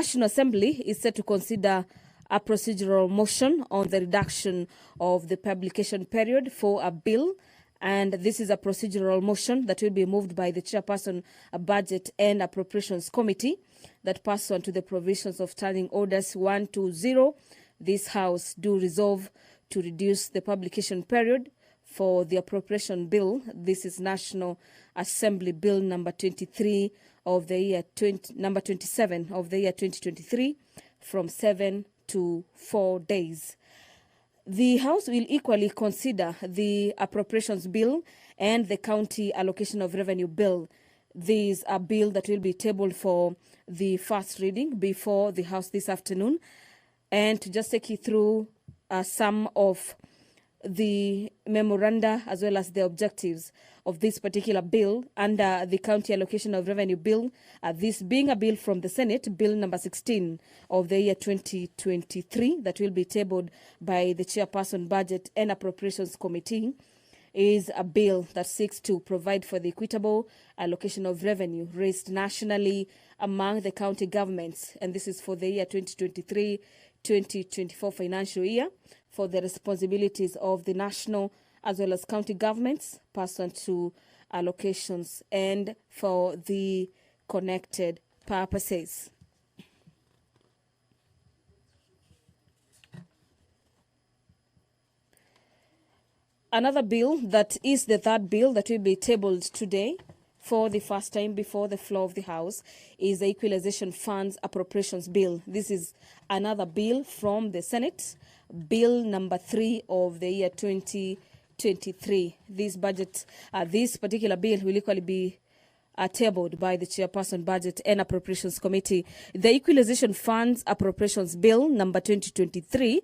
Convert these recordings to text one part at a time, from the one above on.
National Assembly is set to consider a procedural motion on the reduction of the publication period for a bill, and this is a procedural motion that will be moved by the chairperson of Budget and Appropriations Committee that pursuant to the provisions of Standing Orders 120, this House do resolve to reduce the publication period for the appropriation bill. This is National Assembly Bill number 23 of the year number 27 of the year 2023 from 7 to 4 days. The House will equally consider the appropriations bill and the county allocation of revenue bill. These are bill that will be tabled for the first reading before the House this afternoon. And to just take you through some of the memoranda as well as the objectives of this particular bill under the county allocation of revenue bill, this being a bill from the Senate, bill number 16 of the year 2023 that will be tabled by the chairperson Budget and Appropriations Committee, is a bill that seeks to provide for the equitable allocation of revenue raised nationally among the county governments, and this is for the year 2023-2024 financial year, for the responsibilities of the national as well as county governments pursuant to allocations and for the connected purposes. Another bill that is the third bill that will be tabled today for the first time before the floor of the House is the Equalization Funds Appropriations Bill. This is another bill from the Senate, bill number 3 of the year 2023. This particular bill will equally be tabled by the chairperson Budget and Appropriations Committee. The Equalization Funds Appropriations Bill number 2023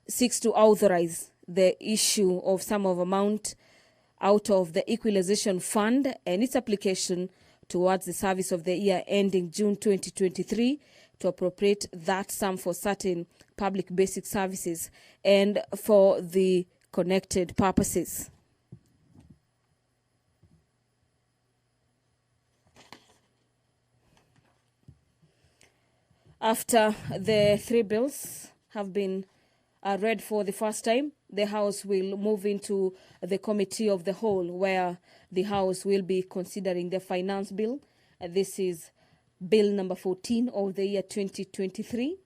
seeks to authorize the issue of sum of amount out of the Equalization Fund and its application towards the service of the year ending June 2023 to appropriate that sum for certain public basic services and for the connected purposes. After the three bills have been read for the first time, the House will move into the Committee of the Whole, where the House will be considering the Finance Bill. This is Bill number 14 of the year 2023.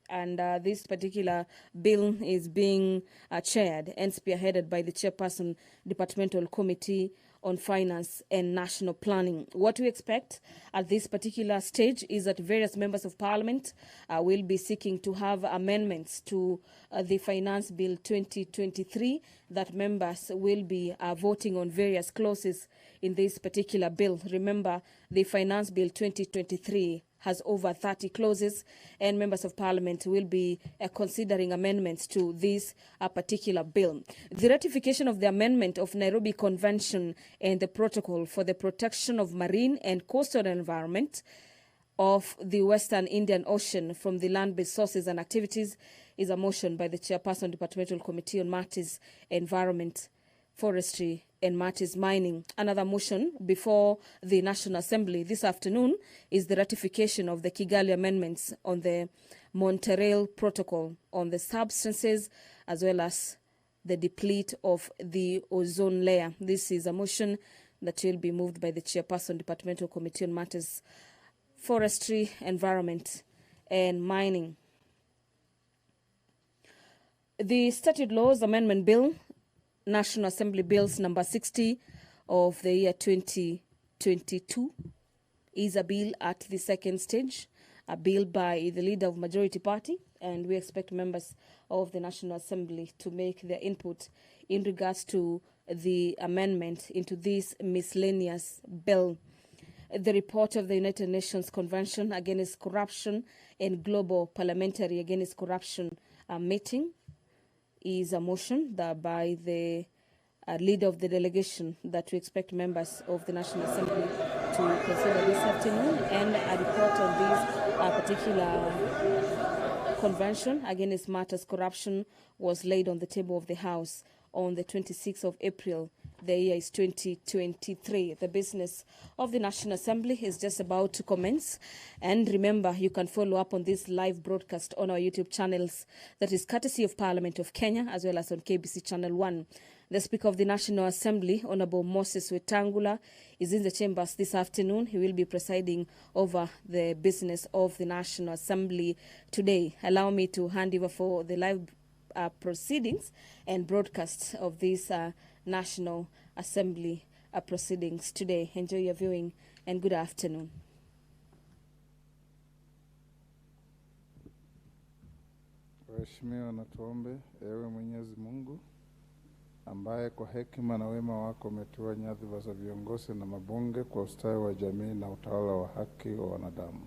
And this particular bill is being chaired and spearheaded by the chairperson, Departmental Committee on Finance and National Planning. What we expect at this particular stage is that various members of Parliament will be seeking to have amendments to the Finance Bill 2023, that members will be voting on various clauses in this particular bill. Remember, the Finance Bill 2023 has over 30 clauses, and members of Parliament will be considering amendments to this particular bill. The ratification of the amendment of Nairobi Convention and the Protocol for the Protection of Marine and Coastal Environment of the Western Indian Ocean from the land-based sources and activities is a motion by the chairperson, Departmental Committee on Matters Environment, Forestry and Matters Mining. Another motion before the National Assembly this afternoon is the ratification of the Kigali Amendments on the Montreal Protocol on the substances as well as the deplete of the ozone layer. This is a motion that will be moved by the chairperson, Departmental Committee on Matters Forestry, Environment and Mining. The Statute Laws Amendment Bill, National Assembly Bills number 60 of the year 2022, is a bill at the second stage, a bill by the leader of Majority Party, and we expect members of the National Assembly to make their input in regards to the amendment into this miscellaneous bill. The report of the United Nations Convention Against Corruption and Global Parliamentary Against Corruption meeting is a motion that by the leader of the delegation that we expect members of the National Assembly to consider this afternoon, and a report on this particular convention against matters corruption was laid on the table of the House on the 26th of April The year is 2023. The business of the National Assembly is just about to commence. And remember, you can follow up on this live broadcast on our YouTube channels. That is courtesy of Parliament of Kenya, as well as on KBC Channel 1. The Speaker of the National Assembly, Honorable Moses Wetangula, is in the chambers this afternoon. He will be presiding over the business of the National Assembly today. Allow me to hand over for the live proceedings and broadcasts of this National Assembly proceedings today. Enjoy your viewing and good afternoon. Waheshimiwa, na tuombe. Ewe Mwenyezi Mungu ambaye kwa hekima na wema wako umetua nyadhifa za viongozi na mabunge kwa ustawi wa jamii na utawala wa haki wa wanadamu.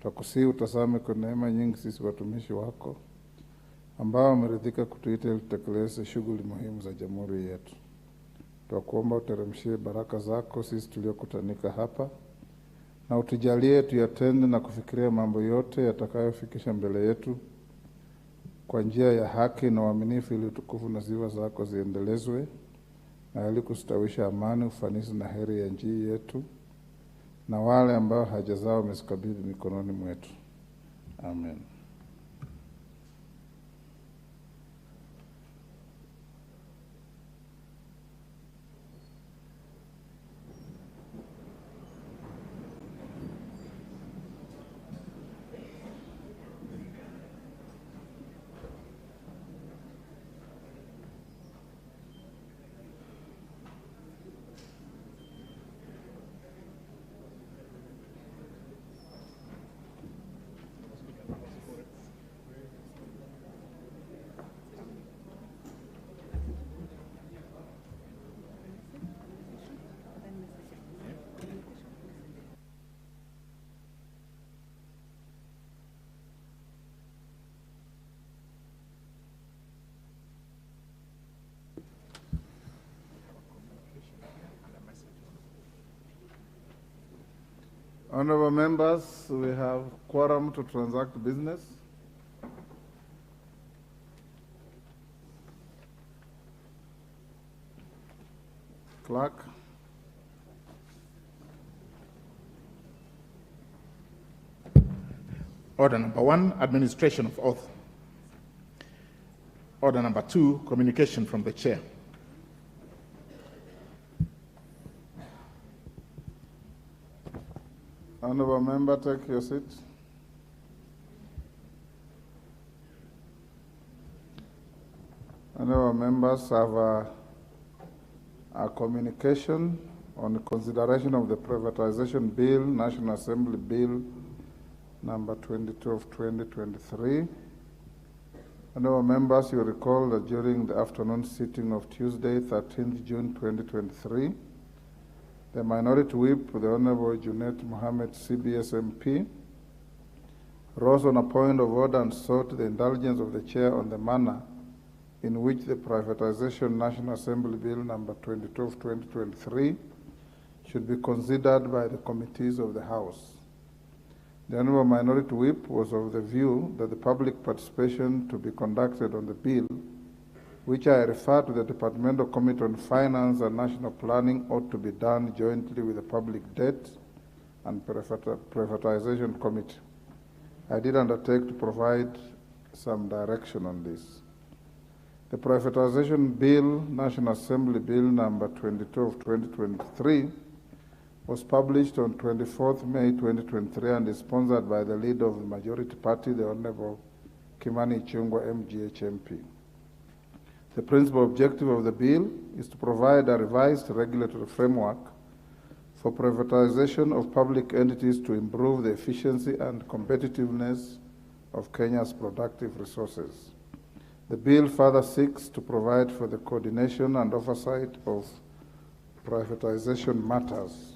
Twakusihi utazame kwa neema nyingi sisi watumishi wako ambao wameridhika kutuita ili tutekeleze shughuli muhimu za jamhuri yetu. Twakuomba uteremshie baraka zako sisi tuliokutanika hapa, na utujalie tuyatende na kufikiria mambo yote yatakayofikisha mbele yetu kwa njia ya haki na uaminifu, ili utukufu na sifa zako ziendelezwe, na ili kustawisha amani, ufanisi na heri ya nchi yetu na wale ambao haja zao wamezikabidhi mikononi mwetu. Amen. Honorable members, we have quorum to transact business. Clerk. Order number 1, administration of oath. Order number 2, communication from the chair. Honorable member, take your seat. Honorable members have a communication on the consideration of the Privatization Bill, National Assembly Bill number 22 of 2023. Honorable members, you recall that during the afternoon sitting of Tuesday, 13th June 2023, the Minority Whip, the Honorable Junet Mohammed CBS MP, rose on a point of order and sought the indulgence of the Chair on the manner in which the Privatization National Assembly Bill number 22 of 2023 should be considered by the committees of the House. The Honorable Minority Whip was of the view that the public participation to be conducted on the bill, which I refer to the Departmental Committee on Finance and National Planning, ought to be done jointly with the Public Debt and Privatization Committee. I did undertake to provide some direction on this. The Privatization Bill, National Assembly Bill number 22 of 2023, was published on 24th May 2023 and is sponsored by the leader of the majority party, the Honorable Kimani Ichung'wah MGH MP. The principal objective of the bill is to provide a revised regulatory framework for privatization of public entities to improve the efficiency and competitiveness of Kenya's productive resources. The bill further seeks to provide for the coordination and oversight of privatization matters.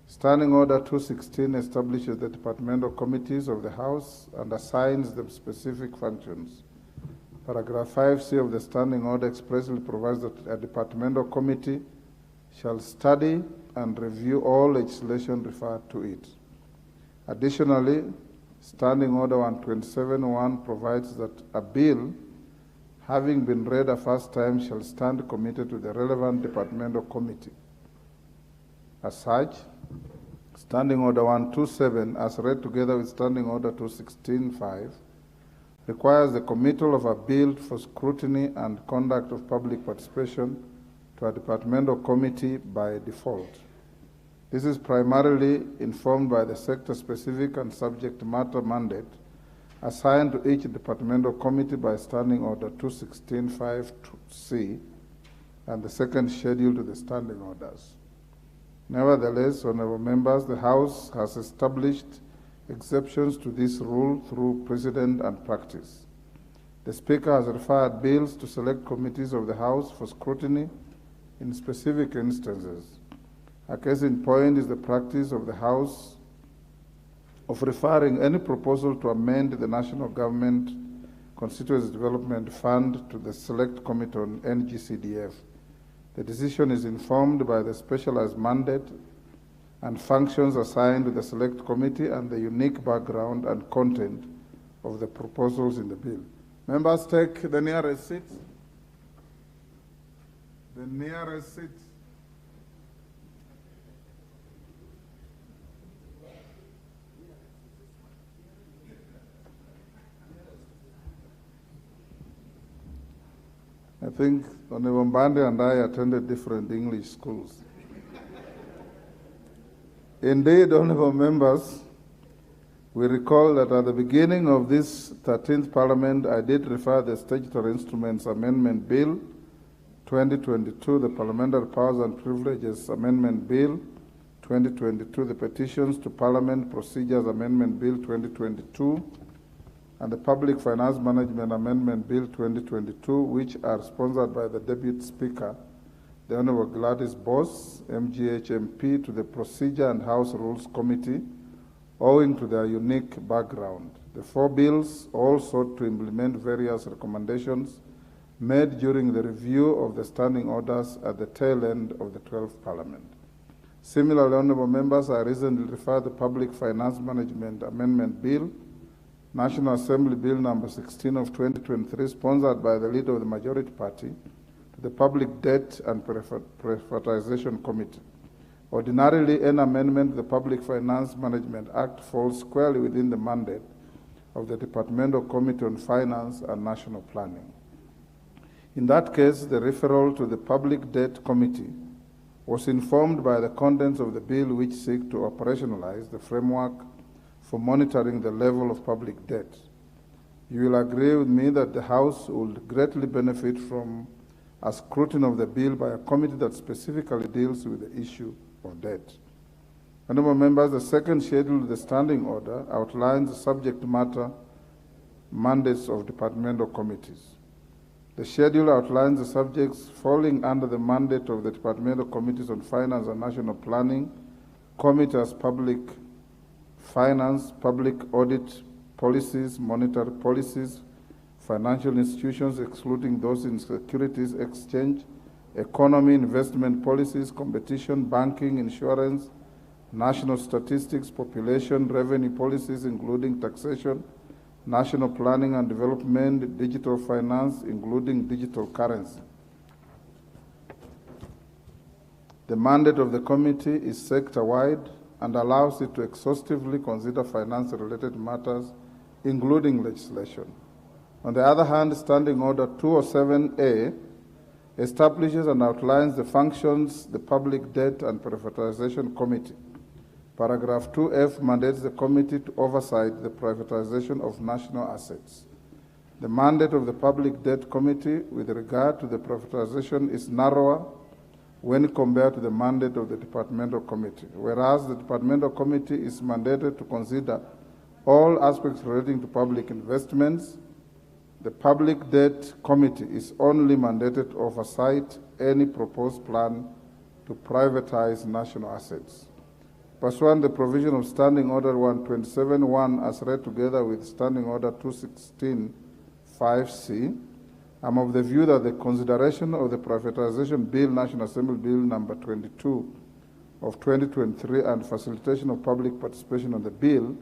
Standing Order 216 establishes the departmental committees of the House and assigns them specific functions. Paragraph 5C of the Standing Order expressly provides that a departmental committee shall study and review all legislation referred to it. Additionally, Standing Order 127.1 provides that a bill having been read a first time, shall stand committed to the relevant departmental committee. As such, Standing Order 127, as read together with Standing Order 216.5, requires the committal of a bill for scrutiny and conduct of public participation to a departmental committee by default. This is primarily informed by the sector-specific and subject matter mandate assigned to each departmental committee by Standing Order 216.5C and the second schedule to the standing orders. Nevertheless, honorable members, the House has established exceptions to this rule through precedent and practice. The Speaker has referred bills to select committees of the House for scrutiny in specific instances. A case in point is the practice of the House of referring any proposal to amend the National Government Constituency Development Fund to the Select Committee on NGCDF. The decision is informed by the specialized mandate and functions assigned to the Select Committee and the unique background and content of the proposals in the bill. Members, take the nearest seat. The nearest seat. I think Honorable Mbande and I attended different English schools. Indeed, honorable members, we recall that at the beginning of this 13th Parliament, I did refer the Statutory Instruments Amendment Bill 2022, the Parliamentary Powers and Privileges Amendment Bill 2022, the Petitions to Parliament Procedures Amendment Bill 2022, and the Public Finance Management Amendment Bill 2022, which are sponsored by the Deputy Speaker, the Honorable Gladys Boss, MGH MP, to the Procedure and House Rules Committee, owing to their unique background. The four bills all sought to implement various recommendations made during the review of the standing orders at the tail end of the 12th Parliament. Similarly, honorable members, I recently referred the Public Finance Management Amendment Bill, National Assembly Bill number 16 of 2023, sponsored by the leader of the majority party, to the Public Debt and Privatization Committee. Ordinarily, an amendment to the Public Finance Management Act falls squarely within the mandate of the Departmental Committee on Finance and National Planning. In that case, the referral to the Public Debt Committee was informed by the contents of the bill, which seek to operationalize the framework for monitoring the level of public debt. You will agree with me that the House would greatly benefit from a scrutiny of the bill by a committee that specifically deals with the issue of debt. Honorable members, the second schedule of the standing order outlines the subject matter mandates of departmental committees. The schedule outlines the subjects falling under the mandate of the departmental committees on finance and national planning, committee as public finance, public audit policies, monetary policies, financial institutions, excluding those in securities exchange, economy, investment policies, competition, banking, insurance, national statistics, population, revenue policies, including taxation, national planning and development, digital finance, including digital currency. The mandate of the committee is sector-wide and allows it to exhaustively consider finance-related matters, including legislation. On the other hand, Standing Order 207A establishes and outlines the functions of the Public Debt and Privatization Committee. Paragraph 2F mandates the committee to oversight the privatization of national assets. The mandate of the Public Debt Committee with regard to the privatization is narrower when compared to the mandate of the Departmental Committee, whereas the Departmental Committee is mandated to consider all aspects relating to public investments. The Public Debt Committee is only mandated to oversight any proposed plan to privatize national assets. Pursuant to the provision of Standing Order 127.1 as read together with Standing Order 216.5C, I'm of the view that the consideration of the Privatization Bill, National Assembly Bill number 22 of 2023, and facilitation of public participation on the bill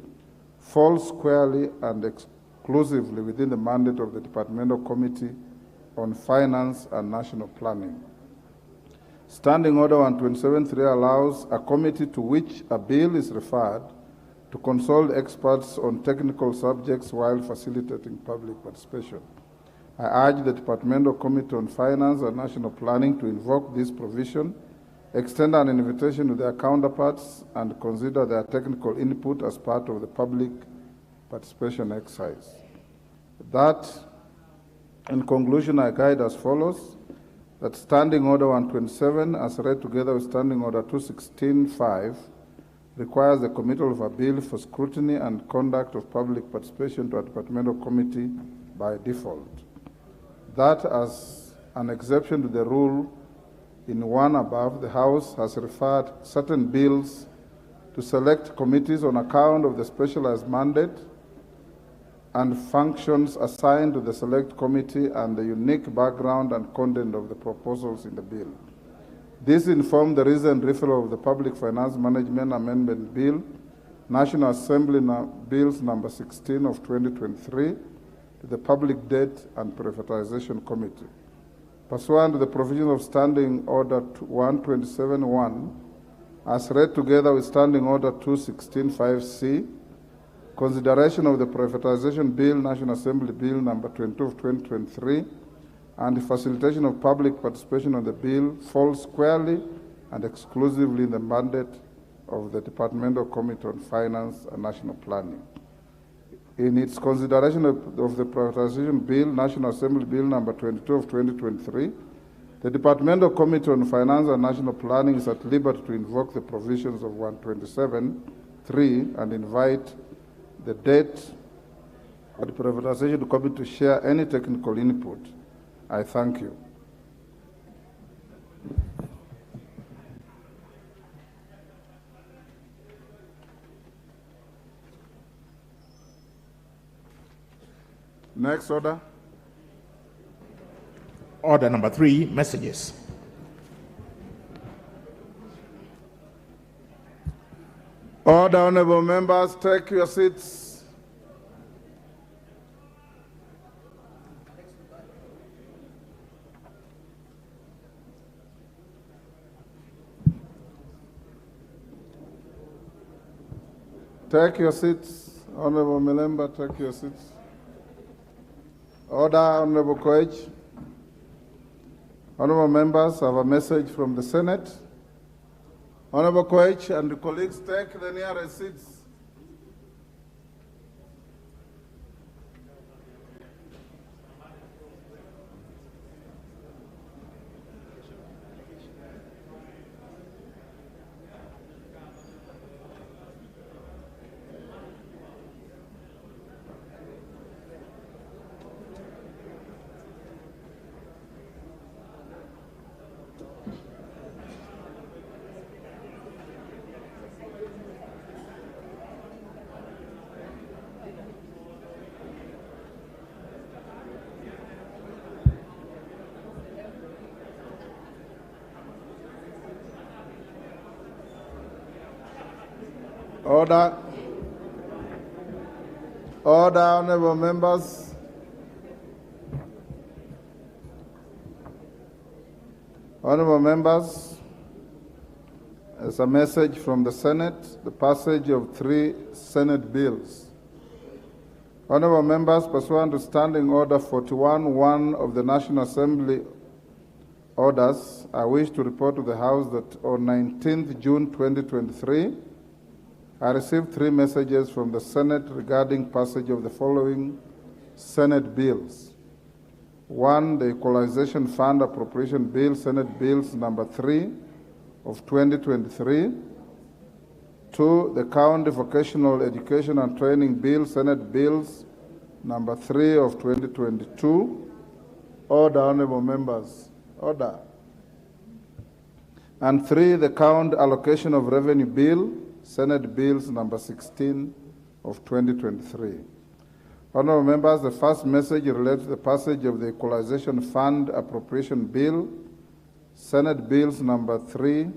falls squarely and exclusively within the mandate of the Departmental Committee on Finance and National Planning. Standing Order 127.3 allows a committee to which a bill is referred to consult experts on technical subjects while facilitating public participation. I urge the Departmental Committee on Finance and National Planning to invoke this provision, extend an invitation to their counterparts, and consider their technical input as part of the public participation exercise. That, in conclusion, I guide as follows: that Standing Order 127, as read together with Standing Order 216.5, requires the committal of a bill for scrutiny and conduct of public participation to a departmental committee by default. That, as an exception to the rule in one above, the House has referred certain bills to select committees on account of the specialized mandate and functions assigned to the select committee and the unique background and content of the proposals in the bill. This informed the recent referral of the Public Finance Management Amendment Bill, National Assembly Bills number 16 of 2023, to the Public Debt and Privatization Committee. Pursuant to the provisions of Standing Order 127.1, as read together with Standing Order 216.5c, consideration of the Privatization Bill, National Assembly Bill number 22 of 2023, and the facilitation of public participation on the bill falls squarely and exclusively in the mandate of the Departmental Committee on Finance and National Planning. In its consideration of the Privatization Bill, National Assembly Bill number 22 of 2023, the Departmental Committee on Finance and National Planning is at liberty to invoke the provisions of 127.3 and invite the Debt and Privatization Committee to share any technical input. I thank you. Next order. Order number 3, messages. Order, honorable members, take your seats. Take your seats. Honorable member, take your seats. Order, Honorable Koech. Honorable members, I have a message from the Senate. Honorable Koech and colleagues, take the nearest seats. Order. Order, honorable members. Honorable members, as a message from the Senate, the passage of 3 Senate bills. Honorable members, pursuant to Standing Order 41.1 of the National Assembly orders, I wish to report to the House that on 19th June 2023, I received 3 messages from the Senate regarding passage of the following Senate bills. 1, the Equalization Fund Appropriation Bill, Senate Bills number 3 of 2023. 2, the County Vocational Education and Training Bill, Senate Bills number 3 of 2022. Order, honorable members. Order. And 3, the County Allocation of Revenue Bill, Senate Bills number 16 of 2023. Honorable members, the first message relates to the passage of the Equalization Fund Appropriation Bill, Senate Bills number 3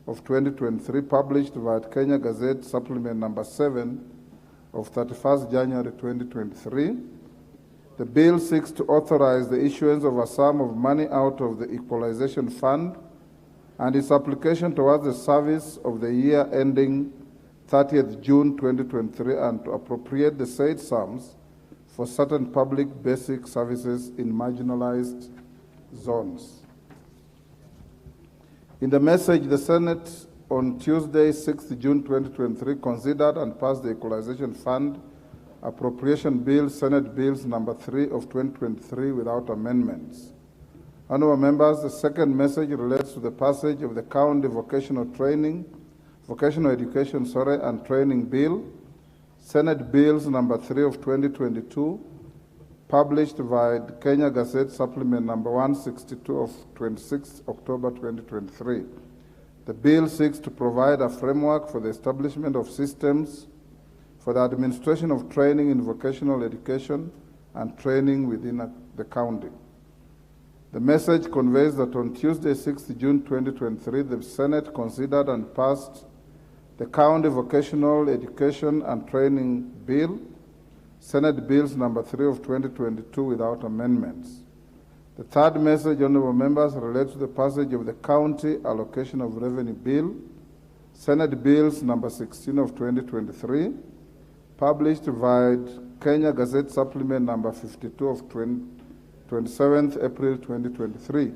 of 2023, published via Kenya Gazette Supplement number 7 of 31st January 2023. The bill seeks to authorize the issuance of a sum of money out of the Equalization Fund and its application towards the service of the year ending 30th June 2023 and to appropriate the said sums for certain public basic services in marginalized zones. In the message, the Senate on Tuesday, 6th June 2023, considered and passed the Equalization Fund Appropriation Bill, Senate Bills number 3 of 2023 without amendments. Honorable members, the second message relates to the passage of the County Vocational Education and Training Bill, Senate Bills number 3 of 2022, published by the Kenya Gazette Supplement number 162 of 26 October 2023. The bill seeks to provide a framework for the establishment of systems for the administration of training in vocational education and training within the county. The message conveys that on Tuesday, 6th June 2023, the Senate considered and passed the County Vocational Education and Training Bill, Senate Bills number 3 of 2022 without amendments. The third message, honorable members, relates to the passage of the County Allocation of Revenue Bill, Senate Bills number 16 of 2023, published by Kenya Gazette Supplement number 52 of 27th April 2023.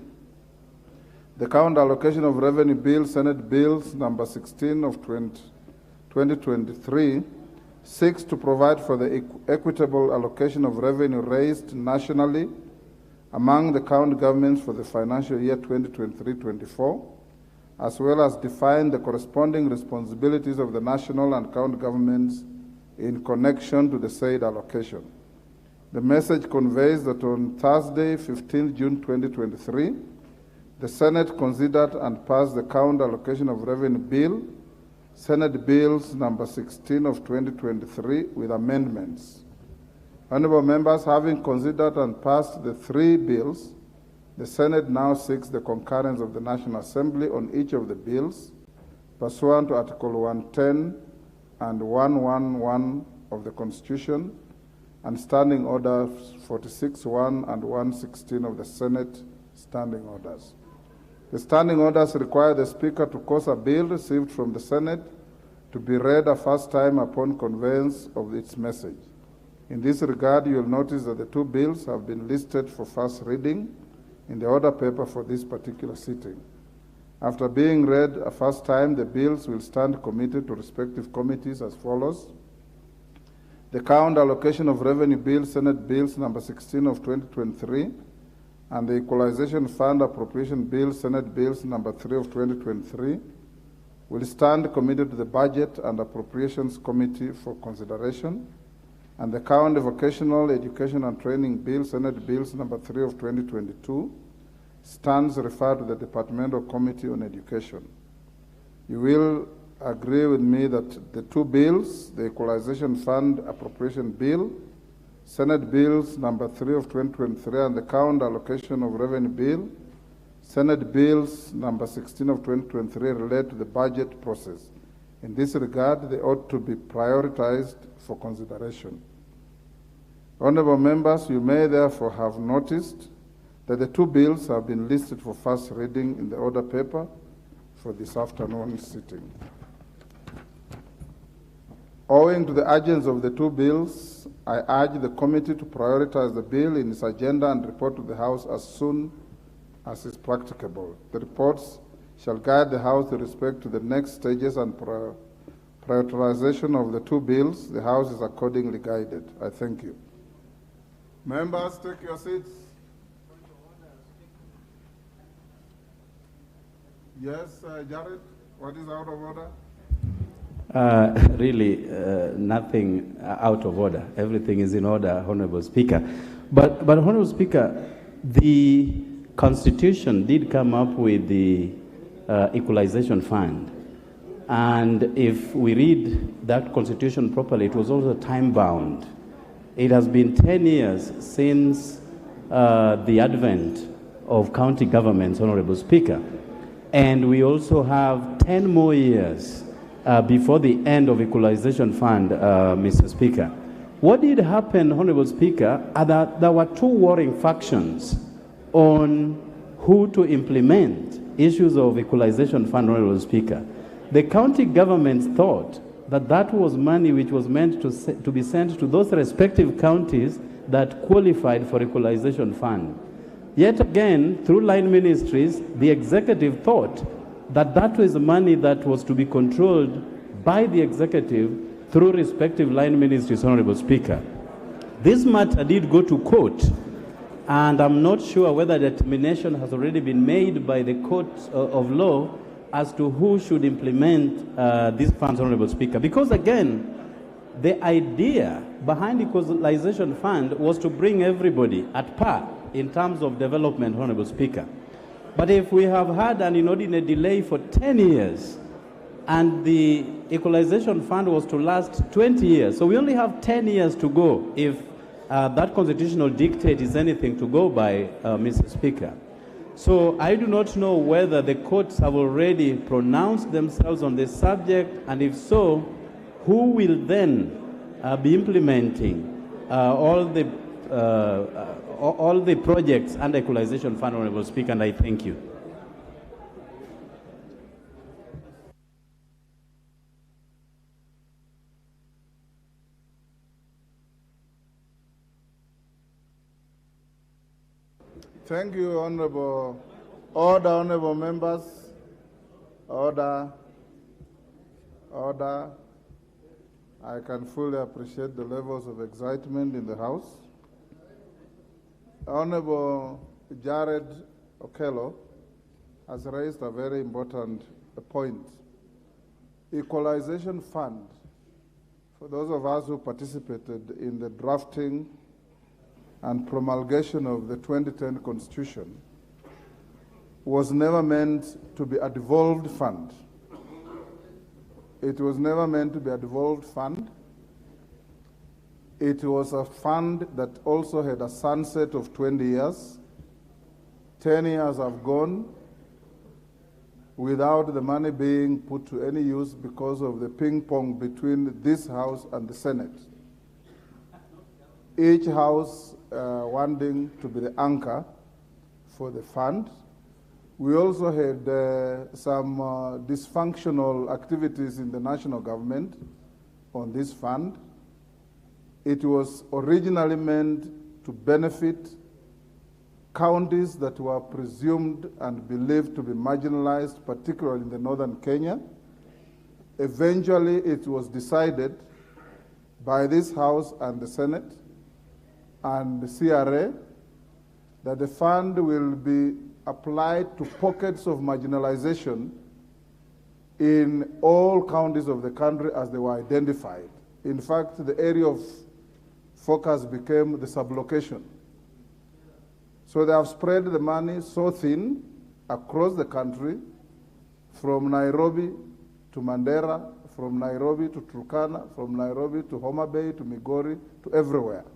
The County Allocation of Revenue Bill, Senate Bills number 16 of 2023, seeks to provide for the equitable allocation of revenue raised nationally among the county governments for the financial year 2023-24, as well as define the corresponding responsibilities of the national and county governments in connection to the said allocation. The message conveys that on Thursday, 15 June 2023, the Senate considered and passed the County Allocation of Revenue Bill, Senate Bills number 16 of 2023 with amendments. Honorable members, having considered and passed the three bills, the Senate now seeks the concurrence of the National Assembly on each of the bills, pursuant to Article 110 and 111 of the Constitution, and Standing Orders 46.1 and 116 of the Senate Standing Orders. The Standing Orders require the Speaker to cause a bill received from the Senate to be read a first time upon conveyance of its message. In this regard, you will notice that the two bills have been listed for first reading in the order paper for this particular sitting. After being read a first time, the bills will stand committed to respective committees as follows. The County Allocation of Revenue Bill, Senate Bills number 16 of 2023, and the Equalization Fund Appropriation Bill, Senate Bills number 3 of 2023, will stand committed to the Budget and Appropriations Committee for consideration, and the County Vocational Education and Training Bill, Senate Bills number 3 of 2022, stands referred to the Departmental Committee on Education. You will agree with me that the two bills, the Equalization Fund Appropriation Bill, Senate Bills number 3 of 2023, and the County Allocation of Revenue Bill, Senate Bills number 16 of 2023, relate to the budget process. In this regard, they ought to be prioritized for consideration. Honorable members, you may therefore have noticed that the two bills have been listed for first reading in the order paper for this afternoon sitting. Owing to the urgency of the two bills, I urge the committee to prioritize the bill in its agenda and report to the House as soon as is practicable. The reports shall guide the House with respect to the next stages and prioritization of the two bills. The House is accordingly guided. I thank you. Members, take your seats. Yes, Jared, what is out of order? Really, nothing out of order. Everything is in order, Honorable Speaker. But Honorable Speaker, the Constitution did come up with the Equalization Fund. And if we read that Constitution properly, it was also time-bound. It has been 10 years since the advent of county governments, Honorable Speaker. And we also have 10 more years before the end of Equalization Fund, Mr. Speaker. What did happen, Honorable Speaker, are that there were two warring factions on who to implement issues of equalization fund, Honorable Speaker. The county governments thought that that was money which was meant to be sent to those respective counties that qualified for equalization fund. Yet again, through line ministries, the executive thought that that was money that was to be controlled by the executive through respective line ministries, Honorable Speaker. This matter did go to court, and I'm not sure whether determination has already been made by the court of law as to who should implement these funds, Honorable Speaker. Because again, the idea behind the Equalization Fund was to bring everybody at par in terms of development, Honorable Speaker. But if we have had an inordinate delay for 10 years, and the Equalization Fund was to last 20 years, so we only have 10 years to go if that constitutional dictate is anything to go by, Mr. Speaker. So I do not know whether the courts have already pronounced themselves on this subject, and if so, who will then be implementing all the projects under Equalization Fund, Honorable Speaker, and I thank you. Thank you, Honorable. Order, Honorable members. Order. Order. I can fully appreciate the levels of excitement in the House. Honorable Jared Okello has raised a very important point. Equalization Fund, for those of us who participated in the drafting and promulgation of the 2010 Constitution, was never meant to be a devolved fund. It was never meant to be a devolved fund. It was a fund that also had a sunset of 20 years. 10 years have gone without the money being put to any use because of the ping pong between this House and the Senate. Each House wanting to be the anchor for the fund. We also had some dysfunctional activities in the national government on this fund. It was originally meant to benefit counties that were presumed and believed to be marginalized, particularly in the northern Kenya. Eventually, it was decided by this House and the Senate and the CRA that the fund will be applied to pockets of marginalization in all counties of the country as they were identified. In fact, the area of focus became the sublocation. So they have spread the money so thin across the country, from Nairobi to Mandera, from Nairobi to Turkana, from Nairobi to Homa Bay to Migori, to everywhere.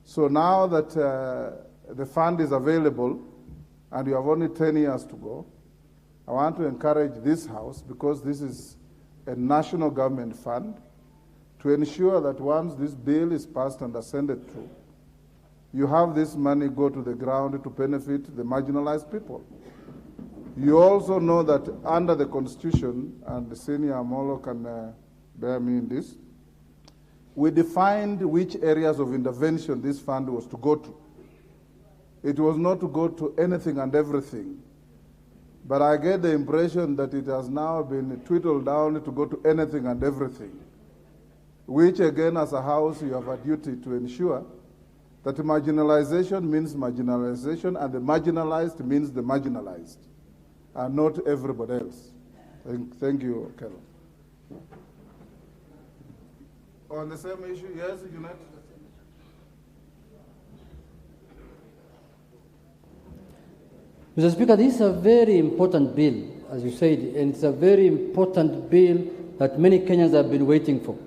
So now that the fund is available and you have only 10 years to go, I want to encourage this House, because this is a national government fund, to ensure that once this bill is passed and ascended through, you have this money go to the ground to benefit the marginalized people. You also know that under the Constitution, and the senior Amolo can bear me in this, we defined which areas of intervention this fund was to go to. It was not to go to anything and everything. But I get the impression that it has now been twiddled down to go to anything and everything, which again, as a House, you have a duty to ensure that marginalization means marginalization, and the marginalized means the marginalized, and not everybody else. Thank you, Kello. On the same issue, yes, Unite? Mr. Speaker, this is a very important bill, as you said, and it's a very important bill that many Kenyans have been waiting for.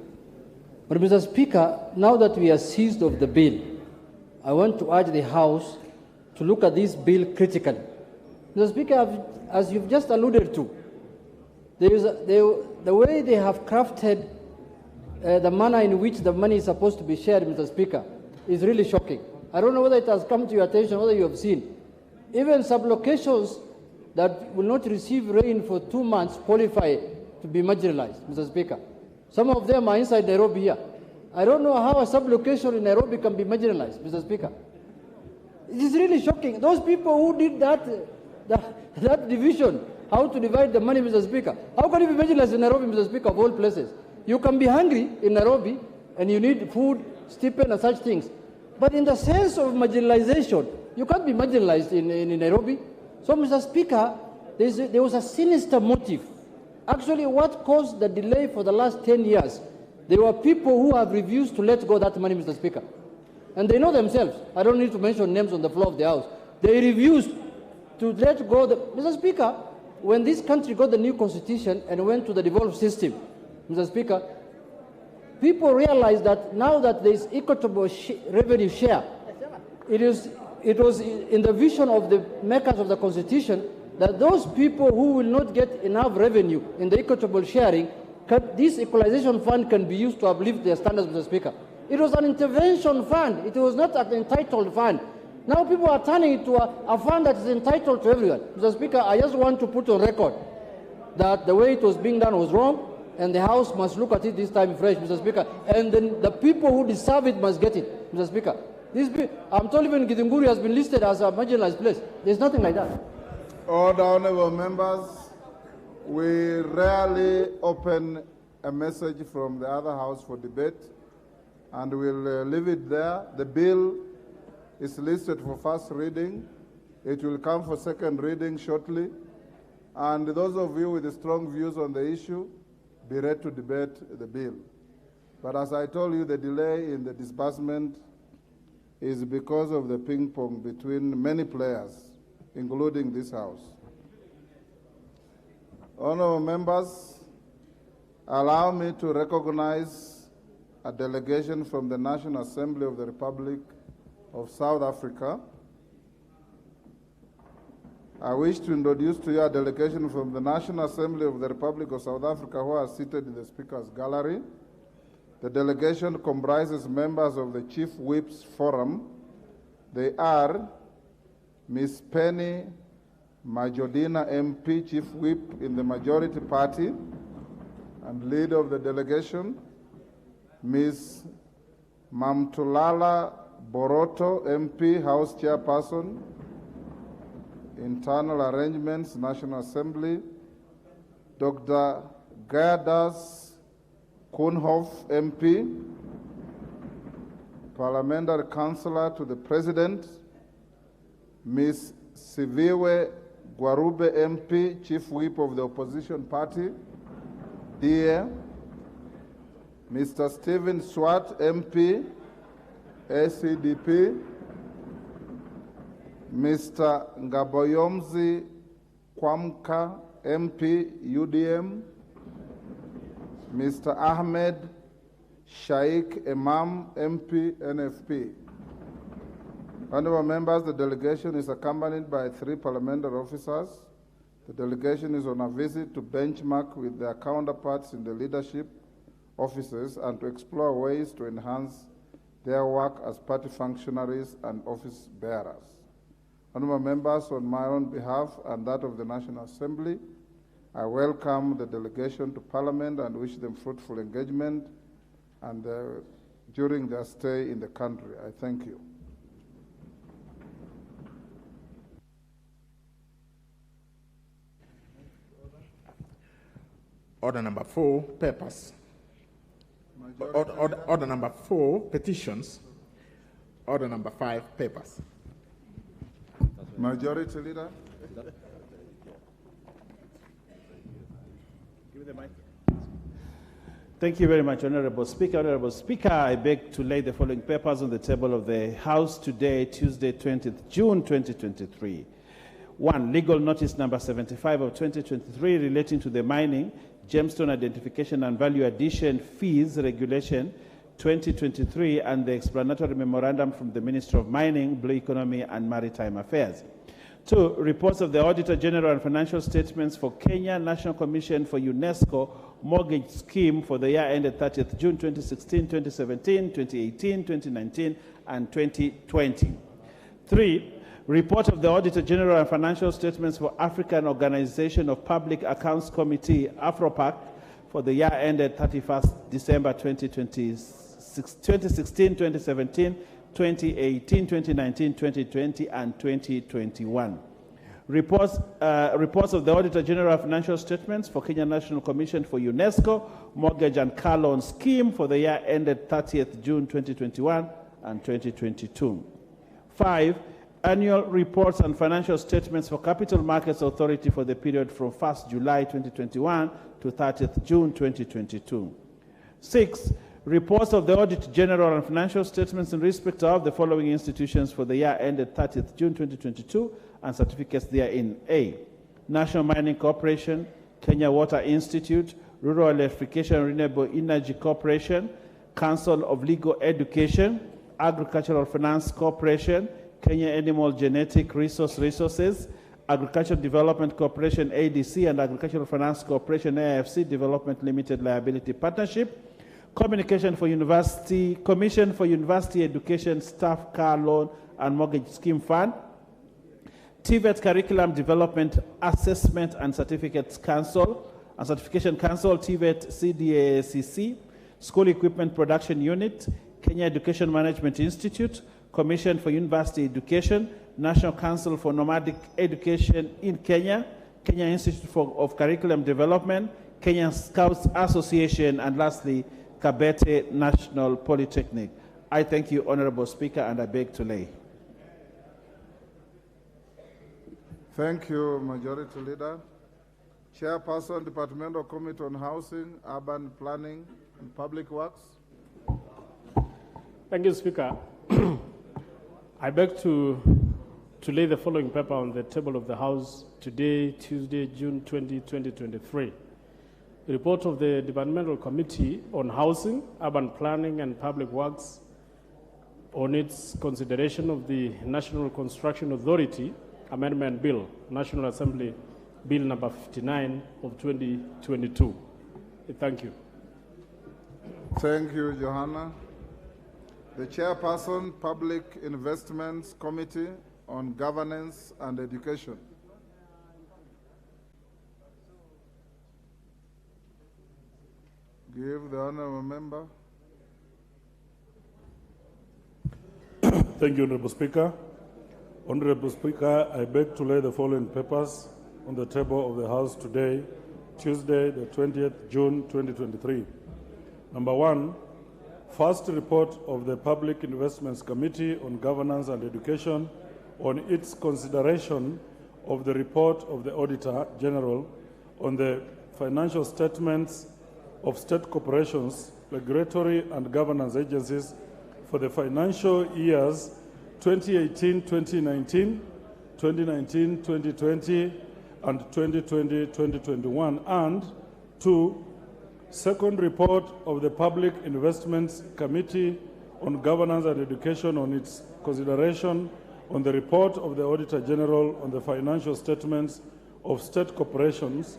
But Mr. Speaker, now that we are seized of the bill, I want to urge the House to look at this bill critically. Mr. Speaker, as you've just alluded to, the way they have crafted the manner in which the money is supposed to be shared, Mr. Speaker, is really shocking. I don't know whether it has come to your attention, whether you have seen. Even sublocations that will not receive rain for 2 months qualify to be marginalized, Mr. Speaker. Some of them are inside Nairobi here. I don't know how a sublocation in Nairobi can be marginalized, Mr. Speaker. It is really shocking. Those people who did that division, how to divide the money, Mr. Speaker, how can you be marginalized in Nairobi, Mr. Speaker, of all places? You can be hungry in Nairobi and you need food, stipend and such things. But in the sense of marginalization, you can't be marginalized in Nairobi. So, Mr. Speaker, there was a sinister motive. Actually, what caused the delay for the last 10 years, there were people who have refused to let go that money, Mr. Speaker. And they know themselves. I don't need to mention names on the floor of the House. They refused to let go. Mr. Speaker, when this country got the new constitution and went to the devolved system, Mr. Speaker, people realized that now that there is equitable revenue share, it was in the vision of the makers of the constitution that those people who will not get enough revenue in the equitable sharing, this equalization fund can be used to uplift their standards, Mr. Speaker. It was an intervention fund. It was not an entitled fund. Now people are turning it to a fund that is entitled to everyone. Mr. Speaker, I just want to put on record that the way it was being done was wrong, and the House must look at it this time fresh, Mr. Speaker. And then the people who deserve it must get it, Mr. Speaker. I'm told even Githunguri has been listed as a marginalized place. There's nothing like that. Order, honorable members. We rarely open a message from the other house for debate, and we'll leave it there. The bill is listed for first reading. It will come for second reading shortly. And those of you with strong views on the issue, be ready to debate the bill. But as I told you, the delay in the disbursement is because of the ping pong between many players, including this House. Honorable members, allow me to recognize a delegation from the National Assembly of the Republic of South Africa. I wish to introduce to you a delegation from the National Assembly of the Republic of South Africa who are seated in the Speaker's Gallery. The delegation comprises members of the Chief Whips Forum. They are Ms. Penny Majodina MP, Chief Whip in the Majority Party and leader of the delegation, Ms. Mamtulala Boroto MP, House Chairperson, Internal Arrangements, National Assembly, Dr. Gerdas Koenhoff MP, Parliamentary Counselor to the President, Ms. Siviwe Gwarube MP, Chief Whip of the Opposition Party, DA, Mr. Stephen Swart MP, ACDP, Mr. Ngaboyomzi Kwamka MP, UDM, Mr. Ahmed Shaikh Imam MP, NFP. Honorable members, the delegation is accompanied by 3 parliamentary officers. The delegation is on a visit to benchmark with their counterparts in the leadership offices and to explore ways to enhance their work as party functionaries and office bearers. Honorable members, on my own behalf and that of the National Assembly, I welcome the delegation to Parliament and wish them fruitful engagement and during their stay in the country. I thank you. Order number 4, papers. Order number 4, petitions. Order number 5, papers. Majority Leader. Give me the mic. Thank you very much, Honorable Speaker. Honorable Speaker, I beg to lay the following papers on the table of the House today, Tuesday, 20th June 2023. 1. Legal notice number 75 of 2023 relating to the mining, gemstone identification and value addition fees regulation 2023 and the explanatory memorandum from the Ministry of Mining, Blue Economy and Maritime Affairs. 2. Reports of the Auditor General and financial statements for Kenya National Commission for UNESCO Mortgage Scheme for the year ended 30th June 2016, 2017, 2018, 2019, and 2020. 3. Report of the Auditor General and financial statements for African Organization of Public Accounts Committee, AFROPAC, for the year ended 31st December 2016, 2017, 2018, 2019, 2020, and 2021. Reports of the Auditor General Financial Statements for Kenya National Commission for UNESCO Mortgage and Car Loan Scheme for the year ended 30th June 2021 and 2022. 5. Annual reports and financial statements for Capital Markets Authority for the period from 1st July 2021 to 30th June 2022. 6. Reports of the Auditor General and financial statements in respect of the following institutions for the year ended 30th June 2022 and certificates therein. A. National Mining Corporation, Kenya Water Institute, Rural Electrification and Renewable Energy Corporation, Council of Legal Education, Agricultural Finance Corporation, Kenya Animal Genetic Resources, Agricultural Development Corporation ADC, and Agricultural Finance Corporation AFC Development Limited Liability Partnership, Commission for University Education Staff Car Loan and Mortgage Scheme Fund, TVET Curriculum Development Assessment and Certificates Council, and Certification Council, TVET CDACC, School Equipment Production Unit, Kenya Education Management Institute, Commission for University Education, National Council for Nomadic Education in Kenya, Kenya Institute of Curriculum Development, Kenyan Scouts Association, and lastly, Kabete National Polytechnic. I thank you, Honorable Speaker, and I beg to lay. Thank you, Majority Leader. Chairperson, Departmental Committee on Housing, Urban Planning, and Public Works. Thank you, Speaker. I beg to lay the following paper on the table of the House today, Tuesday, June 20, 2023. The report of the Departmental Committee on Housing, Urban Planning, and Public Works on its consideration of the National Construction Authority Amendment Bill, National Assembly Bill number 59 of 2022. Thank you. Thank you, Johanna. The Chairperson, Public Investments Committee on Governance and Education. Give the honorable member. Thank you, Honorable Speaker. Honorable Speaker, I beg to lay the following papers on the table of the House today, Tuesday, the 20th June 2023. Number 1, first report of the Public Investments Committee on Governance and Education on its consideration of the report of the Auditor General on the financial statements of state corporations, regulatory and governance agencies for the financial years 2018-2019, 2019-2020, and 2020-2021, and 2, second report of the Public Investments Committee on Governance and Education on its consideration on the report of the Auditor General on the financial statements of state corporations,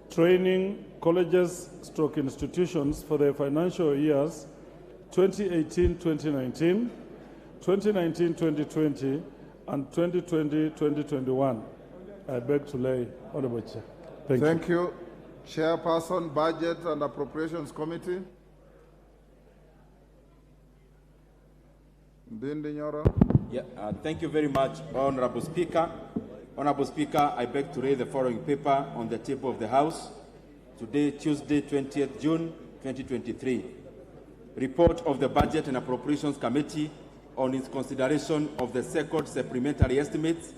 training colleges / institutions for the financial years 2018-2019, 2019-2020, and 2020-2021. I beg to lay, Honorable Chair. Thank you. Chairperson, Budget and Appropriations Committee. Bindi Nyoro. Yeah, thank you very much, Honorable Speaker. Honorable Speaker, I beg to lay the following paper on the table of the House today, Tuesday, 20th June, 2023. Report of the Budget and Appropriations Committee on its consideration of the second supplementary estimates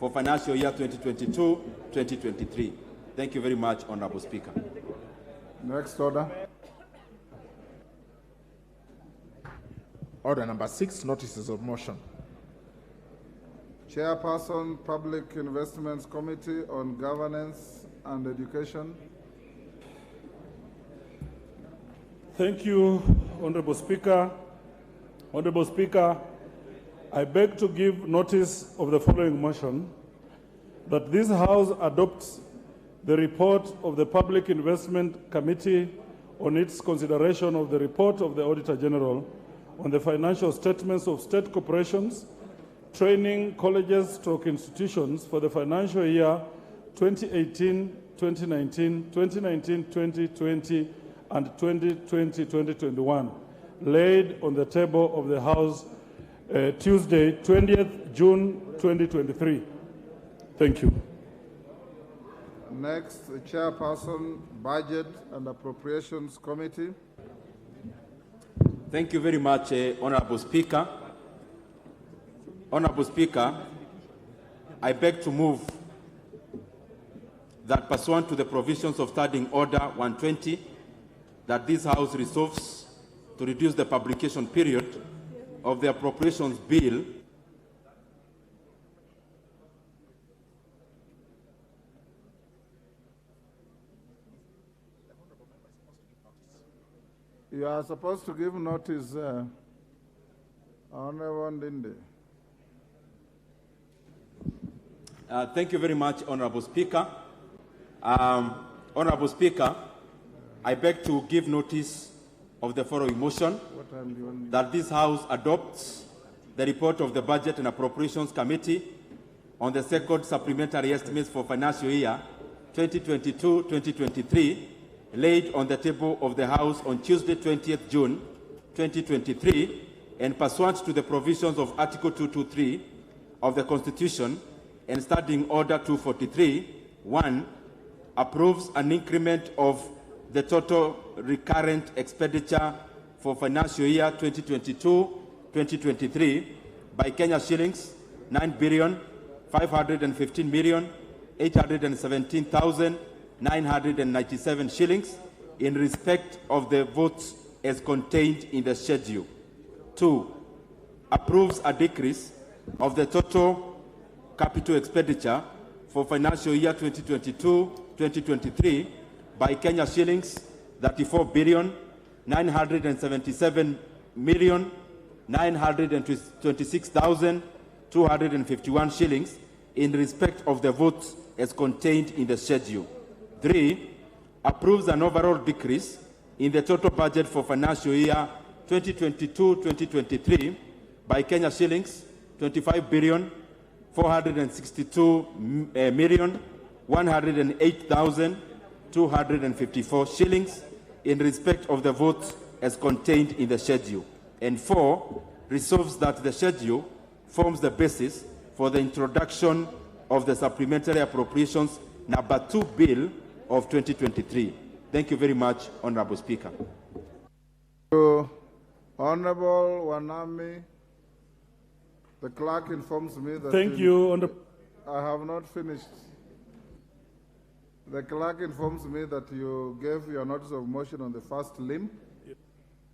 for financial year 2022-2023. Thank you very much, Honorable Speaker. Next order. Order number 6, notices of motion. Chairperson, Public Investments Committee on Governance and Education. Thank you, Honorable Speaker. Honorable Speaker, I beg to give notice of the following motion that this House adopts the report of the Public Investment Committee on its consideration of the report of the Auditor General on the financial statements of state corporations, training colleges / institutions for the financial year 2018, 2019, 2019, 2020, and 2020, 2021, laid on the table of the House Tuesday, 20th June 2023. Thank you. Next, the Chairperson, Budget and Appropriations Committee. Thank you very much, Honorable Speaker. Honorable Speaker, I beg to move that pursuant to the provisions of Standing Order 120, that this House resolves to reduce the publication period of the Appropriations Bill You are supposed to give notice, Honorable Ndinde. Thank you very much, Honorable Speaker. Honorable Speaker, I beg to give notice of the following motion, that this House adopts the report of the Budget and Appropriations Committee on the second supplementary estimates for financial year 2022-2023, laid on the table of the House on Tuesday, 20th June 2023, and pursuant to the provisions of Article 223 of the Constitution and Standing Order 243, 1, approves an increment of the total recurrent expenditure for financial year 2022-2023 by Kenya shillings 9,515,817,997 shillings in respect of the votes as contained in the schedule. 2, approves a decrease of the total capital expenditure for financial year 2022-2023 by Kenya shillings 34,977,926,251 shillings in respect of the votes as contained in the schedule. 3, approves an overall decrease in the total budget for financial year 2022-2023 by Kenya shillings 25,462,108,254 shillings in respect of the votes as contained in the schedule. And 4, resolves that the schedule forms the basis for the introduction of the Supplementary Appropriations Number 2 Bill of 2023. Thank you very much, Honorable Speaker. Honorable Wanami, the clerk informs me that I have not finished. The clerk informs me that you gave your notice of motion on the first limb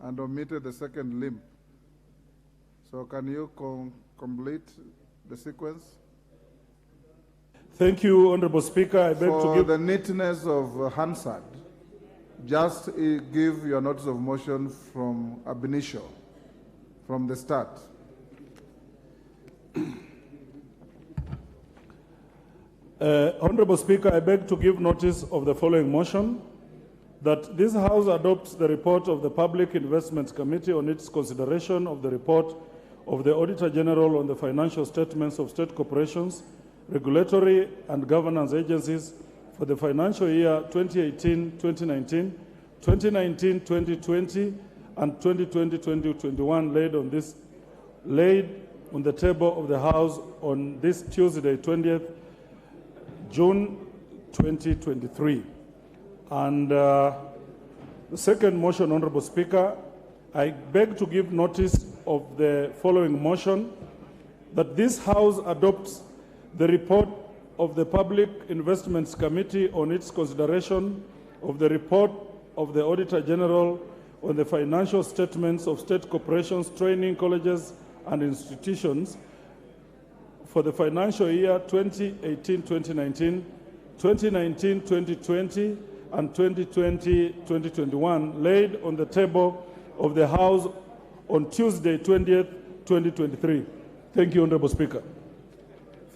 and omitted the second limb. So can you complete the sequence? Thank you, Honorable Speaker. I beg For to give the neatness of Hansard, just give your notice of motion from ab initio, from the start. Honorable Speaker, I beg to give notice of the following motion, that this House adopts the report of the Public Investments Committee on its consideration of the report of the Auditor General on the financial statements of state corporations, regulatory and governance agencies for the financial year 2018-2019, 2019-2020, and 2020-2021, laid on the table of the House on this Tuesday, 20th June 2023. And the second motion, Honorable Speaker, I beg to give notice of the following motion, that this House adopts the report of the Public Investments Committee on its consideration of the report of the Auditor General on the financial statements of state corporations, training colleges, and institutions for the financial year 2018-2019, 2019-2020, and 2020-2021, laid on the table of the House on Tuesday, 20th, 2023. Thank you, Honorable Speaker.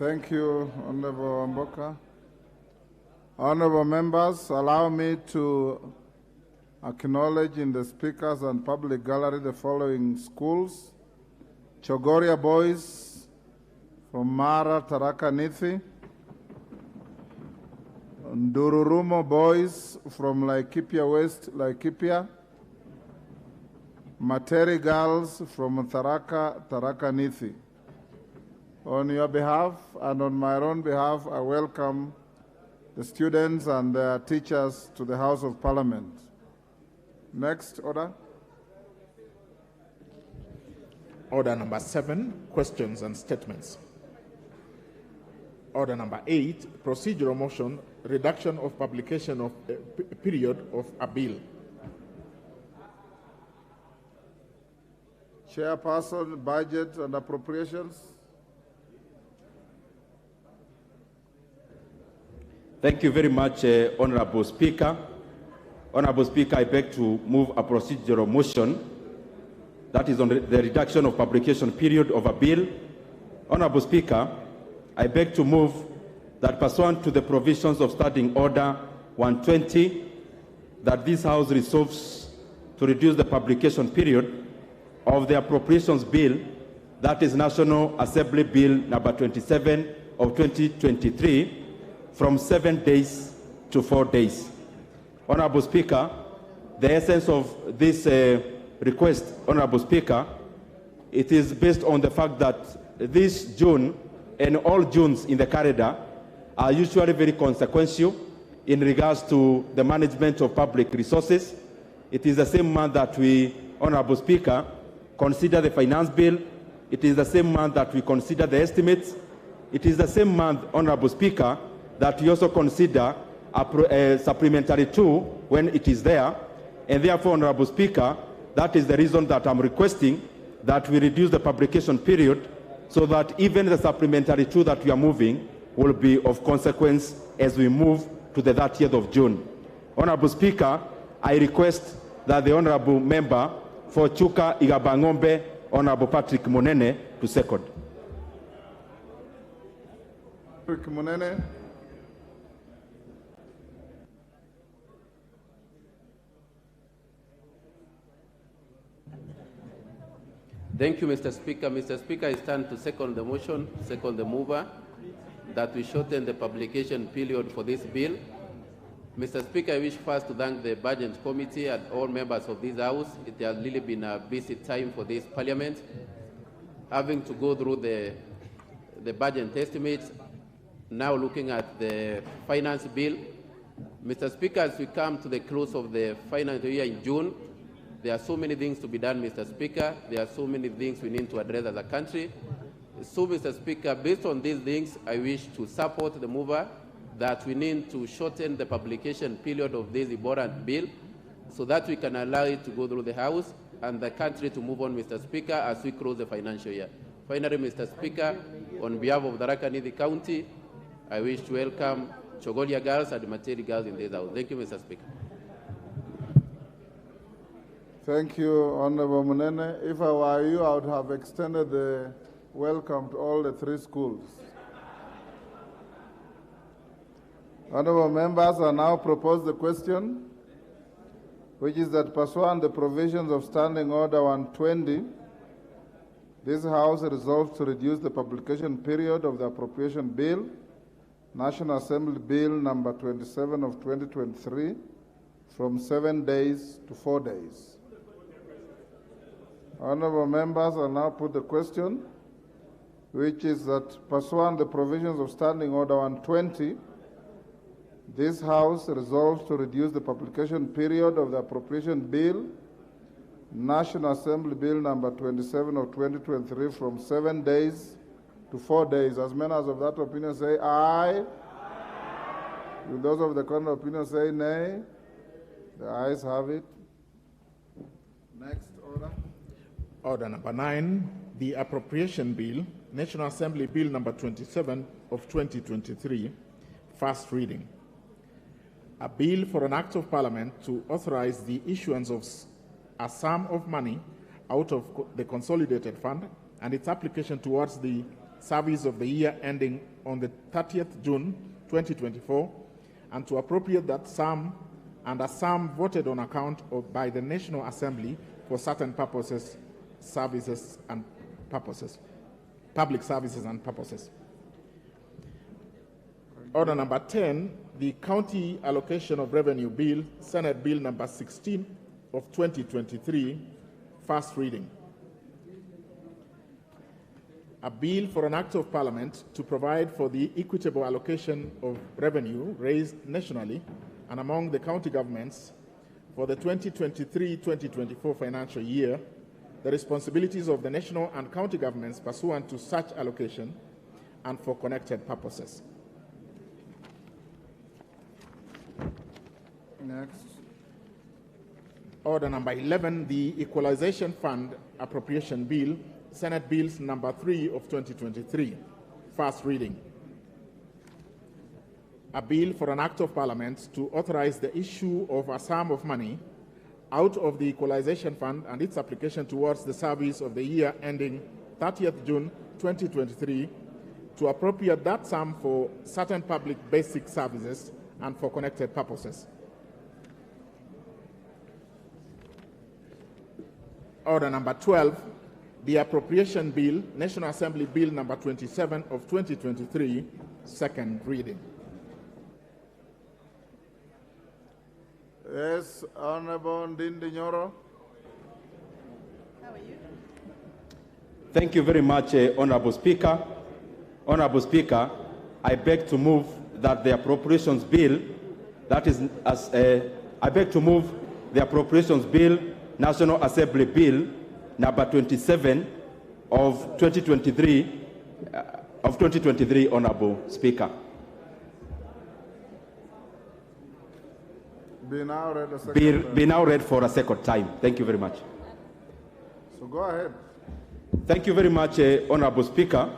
Thank you, Honorable Mboka. Honorable members, allow me to acknowledge in the speakers and public gallery the following schools: Chogoria Boys from Mara, Tharaka Nithi; Ndururumo Boys from Laikipia West, Laikipia; Materi Girls from Tharaka, Tharaka Nithi. On your behalf and on my own behalf, I welcome the students and their teachers to the House of Parliament. Next order. Order number 7, questions and statements. Order number 8, procedural motion, reduction of publication of period of a bill. Chairperson, Budget and Appropriations. Thank you very much, Honorable Speaker. Honorable Speaker, I beg to move a procedural motion that is on the reduction of publication period of a bill. Honorable Speaker, I beg to move that pursuant to the provisions of Standing Order 120, that this House resolves to reduce the publication period of the appropriations bill, that is National Assembly Bill number 27 of 2023, from 7 days to 4 days. Honorable Speaker, the essence of this request, Honorable Speaker, it is based on the fact that this June and all Junes in the corridor are usually very consequential in regards to the management of public resources. It is the same month that we, Honorable Speaker, consider the finance bill. It is the same month that we consider the estimates. It is the same month, Honorable Speaker, that we also consider a supplementary 2 when it is there. And therefore, Honorable Speaker, that is the reason that I'm requesting that we reduce the publication period so that even the supplementary 2 that we are moving will be of consequence as we move to the 30th of June. Honorable Speaker, I request that the Honorable Member for Chuka Igabangombe, Honorable Patrick Munene, to second. Patrick Munene. Thank you, Mr. Speaker. Mr. Speaker, I stand to second the motion, second the mover, that we shorten the publication period for this bill. Mr. Speaker, I wish first to thank the Budget Committee and all members of this House. It has really been a busy time for this Parliament, having to go through the budget estimates, now looking at the finance bill. Mr. Speaker, as we come to the close of the financial year in June, there are so many things to be done, Mr. Speaker. There are so many things we need to address as a country. So, Mr. Speaker, based on these things, I wish to support the mover that we need to shorten the publication period of this important bill so that we can allow it to go through the House and the country to move on, Mr. Speaker, as we close the financial year. Finally, Mr. Speaker, on behalf of Tharaka Nithi County, I wish to welcome Chogoria girls and Materi girls in this House. Thank you, Mr. Speaker. Thank you, Honorable Munene. If I were you, I would have extended the welcome to all the 3 schools. Honorable members, I now propose the question, which is that pursuant to the provisions of Standing Order 120, this House resolves to reduce the publication period of the Appropriation Bill, National Assembly Bill number 27 of 2023, from 7 days to 4 days. Honorable members, I now put the question, which is that pursuant to the provisions of Standing Order 120, this House resolves to reduce the publication period of the Appropriation Bill, National Assembly Bill number 27 of 2023, from 7 days to 4 days. As members of that opinion say aye. Will those of the contrary opinion say nay? The ayes have it. Next order. Order number 9, the Appropriation Bill, National Assembly Bill number 27 of 2023, first reading. A bill for an act of Parliament to authorize the issuance of a sum of money out of the Consolidated Fund and its application towards the service of the year ending on the 30th June 2024, and to appropriate that sum and a sum voted on account of by the National Assembly for certain purposes, services and purposes, public services and purposes. Order number 10, the County Allocation of Revenue Bill, Senate Bill number 16 of 2023, first reading. A bill for an act of parliament to provide for the equitable allocation of revenue raised nationally and among the county governments for the 2023-2024 financial year, the responsibilities of the national and county governments pursuant to such allocation and for connected purposes. Next. Order number 11, the Equalization Fund Appropriation Bill, Senate Bills number 3 of 2023, first reading. A bill for an act of parliament to authorize the issue of a sum of money out of the Equalization Fund and its application towards the service of the year ending 30th June 2023 to appropriate that sum for certain public basic services and for connected purposes. Order number 12, the Appropriation Bill, National Assembly Bill number 27 of 2023, second reading. Yes, Honorable Ndindi Nyoro. How are you? Thank you very much, Honorable Speaker. Honorable Speaker, I beg to move that the Appropriations Bill, that is, I beg to move the Appropriations Bill, National Assembly Bill number 27 of 2023, Honorable Speaker. Be now read a second Be now read for a second time. Thank you very much. So go ahead. Thank you very much, Honorable Speaker.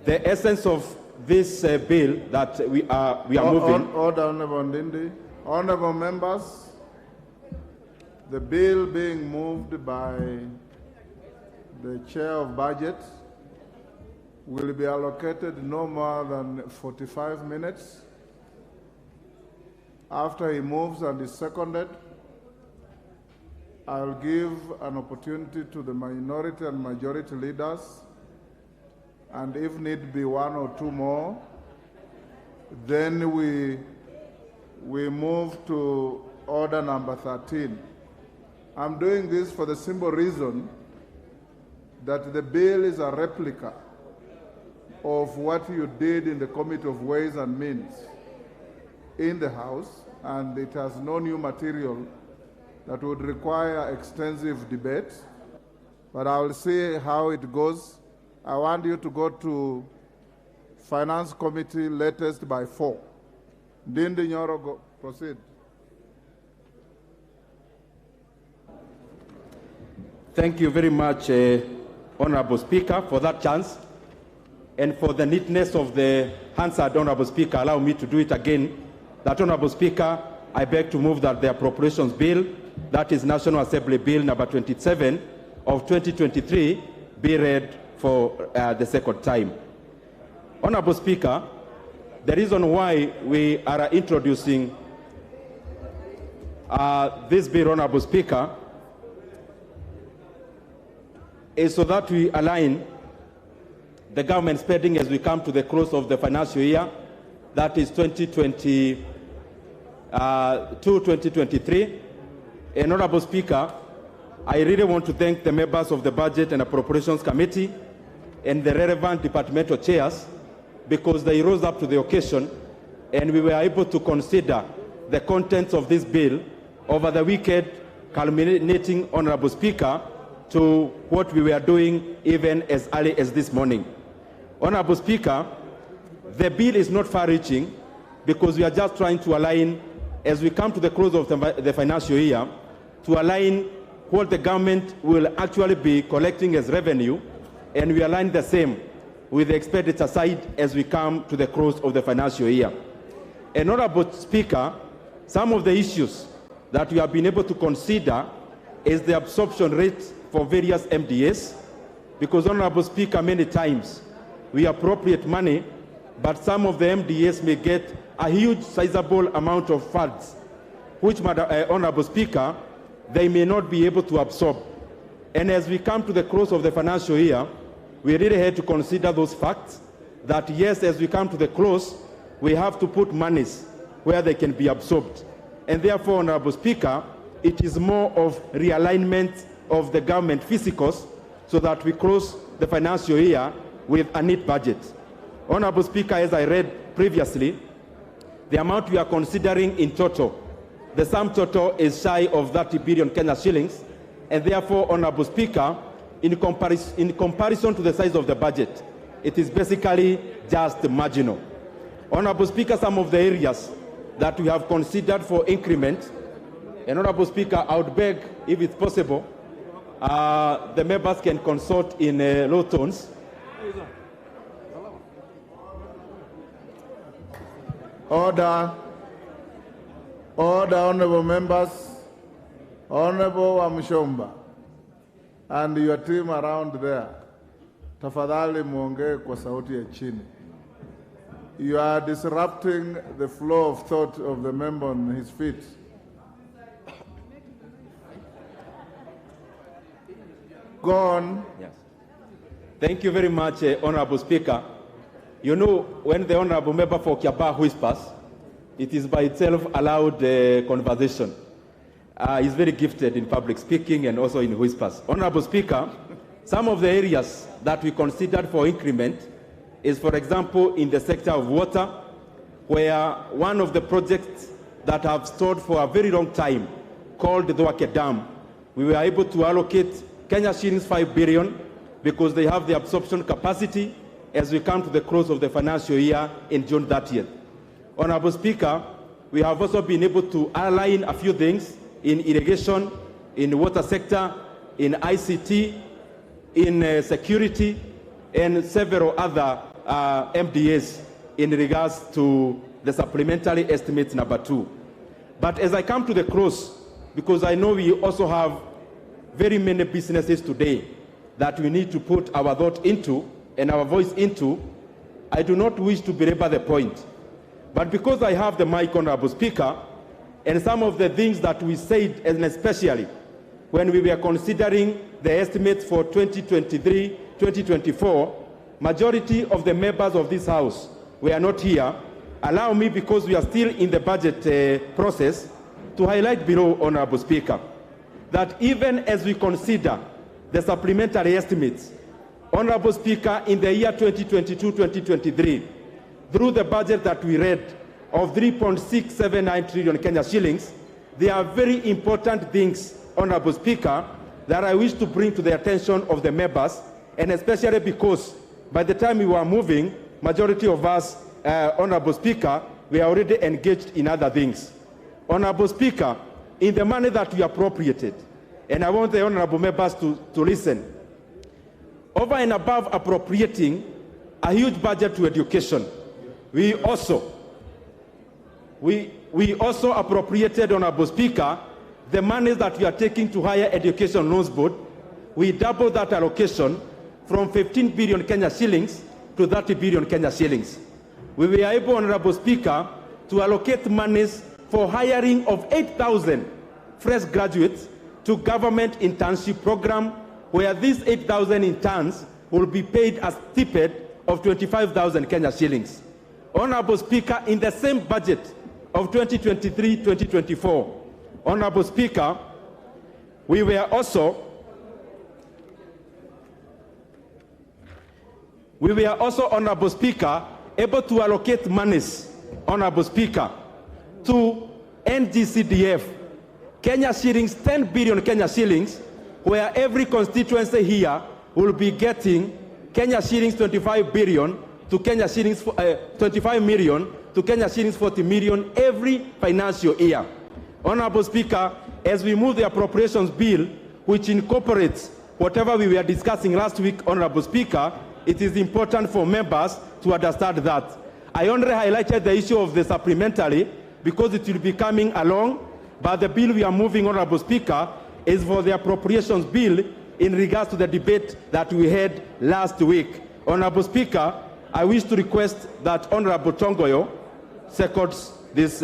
The essence of this bill that we are moving. Order, Honorable Ndindi. Honorable members, the bill being moved by the Chair of Budget will be allocated no more than 45 minutes. After he moves and is seconded, I'll give an opportunity to the minority and majority leaders, and if need be one or two more, then we move to order number 13. I'm doing this for the simple reason that the bill is a replica of what you did in the Committee of Ways and Means in the House, and it has no new material that would require extensive debate. But I will see how it goes. I want you to go to Finance Committee latest by 4. Ndindi Nyoro, proceed. Thank you very much, Honorable Speaker, for that chance. And for the neatness of the answer, Honorable Speaker, allow me to do it again. That, Honorable Speaker, I beg to move that the Appropriations Bill, that is National Assembly Bill number 27 of 2023, be read for the second time. Honorable Speaker, the reason why we are introducing this bill, Honorable Speaker, is so that we align the government spending as we come to the close of the financial year, that is 2022-2023. And Honorable Speaker, I really want to thank the members of the Budget and Appropriations Committee and the relevant departmental chairs because they rose up to the occasion and we were able to consider the contents of this bill over the weekend, culminating, Honorable Speaker, to what we were doing even as early as this morning. Honorable Speaker, the bill is not far-reaching because we are just trying to align, as we come to the close of the financial year, to align what the government will actually be collecting as revenue, and we align the same with the expenditure side as we come to the close of the financial year. And Honorable Speaker, some of the issues that we have been able to consider is the absorption rate for various MDAs, because Honorable Speaker, many times we appropriate money but some of the MDAs may get a huge sizable amount of funds, which, Honorable Speaker, they may not be able to absorb. And as we come to the close of the financial year, we really had to consider those facts, that yes, as we come to the close, we have to put monies where they can be absorbed. And therefore, Honorable Speaker, it is more of realignment of the government physicals so that we close the financial year with a neat budget. Honorable Speaker, as I read previously, the amount we are considering in total, the sum total is shy of 30 billion Kenya shillings, and therefore, Honorable Speaker, in comparison to the size of the budget, it is basically just marginal. Honorable Speaker, some of the areas that we have considered for increment, and Honorable Speaker, I would beg, if it's possible, the members can consult in low tones. Order. Order, honorable members. Honorable Wamshomba and your team around there. Tafadhali muongee kwa sauti ya chini. You are disrupting the flow of thought of the member on his feet. Go on. Yes. Thank you very much, Honorable Speaker. You know, when the Honorable Member for Kiaba whispers, it is by itself a loud conversation. He's very gifted in public speaking and also in whispers. Honorable Speaker, some of the areas that we considered for increment is, for example, in the sector of water, where one of the projects that have stored for a very long time, called the Dwake Dam, we were able to allocate Kenya shillings 5 billion because they have the absorption capacity as we come to the close of the financial year in June 30th. Honorable Speaker, we have also been able to align a few things in irrigation, in the water sector, in ICT, in security, and several other MDAs in regards to the supplementary estimates number 2. But as I come to the close, because I know we also have very many businesses today that we need to put our thought into and our voice into, I do not wish to belabor the point. But because I have the mic, Honorable Speaker, and some of the things that we said, and especially when we were considering the estimates for 2023, 2024, majority of the members of this House were not here. Allow me, because we are still in the budget process, to highlight below, Honorable Speaker, that even as we consider the supplementary estimates, Honorable Speaker, in the year 2022-2023, through the budget that we read of 3.679 trillion Kenya shillings, there are very important things, Honorable Speaker, that I wish to bring to the attention of the members, and especially because by the time we were moving, majority of us, Honorable Speaker, we are already engaged in other things. Honorable Speaker, in the money that we appropriated, and I want the honorable members to listen, over and above appropriating a huge budget to education, we also appropriated, Honorable Speaker, the money that we are taking to Higher Education Loans Board. We doubled that allocation from 15 billion Kenya shillings to 30 billion Kenya shillings. We were able, Honorable Speaker, to allocate monies for hiring of 8,000 fresh graduates to government internship program, where these 8,000 interns will be paid a stipend of 25,000 Kenya shillings. Honorable Speaker, in the same budget of 2023-2024, Honorable Speaker, we were also, Honorable Speaker, able to allocate monies, Honorable Speaker, to NGCDF, Kenya shillings, 10 billion Kenya shillings, where every constituency here will be getting Kenya shillings 25 billion to Kenya shillings 25 million to Kenya shillings 40 million every financial year. Honorable Speaker, as we move the appropriations bill, which incorporates whatever we were discussing last week, Honorable Speaker, it is important for members to understand that. I only highlighted the issue of the supplementary because it will be coming along, but the bill we are moving, Honorable Speaker, is for the appropriations bill in regards to the debate that we had last week. Honorable Speaker, I wish to request that Honorable Tongoyo seconds this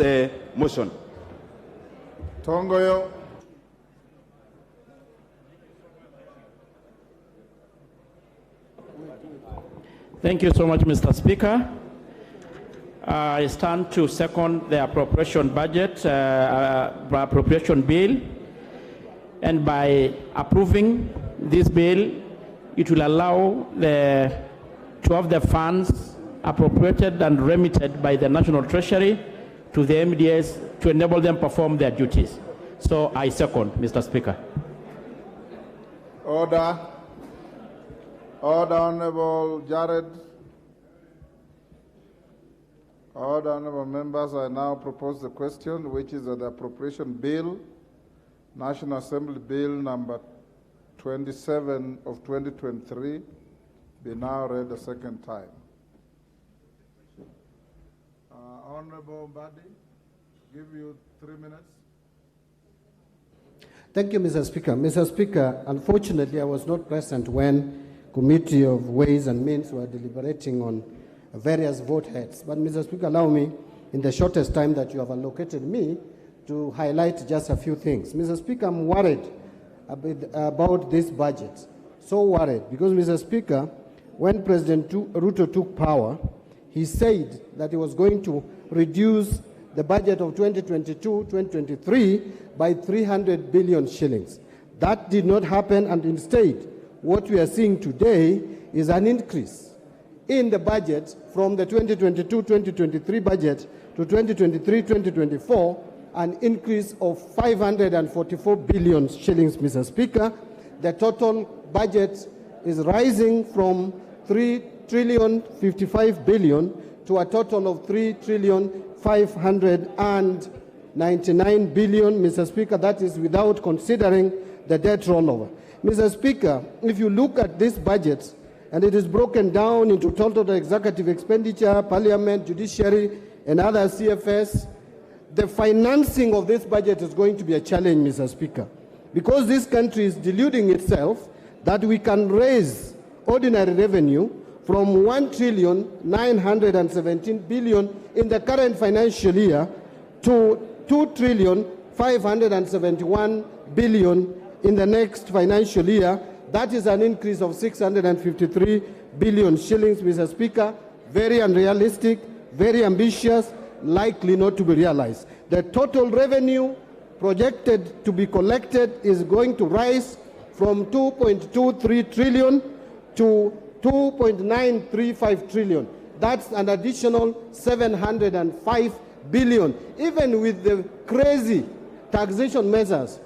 motion. Tongoyo. Thank you so much, Mr. Speaker. I stand to second the appropriation budget, appropriation bill, and by approving this bill, it will allow to have the funds appropriated and remitted by the National Treasury to the MDS to enable them perform their duties. So I second, Mr. Speaker. Order. Order, Honorable Jared. Order, honorable members, I now propose the question, which is that the appropriation bill, National Assembly Bill number 27 of 2023, be now read a second time. Honorable Mbadi, give you 3 minutes. Thank you, Mr. Speaker. Mr. Speaker, unfortunately, I was not present when Committee of Ways and Means were deliberating on various vote heads. But, Mr. Speaker, allow me, in the shortest time that you have allocated me, to highlight just a few things. Mr. Speaker, I'm worried about this budget. So worried, because, Mr. Speaker, when President Ruto took power, he said that he was going to reduce the budget of 2022-2023 by 300 billion shillings. That did not happen, and instead, what we are seeing today is an increase in the budget from the 2022-2023 budget to 2023-2024, an increase of 544 billion shillings, Mr. Speaker. The total budget is rising from 3,055 billion to a total of 3,599 billion, Mr. Speaker. That is without considering the debt rollover. Mr. Speaker, if you look at this budget, and it is broken down into total executive expenditure, parliament, judiciary, and other CFS, the financing of this budget is going to be a challenge, Mr. Speaker, because this country is deluding itself that we can raise ordinary revenue from 1,917 billion in the current financial year to 2,571 billion in the next financial year. That is an increase of 653 billion shillings, Mr. Speaker. Very unrealistic, very ambitious, likely not to be realized. The total revenue projected to be collected is going to rise from 2.23 trillion to 2.935 trillion. That's an additional 705 billion. Even with the crazy taxation measures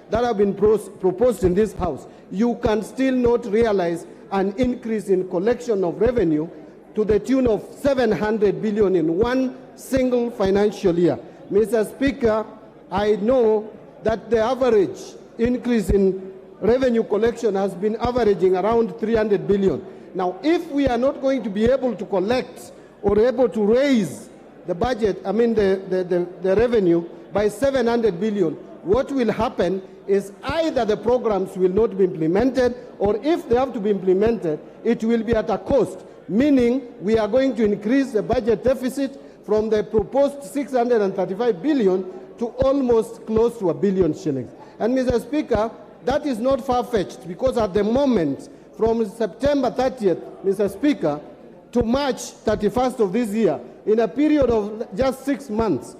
that have been proposed in this House, you can still not realize an increase in collection of revenue to the tune of 700 billion in one single financial year. Mr. Speaker, I know that the average increase in revenue collection has been averaging around 300 billion. Now, if we are not going to be able to collect or able to raise the budget, the revenue by 700 billion, what will happen is either the programs will not be implemented, or if they have to be implemented, it will be at a cost, meaning we are going to increase the budget deficit from the proposed 635 billion to almost close to 1 billion shillings. And, Mr. Speaker, that is not far-fetched, because at the moment, from September 30th, Mr. Speaker, to March 31st of this year, in a period of just 6 months,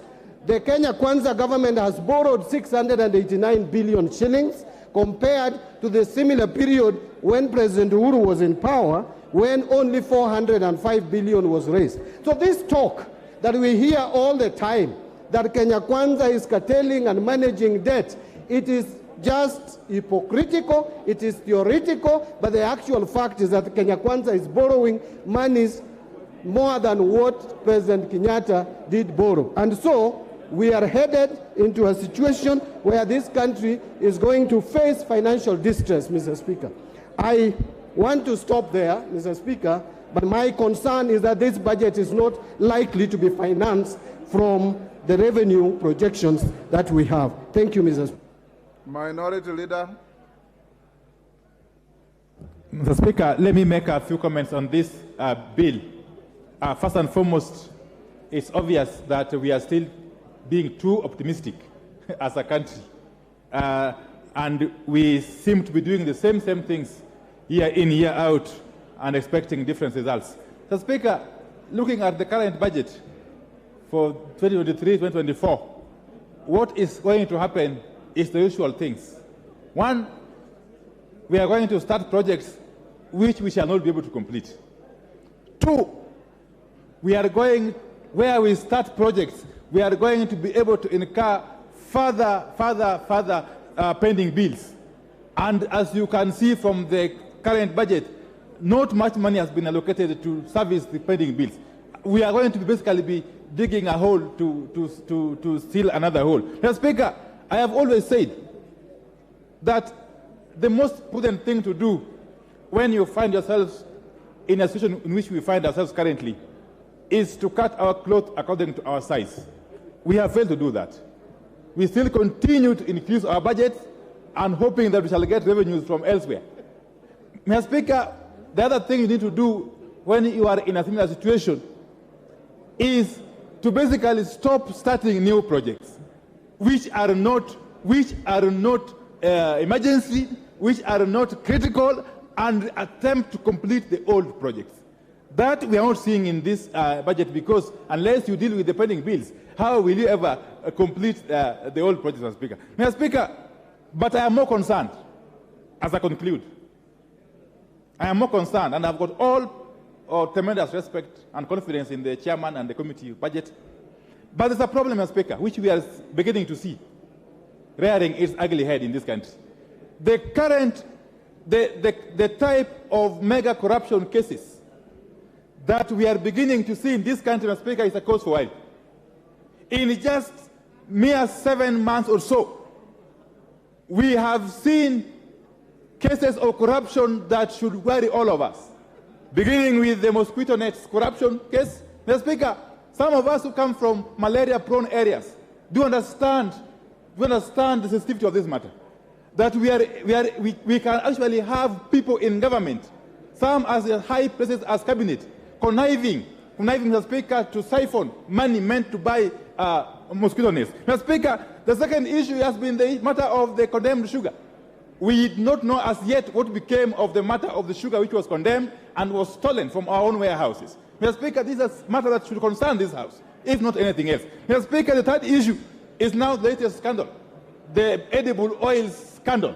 the Kenya Kwanza government has borrowed 689 billion shillings compared to the similar period when President Uhuru was in power, when only 405 billion was raised. So this talk that we hear all the time, that Kenya Kwanza is curtailing and managing debt, it is just hypocritical, it is theoretical, but the actual fact is that Kenya Kwanza is borrowing monies more than what President Kenyatta did borrow. And so we are headed into a situation where this country is going to face financial distress, Mr. Speaker. I want to stop there, Mr. Speaker, but my concern is that this budget is not likely to be financed from the revenue projections that we have. Thank you, Mr. Speaker. Minority Leader. Mr. Speaker, let me make a few comments on this bill. First and foremost, it's obvious that we are still being too optimistic as a country. And we seem to be doing the same things year in, year out, and expecting different results. Mr. Speaker, looking at the current budget for 2023-2024, what is going to happen is the usual things. One, we are going to start projects which we shall not be able to complete. Two, we are going, where we start projects, we are going to be able to incur further pending bills. And as you can see from the current budget, not much money has been allocated to service the pending bills. We are going to basically be digging a hole to seal another hole. Mr. Speaker, I have always said that the most prudent thing to do when you find yourselves in a situation in which we find ourselves currently is to cut our cloth according to our size. We have failed to do that. We still continue to increase our budget and hoping that we shall get revenues from elsewhere. Mr. Speaker, the other thing you need to do when you are in a similar situation is to basically stop starting new projects which are not emergency, which are not critical, and attempt to complete the old projects. That we are not seeing in this budget, because unless you deal with the pending bills, how will you ever complete the old projects, Mr. Speaker? Mr. Speaker, but I am more concerned, as I conclude. I am more concerned, and I've got all tremendous respect and confidence in the chairman and the committee budget. But there's a problem, Mr. Speaker, which we are beginning to see rearing its ugly head in this country. The type of mega corruption cases that we are beginning to see in this country, Mr. Speaker, is a cause for worry. In just mere 7 months or so, we have seen cases of corruption that should worry all of us, beginning with the mosquito nets corruption case. Mr. Speaker, some of us who come from malaria-prone areas do understand the sensitivity of this matter. That we can actually have people in government, some as high places as cabinet, conniving, Mr. Speaker, to siphon money meant to buy mosquito nets. Mr. Speaker, the second issue has been the matter of the condemned sugar. We did not know as yet what became of the matter of the sugar which was condemned and was stolen from our own warehouses. Mr. Speaker, this is a matter that should concern this House, if not anything else. Mr. Speaker, the third issue is now the latest scandal, the edible oils scandal,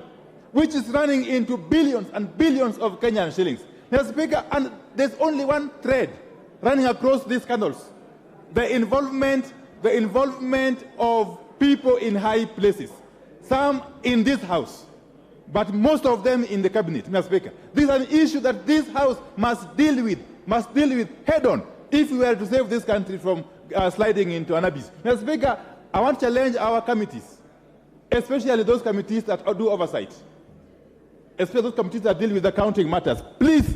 which is running into billions and billions of Kenyan shillings. Mr. Speaker, and there's only one thread running across these scandals: the involvement of people in high places, some in this House, but most of them in the cabinet. Mr. Speaker, this is an issue that this House must deal with head on if we were to save this country from sliding into an abyss. Mr. Speaker, I want to challenge our committees, especially those committees that do oversight, especially those committees that deal with accounting matters. Please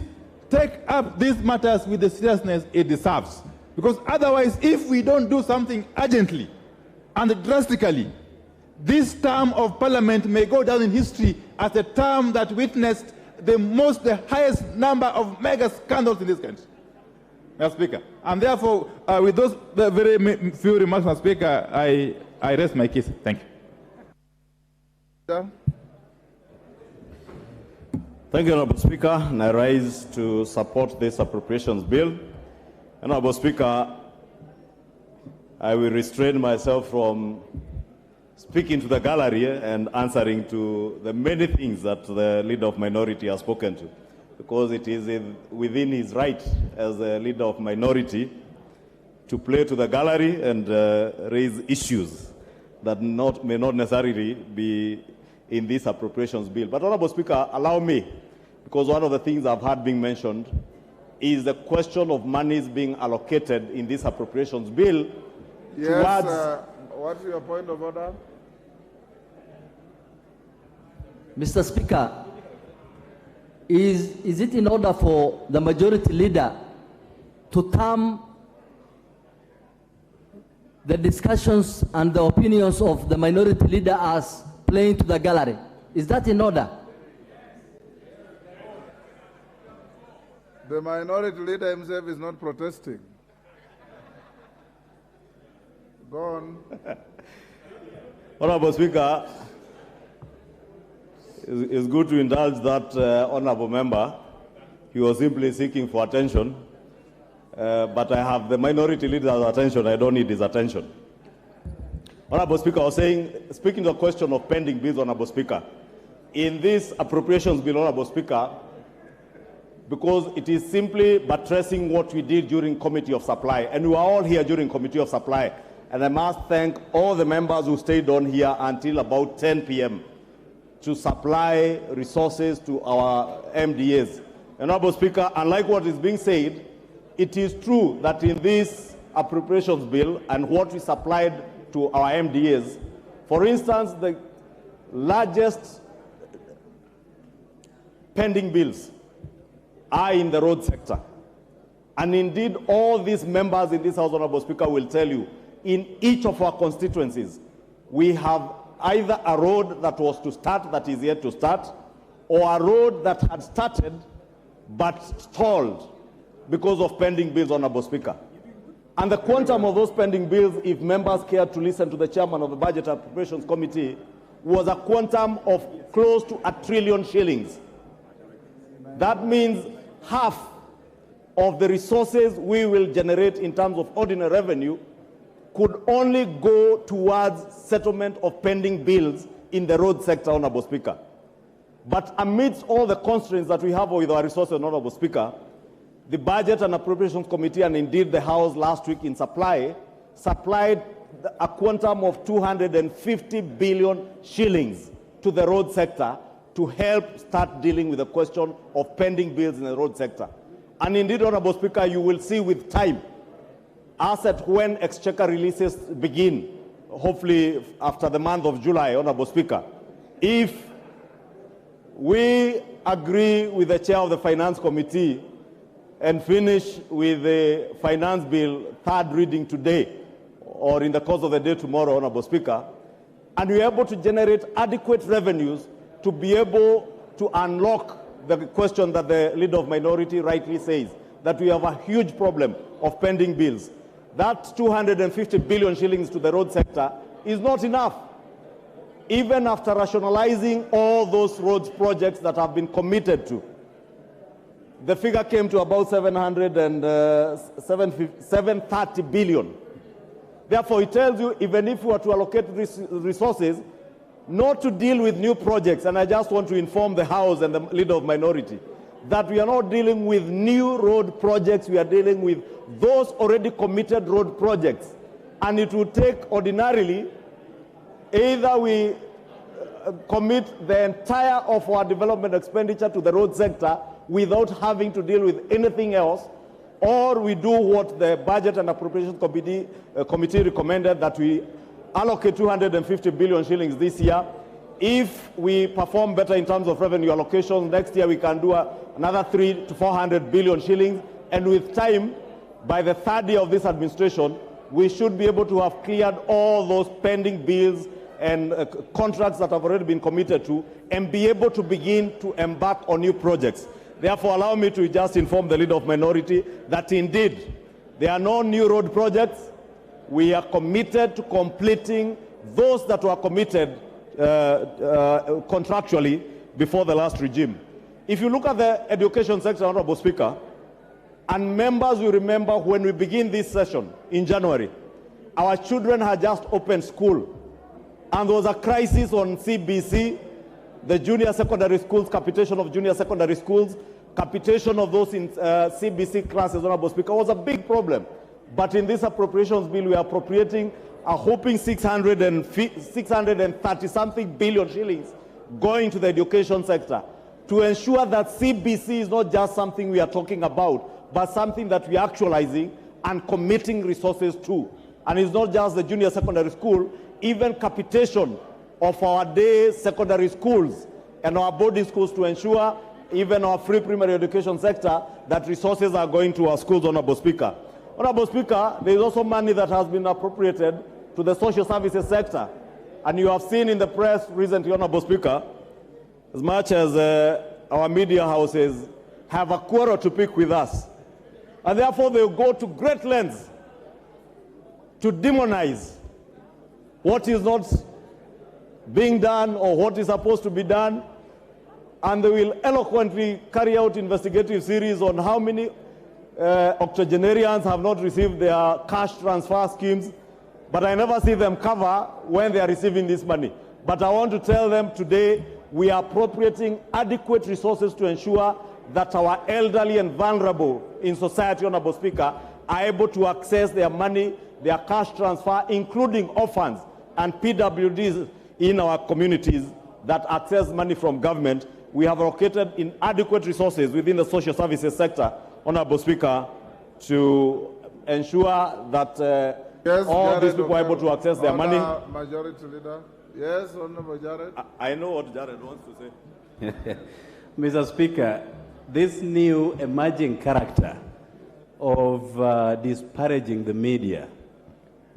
take up these matters with the seriousness it deserves. Because otherwise, if we don't do something urgently and drastically, this term of Parliament may go down in history as a term that witnessed the highest number of mega scandals in this country, Mr. Speaker. And therefore, with those very few remarks, Mr. Speaker, I rest my case. Thank you. Thank you, Honourable Speaker, and I rise to support this appropriations bill. Honourable Speaker, I will restrain myself from speaking to the gallery and answering to the many things that the leader of minority has spoken to, because it is within his right as a leader of minority to play to the gallery and raise issues that may not necessarily be in this appropriations bill. But Honourable Speaker, allow me, because one of the things I've heard being mentioned is the question of monies being allocated in this appropriations bill. Yes, what's your point of order? Mr. Speaker, is it in order for the majority leader to term the discussions and the opinions of the minority leader as playing to the gallery? Is that in order? The minority leader himself is not protesting. Go on. Honorable Speaker, it's good to indulge that honorable member. He was simply seeking for attention, but I have the minority leader's attention. I don't need his attention. Honorable Speaker, I was saying, speaking to the question of pending bills, Honorable Speaker, in this appropriations bill, Honorable Speaker, because it is simply buttressing what we did during Committee of Supply, and we were all here during Committee of Supply, and I must thank all the members who stayed on here until about 10 p.m. to supply resources to our MDAs. Honorable Speaker, unlike what is being said, it is true that in this appropriations bill and what we supplied to our MDAs, for instance, the largest pending bills are in the road sector. And indeed, all these members in this House, Honorable Speaker, will tell you, in each of our constituencies, we have either a road that was to start that is yet to start, or a road that had started but stalled because of pending bills, Honorable Speaker. And the quantum of those pending bills, if members care to listen to the chairman of the Budget and Appropriations Committee, was a quantum of close to R1 trillion shillings. That means half of the resources we will generate in terms of ordinary revenue could only go towards settlement of pending bills in the road sector, Honorable Speaker. But amidst all the constraints that we have with our resources, Honorable Speaker, the Budget and Appropriations Committee and indeed the House last week in supplied a quantum of 250 billion shillings to the road sector to help start dealing with the question of pending bills in the road sector. And indeed, Honorable Speaker, you will see with time, as at when exchequer releases begin, hopefully after the month of July, Honorable Speaker, if we agree with the chair of the Finance Committee and finish with the finance bill third reading today or in the course of the day tomorrow, Honorable Speaker, and we are able to generate adequate revenues to be able to unlock the question that the leader of minority rightly says, that we have a huge problem of pending bills. That 250 billion shillings to the road sector is not enough. Even after rationalizing all those roads projects that have been committed to, the figure came to about 730 billion. Therefore, it tells you, even if we were to allocate resources, not to deal with new projects, and I just want to inform the House and the leader of minority, that we are not dealing with new road projects, we are dealing with those already committed road projects. And it would take ordinarily, either we commit the entire of our development expenditure to the road sector without having to deal with anything else, or we do what the Budget and Appropriations Committee recommended, that we allocate 250 billion shillings this year. If we perform better in terms of revenue allocation, next year we can do another 300 to 400 billion shillings. And with time, by the third year of this administration, we should be able to have cleared all those pending bills and contracts that have already been committed to, and be able to begin to embark on new projects. Therefore, allow me to just inform the leader of minority that indeed there are no new road projects. We are committed to completing those that were committed contractually before the last regime. If you look at the education sector, Honorable Speaker, and members will remember when we begin this session in January, our children had just opened school, and there was a crisis on CBC, the junior secondary schools, capitation of junior secondary schools, capitation of those in CBC classes, Honorable Speaker, was a big problem. But in this appropriations bill, we are appropriating a whopping 630-something billion shillings going to the education sector to ensure that CBC is not just something we are talking about, but something that we are actualizing and committing resources to. And it's not just the junior secondary school, even capitation of our day secondary schools and our boarding schools, to ensure even our free primary education sector that resources are going to our schools, Honorable Speaker. Honorable Speaker, there is also money that has been appropriated to the social services sector. And you have seen in the press recently, Honorable Speaker, as much as our media houses have a quarrel to pick with us. And therefore, they go to great lengths to demonize what is not being done or what is supposed to be done. And they will eloquently carry out investigative series on how many octogenarians have not received their cash transfer schemes. But I never see them cover when they are receiving this money. But I want to tell them today, we are appropriating adequate resources to ensure that our elderly and vulnerable in society, Honorable Speaker, are able to access their money, their cash transfer, including orphans and PWDs in our communities that access money from government. We have allocated inadequate resources within the social services sector, Honorable Speaker, to ensure that all these people are able to access their money. Majority Leader. Yes, Honorable Jared. I know what Jared wants to say. Mr. Speaker, this new emerging character of disparaging the media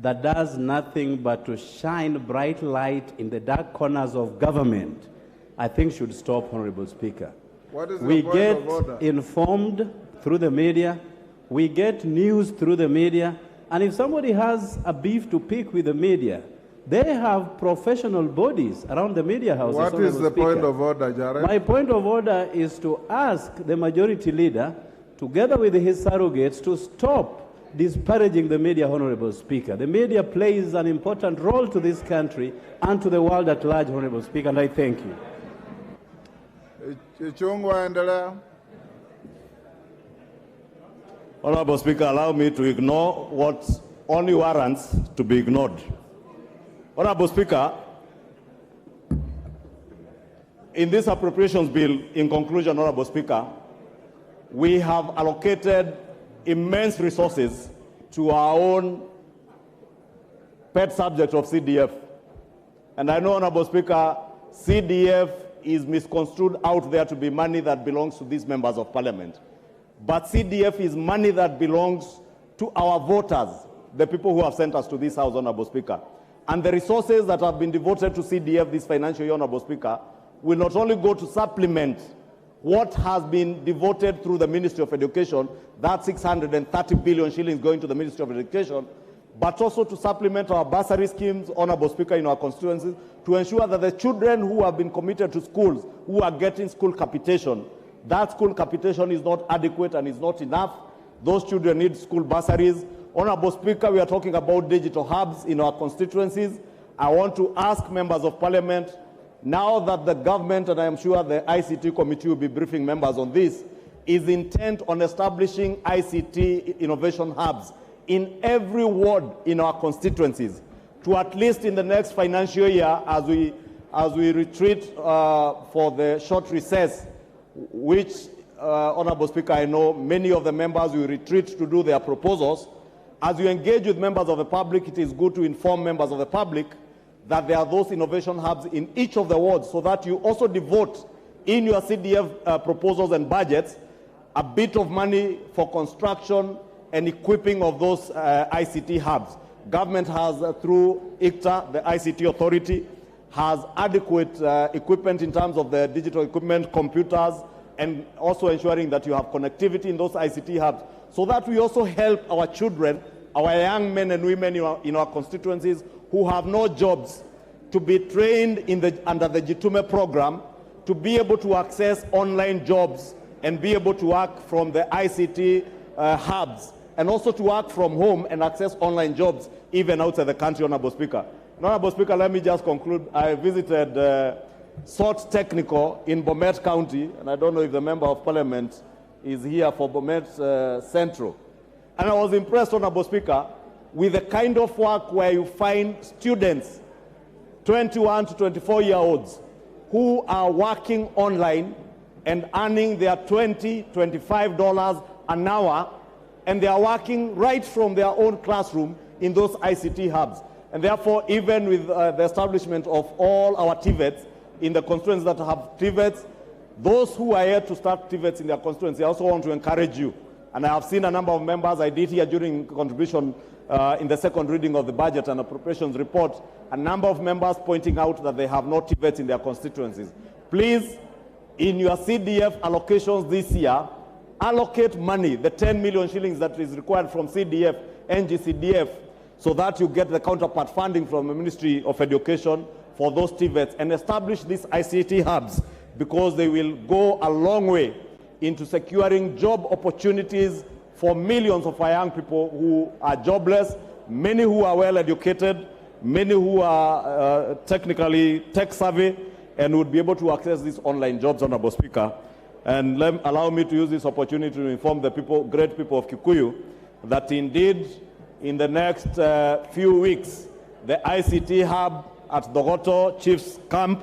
that does nothing but to shine bright light in the dark corners of government, I think should stop, Honorable Speaker. What is We your point get of order? informed through the media, we get news through the media, and if somebody has a beef to pick with the media, they have professional bodies around the media houses. What is the point of order, Jared? My point of order is to ask the majority leader, together with his surrogates, to stop disparaging the media, Honorable Speaker. The media plays an important role to this country and to the world at large, Honorable Speaker, and I thank you. Ichungwa endelea. Honorable Speaker, allow me to ignore what only warrants to be ignored. Honorable Speaker, in this appropriations bill, in conclusion, Honorable Speaker, we have allocated immense resources to our own pet subject of CDF. And I know, Honorable Speaker, CDF is misconstrued out there to be money that belongs to these members of parliament. But CDF is money that belongs to our voters, the people who have sent us to this house, Honorable Speaker. And the resources that have been devoted to CDF this financial year, Honorable Speaker, will not only go to supplement what has been devoted through the Ministry of Education, that's 630 billion shillings going to the Ministry of Education, but also to supplement our bursary schemes, Honorable Speaker, in our constituencies, to ensure that the children who have been committed to schools, who are getting school capitation, that school capitation is not adequate and is not enough. Those children need school bursaries. Honorable Speaker, we are talking about digital hubs in our constituencies. I want to ask members of parliament, now that the government, and I am sure the ICT committee will be briefing members on this, is intent on establishing ICT innovation hubs in every ward in our constituencies, to at least in the next financial year, as we retreat for the short recess, which, Honorable Speaker, I know many of the members will retreat to do their proposals. As you engage with members of the public, it is good to inform members of the public that there are those innovation hubs in each of the wards, so that you also devote in your CDF proposals and budgets a bit of money for construction and equipping of those ICT hubs. Government has, through ICTA, the ICT authority, has adequate equipment in terms of the digital equipment, computers, and also ensuring that you have connectivity in those ICT hubs, so that we also help our children, our young men and women in our constituencies who have no jobs, to be trained under the Jitume program, to be able to access online jobs and be able to work from the ICT hubs, and also to work from home and access online jobs even outside the country, Honorable Speaker. Honorable Speaker, let me just conclude. I visited SOT Technical in Bomet County, and I don't know if the Member of Parliament is here for Bomet Central. And I was impressed, Honorable Speaker, with the kind of work where you find students, 21 to 24-year-olds, who are working online and earning their $20, $25 an hour, and they are working right from their own classroom in those ICT hubs. And therefore, even with the establishment of all our TVETs in the constituencies that have TVETs, those who are yet to start TVETs in their constituency, I also want to encourage you. And I have seen a number of members, I did here during contribution in the second reading of the budget and appropriations report, a number of members pointing out that they have no TVETs in their constituencies. Please, in your CDF allocations this year, allocate money, the 10 million shillings that is required from CDF, NGCDF, so that you get the counterpart funding from the Ministry of Education for those TVETs, and establish these ICT hubs, because they will go a long way into securing job opportunities for millions of our young people who are jobless, many who are well educated, many who are technically tech savvy, and would be able to access these online jobs, Honorable Speaker. And allow me to use this opportunity to inform the people, great people of Kikuyu, that indeed in the next few weeks, the ICT hub at Dogoto Chief's Camp,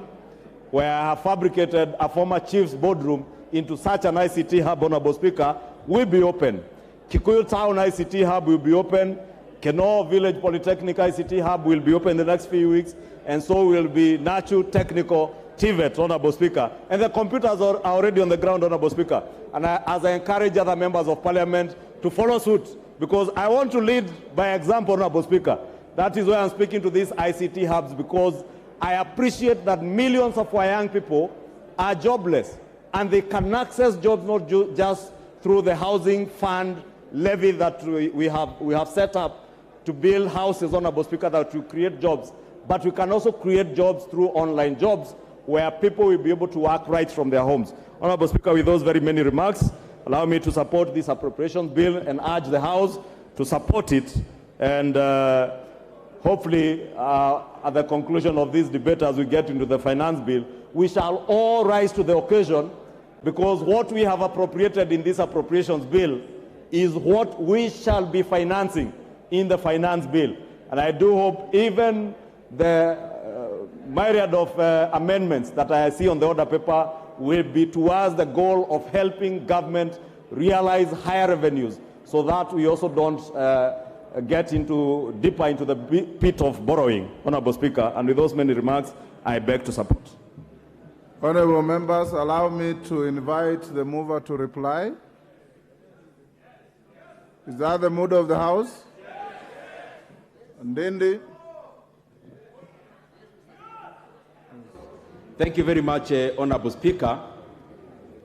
where I have fabricated a former chief's boardroom into such an ICT hub, Honorable Speaker, will be open. Kikuyu Town ICT hub will be open. Keno Village Polytechnic ICT hub will be open in the next few weeks, and so will be Nachu Technical TVET, Honorable Speaker. And the computers are already on the ground, Honorable Speaker. And as I encourage other members of Parliament to follow suit, because I want to lead by example, Honorable Speaker. That is why I'm speaking to these ICT hubs, because I appreciate that millions of our young people are jobless, and they can access jobs not just through the housing fund levy that we have set up to build houses, Honorable Speaker, that will create jobs, but we can also create jobs through online jobs, where people will be able to work right from their homes. Honorable Speaker, with those very many remarks, allow me to support this appropriations bill and urge the House to support it. And hopefully, at the conclusion of this debate, as we get into the finance bill, we shall all rise to the occasion, because what we have appropriated in this appropriations bill is what we shall be financing in the finance bill. And I do hope even the myriad of amendments that I see on the order paper will be towards the goal of helping government realize higher revenues, so that we also don't get deeper into the pit of borrowing, Honorable Speaker. And with those many remarks, I beg to support. Honorable members, allow me to invite the mover to reply. Is that the mood of the House? Ndindi. Thank you very much, Honorable Speaker.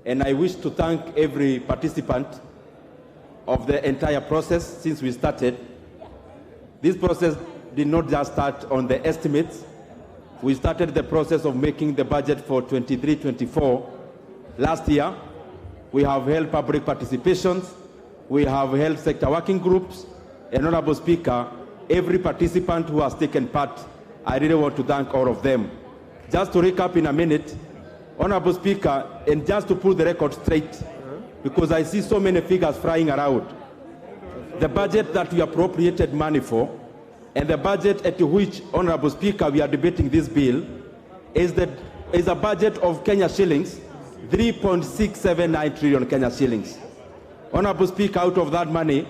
And I wish to thank every participant of the entire process since we started. This process did not just start on the estimates. We started the process of making the budget for 23-24 last year. We have held public participations. We have held sector working groups. And Honorable Speaker, every participant who has taken part, I really want to thank all of them. Just to recap in a minute, Honorable Speaker, and just to put the record straight, because I see so many figures flying around, the budget that we appropriated money for, and the budget at which, Honorable Speaker, we are debating this bill, is a budget of Kenya shillings, 3.679 trillion Kenya shillings. Honorable Speaker, out of that money,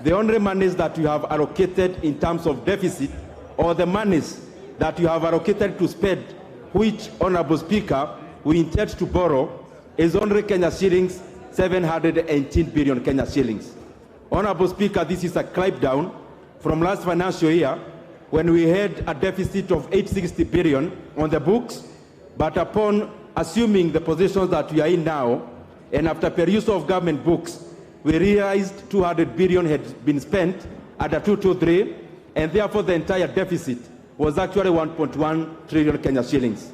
the only monies that you have allocated in terms of deficit, or the monies that you have allocated to spend, which, Honorable Speaker, we intend to borrow, is only Kenya shillings, 718 billion Kenya shillings. Honorable Speaker, this is a climb down from last financial year, when we had a deficit of 860 billion on the books, but upon assuming the positions that we are in now, and after peruse of government books, we realized 200 billion had been spent at a 223, and therefore the entire deficit was actually 1.1 trillion Kenya shillings.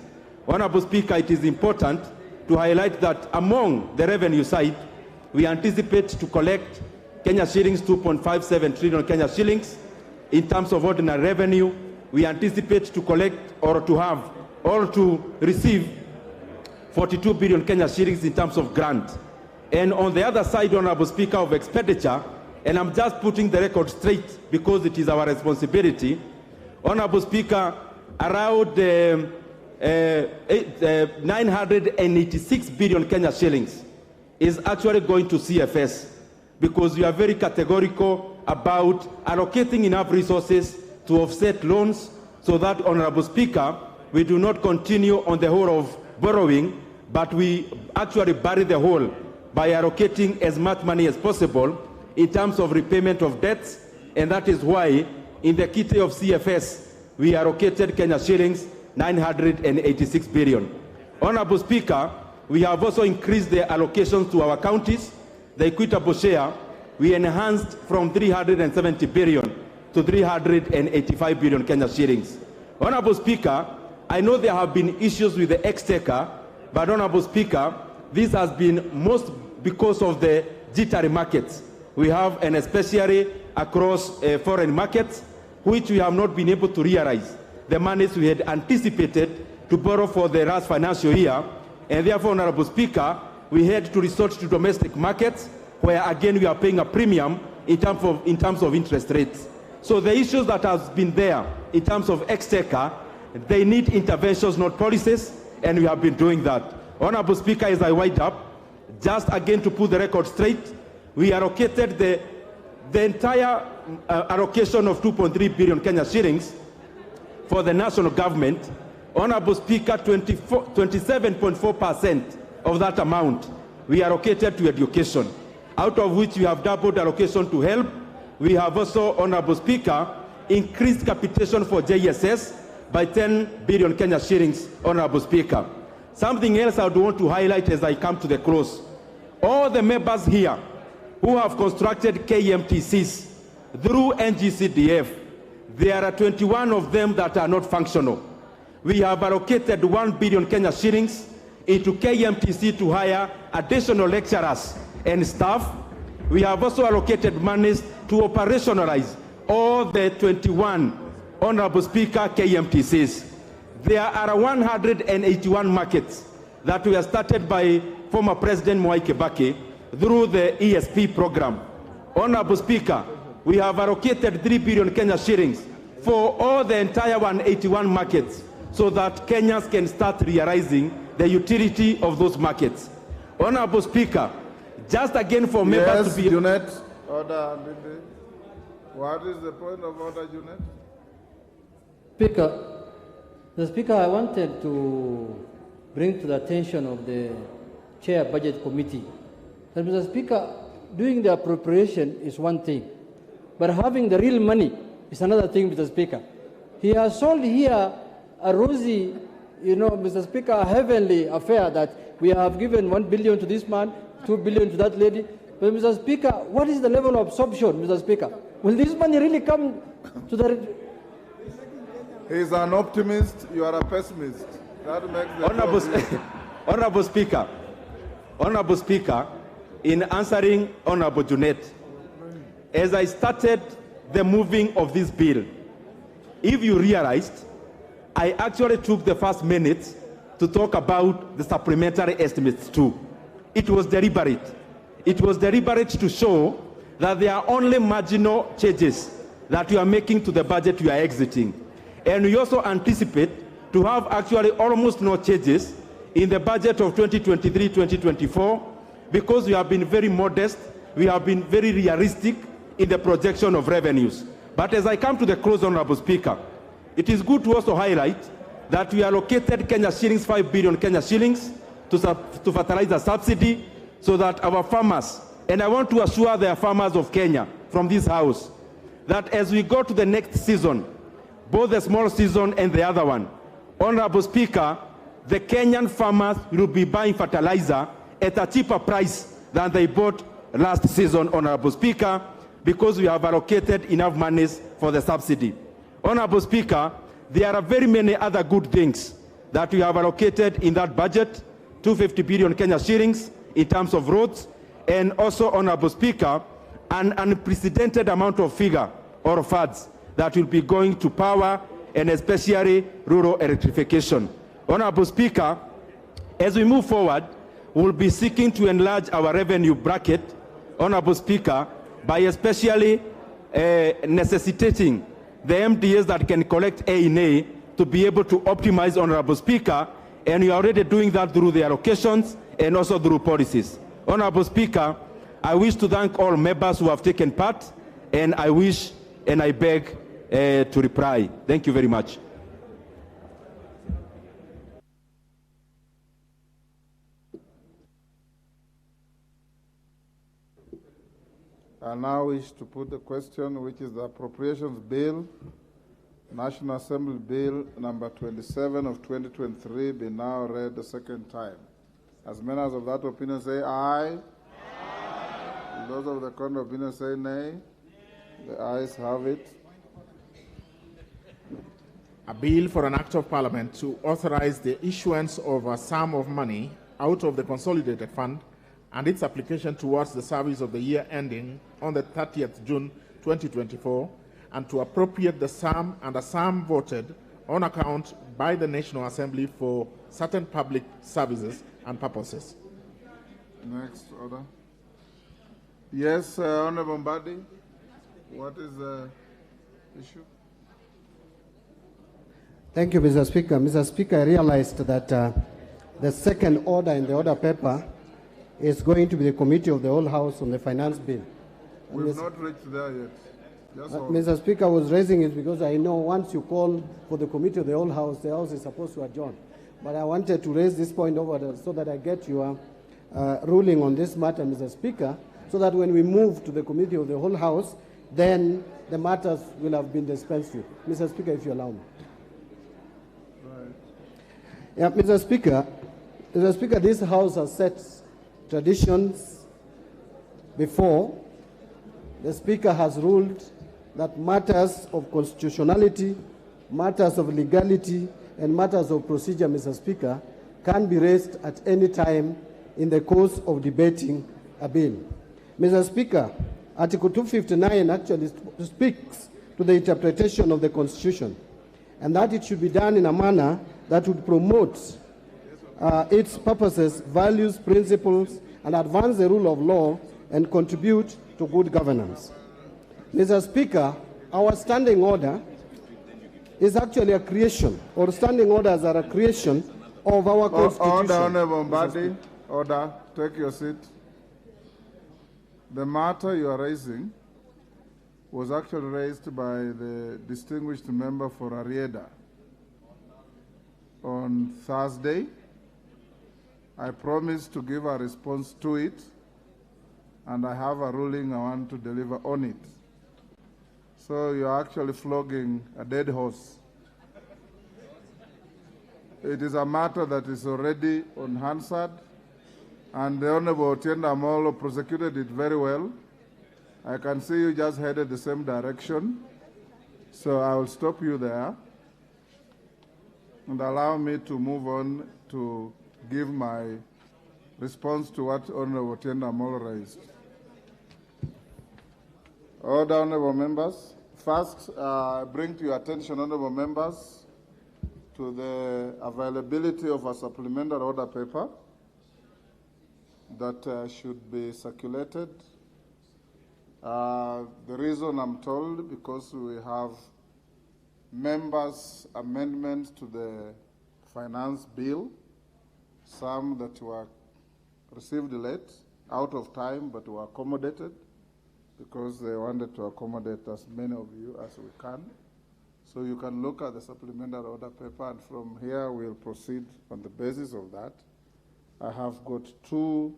Honorable Speaker, it is important to highlight that among the revenue side, we anticipate to collect Kenya shillings 2.57 trillion Kenya shillings. In terms of ordinary revenue, we anticipate to collect or to have or to receive 42 billion Kenya shillings in terms of grant. And on the other side, Honorable Speaker, of expenditure, and I'm just putting the record straight because it is our responsibility, Honorable Speaker, around 986 billion Kenya shillings is actually going to CFS, because we are very categorical about allocating enough resources to offset loans, so that, Honorable Speaker, we do not continue on the whole of borrowing, but we actually bury the whole by allocating as much money as possible in terms of repayment of debts. And that is why in the kitty of CFS, we allocated Kenya shillings 986 billion. Honorable Speaker, we have also increased the allocations to our counties the equitable share, we enhanced from 370 billion to 385 billion Kenya shillings. Honorable Speaker, I know there have been issues with the exchequer, but Honorable Speaker, this has been most because of the jittery markets we have, and especially across foreign markets, which we have not been able to realize the monies we had anticipated to borrow for the last financial year. And therefore, Honorable Speaker, we had to resort to domestic markets, where again we are paying a premium in terms of interest rates. So the issues that have been there in terms of exchequer, they need interventions, not policies, and we have been doing that. Honorable Speaker, as I wind up, just again to put the record straight, we allocated the entire allocation of 2.3 billion Kenya shillings for the national government. Honorable Speaker, 27.4% of that amount we allocated to education, out of which we have doubled allocation to health. We have also, Honorable Speaker, increased capitation for JSS by 10 billion Kenya shillings, Honorable Speaker. Something else I would want to highlight as I come to the close. All the members here who have constructed KMTCs through NGCDF, there are 21 of them that are not functional. We have allocated 1 billion Kenya shillings into KMTC to hire additional lecturers and staff. We have also allocated monies to operationalize all the 21, Honorable Speaker, KMTCs. There are 181 markets that were started by former President Mwai Kibaki through the ESP program. Honorable Speaker, we have allocated 3 billion Kenya shillings for all the entire 181 markets so that Kenyans can start realizing the utility of those markets. Honorable Speaker, just again for members to be... Junet, order. What is the point of order, Junet? Speaker, I wanted to bring to the attention of the Chair Budget Committee that, Mr. Speaker, doing the appropriation is one thing, but having the real money is another thing, Mr. Speaker. He has sold here a rosy, Mr. Speaker, a heavenly affair that we have given 1 billion to this man, 2 billion to that lady. But, Mr. Speaker, what is the level of absorption, Mr. Speaker? Will this money really come to the... He's an optimist, you are a pessimist. That makes the Honorable Speaker, in answering Honorable Junet, as I started the moving of this bill, if you realized, I actually took the first minute to talk about the supplementary estimates too. It was deliberate. It was deliberate to show that there are only marginal changes that you are making to the budget you are exiting. And we also anticipate to have actually almost no changes in the budget of 2023-2024 because we have been very modest, we have been very realistic in the projection of revenues. But as I come to the close, Honorable Speaker, it is good to also highlight that we allocated Kenya shillings, 5 billion Kenya shillings to fertilizer subsidy so that our farmers, and I want to assure the farmers of Kenya from this house, that as we go to the next season, both the small season and the other one, Honorable Speaker, the Kenyan farmers will be buying fertilizer at a cheaper price than they bought last season, Honorable Speaker, because we have allocated enough monies for the subsidy. Honorable Speaker, there are very many other good things that we have allocated in that budget, 250 billion Kenya shillings in terms of roads, and also, Honorable Speaker, an unprecedented amount of figure or funds that will be going to power and especially rural electrification. Honorable Speaker, as we move forward, we'll be seeking to enlarge our revenue bracket, Honorable Speaker, by especially necessitating the MDAs that can collect A&A to be able to optimize, Honorable Speaker, and we are already doing that through the allocations and also through policies. Honorable Speaker, I wish to thank all members who have taken part, and I wish and I beg to reply. Thank you very much. I now wish to put the question, which is the Appropriations Bill, National Assembly Bill number 27 of 2023, be now read the second time. As many as of that opinion say aye. Aye. Those of the contrary opinion say nay. The ayes have it. A bill for an act of parliament to authorize the issuance of a sum of money out of the consolidated fund and its application towards the service of the year ending on the 30th June 2024, and to appropriate the sum and a sum voted on account by the National Assembly for certain public services and purposes. Next order. Yes, Honorable Mbadi, what is the issue? Thank you, Mr. Speaker. Mr. Speaker, I realized that the second order in the order paper is going to be the Committee of the Whole House on the Finance Bill. We've not reached there yet. Mr. Speaker, I was raising it because I know once you call for the Committee of the House is supposed to adjourn. But I wanted to raise this point over there so that I get your ruling on this matter, Mr. Speaker, so that when we move to the Committee of the Whole House, then the matters will have been dispensed with. Mr. Speaker, if you allow me. Right. Yeah, Mr. Speaker, this House has set traditions before. The Speaker has ruled that matters of constitutionality, matters of legality, and matters of procedure, Mr. Speaker, can be raised at any time in the course of debating a bill. Mr. Speaker, Article 259 actually speaks to the interpretation of the Constitution, and that it should be done in a manner that would promote its purposes, values, principles, and advance the rule of law and contribute to good governance. Mr. Speaker, our standing order is actually a creation, or standing orders are a creation of our Constitution. Order, Honorable Mbadi. Order. Take your seat. The matter you are raising was actually raised by the distinguished member for Arieda on Thursday. I promised to give a response to it, and I have a ruling I want to deliver on it. So you're actually flogging a dead horse. It is a matter that is already on Hansard, and the Honorable Otienda Amolo prosecuted it very well. I can see you just headed the same direction, so I will stop you there and allow me to move on to give my response to what Honorable Otienda Amolo raised. Order, honorable members. First, I bring to your attention, honorable members, to the availability of a supplementary order paper that should be circulated. The reason I'm told, because we have members' amendments to the finance bill, some that were received late, out of time, but were accommodated, because they wanted to accommodate as many of you as we can. So you can look at the supplementary order paper, and from here we'll proceed on the basis of that. I have got two,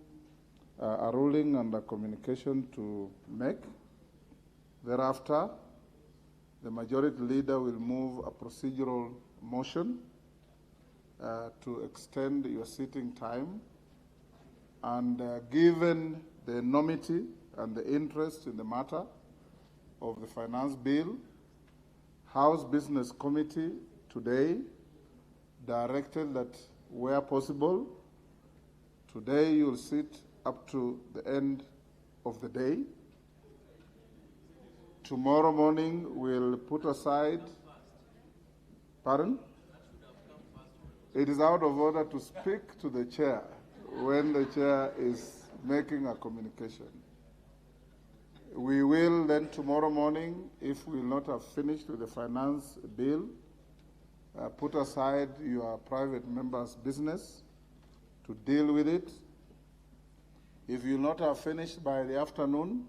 a ruling and a communication to make. Thereafter, the majority leader will move a procedural motion to extend your sitting time. And given the enormity and the interest in the matter of the finance bill, House Business Committee today directed that where possible, today you'll sit up to the end of the day. Tomorrow morning we'll put aside, pardon? It is out of order to speak to the chair when the chair is making a communication. We will then tomorrow morning, if we will not have finished with the finance bill, put aside your private member's business to deal with it. If you will not have finished by the afternoon,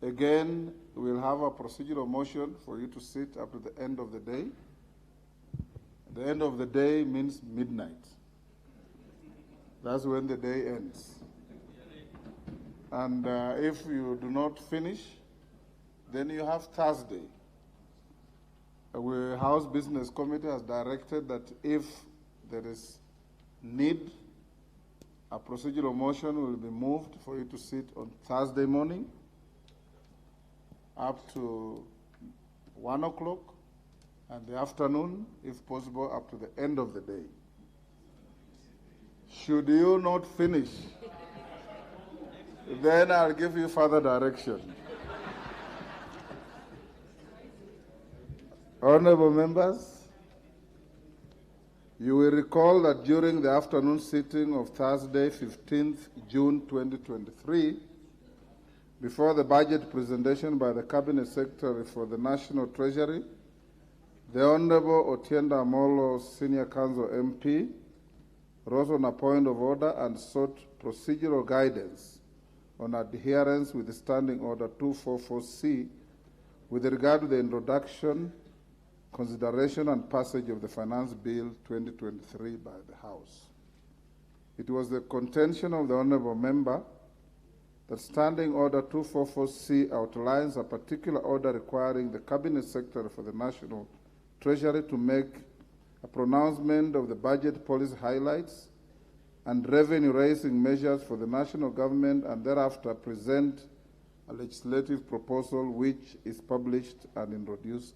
again, we'll have a procedural motion for you to sit up to the end of the day. The end of the day means midnight. That's when the day ends. And if you do not finish, then you have Thursday. The House Business Committee has directed that if there is need A procedural motion will be moved for you to sit on Thursday morning up to 1 o'clock, and the afternoon, if possible, up to the end of the day. Should you not finish, then I'll give you further direction. Honorable members, you will recall that during the afternoon sitting of Thursday, 15th June 2023, before the budget presentation by the Cabinet Secretary for the National Treasury, the Honorable Otienda Amolo, Senior Counsel MP, rose on a point of order and sought procedural guidance on adherence with the Standing Order 244C with regard to the introduction, consideration and passage of the Finance Bill 2023 by the House. It was the contention of the Honourable Member that Standing Order 244C outlines a particular order requiring the Cabinet Secretary for the National Treasury to make a pronouncement of the budget policy highlights and revenue-raising measures for the national government and thereafter present a legislative proposal which is published and introduced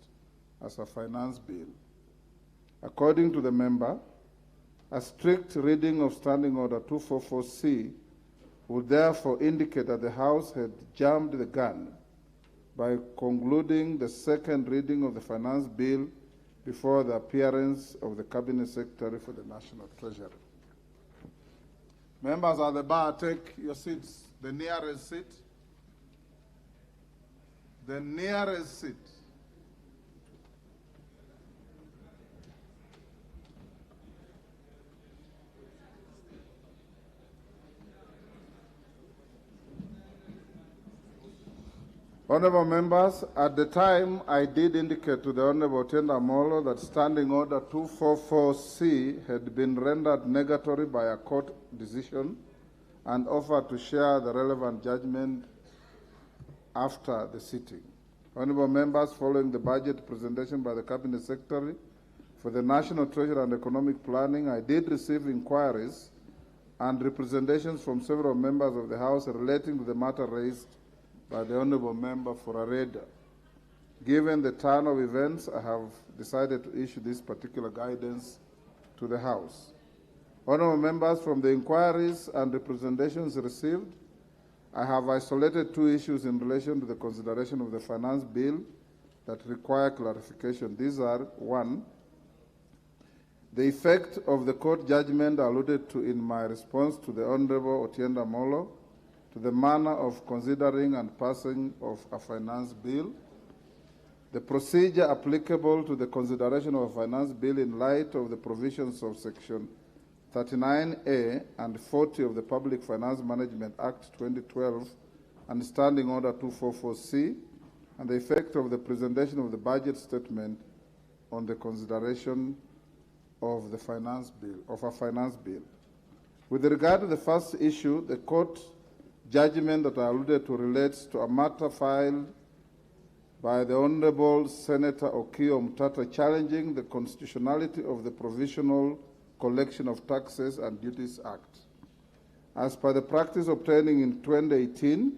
as a finance bill. According to the member, a strict reading of Standing Order 244C would therefore indicate that the House had jumped the gun by concluding the second reading of the finance bill before the appearance of the Cabinet Secretary for the National Treasury. Members at the bar, take your seats. The nearest seat. The nearest seat. Honourable members, at the time I did indicate to the Honourable Otienda Amolo that Standing Order 244C had been rendered negatory by a court decision and offered to share the relevant judgment after the sitting. Honourable members, following the budget presentation by the Cabinet Secretary for the National Treasury and Economic Planning, I did receive inquiries and representations from several members of the House relating to the matter raised by the Honourable Member for Areda. Given the turn of events, I have decided to issue this particular guidance to the House. Honourable members, from the inquiries and representations received, I have isolated two issues in relation to the consideration of the finance bill that require clarification. These are: one, the effect of the court judgment alluded to in my response to the Honourable Otienda Amolo to the manner of considering and passing of a finance bill, the procedure applicable to the consideration of a finance bill in light of the provisions of Section 39A and 40 of the Public Finance Management Act 2012 and Standing Order 244C, and the effect of the presentation of the budget statement on the consideration of the finance bill, of a finance bill. With regard to the first issue, the court judgment that I alluded to relates to a matter filed by the Honourable Senator Okiya Omtata challenging the constitutionality of the Provisional Collection of Taxes and Duties Act. As per the practice obtaining in 2018,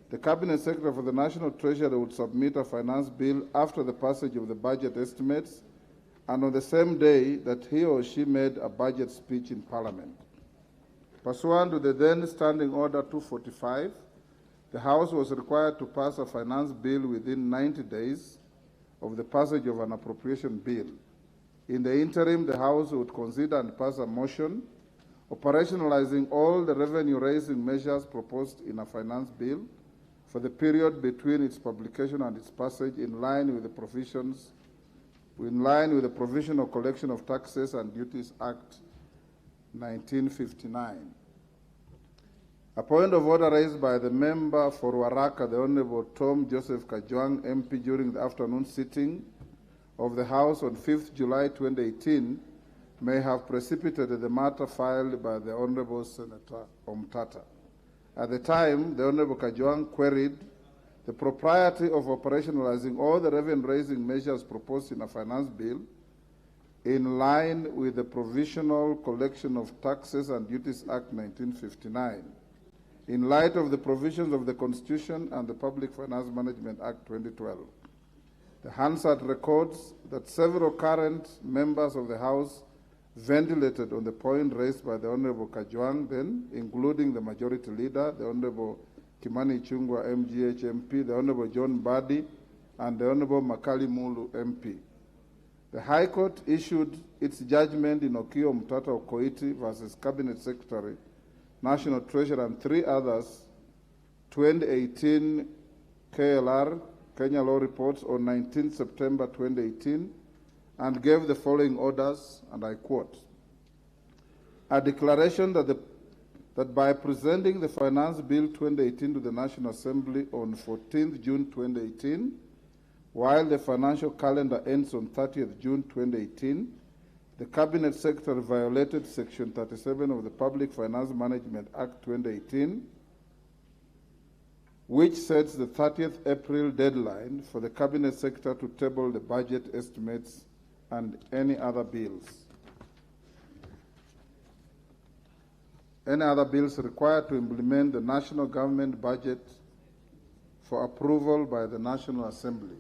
the Cabinet Secretary for the National Treasury would submit a finance bill after the passage of the budget estimates and on the same day that he or she made a budget speech in Parliament. Pursuant to the then Standing Order 245, the House was required to pass a finance bill within 90 days of the passage of an appropriation bill. In the interim, the House would consider and pass a motion operationalizing all the revenue-raising measures proposed in a finance bill for the period between its publication and its passage in line with the provisions, in line with the Provisional Collection of Taxes and Duties Act 1959. A point of order raised by the member for Waraka, the Honourable Tom Joseph Kajwang, MP, during the afternoon sitting of the House on 5th July 2018 may have precipitated the matter filed by the Honourable Senator Omtata. At the time, the Honourable Kajwang queried the propriety of operationalizing all the revenue-raising measures proposed in a finance bill in line with the Provisional Collection of Taxes and Duties Act 1959, in light of the provisions of the Constitution and the Public Finance Management Act 2012. The Hansard records that several current members of the House ventilated on the point raised by the Honorable Kajwang then, including the Majority Leader, the Honorable Kimani Ichung'wah, MGH MP, the Honorable John Mbadi, and the Honorable Makali Mulu MP. The High Court issued its judgment in Okiya Omtata Okoiti versus Cabinet Secretary, National Treasurer, and three others, 2018 KLR, Kenya Law Reports, on 19 September 2018, and gave the following orders, and I quote: a declaration that by presenting the Finance Bill 2018 to the National Assembly on 14th June 2018, while the financial calendar ends on 30th June 2018, the Cabinet Secretary violated Section 37 of the Public Finance Management Act 2018, which sets the 30th April deadline for the Cabinet Secretary to table the budget estimates and any other bills. Any other bills required to implement the national government budget for approval by the National Assembly.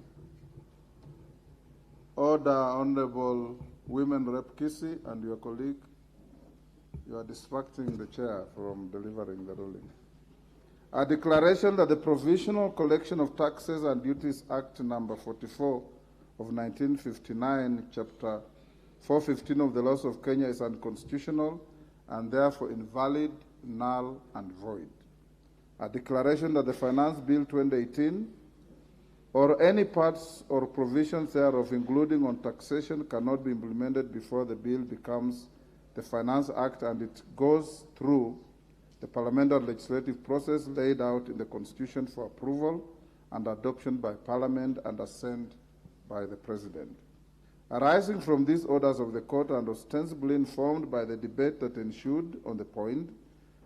Order, Honorable Women Rep Kisi and your colleague. You are distracting the chair from delivering the ruling. A declaration that the Provisional Collection of Taxes and Duties Act number 44 of 1959, Chapter 415 of the Laws of Kenya is unconstitutional and therefore invalid, null, and void. A declaration that the Finance Bill 2018 or any parts or provisions thereof, including on taxation, cannot be implemented before the bill becomes the Finance Act and it goes through the parliamentary legislative process laid out in the Constitution for approval and adoption by Parliament and assent by the President. Arising from these orders of the Court and ostensibly informed by the debate that ensued on the point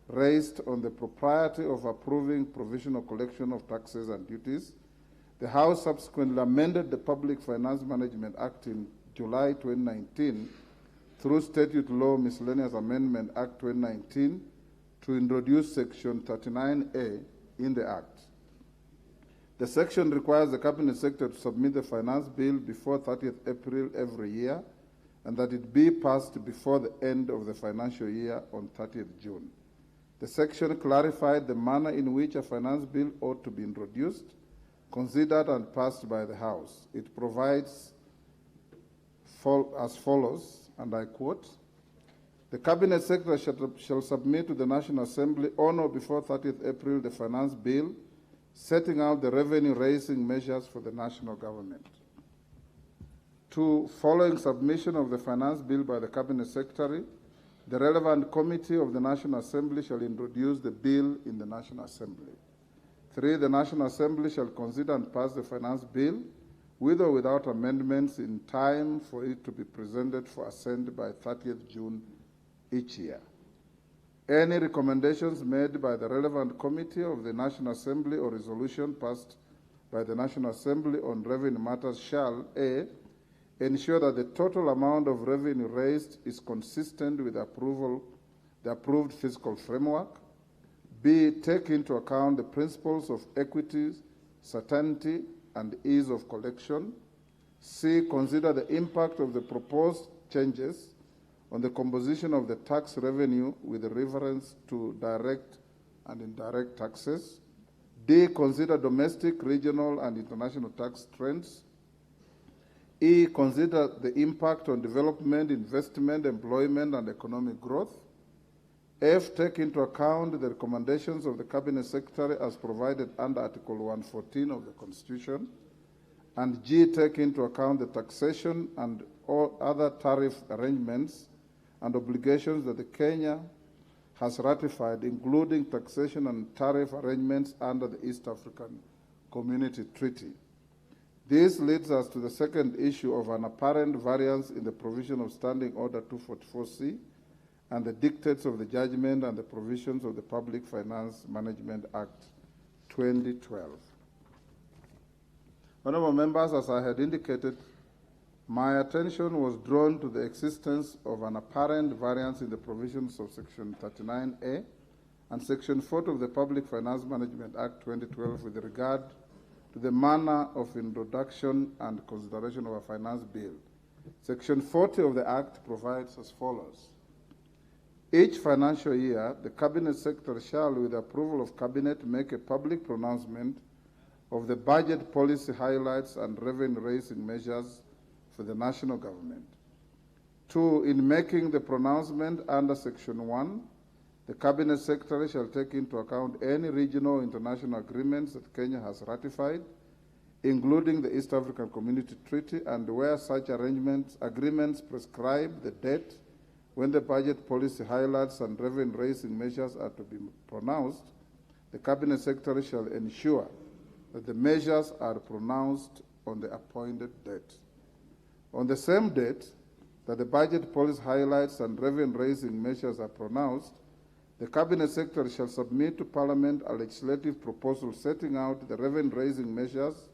raised on the propriety of approving provisional collection of taxes and duties, the House subsequently amended the Public Finance Management Act in July 2019 through Statute Law Miscellaneous Amendment Act 2019 to introduce Section 39A in the Act. The section requires the Cabinet Secretary to submit the Finance Bill before 30th April every year and that it be passed before the end of the financial year on 30th June. The section clarified the manner in which a Finance Bill ought to be introduced, considered and passed by the House. It provides as follows, and I quote: the Cabinet Secretary shall submit to the National Assembly on or before 30th April the Finance Bill setting out the revenue-raising measures for the national government. 2. Following submission of the Finance Bill by the Cabinet Secretary, the relevant committee of the National Assembly shall introduce the bill in the National Assembly. 3. The National Assembly shall consider and pass the Finance Bill with or without amendments in time for it to be presented for assent by 30th June each year. Any recommendations made by the relevant committee of the National Assembly or resolution passed by the National Assembly on revenue matters shall: A. Ensure that the total amount of revenue raised is consistent with the approved fiscal framework. B. Take into account the principles of equity, certainty, and ease of collection. C. Consider the impact of the proposed changes on the composition of the tax revenue with reference to direct and indirect taxes. D. Consider domestic, regional, and international tax trends. E. Consider the impact on development, investment, employment, and economic growth. F. Take into account the recommendations of the Cabinet Secretary as provided under Article 114 of the Constitution. And G. Take into account the taxation and all other tariff arrangements and obligations that the Kenya has ratified, including taxation and tariff arrangements under the East African Community Treaty. This leads us to the second issue of an apparent variance in the provision of Standing Order 244C and the dictates of the judgment and the provisions of the Public Finance Management Act 2012. Honorable members, as I had indicated, my attention was drawn to the existence of an apparent variance in the provisions of Section 39A and Section 40 of the Public Finance Management Act 2012 with regard to the manner of introduction and consideration of a finance bill. Section 40 of the Act provides as follows. Each financial year, the Cabinet Secretary shall, with the approval of Cabinet, make a public pronouncement of the budget policy highlights and revenue-raising measures for the national government. 2. In making the pronouncement under Section 1, the Cabinet Secretary shall take into account any regional or international agreements that Kenya has ratified, including the East African Community Treaty, and where such agreements prescribe the date when the budget policy highlights and revenue-raising measures are to be pronounced, the Cabinet Secretary shall ensure that the measures are pronounced on the appointed date. On the same date that the budget policy highlights and revenue-raising measures are pronounced, the Cabinet Secretary shall submit to Parliament a legislative proposal setting out the revenue-raising measures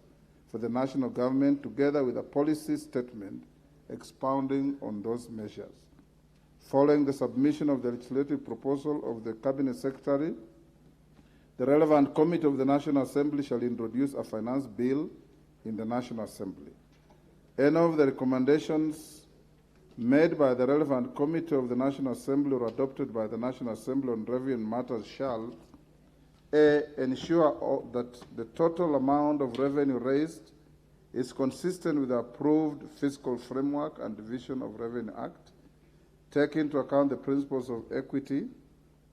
for the national government together with a policy statement expounding on those measures. Following the submission of the legislative proposal of the Cabinet Secretary, the relevant committee of the National Assembly shall introduce a finance bill in the National Assembly. Any of the recommendations made by the relevant committee of the National Assembly or adopted by the National Assembly on revenue matters shall A. Ensure that the total amount of revenue raised is consistent with the approved fiscal framework and Division of Revenue Act, take into account the principles of equity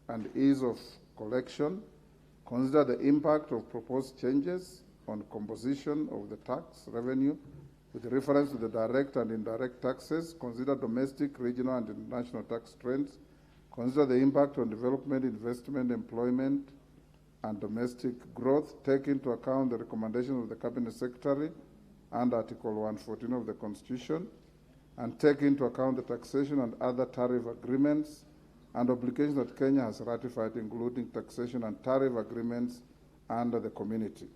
and ease of collection, consider the impact of proposed changes on composition of the tax revenue with reference to the direct and indirect taxes, consider domestic, regional, and international tax trends, consider the impact on development, investment, employment, and domestic growth, take into account the recommendations of the Cabinet Secretary and Article 114 of the Constitution, and take into account the taxation and other tariff agreements and obligations that Kenya has ratified, including taxation and tariff agreements under the community.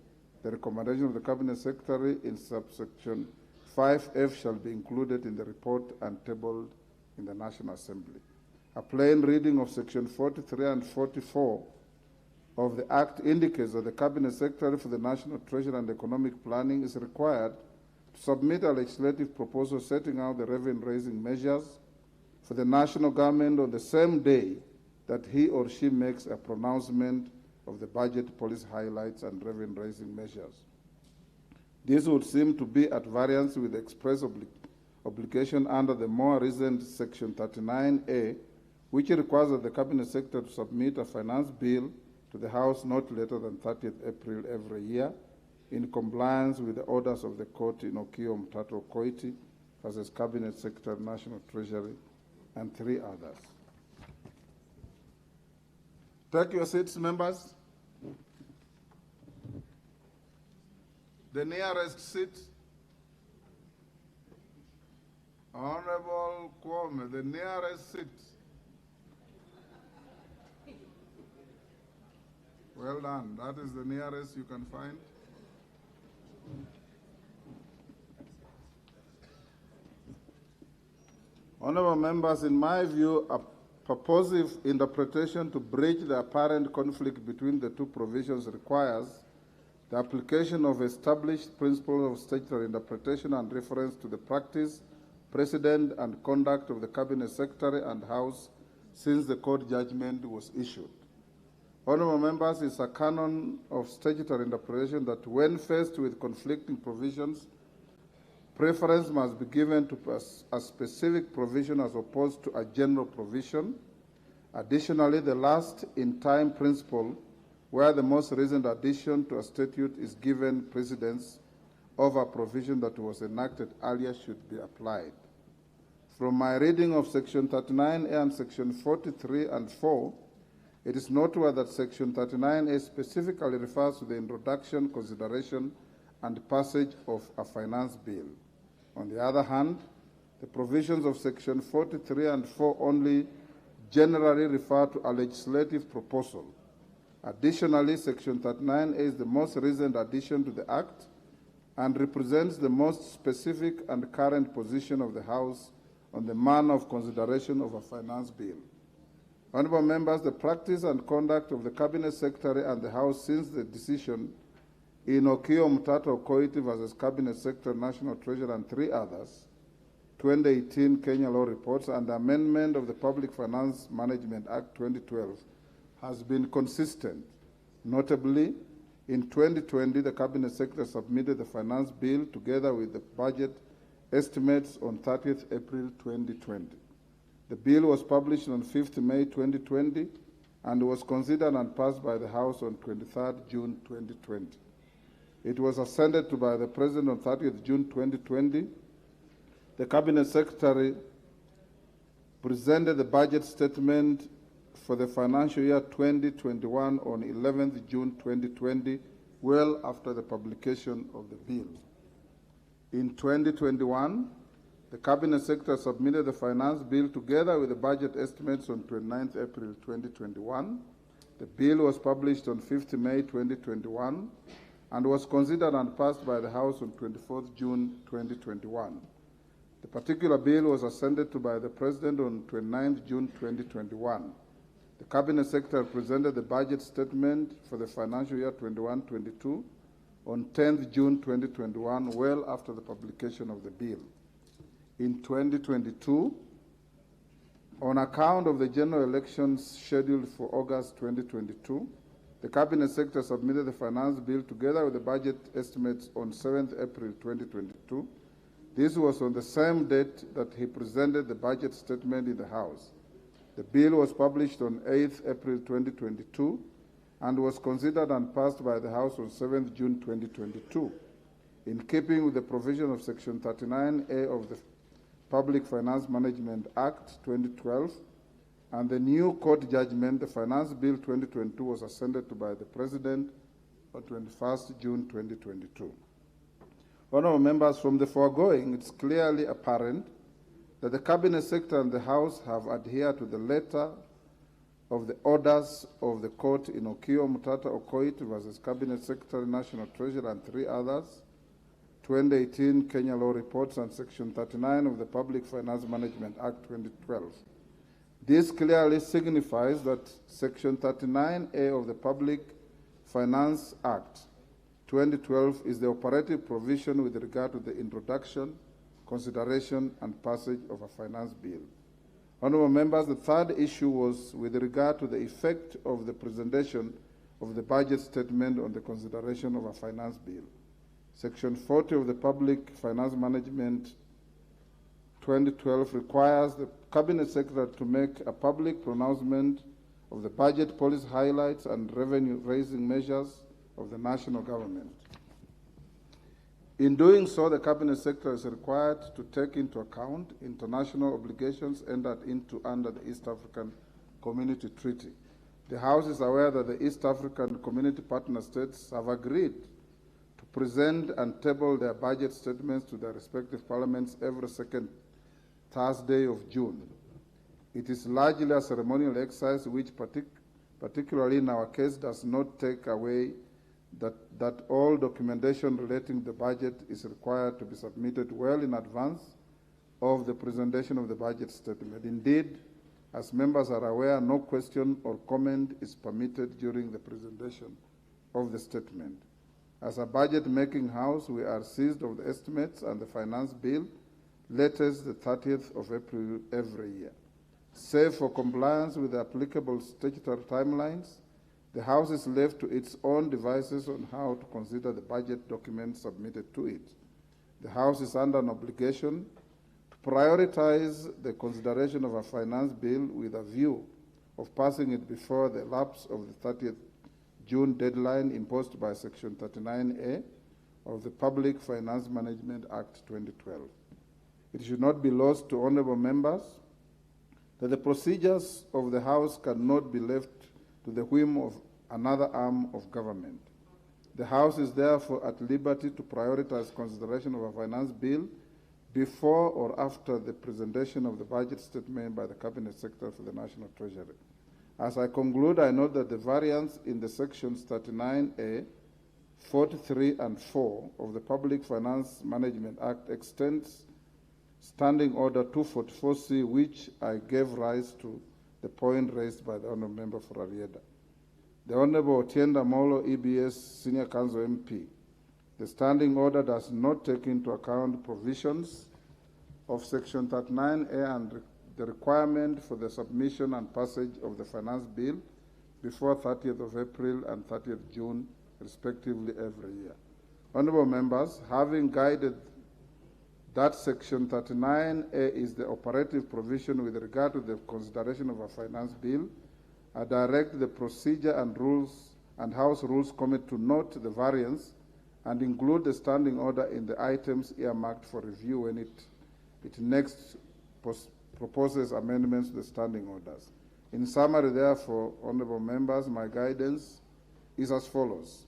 The recommendation of the Cabinet Secretary in subsection 5F shall be included in the report and tabled in the National Assembly. A plain reading of section 43 and 44 of the Act indicates that the Cabinet Secretary for the National Treasury and Economic Planning is required to submit a legislative proposal setting out the revenue-raising measures for the national government on the same day that he or she makes a pronouncement of the budget policy highlights and revenue-raising measures. This would seem to be at variance with the express obligation under the more recent Section 39A, which requires that the Cabinet Secretary to submit a finance bill to the House not later than 30th April every year, in compliance with the orders of the court in Okiom Tato Koiti versus Cabinet Secretary, National Treasury, and 3 others. Take your seats, members. The nearest seat, Honorable Kwame, the nearest seat. Well done. That is the nearest you can find. Honorable members, in my view, a purposive interpretation to bridge the apparent conflict between the two provisions requires the application of established principles of statutory interpretation and reference to the practice, precedent, and conduct of the Cabinet Secretary and House since the court judgment was issued. Honorable members, it's a canon of statutory interpretation that when faced with conflicting provisions, preference must be given to a specific provision as opposed to a general provision. Additionally, the last-in-time principle, where the most recent addition to a statute is given precedence over a provision that was enacted earlier, should be applied. From my reading of Section 39A and Section 43 and 4, it is noteworthy that Section 39A specifically refers to the introduction, consideration, and passage of a finance bill. On the other hand, the provisions of Section 43 and 4 only generally refer to a legislative proposal. Additionally, Section 39A is the most recent addition to the Act, and represents the most specific and current position of the House on the manner of consideration of a finance bill. Honourable members, the practice and conduct of the Cabinet Secretary and the House since the decision in Okiya Mtata Okoiti versus Cabinet Secretary, National Treasurer, and 3 others, 2018 Kenya Law Reports, and the amendment of the Public Finance Management Act 2012 has been consistent. Notably, in 2020, the Cabinet Secretary submitted the finance bill together with the budget estimates on 30th April 2020. The bill was published on 5th May 2020 and was considered and passed by the House on 23rd June 2020. It was assented to by the President on 30th June 2020. The Cabinet Secretary presented the budget statement for the financial year 2021 on 11th June 2020, well after the publication of the bill. In 2021, the Cabinet Secretary submitted the finance bill together with the budget estimates on 29th April 2021. The bill was published on 5th May 2021 and was considered and passed by the House on 24th June 2021. The particular bill was assented to by the President on 29th June 2021. The Cabinet Secretary presented the budget statement for the financial year 21-22 on 10th June 2021, well after the publication of the bill. In 2022, on account of the general elections scheduled for August 2022, the Cabinet Secretary submitted the finance bill together with the budget estimates on 7th April 2022. This was on the same date that he presented the budget statement in the House. The bill was published on 8th April 2022 and was considered and passed by the House on 7th June 2022. In keeping with the provision of Section 39A of the Public Finance Management Act 2012 and the new court judgment, the Finance Bill 2022 was assented to by the President on 21st June 2022. Honourable members, from the foregoing, it's clearly apparent that the Cabinet Secretary and the House have adhered to the letter of the orders of the court in Okiya Mtata Okoiti versus Cabinet Secretary, National Treasurer, and 3 others, 2018 Kenya Law Reports, and Section 39 of the Public Finance Management Act 2012. This clearly signifies that Section 39A of the Public Finance Act 2012 is the operative provision with regard to the introduction, consideration, and passage of a finance bill. Honourable members, the third issue was with regard to the effect of the presentation of the budget statement on the consideration of a finance bill. Section 40 of the Public Finance Management 2012 requires the Cabinet Secretary to make a public pronouncement of the budget policy highlights and revenue-raising measures of the national government. In doing so, the Cabinet Secretary is required to take into account international obligations entered into under the East African Community Treaty. The House is aware that the East African Community partner states have agreed to present and table their budget statements to their respective parliaments every second Thursday of June. It is largely a ceremonial exercise which, particularly in our case, does not take away that all documentation relating to the budget is required to be submitted well in advance of the presentation of the budget statement. Indeed, as members are aware, no question or comment is permitted during the presentation of the statement. As a budget-making house, we are seized of the estimates and the finance bill latest the 30th of April every year. Save for compliance with the applicable statutory timelines, the House is left to its own devices on how to consider the budget documents submitted to it. The House is under an obligation to prioritize the consideration of a finance bill with a view of passing it before the lapse of the 30th June deadline imposed by Section 39A of the Public Finance Management Act 2012. It should not be lost to honourable members that the procedures of the House cannot be left to the whim of another arm of government. The House is therefore at liberty to prioritize consideration of a finance bill before or after the presentation of the budget statement by the Cabinet Secretary for the National Treasury. As I conclude, I note that the variance in the sections 39A, 43 and 4 of the Public Finance Management Act extends Standing Order 244C, which I gave rise to the point raised by the Honourable Member for Arieda. The Honourable Otienda Molo, EBS Senior Counsel MP. The Standing Order does not take into account provisions of Section 39A and the requirement for the submission and passage of the Finance Bill before 30th of April and 30th June, respectively, every year. Honourable members, having guided that Section 39A is the operative provision with regard to the consideration of a finance bill, I direct the Procedure and Rules and House Rules Committee to note the variance and include the standing order in the items earmarked for review when it next proposes amendments to the standing orders. In summary, therefore, honourable members, my guidance is as follows.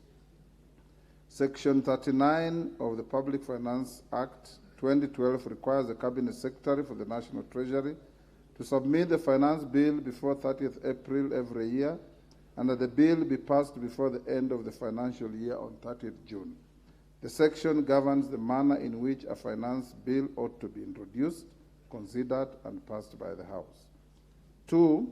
Section 39 of the Public Finance Act 2012 requires the Cabinet Secretary for the National Treasury to submit the finance bill before 30th April every year, and that the bill be passed before the end of the financial year on 30th June. The section governs the manner in which a finance bill ought to be introduced, considered, and passed by the House. 2,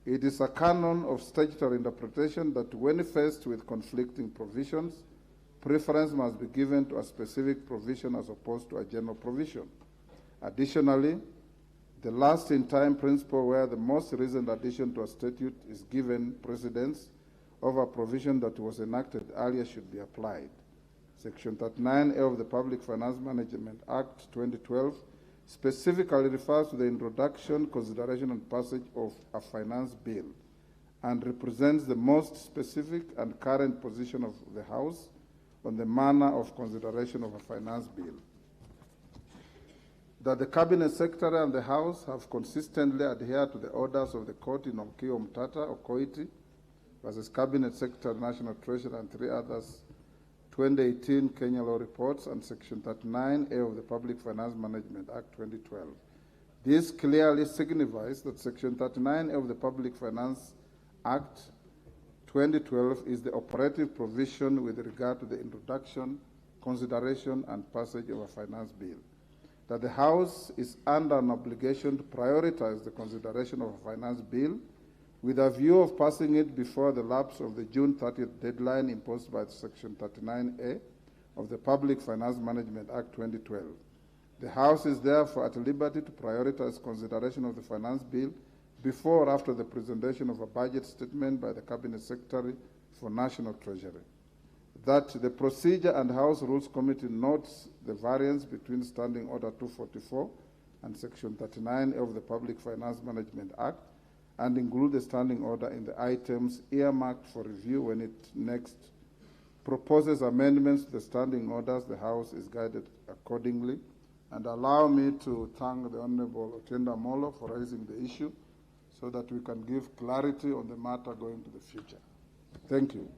it is a canon of statutory interpretation that when faced with conflicting provisions, preference must be given to a specific provision as opposed to a general provision. Additionally, the last-in-time principle where the most recent addition to a statute is given precedence over a provision that was enacted earlier should be applied. Section 39A of the Public Finance Management Act 2012 specifically refers to the introduction, consideration, and passage of a finance bill and represents the most specific and current position of the House on the manner of consideration of a finance bill. That the Cabinet Secretary and the House have consistently adhered to the orders of the court in Omkio Mtata or Koiti versus Cabinet Secretary, National Treasury, and 3 others, 2018 Kenya Law Reports, and Section 39A of the Public Finance Management Act 2012. This clearly signifies that Section 39A of the Public Finance Act 2012 is the operative provision with regard to the introduction, consideration, and passage of a finance bill. That the House is under an obligation to prioritize the consideration of a finance bill with a view of passing it before the lapse of the June 30th deadline imposed by Section 39A of the Public Finance Management Act 2012. The House is therefore at liberty to prioritize consideration of the finance bill before or after the presentation of a budget statement by the Cabinet Secretary for National Treasury. That the Procedure and House Rules Committee notes the variance between Standing Order 244 and Section 39 of the Public Finance Management Act and include the standing order in the items earmarked for review when it next proposes amendments to the standing orders. The House is guided accordingly. And allow me to thank the Honourable Otienda Molo for raising the issue so that we can give clarity on the matter going to the future. Thank you.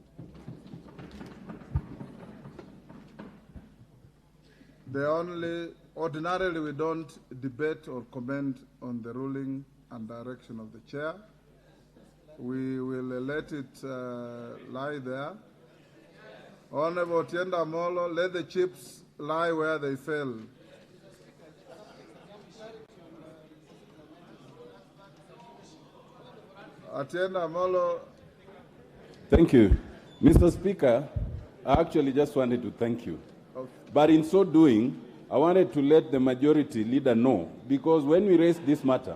Ordinarily we don't debate or comment on the ruling and direction of the chair. We will let it lie there. Honourable Otienda Molo, let the chips lie where they fell. Otienda Molo. Thank you. Mr. Speaker, I actually just wanted to thank you. Okay. But in so doing, I wanted to let the majority leader know, because when we raised this matter,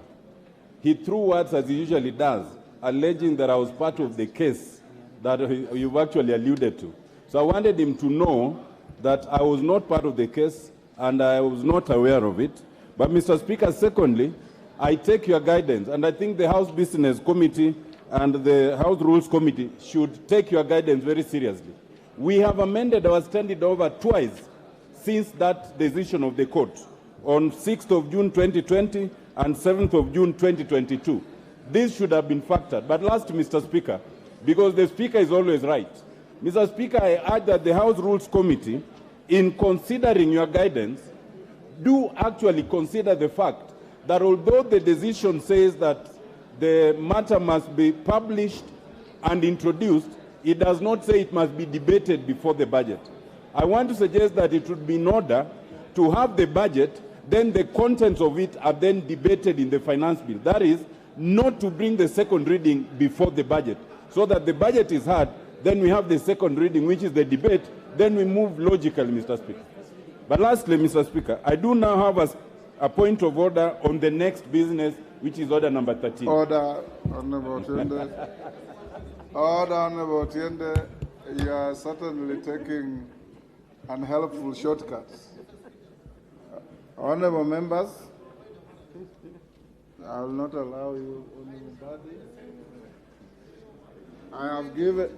he threw words as he usually does, alleging that I was part of the case that you've actually alluded to. So I wanted him to know that I was not part of the case and I was not aware of it. But Mr. Speaker, secondly, I take your guidance, and I think the House Business Committee and the House Rules Committee should take your guidance very seriously. We have amended our standing order twice since that decision of the court, on 6th of June 2020 and 7th of June 2022. This should have been factored. But last, Mr. Speaker, because the Speaker is always right, Mr. Speaker, I urge that the House Rules Committee, in considering your guidance, do actually consider the fact that although the decision says that the matter must be published and introduced, it does not say it must be debated before the budget. I want to suggest that it would be in order to have the budget, then the contents of it are then debated in the finance bill. That is, not to bring the second reading before the budget, so that the budget is heard, then we have the second reading, which is the debate, then we move logically, Mr. Speaker. But lastly, Mr. Speaker, I do now have a point of order on the next business, which is order number 13. Order, Honorable Tiende. Order, Honorable Tiende. You are certainly taking unhelpful shortcuts. Honorable members, I will not allow you, Honorable Badi. I have given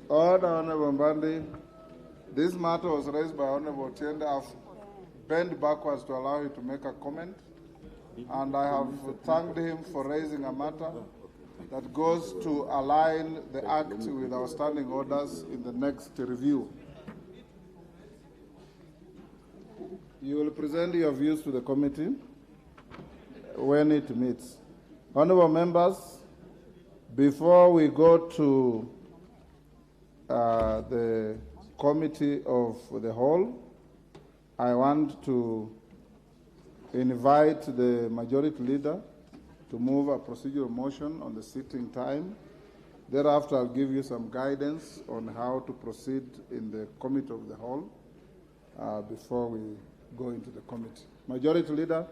order, Honorable Badi. This matter was raised by Honorable Tiende. I've bent backwards to allow you to make a comment, and I have thanked him for raising a matter that goes to align the Act with our standing orders in the next review. You will present your views to the committee when it meets. Honorable members, before we go to the committee of the whole, I want to invite the majority leader to move a procedural motion on the sitting time. Thereafter, I'll give you some guidance on how to proceed in the committee of the whole before we go into the committee. Majority leader.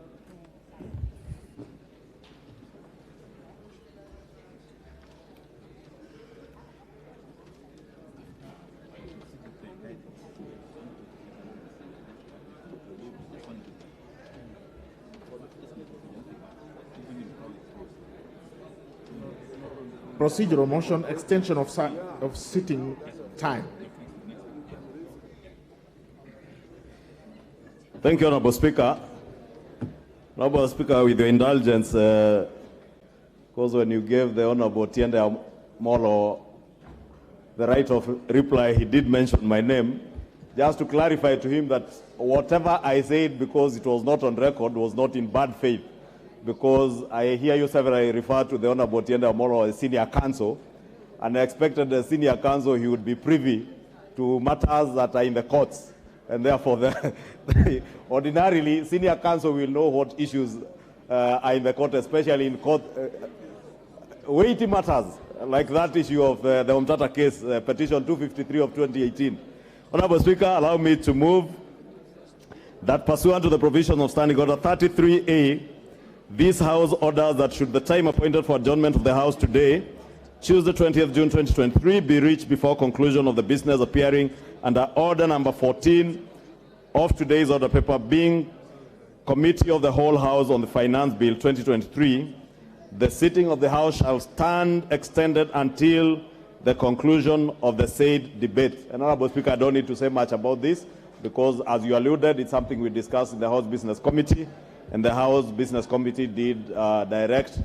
Procedural motion, extension of sitting time. Thank you, Honorable Speaker. Honorable Speaker, with your indulgence, because when you gave the Honorable Tiende Molo the right of reply, he did mention my name. Just to clarify to him that whatever I said, because it was not on record, was not in bad faith. Because I hear you severally refer to the Honorable Tiende Molo as senior counsel, and I expected the senior counsel he would be privy to matters that are in the courts. And therefore, ordinarily, senior counsel will know what issues are in the court, especially in court weighty matters, like that issue of the Omtata case, petition 253 of 2018. Honorable Speaker, allow me to move that pursuant to the provision of Standing Order 33A, this House orders that should the time appointed for adjournment of the House today, Tuesday 20th June 2023, be reached before conclusion of the business appearing under order number 14 of today's order paper, being Committee of the Whole House on the Finance Bill 2023, the sitting of the House shall stand extended until the conclusion of the said debate. And Honorable Speaker, I don't need to say much about this because, as you alluded, it's something we discussed in the House Business Committee, and the House Business Committee did direct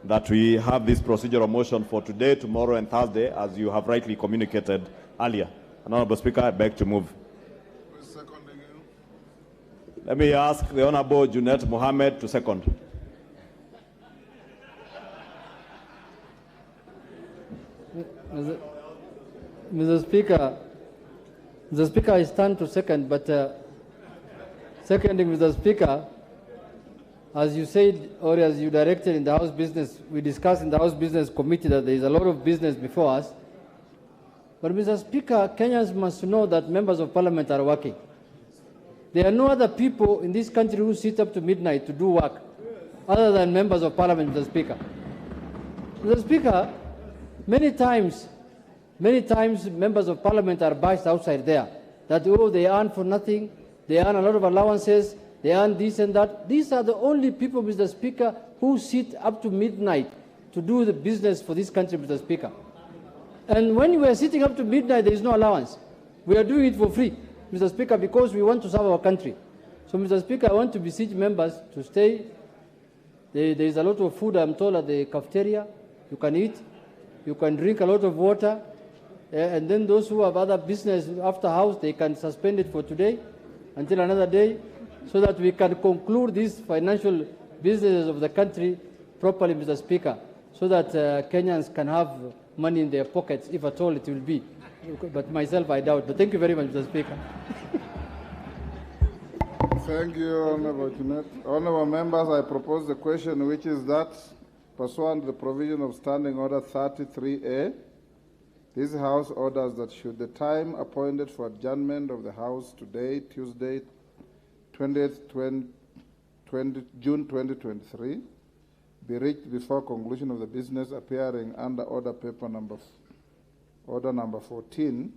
that we have this procedural motion for today, tomorrow, and Thursday, as you have rightly communicated earlier. Honorable Speaker, I beg to move. Let me ask the Honorable Junet Mohammed to second. Mr. Speaker, I stand to second, but seconding Mr. Speaker, as you said, or as you directed in the House Business, we discussed in the House Business Committee that there is a lot of business before us. But Mr. Speaker, Kenyans must know that members of parliament are working. There are no other people in this country who sit up to midnight to do work other than members of parliament, Mr. Speaker. Mr. Speaker, many times members of parliament are bashed outside there, that, oh, they earn for nothing, they earn a lot of allowances, they earn this and that. These are the only people, Mr. Speaker, who sit up to midnight to do the business for this country, Mr. Speaker. And when we are sitting up to midnight, there is no allowance. We are doing it for free, Mr. Speaker, because we want to serve our country. So, Mr. Speaker, I want to beseech members to stay. There is a lot of food, I'm told, at the cafeteria. You can eat. You can drink a lot of water. And then those who have other business after house, they can suspend it for today until another day, so that we can conclude these financial businesses of the country properly, Mr. Speaker. so that Kenyans can have money in their pockets, if at all it will be. But myself, I doubt. But thank you very much, Mr. Speaker. Thank you, Honorable Junet. Honorable members, I propose the question, which is that, pursuant to the provision of Standing Order 33A, this House orders that should the time appointed for adjournment of the House today, Tuesday, 20th June 2023, be reached before conclusion of the business appearing under order number 14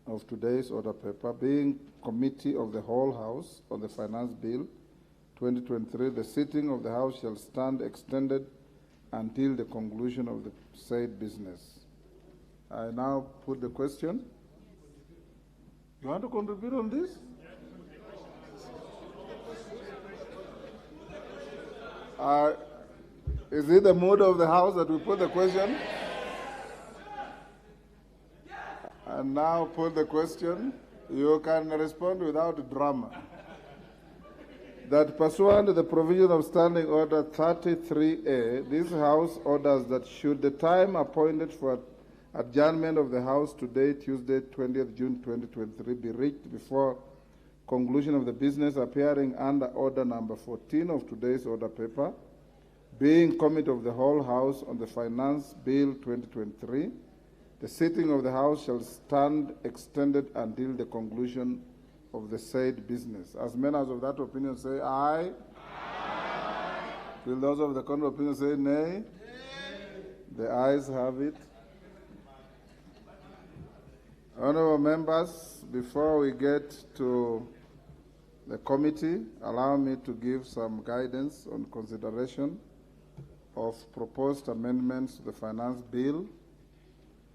of today's order paper, being Committee of the Whole House on the Finance Bill 2023, the sitting of the House shall stand extended until the conclusion of the said business. I now put the question. You want to contribute on this? Is it the mood of the House that we put the question? And now put the question. You can respond without drama. That pursuant to the provision of Standing Order 33A, this House orders that should the time appointed for adjournment of the House today, Tuesday, 20th June 2023, be reached before conclusion of the business appearing under order number 14 of today's order paper, being Committee of the Whole House on the Finance Bill 2023, the sitting of the House shall stand extended until the conclusion of the said business. As members of that opinion say aye. Aye. Will those of the contrary opinion say nay? Nay. The ayes have it. Honorable members, before we get to the committee, allow me to give some guidance on consideration of proposed amendments to the Finance Bill,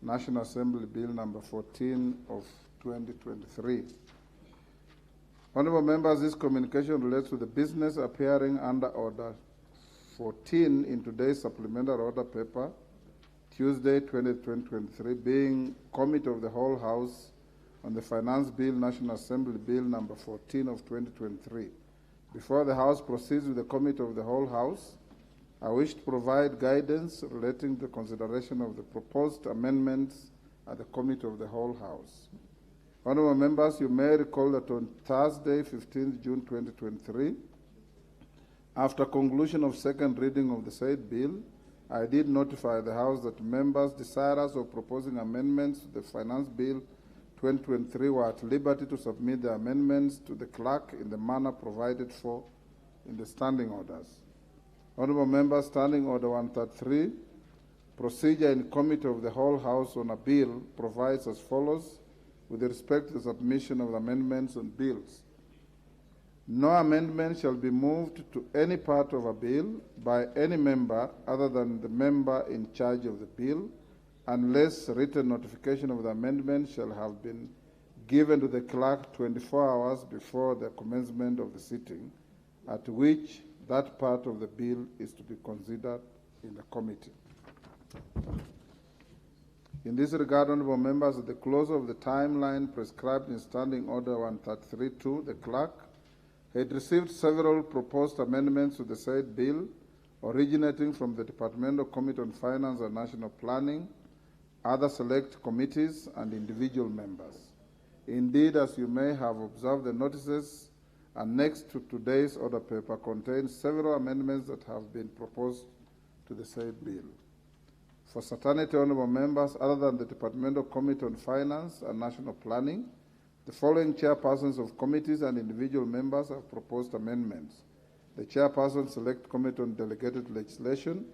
National Assembly Bill number 14 of 2023. Honorable members, this communication relates to the business appearing under Order 14 in today's supplementary order paper, Tuesday, 2023, being Committee of the Whole House on the Finance Bill, National Assembly Bill number 14 of 2023. Before the House proceeds with the Committee of the Whole House, I wish to provide guidance relating to the consideration of the proposed amendments at the Committee of the Whole House. Honorable members, you may recall that on Thursday, 15th June 2023, after conclusion of second reading of the said bill, I did notify the House that members desirous of proposing amendments to the Finance Bill 2023 were at liberty to submit the amendments to the clerk in the manner provided for in the standing orders. Honorable members, Standing Order 133, procedure in Committee of the Whole House on a bill provides as follows with respect to the submission of amendments on bills. No amendment shall be moved to any part of a bill by any member other than the member in charge of the bill, unless written notification of the amendment shall have been given to the clerk 24 hours before the commencement of the sitting, at which that part of the bill is to be considered in the committee. In this regard, honorable members, at the close of the timeline prescribed in Standing Order 133-2, the clerk had received several proposed amendments to the said bill, originating from the Departmental Committee on Finance and National Planning, other select committees, and individual members. Indeed, as you may have observed, the notices annexed to today's order paper contains several amendments that have been proposed to the said bill. For certainty, honorable members, other than the Departmental Committee on Finance and National Planning, the following chairpersons of committees and individual members have proposed amendments: the chairperson Select Committee on Delegated Legislation,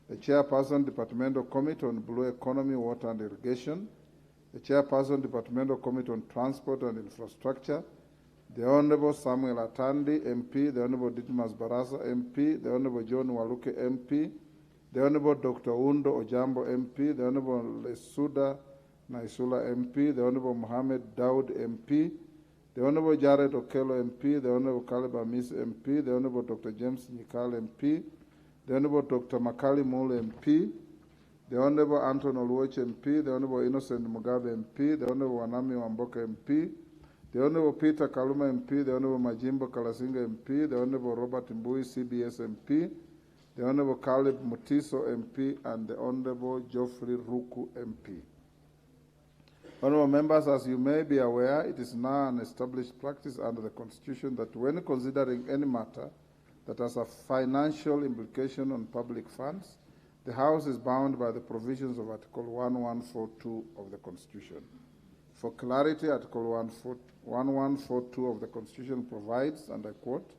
the chairperson Departmental Committee on Blue Economy, Water and Irrigation, the chairperson Departmental Committee on Transport and Infrastructure, the Honorable Samuel Atandi, MP, the Honorable Ditmas Barasa, MP, the Honorable John Waluke, MP, the Honorable Dr. Undo Ojambo, MP, the Honorable Lesuda Naisula, MP, the Honorable Mohammed Daud, MP, the Honorable Jared Okello, MP, the Honorable Caleb Amis, MP, the Honorable Dr. James Nikal, MP, the Honorable Dr. Makali Mule, MP, the Honorable Anton Oluoch, MP, the Honorable Innocent Mugabe, MP, the Honorable Wanami Wamboka, MP, the Honorable Peter Kaluma, MP, the Honorable Majimbo Kalasinga, MP, the Honorable Robert Mbui, CBS, MP, the Honorable Caleb Mutiso MP, and the Honorable Geoffrey Ruku MP. Honorable members, as you may be aware, it is now an established practice under the Constitution that when considering any matter that has a financial implication on public funds, the House is bound by the provisions of Article 1142 of the Constitution. For clarity, Article 1142 of the Constitution provides, and I quote,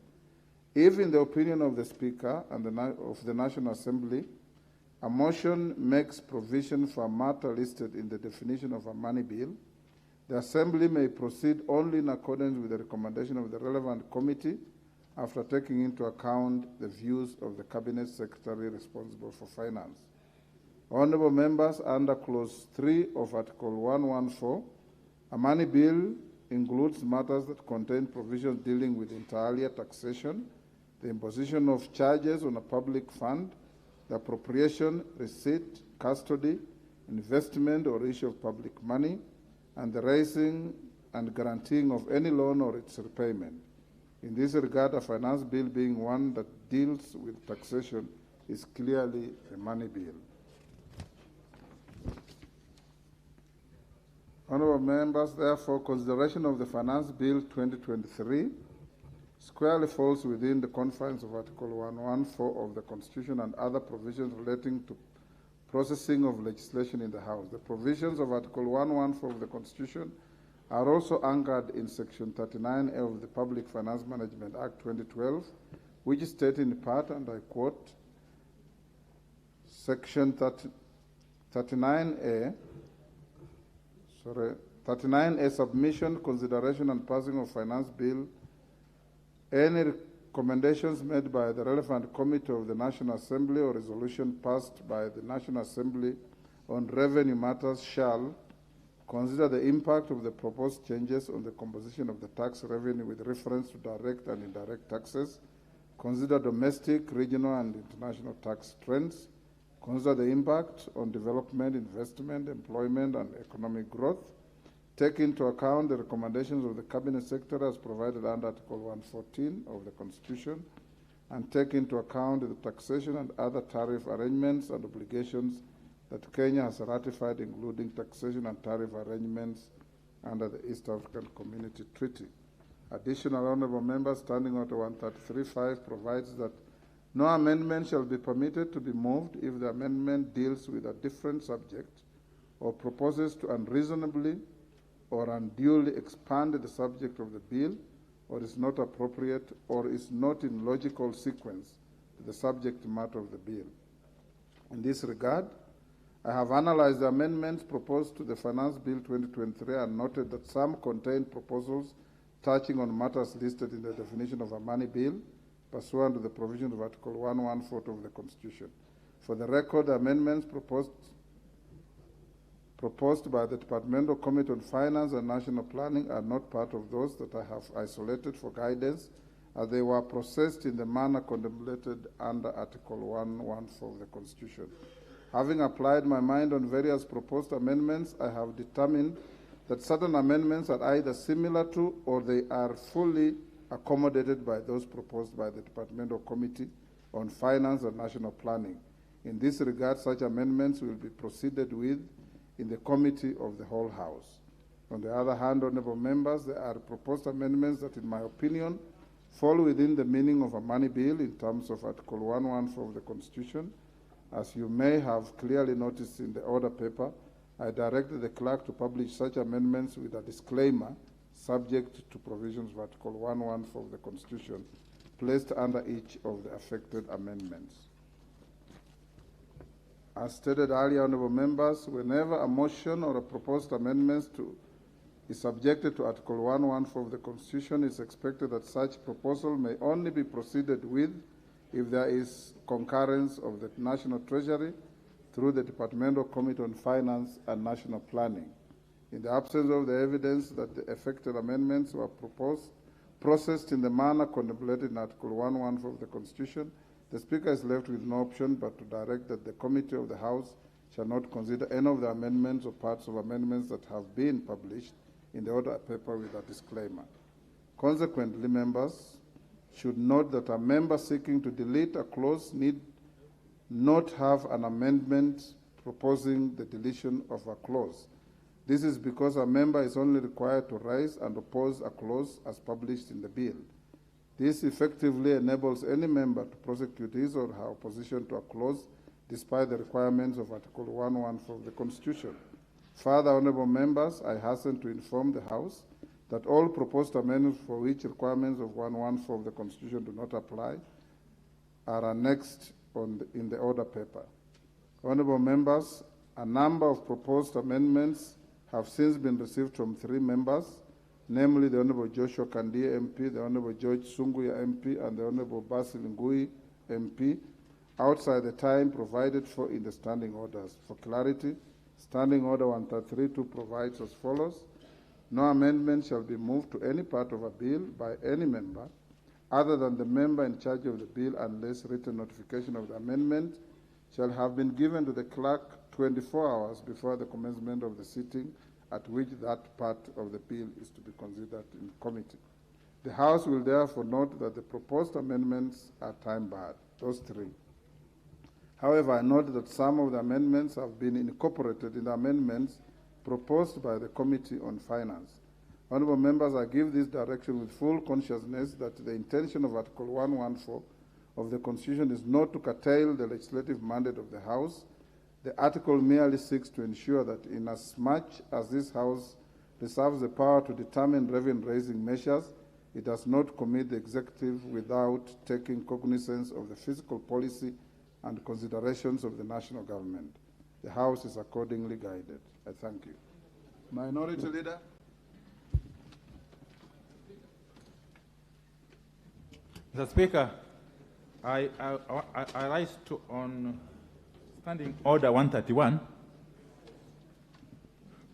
if in the opinion of the Speaker and of the National Assembly, a motion makes provision for a matter listed in the definition of a money bill, the Assembly may proceed only in accordance with the recommendation of the relevant committee after taking into account the views of the Cabinet Secretary responsible for finance. Honourable members, under Clause 3 of Article 114, a money bill includes matters that contain provisions dealing with inter alia taxation, the imposition of charges on a public fund, the appropriation, receipt, custody, investment or issue of public money, and the raising and guaranteeing of any loan or its repayment. In this regard, a finance bill being one that deals with taxation is clearly a money bill. Honourable members, therefore, consideration of the Finance Bill 2023 squarely falls within the confines of Article 114 of the Constitution and other provisions relating to processing of legislation in the House. The provisions of Article 114 of the Constitution are also anchored in Section 39A of the Public Finance Management Act 2012, which states in part, and I quote, Section 39A, submission, consideration, and passing of finance bill. Any recommendations made by the relevant committee of the National Assembly or resolution passed by the National Assembly on revenue matters shall consider the impact of the proposed changes on the composition of the tax revenue with reference to direct and indirect taxes, consider domestic, regional, and international tax trends, consider the impact on development, investment, employment, and economic growth, take into account the recommendations of the Cabinet Secretary as provided under Article 114 of the Constitution, and take into account the taxation and other tariff arrangements and obligations that Kenya has ratified, including taxation and tariff arrangements under the East African Community Treaty. Additional honourable members, Standing Order 133.5 provides that no amendment shall be permitted to be moved if the amendment deals with a different subject or proposes to unreasonably or unduly expand the subject of the bill, or is not appropriate, or is not in logical sequence to the subject matter of the bill. In this regard, I have analyzed the amendments proposed to the Finance Bill 2023 and noted that some contain proposals touching on matters listed in the definition of a money bill, pursuant to the provisions of Article 114 of the Constitution. For the record, the amendments proposed by the Departmental Committee on Finance and National Planning are not part of those that I have isolated for guidance, as they were processed in the manner contemplated under Article 114 of the Constitution. Having applied my mind on various proposed amendments, I have determined that certain amendments are either similar to or they are fully accommodated by those proposed by the Departmental Committee on Finance and National Planning. In this regard, such amendments will be proceeded with in the Committee of the whole House. On the other hand, honourable members, there are proposed amendments that, in my opinion, fall within the meaning of a money bill in terms of Article 114 of the Constitution. As you may have clearly noticed in the order paper, I directed the clerk to publish such amendments with a disclaimer subject to provisions of Article 114 of the Constitution placed under each of the affected amendments. As stated earlier, honourable members, whenever a motion or a proposed amendment is subjected to Article 114 of the Constitution, it is expected that such proposal may only be proceeded with if there is concurrence of the National Treasury through the Departmental Committee on Finance and National Planning. In the absence of the evidence that the affected amendments were processed in the manner contemplated in Article 114 of the Constitution, the Speaker is left with no option but to direct that the Committee of the House shall not consider any of the amendments or parts of amendments that have been published in the order paper with a disclaimer. Consequently, members should note that a member seeking to delete a clause need not have an amendment proposing the deletion of a clause. This is because a member is only required to raise and oppose a clause as published in the bill. This effectively enables any member to prosecute his or her opposition to a clause despite the requirements of Article 114 of the Constitution. Further, honorable members, I hasten to inform the House that all proposed amendments for which requirements of 114 of the Constitution do not apply are annexed in the order paper. Honorable members, a number of proposed amendments have since been received from 3 members, namely the Honorable Joshua Kandia MP, the Honorable George Sunguya MP, and the Honorable Basil Ngui MP, outside the time provided for in the standing orders. For clarity, Standing Order 133 provides as follows: no amendment shall be moved to any part of a bill by any member other than the member in charge of the bill unless written notification of the amendment shall have been given to the clerk 24 hours before the commencement of the sitting at which that part of the bill is to be considered in committee. The House will therefore note that the proposed amendments are time-barred, those 3. However, I note that some of the amendments have been incorporated in the amendments proposed by the Committee on Finance. Honourable members, I give this direction with full consciousness that the intention of Article 114 of the Constitution is not to curtail the legislative mandate of the House. The article merely seeks to ensure that inasmuch as this House reserves the power to determine revenue-raising measures, it does not commit the executive without taking cognizance of the fiscal policy and considerations of the national government. The House is accordingly guided. I thank you. Minority Leader. Mr. Speaker, I rise to on Standing Order 131.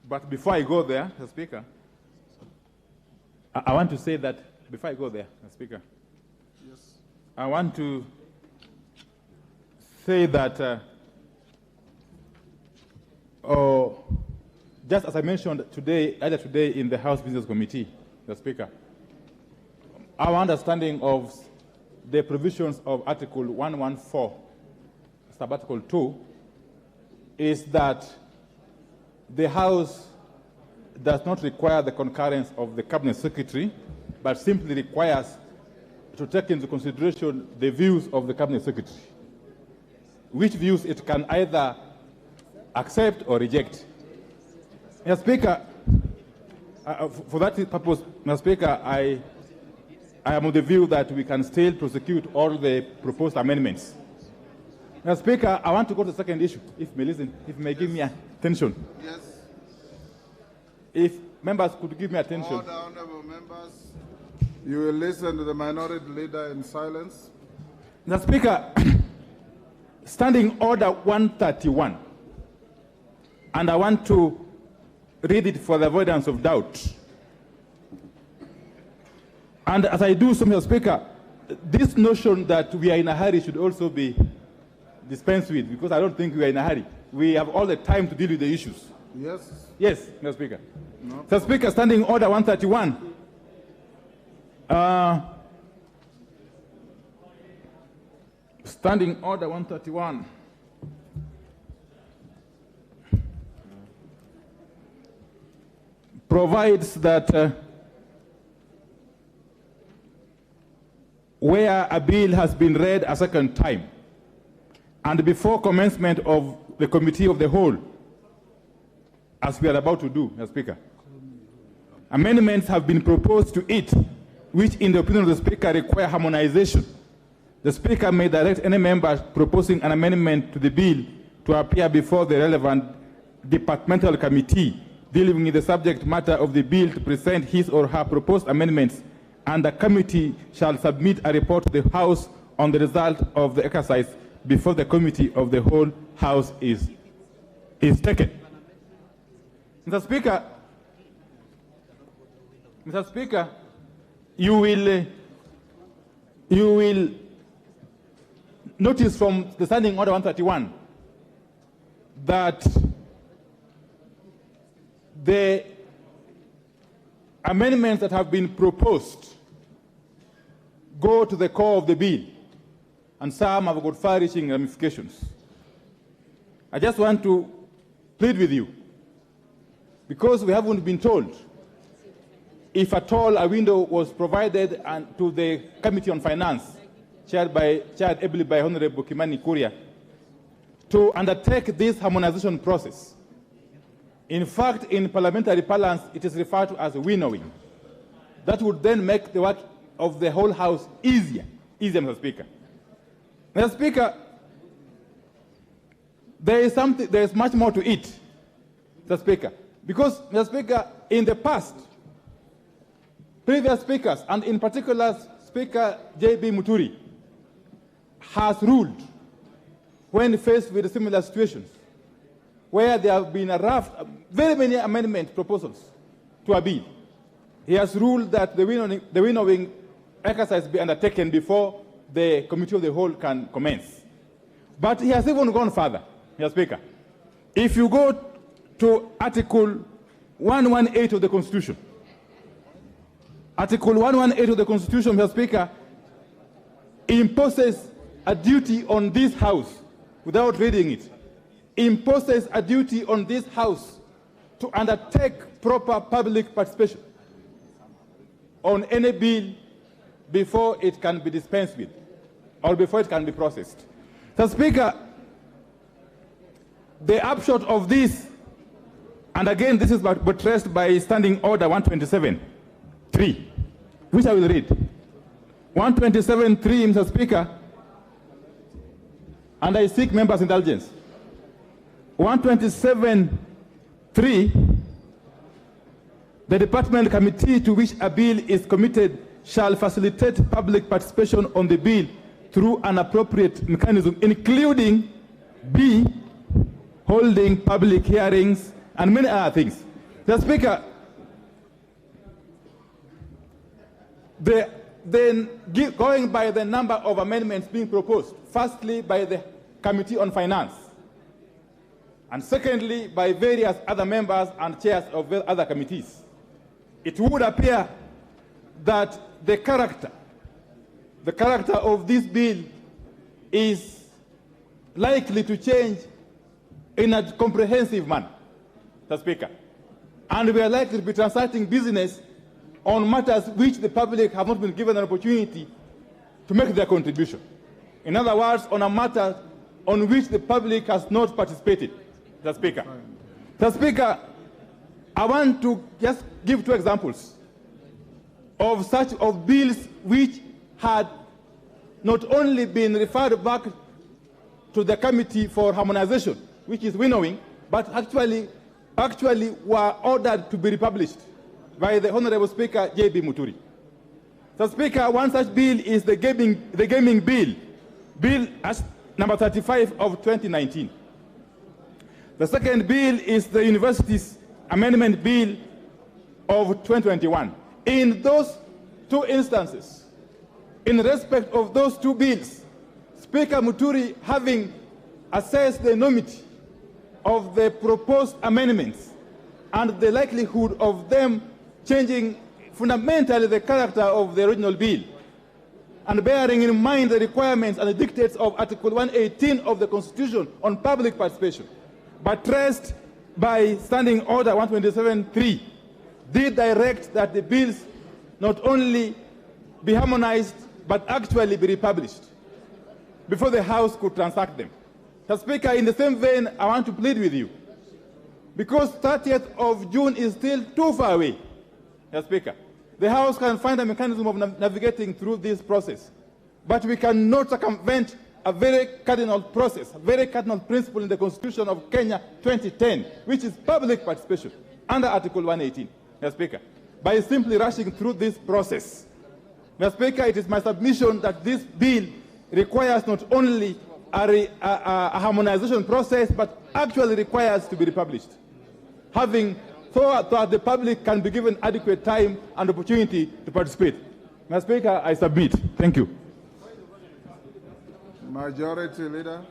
But before I go there, Mr. Speaker, I want to say that before I go there, Mr. Speaker, yes, I want to say that just as I mentioned earlier today in the House Business Committee, Mr. Speaker, our understanding of the provisions of Article 114, Sub-Article 2, is that the House does not require the concurrence of the Cabinet Secretary, but simply requires to take into consideration the views of the Cabinet Secretary, which views it can either accept or reject. Mr. Speaker, for that purpose, Mr. Speaker, I am of the view that we can still prosecute all the proposed amendments. Mr. Speaker, I want to go to the second issue, if you may give me attention. Yes. If members could give me attention. Order, honourable members. You will listen to the Minority Leader in silence. Mr. Speaker, Standing Order 131, and I want to read it for the avoidance of doubt. And as I do so, Mr. Speaker, this notion that we are in a hurry should also be dispensed with, because I don't think we are in a hurry. We have all the time to deal with the issues. Yes. Yes, Mr. Speaker. No. Mr. Speaker, Standing Order 131. Standing Order 131. Provides that where a bill has been read a second time and before commencement of the Committee of the Whole, as we are about to do, Mr. Speaker, amendments have been proposed to it, which in the opinion of the Speaker require harmonization. The Speaker may direct any member proposing an amendment to the bill to appear before the relevant departmental committee dealing with the subject matter of the bill to present his or her proposed amendments, and the committee shall submit a report to the House on the result of the exercise before the Committee of the Whole House is taken. Mr. Speaker, you will notice from the Standing Order 131 that the amendments that have been proposed go to the core of the bill. and some have got far-reaching ramifications. I just want to plead with you, because we haven't been told if at all a window was provided to the Committee on Finance, chaired ably by Honorable Kimani Kuria, to undertake this harmonization process. In fact, in parliamentary parlance, it is referred to as winnowing. That would then make the work of the whole House easier, Mr. Speaker. Mr. Speaker, there is much more to it, Mr. Speaker, because, Mr. Speaker, in the past, previous speakers, and in particular Speaker J.B. Muturi, has ruled when faced with similar situations where there have been very many amendment proposals to a bill. He has ruled that the winnowing exercise be undertaken before the Committee of the Whole can commence. But he has even gone further, Mr. Speaker. If you go to Article 118 of the Constitution, Article 118 of the Constitution, Mr. Speaker, imposes a duty on this House, without reading it, imposes a duty on this House to undertake proper public participation on any bill before it can be dispensed with or before it can be processed. Mr. Speaker, the upshot of this, and again this is buttressed by Standing Order 127.3, which I will read. 127.3, Mr. Speaker, and I seek members' indulgence. 127.3, the department committee to which a bill is committed shall facilitate public participation on the bill through an appropriate mechanism, including B, holding public hearings, and many other things. Mr. Speaker, going by the number of amendments being proposed, firstly by the Committee on Finance, and secondly by various other members and chairs of other committees, it would appear that the character of this bill is likely to change in a comprehensive manner, Mr. Speaker. And we are likely to be transacting business on matters which the public have not been given an opportunity to make their contribution. In other words, on a matter on which the public has not participated, Mr. Speaker. Mr. Speaker, I want to just give two examples of bills which had not only been referred back to the Committee for Harmonization, which is winnowing, but actually were ordered to be republished by the Honorable Speaker J.B. Muturi. So, Speaker, one such bill is the gaming bill, Bill number 35 of 2019. The second bill is the Universities Amendment Bill of 2021. In those two instances, in respect of those two bills, Speaker Muturi, having assessed the enormity of the proposed amendments and the likelihood of them changing fundamentally the character of the original bill, and bearing in mind the requirements and the dictates of Article 118 of the Constitution on public participation, buttressed by Standing Order 127.3, did direct that the bills not only be harmonized, but actually be republished before the House could transact them. Mr. Speaker, in the same vein, I want to plead with you, because 30th of June is still too far away, Mr. Speaker. The House can find a mechanism of navigating through this process, but we cannot circumvent a very cardinal process, a very cardinal principle in the Constitution of Kenya 2010, which is public participation under Article 118, Mr. Speaker, by simply rushing through this process. Mr. Speaker, it is my submission that this bill requires not only a harmonization process, but actually requires to be republished, so that the public can be given adequate time and opportunity to participate. Mr. Speaker, I submit. Thank you. Majority Leader.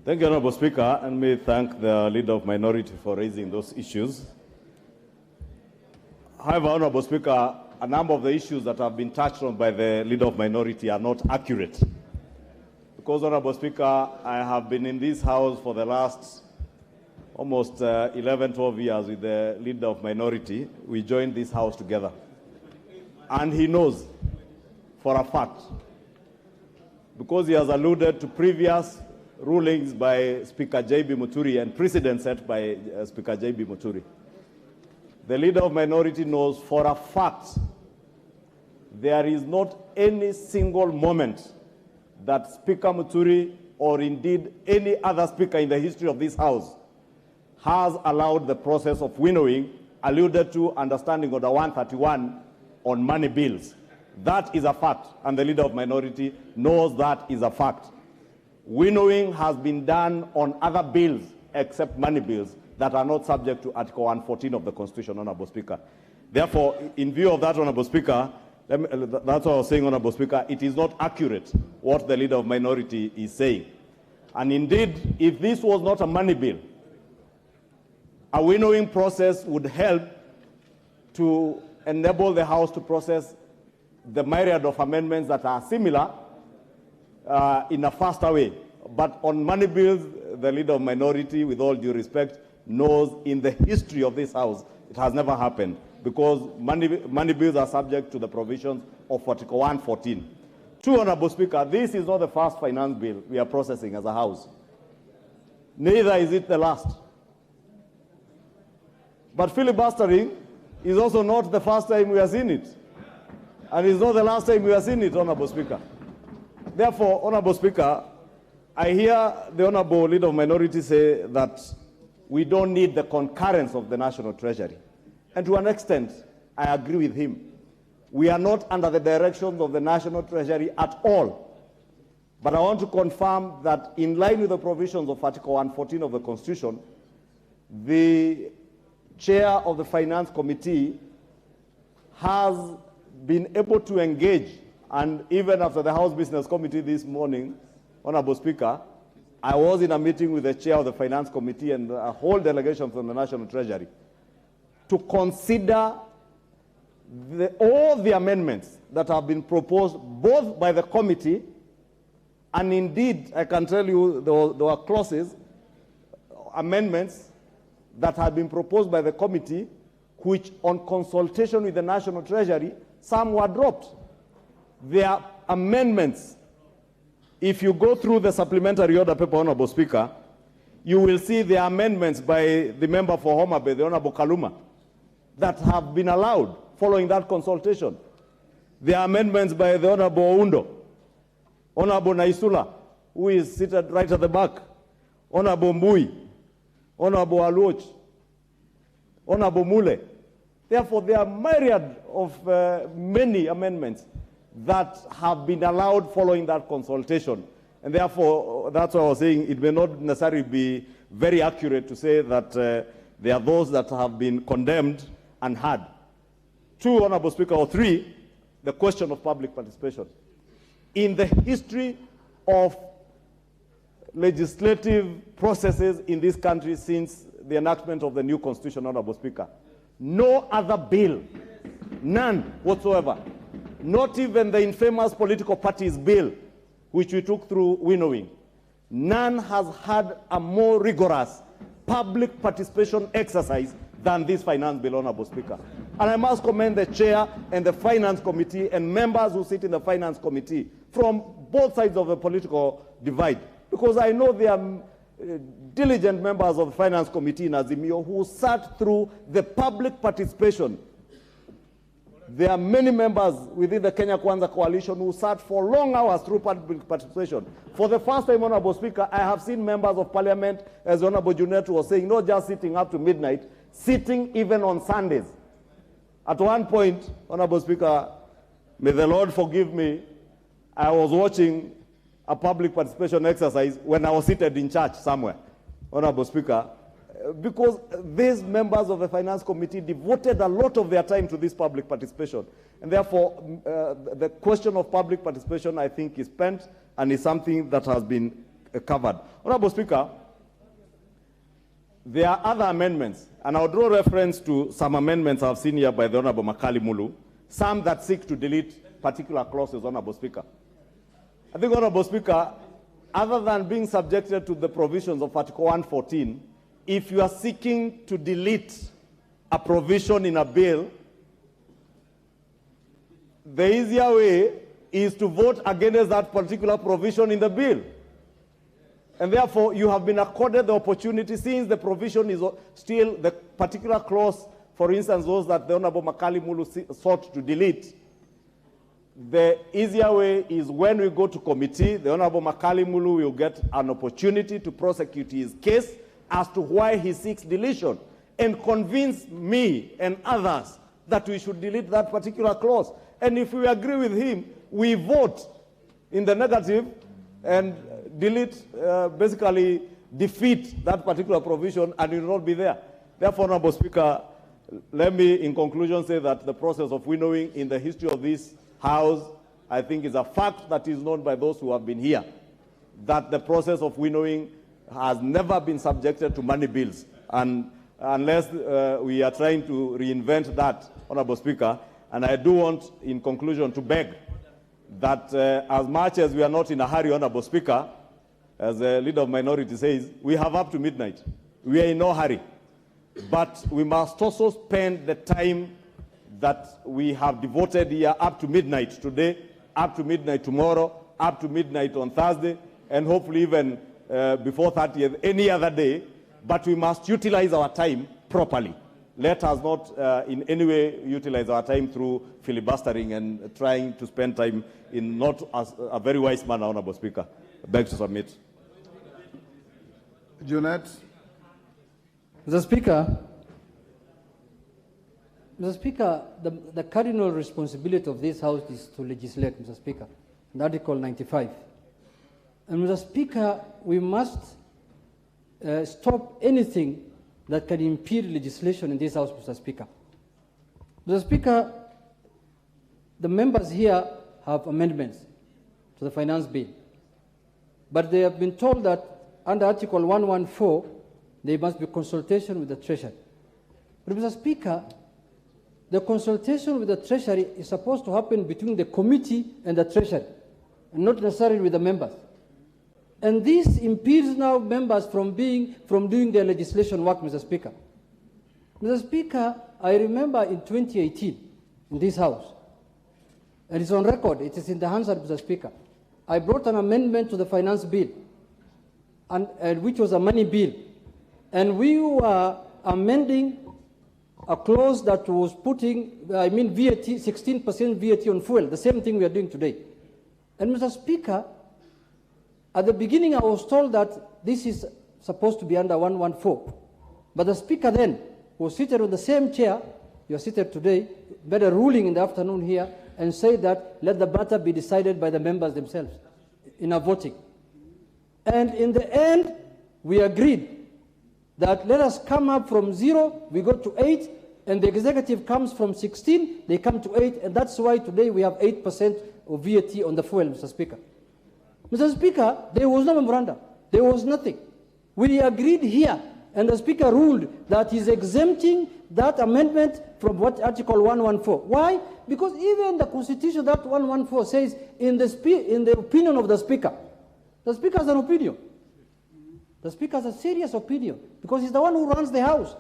Thank you, Honorable Speaker, and may thank the Leader of Minority for raising those issues. However, Honorable Speaker, a number of the issues that have been touched on by the Leader of Minority are not accurate. Because, Honorable Speaker, I have been in this House for the last almost 11, 12 years with the Leader of Minority. We joined this House together. And he knows for a fact, because he has alluded to previous rulings by Speaker J.B. Muturi and precedents set by Speaker J.B. Muturi. The Leader of Minority knows for a fact there is not any single moment that Speaker Muturi or indeed any other speaker in the history of this House has allowed the process of winnowing alluded to understanding order 131 on money bills. That is a fact, and the Leader of Minority knows that is a fact. Winnowing has been done on other bills except money bills that are not subject to Article 114 of the Constitution, Honorable Speaker. Therefore, in view of that, Honorable Speaker, that's what I was saying, Honorable Speaker, it is not accurate what the Leader of Minority is saying. And indeed, if this was not a money bill, a winnowing process would help to enable the House to process the myriad of amendments that are similar in a faster way. But on money bills, the Leader of Minority, with all due respect, knows in the history of this House, it has never happened, because money bills are subject to the provisions of Article 114. Two, Honorable Speaker, this is not the first finance bill we are processing as a House. Neither is it the last. But filibustering is also not the first time we have seen it. And it's not the last time we have seen it, Honorable Speaker. Therefore, Honorable Speaker, I hear the Honorable Leader of Minority say that we don't need the concurrence of the National Treasury. And to an extent, I agree with him. We are not under the directions of the National Treasury at all. But I want to confirm that in line with the provisions of Article 114 of the Constitution, the Chair of the Finance Committee has been able to engage, and even after the House Business Committee this morning, Honorable Speaker, I was in a meeting with the Chair of the Finance Committee and a whole delegation from the National Treasury to consider all the amendments that have been proposed both by the committee, and indeed, I can tell you there were clauses, amendments that had been proposed by the committee, which on consultation with the National Treasury, some were dropped. There are amendments. If you go through the supplementary order paper, Honorable Speaker, you will see the amendments by the member for Homa Bay, the Honorable Kaluma, that have been allowed following that consultation. The amendments by the Honorable Oundo, Honorable Naisula, who is seated right at the back, Honorable Mbui, Honorable Aluoch, Honorable Mule. Therefore, there are myriad of many amendments that have been allowed following that consultation. And therefore, that's what I was saying, it may not necessarily be very accurate to say that there are those that have been condemned and had. Two, Honorable Speaker, or three, the question of public participation. In the history of legislative processes in this country since the enactment of the new Constitution, Honorable Speaker, no other bill, none whatsoever, not even the infamous political parties bill, which we took through winnowing, none has had a more rigorous public participation exercise than this finance bill, Honorable Speaker. And I must commend the Chair and the Finance Committee and members who sit in the Finance Committee from both sides of the political divide, because I know there are diligent members of the Finance Committee in Azimio who sat through the public participation. There are many members within the Kenya Kwanza coalition who sat for long hours through public participation. For the first time, Honorable Speaker, I have seen members of Parliament, as Honorable Junet was saying, not just sitting up to midnight, sitting even on Sundays. At one point, Honorable Speaker, may the Lord forgive me, I was watching a public participation exercise when I was seated in church somewhere, Honorable Speaker, because these members of the Finance Committee devoted a lot of their time to this public participation. And therefore, the question of public participation, I think, is spent and is something that has been covered. Honorable Speaker, there are other amendments, and I'll draw reference to some amendments I've seen here by the Honorable Makali Mulu, some that seek to delete particular clauses, Honorable Speaker. I think, Honorable Speaker, other than being subjected to the provisions of Article 114, if you are seeking to delete a provision in a bill, the easier way is to vote against that particular provision in the bill. And therefore, you have been accorded the opportunity, since the provision is still the particular clause, for instance, those that the Honorable Makali Mulu sought to delete. The easier way is when we go to committee, the Honorable Makali Mulu will get an opportunity to prosecute his case as to why he seeks deletion and convince me and others that we should delete that particular clause. And if we agree with him, we vote in the negative and delete, basically defeat that particular provision, and it will not be there. Therefore, Honorable Speaker, let me in conclusion say that the process of winnowing in the history of this House, I think, is a fact that is known by those who have been here, that the process of winnowing has never been subjected to money bills. And unless we are trying to reinvent that, Honorable Speaker, and I do want, in conclusion, to beg that as much as we are not in a hurry, Honorable Speaker, as the leader of minority says, we have up to midnight. We are in no hurry. But we must also spend the time that we have devoted here up to midnight today, up to midnight tomorrow, up to midnight on Thursday, and hopefully even before 30th, any other day. But we must utilize our time properly. Let us not in any way utilize our time through filibustering and trying to spend time in not a very wise manner, Honorable Speaker. I beg to submit. Junet. Mr. Speaker, the cardinal responsibility of this House is to legislate, Mr. Speaker, in Article 95. And Mr. Speaker, we must stop anything that can impede legislation in this House, Mr. Speaker. Mr. Speaker, the members here have amendments to the finance bill, but they have been told that under Article 114, there must be consultation with the Treasury. But Mr. Speaker, the consultation with the Treasury is supposed to happen between the committee and the Treasury, and not necessarily with the members. And this impedes now members from doing their legislation work, Mr. Speaker. Mr. Speaker, I remember in 2018, in this House, and it's on record, it is in the hands of Mr. Speaker, I brought an amendment to the finance bill, and which was a money bill. And we were amending a clause that was putting, VAT, 16% VAT on fuel, the same thing we are doing today. And Mr. Speaker, at the beginning I was told that this is supposed to be under 114. But the Speaker then was seated on the same chair, you are seated today, made a ruling in the afternoon here, and said that let the matter be decided by the members themselves in a voting. And in the end, we agreed that let us come up from 0, we go to 8, and the executive comes from 16, they come to 8, and that's why today we have 8% of VAT on the fuel, Mr. Speaker. Mr. Speaker, there was no memorandum. There was nothing. We agreed here, and the Speaker ruled that he's exempting that amendment from what Article 114. Why? Because even the Constitution, that 114 says, in the opinion of the Speaker has an opinion. The Speaker has a serious opinion, because he's the one who runs the House.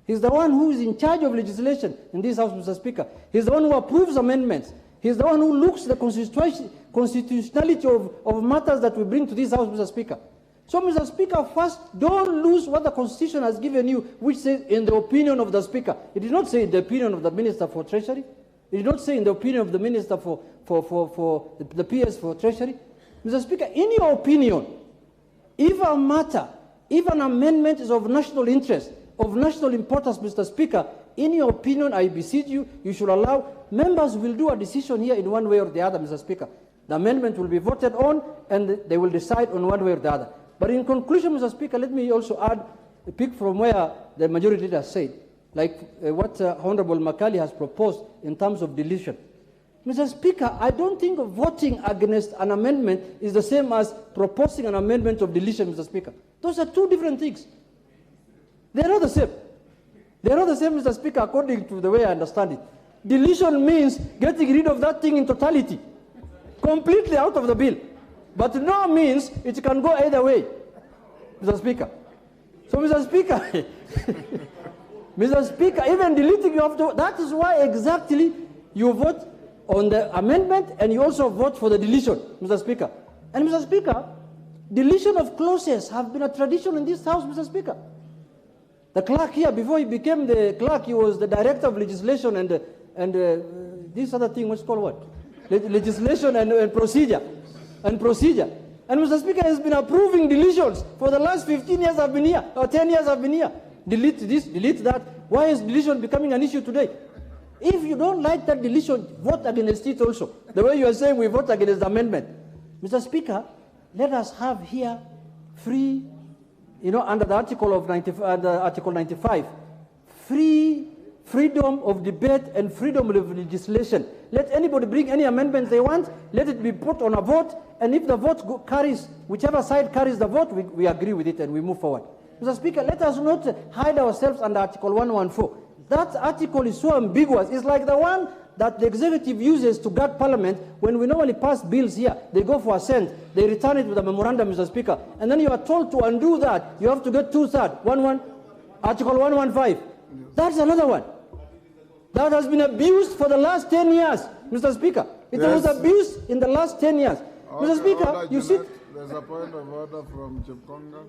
He's the one who is in charge of legislation in this House, Mr. Speaker. He's the one who approves amendments. He's the one who looks at the constitutionality of matters that we bring to this House, Mr. Speaker. So, Mr. Speaker, first, don't lose what the Constitution has given you, which says in the opinion of the Speaker. It did not say in the opinion of the Minister for Treasury. It did not say in the opinion of the Minister for the PS for Treasury. Mr. Speaker, in your opinion, if a matter, if an amendment is of national interest, of national importance, Mr. Speaker, in your opinion, I beseech you, you should allow, members will do a decision here in one way or the other, Mr. Speaker. The amendment will be voted on, and they will decide on one way or the other. But in conclusion, Mr. Speaker, let me also add a pick from where the majority leader said, like what Honorable Makali has proposed in terms of deletion. Mr. Speaker, I don't think voting against an amendment is the same as proposing an amendment of deletion, Mr. Speaker. Those are two different things. They are not the same. They are not the same, Mr. Speaker, according to the way I understand it. Deletion means getting rid of that thing in totality, completely out of the bill. But no means it can go either way, Mr. Speaker. So, Mr. Speaker, Mr. Speaker, even deleting you have to, that is why exactly you vote on the amendment and you also vote for the deletion, Mr. Speaker. And Mr. Speaker, deletion of clauses have been a tradition in this House, Mr. Speaker. The clerk here, before he became the clerk, he was the director of legislation and this other thing, what's called what? Legislation and procedure. And Mr. Speaker has been approving deletions for the last 15 years I've been here, or 10 years I've been here. Delete this, delete that. Why is deletion becoming an issue today? If you don't like that deletion, vote against it also. The way you are saying we vote against the amendment. Mr. Speaker, let us have here free, under the Article 95, freedom of debate and freedom of legislation. Let anybody bring any amendments they want, let it be put on a vote, and if the vote carries, whichever side carries the vote, we agree with it and we move forward. Mr. Speaker, let us not hide ourselves under Article 114. That article is so ambiguous. It's like the one that the executive uses to guard Parliament when we normally pass bills here. They go for assent, they return it with a memorandum, Mr. Speaker, and then you are told to undo that. You have to get 2/3, Article 115. That's another one that has been abused for the last 10 years, Mr. Speaker. It was abused in the last 10 years. Okay, Mr. Speaker, order, you see. There's a point of order from Chipkonga.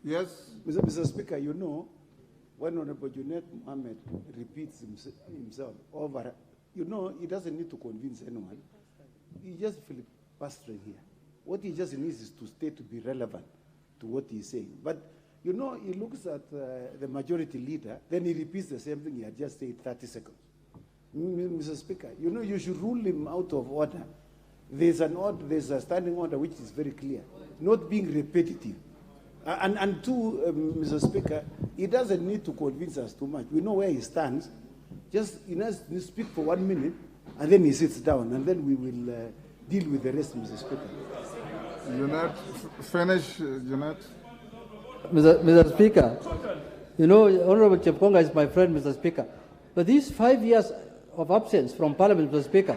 Yes. Mr. Speaker, when Honorable Junet Mohammed repeats himself over, he doesn't need to convince anyone. He just filibustering here. What he just needs is to stay to be relevant to what he's saying. But, he looks at the majority leader, then he repeats the same thing he had just said 30 seconds. Mr. Speaker, you should rule him out of order. There's a standing order which is very clear, not being repetitive. And two, Mr. Speaker, he doesn't need to convince us too much. We know where he stands. Just he speak for 1 minute, and then he sits down, and then we will deal with the rest, Mr. Speaker. Junet, finish, Junet. Mr. Speaker, Honorable Chepkonga is my friend, Mr. Speaker. But these 5 years of absence from Parliament, Mr. Speaker,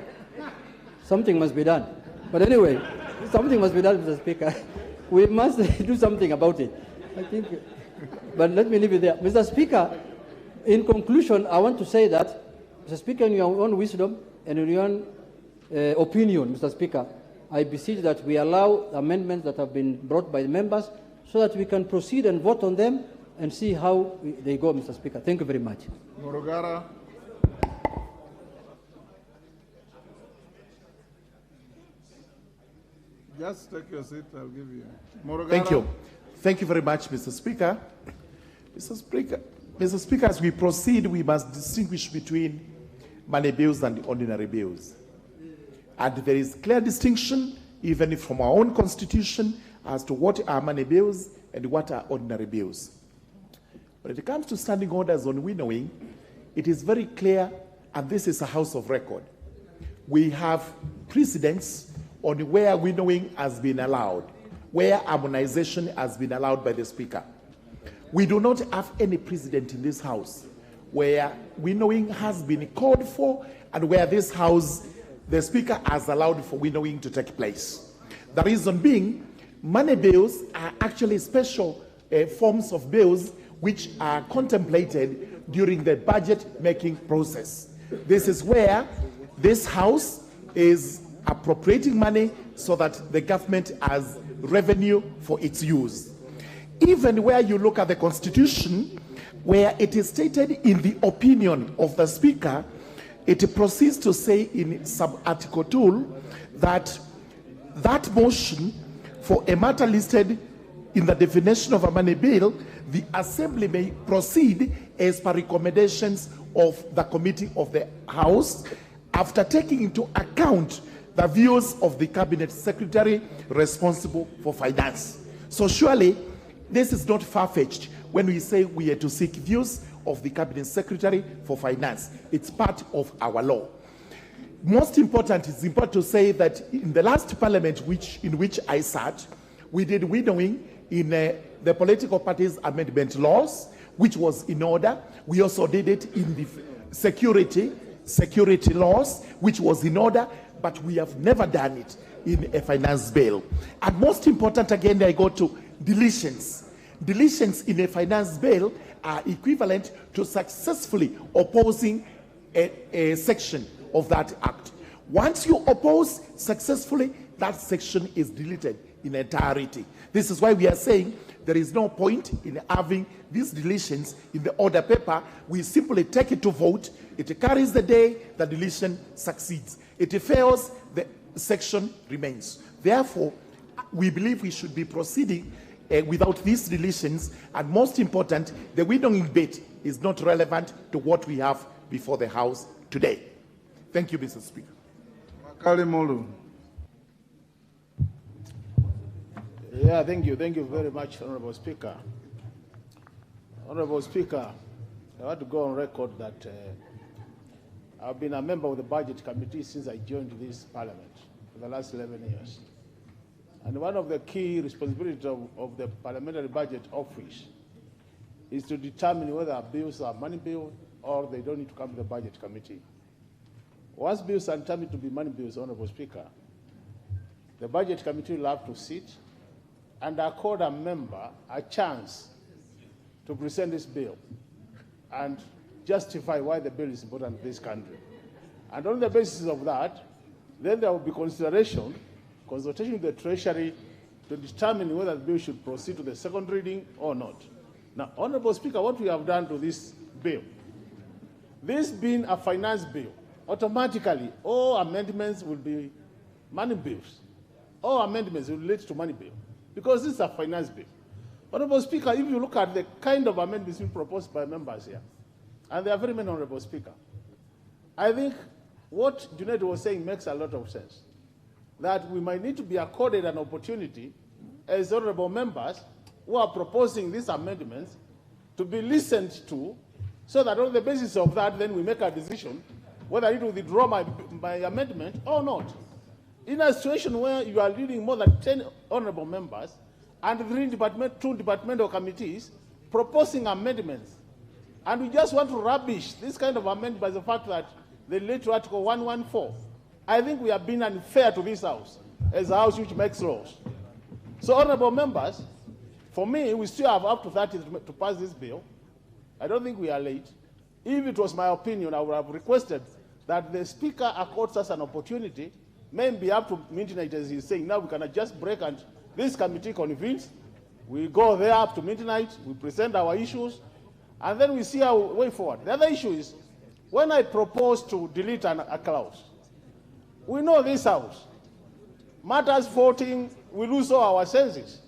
something must be done. But anyway, something must be done, Mr. Speaker. We must do something about it, I think. But let me leave it there. Mr. Speaker, in conclusion, I want to say that, Mr. Speaker, in your own wisdom and in your own opinion, Mr. Speaker, I beseech that we allow amendments that have been brought by the members so that we can proceed and vote on them and see how they go, Mr. Speaker. Thank you very much. Murugara. Just take your seat, I'll give you. Murugara. Thank you. Thank you very much, Mr. Speaker. Mr. Speaker, as we proceed, we must distinguish between money bills and ordinary bills. And there is clear distinction, even from our own constitution, as to what are money bills and what are ordinary bills. When it comes to standing orders on winnowing, it is very clear, and this is a house of record. We have precedents on where winnowing has been allowed, where harmonization has been allowed by the Speaker. We do not have any precedent in this House where winnowing has been called for and where this House, the Speaker has allowed for winnowing to take place. The reason being, money bills are actually special forms of bills which are contemplated during the budget-making process. This is where this House is appropriating money so that the government has revenue for its use. Even where you look at the Constitution, where it is stated in the opinion of the Speaker, it proceeds to say in sub-article 2 that that motion for a matter listed in the definition of a money bill, the Assembly may proceed as per recommendations of the Committee of the House after taking into account the views of the Cabinet Secretary responsible for finance. So surely this is not far-fetched when we say we are to seek views of the Cabinet Secretary for finance. It's part of our law. Most important, it's important to say that in the last parliament in which I sat, We did winnowing in the political parties amendment laws, which was in order. We also did it in the security laws, which was in order, but we have never done it in a finance bill. And most important, again, I go to deletions. Deletions in a finance bill are equivalent to successfully opposing a section of that act. Once you oppose successfully, that section is deleted in entirety. This is why we are saying there is no point in having these deletions in the order paper. We simply take it to vote. It carries the day, the deletion succeeds. It fails, the section remains. Therefore, we believe we should be proceeding without these deletions, and most important, the winnowing bit is not relevant to what we have before the House today. Thank you, Mr. Speaker. Makali Mulu. Yeah, thank you. Thank you very much, Honorable Speaker. Honorable Speaker, I want to go on record that I've been a member of the Budget Committee since I joined this Parliament for the last 11 years. And one of the key responsibilities of the Parliamentary Budget Office is to determine whether bills are money bills or they don't need to come to the Budget Committee. Once bills are determined to be money bills, Honorable Speaker, the Budget Committee will have to sit and accord a member a chance to present this bill and justify why the bill is important to this country. And on the basis of that, then there will be consultation with the Treasury to determine whether the bill should proceed to the second reading or not. Now, Honorable Speaker, what we have done to this bill, this being a finance bill, automatically all amendments will be money bills. All amendments will relate to money bill because this is a finance bill. Honorable Speaker, if you look at the kind of amendments being proposed by members here, and there are very many, Honorable Speaker, I think what Junaid was saying makes a lot of sense, that we might need to be accorded an opportunity as honorable members who are proposing these amendments to be listened to, so that on the basis of that, then we make a decision whether I need to withdraw my amendment or not. In a situation where you are leading more than 10 honorable members and two departmental committees proposing amendments, and we just want to rubbish this kind of amendment by the fact that they relate to Article 114, I think we have been unfair to this House as a House which makes laws. So, honorable members, for me, we still have up to 30 to pass this bill. I don't think we are late. If it was my opinion, I would have requested that the Speaker accords us an opportunity, maybe up to midnight, as he's saying. Now we can just break and this committee convenes. We go there up to midnight, we present our issues, and then we see our way forward. The other issue is, when I propose to delete a clause, we know this House, matters voting, we lose all our senses.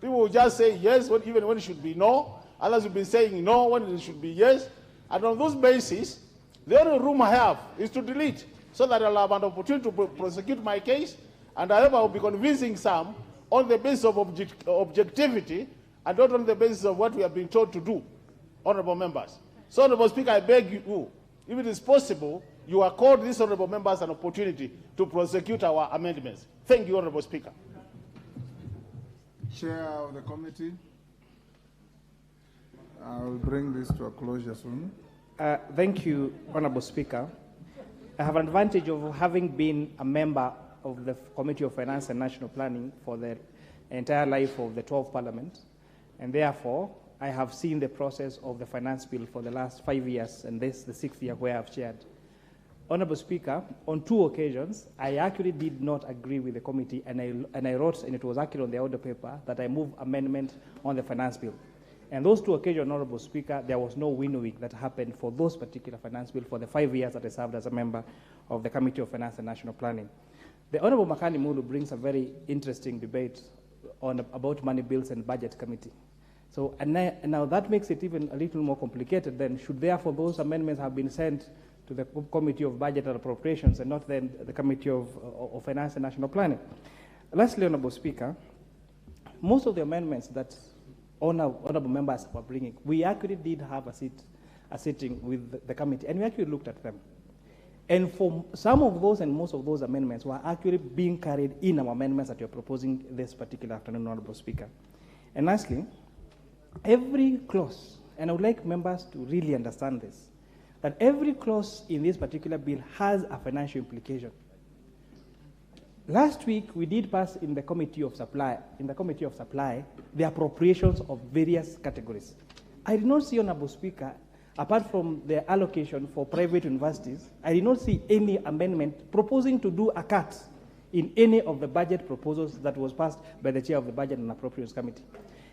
People will just say yes, even when it should be no. Others will be saying no when it should be yes. And on those bases, the only room I have is to delete, so that I'll have an opportunity to prosecute my case, and I hope I will be convincing some on the basis of objectivity and not on the basis of what we have been told to do, honorable members. So, Honorable Speaker, I beg you, if it is possible, you accord these honorable members an opportunity to prosecute our amendments. Thank you, Honorable Speaker. Chair of the committee, I will bring this to a closure soon. Thank you, Honorable Speaker. I have an advantage of having been a member of the Committee of Finance and National Planning for the entire life of the 12th Parliament, and therefore I have seen the process of the finance bill for the last 5 years, and this is the 6th year where I've chaired. Honorable Speaker, on 2 occasions, I actually did not agree with the committee, and I wrote, and it was actually on the order paper, that I move amendment on the finance bill. And those 2 occasions, Honorable Speaker, there was no winnowing that happened for those particular finance bill for the 5 years that I served as a member of the Committee of Finance and National Planning. The Honorable Makani Mulu brings a very interesting debate about money bills and budget committee. So, and now that makes it even a little more complicated then. Should therefore those amendments have been sent to the Committee of Budget and Appropriations and not then the Committee of Finance and National Planning? Lastly, Honorable Speaker, most of the amendments that honorable members were bringing, we actually did have a sitting with the committee, and we actually looked at them. And for some of those and most of those amendments were actually being carried in our amendments that you're proposing this particular afternoon, Honorable Speaker. And lastly, every clause, and I would like members to really understand this, that every clause in this particular bill has a financial implication. Last week, we did pass in the Committee of Supply, the appropriations of various categories. I did not see, Honorable Speaker, apart from the allocation for private universities, I did not see any amendment proposing to do a cut in any of the budget proposals that was passed by the Chair of the Budget and Appropriations Committee.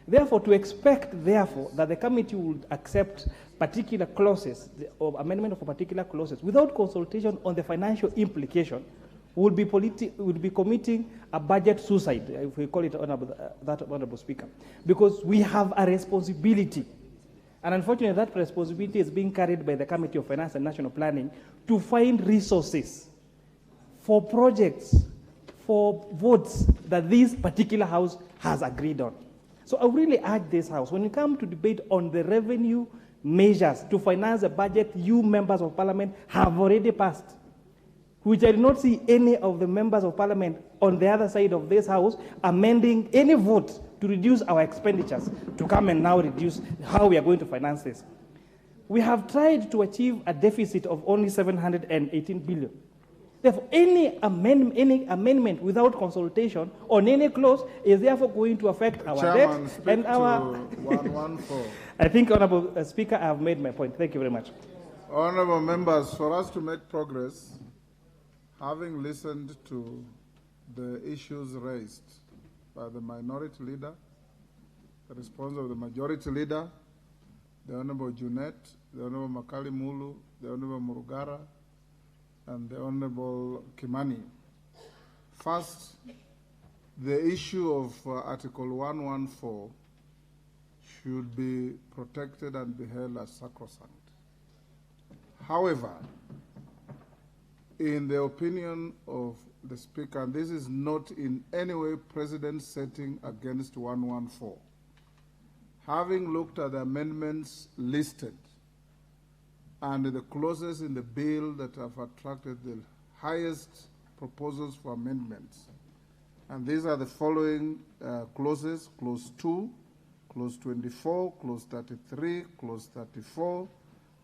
Therefore, to expect, therefore, that the committee would accept particular clauses, or amendment of particular clauses, without consultation on the financial implication, would be committing a budget suicide, if we call it that, Honorable Speaker, because we have a responsibility. And unfortunately, that responsibility is being carried by the Committee of Finance and National Planning to find resources for projects, for votes that this particular House has agreed on. So I really urge this House, when you come to debate on the revenue measures to finance the budget you members of Parliament have already passed, which I do not see any of the members of Parliament on the other side of this House amending any vote to reduce our expenditures, to come and now reduce how we are going to finance this. We have tried to achieve a deficit of only 718 billion. Therefore, any amendment without consultation on any clause is therefore going to affect our debt and our... 114. I think, Honorable Speaker, I have made my point. Thank you very much. Honorable members, for us to make progress, having listened to the issues raised by the minority leader, the response of the majority leader, the Honorable Junet, the Honorable Makali Mulu, the Honorable Murugara, and the Honorable Kimani. First, the issue of Article 114 should be protected and be held as sacrosanct. However, in the opinion of the Speaker, and this is not in any way President setting against 114, having looked at the amendments listed and the clauses in the bill that have attracted the highest proposals for amendments, and these are the following clauses: Clause 2, Clause 24, Clause 33, Clause 34,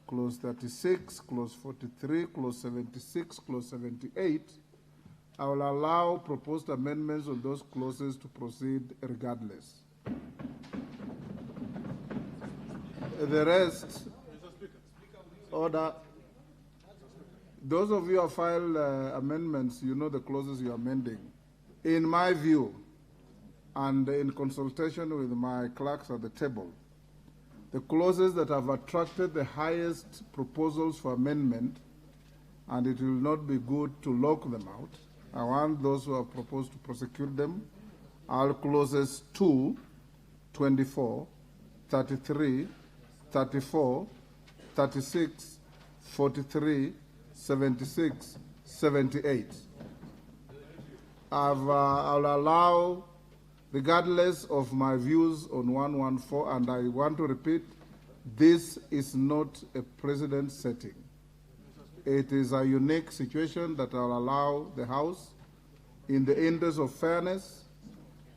Clause 36, Clause 43, Clause 76, Clause 78. I will allow proposed amendments on those clauses to proceed regardless. The rest, order. Those of you who have filed amendments, you know the clauses you are amending. In my view, and in consultation with my clerks at the table, the clauses that have attracted the highest proposals for amendment, and it will not be good to lock them out. I want those who have proposed to prosecute them, are clauses 2, 24, 33, 34, 36, 43, 76, 78. I'll allow, regardless of my views on 114, and I want to repeat, this is not a precedent setting. It is a unique situation that I'll allow the House, in the interest of fairness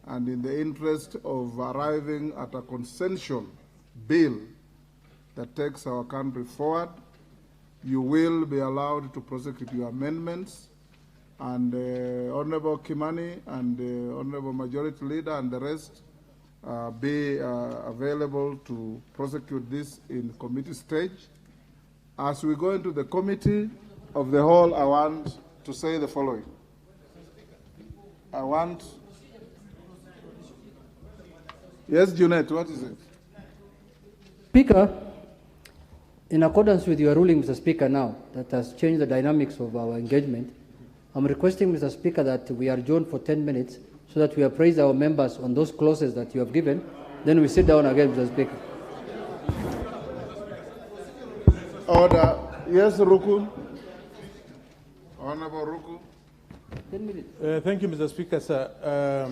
and in the interest of arriving at a consensual bill that takes our country forward. You will be allowed to prosecute your amendments, and Honorable Kimani and Honorable Majority Leader and the rest be available to prosecute this in committee stage. As we go into the committee of the whole, I want to say the following. Yes, Junet, what is it? Speaker, in accordance with your ruling, Mr. Speaker, now that has changed the dynamics of our engagement, I'm requesting, Mr. Speaker, that we adjourn for 10 minutes so that we appraise our members on those clauses that you have given. Then we sit down again, Mr. Speaker. Order. Yes, Ruku. Honorable Ruku. 10 minutes. Thank you, Mr. Speaker, sir.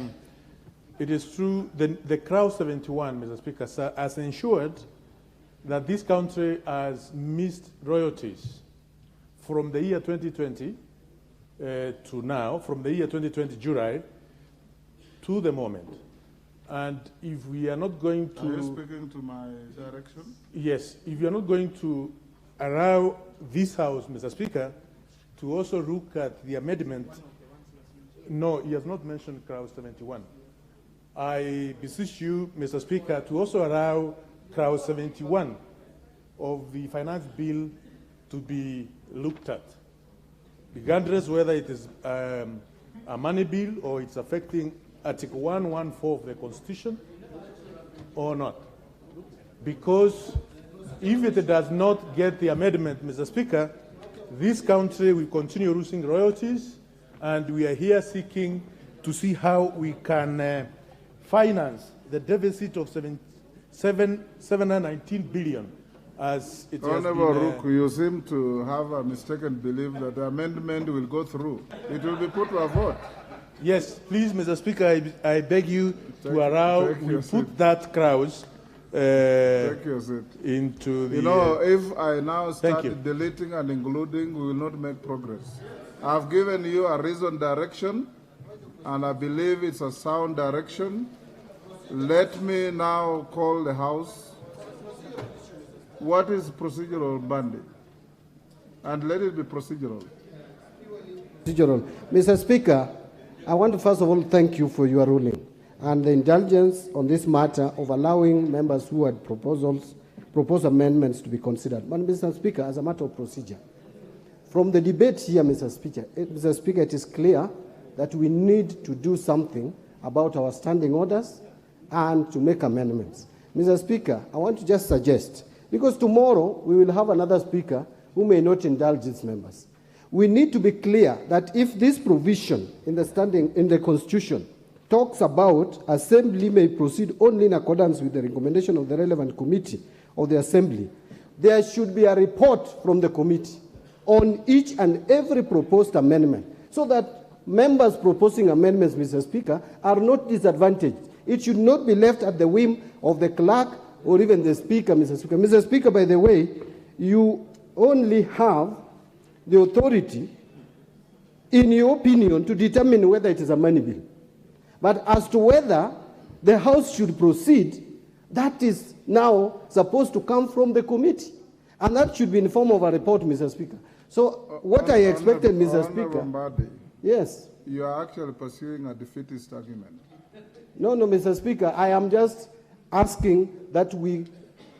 It is true, the Crowd 71, Mr. Speaker, sir, has ensured that this country has missed royalties from the year 2020 to now, from the year 2020 July to the moment. And if we are not going to... Are you speaking to my direction? Yes. If you are not going to allow this House, Mr. Speaker, to also look at the amendment... No, he has not mentioned Clause 71. I beseech you, Mr. Speaker, to also allow Clause 71 of the Finance Bill to be looked at, regardless whether it is a money bill or it's affecting Article 114 of the Constitution or not. Because if it does not get the amendment, Mr. Speaker, this country will continue losing royalties, and we are here seeking to see how we can finance the deficit of 719 billion as it Honorable has been... Rook, you seem to have a mistaken belief that the amendment will go through. It will be put to a vote. Yes, please, Mr. Speaker, I beg you to allow we put that clause into the... You know, if I now start deleting and including, we will not make progress. I've given you a reasoned direction, and I believe it's a sound direction. Let me now call the House. What is procedural banding? And let it be procedural. Procedural. Mr. Speaker, I want to first of all thank you for your ruling and the indulgence on this matter of allowing members who had proposed amendments to be considered. But Mr. Speaker, as a matter of procedure, from the debate here, Mr. Speaker, it is clear that we need to do something about our standing orders and to make amendments. Mr. Speaker, I want to just suggest, because tomorrow we will have another speaker who may not indulge its members. We need to be clear that if this provision in the Constitution talks about Assembly may proceed only in accordance with the recommendation of the relevant committee of the Assembly, there should be a report from the committee on each and every proposed amendment so that members proposing amendments, Mr. Speaker, are not disadvantaged. It should not be left at the whim of the clerk or even the Speaker, Mr. Speaker. Mr. Speaker, by the way, you only have the authority, in your opinion, to determine whether it is a money bill. But as to whether the House should proceed, that is now supposed to come from the committee. And that should be in the form of a report, Mr. Speaker. So what I expected, Mr. Speaker... Mbadi, yes. You are actually pursuing a defeatist argument. No, Mr. Speaker, I am just asking that we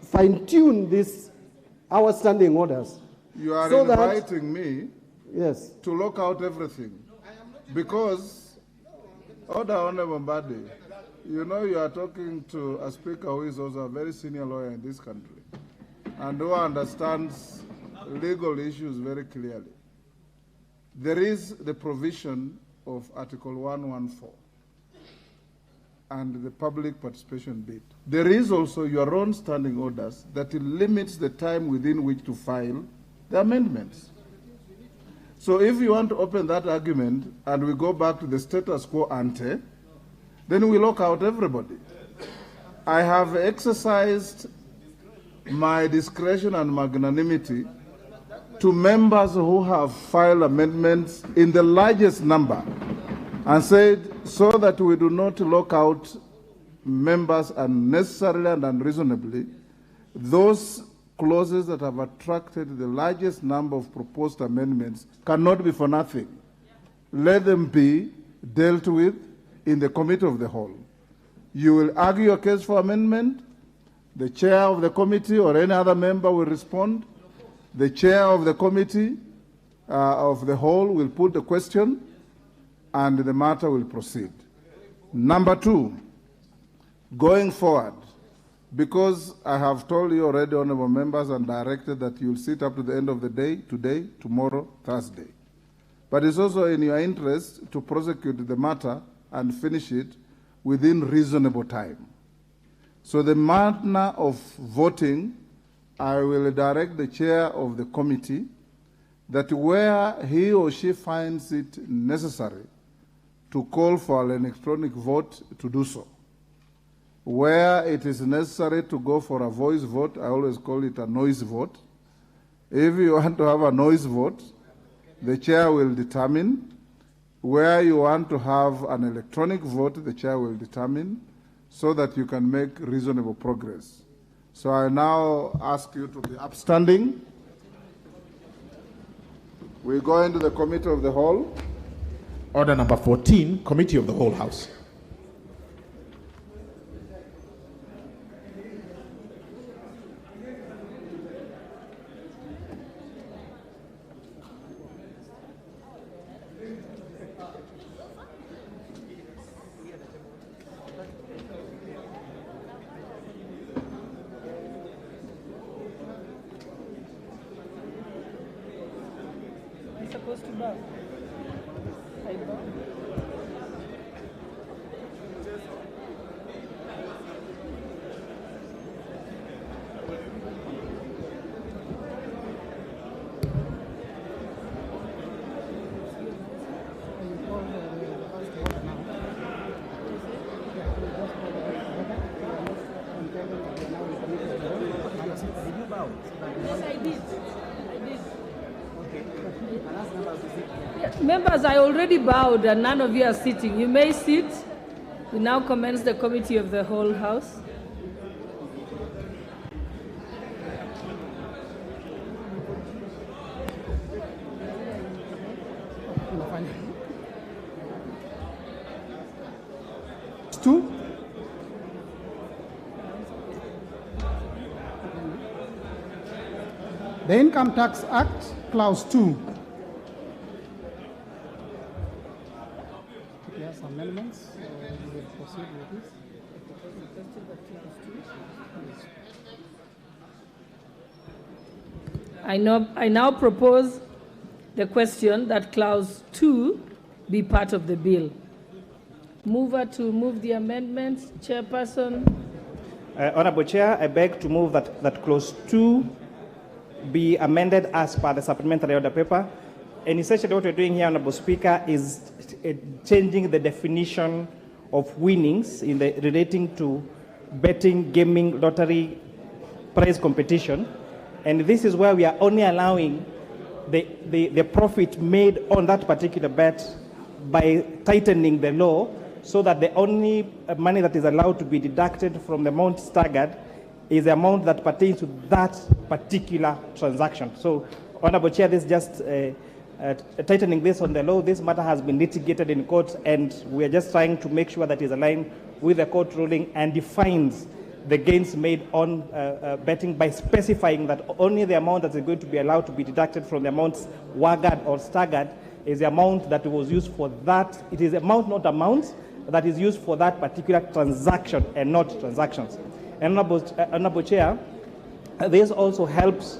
fine-tune our standing orders. You are so inviting me yes. to lock out everything. Because, Honorable Mbadi, you know you are talking to a speaker who is also a very senior lawyer in this country and who understands legal issues very clearly. There is the provision of Article 114 and the public participation bit. There is also your own standing orders that limits the time within which to file the amendments. So if you want to open that argument and we go back to the status quo ante, then we lock out everybody. I have exercised my discretion and magnanimity to members who have filed amendments in the largest number and said, so that we do not lock out members unnecessarily and unreasonably, those clauses that have attracted the largest number of proposed amendments cannot be for nothing. Let them be dealt with in the committee of the whole. You will argue your case for amendment. The chair of the committee or any other member will respond. The chair of the committee of the whole will put the question, and the matter will proceed. Number two, going forward, because I have told you already, honorable members, and directed that you'll sit up to the end of the day, today, tomorrow, Thursday. But it's also in your interest to prosecute the matter and finish it within reasonable time. So the manner of voting, I will direct the chair of the committee that where he or she finds it necessary to call for an electronic vote, to do so. Where it is necessary to go for a voice vote, I always call it a noise vote, If you want to have a noise vote, the chair will determine. Where you want to have an electronic vote, the chair will determine, so that you can make reasonable progress. So I now ask you to be upstanding. We go into the Committee of the Whole. Order number 14, Committee of the Whole House. Supposed to bow. I bow. Yes, I did. Members, I already bowed and none of you are sitting. You may sit. We now commence the Committee of the Whole House. Two. The Income Tax Act, Clause 2. Yes, amendments. We'll proceed with this. I now propose the question that Clause 2 be part of the bill. Mover to move the amendment. Chairperson. Honorable Chair, I beg to move that Clause 2 be amended as per the supplementary order paper. And essentially what we're doing here, Honorable Speaker, is changing the definition of winnings relating to betting, gaming, lottery, prize competition. And this is where we are only allowing the profit made on that particular bet by tightening the law, so that the only money that is allowed to be deducted from the amount staggered is the amount that pertains to that particular transaction. So, Honorable Chair, this is just tightening this on the law. This matter has been litigated in court, and we are just trying to make sure that it is aligned with the court ruling and defines the gains made on betting by specifying that only the amount that is going to be allowed to be deducted from the amounts staggered or staggered is the amount that was used for that. It is amount, not amounts, that is used for that particular transaction and not transactions. And Honorable Chair, this also helps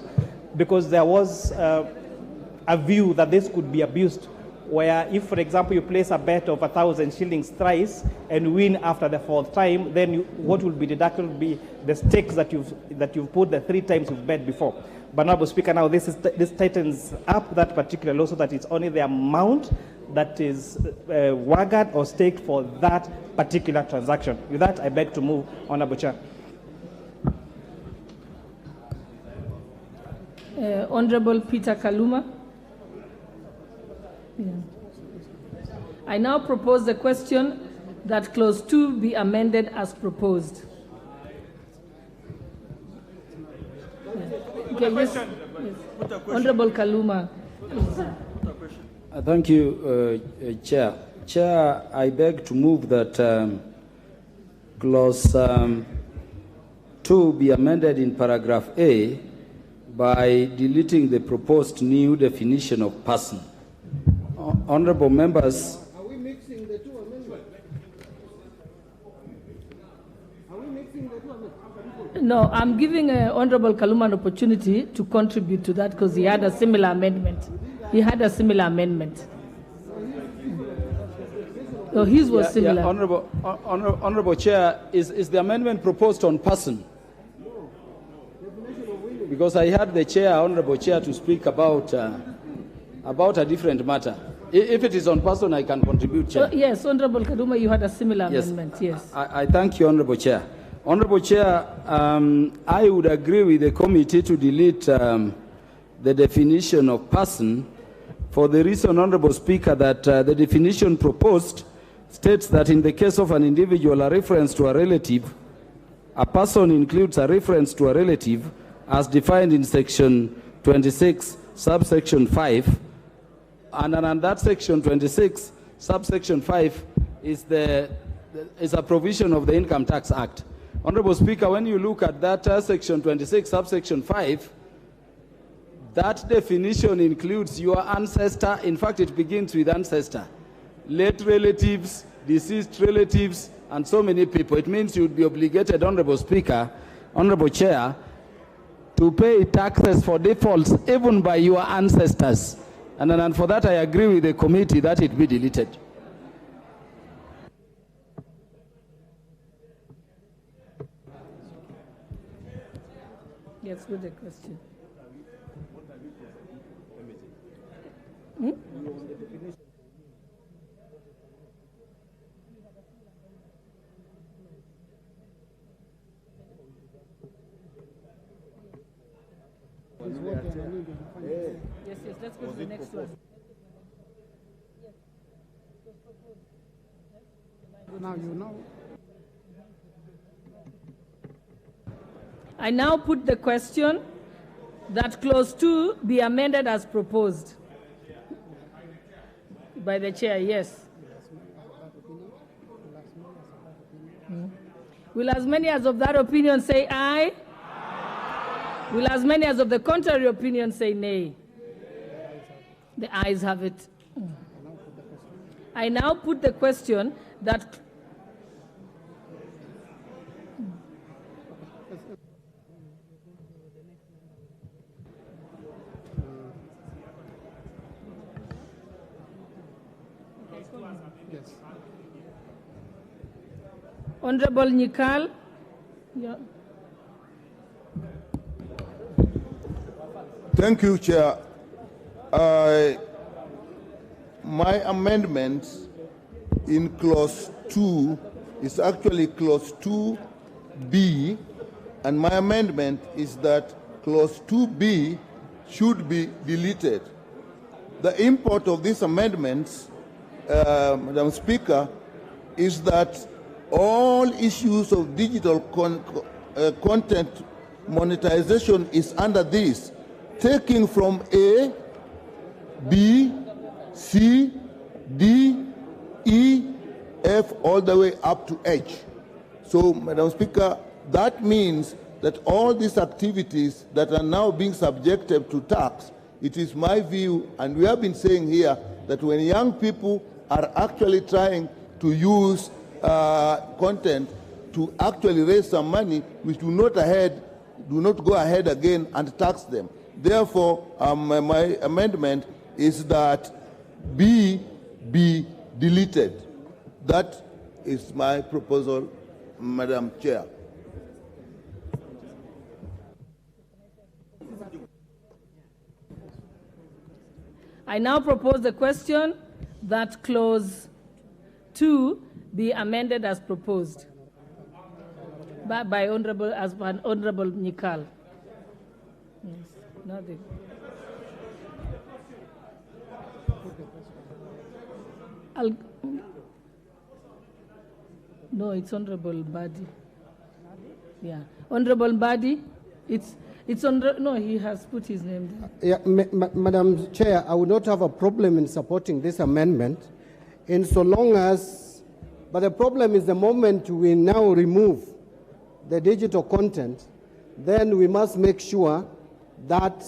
because there was a view that this could be abused, where if, for example, you place a bet of 1,000 shillings thrice and win after the fourth time, then what will be deducted will be the stakes that you've put the 3 times you've bet before. But Honorable Speaker, now this tightens up that particular law so that it's only the amount that is wagered or staked for that particular transaction. With that, I beg to move, Honorable Chair. Honorable Peter Kaluma. Yeah. I now propose the question that Clause 2 be amended as proposed. Okay, yes. Honorable Kaluma. Thank you, Chair. Chair, I beg to move that Clause 2 be amended in paragraph A by deleting the proposed new definition of person. Honorable members, Are we mixing the two amendments? Are we mixing the two amendments? No, I'm giving Honorable Kaluma an opportunity to contribute to that because he had a similar amendment. So his was similar. Yeah, Honorable Chair, is the amendment proposed on person? Because I heard the Chair, Honorable Chair, to speak about a different matter. If it is on person, I can contribute, Chair. Yes, Honorable Kaluma, you had a similar amendment, yes. I thank you, Honorable Chair. Honorable Chair, I would agree with the committee to delete the definition of person for the reason, Honorable Speaker, that the definition proposed states that in the case of an individual, a reference to a relative, a person includes a reference to a relative as defined in Section 26, subsection 5, and on that Section 26, subsection 5 is a provision of the Income Tax Act. Honorable Speaker, when you look at that Section 26, subsection 5, that definition includes your ancestor. In fact, it begins with ancestor, late relatives, deceased relatives, and so many people. It means you'd be obligated, Honorable Speaker, Honorable Chair, to pay taxes for defaults even by your ancestors. And for that, I agree with the committee that it be deleted. Yes, with the question. Yes, let's go to the next one. Now you know. I now put the question that clause 2 be amended as proposed by the chair. Yes. Will as many as of that opinion say aye? Will as many as of the contrary opinion say nay? The ayes have it. I now put the question that Honorable Nikal. Yeah. Thank you, Chair. My amendment in clause 2 is actually clause 2B, and my amendment is that clause 2B should be deleted. The import of these amendments, Madam Speaker, is that all issues of digital content monetization is under this, taking from A, B, C, D, E, F, all the way up to H. So, Madam Speaker, that means that all these activities that are now being subjected to tax, it is my view, and we have been saying here, that when young people are actually trying to use content to actually raise some money, we do not go ahead again and tax them. Therefore, my amendment is that B be deleted. That is my proposal, Madam Chair. I now propose the question that clause 2 be amended as proposed by Honorable Nikal. Yes, nothing. No, it's Honorable Badi. Yeah, Honorable Badi. It's on. No, he has put his name there. Yeah, Madam Chair, I would not have a problem in supporting this amendment, in so long as. But the problem is the moment we now remove the digital content, then we must make sure that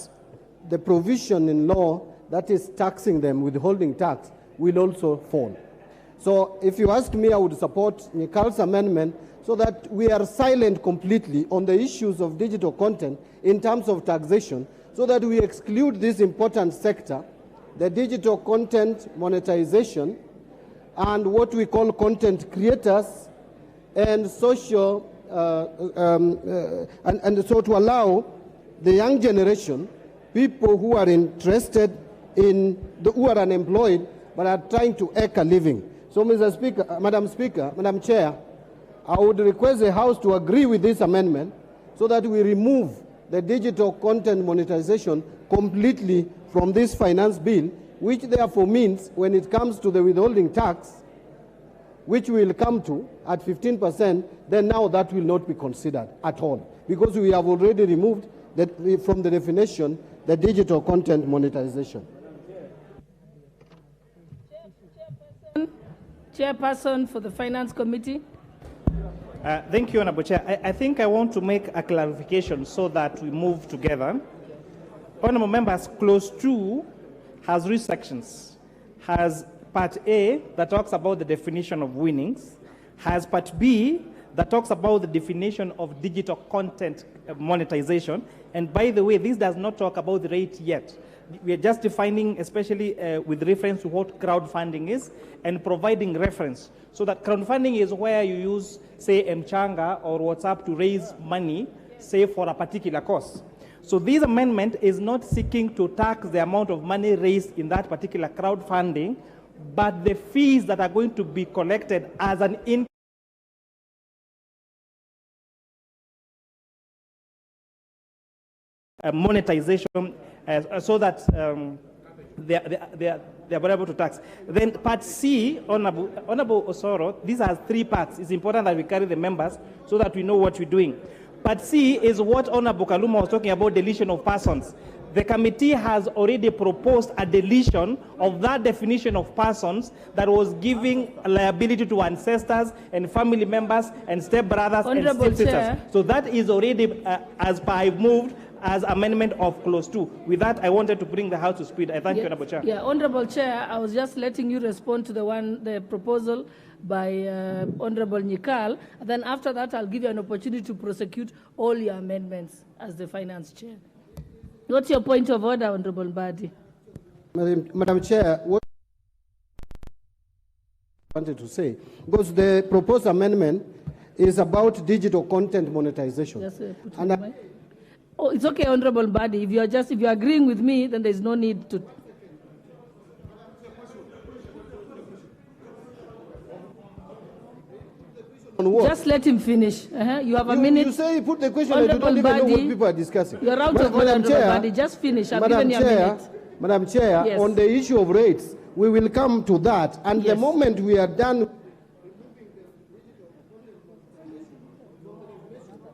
the provision in law that is taxing them, withholding tax, will also fall. So if you ask me, I would support Nikal's amendment so that we are silent completely on the issues of digital content in terms of taxation, so that we exclude this important sector, the digital content monetization, and what we call content creators, and social, and so to allow the young generation, people who are interested in, who are unemployed, but are trying to eke a living. So, Mr. Speaker, Madam Chair, I would request the House to agree with this amendment so that we remove the digital content monetization completely from this finance bill, which therefore means when it comes to the withholding tax, which we will come to at 15%, then now that will not be considered at all, because we have already removed from the definition the digital content monetization. Chairperson for the Finance Committee. Thank you, Honorable Chair. I think I want to make a clarification so that we move together. Honorable members, Clause 2 has three sections. Has Part A that talks about the definition of winnings, has Part B that talks about the definition of digital content monetization, and by the way, this does not talk about the rate yet. We are just defining, especially with reference to what crowdfunding is, and providing reference. So that crowdfunding is where you use, say, Mchanga or WhatsApp to raise money, say, for a particular cause. So this amendment is not seeking to tax the amount of money raised in that particular crowdfunding, but the fees that are going to be collected as an income monetization, so that they are able to tax. Then Part C, Honorable Osoro, these are three parts. It's important that we carry the members so that we know what we're doing. Part C is what Honorable Kaluma was talking about, deletion of persons. The committee has already proposed a deletion of that definition of persons that was giving liability to ancestors and family members and stepbrothers and stepsisters. So that is already, as per I've moved, as amendment of Clause 2. With that, I wanted to bring the House to speed. I thank you, Honorable Chair. Yeah, Honorable Chair, I was just letting you respond to the proposal by Honorable Nyikal. And then after that, I'll give you an opportunity to prosecute all your amendments as the Finance Chair. What's your point of order, Honorable Mbadi? Madam Chair, what I wanted to say, because the proposed amendment is about digital content monetization. Just, oh, it's okay, Honorable Mbadi. If you're agreeing with me, then there's no need to. Just let him finish. You have a minute. You say put the question and you don't even know what people are discussing. You're out of order, Honorable Mbadi. Just finish. I've given you a minute. Madam Chair, yes. On the issue of rates, we will come to that. And yes. The moment we are done.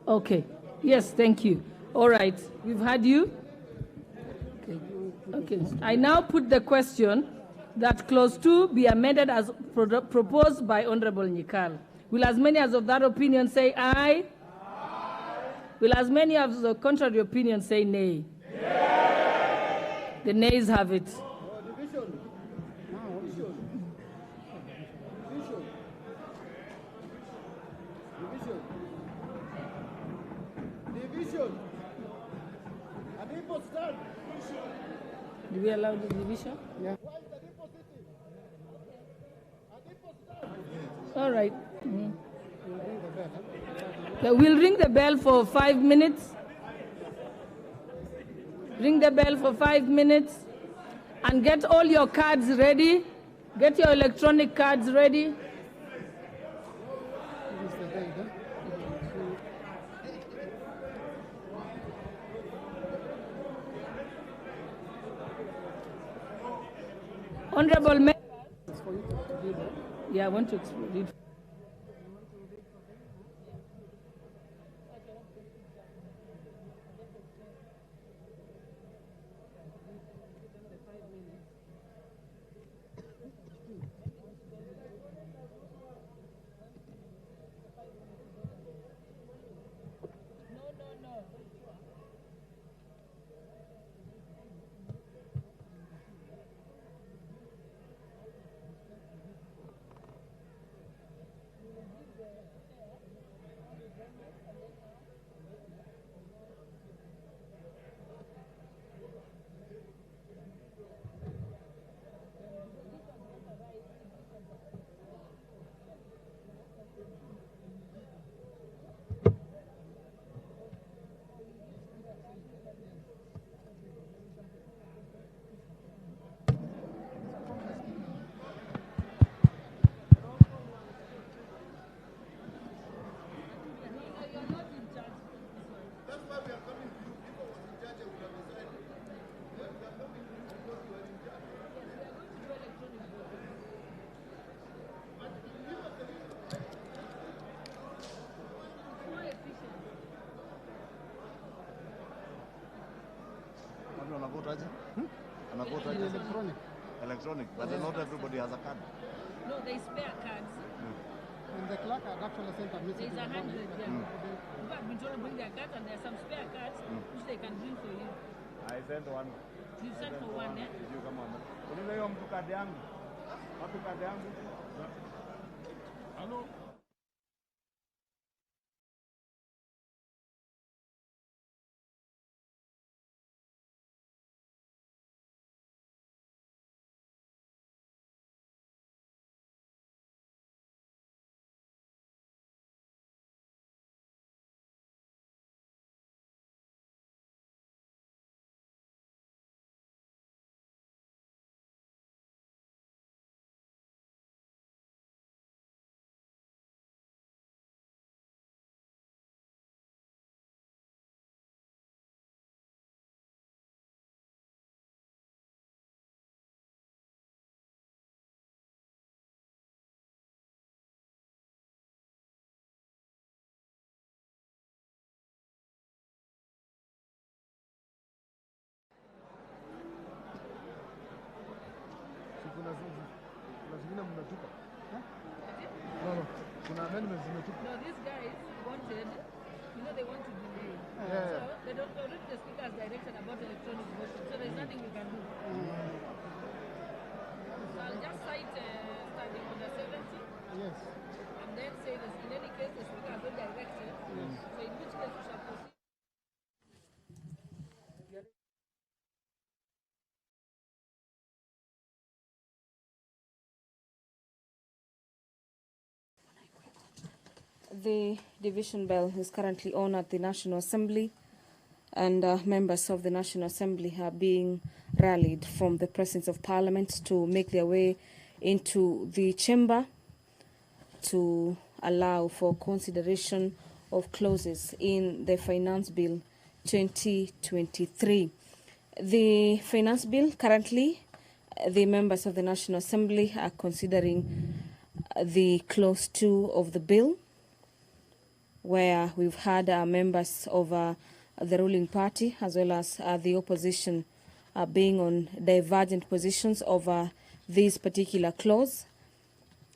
Okay. Yes, thank you. All right. We've had you. Okay. I now put the question that Clause 2 be amended as proposed by Honorable Nyikal. Will as many as of that opinion say aye? Aye. Will as many as the contrary opinion say nay? Nay. The nays have it. Do we allow the division? Yeah. All right. We'll ring the bell for 5 minutes. Ring the bell for 5 minutes. And get all your cards ready. Get your electronic cards ready. Honorable members. Yeah, I want to read. vote aje? Ana vote aje? Electronic. Electronic, but not everybody has a card. No, they spare cards. And the clerk had actually sent a message. There's 100 there. People have been told to bring their cards, and there are some spare cards which they can bring for you. I sent one. You sent for one, eh? Sijui kama unipe hiyo mtu kadi yangu. Wapi kadi yangu? Hello. No, these guys wanted, they want to delay. So they don't already the speaker has directed about electronic voting, so there's nothing we can do. So I'll just cite standing order 70. Yes. And then say this, in any case, the speaker has not directed. So in which case we shall proceed. The division bell is currently on at the National Assembly, and members of the National Assembly are being rallied from the presence of Parliament to make their way into the chamber to allow for consideration of clauses in the Finance Bill 2023. The Finance Bill currently, the members of the National Assembly are considering the clause 2 of the bill, where we've had members of the ruling party as well as the opposition being on divergent positions over this particular clause.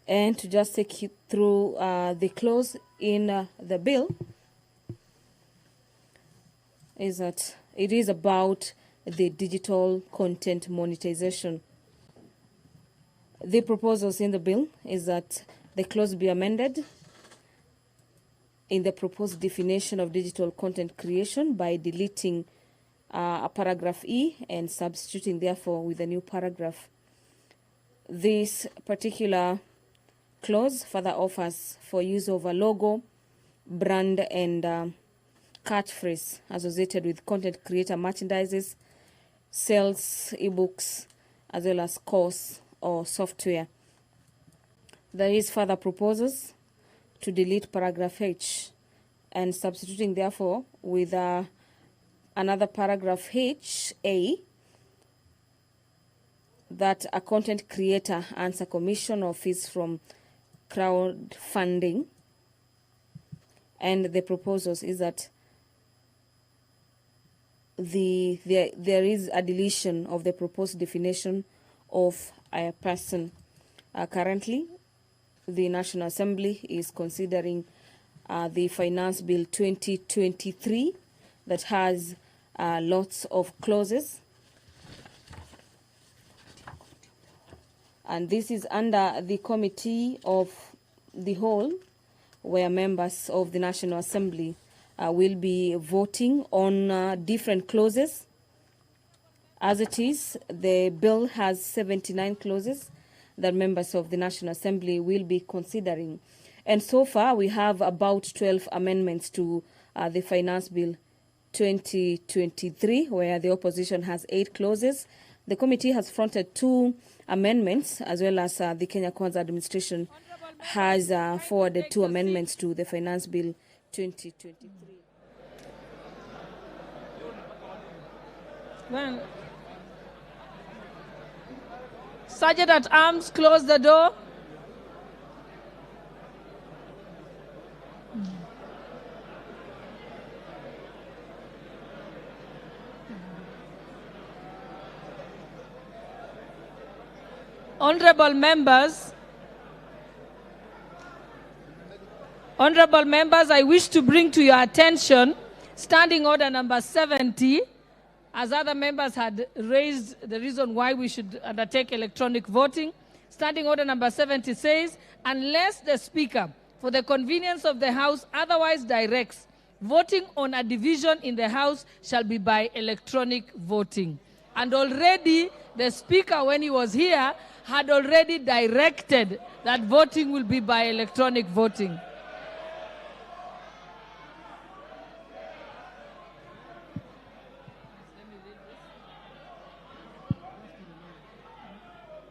And to just take you through the clause in the bill is that it is about the digital content monetization. The proposals in the bill is that the clause be amended in the proposed definition of digital content creation by deleting a paragraph E and substituting therefore with a new paragraph. This particular clause further offers for use of a logo, brand and catchphrase associated with content creator merchandises, sales, ebooks, as well as course or software. There is further proposals to delete paragraph H and substituting therefore with another paragraph H, A, that a content creator earns a commission or fees from crowdfunding. And the proposals is that there is a deletion of the proposed definition of a person. Currently, the National Assembly is considering the Finance Bill 2023 that has lots of clauses. And this is under the Committee of the Whole, where members of the National Assembly will be voting on different clauses. As it is, the bill has 79 clauses that members of the National Assembly will be considering. And so far, we have about 12 amendments to the Finance Bill 2023, where the opposition has 8 clauses. The committee has fronted 2 amendments, as well as the Kenya Kwanza administration has forwarded 2 amendments to the Finance Bill 2023. Then, Sergeant at Arms, close the door. Honorable members, I wish to bring to your attention Standing Order number 70, as other members had raised the reason why we should undertake electronic voting. Standing Order number 70 says, unless the Speaker, for the convenience of the House, otherwise directs, voting on a division in the House shall be by electronic voting. And already the Speaker, when he was here, had already directed that voting will be by electronic voting.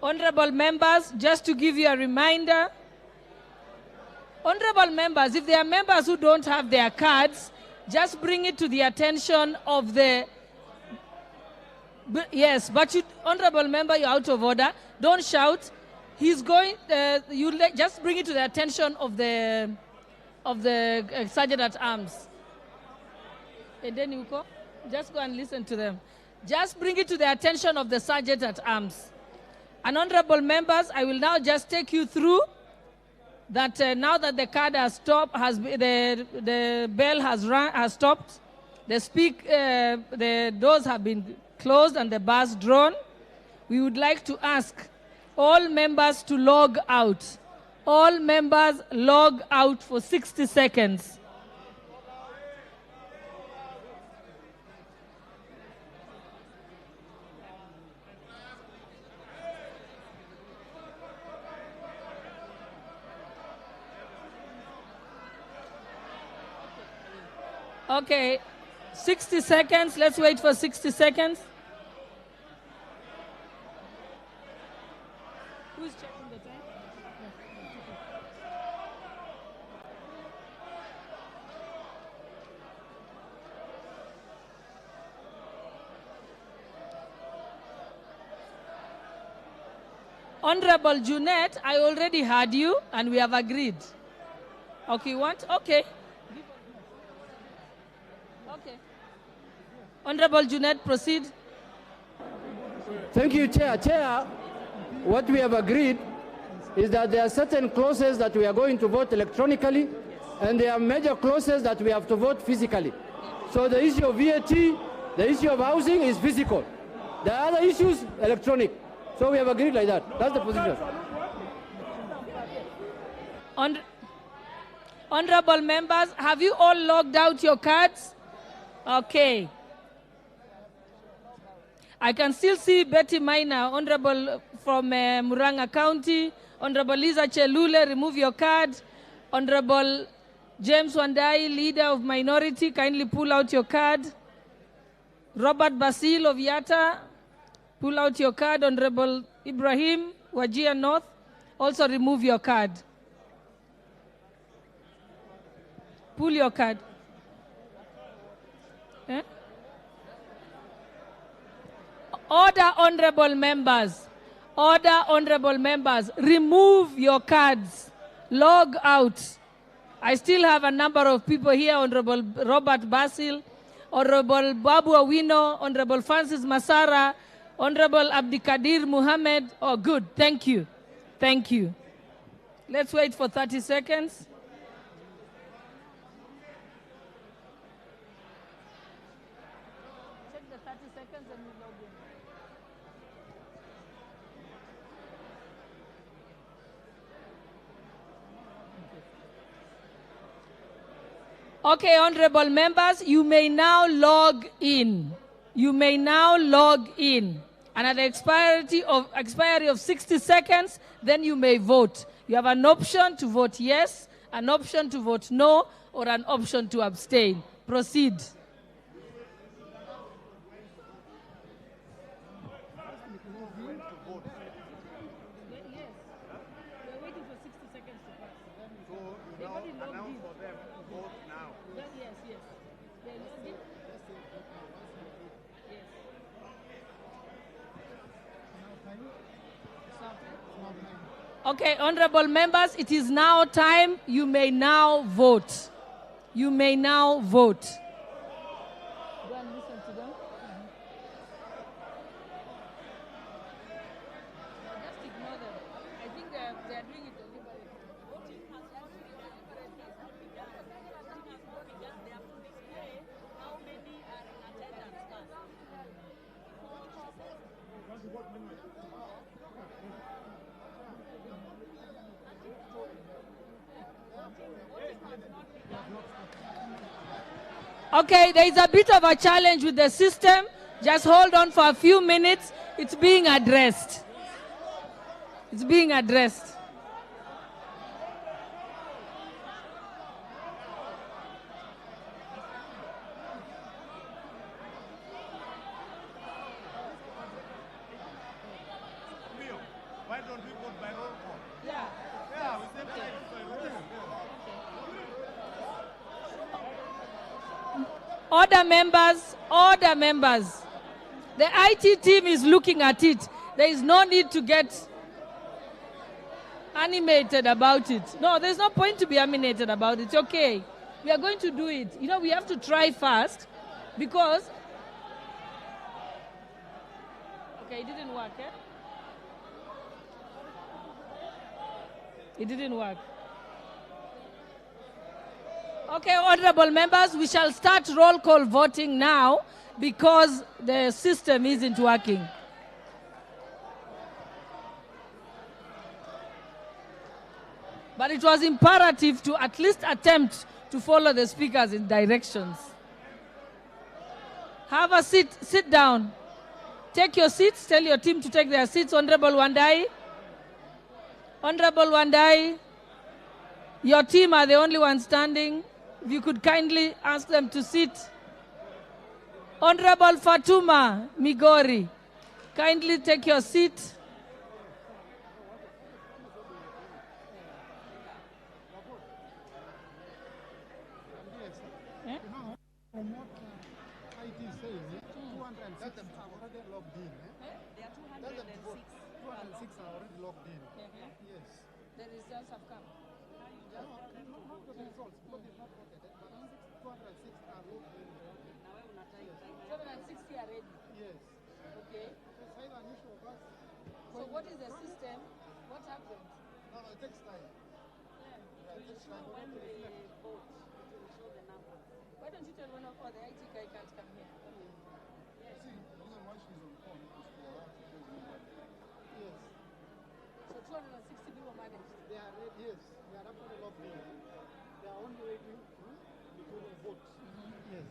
Honorable members, just to give you a reminder, honorable members, if there are members who don't have their cards, just bring it to the attention of the... Yes, but you, honorable member, you're out of order. Don't shout. He's going... just bring it to the attention of the sergeant at arms. And then you go. Just go and listen to them. Just bring it to the attention of the sergeant at arms. And honorable members, I will now just take you through that now that the card has stopped, the bell has stopped, the doors have been closed and the bars drawn. We would like to ask all members to log out. All members log out for 60 seconds. Okay, 60 seconds. Let's wait for 60 seconds. Who's checking the time? Honorable Junet, I already heard you and we have agreed. Okay, you want? Okay. Okay. Honorable Junet, proceed. Thank you, Chair. Chair, what we have agreed is that there are certain clauses that we are going to vote electronically, and there are major clauses that we have to vote physically. So the issue of VAT, the issue of housing is physical. The other issues, electronic. So we have agreed like that. That's the position. Honorable members, have you all logged out your cards? Okay. I can still see Betty Minor, Honorable from Muranga County. Honorable Lisa Chelule, remove your card. Honorable James Wandai, Leader of Minority, kindly pull out your card. Robert Basil of Yatta, pull out your card. Honorable Ibrahim, Wajir North, also remove your card. Pull your card. Eh? Order, honorable members. Order, honorable members. Remove your cards. Log out. I still have a number of people here. Honorable Robert Basil, Honorable Babu Awino, Honorable Francis Masara, Honorable Abdikadir Muhammad. Oh, good. Thank you. Thank you. Let's wait for 30 seconds. Check the 30 seconds and we log in. Okay, honorable members, you may now log in. You may now log in. And at the expiry of 60 seconds, then you may vote. You have an option to vote yes, an option to vote no, or an option to abstain. Proceed. Okay, honorable members, it is now time. You may now vote. You may now vote. Go and listen to them. Just ignore them. Okay, there is a bit of a challenge with the system. Just hold on for a few minutes. It's being addressed. It's being addressed. Why don't we vote by roll call? Yeah. Yeah, we say by Order members, order members. The IT team is looking at it. There is no need to get animated about it. No, there's no point to be animated about it. It's okay. We are going to do it. You know, we have to try first because... Okay, it didn't work, eh? It didn't work. Okay, honorable members, we shall start roll call voting now because the system isn't working. But it was imperative to at least attempt to follow the speakers in directions. Have a seat, sit down. Take your seats, tell your team to take their seats. Honorable Wandai. Honorable Wandai, your team are the only ones standing. If you could kindly ask them to sit. Honorable Fatuma Migori, kindly take your seat. From what IT says, 206 are already logged in. There are 206 are already logged in. Yes. The results have come. No, not the results, because it's not voted. But 206 are logged in. 760 are ready. Yes. Okay. It's either an issue of us. So what is the system? What happened? No, it takes time. Yeah, it takes time. When we vote, it will show the number. Why don't you tell one of the IT guy can't come here? Yes. See, the reason why she's on phone is for her to tell you that. Yes. So 260 people managed. They are ready, yes. They are actually logged in. They are only waiting to vote. Yes.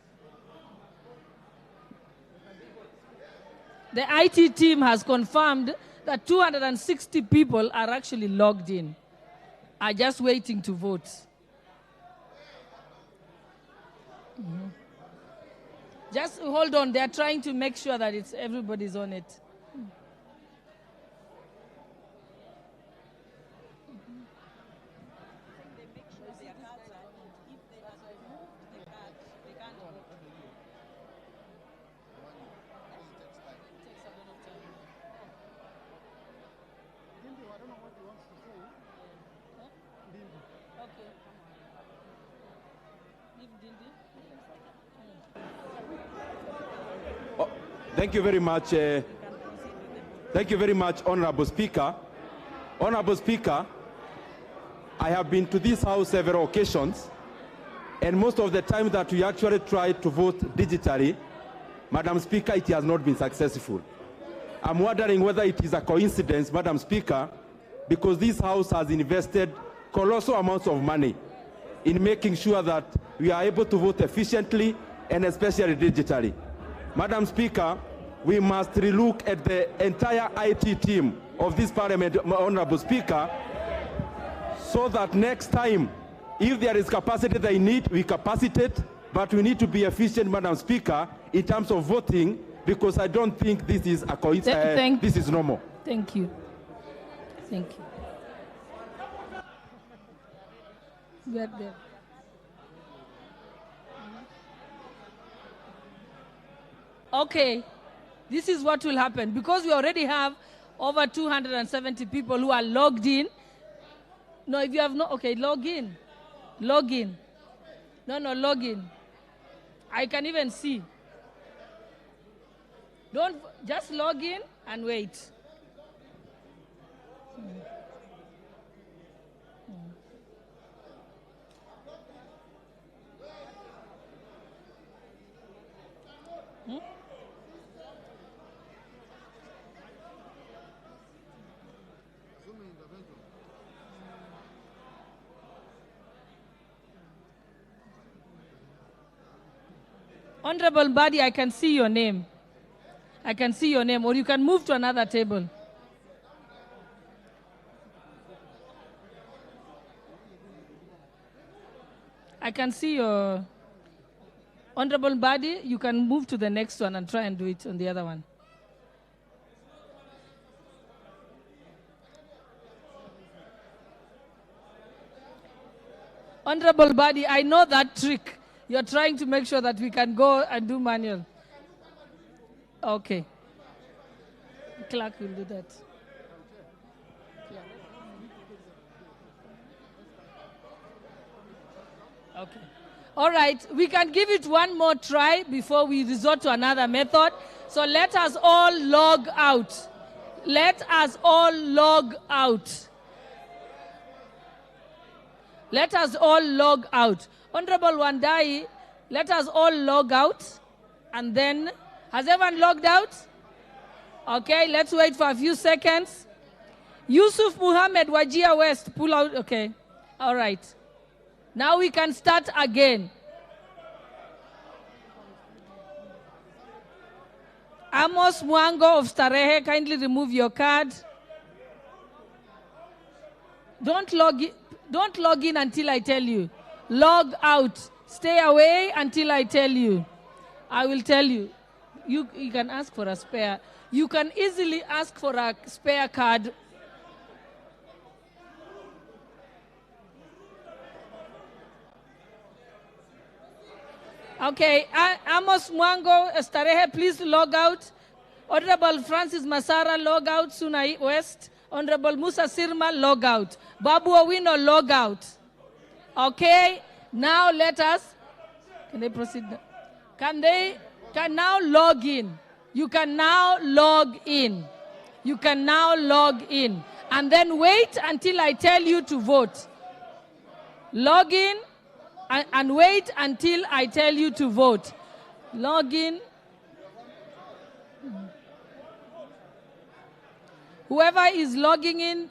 The IT team has confirmed that 260 people are actually logged in, are just waiting to vote. Just hold on, they're trying to make sure that everybody's on it. I don't know what he wants to say. Okay. Oh, thank you very much. Thank you very much, Honorable Speaker. Honorable Speaker, I have been to this House several occasions, and most of the time that we actually try to vote digitally, Madam Speaker, it has not been successful. I'm wondering whether it is a coincidence, Madam Speaker, because this House has invested colossal amounts of money in making sure that we are able to vote efficiently and especially digitally. Madam Speaker, we must relook at the entire IT team of this Parliament, Honorable Speaker, so that next time, if there is capacity they need, we capacitate, but we need to be efficient, Madam Speaker, in terms of voting, because I don't think this is a coincidence. This is normal. Thank you. Thank you. Get there. Okay, this is what will happen. Because we already have over 270 people who are logged in. No, if you have no, okay, log in. Log in. No, log in. I can even see. Don't, just log in and wait. Honorable Badi, I can see your name. I can see your name, or you can move to another table. I can see your Honorable Badi. You can move to the next one and try and do it on the other one. Honorable Badi, I know that trick. You're trying to make sure that we can go and do manual. Okay. Clerk will do that. Okay. All right, we can give it one more try before we resort to another method. So let us all log out. Let us all log out. Let us all log out. Honorable Wandai, let us all log out. And then, has everyone logged out? Okay, let's wait for a few seconds. Yusuf Muhammad, Wajir West, pull out. Okay, all right. Now we can start again. Amos Mwango of Starehe, kindly remove your card. Don't log in until I tell you. Log out. Stay away until I tell you. I will tell you. You can ask for a spare. You can easily ask for a spare card. Okay, Amos Mwango, Starehe, please log out. Honorable Francis Masara, log out. Sunai West. Honorable Musa Sirma, log out. Babu Owino, log out. Okay, now let us, can they proceed? Can now log in. You can now log in. You can now log in. And then wait until I tell you to vote. Log in and wait until I tell you to vote. Log in. Whoever is logging in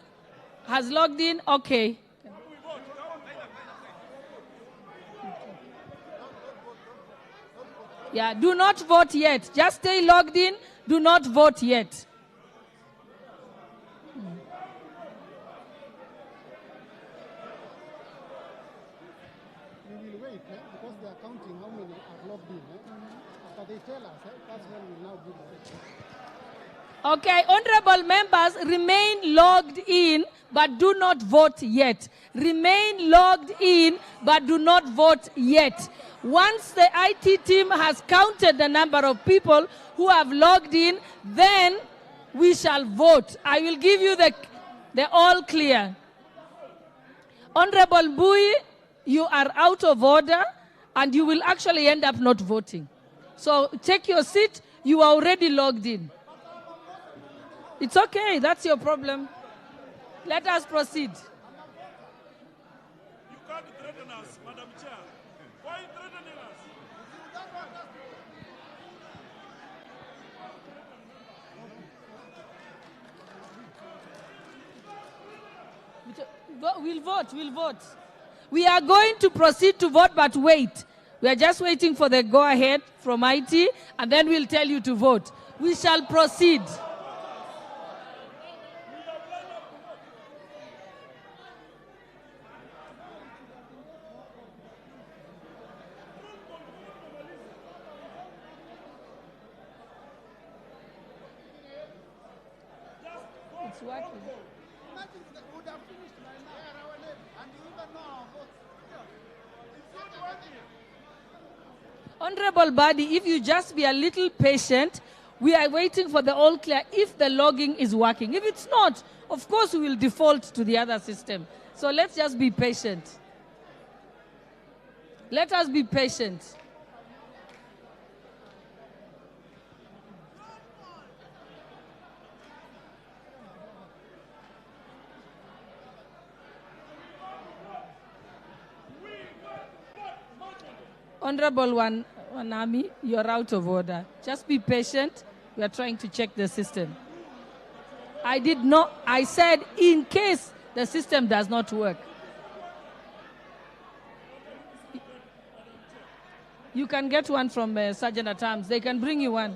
has logged in. Okay. Yeah, do not vote yet. Just stay logged in. Do not vote yet. We will wait because they are counting how many are logged in. After they tell us, that's when we will now give it. Okay, honorable members, remain logged in, but do not vote yet. Remain logged in, but do not vote yet. Once the IT team has counted the number of people who have logged in, then we shall vote. I will give you the all clear. Honorable Bui, you are out of order, and you will actually end up not voting. So take your seat. You are already logged in. It's okay. That's your problem. Let us proceed. You can't threaten us, Madam Chair. Why are you threatening us? We'll vote. We are going to proceed to vote, but wait. We are just waiting for the go-ahead from IT, and then we'll tell you to vote. We shall proceed. It's working. Honorable Badi, if you just be a little patient, we are waiting for the all clear if the logging is working. If it's not, of course we will default to the other system. So let's just be patient. Let us be patient. Honorable Wanami, you're out of order. Just be patient. We are trying to check the system. I said in case the system does not work. You can get one from Sergeant at Arms. They can bring you one.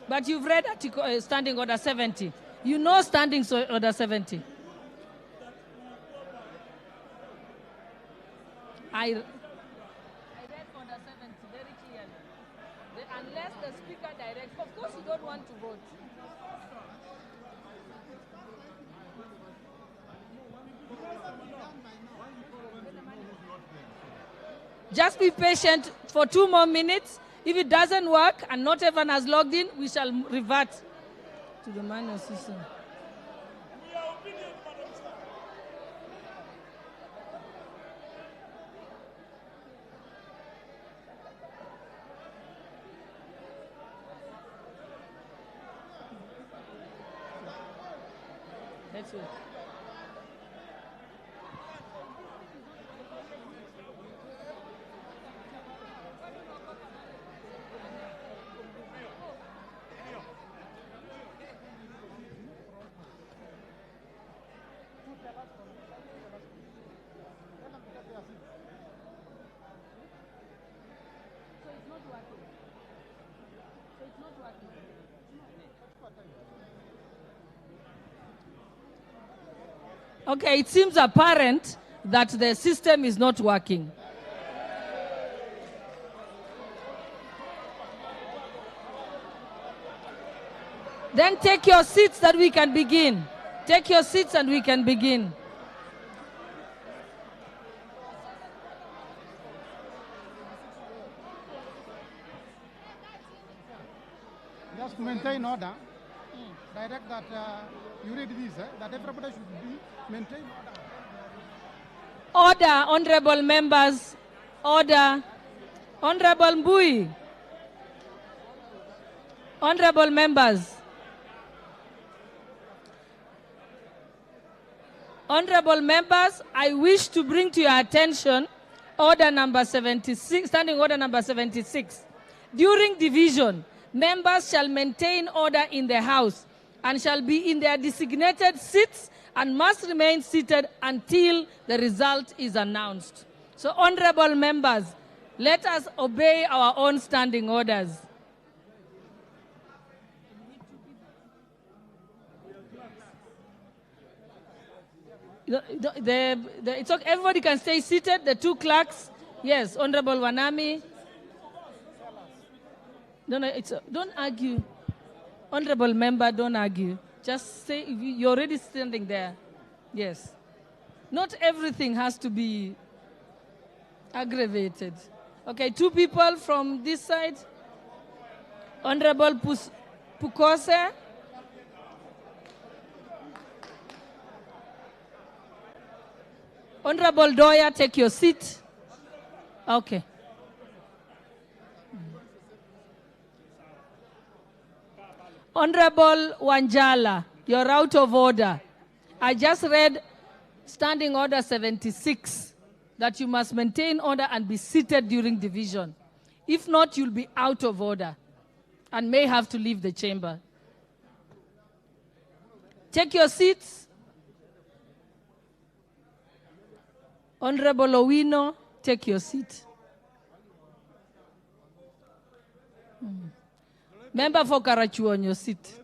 But you've read article, Standing Order 70. You know Standing Order 70. I read Order 70 very clearly. Unless the Speaker directs, of course you don't want to vote. Just be patient for 2 more minutes. If it doesn't work and not everyone has logged in, we shall revert to the manual system. Let's wait. Okay, it seems apparent that the system is not working. Then take your seats that we can begin. Take your seats and we can begin. Just to maintain order, direct that you read this, that everybody should be maintain order. Order, honorable members. Order. Honorable Mbui. Honorable members. Honorable members, I wish to bring to your attention order number 76, standing order number 76. During division, members shall maintain order in the House and shall be in their designated seats and must remain seated until the result is announced. So, honorable members, let us obey our own standing orders. It's okay. Everybody can stay seated. The two clerks, yes, Honorable Wanami. No, don't argue. Honorable member, don't argue. Just say, you're already standing there. Yes. Not everything has to be aggravated. Okay, two people from this side. Honorable Pukose. Honorable Doya, take your seat. Okay. Honorable Wanjala, you're out of order. I just read Standing Order 76, that you must maintain order and be seated during division. If not, you'll be out of order and may have to leave the chamber. Take your seats. Honorable Owino, take your seat. Member for Karachu on your seat.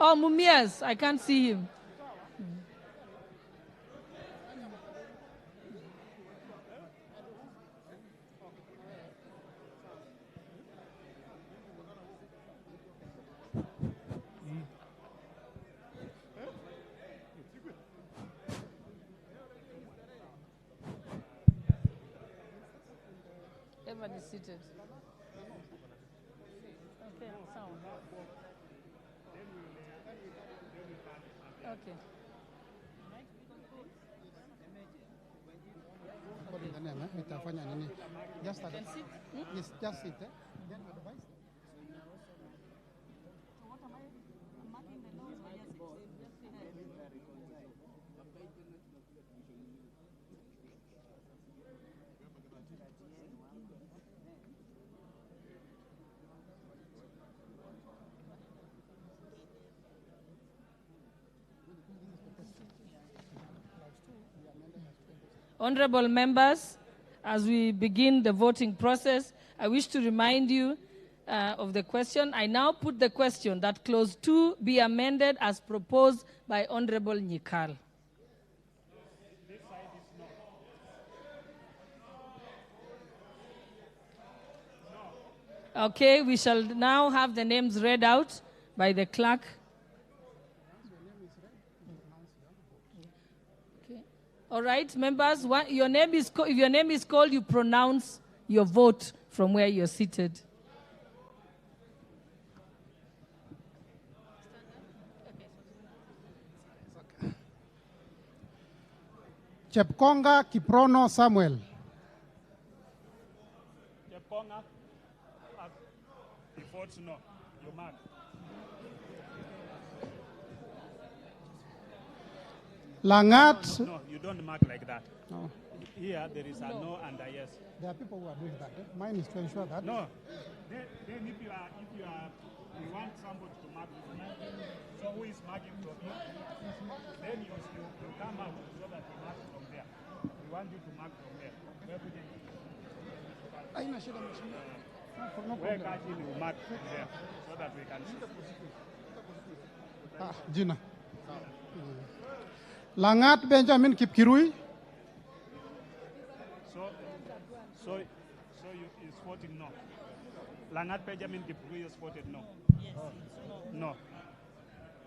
Oh, Mumias, I can't see him. Everyone is seated. Okay, sound. Okay. Itafanya nini? Just sit. Yes, just sit. Then advise. Honorable members, as we begin the voting process, I wish to remind you of the question. I now put the question that Clause 2 be amended as proposed by Honorable Nyikal. Okay, we shall now have the names read out by the clerk. Okay. All right, members, if your name is called, you pronounce your vote from where you're seated. Chepkonga Kiprono Samuel. Chepkonga. The votes no. You mark. Langat. No, you don't mark like that. No. Here there is a no and a yes. There are people who are doing that. Mine is to ensure that. No. Then if you want somebody to mark with you, so who is marking from here? Then you come out so that you mark from there. We want you to mark from there. Where Kajin will mark from there so that we can see. Gina. Langat Benjamin Kipkirui. So you is voting no. Langat Benjamin Kipkirui is voted no. Yes. No.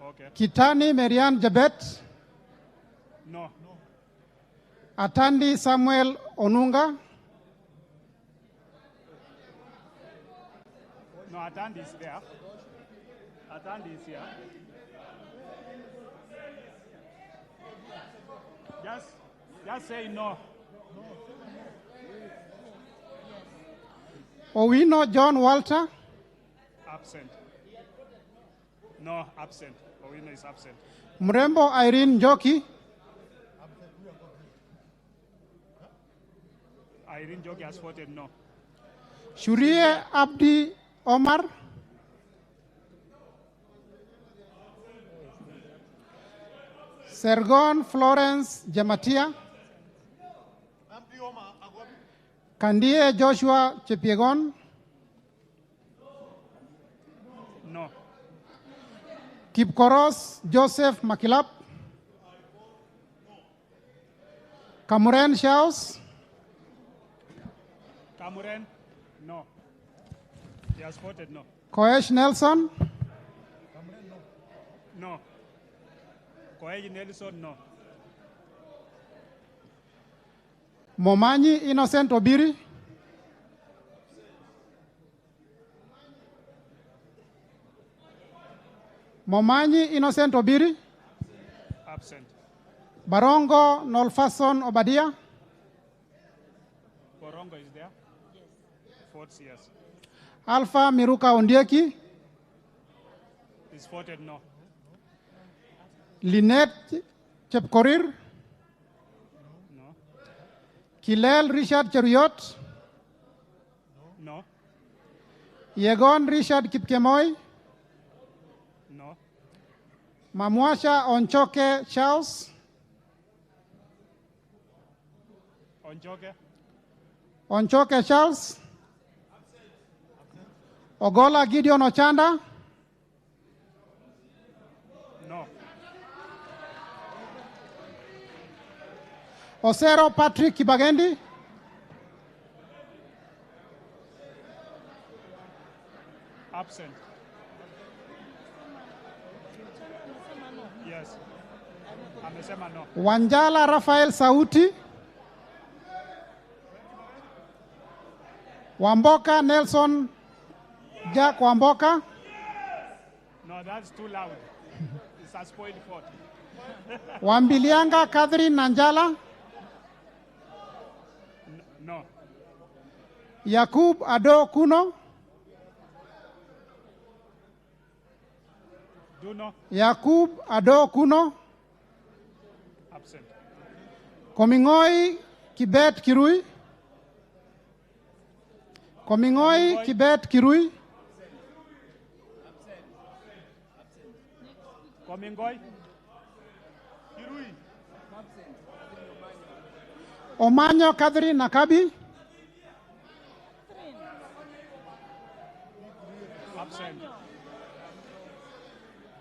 Okay. Kitani Marian Jabet. No. Atandi Samuel Onunga. No, Atandi is there. Atandi is here. Just say no. Owino John Walter. Absent. No, absent. Owino is absent. Mrembo Irene Njoki. Irene Njoki has voted no. Shurie Abdi Omar. Sergon Florence Jamatia. Kandie Joshua Chepiegon. No. Kipkoros Joseph Makilap. Kamuren Shaus. Kamuren? No. He has voted no. Koesh Nelson. No. Koesh Nelson, no. Momanyi Innocent Obiri. Momanyi Innocent Obiri. Absent. Barongo Nolfason Obadia. Borongo is there? Yes. Votes yes. Alpha Miruka Ondieki. He's voted no. Lynette Chepkorir. No. Kilel Richard Cheruiyot. No. Yegon Richard Kipkemoy. No. Mamwasha Onchoke Charles. Onchoke? Onchoke Charles. Ogola Gideon Ochanda. No. Osero Patrick Kibagendi. Absent. Yes. Amesema no. Wanjala Rafael Sauti. Wamboka Nelson Jack Wamboka. No, that's too loud. It's a spoiled vote. Wambilianga Catherine Nanjala. No. Yakub Ado Kuno. Do no. Yakub Ado Kuno. Absent. Komingoi Kibet Kirui. Komingoi Kibet Kirui. Komingoi. Kirui. Omanyo Catherine Nakabi. Absent.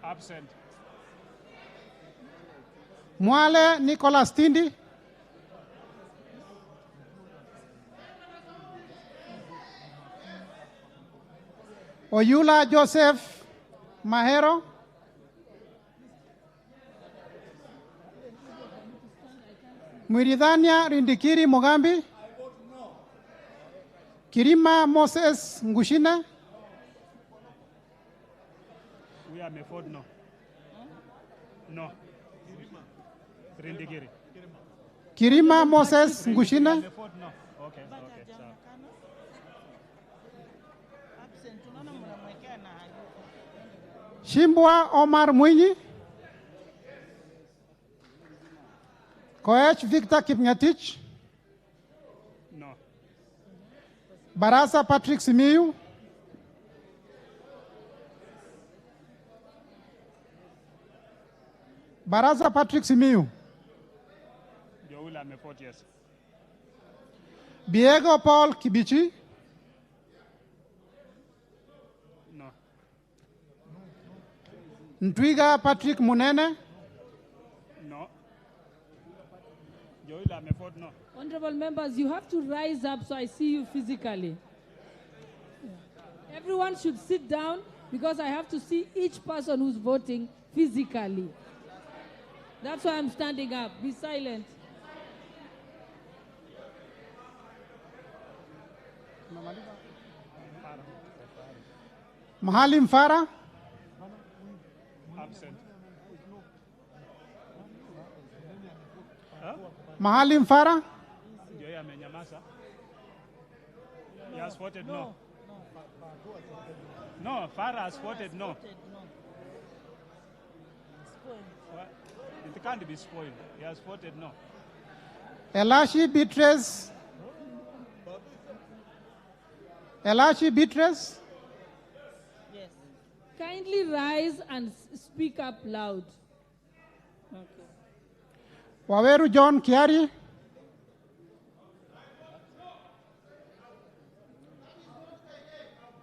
Absent. Mwale Nicholas Tindi. Oyula Joseph Mahero. Mwiridhania Rindikiri Mogambi. Kirima Moses Ngushine. We are Meford, no. No. Rindigiri. Kirima Moses Ngushine. Meford, no. Okay, okay. So. Shimbwa Omar Mwinyi. Koech Victor Kipngetich. No. Barasa Patrick Simiyu. Barasa Patrick Simiyu. Joula Meford, yes. Diego Paul Kibichi. No. Ntwiga Patrick Munene. No. Joula Meford, no. Honorable members, you have to rise up so I see you physically. Everyone should sit down because I have to see each person who's voting physically. That's why I'm standing up. Be silent. Mahalim Farah. Absent. Mahalim Farah. Joya Menyamasa. He has voted no. No, Farah has voted no. Well, it can't be spoiled. He has voted no. Elashi Beatrice. Elashi Beatrice. Yes. Kindly rise and speak up loud. Okay. Waweru John Kiari.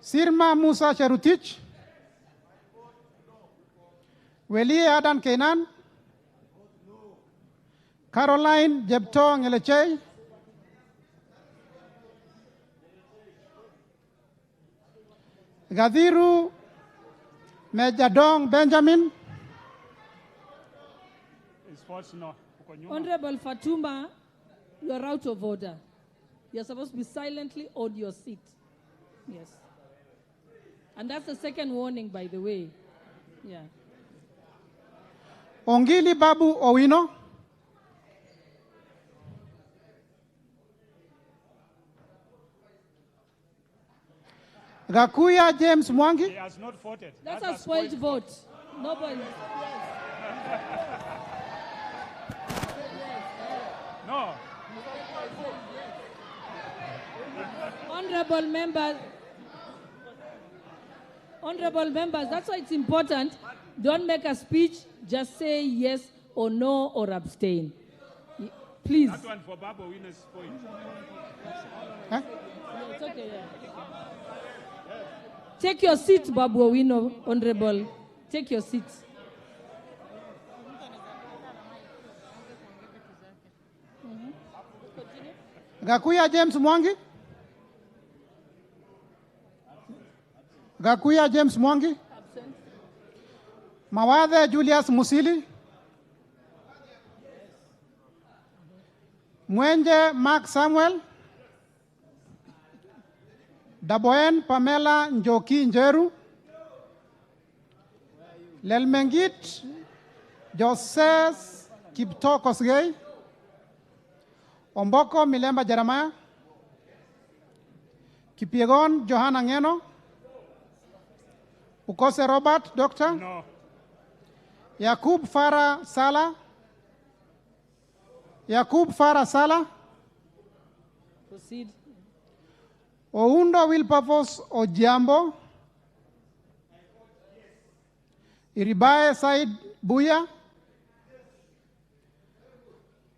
Sirma Musa Cherutich. Welie Adan Kenan. Caroline Jepto Ngelechei. Gadhiru Mejadong Benjamin. It's false no. Honorable Fatuma, you are out of order. You're supposed to be silently on your seat. Yes. And that's the second warning, by the way. Yeah. Ongili Babu Owino. Gakuya James Mwangi. He has not voted. That's a spoiled vote. Nobody. No. Honorable members, that's why it's important. Don't make a speech, just say yes or no or abstain. Please. That one for Babu Winners point. Huh? Yeah, it's okay, yeah. Take your seat, Babu Owino, Honorable. Take your seat. Gakuya James Mwangi. Gakuya James Mwangi. Absent. Mawathe Julius Musili. Mwenje Mark Samuel. Daboen Pamela Njoki Njeru. Lelmengit Joses Kipto Kosgei. Omboko Milemba Jeremiah. Kipiegon Johanna Ngeno. Ukose Robert, Doctor. No. Yakub Farah Sala. Yakub Farah Sala. Proceed. Oundo Wilberforce Ojiambo. Iribae Said Buya.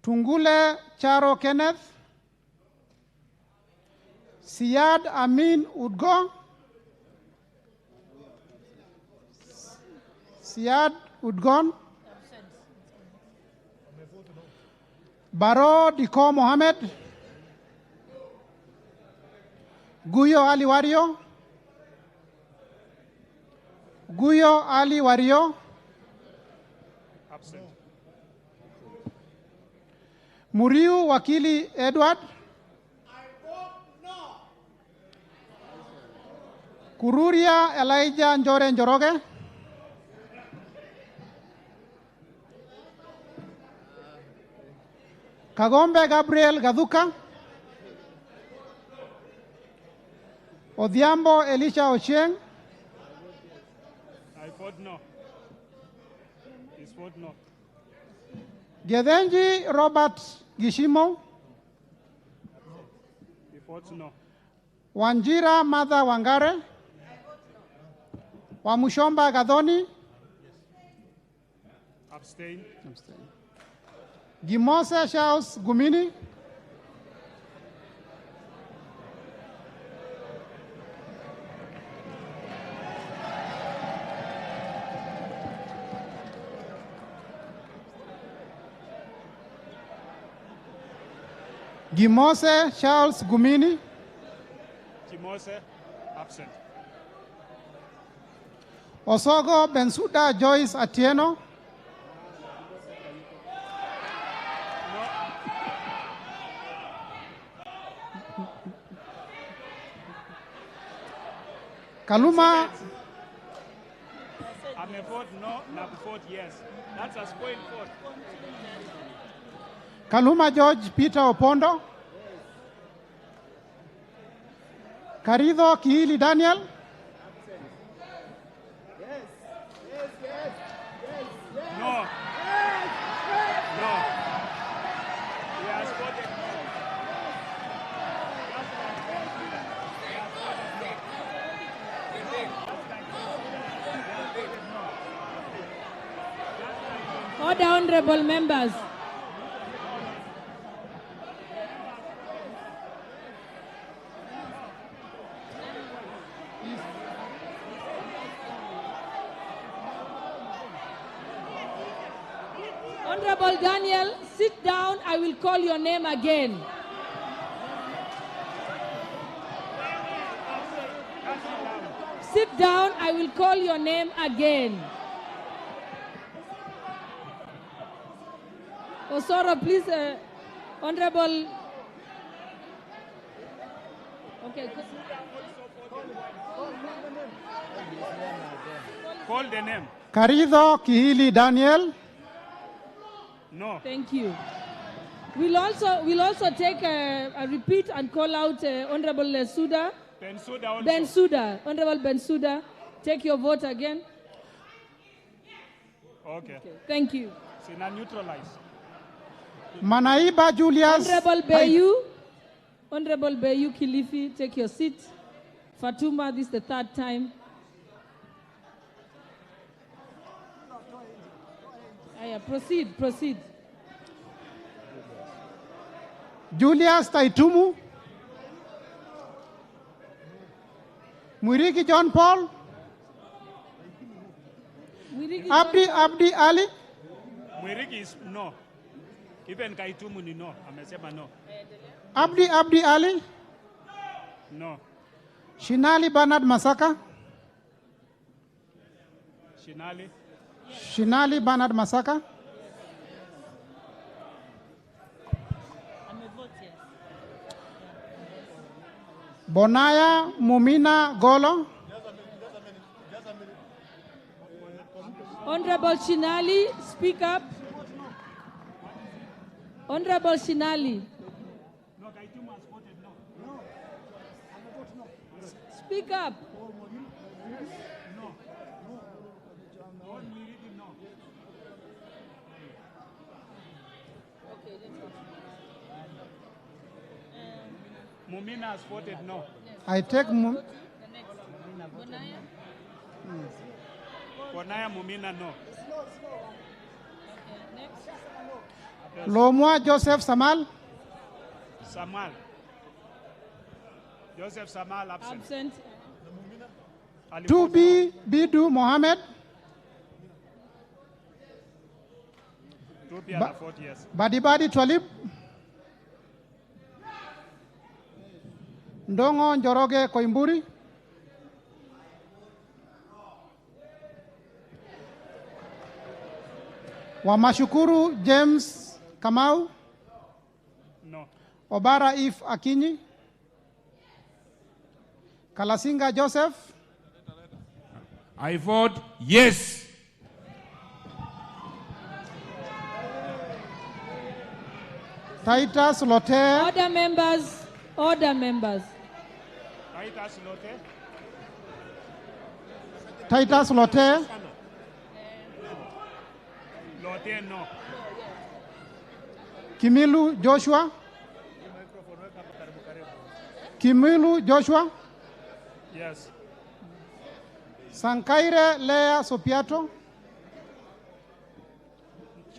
Tungule Charo Kenneth, Siad Amin Udgo, Siad Udgon, Baro Diko Mohammed, Guyo Ali Wario, Guyo Ali Wario, Absent. Muriu Wakili Edward, Kururia Elijah Njore Njoroge, Kagombe Gabriel Gaduka, Odhiambo Elisha Ochieng, I vote no. Please vote no. Gedenji Robert Gishimo, He votes no. Wanjira Martha Wangare, Wamushomba Gadoni, Abstain. Gimose Charles Gumini, Gimose Charles Gumini, Timose, absent. Osogo Bensuda Joyce Atieno, Kaluma I may vote no, now vote yes. That's a spoiled vote. Kaluma George Peter Opondo, Karido Kihili Daniel, No. No. He has voted no. Order, honorable members. Honorable Daniel, sit down. I will call your name again. Sit down. I will call your name again. Osoro, please, Honorable. Okay. Call the name. Karido Kihili Daniel, No. Thank you. We'll also take a repeat and call out Honorable Suda. Bensouda also. Bensouda, Honorable Bensouda, take your vote again. Okay. Thank you. So now neutralize. Manaiba Julius, Honorable Bayu Kilifi, take your seat. Fatuma, this is the third time. Proceed. Julius Taitumu, Mwirigi John Paul, Abdi Ali, Mwirigi is no. Even Kaitumu ni no. Amesema no. Abdi Ali, No. Shinali Bernard Masaka, Shinali. Bernard Masaka, Bonaya Mumina Golo, Honorable Shinali, speak up. Honorable Shinali. Speak up. Mumina has voted no. I take Bonaya Mumina no. Lomwa Joseph Samal. Samal. Joseph Samal, absent. Absent. 2B Bidu Mohammed. 2B and 40 years. Badibadi Twalib. Ndongo Njoroge Koimburi. Wamashukuru James Kamau. No. Obara If Akinyi. Kalasinga Joseph. I vote yes. Titus Lote. Order members. Order members. Titus Lote. Titus Lote. Lote, no. Kimilu Joshua. Kimilu Joshua. Yes. Sankaire Lea Sopiato.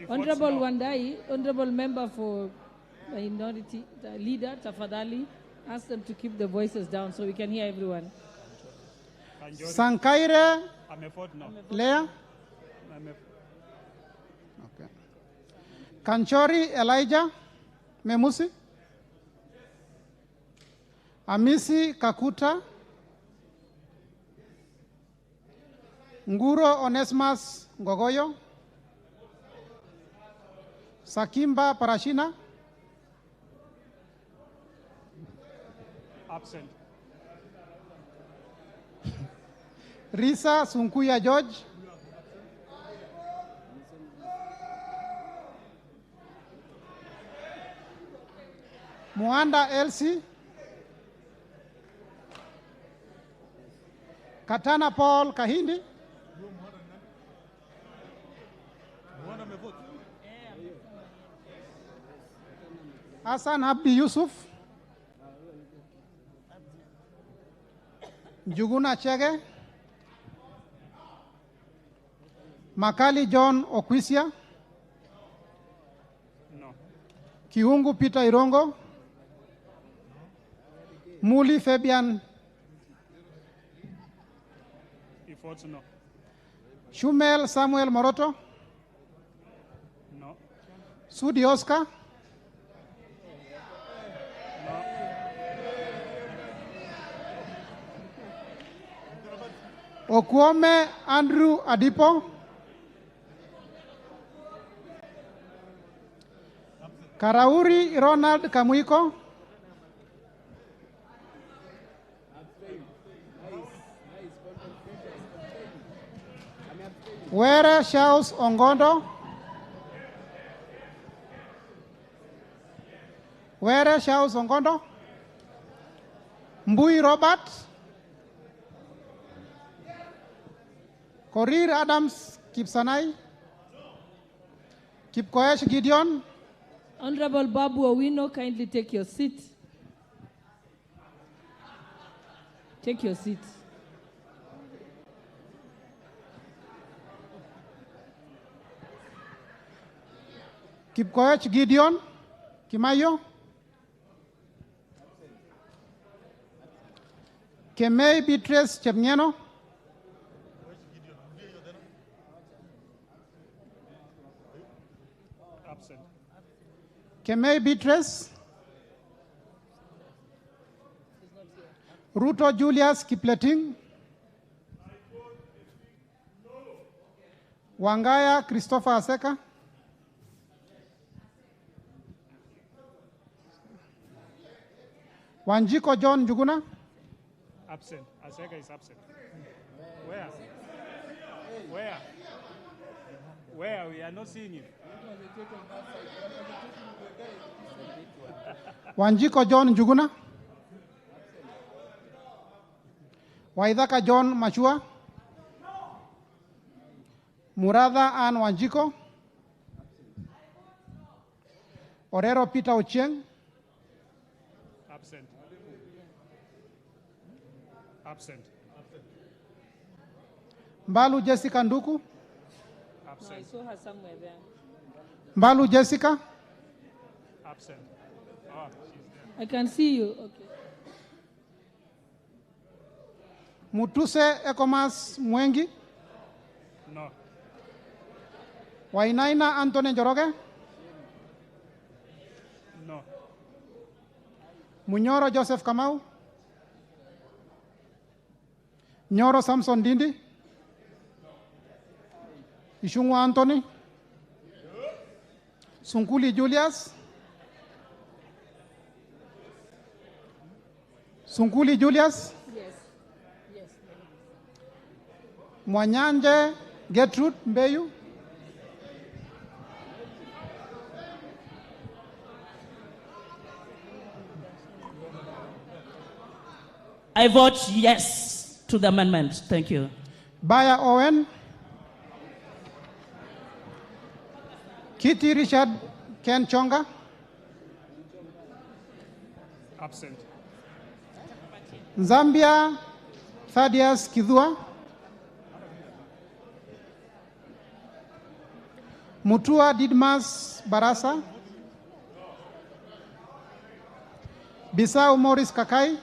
Honorable Wandai, honorable member for minority leader, Tafadhali, ask them to keep the voices down so we can hear everyone. Sankaire Lea. Okay. Kanchori Elijah Memusi. Amisi Kakuta. Nguro Onesmus Ngogoyo. Sakimba Parashina. Absent. Risa Sunkuya George. Muanda Elsie. Katana Paul Kahindi. Hassan Abdi Yusuf. Juguna Chege. Makali John Okwisia. No. Kiungu Peter Irongo. Muli Fabian. He votes no. Shumel Samuel Moroto. No. Sudi Oscar. Okwome Andrew Adipo. Karauri Ronald Kamuiko. Were Shaus Ongondo. Were Shaus Ongondo. Mbui Robert. Korir Adams Kipsanai. Kipkoesh Gideon. Honorable Babu Owino, kindly take your seat. Take your seat. Kipkoech Gideon Kimayo. Kemei Beatrice Chepngeno. Absent. Kemei Beatrice. Ruto Julius Kipleting. Wangaya Christopher Aseka. Wanjiko John Juguna. Absent. Aseka is absent. Where? Where? Where? We are not seeing it. Wanjiko John Juguna. Waidaka John Machua. Muradha Ann Wanjiko. Orero Peter Ochieng. Absent. Absent. Mbalu Jessica Nduku. Absent. I saw her somewhere there. Mbalu Jessica. Absent. Oh, she's there. I can see you. Okay. Mutuse Ekomas Mwengi. No. Wainaina Anthony Njoroge. No. Munyoro Joseph Kamau. Nyoro Samson Dindi. Ishungwa Anthony. Sunkuli Julius. Sunkuli Julius. Yes. Yes. Mwanyanje Gertrude Mbeyu. I vote yes to the amendment. Thank you. Baya Owen. Kitty Richard Ken Chonga. Absent. Zambia Thaddeus Kidhua. Mutua Didmas Barasa. Bisau Morris Kakai.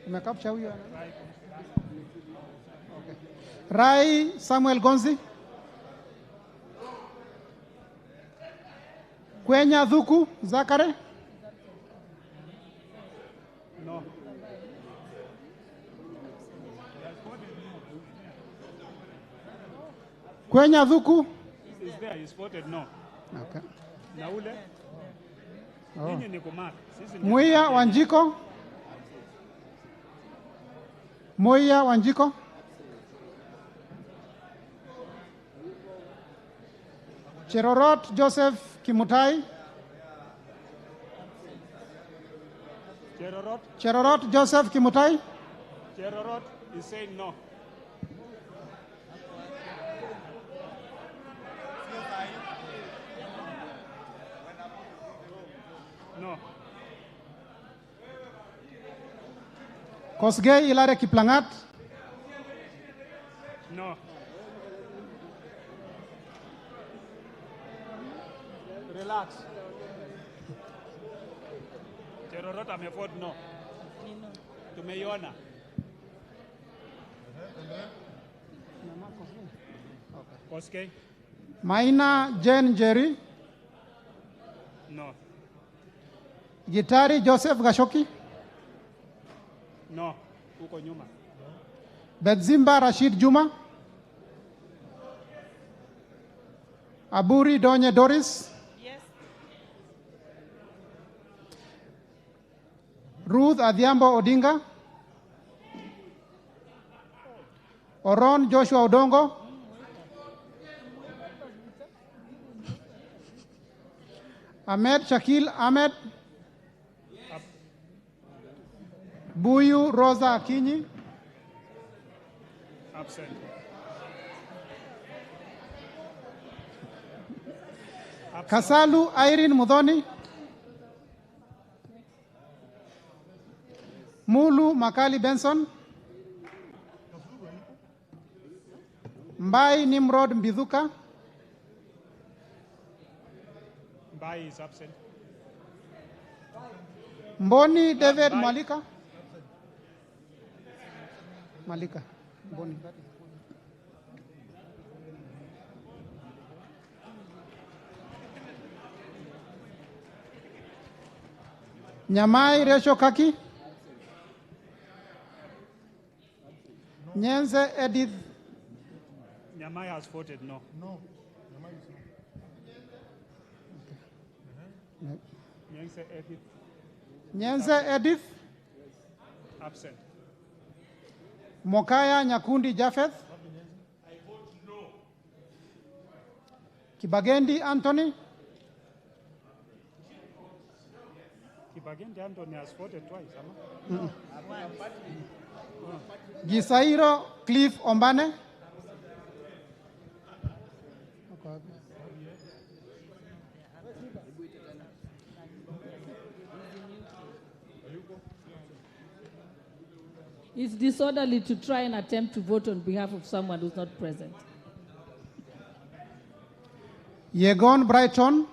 Umekapcha huyo? Okay. Rai Samuel Gonzi. Kwenya Dhuku Zakare. No. Kwenya Dhuku. He's there. He's voted no. Okay. Na ule? Oh. Ninyi ni kumark. Sisi ni Muia Wanjiko. Muia Wanjiko. Cherorot Joseph Kimutai. Cherorot? Cherorot Joseph Kimutai. Cherorot is saying no. No. Kosgei Ilare Kiplangat. No. Relax. Cherorot amevote no. Tumeiona. Koskei? Maina Jane Jerry. No. Gitari Joseph Gashoki. No. Uko nyuma. Bedzimba Rashid Juma. Aburi Donye Doris. Yes. Ruth Adhiambo Odinga. Oron Joshua Odongo. Ahmed Shakil Ahmed. Buyu Rosa Akinyi. Absent. Kasalu Irene Mudhoni. Mulu Makali Benson. Mbai Nimrod Mbithuka. Mbai is absent. Mboni David Malika. Malika. Mboni. Nyamai Resho Kaki. Nyenze Edith. Nyamai has voted no. No. Nyense Edith. Nyenze Edith. Absent. Mokaya Nyakundi Japheth. I vote no. Kibagendi Anthony. Kibagendi Anthony has voted twice, ama? Gisairo Cliff Ombane. It's disorderly to try and attempt to vote on behalf of someone who's not present. Yegon Brighton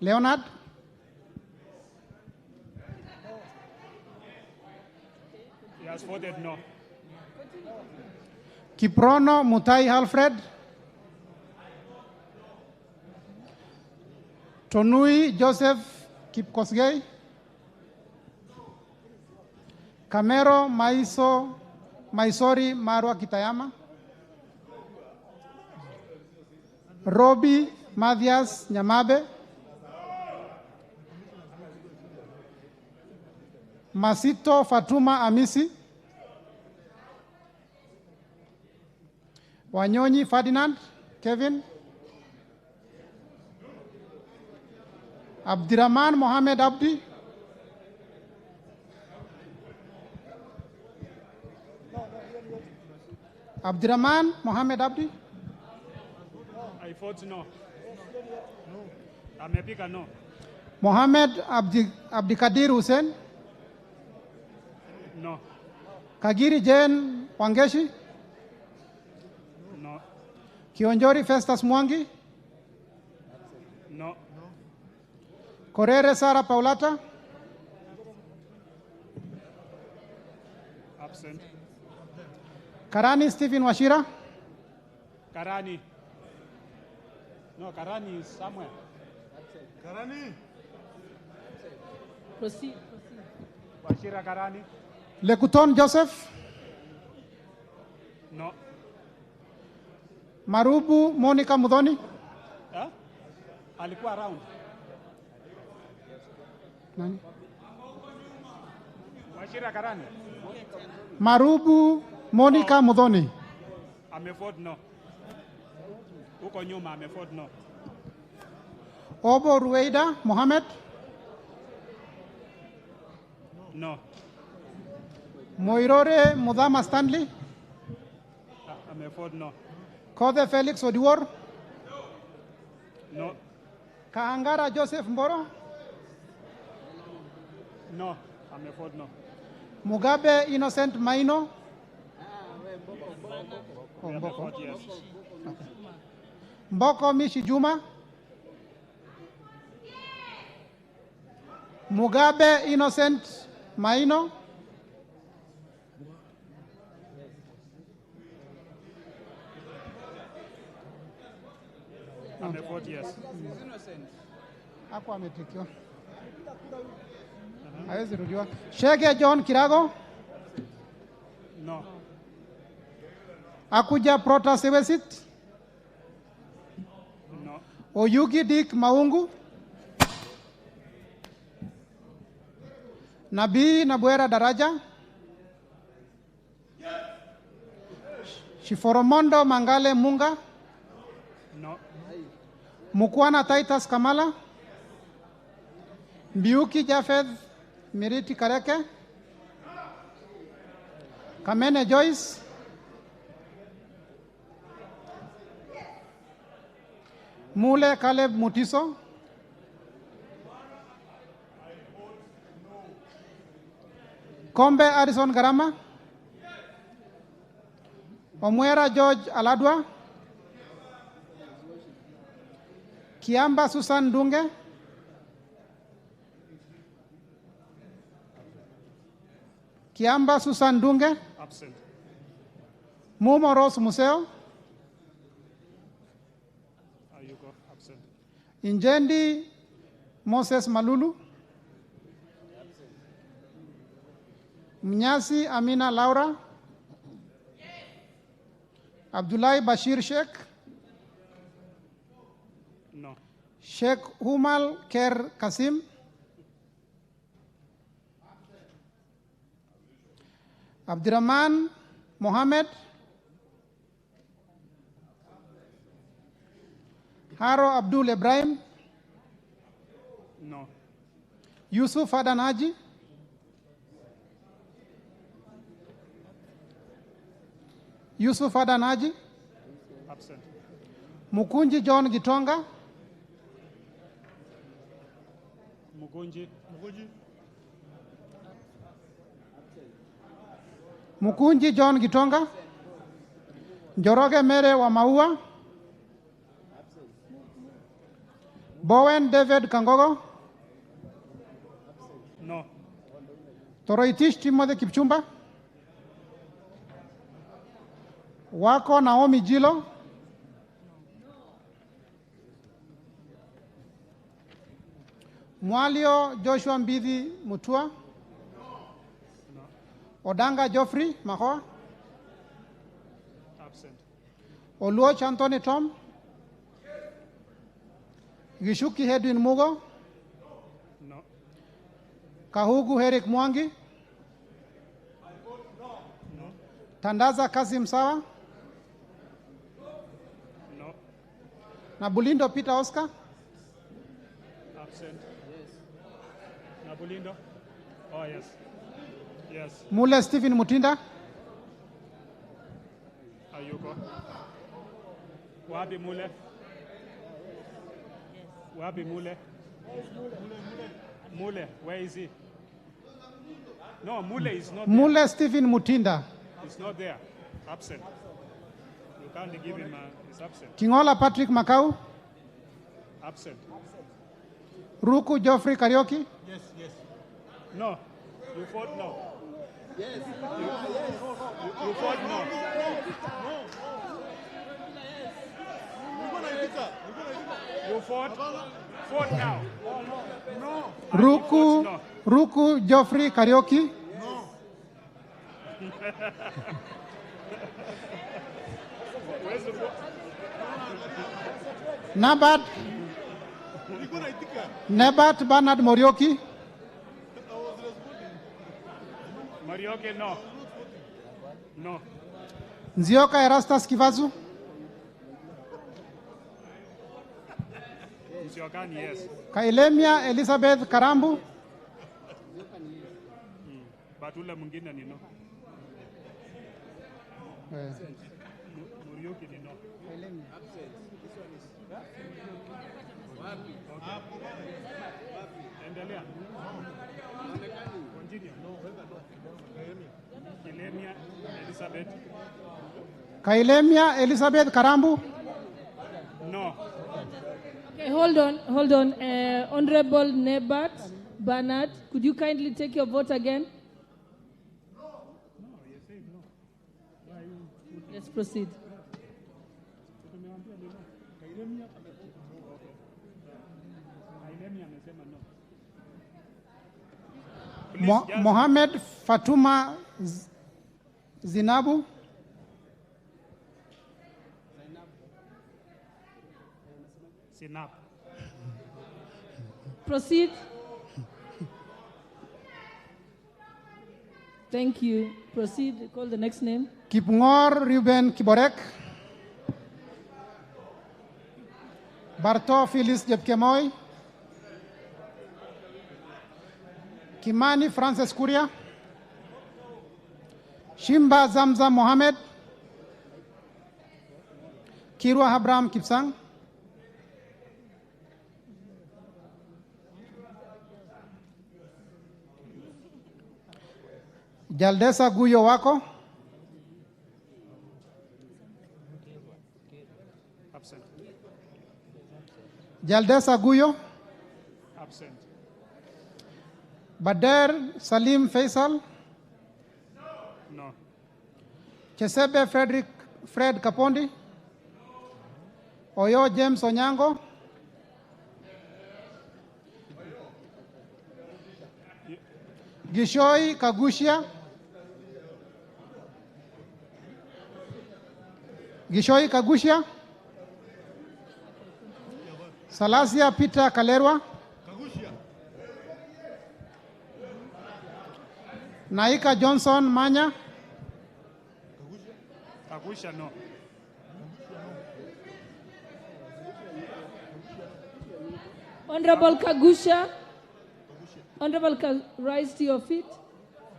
Leonard. He has voted no. Kiprono Mutai Alfred. Tonui Joseph Kipkosgei. Kamero Maisori Marwa Kitayama. Robi Mathias Nyamabe. Masito Fatuma Amisi. Wanyonyi Ferdinand Kevin. Abdirahman Mohamed Abdi. Abdirahman Mohamed Abdi. I vote no. Amepiga no. Mohamed Abdikadir Hussein. No. Kagiri Jane Wangeshi. No. Kionjori Festus Mwangi. No. Korere Sara Paulata. Absent. Karani Stephen Washira. Karani. No, Karani is somewhere. Karani. Proceed. Washira Karani. Lekuton Joseph. No. Marubu Monica Mudhoni. Huh? Alikuwa around. Nani? Washira Karani. Marubu Monica Mudhoni. Amevote no. Huko nyuma amevote no. Obo Ruweida Mohamed. No. Moirore Mudhama Stanley. Amevote no. Kode Felix Odiwor. No. Kaangara Joseph Mboro. No. Amevote no. Mugabe Innocent Maino. We have Mboko. vote yes. Mboko Mishi Juma. Mugabe Innocent Maino. Amevote yes. Hapo ametikiwa. Hawezi rudiwa. Shege John Kirago. No. Akuja Protasewesit. No. Oyugi Dick Maungu. Nabii Nabwera Daraja. Shiforomondo Mangale Munga. No. Mukwana Titus Kamala. Mbiuki Jafeth Miriti Kareke. Kamene Joyce. Mule Caleb Mutiso. Kombe Addison Garama. Omwera George Aladwa. Kiamba Susan Dunge. Kiamba Susan Dunge. Absent. Mumo Rose Museo. Ayuko. Absent. Injendi Moses Malulu. Mnyasi Amina Laura. Abdullahi Bashir Sheikh. No. Sheikh Humal Ker Kasim. Abdirahman Mohammed. Haro Abdul Ibrahim. No. Yusuf Adan Haji. Yusuf Adan Haji. Absent. Mukunji John Gitonga. Mugunji. Mugunji. Mukunji John Gitonga, Njoroge Mere wa Maua, Bowen David Kangogo, No. Toroitish Timothy Kipchumba, Wako Naomi Jilo, Mwalio Joshua Mbidi Mutua, Odanga Geoffrey Mahoa, Absent. Oluoch Anthony Tom, Gishuki Edwin Mugo, No. Kahugu Eric Mwangi, No. Tandaza Kasim Sawa, No. Nabulindo Peter Oscar, Absent. Yes. Nabulindo? Oh, yes. Yes. Mule Stephen Mutinda, Ayuko. Wapi Mule? Wapi Mule? Mule, where is he? No, Mule is not there. Mule Stephen Mutinda, He's not there. Absent. You can't give him he's absent. Kingola Patrick Makau, Absent. Ruku Geoffrey Karioki, Yes, yes. No. You vote no. Yes. You vote no. You vote now. No. Ruku Geoffrey Karioki, Where's the vote? Nebat Bernard Morioki, Marioke, no. No. Nzioka Erastus Kivazu, Msiokani, yes. Kailemia Elizabeth Karambu, But ule mwingine ni no. Murioki ni no. Endelea. Continue. Kilemia Elizabeth. Kailemia Elizabeth Karambu, No. Okay, hold on. Honorable Nebat Bernard, could you kindly take your vote again? Let's proceed. Mohamed Fatuma Zinabu, Sinap. Proceed. Thank you. Proceed. Call the next name. Kipngor Ruben Kiborek, Barto Phyllis Jepkemoy, Kimani Francis Kuria, Shimba Zamzam Mohammed, Kirwa Abraham Kipsang, Jaldesa Guyo Wako, Absent. Jaldesa Guyo, Absent. Bader Salim Faisal, No. Chesebe Fred Kapondi, Oyo James Onyango, Gishoi Kagushia, Salasia Peter Kalerwa, Naika Johnson Manya, Kagusha, no. Honorable Kagusha. Honorable, rise to your feet.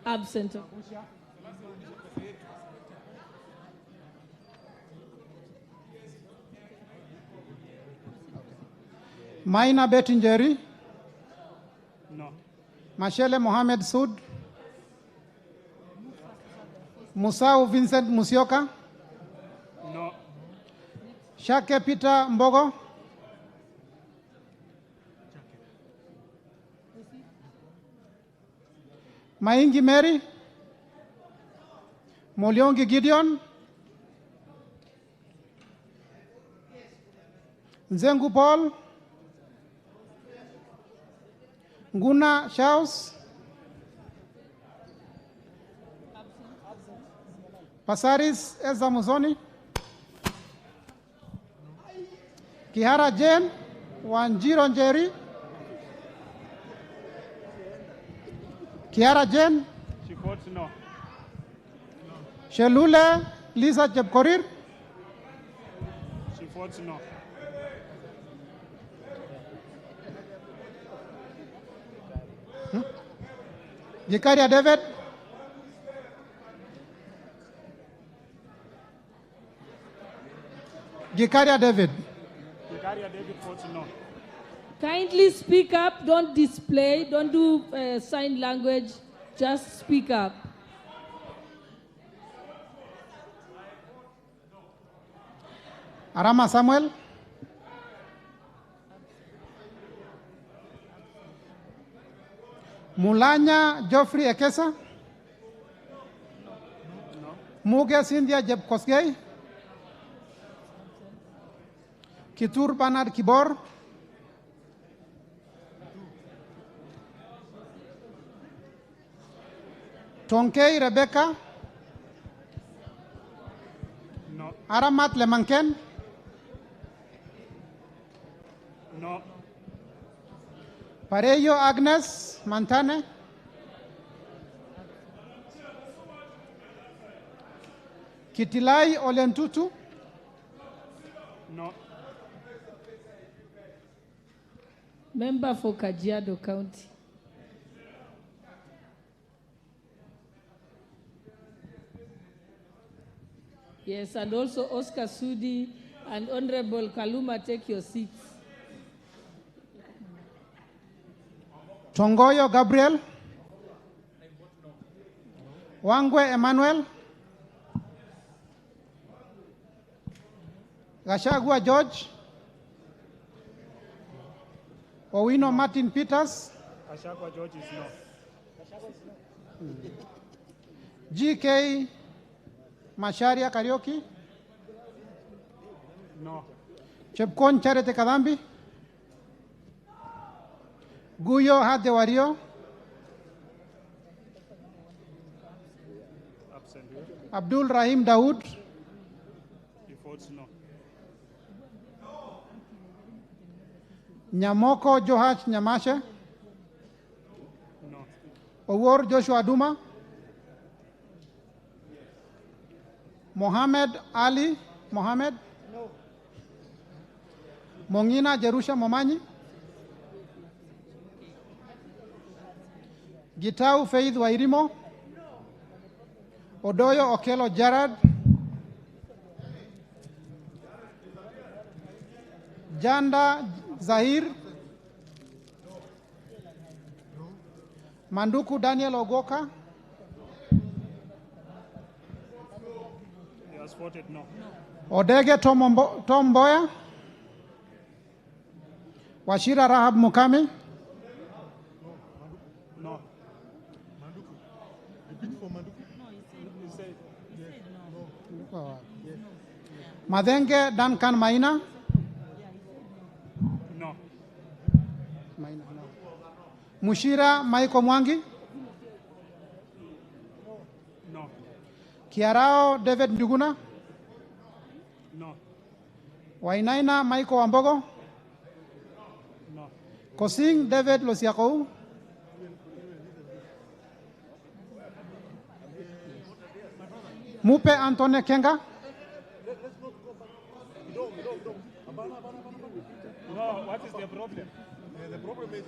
Absent. Maina Betinjeri, No. Mashele Mohamed Sud, Musau Vincent Musyoka. No. Shake Peter Mbogo. Maingi Mary. Moliongi Gideon. Nzengu Paul. Nguna Shaus. Pasaris Eza Muzoni. Kihara Jane. Wanjiro Njeri. Kiara Jane. She votes no. Shelule Lisa Jepkorir. She votes no. Gikaria David. Gikaria David. Gikaria David votes no. Kindly speak up, don't display, don't do sign language, just speak up. Arama Samuel. Mulanya Geoffrey Ekesa. Muge Cynthia Jepkosgei. Kitur Bernard Kibor. Tonkei Rebecca. No. Aramat Lemanken. No. Pareyo Agnes Mantane. Kitilai Olentutu. No. Member for Kajiado County. Yes, and also Oscar Sudi and Honorable Kaluma, take your seats. Tongoyo Gabriel. Wangwe Emmanuel. Gashagua George. Owino Martin Peters. Ashakwa George is no. GK Masharia Karaoke. No. Chepkon Charete Kadambi. Guyo Hadewario. Absent. Abdul Rahim Dawood. He votes no. Nyamoko Johach Nyamashe. No. Owor Joshua Duma. Mohammed Ali Mohammed. No. Mongina Jerusha Momanyi. Gitau Faith Wairimo. Odoyo Okelo Gerard. Janda Zahir. Manduku Daniel Ogoka. He has voted no. Odege Tom Mboya. Washira Rahab Mukami. No. Madenge Duncan Maina. No. Maina, no. Mushira Maiko Mwangi. No. Kiarao David Nduguna. No. Wainaina Maiko Wambogo. No. Kosing David Losiakou. Mupe Antone Kenga. No, what is the problem? The problem is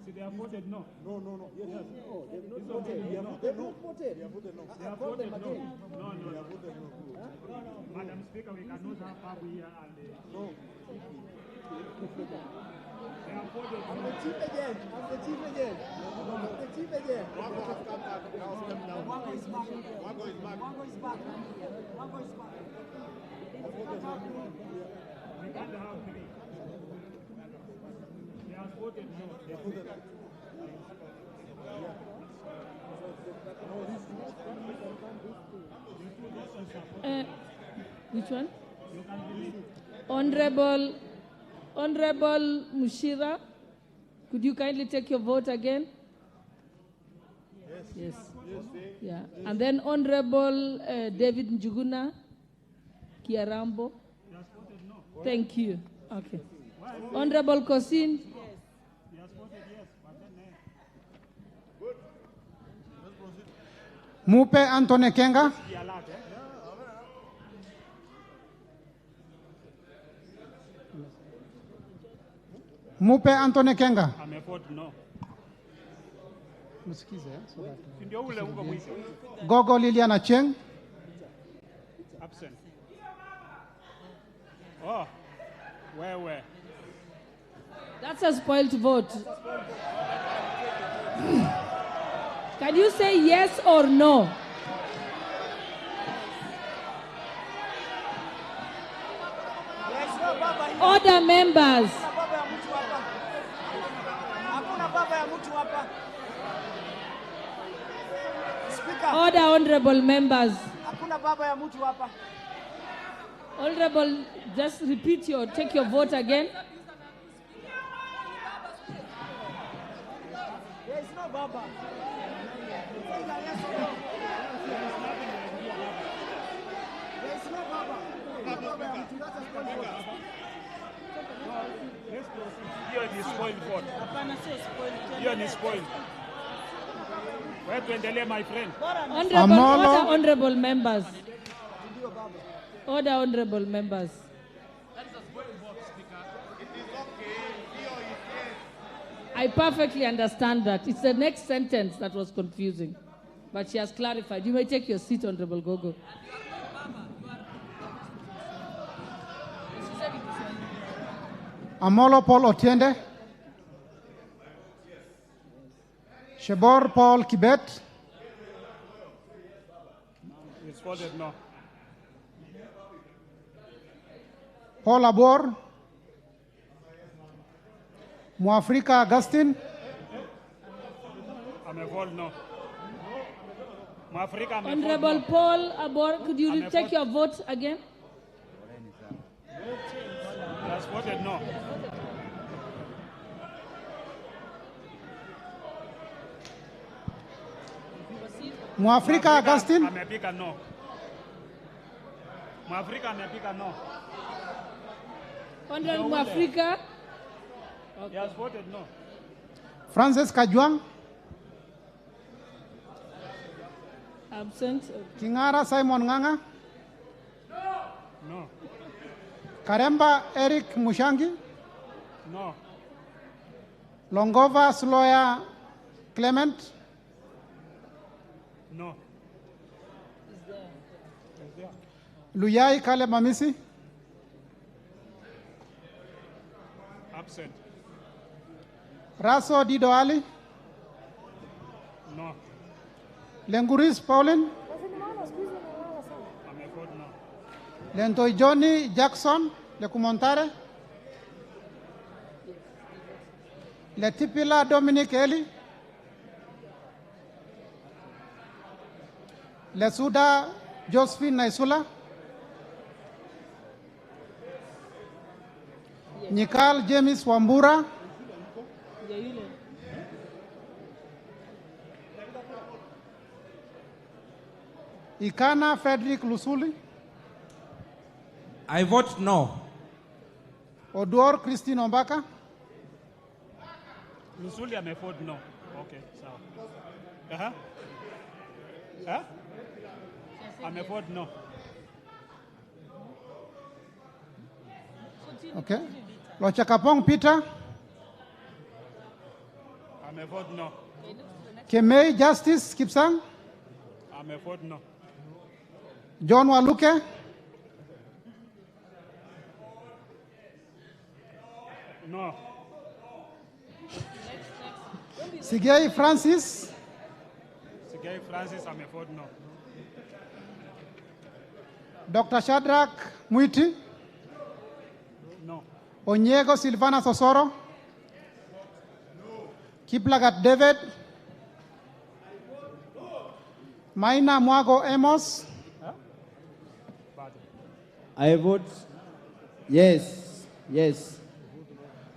See, they have voted no. No. Yes. No, they have not voted. They have voted no. They have voted no. They have voted no. No. Madam Speaker, we cannot have Babu here and... No. They have voted no. chief agent. I'm the chief agent. The chief agent. Wango has come back. Now step down. Wango is back. Wango is back. Wango is back. Wango is back. We can't have three. They have voted no. They voted no. Which one? Honorable Mushira, could you kindly take your vote again? Yes. Yeah. And then Honorable David Njuguna Kiarambo. Thank you. Okay. Honorable Kosin. Mupe Antone Kenga. Mupe Antone Kenga. Amefort no. Ndio ule uko mwisho. Gogo Liliana Cheng. Absent. Oh, where? That's a spoiled vote. Can you say yes or no? Order members. Order, honorable members. Honorable, just repeat take your vote again. There is no Baba. There is no Baba. Hiyo ni spoiled vote. Hiyo ni spoiled. Wewe tuendelee, my friend. Honorable members. Order, honorable members. I perfectly understand that. It's the next sentence that was confusing. But she has clarified. You may take your seat, Honorable Gogo. Amolo Paul Otiende. Shebor Paul Kibet. It's voted no. Paul Abor. Mwafrika Augustine. Amefort no. Mwafrika amefort no. Honorable Paul Abor, could you take your vote again? He has voted no. Mwafrika Augustine. Amepika no. Mwafrika amepika no. Honorable Mwafrika. He has voted no. Francis Kajwang. Absent. Kingara Simon Nganga. No. Karemba Eric Mushangi. No. Longova Sloya Clement. No. Luyai Kale Mamisi. Absent. Raso Dido Ali. No. Lenguris Pauline. Amefort no. Lentoi Johnny Jackson Lekumontare. Letipila Dominic Eli. Lesuda Josephine Naisula. Nikal James Wambura. Ikana Frederick Lusuli. I vote no. Odor Christine Ombaka. Lusuli amefort no. Okay, sawa. Amefort no. Okay. Lochakapong Peter. Amefort no. Kemei Justice Kipsang. Amefort no. John Waluke. No. Sigei Francis. Sigei Francis Ameford, no. Dr. Shadrach Mwiti. No. Onyego Silvana Sosoro. Kiplagat David. Maina Mwago Amos. I vote yes. Yes.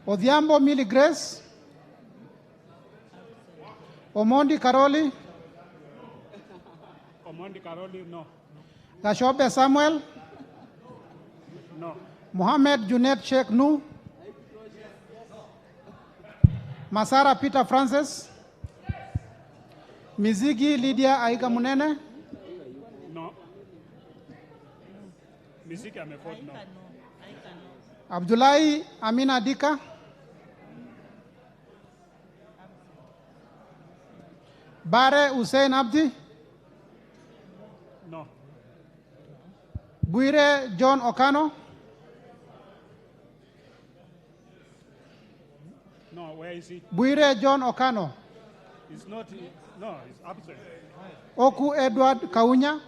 Odhiambo Millie Grace. Omondi Karoli. Omondi Karoli, no. Gashobe Samuel. No. Mohamed Junet Sheikh Nu. Masara Peter Francis. Mizigi Lydia Aika Munene. No. Mizigi Ameford, no. Abdullahi Amina Dika. Bare Hussein Abdi. No. Buire John Okano. No, where is he? Buire John Okano. He's not, no, he's absent. Oku Edward Kaunya.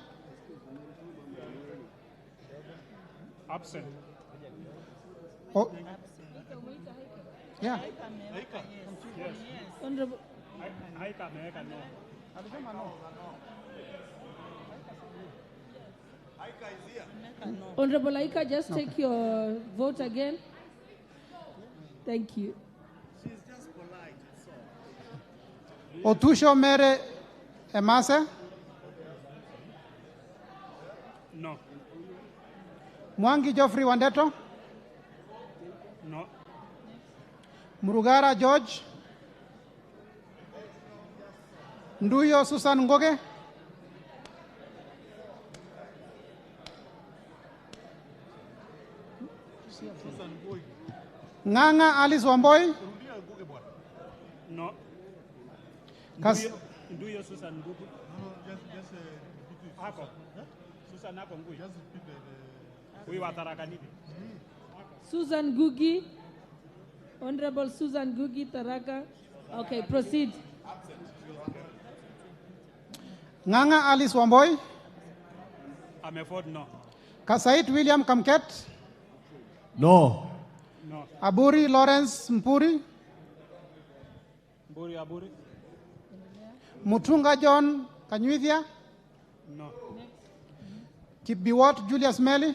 Absent. Oh. Yeah. Yes. Honorable. Aika Meheka, no. Honorable Aika, just take your vote again. Thank you. She's just polite, so. Otusho Mere Emase. No. Mwangi Geoffrey Wandeto. No. Murugara George. Nduyo Susan Ngoge. Nganga Alice Wamboi. No. Nduyo Susan Ngugu. Ako. Susan Ako Ngui. We were Tarakanidi. Susan Gugi. Honorable Susan Gugi Taraka. Okay, proceed. Nganga Alice Wamboi. Ameford, no. Kasait William Kamket. No. No. Aburi Lawrence Mpuri. Mburi Aburi. Mutunga John Kanyuithia. No. Kibiwot Julius Meli.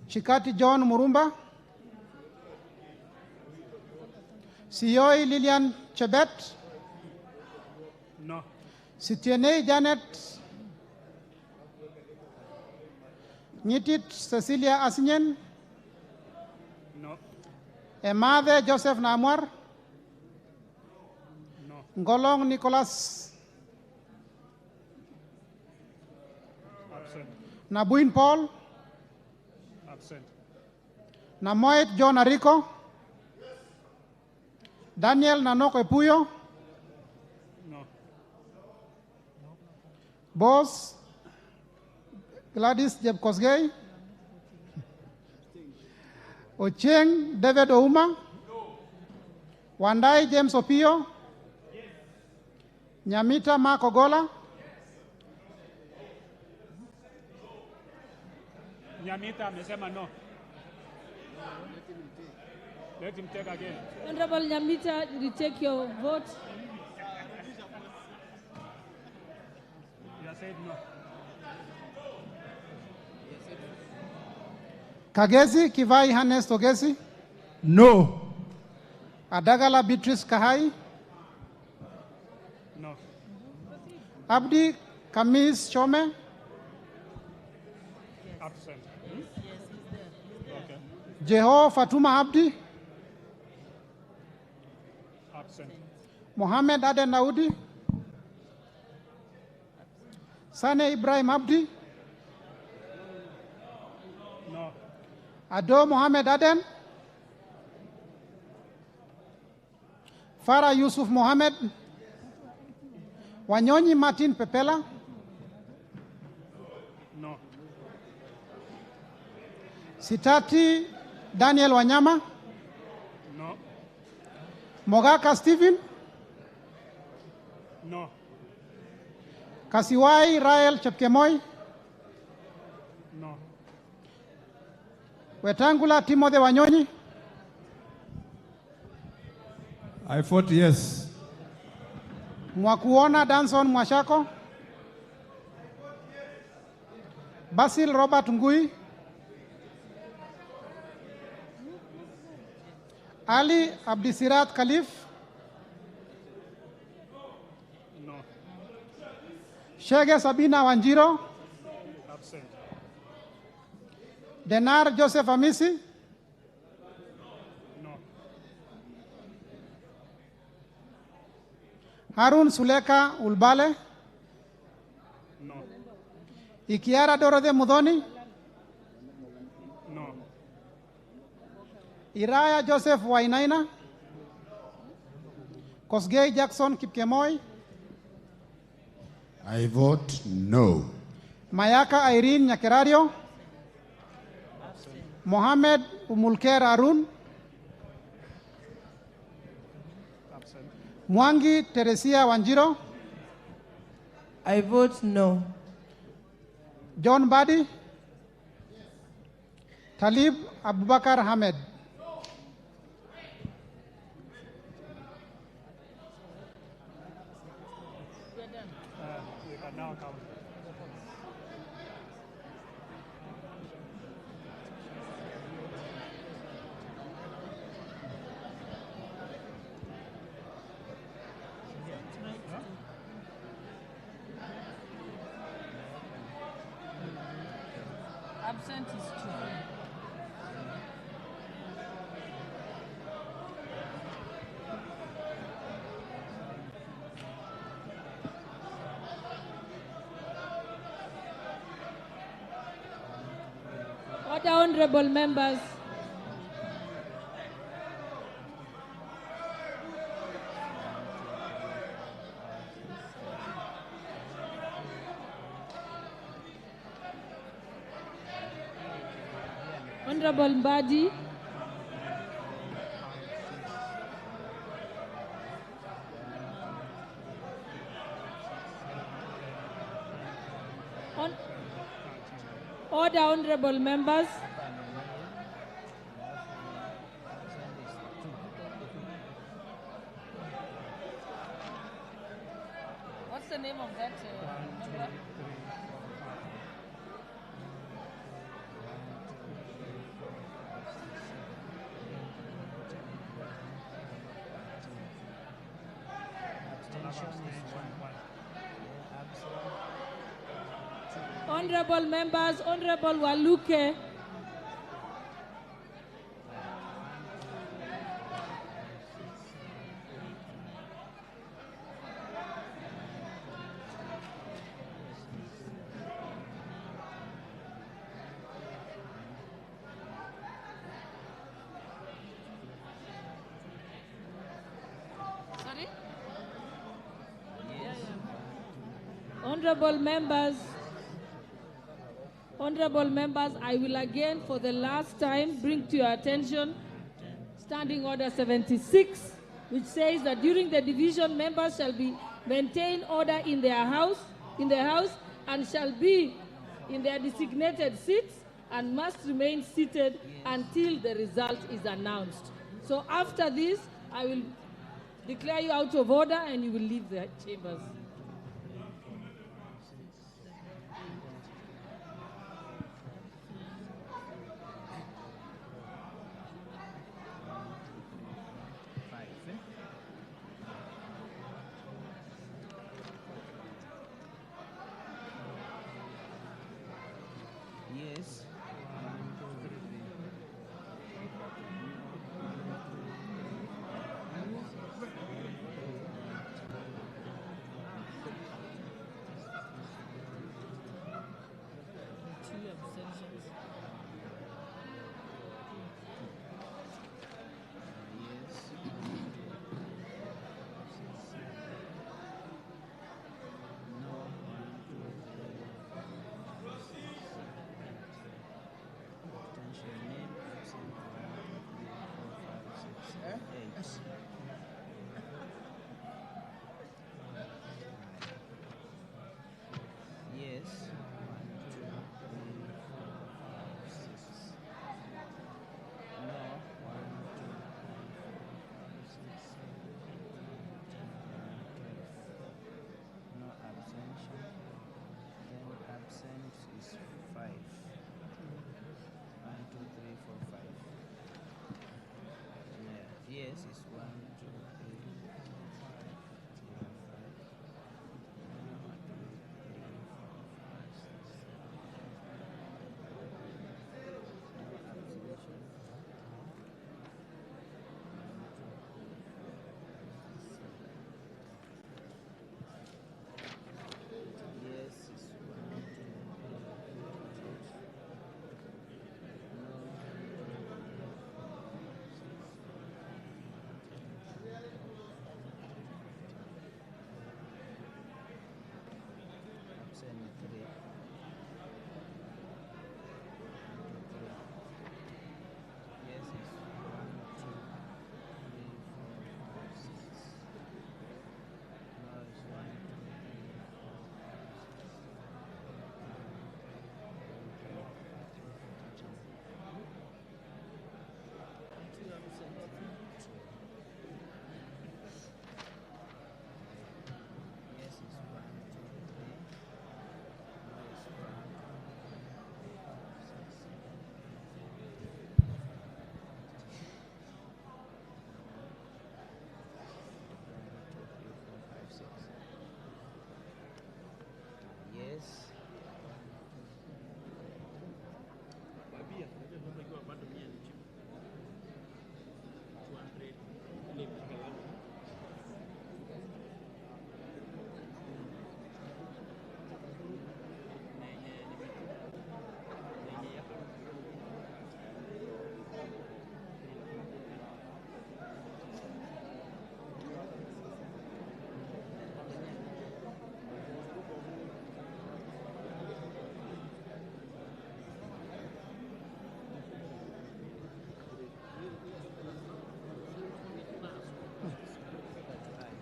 Chikati John Murumba. Sioi Lilian Chebet. No. Sitienei Janet. Nyitit Cecilia Asinyen. No. Emade Joseph Namwar. No. Ngolong Nicholas. Absent. Nabuin Paul. Absent. Namoit John Ariko. Daniel Nanoko Epuyo. No. Boss Gladys Jebkosgei. Ochieng David Ouma. Wandai James Opio. Nyamita Makogola. Nyamita amesema no. Let him take again. Honorable Nyamita, retake your vote. You said no. Kagezi Kivai Hannes Togesi. No. Adagala Beatrice Kahai. No. Abdi Kamis Chome. Absent. Okay. Jeho Fatuma Abdi. Absent. Mohammed Aden Naudi. Sane Ibrahim Abdi. No. Ado Mohammed Aden. Farah Yusuf Mohammed. Wanyonyi Martin Pepela. No. Sitati Daniel Wanyama. No. Mogaka Stephen, No. Kasiwai Rael Chepkemoi, No. Wetangula Timothy Wanyonyi, I vote yes. Mwakuona Danson Mwashako, Basil Robert Ngui, Ali Abdisirat Khalif, No. Shege Sabina Wanjiro, Absent. Denar Joseph Amisi, No. Harun Suleka Ulbale, No. Ikiara Dorothy Mudhoni, No. Iraya Joseph Wainaina, Kosgei Jackson Kipkemoi, I vote no. Mayaka Irene Nyakerario, Mohamed Umulker Arun, Absent. Mwangi Teresia Wanjiro, I vote no. John Badi, Talib Abubakar Hamed. We can now count. Absent is 2. Order, honorable members. Honorable Mbadi. Order, honorable members. What's the name of that member? Honorable members, Honorable Waluke. Sorry? Honorable members, I will again for the last time bring to your attention Standing Order 76, which says that during the division, members shall be maintain order in their house, and shall be in their designated seats and must remain seated until the result is announced. So after this, I will declare you out of order and you will leave the chambers. Yes. Yes is 1, 2, 3, 4, 5,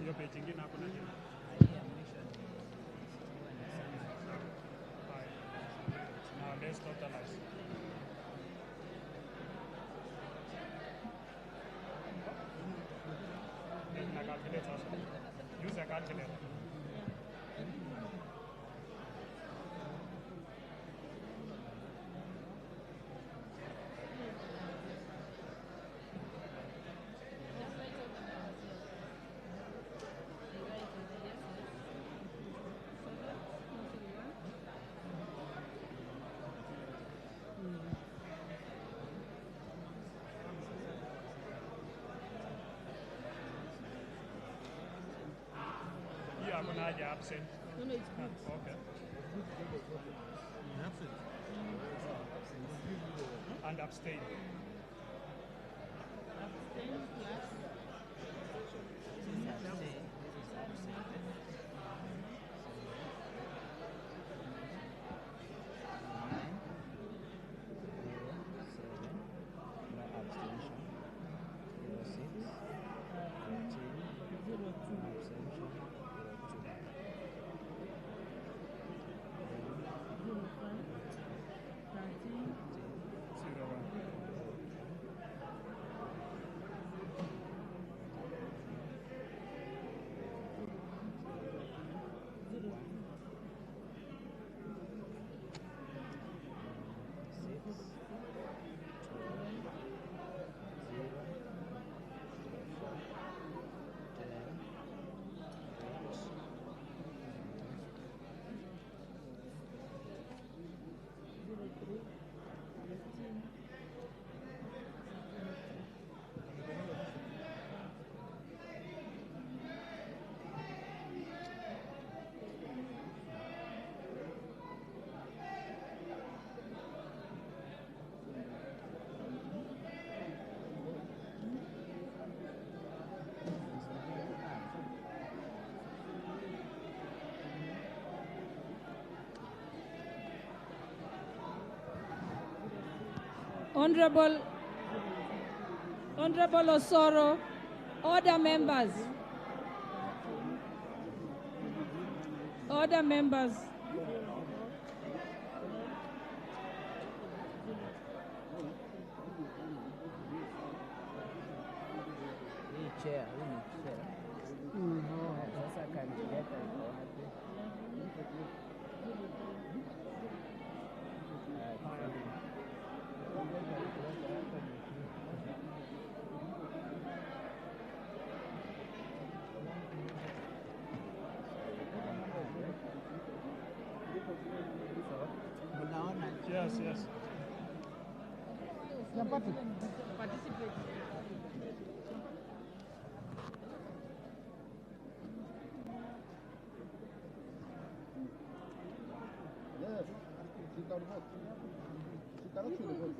hiyo page nyingine hapo na nini? Now let's totalize. Na calculate sasa. Use a calculator. Yeah, I'm gonna get absent. No, no, it's good. Okay. And abstain. Abstain plus. Honorable Osoro, order members. Order members. Chair, sasa calculator iko wapi? Chapati. Yes, she can vote. She can actually vote.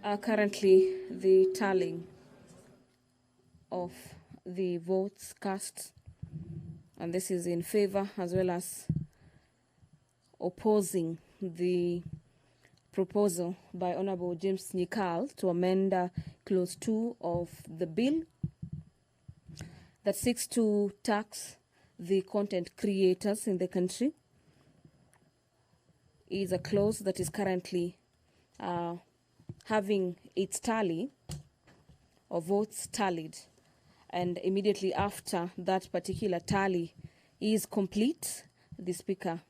Currently, the tallying of the votes cast, and this is in favor as well as opposing the proposal by Honorable James Nyikal to amend Clause 2 of the bill that seeks to tax the content creators in the country. Is a clause that is currently having its tally of votes tallied, and immediately after that particular tally is complete, the Speaker,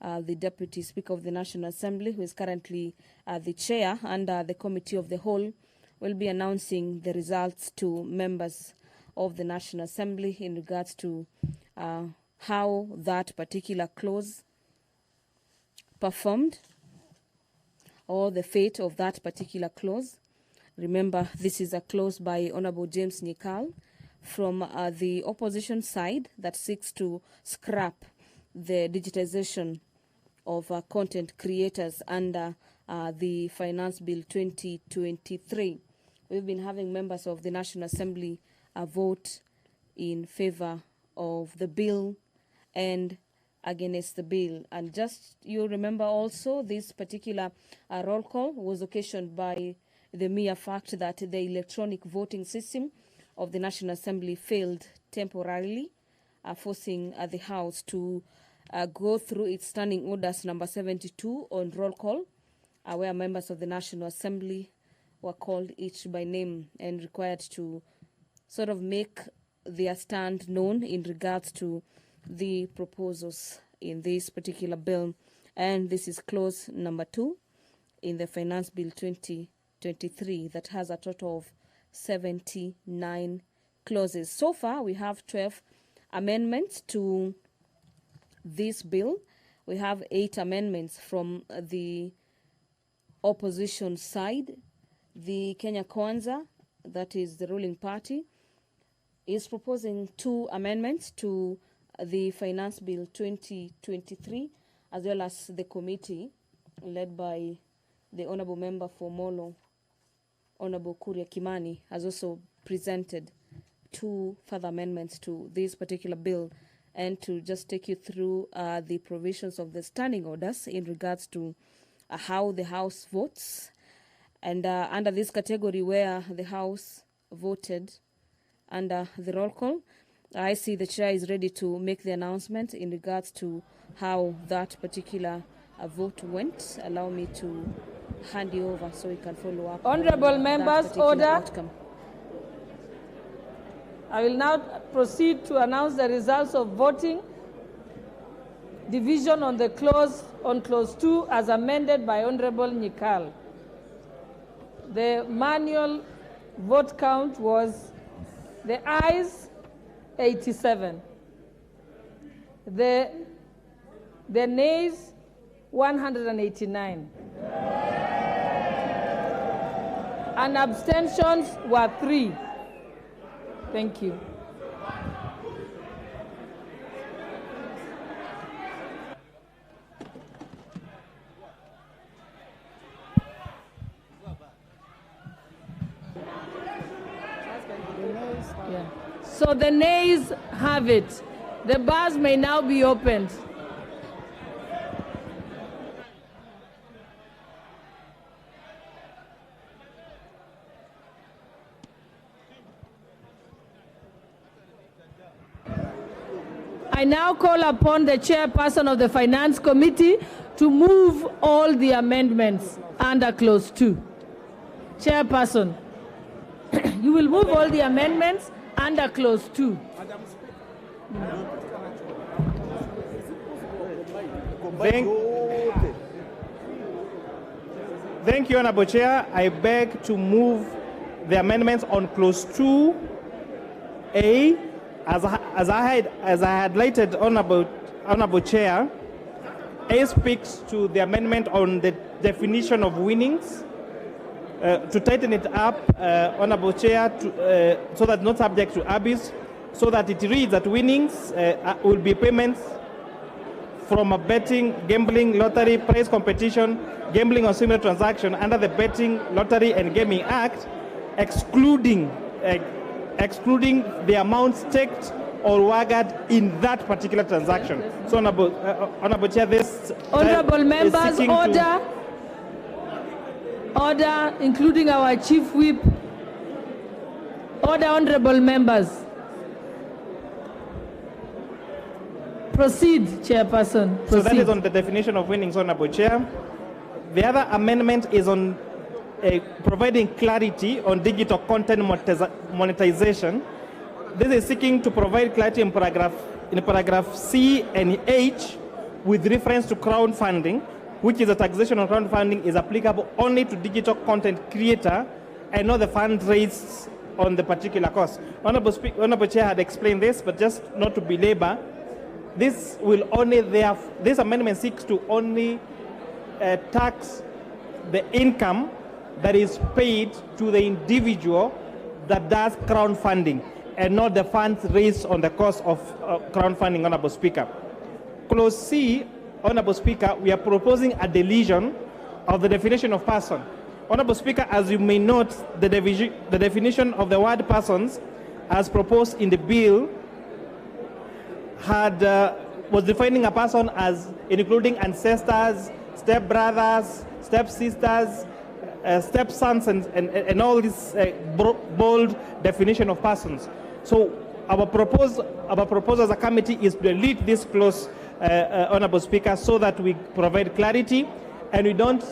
the Deputy Speaker of the National Assembly, who is currently the Chair under the Committee of the Whole, will be announcing the results to members of the National Assembly in regards to how that particular clause performed, or the fate of that particular clause. Remember, this is a clause by Honorable James Nyikal from the opposition side that seeks to scrap the digitization of content creators under the Finance Bill 2023. We've been having members of the National Assembly vote in favor of the bill and against the bill. And just you remember also, this particular roll call was occasioned by the mere fact that the electronic voting system of the National Assembly failed temporarily, forcing the House to go through its standing orders number 72 on roll call, where members of the National Assembly were called each by name and required to sort of make their stand known in regards to the proposals in this particular bill. And this is clause number 2 in the Finance Bill 2023 that has a total of 79 clauses. So far, we have 12 amendments to this bill. We have 8 amendments from the opposition side. The Kenya Kwanza, that is the ruling party, is proposing 2 amendments to the Finance Bill 2023, as well as the committee led by the Honourable Member for Molo, Honourable Kuria Kimani, has also presented 2 further amendments to this particular bill. And to just take you through the provisions of the standing orders in regards to how the House votes. And under this category where the House voted under the roll call, I see the Chair is ready to make the announcement in regards to how that particular vote went. Allow me to hand you over so we can follow up. Honourable members, order. Outcome. I will now proceed to announce the results of voting. Division on the clause on clause 2 as amended by Honourable Nyikal. The manual vote count was the ayes 87, the nays 189, and abstentions were 3. Thank you. Yeah. So the nays have it. The bars may now be opened. I now call upon the chairperson of the Finance Committee to move all the amendments under clause 2. Chairperson, you will move all the amendments under clause 2. Thank you, Honourable Chair. I beg to move the amendments on clause 2A. As I had highlighted, Honourable Chair, A speaks to the amendment on the definition of winnings. To tighten it up, Honourable Chair, so that not subject to abuse, so that it reads that winnings will be payments from a betting, gambling, lottery, prize competition, gambling or similar transaction under the Betting, Lottery and Gaming Act, excluding the amount staked or wagered in that particular transaction. So, Honorable Chair, this Honorable members, order, including our Chief Whip. Order, honorable members. Proceed, Chairperson. Proceed. So that is on the definition of winnings, Honorable Chair. The other amendment is on providing clarity on digital content monetization. This is seeking to provide clarity in paragraph C and H with reference to crowdfunding, which is a taxation on crowdfunding is applicable only to digital content creator and not the fund raised on the particular cause. Honorable Chair had explained this, but just not to belabor, this amendment seeks to only tax the income that is paid to the individual that does crowdfunding and not the funds raised on the cost of crowdfunding, Honorable Speaker. Clause C, Honorable Speaker, we are proposing a deletion of the definition of person. Honorable Speaker, as you may note, the definition of the word persons as proposed in the bill was defining a person as including ancestors, stepbrothers, stepsisters, stepsons, and all this bold definition of persons. So our proposal as a committee is to delete this clause, Honorable Speaker, so that we provide clarity and we don't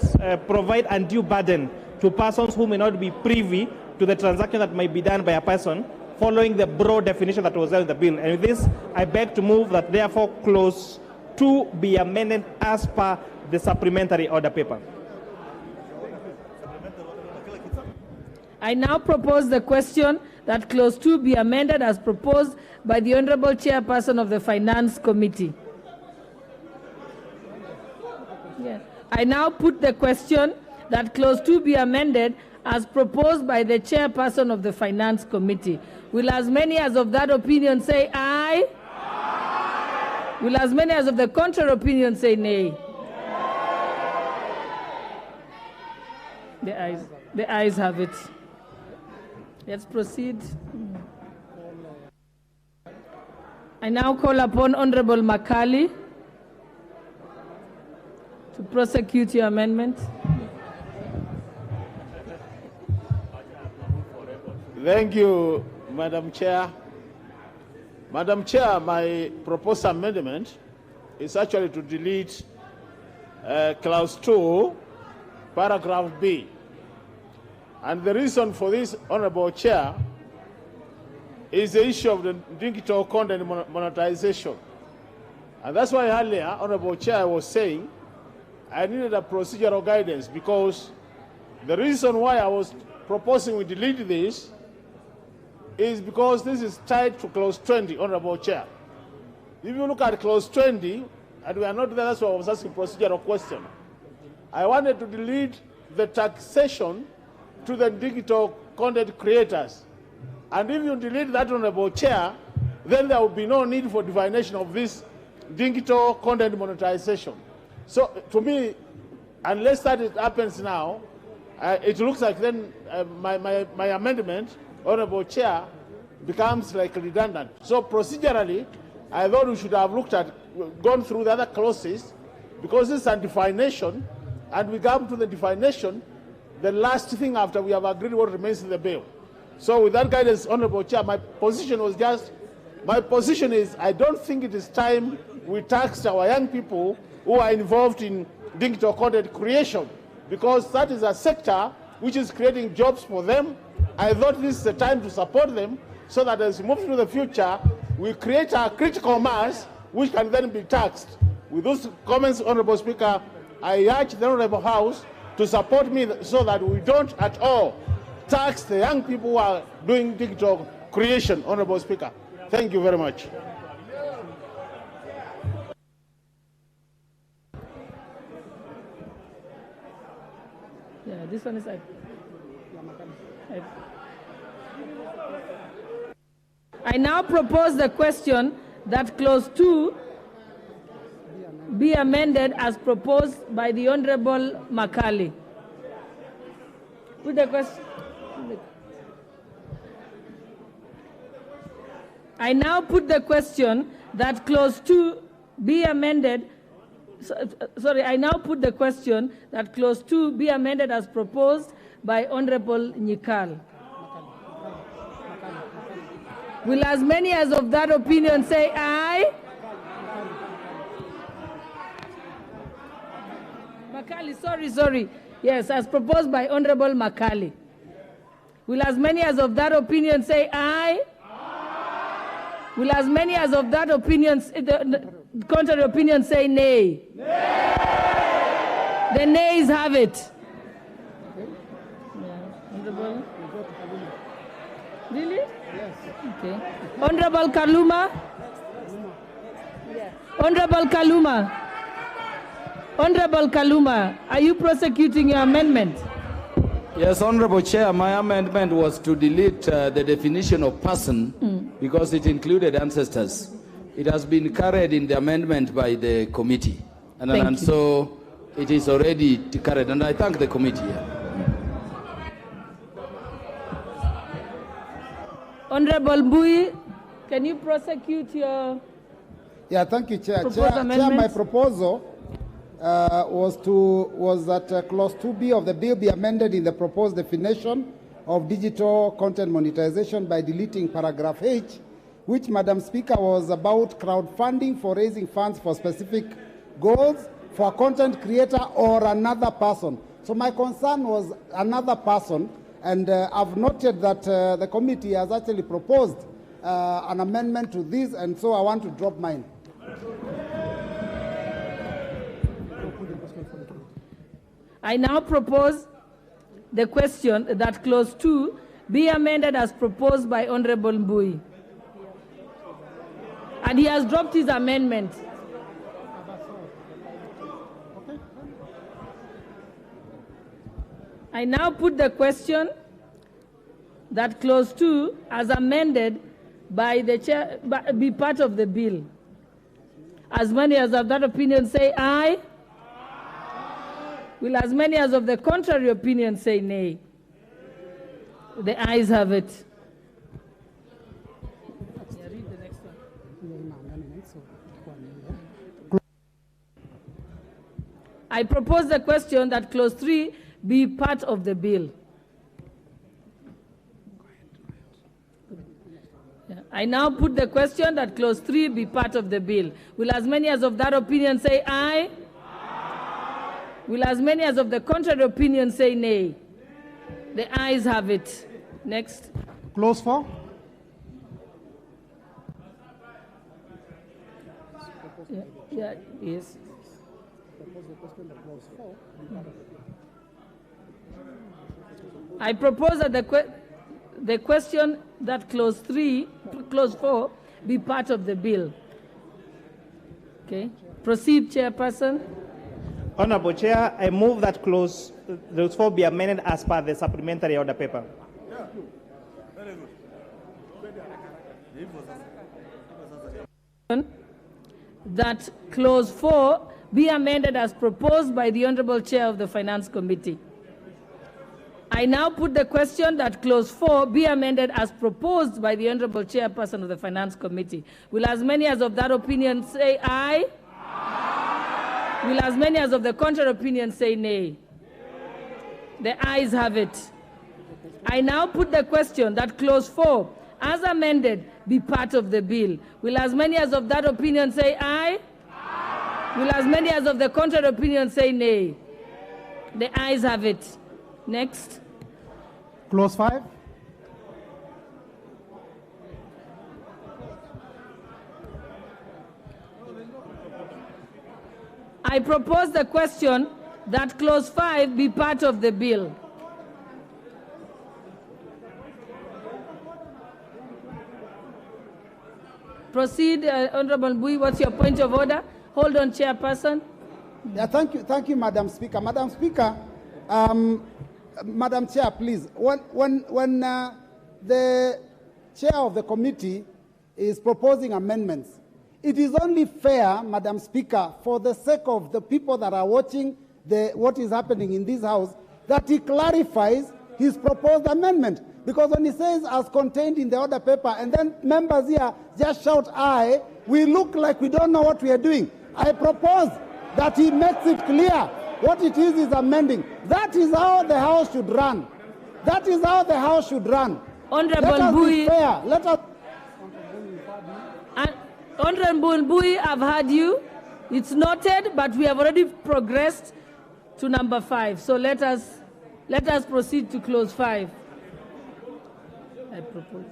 provide undue burden to persons who may not be privy to the transaction that might be done by a person following the broad definition that was there in the bill. And with this, I beg to move that therefore clause 2 be amended as per the supplementary order paper. I now propose the question that clause 2 be amended as proposed by the Honorable Chairperson of the Finance Committee. Yes. I now put the question that clause 2 be amended as proposed by the Chairperson of the Finance Committee. Will as many as of that opinion say aye? Aye. Will as many as of the contrary opinion say nay? The ayes have it. Let's proceed. I now call upon Honorable Makali to prosecute your amendment. Thank you, Madam Chair. Madam Chair, my proposed amendment is actually to delete clause 2, paragraph B. And the reason for this, Honorable Chair, is the issue of the digital content monetization. And that's why earlier, Honorable Chair, I was saying I needed a procedural guidance, because the reason why I was proposing we delete this is because this is tied to clause 20, Honorable Chair. If you look at clause 20, and we are not there, that's why I was asking procedural question. I wanted to delete the taxation to the digital content creators. And if you delete that, Honorable Chair, then there will be no need for definition of this digital content monetization. So to me, unless that happens now, it looks like then my amendment, Honorable Chair, becomes like redundant. So procedurally, I thought we should have gone through the other clauses, because this is a definition, and we come to the definition, the last thing after we have agreed what remains in the bill. So with that guidance, Honorable Chair, my position is I don't think it is time we tax our young people who are involved in digital content creation, because that is a sector which is creating jobs for them. I thought this is the time to support them, so that as we move to the future, we create a critical mass which can then be taxed. With those comments, Honorable Speaker, I urge the Honorable House to support me so that we don't at all tax the young people who are doing digital creation, Honorable Speaker. Thank you very much. Yeah, this one is I now propose the question that clause 2 be amended as proposed by the Honorable Makali. Put the question. I now put the question that clause 2 be amended. Sorry, I now put the question that clause 2 be amended as proposed by Honorable Nyikal. Will as many as of that opinion say aye? Makali, sorry. Yes, as proposed by Honorable Makali. Will as many as of that opinion say aye? Will as many as of that opinion, the contrary opinion say nay? Nay. The nays have it. Honorable. Really? Yes. Okay. Honorable Kaluma? Yes. Honorable Kaluma? Honorable Kaluma, are you prosecuting your amendment? Yes, Honorable Chair, my amendment was to delete the definition of person because it included ancestors. It has been carried in the amendment by the committee. And so it is already carried, and I thank the committee. Honorable Bui, can you prosecute your... Yeah, thank you, Chair. Chair, my proposal was that clause 2B of the bill be amended in the proposed definition of digital content monetization by deleting paragraph H, which, Madam Speaker, was about crowdfunding for raising funds for specific goals for a content creator or another person. So my concern was another person, and I've noted that the committee has actually proposed an amendment to this, and so I want to drop mine. I now propose the question that clause 2 be amended as proposed by Honorable Mbui. And he has dropped his amendment. I now put the question that clause 2 as amended by the chair be part of the bill. As many as of that opinion say aye. Will as many as of the contrary opinion say nay? The ayes have it. Read the next one. I propose the question that clause 3 be part of the bill. I now put the question that clause 3 be part of the bill. Will as many as of that opinion say aye? Will as many as of the contrary opinion say nay? The ayes have it. Next. Clause 4. Yes. I propose that the question that clause 4 be part of the bill. Okay. Proceed, Chairperson. Honorable Chair, I move that clause 4 be amended as per the supplementary order paper. That clause 4 be amended as proposed by the Honorable Chair of the Finance Committee. I now put the question that clause 4 be amended as proposed by the Honorable Chairperson of the Finance Committee. Will as many as of that opinion say aye? Will as many as of the contrary opinion say nay? The ayes have it. I now put the question that clause 4, as amended, be part of the bill. Will as many as of that opinion say aye? Will as many as of the contrary opinion say nay? The ayes have it. Next. Clause 5. I propose the question that clause 5 be part of the bill. Proceed, Honorable Bui. What's your point of order? Hold on, Chairperson. Yeah, thank you, Madam Speaker. Madam Speaker, Madam Chair, please. When the chair of the committee is proposing amendments, It is only fair, Madam Speaker, for the sake of the people that are watching what is happening in this House, that he clarifies his proposed amendment. Because when he says as contained in the order paper, and then members here just shout aye, we look like we don't know what we are doing. I propose that he makes it clear what it is amending. That is how the House should run. That is how the House should run. Honorable Let us Bui, be fair. Let us. Honorable Bui, I've heard you. It's noted, but we have already progressed to number 5. So let us proceed to clause 5. I propose.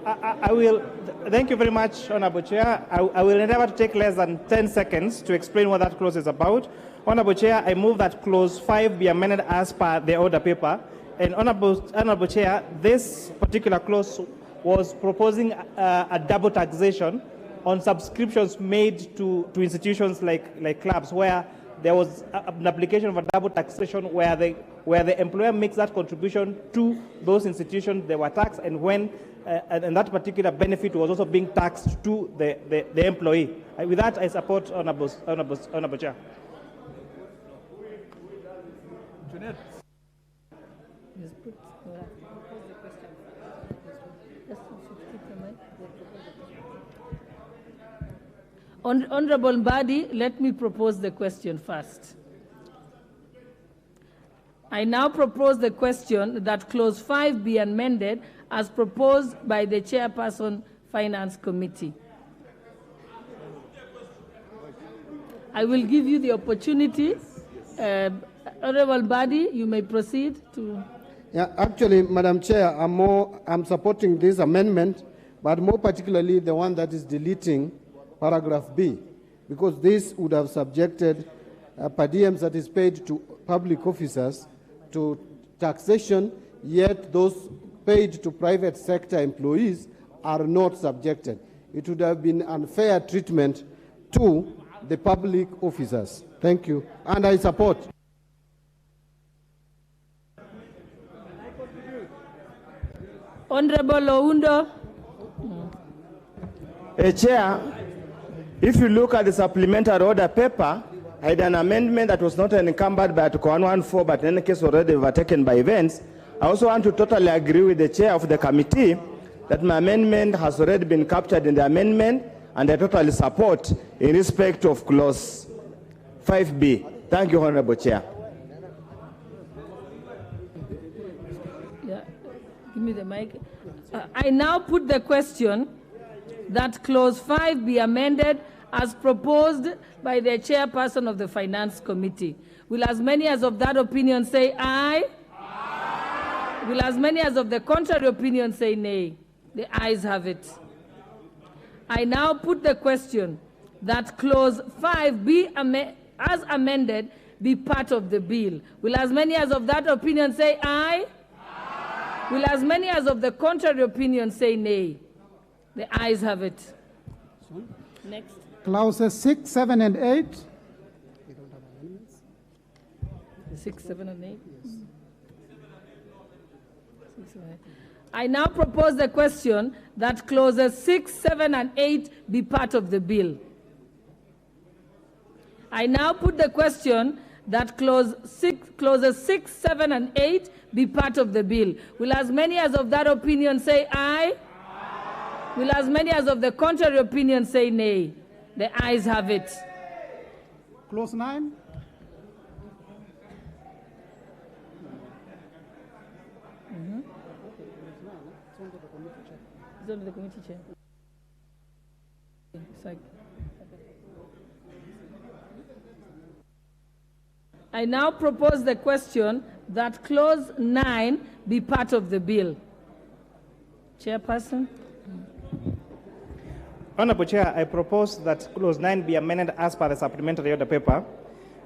I will, thank you very much, Honorable Chair. I will endeavor to take less than 10 seconds to explain what that clause is about. Honorable Chair, I move that clause 5 be amended as per the order paper. And Honorable Chair, this particular clause was proposing a double taxation on subscriptions made to institutions like clubs, where there was an application of a double taxation where the employer makes that contribution to those institutions they were taxed, and when and that particular benefit was also being taxed to the employee. With that, I support Honorable Chair. Honorable Mbadi, let me propose the question first. I now propose the question that clause 5 be amended as proposed by the Chairperson, Finance Committee. I will give you the opportunity. Honorable Mbadi, you may proceed to. Yeah, actually, Madam Chair, I'm supporting this amendment, but more particularly the one that is deleting paragraph B, because this would have subjected per diems that is paid to public officers to taxation, yet those paid to private sector employees are not subjected. It would have been unfair treatment to the public officers. Thank you. And I support. Honorable Oundo. Chair, if you look at the supplementary order paper, I had an amendment that was not encumbered by Article 114, but in any case already overtaken by events. I also want to totally agree with the chair of the committee that my amendment has already been captured in the amendment, and I totally support in respect of clause 5B. Thank you, Honorable Chair. Yeah, give me the mic. I now put the question that clause 5 be amended as proposed by the Chairperson of the Finance Committee. Will as many as of that opinion say aye? Aye. Will as many as of the contrary opinion say nay? The ayes have it. I now put the question that clause 5 be as amended be part of the bill. Will as many as of that opinion say aye? Aye. Will as many as of the contrary opinion say nay? The ayes have it. Next. Clauses 6, 7, and 8. 6, 7, and 8. Yes. 6, 7, 8. I now propose the question that clauses 6, 7, and 8 be part of the bill. I now put the question that clauses 6, 7, and 8 be part of the bill. Will as many as of that opinion say aye? Aye. Will as many as of the contrary opinion say nay? The ayes have it. Clause 9. It's under the committee chair. I now propose the question that clause 9 be part of the bill. Chairperson. Honorable Chair, I propose that clause 9 be amended as per the supplementary order paper.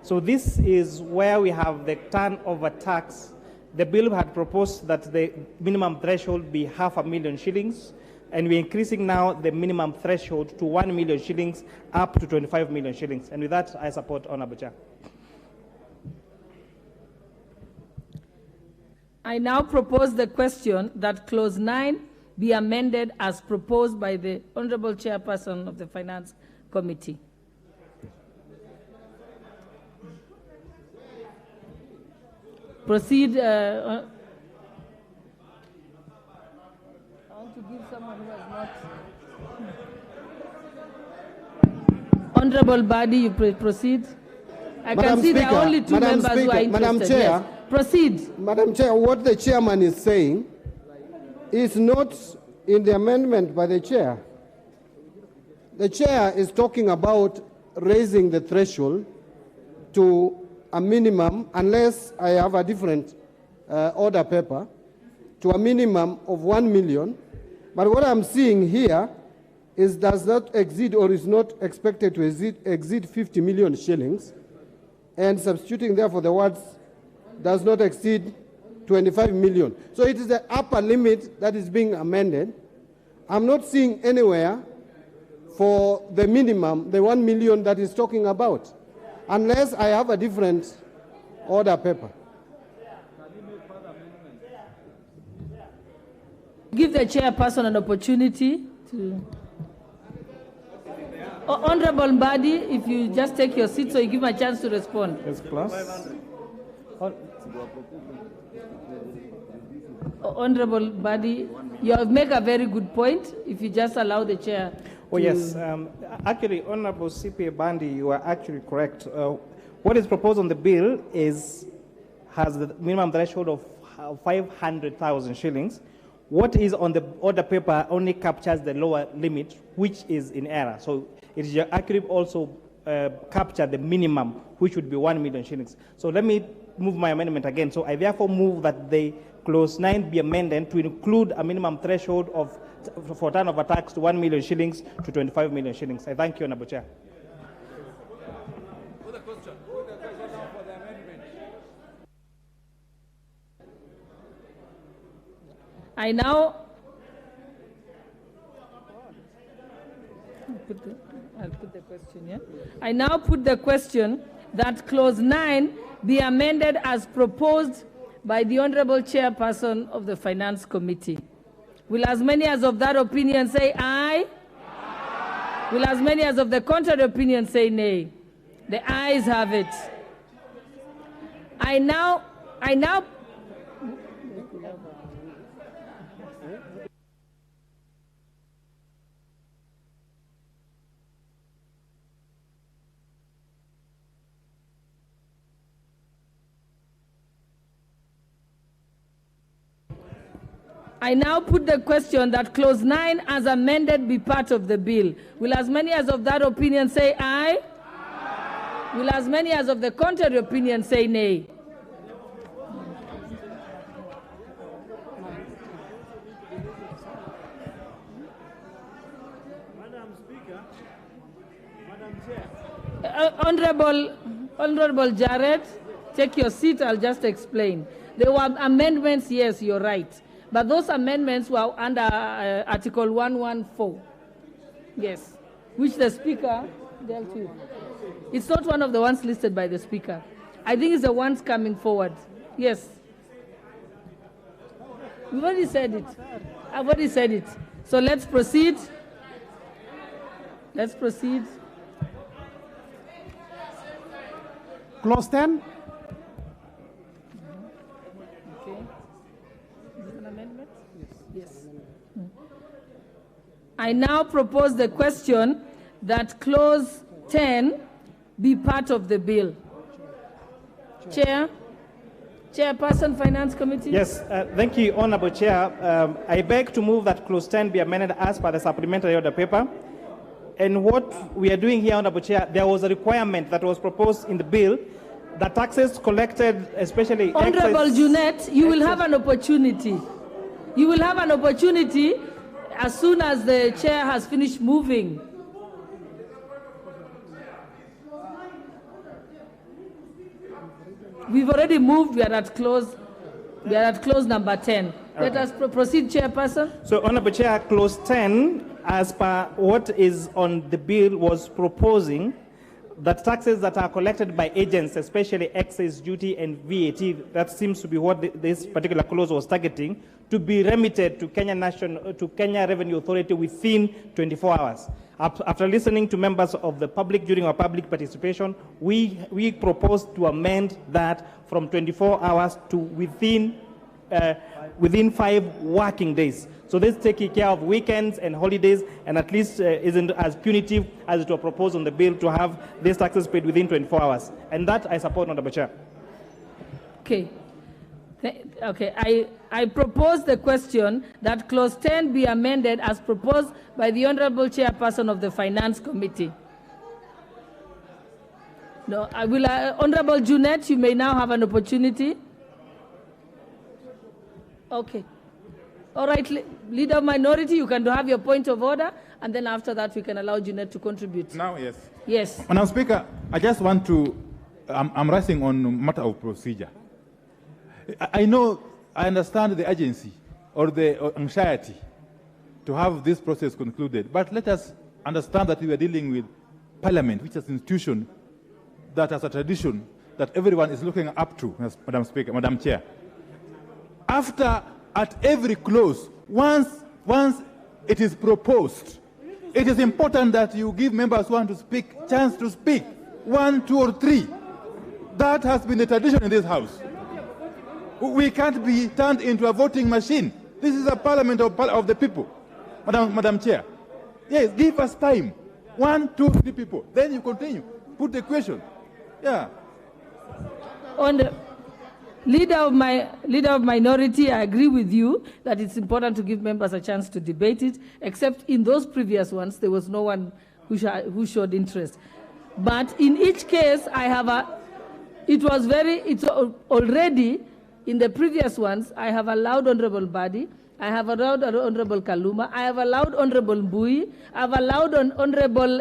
So this is where we have the turnover tax. The bill had proposed that the minimum threshold be 500,000 shillings, and we're increasing now the minimum threshold to 1 million shillings up to 25 million shillings. And with that, I support Honorable Chair. I now propose the question that clause 9 be amended as proposed by the Honorable Chairperson of the Finance Committee. Proceed. I want to give someone who has not. Honorable Body, you proceed. I can see there are only two members who are interested. Madam Chair, yes. Proceed. Madam Chair, what the chairman is saying is not in the amendment by the chair. The chair is talking about raising the threshold to a minimum, unless I have a different order paper, to a minimum of 1 million. But what I'm seeing here is does not exceed or is not expected to exceed 50 million shillings, and substituting therefore the words does not exceed 25 million. So it is the upper limit that is being amended. I'm not seeing anywhere for the minimum, the 1 million that is talking about, unless I have a different order paper. Give the chairperson an opportunity to... Honorable Body, if you just take your seat so you give him a chance to respond. Yes, class. Honorable Body, you have made a very good point if you just allow the chair. Oh, yes. Actually, Honorable CPA Bandi, you are actually correct. What is proposed on the bill has the minimum threshold of 500,000 shillings. What is on the order paper only captures the lower limit, which is in error. So it is actually also capture the minimum, which would be 1 million shillings. So let me move my amendment again. So I therefore move that the clause 9 be amended to include a minimum threshold of for turnover tax to 1 million shillings to 25 million shillings. I thank you, Honorable Chair. I'll put the question, yeah? I now put the question that clause 9 be amended as proposed by the Honorable Chairperson of the Finance Committee. Will as many as of that opinion say aye? Aye. Will as many as of the contrary opinion say nay? The ayes have it. I now put the question that clause 9 as amended be part of the bill. Will as many as of that opinion say aye? Aye. Will as many as of the contrary opinion say nay? Madam Speaker, Madam Chair. Honorable Jared, take your seat, I'll just explain. There were amendments, yes, you're right. But those amendments were under Article 114, yes, which the Speaker dealt with. It's not one of the ones listed by the Speaker. I think it's the ones coming forward. Yes. We've already said it. I've already said it. So let's proceed. Let's proceed. Clause 10. I now propose the question that clause 10 be part of the bill. Chairperson, Finance Committee. Yes, thank you, Honorable Chair. I beg to move that clause 10 be amended as per the supplementary order paper. And what we are doing here, Honorable Chair, there was a requirement that was proposed in the bill that taxes collected, especially Honorable Junet, you will have an opportunity. You will have an opportunity as soon as the chair has finished moving. We've already moved. We are at clause number 10. Okay. Let us proceed, Chairperson. So, Honorable Chair, clause 10, as per what is on the bill, was proposing that taxes that are collected by agents, especially excise duty and VAT, that seems to be what this particular clause was targeting, to be remitted to Kenya Revenue Authority within 24 hours. After listening to members of the public during our public participation, we proposed to amend that from 24 hours to within 5 working days. So this taking care of weekends and holidays, and at least isn't as punitive as it was proposed on the bill to have these taxes paid within 24 hours. And that I support, Honorable Chair. Okay. Okay, I propose the question that Clause 10 be amended as proposed by the Honorable Chairperson of the Finance Committee. No, I will, Honorable Junet, you may now have an opportunity. Okay. All right, Leader of Minority, you can have your point of order, and then after that we can allow Junet to contribute. Now, yes. Yes. Madam Speaker, I just want to, I'm resting on matter of procedure. I understand the urgency or the anxiety to have this process concluded, but let us understand that we are dealing with Parliament, which is an institution that has a tradition that everyone is looking up to, Madam Speaker, Madam Chair. At every clause, once it is proposed, it is important that you give members who want to speak chance to speak, 1, 2, or 3. That has been the tradition in this House. We can't be turned into a voting machine. This is a parliament of the people, Madam Chair. Yes, give us time. 1, 2, 3 people. Then you continue. Put the question. Yeah. On the Leader of Minority, I agree with you that it's important to give members a chance to debate it, except in those previous ones, there was no one who showed interest. But in each case, it's already, in the previous ones, I have allowed Honorable Badi, I have allowed Honorable Kaluma, I have allowed Honorable Mbui, I have allowed Honorable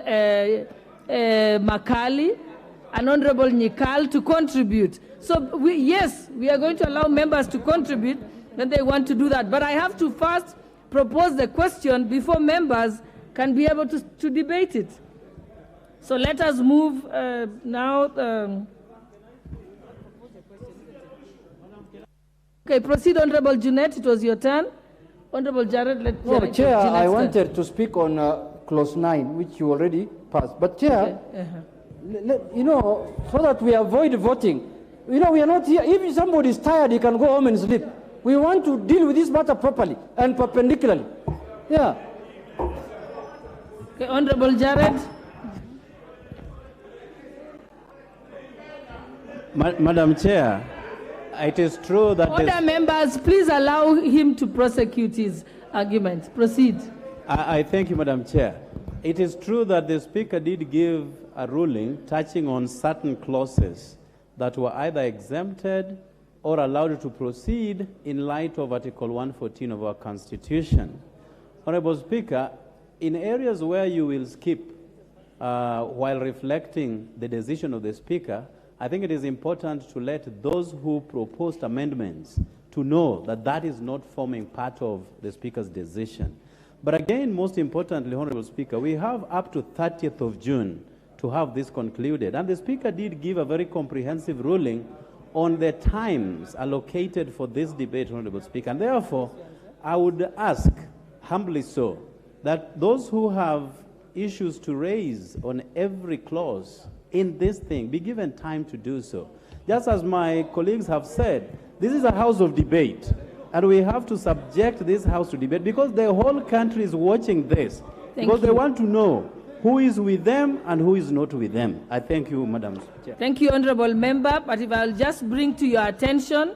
Makali, and Honorable Nyikal to contribute. So yes, we are going to allow members to contribute when they want to do that. But I have to first propose the question before members can be able to debate it. So let us move now. Okay, proceed, Honorable Junet. It was your turn. Honorable Jared, Chair, I wanted to speak on Clause 9, which you already passed. But Chair, so that we avoid voting, we are not here. If somebody is tired, he can go home and sleep. We want to deal with this matter properly and perpendicularly. Yeah. Okay, Honorable Jared. Madam Chair, it is true that... Order members, please allow him to prosecute his argument. Proceed. I thank you, Madam Chair. It is true that the Speaker did give a ruling touching on certain clauses that were either exempted or allowed to proceed in light of Article 114 of our Constitution. Honorable Speaker, in areas where you will skip while reflecting the decision of the Speaker, I think it is important to let those who proposed amendments to know that that is not forming part of the Speaker's decision. But again, most importantly, Honorable Speaker, we have up to 30th of June to have this concluded. And the Speaker did give a very comprehensive ruling on the times allocated for this debate, Honorable Speaker. And therefore, I would ask, humbly so, that those who have issues to raise on every clause in this thing be given time to do so. Just as my colleagues have said, this is a house of debate, and we have to subject this house to debate because the whole country is watching this. Because they want to know who is with them and who is not with them. I thank you, Madam Chair. Thank you, Honorable Member. But if I'll just bring to your attention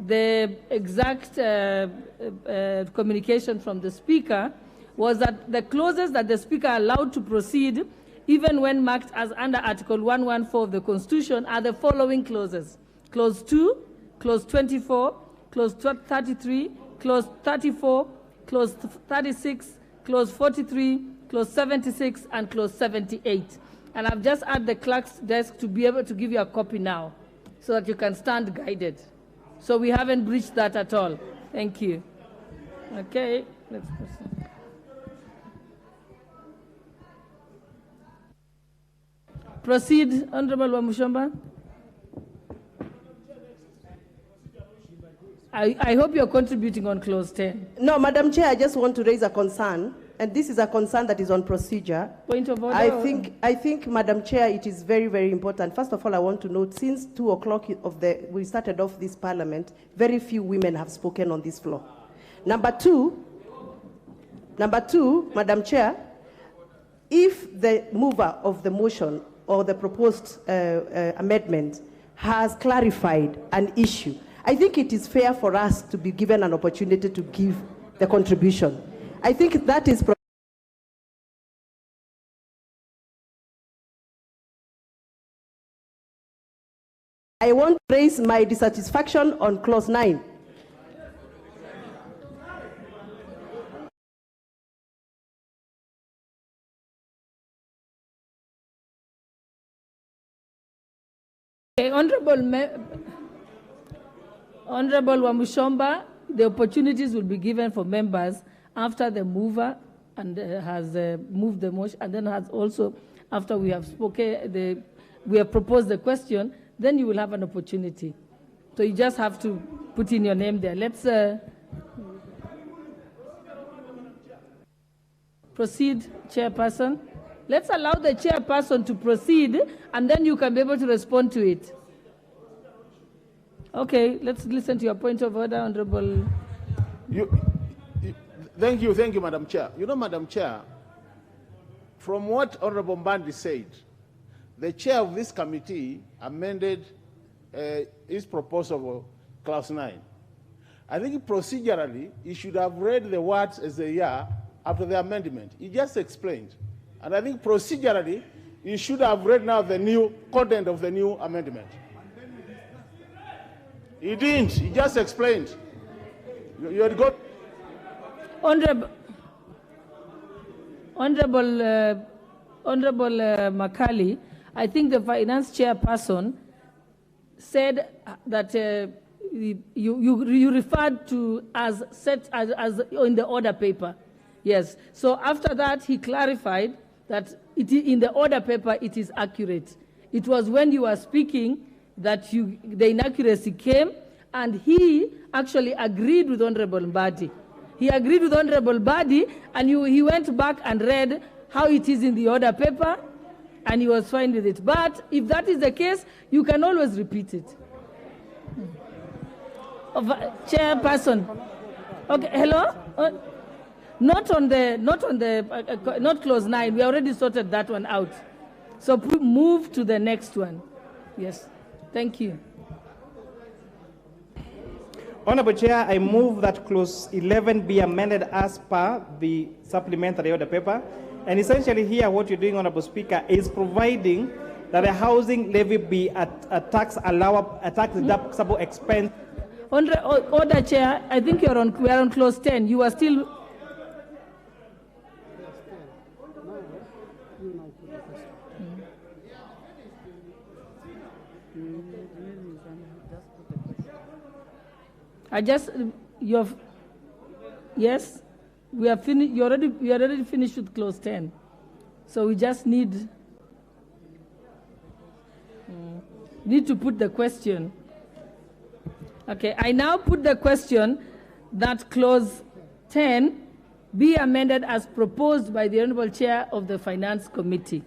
the exact communication from the Speaker was that the clauses that the Speaker allowed to proceed, even when marked as under Article 114 of the Constitution, are the following clauses. Clause 2, Clause 24, Clause 33, Clause 34, Clause 36, Clause 43, Clause 76, and Clause 78. And I've just asked the clerk's desk to be able to give you a copy now so that you can stand guided. So we haven't breached that at all. Thank you. Okay, let's proceed. Proceed, Honorable Wamushomba. I hope you're contributing on clause 10. No, Madam Chair, I just want to raise a concern, and this is a concern that is on procedure. Point of order. I think, Madam Chair, it is very, very important. First of all, I want to note, since 2 o'clock we started off this parliament, very few women have spoken on this floor. Number two, Madam Chair, if the mover of the motion or the proposed amendment has clarified an issue, I think it is fair for us to be given an opportunity to give the contribution. I think that is. I want to raise my dissatisfaction on clause 9. Okay, Honorable Wamushomba, the opportunities will be given for members after the mover and has moved the motion, and then has also, after we have spoken, we have proposed the question, then you will have an opportunity. So you just have to put in your name there. Let's proceed, Chairperson. Let's allow the Chairperson to proceed, and then you can be able to respond to it. Okay, let's listen to your point of order, Honorable. Thank you, Madam Chair. You know, Madam Chair, from what Honorable Mbandi said, the chair of this committee amended his proposal, clause 9. I think procedurally, he should have read the words as they are after the amendment. He just explained. And I think procedurally, he should have read now the new content of the new amendment. He didn't. He just explained. You had got. Honorable Makali, I think the finance chairperson said that you referred to as set as in the order paper. Yes. So after that, he clarified that in the order paper it is accurate. It was when you were speaking that the inaccuracy came, and he actually agreed with Honorable Mbadi. He agreed with Honorable Mbadi, and he went back and read how it is in the order paper, and he was fine with it. But if that is the case, you can always repeat it. Chairperson. Okay, hello? Not clause 9. We already sorted that one out. So move to the next one. Yes. Thank you. Honorable Chair, I move that clause 11 be amended as per the supplementary order paper. And essentially here what you're doing, Honorable Speaker, is providing that a housing levy be a tax deductible expense. Order, Chair, I think we are on clause 10. You are still... Yes, we are finished. We already finished with clause 10, so we just need to put the question. Okay, I now put the question that clause 10 be amended as proposed by the Honorable Chair of the Finance Committee.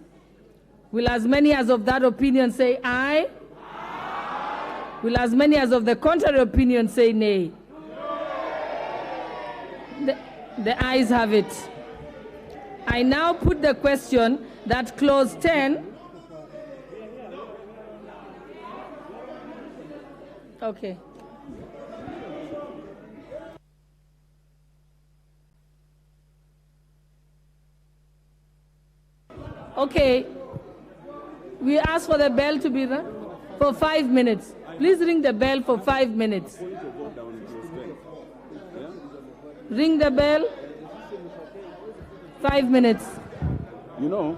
Will as many as of that opinion say aye? Will as many as of the contrary opinion say nay? The ayes have it. I now put the question that clause 10. Okay. Okay. We ask for the bell to be rung for 5 minutes. Please ring the bell for 5 minutes. Ring the bell. 5 minutes. You know.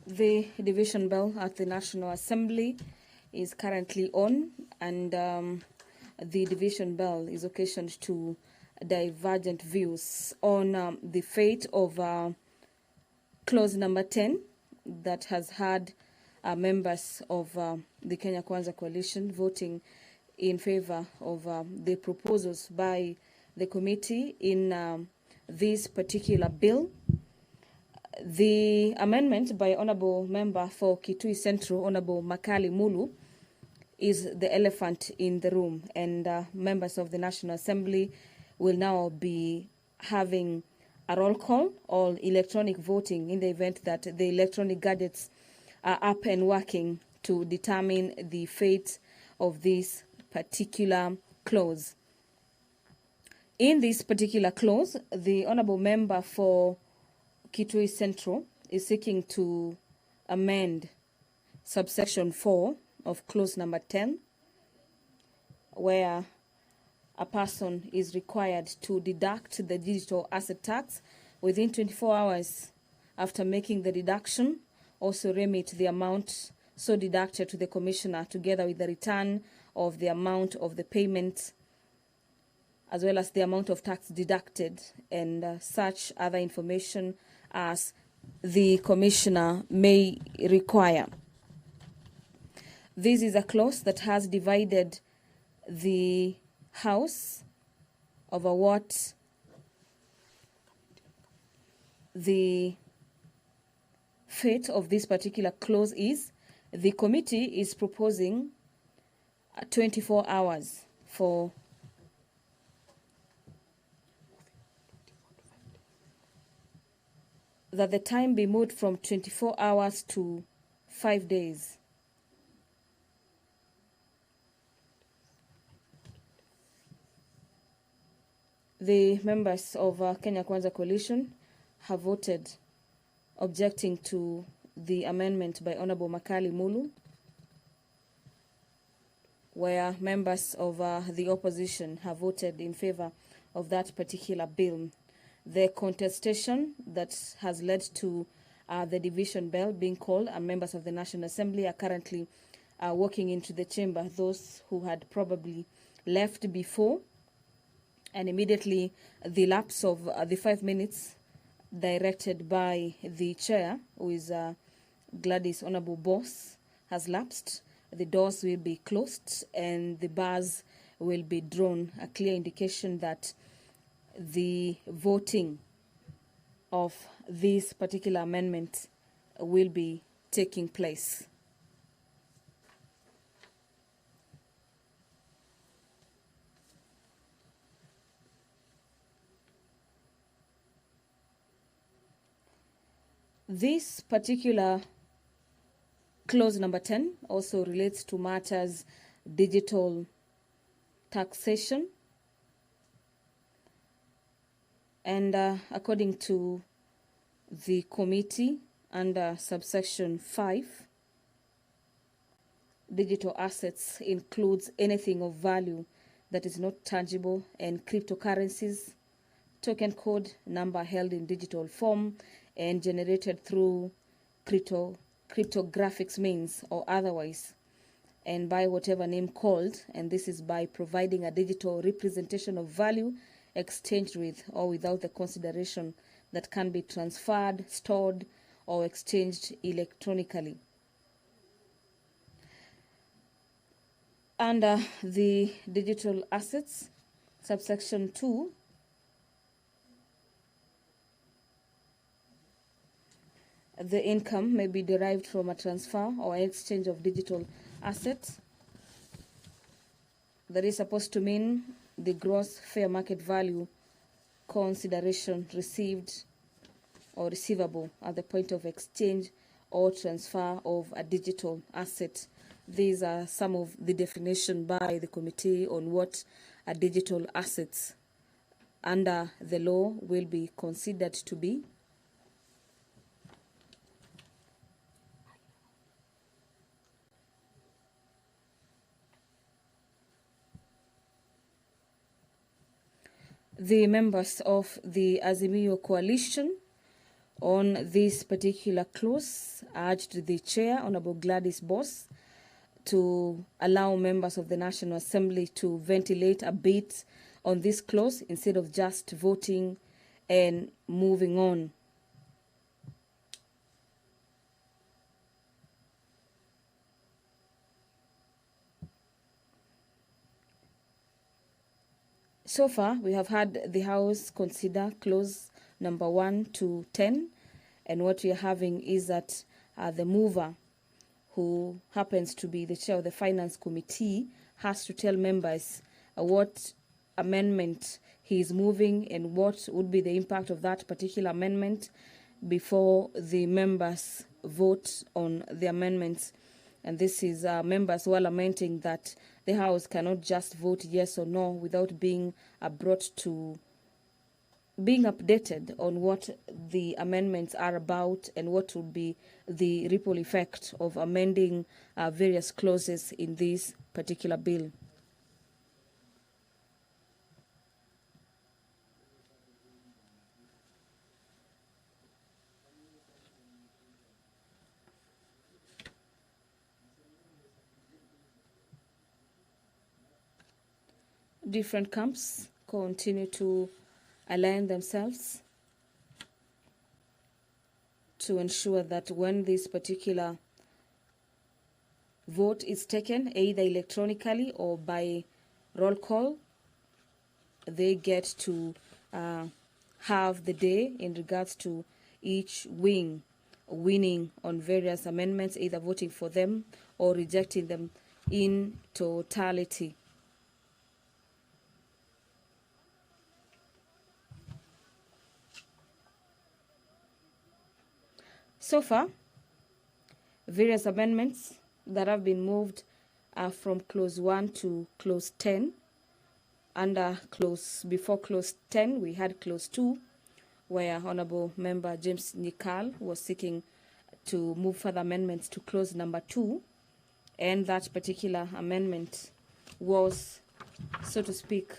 The division bell at the National Assembly is currently on, and the division bell is occasioned to divergent views on the fate of clause number 10 that has had members of the Kenya Kwanza coalition voting in favor of the proposals by the committee in this particular bill. The amendment by Honorable Member for Kitui Central, Honorable Makali Mulu, is the elephant in the room, and members of the National Assembly will now be having a roll call or electronic voting in the event that the electronic gadgets are up and working to determine the fate of this particular clause. In this particular clause, the Honorable Member for Kitui Central is seeking to amend subsection 4 of clause number 10, where a person is required to deduct the digital asset tax within 24 hours after making the deduction, also remit the amount so deducted to the commissioner together with the return of the amount of the payment as well as the amount of tax deducted and such other information as the commissioner may require. This is a clause that has divided the House over what the fate of this particular clause is. The committee is proposing 24 hours for that the time be moved from 24 hours to 5 days. The members of Kenya Kwanza Coalition have voted objecting to the amendment by Honorable Makali Mulu, where members of the opposition have voted in favor of that particular bill. The contestation that has led to the division bell being called, and members of the National Assembly are currently walking into the chamber, those who had probably left before, and immediately the lapse of the 5 minutes directed by the chair, who is Gladys Honorable Boss, has lapsed. The doors will be closed and the bars will be drawn, a clear indication that the voting of this particular amendment will be taking place. This particular clause number 10 also relates to matters digital taxation. And according to the committee, under subsection 5, digital assets includes anything of value that is not tangible, and cryptocurrencies, token code, number held in digital form and generated through cryptographic means or otherwise, and by whatever name called, and this is by providing a digital representation of value exchanged with or without the consideration that can be transferred, stored, or exchanged electronically. Under the digital assets, subsection 2 the income may be derived from a transfer or exchange of digital assets. That is supposed to mean the gross fair market value consideration received or receivable at the point of exchange or transfer of a digital asset. These are some of the definition by the committee on what a digital assets under the law will be considered to be. The members of the Azimio coalition on this particular clause urged the chair, Honorable Gladys Boss, to allow members of the National Assembly to ventilate a bit on this clause instead of just voting and moving on. So far, we have had the House consider clause number 1 to 10, and what we are having is that the mover, who happens to be the chair of the Finance Committee, has to tell members what amendment he is moving and what would be the impact of that particular amendment before the members vote on the amendments. And this is members who are lamenting that the House cannot just vote yes or no without being brought to being updated on what the amendments are about and what would be the ripple effect of amending various clauses in this particular bill. Different camps continue to align themselves to ensure that when this particular vote is taken, either electronically or by roll call, they get to have the day in regards to each wing winning on various amendments, either voting for them or rejecting them in totality. So far, various amendments that have been moved are from clause 1 to clause 10. Before clause 10, we had clause 2, where Honorable Member James Nikal was seeking to move further amendments to clause number 2, and that particular amendment was, so to speak,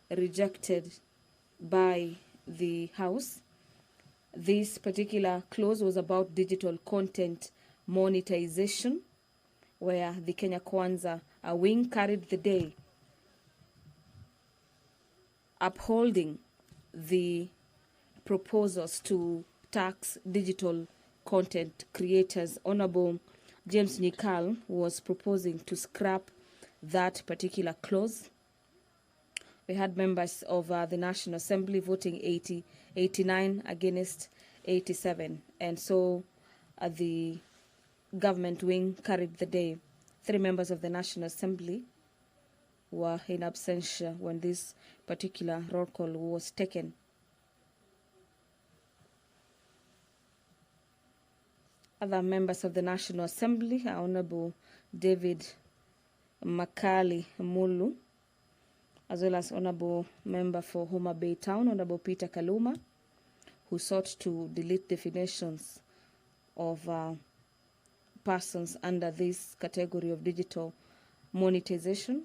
rejected by the House. This particular clause was about digital content monetization, where the Kenya Kwanza wing carried the day, upholding the proposals to tax digital content creators. Honorable James Nikal was proposing to scrap that particular clause. We had members of the National Assembly voting 89 against 87, and so the government wing carried the day. 3 members of the National Assembly were in absentia when this particular roll call was taken. Other members of the National Assembly are Honorable David Makali Mulu, as well as Honorable Member for Homa Bay Town, Honorable Peter Kaluma, who sought to delete definitions of persons under this category of digital monetization.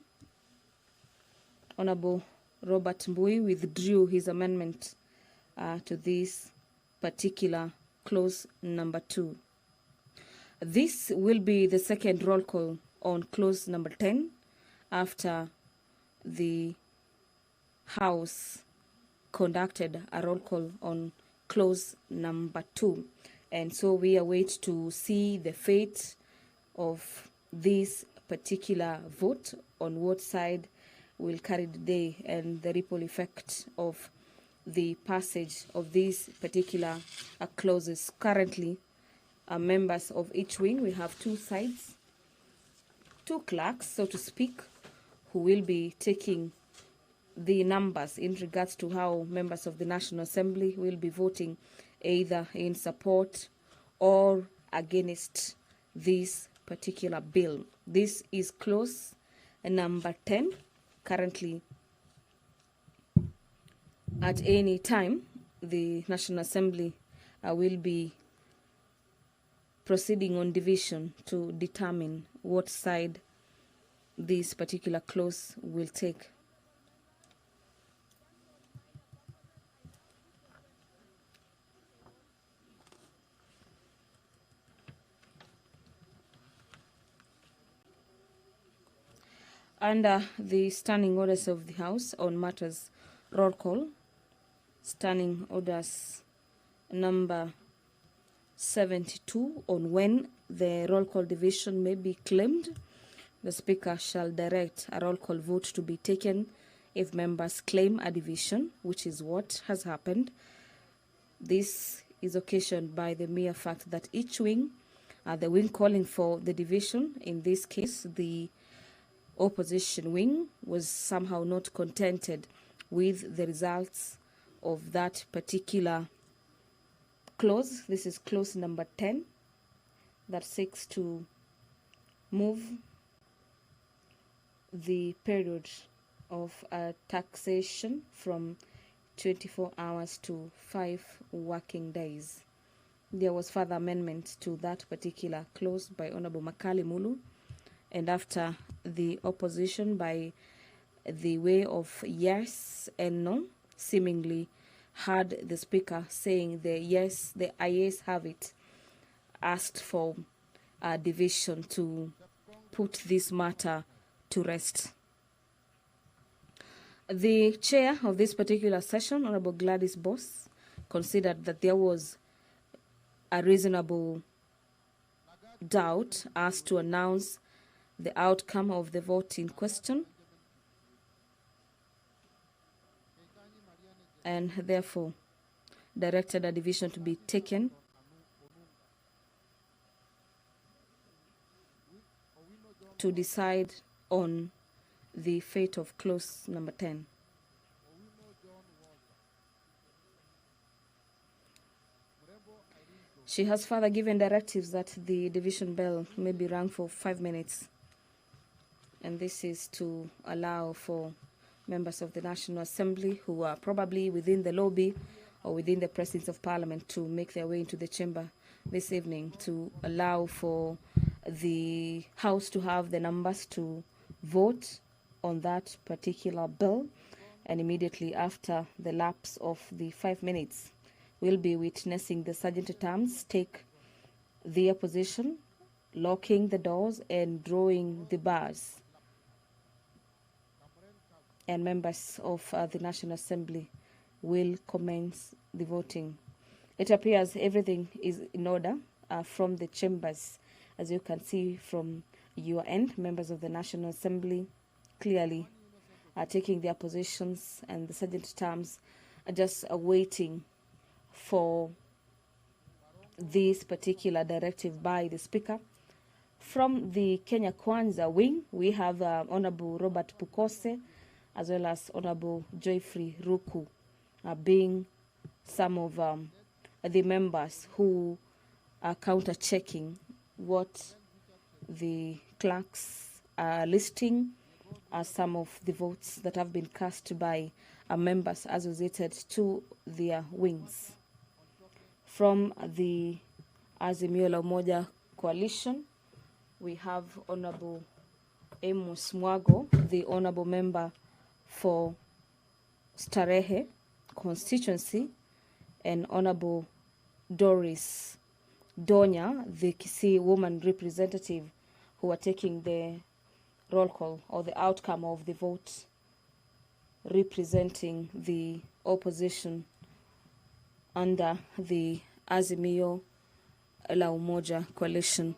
Honorable Robert Mbui withdrew his amendment to this particular clause number 2. This will be the second roll call on clause number 10 after the House conducted a roll call on clause number 2. And so we await to see the fate of this particular vote, on what side will carry the day, and the ripple effect of the passage of these particular clauses. Currently, members of each wing. We have two sides, two clerks, so to speak, who will be taking the numbers in regards to how members of the National Assembly will be voting either in support or against this particular bill. This is clause number 10. Currently, at any time, the National Assembly will be proceeding on division to determine what side this particular clause will take. Under the standing orders of the House on matters roll call, standing orders number 72 on when the roll call division may be claimed, the Speaker shall direct a roll call vote to be taken if members claim a division, which is what has happened. This is occasioned by the mere fact that each wing, the wing calling for the division, in this case the opposition wing, was somehow not contented with the results of that particular clause. This is clause number 10 that seeks to move the period of taxation from 24 hours to 5 working days. There was further amendment to that particular clause by Honorable Makali Mulu, and after the opposition by the way of yes and no seemingly heard the Speaker saying the ayes have it, asked for a division to put this matter to rest. The chair of this particular session, Honorable Gladys Boss, considered that there was a reasonable doubt as to announce the outcome of the vote in question, and therefore directed a division to be taken to decide on the fate of clause number 10. She has further given directives that the division bell may be rung for 5 minutes, and this is to allow for members of the National Assembly who are probably within the lobby or within the presence of Parliament to make their way into the chamber this evening, to allow for the House to have the numbers to vote on that particular bill. And immediately after the lapse of the 5 minutes, we'll be witnessing the sergeant-at-arms take the opposition, locking the doors and drawing the bars, and members of the National Assembly will commence the voting. It appears everything is in order from the chambers. As you can see from your end, members of the National Assembly clearly are taking their positions, and the sergeant-at-arms are just waiting for this particular directive by the Speaker. From the Kenya Kwanza wing, we have Honorable Robert Pukose, as well as Honorable Joyfrey Ruku, being some of the members who are counter-checking what the clerks are listing as some of the votes that have been cast by members associated to their wings. From the Azimio la Umoja coalition, we have Honorable Amos Mwago, the Honorable Member for Starehe constituency, and Honorable Doris Donya, the Kisii woman representative, who are taking the roll call or the outcome of the vote, representing the opposition under the Azimio la Umoja coalition.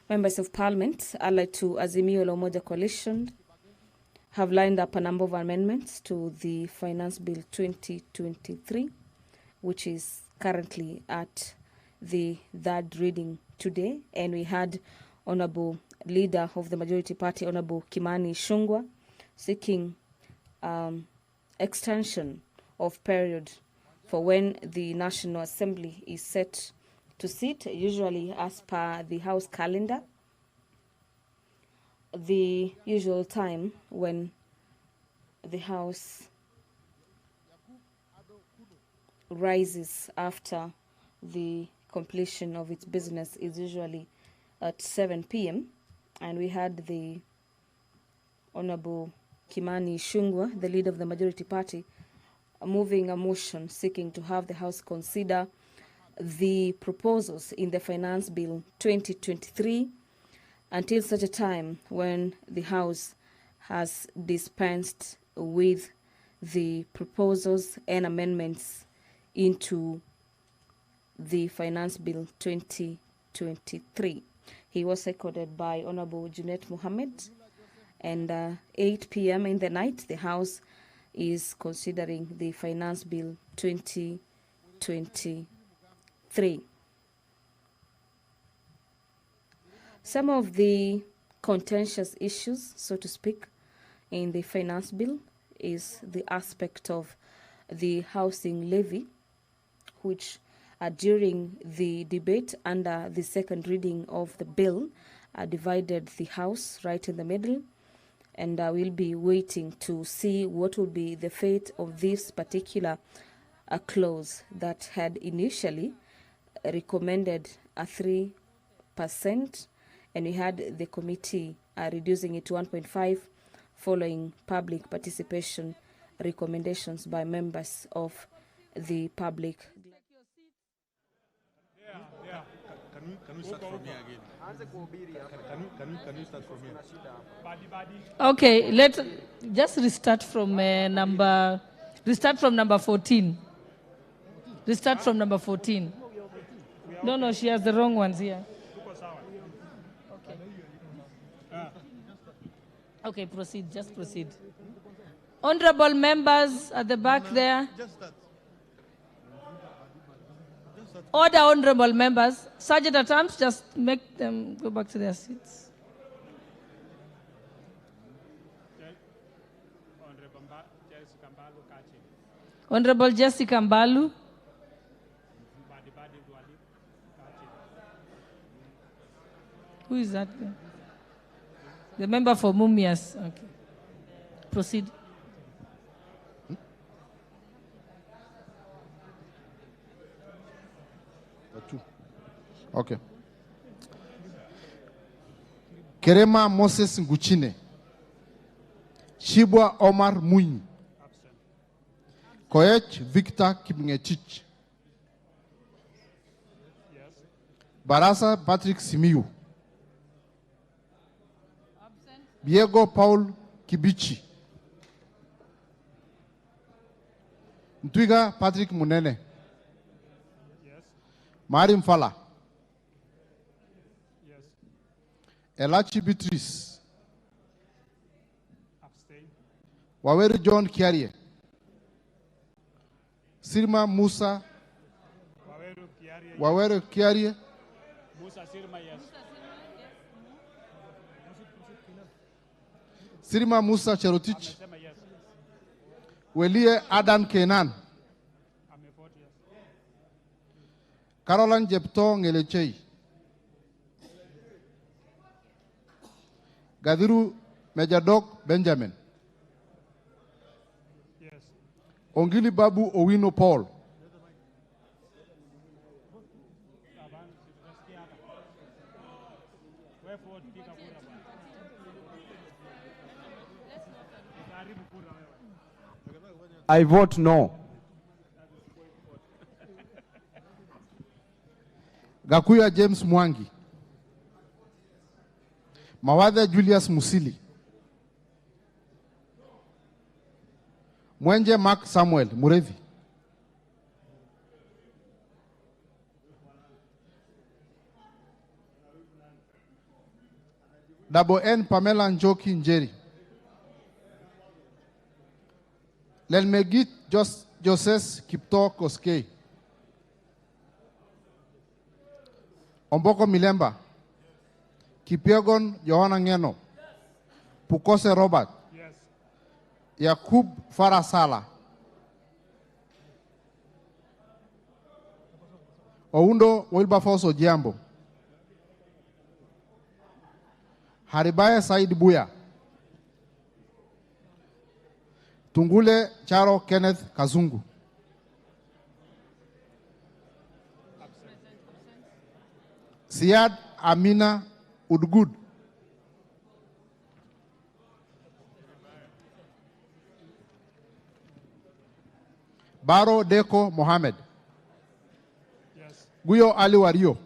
Members of Parliament allied to Azimio la Umoja coalition have lined up a number of amendments to the Finance Bill 2023, which is currently at the third reading today. And we had Honorable Leader of the Majority Party, Honorable Kimani Ichung'wah, seeking extension of period for when the National Assembly is set to sit, usually as per the House calendar. The usual time when the House rises after the completion of its business is usually at 7 p.m. And we had the Honorable Kimani Ichung'wah, the leader of the Majority Party, moving a motion seeking to have the House consider the proposals in the Finance Bill 2023 until such a time when the House has dispensed with the proposals and amendments into the Finance Bill 2023. He was seconded by Honorable Junet Mohammed. And 8 p.m. in the night, the House is considering the Finance Bill 2023. Some of the contentious issues, so to speak, in the Finance Bill is the aspect of the housing levy, which during the debate under the second reading of the bill divided the House right in the middle. And we'll be waiting to see what will be the fate of this particular clause that had initially recommended a 3%, and we had the committee reducing it to 1.5 following public participation recommendations by members of the public. Can we start from here again? Can we start from here? Okay, let's just restart from number 14. Restart from number 14. No, she has the wrong ones here. Okay, proceed, just proceed. Honorable members at the back there. Order, honorable members. Sergeant at arms, just make them go back to their seats. Honorable Jessica Mbalu. Who is that? The member for Mumias. Okay. Proceed. Okay. Kerema Moses Nguchine. Shibwa Omar Mwinyi. Koech Victor Kipngetich. Barasa Patrick Simiyu. Diego Paul Kibichi. Ntwiga Patrick Munene. Marim Fala. Elachi Beatrice. Waweru John Kiarie. Sirma Musa. Waweru Kiarie. Musa Sirma, yes. Sirma Musa Cherotich. Welie Adan Kenan. Caroline Jepto Ngelechei. Gadiru Mejadok Benjamin. Yes. Ongili Babu Owino Paul. I vote no. Gakuya James Mwangi. Mawadha Julius Musili. Mwenje Mark Samuel Murevi. Double N Pamela Njoki Njeri. Lelmegit Joses Kipto Koskei Omboko Milemba, Kipyegon Johanna Ngeno, Pukose Robert, Yes. Yakub Farasala, Oundo Wilberforce Ojiambo, Haribaya Said Buya, Tungule Charo Kenneth Kazungu, Siad Amina Udgud, Baro Deko Mohammed, Yes. Guyo Ali Wario,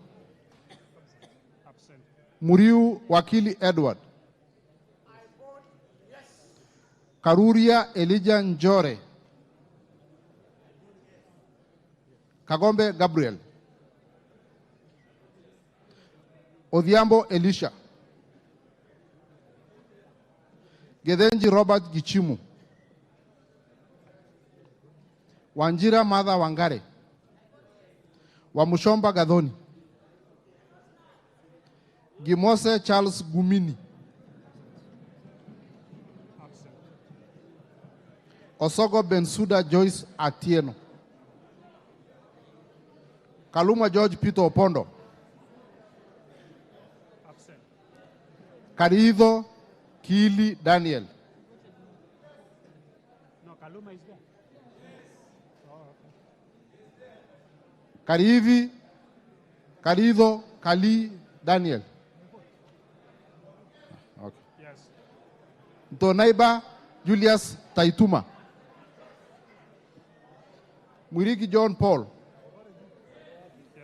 Absent. Muriu Wakili Edward, Karuria Elijah Njore, Kagombe Gabriel, Odhiambo Elisha, Gedenji Robert Gichimu, Wanjira Martha Wangare, Wamushomba Gadhoni, Gimose Charles Gumini, Osogo Bensuda Joyce Atieno, Kaluma George Peter Opondo, Absent. Karido Kili Daniel, No, Kaluma is there. Oh, okay. Karivi Karido Kali Daniel, okay. Yes. Donaiba Julius Taituma, Mwirigi John Paul,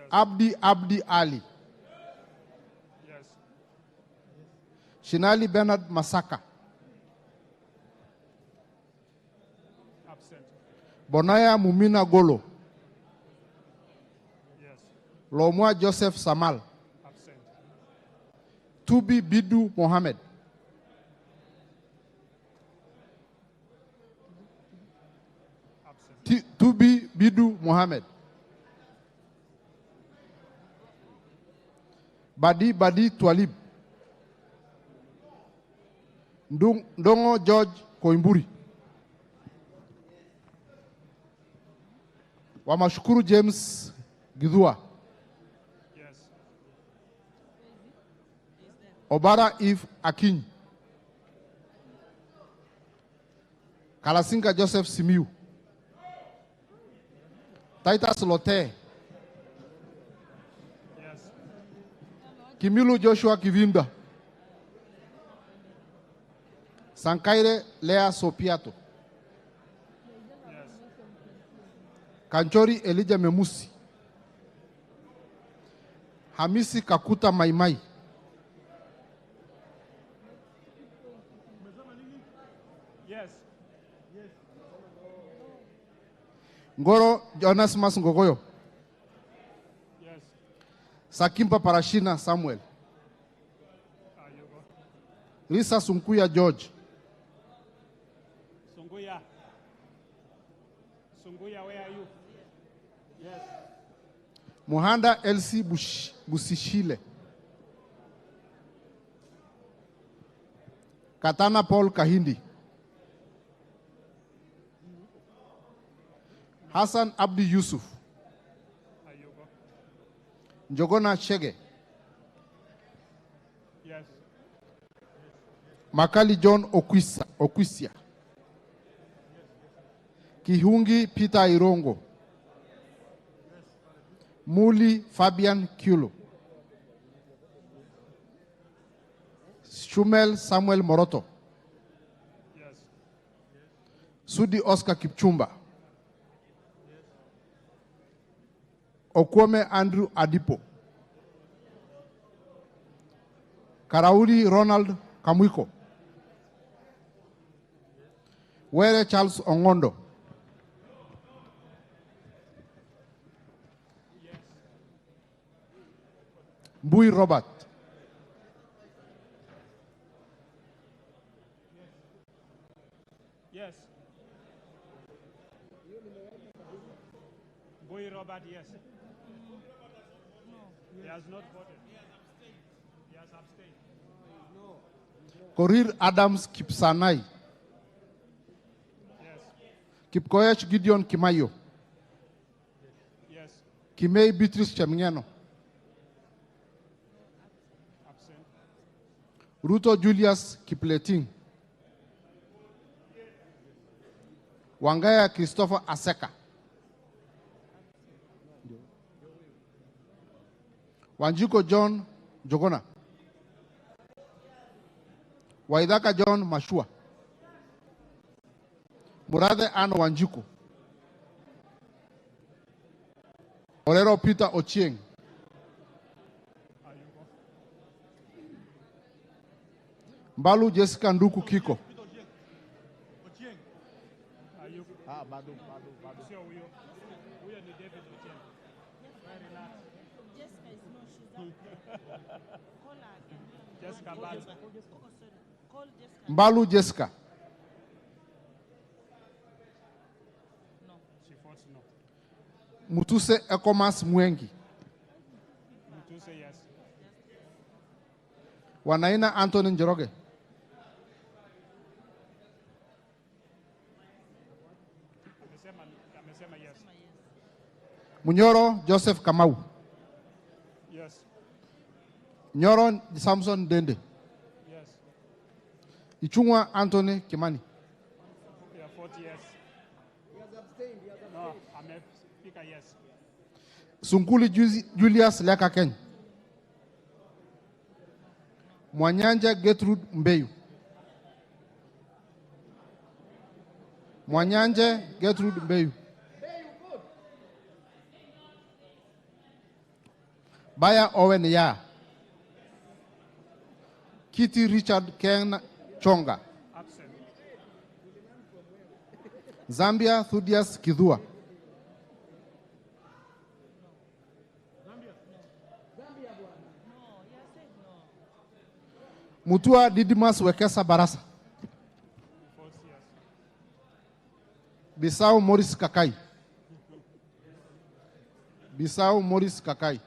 Abdi Ali, Yes. Shinali Bernard Masaka, Absent. Bonaya Mumina Golo, Yes. Lomwa Joseph Samal, Absent. Tubi Bidu Mohammed, Tubi Bidu Mohammed, Badi Twalib, Ndongo George Koimburi, Wamashukuru James Gidhua, Yes. Obara Eve Akin, Kalasinga Joseph Simiu, Titus Lote, Yes. Kimilu Joshua Kivimda, Sankaire Lea Sopiato, Yes. Kanchori Elijah Memusi, Hamisi Kakuta Maimai, Yes. Ngoro Jonas Mas Ngogoyo, Yes. Sakimpa Parashina Samuel, Ah, you go. Risa Sunkuya George, Sunguya. Sunguya, where are you? Yes. Muhanda LC Busishile, Katana Paul Kahindi, Hassan Abdi Yusuf, Ah, you go. Njogona Shege, Yes. Makali John Okwisia, Kihungi Peter Irongo, Muli Fabian Kulo, Shumel Samuel Moroto, Yes. Sudi Oscar Kipchumba, Okwome Andrew Adipo, Karauli Ronald Kamwiko, Were Charles Ongondo, Mbui Robert, Yes. Boy Robert, yes. He has not voted. He has abstained. Korir Adams Kipsanai. Yes. Kipkoech Gideon Kimayo. Yes. Kimei Beatrice Chemngeno. Absent. Ruto Julius Kipleting. Wangaya Christopher Aseka. Wanjiko John Jogona. Waidaka John Mashua. Murade Ann Wanjiko. Orero Peter Ochieng. Mbalu Jessica Nduku Kiko. Bado. Sio huyo. Huyo ni David Ochieng. Very relax. Jessica is no, she's out. Call her again. Jessica Bado. Call Jessica. Mbalu Jessica. No. She votes no. Mutuse Ekomas Mwengi. Mutuse yes. Wanaina Anthony Njoroge. Amesema yes. Munyoro Joseph Kamau. Yes. Nyoro Samson Dende. Yes. Ichungwa Anthony Kimani. Yeah, 40 yes. He has abstained. No, I'm a speaker yes. Sunkuli Julius Lekaken. Mwanyanja Gertrude Mbeyu. Mwanyanje Gertrude Mbeyu. Baya Owen Ya. Kitty Richard Ken Chonga. Absent. Zambia Thudias Kidhua. Mutua Didimas Wekesa Barasa. Bisau Morris Kakai. Bisau Morris Kakai.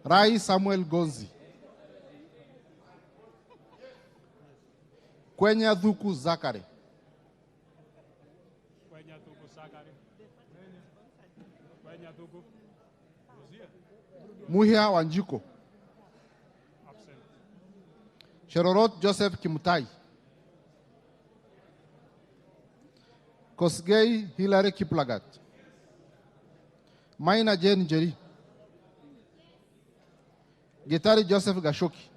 Rai Samuel Gonzi. Kwenya Dhuku Zakari. Kwenya Dhuku Zakari. Kwenya Dhuku. Muhia Wanjiko. Absent. Sherorot Joseph Kimutai. Kosgei Hilary Kiplagat. Maina Jane Njeri. Gitari Joseph Gashoki.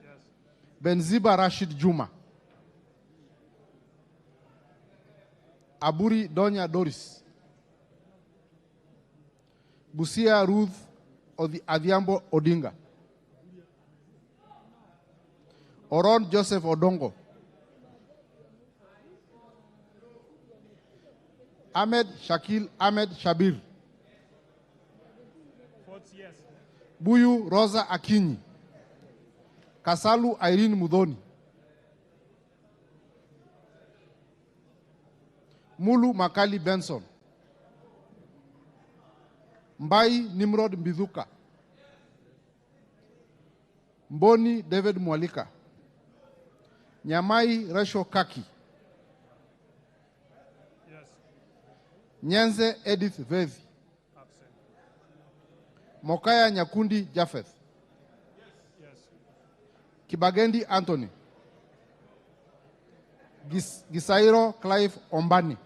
Yes. Benziba Rashid Juma. Aburi Donya Doris. Busia Ruth Adhiambo Odinga. Oron Joseph Odongo. Ahmed Shakil Ahmed Shabir. Votes yes. Buyu Rosa Akinyi. Kasalu Irene Mudhoni. Mulu Makali Benson. Mbai Nimrod Mbithuka. Mboni David Mwalika. Nyamai Resho Kaki. Yes. Nyenze Edith Vethi. Absent. Mokaya Nyakundi Japheth. Yes. Kibagendi Anthony. Gisairo Clive Ombani.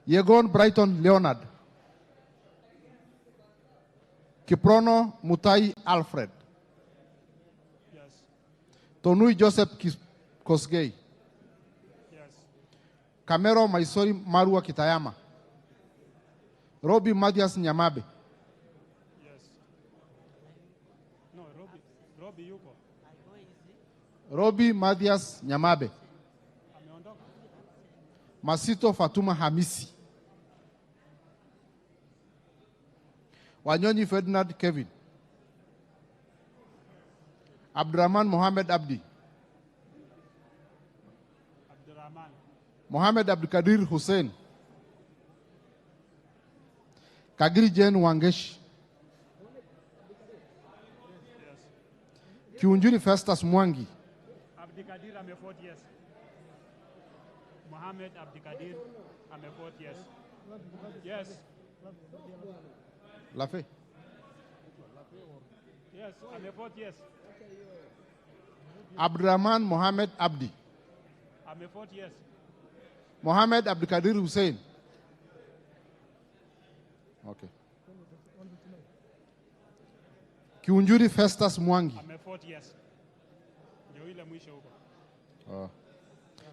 Yegon Brighton Leonard. Kiprono Mutai Alfred. Yes. Tonui Joseph Kosgei. Yes. Kamero Maisori Marua Kitayama. Robbie Mathias Nyamabe. Yes. No, Robbie yuko. Robbie Mathias Nyamabe. Ameondoka. Masito Fatuma Hamisi. Wanyonyi Ferdinand Kevin. Abdurrahman Mohamed Abdi. Abdurrahman. Mohamed Abdikadir Hussein, Kagiri Jane Wangeshi, Kiunjuri Festus Mwangi, Abdikadir, I'm a vote yes. Mohammed Abdikadir, I'm a vote yes. Yes. Lafe. Yes, I'm a vote yes. Abdurrahman Mohammed Abdi, I'm a vote yes. Mohamed Abdikadir Hussein. Okay. Kiunjuri Festus Mwangi. I'm a vote yes. Ndio ile mwisho huko. Oh.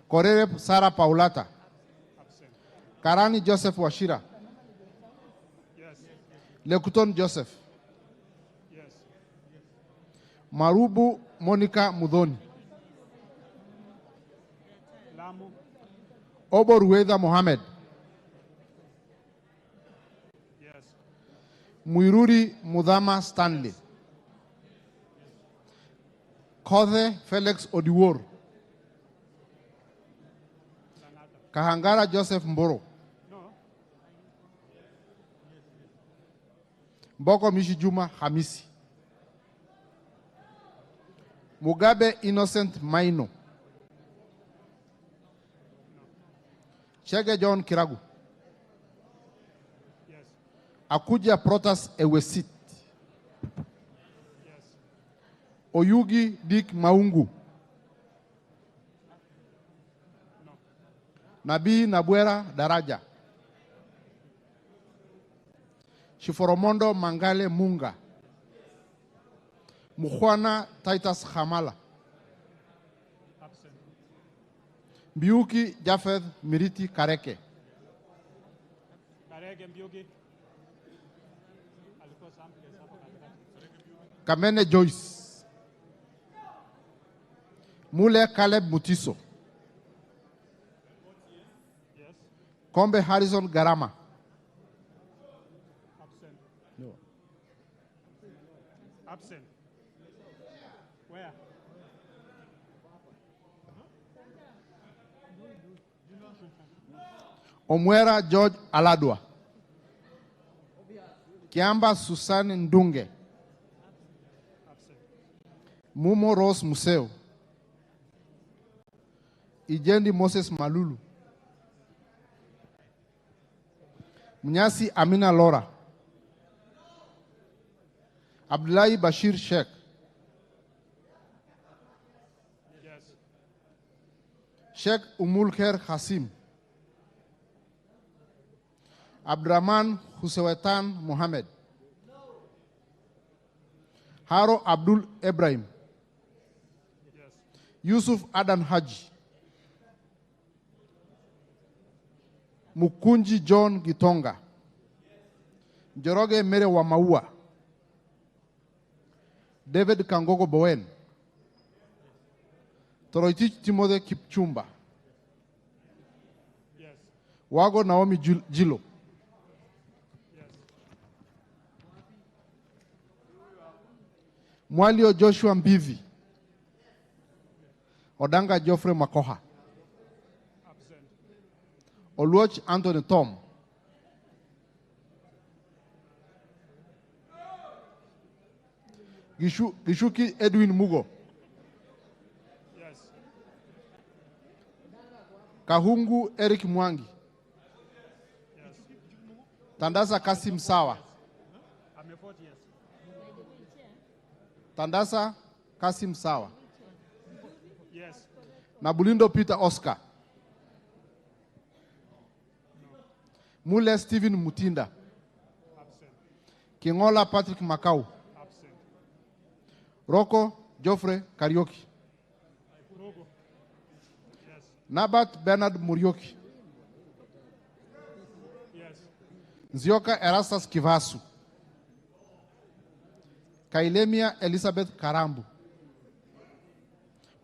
Korere Sara Paulata. Absent. Karani Joseph Washira. Yes. Lekuton Joseph. Yes. Marubu Monica Mudhoni. Lamu. Obor Rueda Mohammed. Yes. Muiruri Mudhama Stanley. Kothe Felix Odiwor. Kahangara Joseph Mboro. No. Mboko Mishi Juma Hamisi. Mugabe Innocent Maino. Chege John Kiragu. Yes. Akuja Protas Ewesit. Yes. Oyugi Dick Maungu. No. Nabii Nabwera Daraja. Shiforomondo Mangale Munga. Mukhwana Titus Hamala. Absent. Biuki Jafeth Miriti Kareke. Karege Mbiuki. Alikuwa sample hapo katikati. Kamene Joyce. Mule Caleb Mutiso. Yes. Kombe Harrison Garama. Absent. No. Absent. Where? Omwera George Aladwa. Kiamba Susan Ndunge. Absent. Mumo Rose Museo. Ijendi Moses Malulu. Mnyasi Amina Lora. Abdullahi Bashir Sheikh. Yes. Sheikh Umulker Hasim. Abdurrahman Husewetan Mohammed. Haro Abdul Ibrahim. Yes. Yusuf Adan Haji. Mukunji John Gitonga. Njoroge Mere wa Maua. David Kangogo Bowen. Toroitich Timothy Kipchumba. Yes. Wago Naomi Jilo. Yes. Mwalio Joshua Mbivi. Odanga Geoffrey Makoha. Absent. Oluoch Anthony Tom. Gishuki Edwin Mugo. Yes. Kahungu Eric Mwangi. Yes. Tandasa Kasim Sawa. I'm a vote yes. Tandasa Kasim Sawa. Yes. Nabulindo Peter Oscar. Mule Stephen Mutinda. Absent. Kingola Patrick Makau. Absent. Rocco Geoffrey Karioki. Rogo. Yes. Nabat Bernard Murioki. Yes. Nzioka Erastus Kivasu. Kailemia Elizabeth Karambu.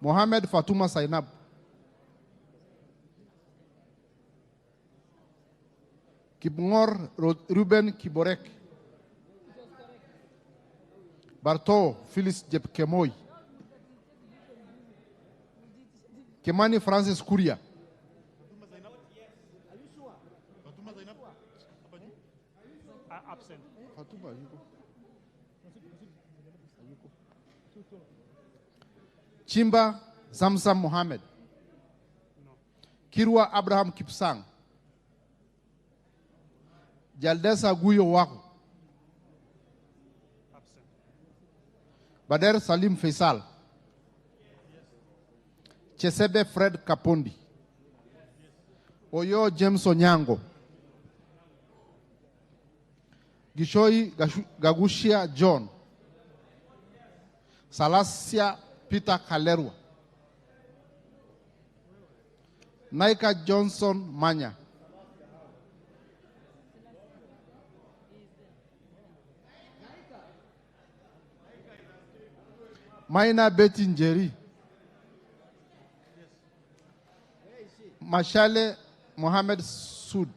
Mohamed Fatuma Sainab. Kibngor Ruben Kiborek. Barto Phyllis Jepkemoi. Kemani Francis Kuria. Chimba Zamzam Mohammed. Kirwa Abraham Kipsang. Jaldesa Guyo Waku. Bader Salim Faisal. Chesebe Fred Kapondi. Oyo James Onyango. Gishoi Gagushia John. Salasia Peter Kalerwa. Naika Johnson Manya. Maina Betty Njeri. Mashale Mohammed Sud.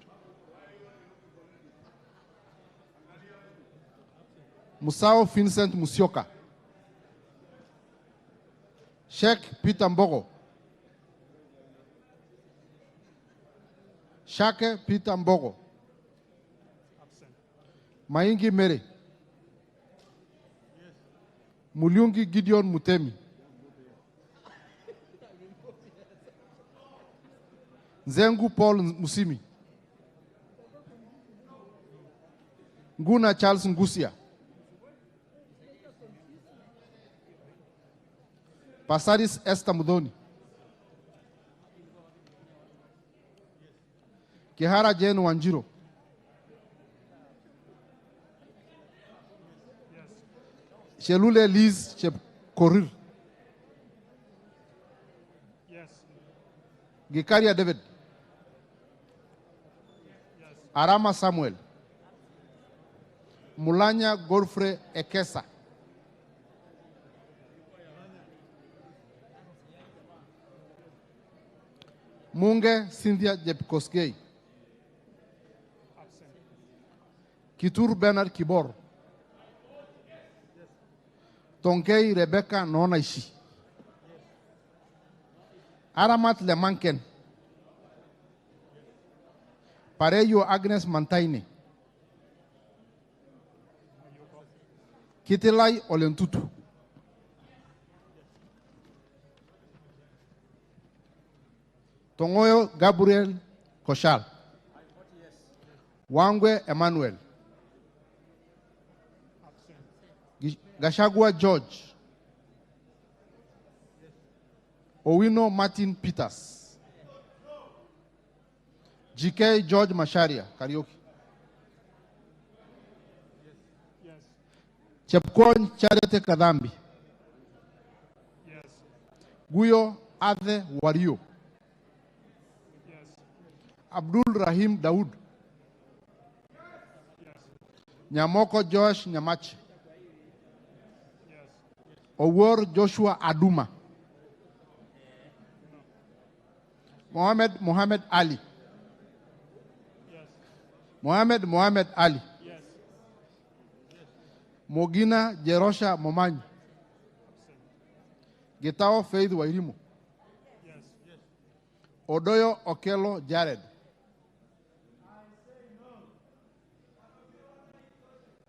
Musao Vincent Musioka. Sheikh Peter Mbogo. Shake Peter Mbogo. Maingi Mere. Muliungi Gideon Mutemi. Zengu Paul Musimi. Nguna Charles Ngusia. Pasaris Esther Mudoni. Kihara Jane Wanjiro. Shelule Liz Korir. Yes. Gikaria David. Yes. Arama Samuel. Mulanya Godfrey Ekesa. Munge Cynthia Jepkoskei. Kitur Bernard Kibor. Tonkei Rebecca Nonaishi. Aramat Lemanken. Pareyo Agnes Mantaine. Kitilai Olentutu. Tongoyo Gabriel Koshal. Wangwe Emmanuel. Gashagua George. Owino Martin Peters. GK George Masharia, karaoke. Yes. Chepkon Charity Kadambi. Yes. Guyo Ade Wario. Yes. Abdul Rahim Daud. Yes. Nyamoko Josh Nyamachi. Yes. Owor Joshua Aduma. Mohammed Ali. Yes. Mohammed Ali. Yes. Mogina Jerosha Momanyi. Getao Faith Wairimu. Yes. Odoyo Okelo Jared.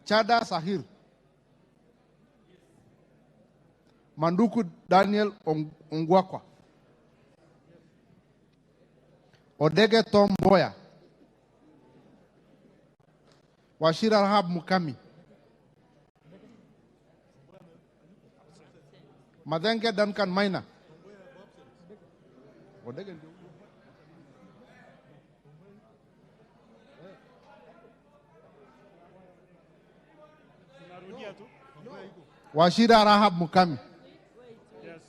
Chada Sahir. Manduku Daniel Ongwakwa. Odege Tom Boya. Washira Rahab Mukami. Madenge Duncan Maina. Odege Narudia tu. Washira Rahab Mukami. Yes.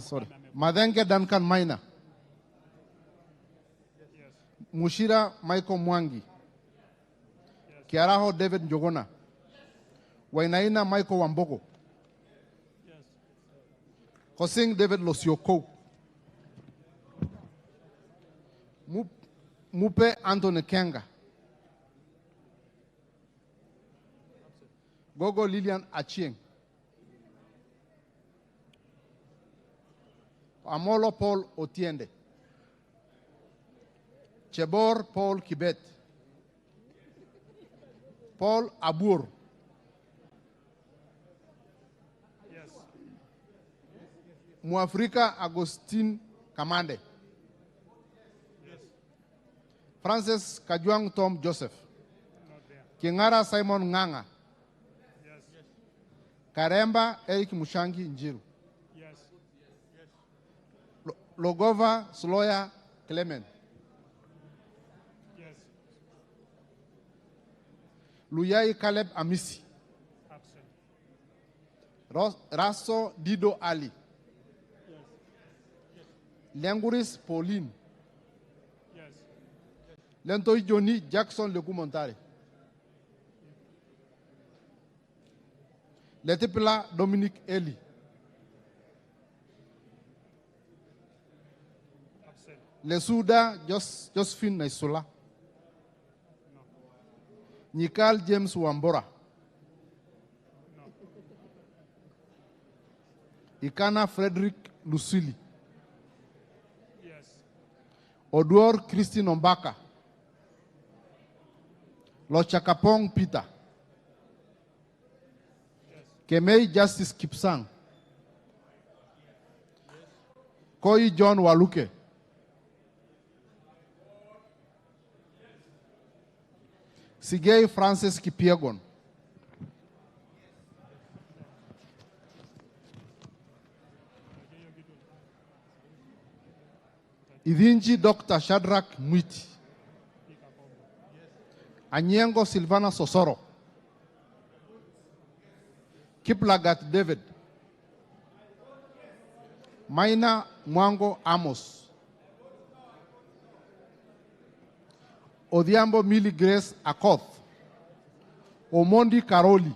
Sorry. Madenge Duncan Maina. Yes. Mushira Michael Mwangi. Kiaraho David Njogona. Wainaina Michael Wambogo. Yes. Hosing David Losioko. Mupe Anthony Kenga. Gogo Lilian Achieng. Amolo Paul Otiende. Chebor Paul Kibet. Paul Abur. Yes. Muafrika Agustin Kamande. Yes. Francis Kajuang Tom Joseph. Kingara Simon Nganga. Yes. Karemba Eric Mushangi Njiru. Yes. Logova Sloya Clement. Yes. Luyai Caleb Amisi. Absent. Raso Dido Ali. Yes. Lenguris Pauline. Yes. Lentoi Johnny Jackson Legumontare. Letipila Dominic Eli. Absent. Lesuda Josephine Naisula. No. Nikal James Wambora. No. Ikana Frederick Lucili. Yes. Oduor Christine Ombaka. Lochakapong Peter. Kemei Justice Kipsang. Koi John Waluke. Sigei Francis Kipiegon. Idinji Dr. Shadrach Mwiti. Anyengo Silvana Sosoro. Kiplagat David. Maina Mwango Amos. Odhiambo Millie Grace Akoth. Omondi Karoli.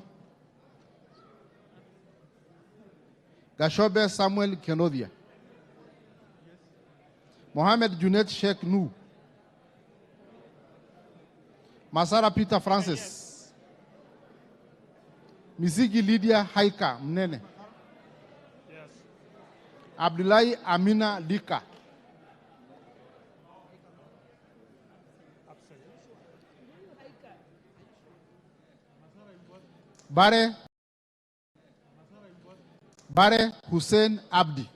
Gashobe Samuel Kenodia. Mohamed Junet Sheikh Nu. Masara Peter Francis. Misigi Lydia Haika Mnene. Yes. Abdullahi Amina Lika. Absent. Bare Hussein Abdi.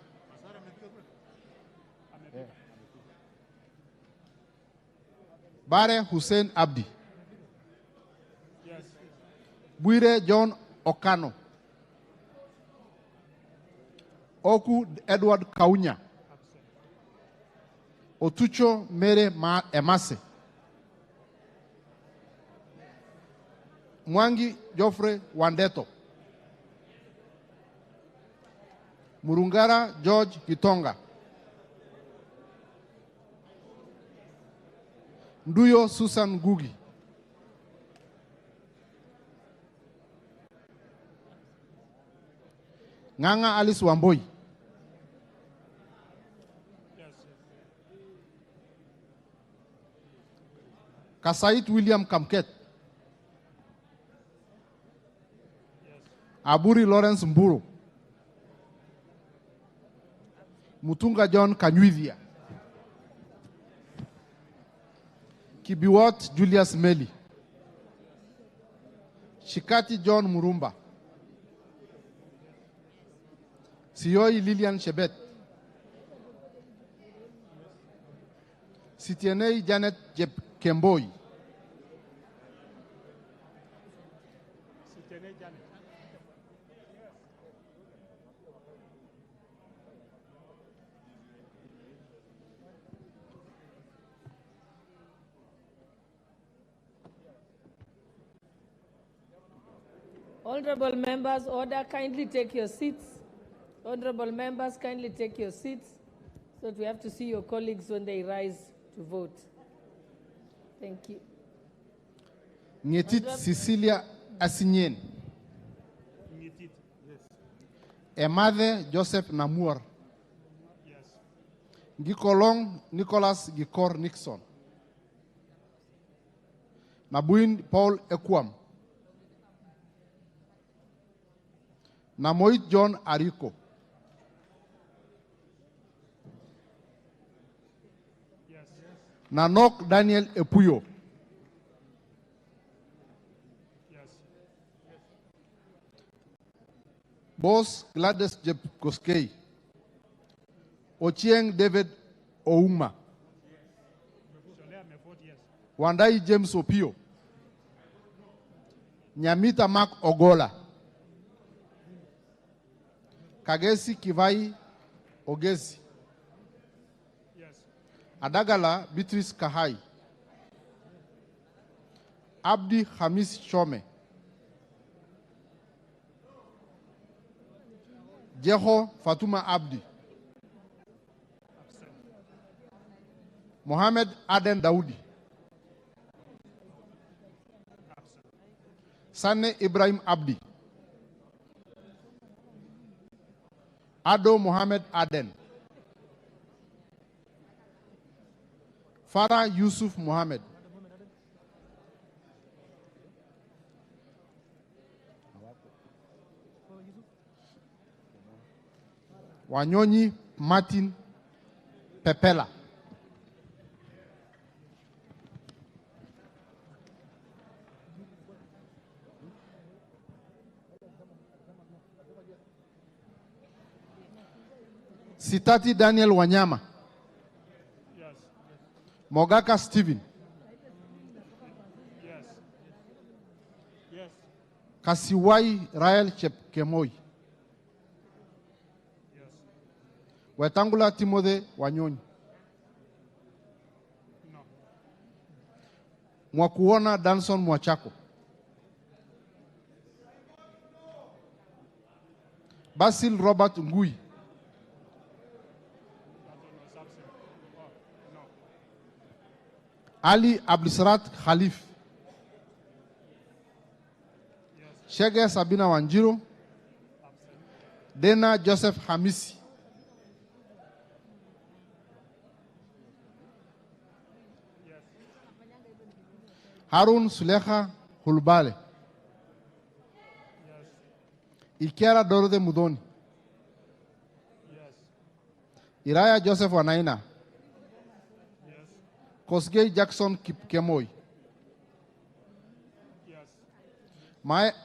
Bare Hussein Abdi. Yes. Buire John Okano. Oku Edward Kaunya. Otucho Mere Emase. Mwangi Geoffrey Wandeto. Murungara George Kitonga. Nduyo Susan Gugi. Nganga Alice Wamboi. Yes. Kasait William Kamket. Yes. Aburi Lawrence Mburu. Mutunga John Kanyuithia. Kibiwot Julius Meli. Shikati John Murumba. Sioi Lilian Chebet. Sitienei Janet Kemboi. Sitienei Janet. Honorable members, order, kindly take your seats. Honorable members, kindly take your seats so that we have to see your colleagues when they rise to vote. Thank you. Ngetit Cecilia Asinyen. Ngetit. Yes. Emade Joseph Namur. Yes. Gikolong Nicholas Gikor Nixon. Nabuin Paul Ekwam. Namoit John Ariko. Yes. Nanok Daniel Epuyo. Yes. Boss Gladys Jepkoskei. Ochieng David Ouma. Solea may vote yes. Wandai James Opio. Nyamita Mark Ogola. Kagesi Kivai Ogesi. Yes. Adagala Beatrice Kahai. Abdi Hamis Shome. Jeho Fatuma Abdi. Mohammed Aden Daoudi. Sane Ibrahim Abdi. Ado Mohammed Aden. Farah Yusuf Mohammed. Wanyonyi Martin Pepela. Sitati Daniel Wanyama. Yes. Mogaka Stephen. Yes. Yes. Kasiwai Rael Chepkemoi. Yes. Wetangula Timothy Wanyonyi. No. Mwakuona Danson Mwachako. Basil Robert Ngui. Ali Abdulsarat Khalif. Shege Sabina Wanjiro. Dena Joseph Hamisi. Harun Suleha Hulbale. Ikiara Dorode Mudoni. Iraya Joseph Wanaina. Kosgei Jackson Kipkemoi. Yes.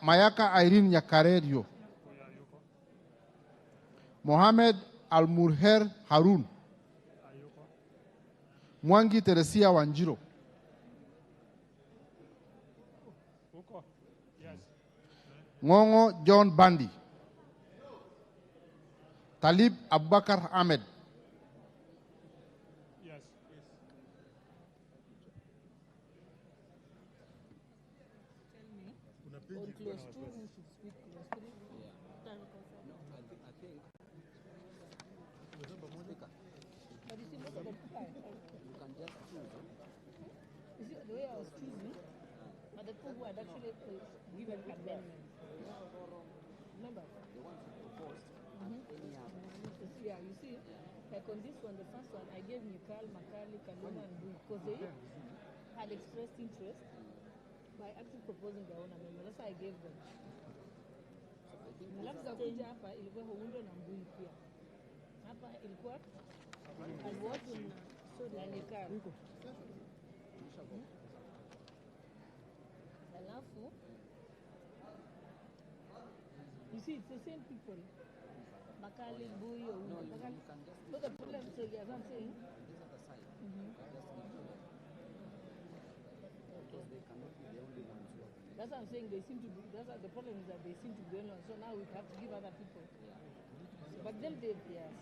Mayaka Irene Yakarerio. Mohamed Al-Murher Harun. Mwangi Teresia Wanjiro. Yes. Ngongo John Bandi. Talib Abubakar Ahmed. Yes. On clause 2, who should speak clause 3? But you see, most of the people you can just choose. You see, the way I was choosing, are the people who had actually given amendments. Remember? The ones who proposed. Yeah, you see, like on this one, the first one, I gave Mikal, Makali, Kaluma, and Bui, because they had expressed interest by actually proposing their own amendment. That's why I gave them. Alafu kakuja hapa ilikuwa Huundo na Mbui pia. Hapa ilikuwa Alwotu na Nikal. Alafu you see, it's the same people. Makali, Mbui, Huundo. So the problem, so as I'm saying, that's what I'm saying. They seem to be. That's what the problem is, that they seem to be alone. So now we have to give other people. But then they, yes.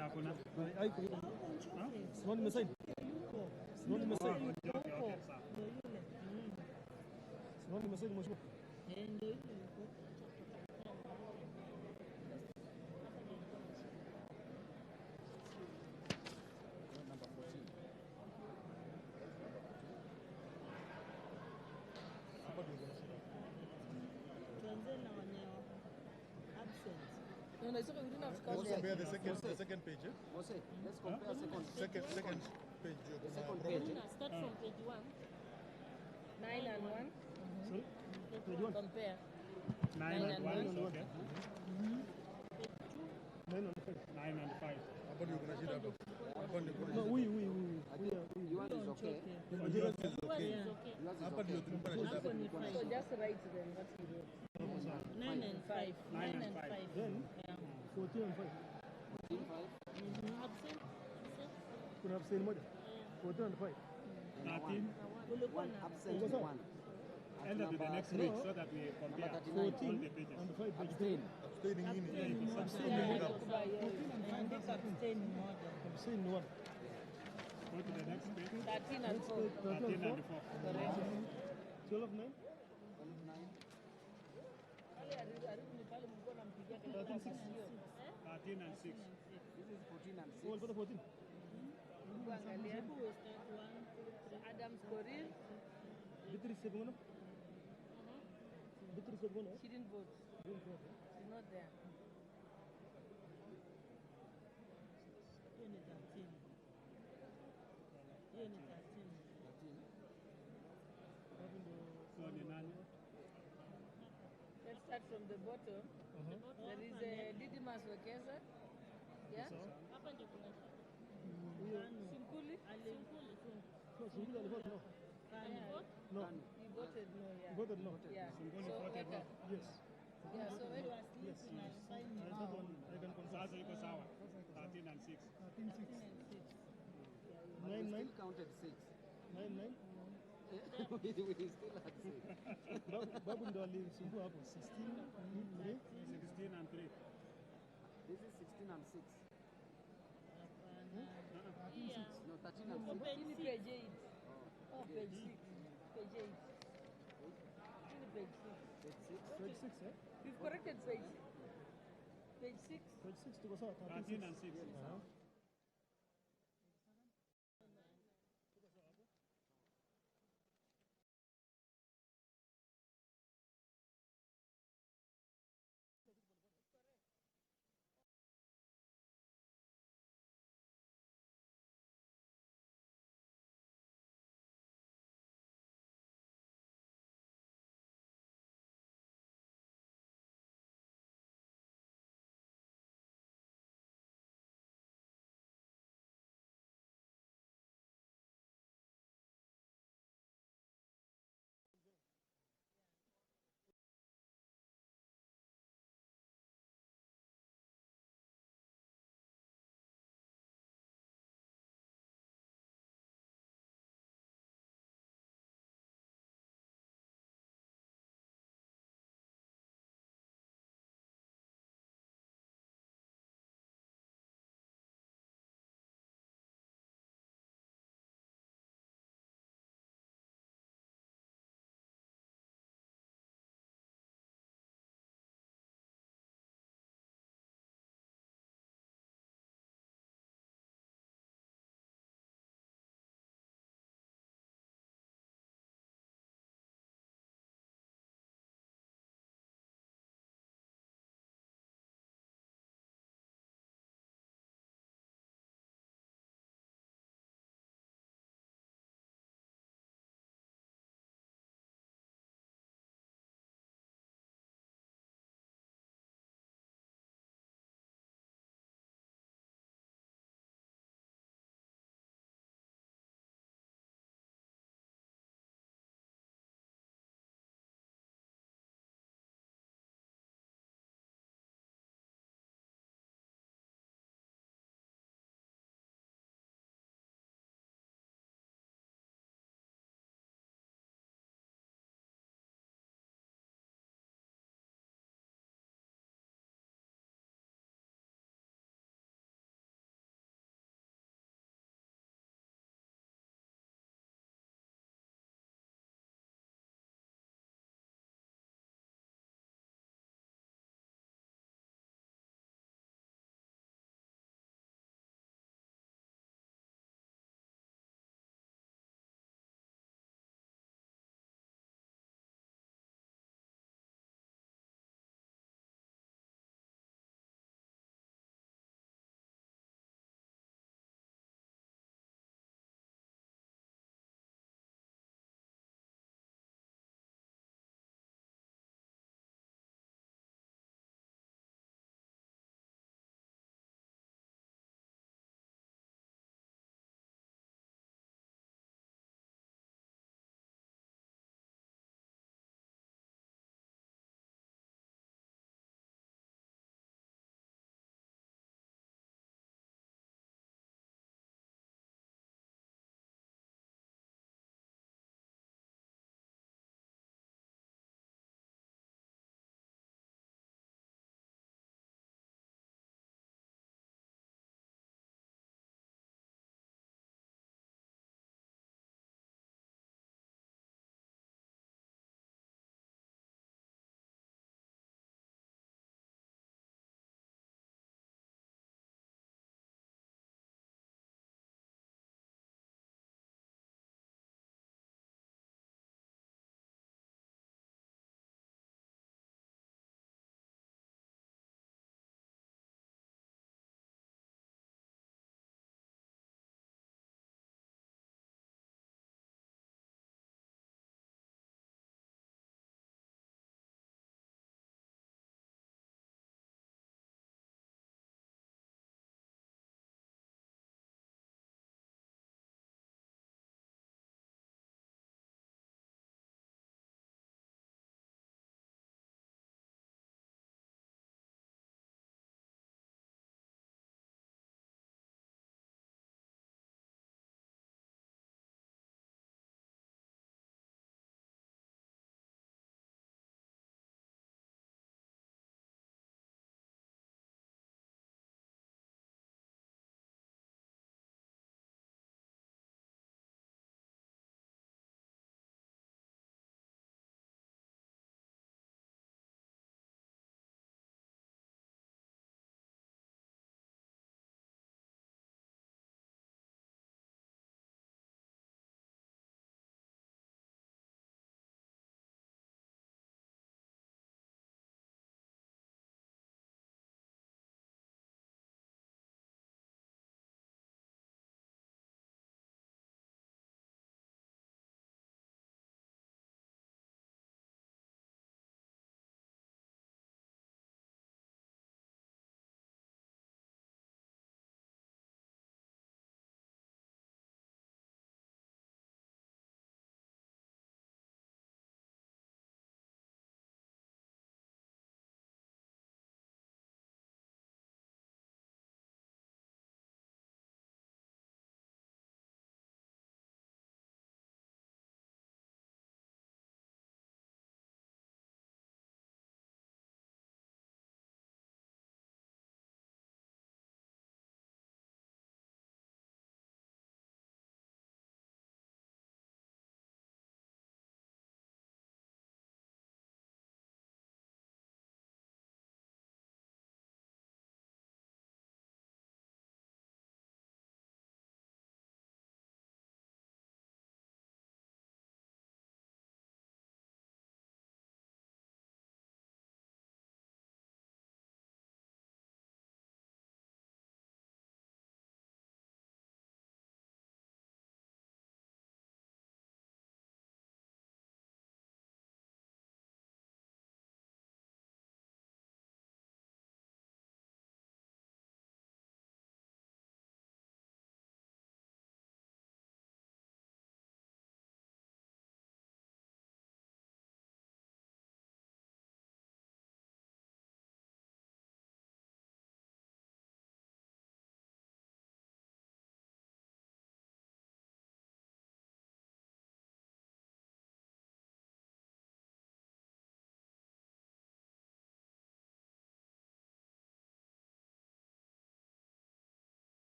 hakuna. Simoni mesaini. Simoni mesaini. Simoni mesaini mheshimiwa. Number 14. No, it's okay. We didn't have to count. Let's compare the second page. Let's compare Second page. Second page. Start from page 1. 9 and 1. Sorry? Page 1. Compare. 9 and 1 is okay. 9 and 5. 9 and 5. Hapo ndio kuna shida hapo. Hapo ndio kuna No, shida. we. Yours is okay. Yours is okay. Hapa ndio tulikuwa na shida hapo. So just write them what you wrote. 9 and 5. 9 and 5. Then 14 and 5. 14, 5. Kuna abstain moja. 14 and 5. 13. One absent and one. Enter to the next page so that we compare 14 and 5 page 10. Abstaining nini? Abstain moja. 14 and 5 that's abstain moja. Abstain one. Go to the next page. 13 and 4. 13 and 4. Correct. 12 of 9. 13 and 6. This is 14 and 6. Oh, what 14? Kuangalia. Adam's Korir. Bitri Seguno? Bitri Seguno? She didn't vote. She's not there. Unit 13. Unit 13. Let's start from the bottom. There is a Didymus Wekesa. Yeah? Simkuli? Simkuli alivote no. No. He voted no, yeah. He voted no. Yeah. Simkuli So voted no. Yes. Yeah, so when you are Yes. I can confirm. Sasa iko sawa. 13 and 6. 13 6. 9 9 counted 6. 9 9. We still had 6. Babu ndo alisumbua hapo 16 3. 16 and 3. This is 16 and 6. 13 6. No, 13 and 6. Page 8. Oh, page 6. Page 8. Page 6. Page 6, eh? You've corrected page 6. Page 6. Page 6 tuko sawa 13 and 6.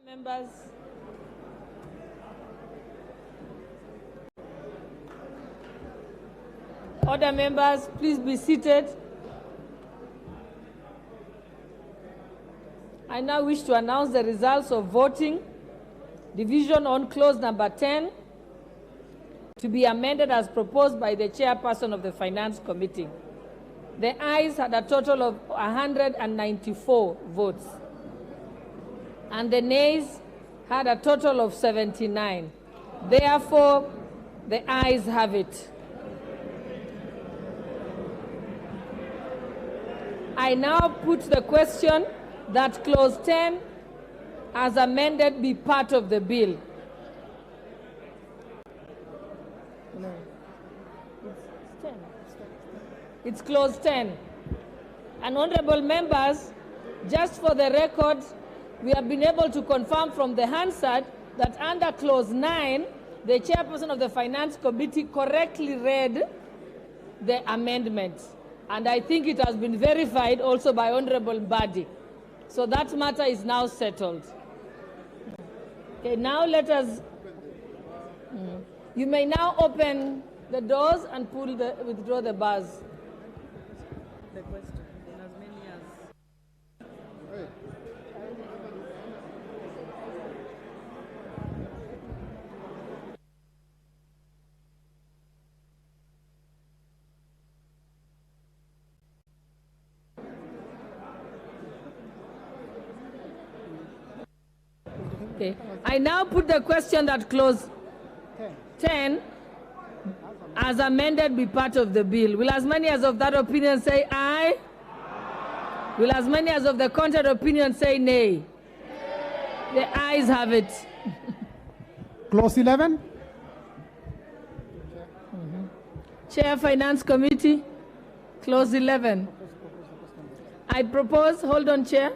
Members. Order, members, please be seated. I now wish to announce the results of voting. Division on clause number 10 to be amended as proposed by the chairperson of the Finance Committee. The ayes had a total of 194 votes, and the nays had a total of 79. Therefore, the ayes have it. I now put the question that clause 10 as amended be part of the bill. No. It's 10. It's clause 10. And honorable members, just for the record, we have been able to confirm from the Hansard that under clause 9, the chairperson of the Finance Committee correctly read the amendment. And I think it has been verified also by Honorable Mbadi. So that matter is now settled. Okay, now let us... You may now open the doors and withdraw the bars. The question, in as many as... Okay. I now put the question that clause 10 as amended be part of the bill. Will as many as of that opinion say aye? Will as many as of the contrary opinion say nay? The ayes have it. Clause 11. Chair Finance Committee, clause 11. I propose, hold on, Chair.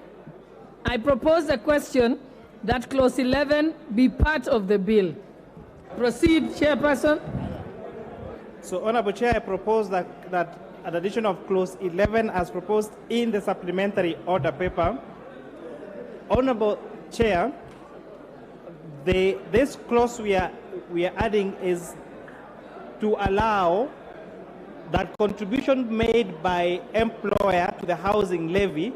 I propose the question that clause 11 be part of the bill. Proceed, Chairperson. So, Honorable Chair, I propose that an addition of clause 11 as proposed in the supplementary order paper. Honorable Chair, this clause we are adding is to allow that contribution made by employer to the housing levy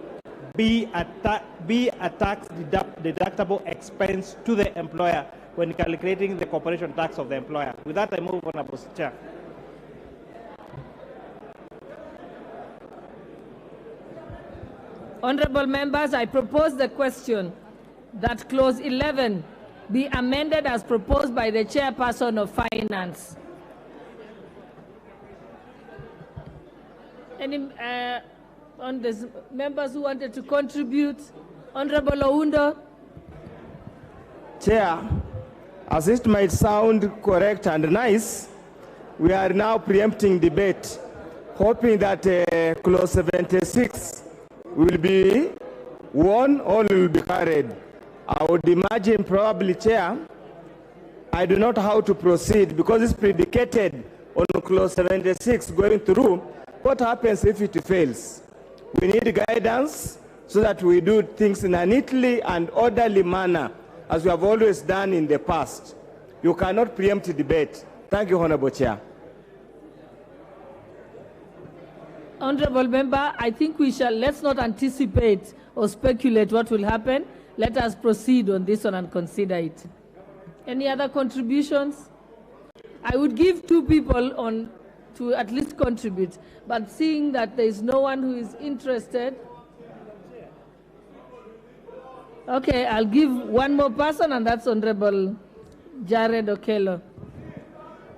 be a tax deductible expense to the employer when calculating the corporation tax of the employer. With that, I move, Honorable Chair. Honorable members, I propose the question that clause 11 be amended as proposed by the chairperson of Finance. Any on the members who wanted to contribute? Honorable Oundo. Chair, as it might sound correct and nice, we are now preempting debate, hoping that clause 76 will be won or will be carried. I would imagine probably, Chair, I do not know how to proceed because it's predicated on clause 76 going through. What happens if it fails? We need guidance so that we do things in a neatly and orderly manner, as we have always done in the past. You cannot preempt debate. Thank you, Honorable Chair. Honorable Member, I think let's not anticipate or speculate what will happen. Let us proceed on this one and consider it. Any other contributions? I would give two people to at least contribute, but seeing that there is no one who is interested, okay, I'll give one more person, and that's Honorable Jared Okello.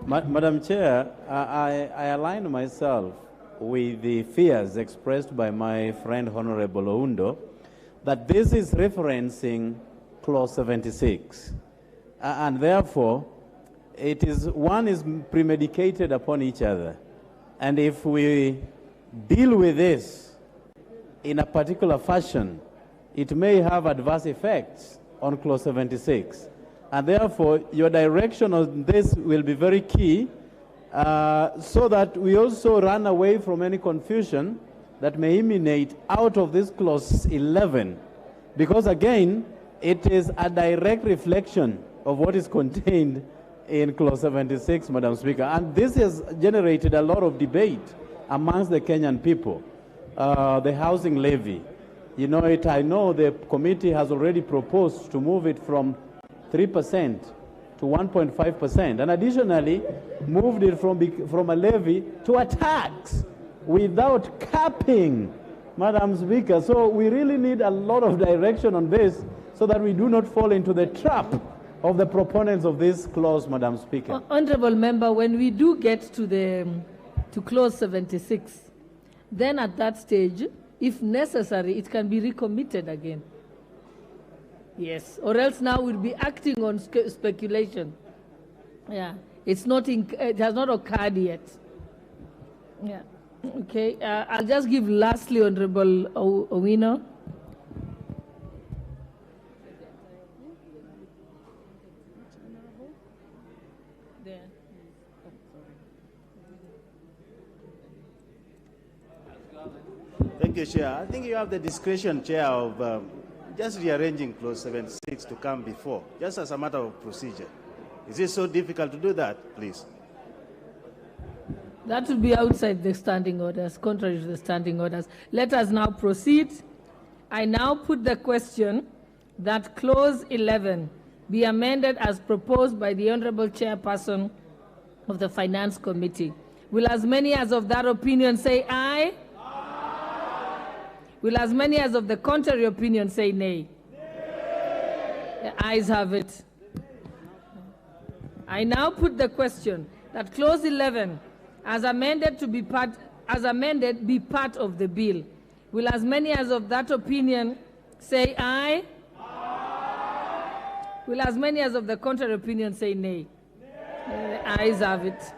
Madam Chair, I align myself with the fears expressed by my friend Honorable Oundo that this is referencing clause 76, and therefore one is premedicated upon each other. And if we deal with this in a particular fashion, it may have adverse effects on clause 76. And therefore, your direction on this will be very key so that we also run away from any confusion that may emanate out of this clause 11. Because again, It is a direct reflection of what is contained in Clause 76, Madam Speaker. And this has generated a lot of debate amongst the Kenyan people. The housing levy. You know it, I know the committee has already proposed to move it from 3% to 1.5%, and additionally moved it from a levy to a tax without capping, Madam Speaker. So we really need a lot of direction on this so that we do not fall into the trap of the proponents of this clause, Madam Speaker. Honorable Member, when we do get to Clause 76, then at that stage, if necessary, it can be recommitted again. Yes, or else now we'll be acting on speculation. Yeah, it has not occurred yet. Yeah, okay. I'll just give lastly, Honorable Owino. Thank you, Chair. I think you have the discretion, Chair, of just rearranging Clause 76 to come before, just as a matter of procedure. Is it so difficult to do that, please? That would be outside the standing orders, contrary to the standing orders. Let us now proceed. I now put the question that Clause 11 be amended as proposed by the Honorable Chairperson of the Finance Committee. Will as many as of that opinion say aye? Will as many as of the contrary opinion say nay? The ayes have it. I now put the question that Clause 11, as amended be part of the bill. Will as many as of that opinion say aye? Will as many as of the contrary opinion say nay? The ayes have it.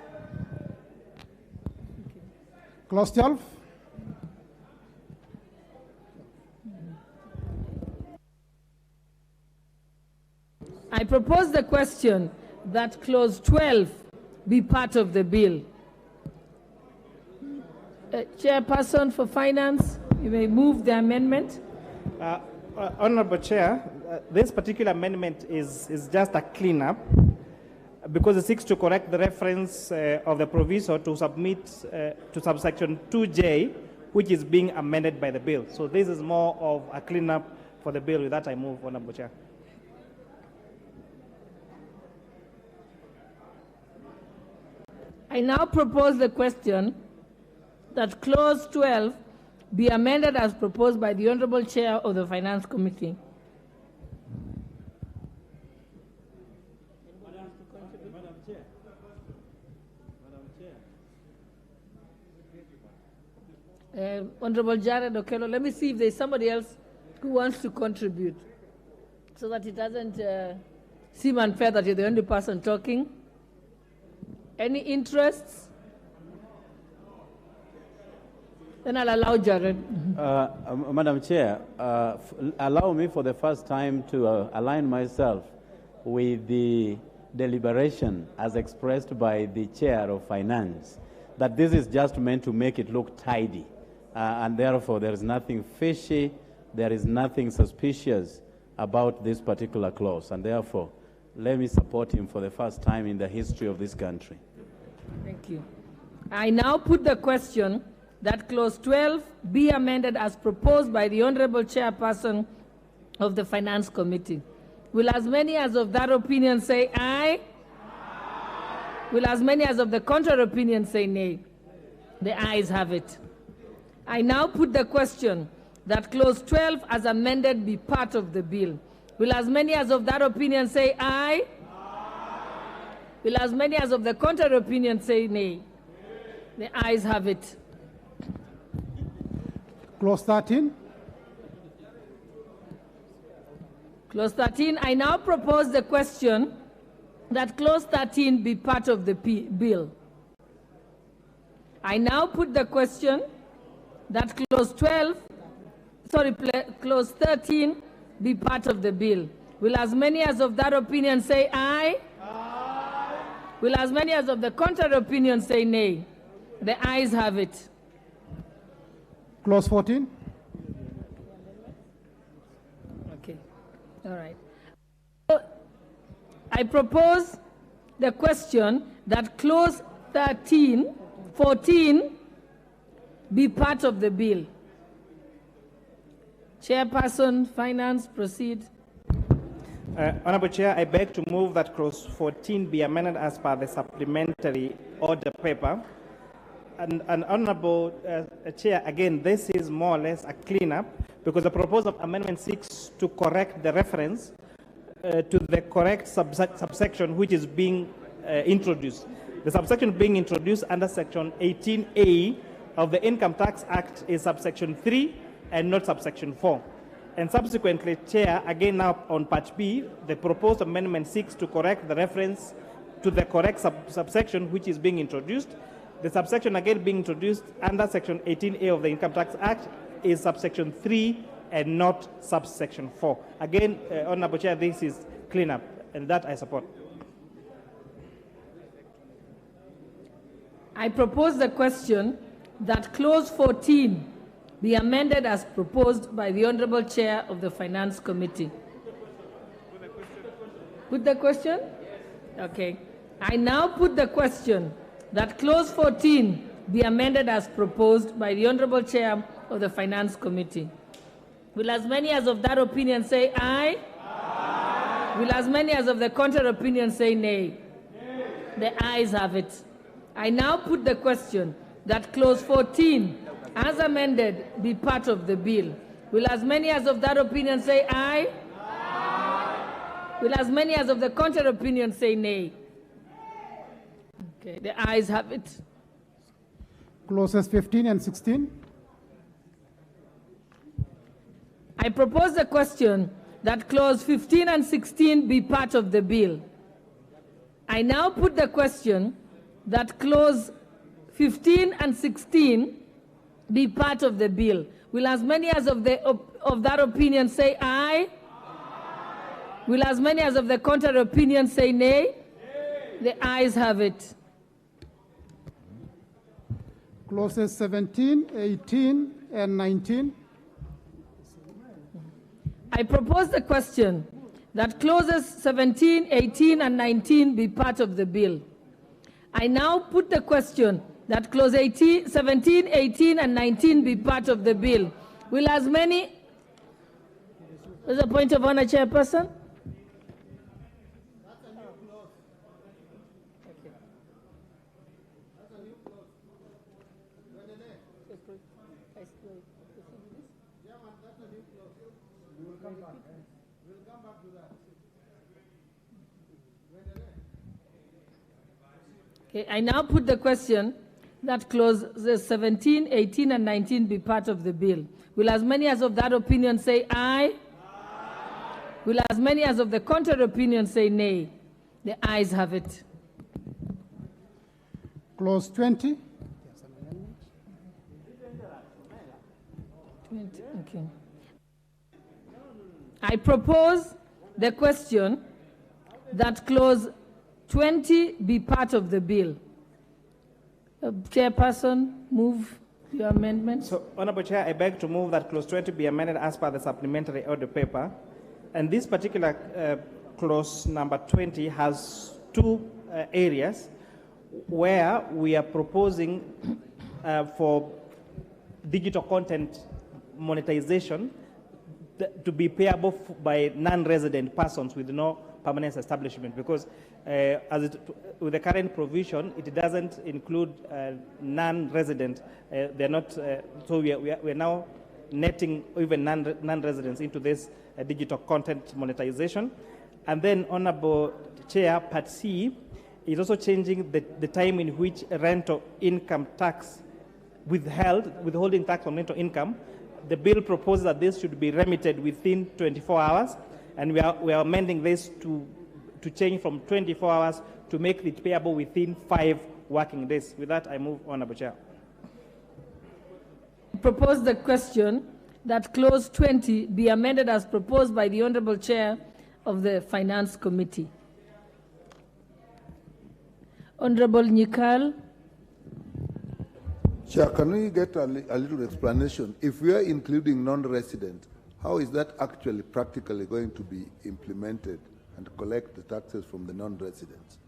Clause 12. I propose the question that Clause 12 be part of the bill. Chairperson for Finance, you may move the amendment. Honorable Chair, this particular amendment is just a cleanup because it seeks to correct the reference of the proviso to submit to subsection 2J, which is being amended by the bill. So this is more of a cleanup for the bill. With that, I move, Honorable Chair. I now propose the question that Clause 12 be amended as proposed by the Honorable Chair of the Finance Committee. Honorable Jared Okello, let me see if there's somebody else who wants to contribute so that it doesn't seem unfair that you're the only person talking. Any interests? Then I'll allow Jared. Madam Chair, allow me for the first time to align myself with the deliberation as expressed by the Chair of Finance, that this is just meant to make it look tidy. And therefore, there is nothing fishy, there is nothing suspicious about this particular clause. And therefore, let me support him for the first time in the history of this country. Thank you. I now put the question that Clause 12 be amended as proposed by the Honorable Chairperson of the Finance Committee. Will as many as of that opinion say aye? Will as many as of the contrary opinion say nay? The ayes have it. I now put the question that Clause 12 as amended be part of the bill. Will as many as of that opinion say aye? Will as many as of the contrary opinion say nay? The ayes have it. Clause 13. Clause 13, I now propose the question that Clause 13 be part of the bill. I now put the question that Clause 13 be part of the bill. Will as many as of that opinion say aye? Will as many as of the contrary opinion say nay? The ayes have it. Clause 14. Okay. All right. So, I propose the question that clause 14 be part of the bill. Chairperson, Finance, proceed. Honorable Chair, I beg to move that clause 14 be amended as per the supplementary order paper. And Honorable Chair, again, this is more or less a cleanup because the proposal of Amendment 6 to correct the reference to the correct subsection which is being introduced. The subsection being introduced under Section 18A of the Income Tax Act is subsection 3 and not subsection 4. And subsequently, Chair, again now on Part B, the proposed Amendment 6 to correct the reference to the correct subsection which is being introduced. The subsection again being introduced under Section 18A of the Income Tax Act is subsection 3 and not subsection 4. Again, Honorable Chair, this is cleanup, and that I support. I propose the question that clause 14 be amended as proposed by the Honorable Chair of the Finance Committee. Put the question? Okay. I now put the question that clause 14 be amended as proposed by the Honorable Chair of the Finance Committee. Will as many as of that opinion say aye? Aye. Will as many as of the contrary opinion say nay? Nay. The ayes have it. I now put the question that clause 14 as amended be part of the bill. Will as many as of that opinion say aye? Aye. Will as many as of the contrary opinion say nay? Okay, the ayes have it. Clauses 15 and 16. I propose the question that clause 15 and 16 be part of the bill. I now put the question that clause 15 and 16 be part of the bill. Will as many as of that opinion say aye? Aye? Will as many as of the contrary opinion say nay? Nay. The ayes have it. Clauses 17, 18, and 19. I propose the question that clauses 17, 18, and 19 be part of the bill. I now put the question that clause 17, 18, and 19 be part of the bill. Will as many... There's a point of honor, Chairperson. Okay, I now put the question that clauses 17, 18, and 19 be part of the bill. Will as many as of that opinion say aye? Aye. Will as many as of the contrary opinion say nay? The ayes have it. Clause 20. 20, okay. I propose the question that clause 20 be part of the bill. Chairperson, move your amendment. So, Honorable Chair, I beg to move that clause 20 be amended as per the supplementary order paper. And this particular clause number 20 has two areas where we are proposing for digital content monetization to be payable by non-resident persons with no permanent establishment, because with the current provision, it doesn't include non-resident. They're not, so we're now netting even non-residents into this digital content monetization. And then, Honorable Chair, Part C is also changing the time in which rental income tax withholding tax on rental income. The bill proposes that this should be remitted within 24 hours, and we are amending this to change from 24 hours to make it payable within 5 working days. With that, I move, Honorable Chair. Propose the question that clause 20 be amended as proposed by the Honorable Chair of the Finance Committee. Honorable Nyikal. Chair, can we get a little explanation? If we are including non-resident, how is that actually practically going to be implemented and collect the taxes from the non-residents?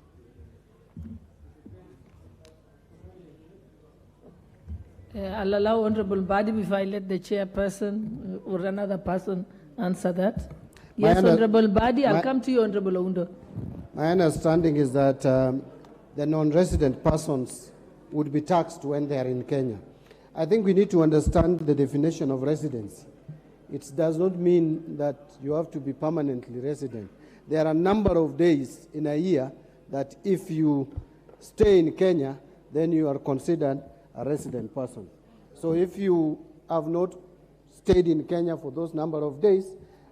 I'll allow Honorable Badi before I let the chairperson or another person answer that. Yes, Honorable Badi, I'll come to you, Honorable Oundo. My understanding is that the non-resident persons would be taxed when they are in Kenya. I think we need to understand the definition of residency. It does not mean that you have to be permanently resident. There are a number of days in a year that if you stay in Kenya, then you are considered a resident person. So if you have not stayed in Kenya for those number of days,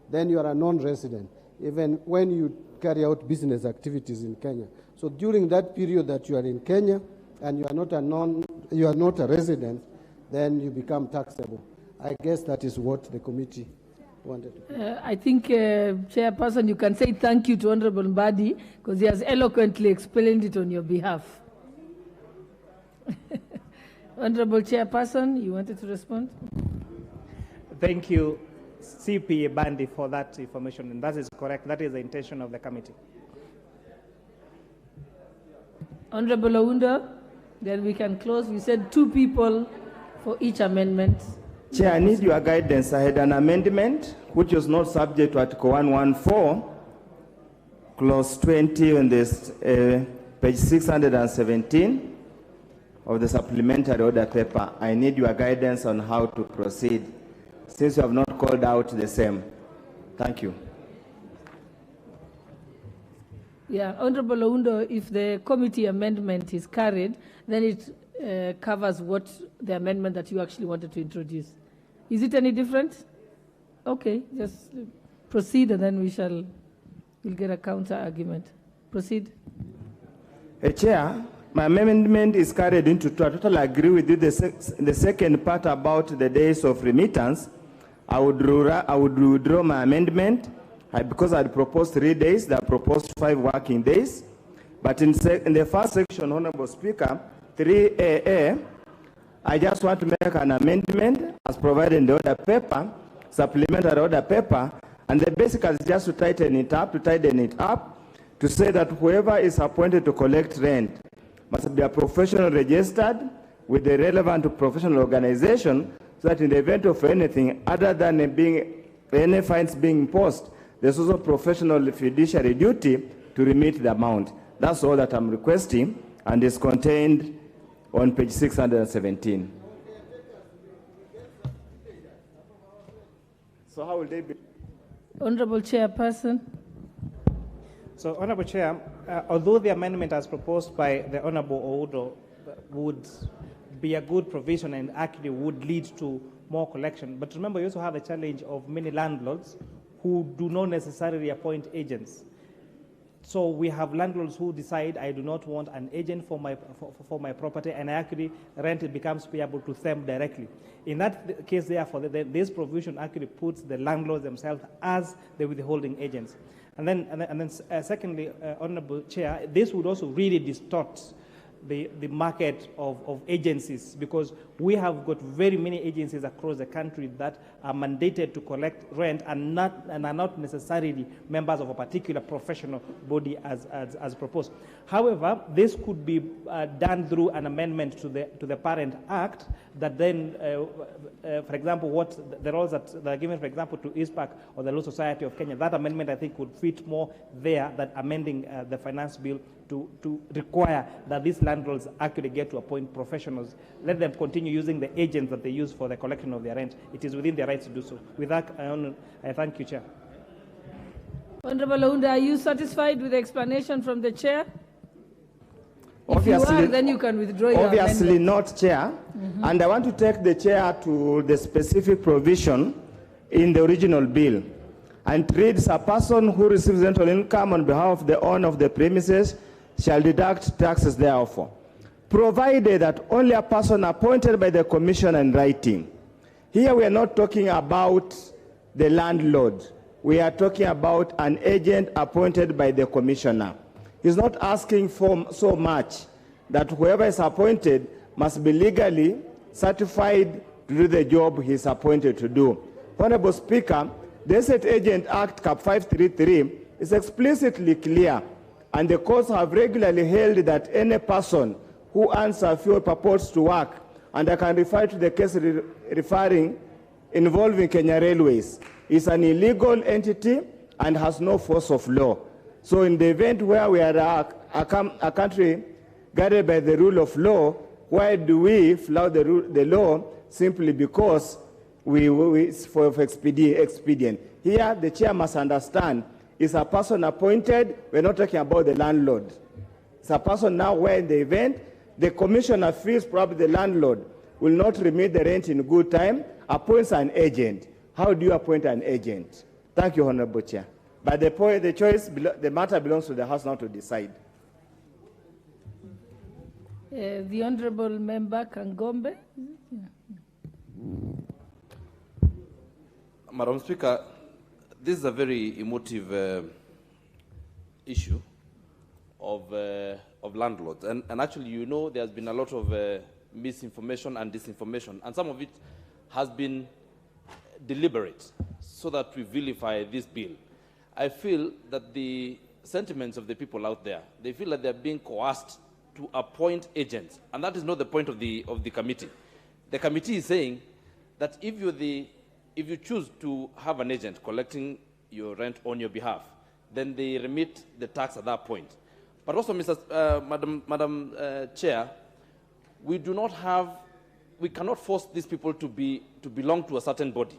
then you are a non-resident, even when you carry out business activities in Kenya. So during that period that you are in Kenya and you are not a resident, then you become taxable. I guess that is what the committee wanted to. I think, Chairperson, you can say thank you to Honorable Badi because he has eloquently explained it on your behalf. Honorable Chairperson, you wanted to respond? Thank you, CPA Bandi, for that information, and that is correct. That is the intention of the committee. Honorable Oundo, then we can close. We said 2 people for each amendment. Chair, I need your guidance. I had an amendment which was not subject to Article 114, Clause 20 on this page 617 of the supplementary order paper. I need your guidance on how to proceed, since you have not called out the same. Thank you. Yeah, Honorable Oundo, if the committee amendment is carried, then it covers what the amendment that you actually wanted to introduce. Is it any different? Okay, just proceed and then we'll get a counter argument. Proceed. Chair, my amendment is carried into 2. I totally agree with you. The second part about the days of remittance, I would withdraw my amendment because I had proposed 3 days. I proposed 5 working days. But in the first section, Honorable Speaker, 3AA, I just want to make an amendment as provided in the order paper, supplementary order paper, and the basic is just to tighten it up, to say that whoever is appointed to collect rent must be a professional registered with the relevant professional organization, so that in the event of anything other than any fines being imposed, there's also professional fiduciary duty to remit the amount. That's all that I'm requesting, and is contained on page 617. So how will they be? Honorable Chairperson. So, Honorable Chair, although the amendment as proposed by the Honorable Oundo would be a good provision and actually would lead to more collection, but remember you also have a challenge of many landlords who do not necessarily appoint agents. So we have landlords who decide, I do not want an agent for my property, and actually rent becomes payable to them directly. In that case, therefore, this provision actually puts the landlords themselves as the withholding agents. And then secondly, Honorable Chair, this would also really distort the market of agencies, because we have got very many agencies across the country that are mandated to collect rent and are not necessarily members of a particular professional body as proposed. However, this could be done through an amendment to the Parent Act that then, for example, what the roles that are given, for example, to ISPAC or the Law Society of Kenya, that amendment I think would fit more there than amending the finance bill to require that these landlords actually get to appoint professionals. Let them continue using the agents that they use for the collection of their rent. It is within their rights to do so. With that, I thank you, Chair. Honorable Oundo, are you satisfied with the explanation from the Chair? Obviously, if you are, then you can withdraw your obviously amendment. not, Chair. And I want to take the Chair to the specific provision in the original bill. And it reads, a person who receives rental income on behalf of the owner of the premises shall deduct taxes thereof, provided that only a person appointed by the commission in writing. Here we are not talking about the landlord. We are talking about an agent appointed by the commissioner. He's not asking for so much that whoever is appointed must be legally certified to do the job he's appointed to do. Honorable Speaker, the Estate Agent Act Cap 533 is explicitly clear, and the courts have regularly held that any person who earns a fuel purports to work, and I can refer to the case referring involving Kenya Railways, is an illegal entity and has no force of law. So in the event where we are a country guided by the rule of law, why do we flout the law simply because for expedient? Here, the chair must understand, is a person appointed, we're not talking about the landlord. It's a person now where in the event, the commissioner feels probably the landlord will not remit the rent in good time, appoints an agent. How do you appoint an agent? Thank you, Honorable Chair. But the matter belongs to the House now to decide. The Honorable Member Kangombe. Madam Speaker, this is a very emotive issue of landlords. And actually, you know, there's been a lot of misinformation and disinformation, and some of it has been deliberate so that we vilify this bill. I feel that the sentiments of the people out there, they feel that they're being coerced to appoint agents, and that is not the point of the committee. The committee is saying that if you choose to have an agent collecting your rent on your behalf, then they remit the tax at that point. But also, Madam Chair, we cannot force these people to belong to a certain body,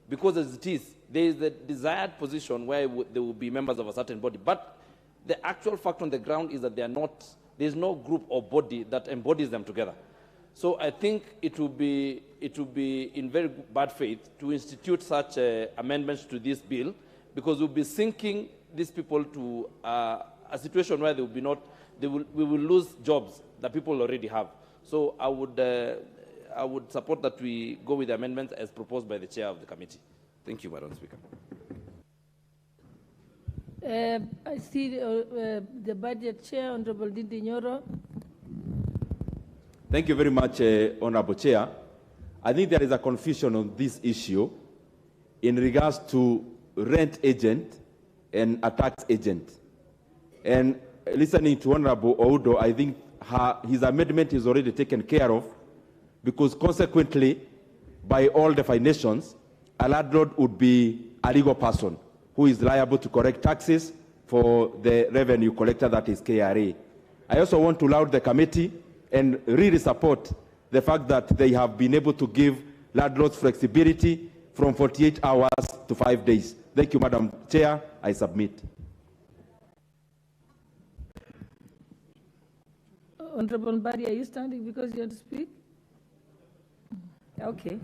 because as it is, there is a desired position where they will be members of a certain body. But the actual fact on the ground is that there is no group or body that embodies them together. So I think it will be in very bad faith to institute such amendments to this bill, because we'll be sinking these people to a situation where we will lose jobs that people already have. So I would support that we go with the amendments as proposed by the chair of the committee. Thank you, Madam Speaker. I see the budget chair, Honorable Dindi Nyoro. Thank you very much, Honorable Chair. I think there is a confusion on this issue in regards to rent agent and a tax agent. And listening to Honorable Oudo, I think his amendment is already taken care of, because consequently, by all definitions, a landlord would be a legal person who is liable to collect taxes for the revenue collector, that is KRA. I also want to laud the committee and really support the fact that they have been able to give landlords flexibility from 48 hours to 5 days. Thank you, Madam Chair. I submit. Honorable Mbadi, are you standing because you want to speak? Okay.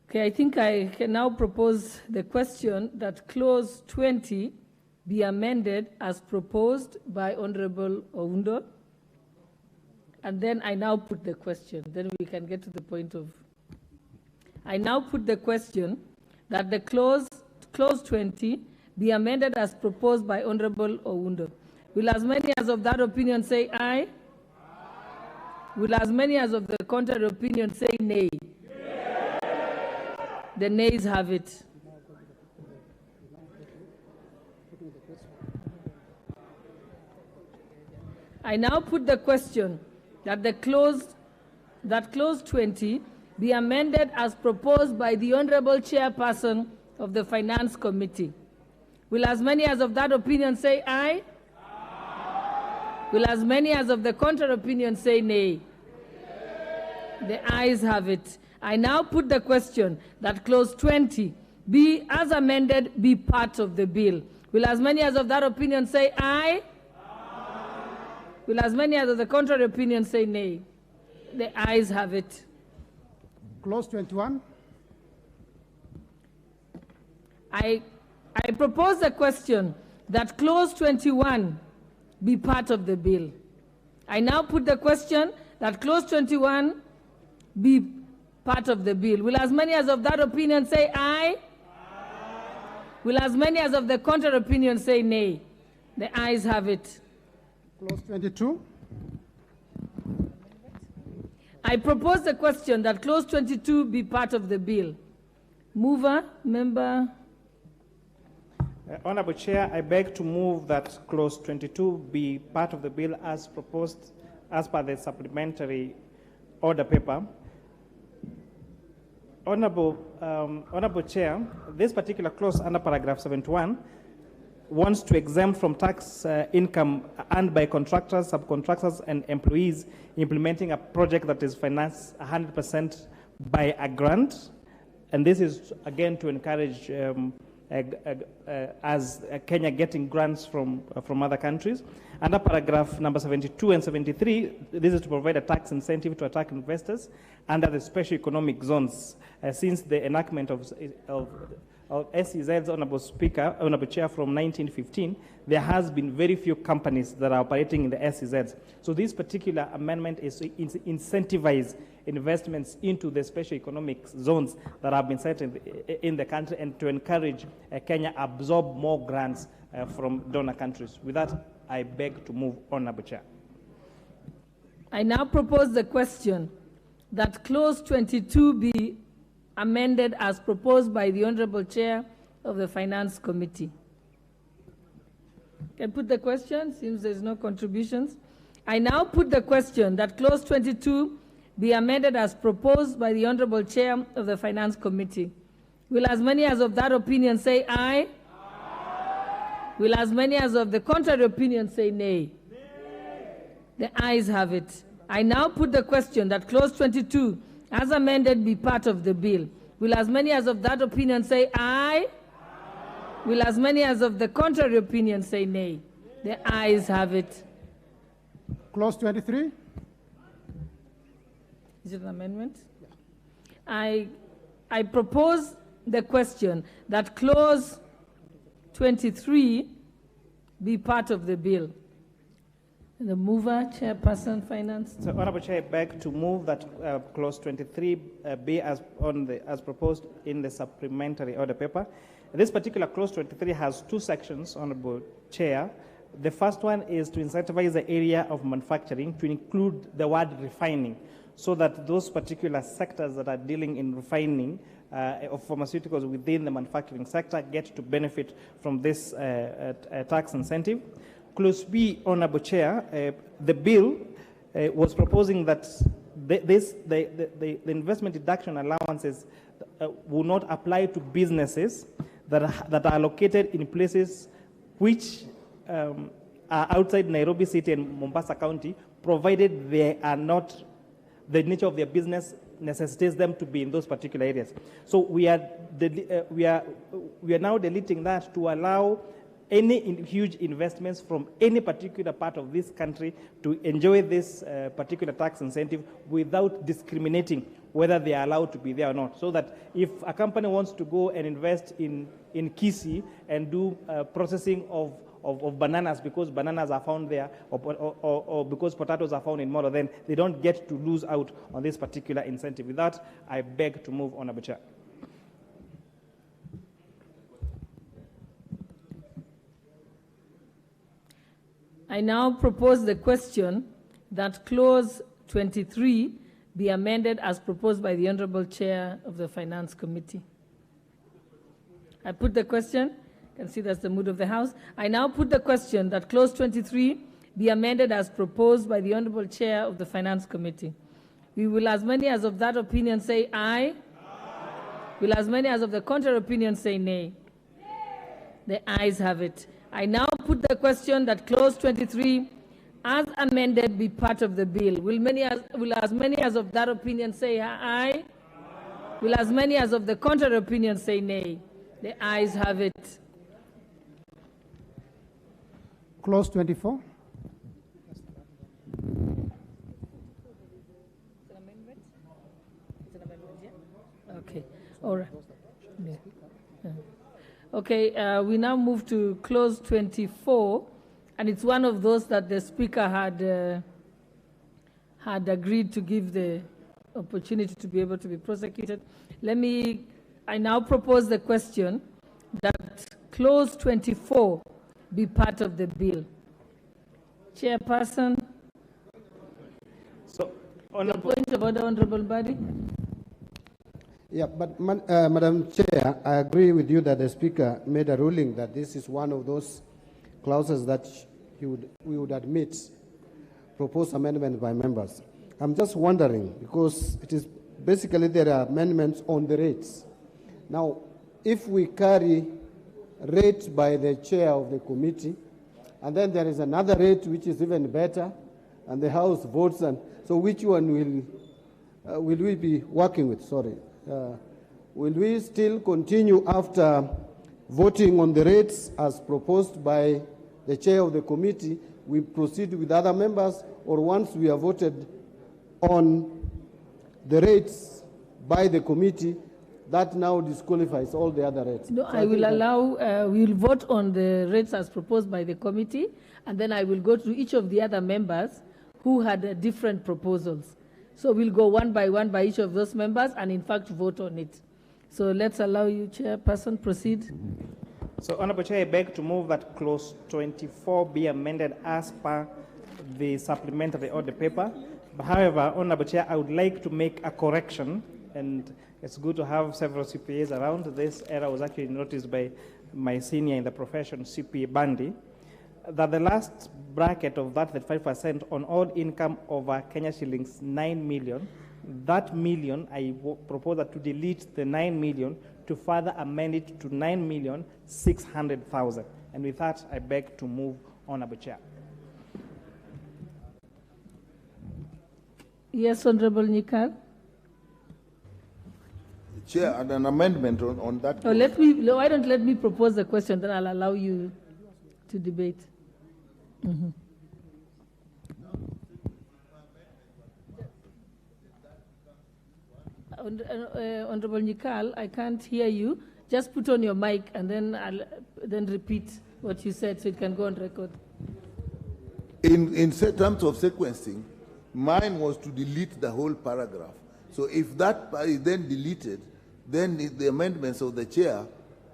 Okay, I think I can now propose the question that clause 20 be amended as proposed by Honorable Oundo. And then I now put the question. Then we can get to the point of... I now put the question that the clause 20 be amended as proposed by Honorable Oundo. Will as many as of that opinion say aye? Aye. Will as many as of the contrary opinion say nay? Nay. The nays have it. I now put the question that clause 20 be amended as proposed by the Honorable Chairperson of the Finance Committee. Will as many as of that opinion say aye? Aye. Will as many as of the contrary opinion say nay? Nay. The ayes have it. I now put the question that clause 20 be, as amended, be part of the bill. Will as many as of that opinion say aye? Aye. Will as many as of the contrary opinion say nay? The ayes have it. Clause 21. I propose the question that clause 21 be part of the bill. I now put the question that clause 21 be part of the bill. Will as many as of that opinion say aye? Will as many as of the contrary opinion say nay? The ayes have it. Clause 22. I propose the question that clause 22 be part of the bill. Mover, member. Honorable Chair, I beg to move that clause 22 be part of the bill as proposed as per the supplementary order paper. Honorable Chair, this particular clause under paragraph 71 wants to exempt from tax income earned by contractors, subcontractors, and employees implementing a project that is financed 100% by a grant. And this is, again, to encourage Kenya getting grants from other countries. Under paragraph number 72 and 73, this is to provide a tax incentive to attract investors under the special economic zones. Since the enactment of SEZ's, Honorable Speaker, Honorable Chair, from 1915, there has been very few companies that are operating in the SEZs. So this particular amendment is to incentivize investments into the special economic zones that have been set in the country and to encourage Kenya absorb more grants from donor countries. With that, I beg to move, Honorable Chair. I now propose the question that clause 22 be amended as proposed by the Honorable Chair of the Finance Committee. Can put the question, since there's no contributions. I now put the question that clause 22 be amended as proposed by the Honorable Chair of the Finance Committee. Will as many as of that opinion say aye? Will as many as of the contrary opinion say nay? The ayes have it. I now put the question that clause 22 as amended be part of the bill. Will as many as of that opinion say aye? Will as many as of the contrary opinion say nay? The ayes have it. Clause 23. Is it an amendment? I propose the question that clause 23 be part of the bill. The mover, Chairperson, Finance. So, Honorable Chair, I beg to move that clause 23 be as proposed in the supplementary order paper. This particular clause 23 has two sections, Honorable Chair. The first one is to incentivize the area of manufacturing to include the word refining, so that those particular sectors that are dealing in refining of pharmaceuticals within the manufacturing sector get to benefit from this tax incentive. Clause B, Honorable Chair, the bill was proposing that the investment deduction allowances will not apply to businesses that are located in places which are outside Nairobi City and Mombasa County, provided they are not, the nature of their business necessitates them to be in those particular areas. So we are now deleting that to allow any huge investments from any particular part of this country to enjoy this particular tax incentive without discriminating whether they are allowed to be there or not. So that if a company wants to go and invest in Kisii and do processing of bananas because bananas are found there, or because potatoes are found in Molo, then they don't get to lose out on this particular incentive. With that, I beg to move, Honorable Chair. I now propose the question that clause 23 be amended as proposed by the Honorable Chair of the Finance Committee. I put the question. You can see that's the mood of the House. I now put the question that clause 23 be amended as proposed by the Honorable Chair of the Finance Committee. We will as many as of that opinion say aye. Will as many as of the contrary opinion say nay? The ayes have it. I now put the question that clause 23 as amended be part of the bill. Will as many as of that opinion say aye? Will as many as of the contrary opinion say nay? The ayes have it. Clause 24. Okay. All right. Yeah. Okay, we now move to clause 24, and it's one of those that the Speaker had agreed to give the opportunity to be able to be prosecuted. I now propose the question that clause 24 be part of the bill. Chairperson. So, point of order, Honorable Badi. Yeah, but Madam Chair, I agree with you that the Speaker made a ruling that this is one of those clauses that we would admit proposed amendment by members. I'm just wondering, because it is basically there are amendments on the rates. Now, if we carry rate by the chair of the committee, and then there is another rate which is even better, and the House votes, and so which one will we be working with? Sorry. Will we still continue after voting on the rates as proposed by the chair of the committee? We proceed with other members, or once we have voted on the rates by the committee, that now disqualifies all the other rates? No, So I will allow, we will vote on the rates as proposed by the committee, and then I will go to each of the other members who had different proposals. So we'll go one by each of those members and in fact vote on it. So let's allow you, Chairperson, proceed. So, Honorable Chair, I beg to move that clause 24 be amended as per the supplementary order paper. But however, Honorable Chair, I would like to make a correction, and it's good to have several CPAs around. This error was actually noticed by my senior in the profession, CPA Bandi, that the last bracket of that 35% on all income over Kenya shillings 9 million, that million, I propose that to delete the 9 million to further amend it to 9,600,000. And with that, I beg to move, Honorable Chair. Yes, Honorable Nikal. Chair, and an amendment on that. Oh, why don't let me propose the question, then I'll allow you to debate. Mm-hmm. Honorable Nikal, I can't hear you. Just put on your mic and then repeat what you said so it can go on record. In terms of sequencing, mine was to delete the whole paragraph. So if that is then deleted, then the amendments of the chair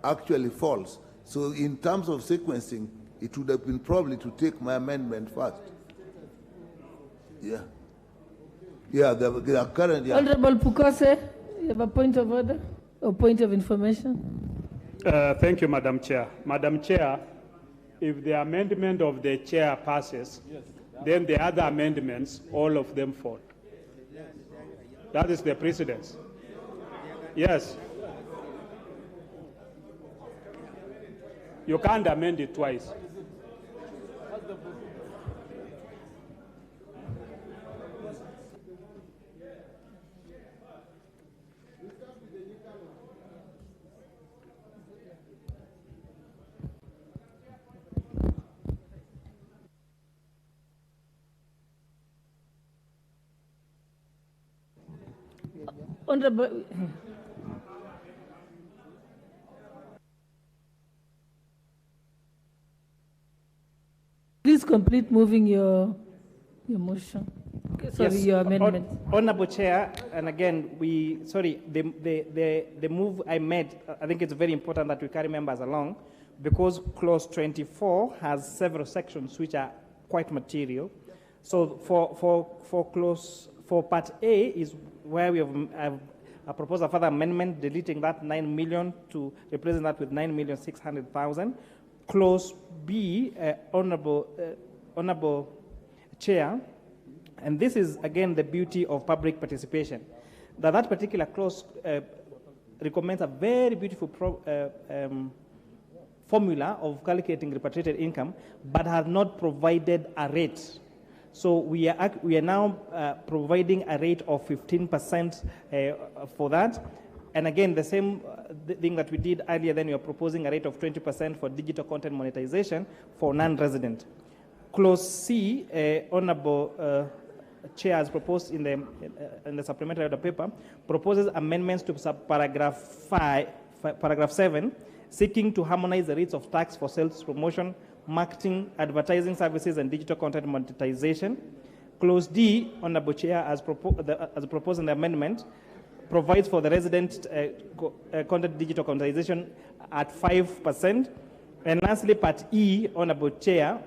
actually falls. So in terms of sequencing, it would have been probably to take my amendment first. Yeah. Yeah, the current. Yeah. Honorable Pukose, you have a point of order or point of information? Thank you, Madam Chair. Madam Chair, if the amendment of the chair passes, then the other amendments, all of them fall. That is the precedence. Yes. You can't amend it twice. Honorable. Please complete moving your motion. Sorry, Yes, your amendment. Honorable Chair, and again, the move I made, I think it's very important that we carry members along, because clause 24 has several sections which are quite material. So for part A is where we have proposed a further amendment, deleting that 9 million to replace that with 9,600,000. Clause B, Honorable Chair, and this is again the beauty of public participation, that particular clause recommends a very beautiful formula of calculating repatriated income, but has not provided a rate. So we are now providing a rate of 15% for that. And again, the same thing that we did earlier, then we are proposing a rate of 20% for digital content monetization for non-resident. Clause C, Honorable Chair, has proposed in the supplementary order paper, proposes amendments to paragraph 7, seeking to harmonize the rates of tax for sales promotion, marketing, advertising services, and digital content monetization. Clause D, Honorable Chair, as proposed in the amendment, provides for the resident content digital conversation at 5%. And lastly, Part E, Honorable Chair,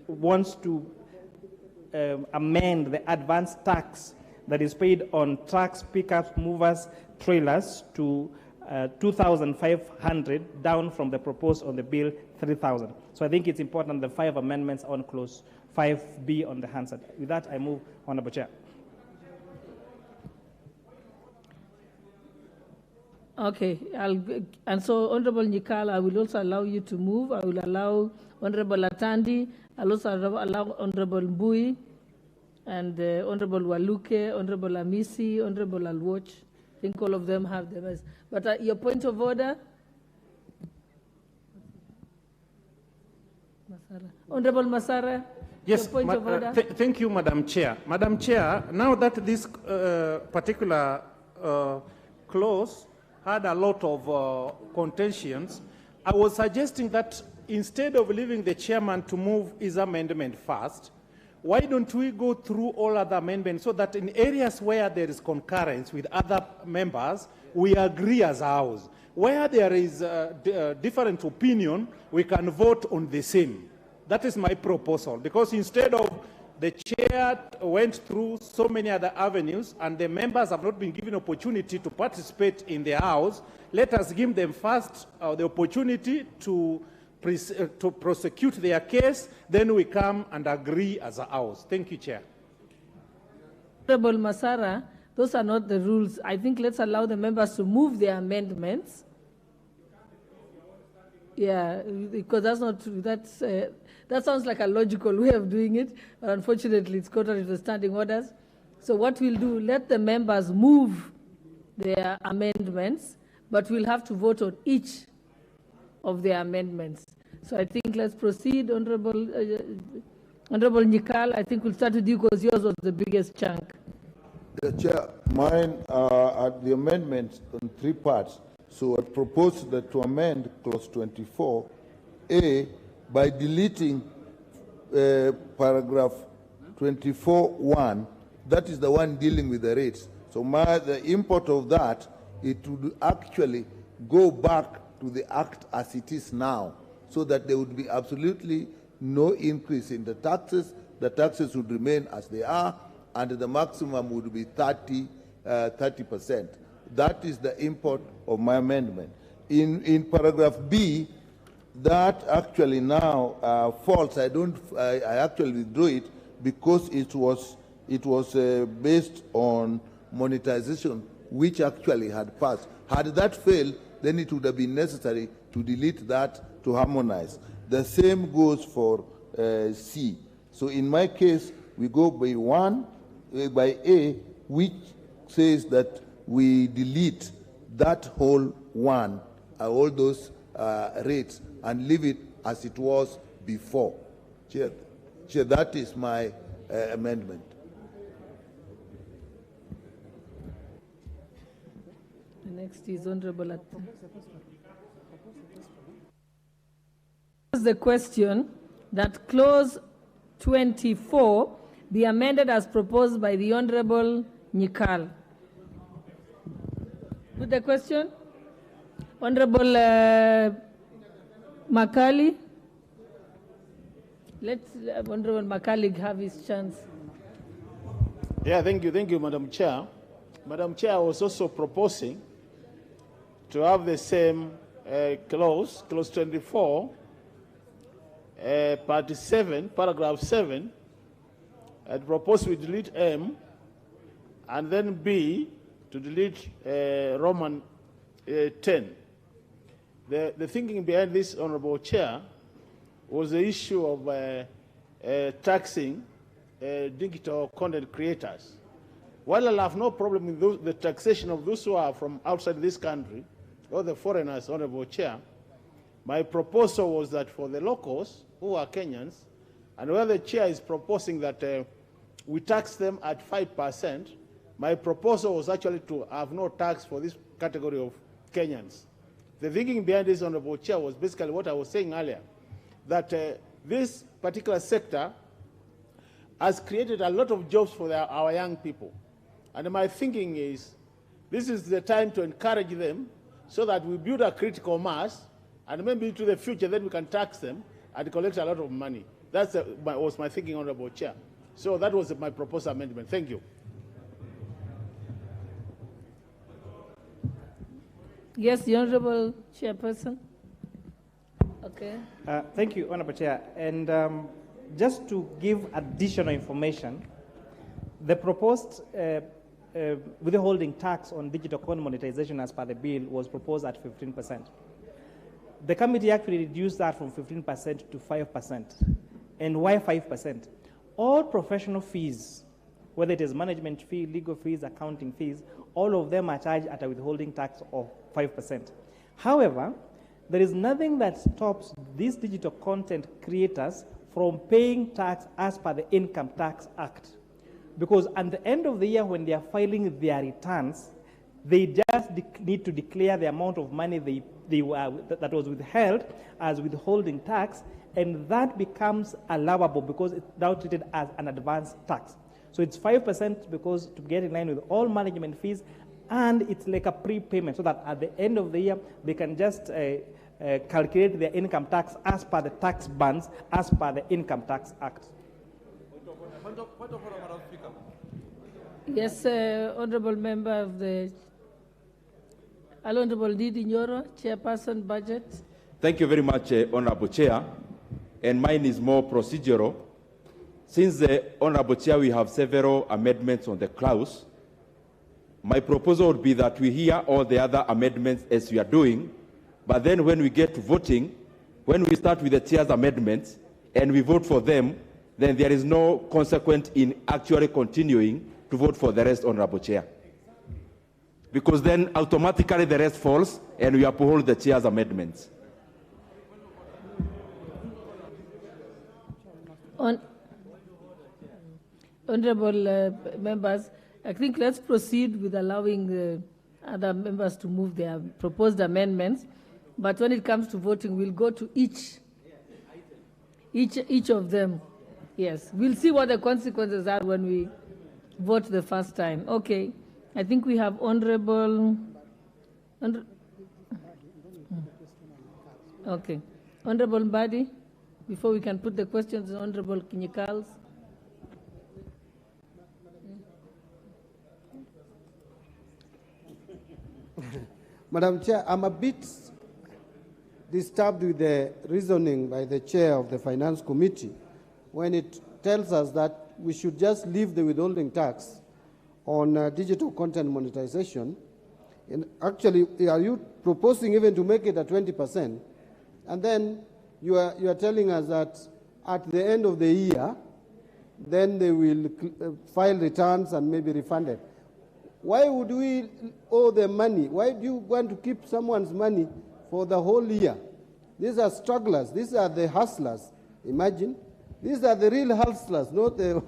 wants to amend the advance tax that is paid on trucks, pickups, movers, trailers to 2,500, down from the proposed on the bill 3,000. So I think it's important the 5 amendments on clause 5B on the handset. With that, I move, Honorable Chair. Okay, and so Honorable Nyikal, I will also allow you to move. I will allow Honorable Atandi. I'll also allow Honorable Mbui and Honorable Waluke, Honorable Amisi, Honorable Alwoch. I think all of them have the rest. But your point of order? Masara. Honorable Masara? Yes, point of order? Thank you, Madam Chair. Madam Chair, now that this particular clause had a lot of contentions, I was suggesting that instead of leaving the chairman to move his amendment first, why don't we go through all other amendments so that in areas where there is concurrence with other members, we agree as a House. Where there is different opinion, we can vote on the same. That is my proposal, because instead of the chair went through so many other avenues and the members have not been given opportunity to participate in the House, let us give them first the opportunity to prosecute their case, then we come and agree as a House. Thank you, Chair. Honorable Masara, those are not the rules. I think let's allow the members to move their amendments. Yeah, because that's not true. That sounds like a logical way of doing it, but unfortunately it's contrary to the standing orders. So what we'll do, let the members move their amendments, but we'll have to vote on each of their amendments. So I think let's proceed, Honorable Nyikal. I think we'll start with you because yours was the biggest chunk. The Chair, mine are the amendments in 3 parts. So I propose that to amend clause 24A by deleting paragraph 24(1). That is the one dealing with the rates. So the import of that, it would actually go back to the Act as it is now, so that there would be absolutely no increase in the taxes. The taxes would remain as they are, and the maximum would be 30%. That is the import of my amendment. In paragraph B, that actually now falls. I actually withdrew it because it was based on monetization, which actually had passed. Had that failed, then it would have been necessary to delete that to harmonize. The same goes for C. So in my case, we go by A, which says that we delete that whole one, all those rates, and leave it as it was before. Chair, that is my amendment. The next is Honorable. The question that clause 24 be amended as proposed by the Honorable Nyikal. With the question, Honorable Makali. Let Honorable Makali have his chance. Yeah, thank you, Madam Chair. Madam Chair, I was also proposing to have the same clause 24, part 7, paragraph 7. I'd propose we delete M, and then B to delete Roman 10. The thinking behind this, Honorable Chair, was the issue of taxing digital content creators. While I have no problem with the taxation of those who are from outside this country, or the foreigners, Honorable Chair, my proposal was that for the locals, who are Kenyans, and where the Chair is proposing that we tax them at 5%, my proposal was actually to have no tax for this category of Kenyans. The thinking behind this, Honorable Chair, was basically what I was saying earlier, that this particular sector has created a lot of jobs for our young people. And my thinking is, this is the time to encourage them so that we build a critical mass, and maybe to the future, then we can tax them and collect a lot of money. That was my thinking, Honorable Chair. So that was my proposed amendment. Thank you. Yes, the Honorable Chairperson. Okay. Thank you, Honorable Chair. And just to give additional information, the proposed withholding tax on digital coin monetization as per the bill was proposed at 15%. The committee actually reduced that from 15% to 5%. And why 5%? All professional fees, whether it is management fee, legal fees, accounting fees, all of them are charged at a withholding tax of 5%. However, there is nothing that stops these digital content creators from paying tax as per the Income Tax Act. Because at the end of the year, when they are filing their returns, they just need to declare the amount of money that was withheld as withholding tax, and that becomes allowable because it's now treated as an advance tax. So it's 5% because to get in line with all management fees, and it's like a prepayment so that at the end of the year, they can just calculate their income tax as per the tax bands, as per the Income Tax Act. Yes, Honorable Member of the Honorable Didi Nyoro, Chairperson Budget. Thank you very much, Honorable Chair. And mine is more procedural. Since the Honorable Chair, we have several amendments on the clause. My proposal would be that we hear all the other amendments as we are doing, but then when we get to voting, when we start with the Chair's amendments and we vote for them, then there is no consequence in actually continuing to vote for the rest, Honorable Chair. Because then automatically the rest falls and we uphold the Chair's amendments. Honorable members, I think let's proceed with allowing other members to move their proposed amendments. But when it comes to voting, we'll go to each of them. Yes, we'll see what the consequences are when we vote the first time. Okay, I think we have Honorable Mbadi. Before we can put the questions, Honorable Kinyikals. Madam Chair, I'm a bit disturbed with the reasoning by the chair of the Finance Committee when it tells us that we should just leave the withholding tax on digital content monetization. And actually, are you proposing even to make it at 20%? And then you are telling us that at the end of the year, then they will file returns and maybe refund it. Why would we owe them money? Why do you want to keep someone's money for the whole year? These are strugglers. These are the hustlers. Imagine. These are the real hustlers, not the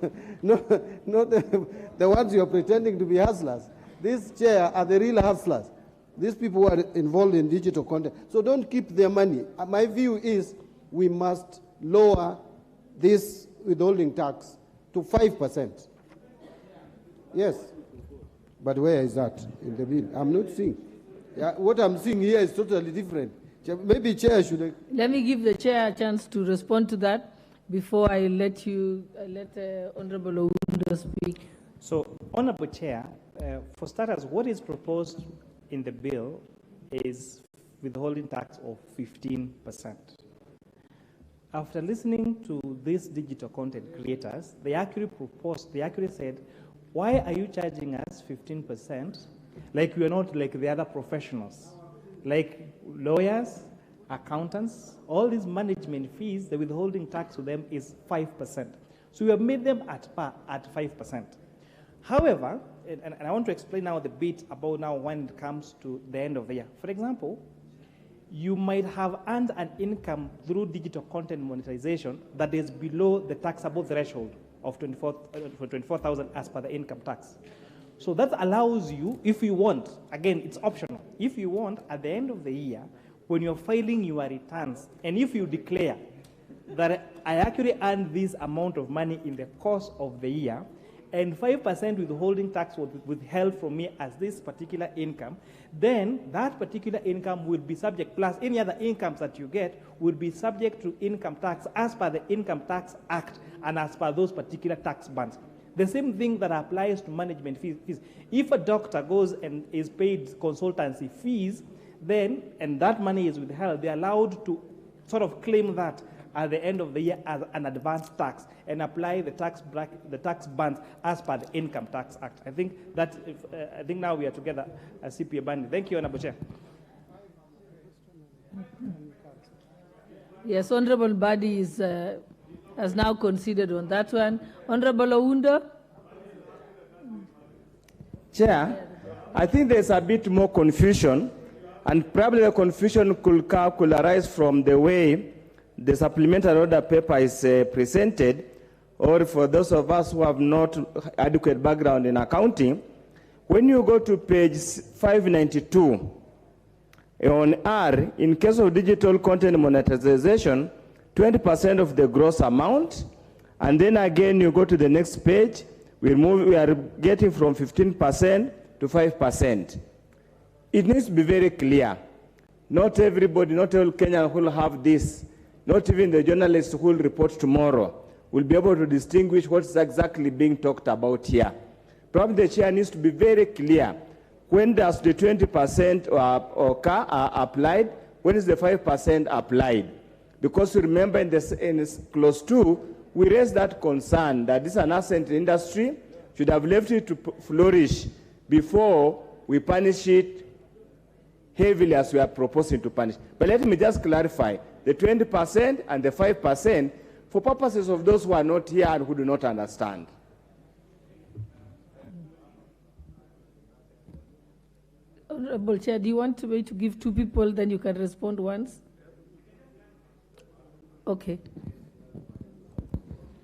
ones you are pretending to be hustlers. These chair are the real hustlers. These people who are involved in digital content. So don't keep their money. My view is we must lower this withholding tax to 5%. Yes. But where is that in the bill? I'm not seeing. Yeah, what I'm seeing here is totally different. Maybe Chair should... Let me give the Chair a chance to respond to that before I let Honorable Oundo speak. So, Honorable Chair, for starters, what is proposed in the bill is withholding tax of 15%. After listening to these digital content creators, they actually said, why are you charging us 15% like we are not like the other professionals? Like lawyers, accountants, all these management fees, the withholding tax to them is 5%. So we have made them at par at 5%. However, and I want to explain now the bit about now when it comes to the end of the year. For example, you might have earned an income through digital content monetization that is below the taxable threshold of 24,000 as per the income tax. So that allows you, if you want, again, it's optional. If you want, at the end of the year, when you're filing your returns, and if you declare that I actually earned this amount of money in the course of the year, and 5% withholding tax was withheld from me as this particular income, then that particular income will be subject, plus any other incomes that you get, will be subject to income tax as per the Income Tax Act and as per those particular tax bands. The same thing that applies to management fees. If a doctor goes and is paid consultancy fees, then, and that money is withheld, they're allowed to sort of claim that at the end of the year as an advanced tax and apply the tax bracket, the tax bands as per the Income Tax Act. I think that I think now we are together as CPA band. Thank you, Honorable Chair. Yes, Honorable Badi is has now conceded on that one. Honorable Oundo. Chair, I think there's a bit more confusion, and probably the confusion could arise from the way the supplementary order paper is presented, or for those of us who have not adequate background in accounting. When you go to page 592 on R, in case of digital content monetization, 20% of the gross amount, and then again you go to the next page, we are getting from 15% to 5%. It needs to be very clear. Not everybody, not all Kenyans will have this. Not even the journalists who will report tomorrow will be able to distinguish what's exactly being talked about here. Probably the chair needs to be very clear. When does the 20% applied? When is the 5% applied? Because remember in clause 2, we raised that concern that this is an nascent industry, should have left it to flourish before we punish it heavily as we are proposing to punish. But let me just clarify, the 20% and the 5% for purposes of those who are not here and who do not understand. Honorable Chair, do you want me to give two people, then you can respond once? Okay.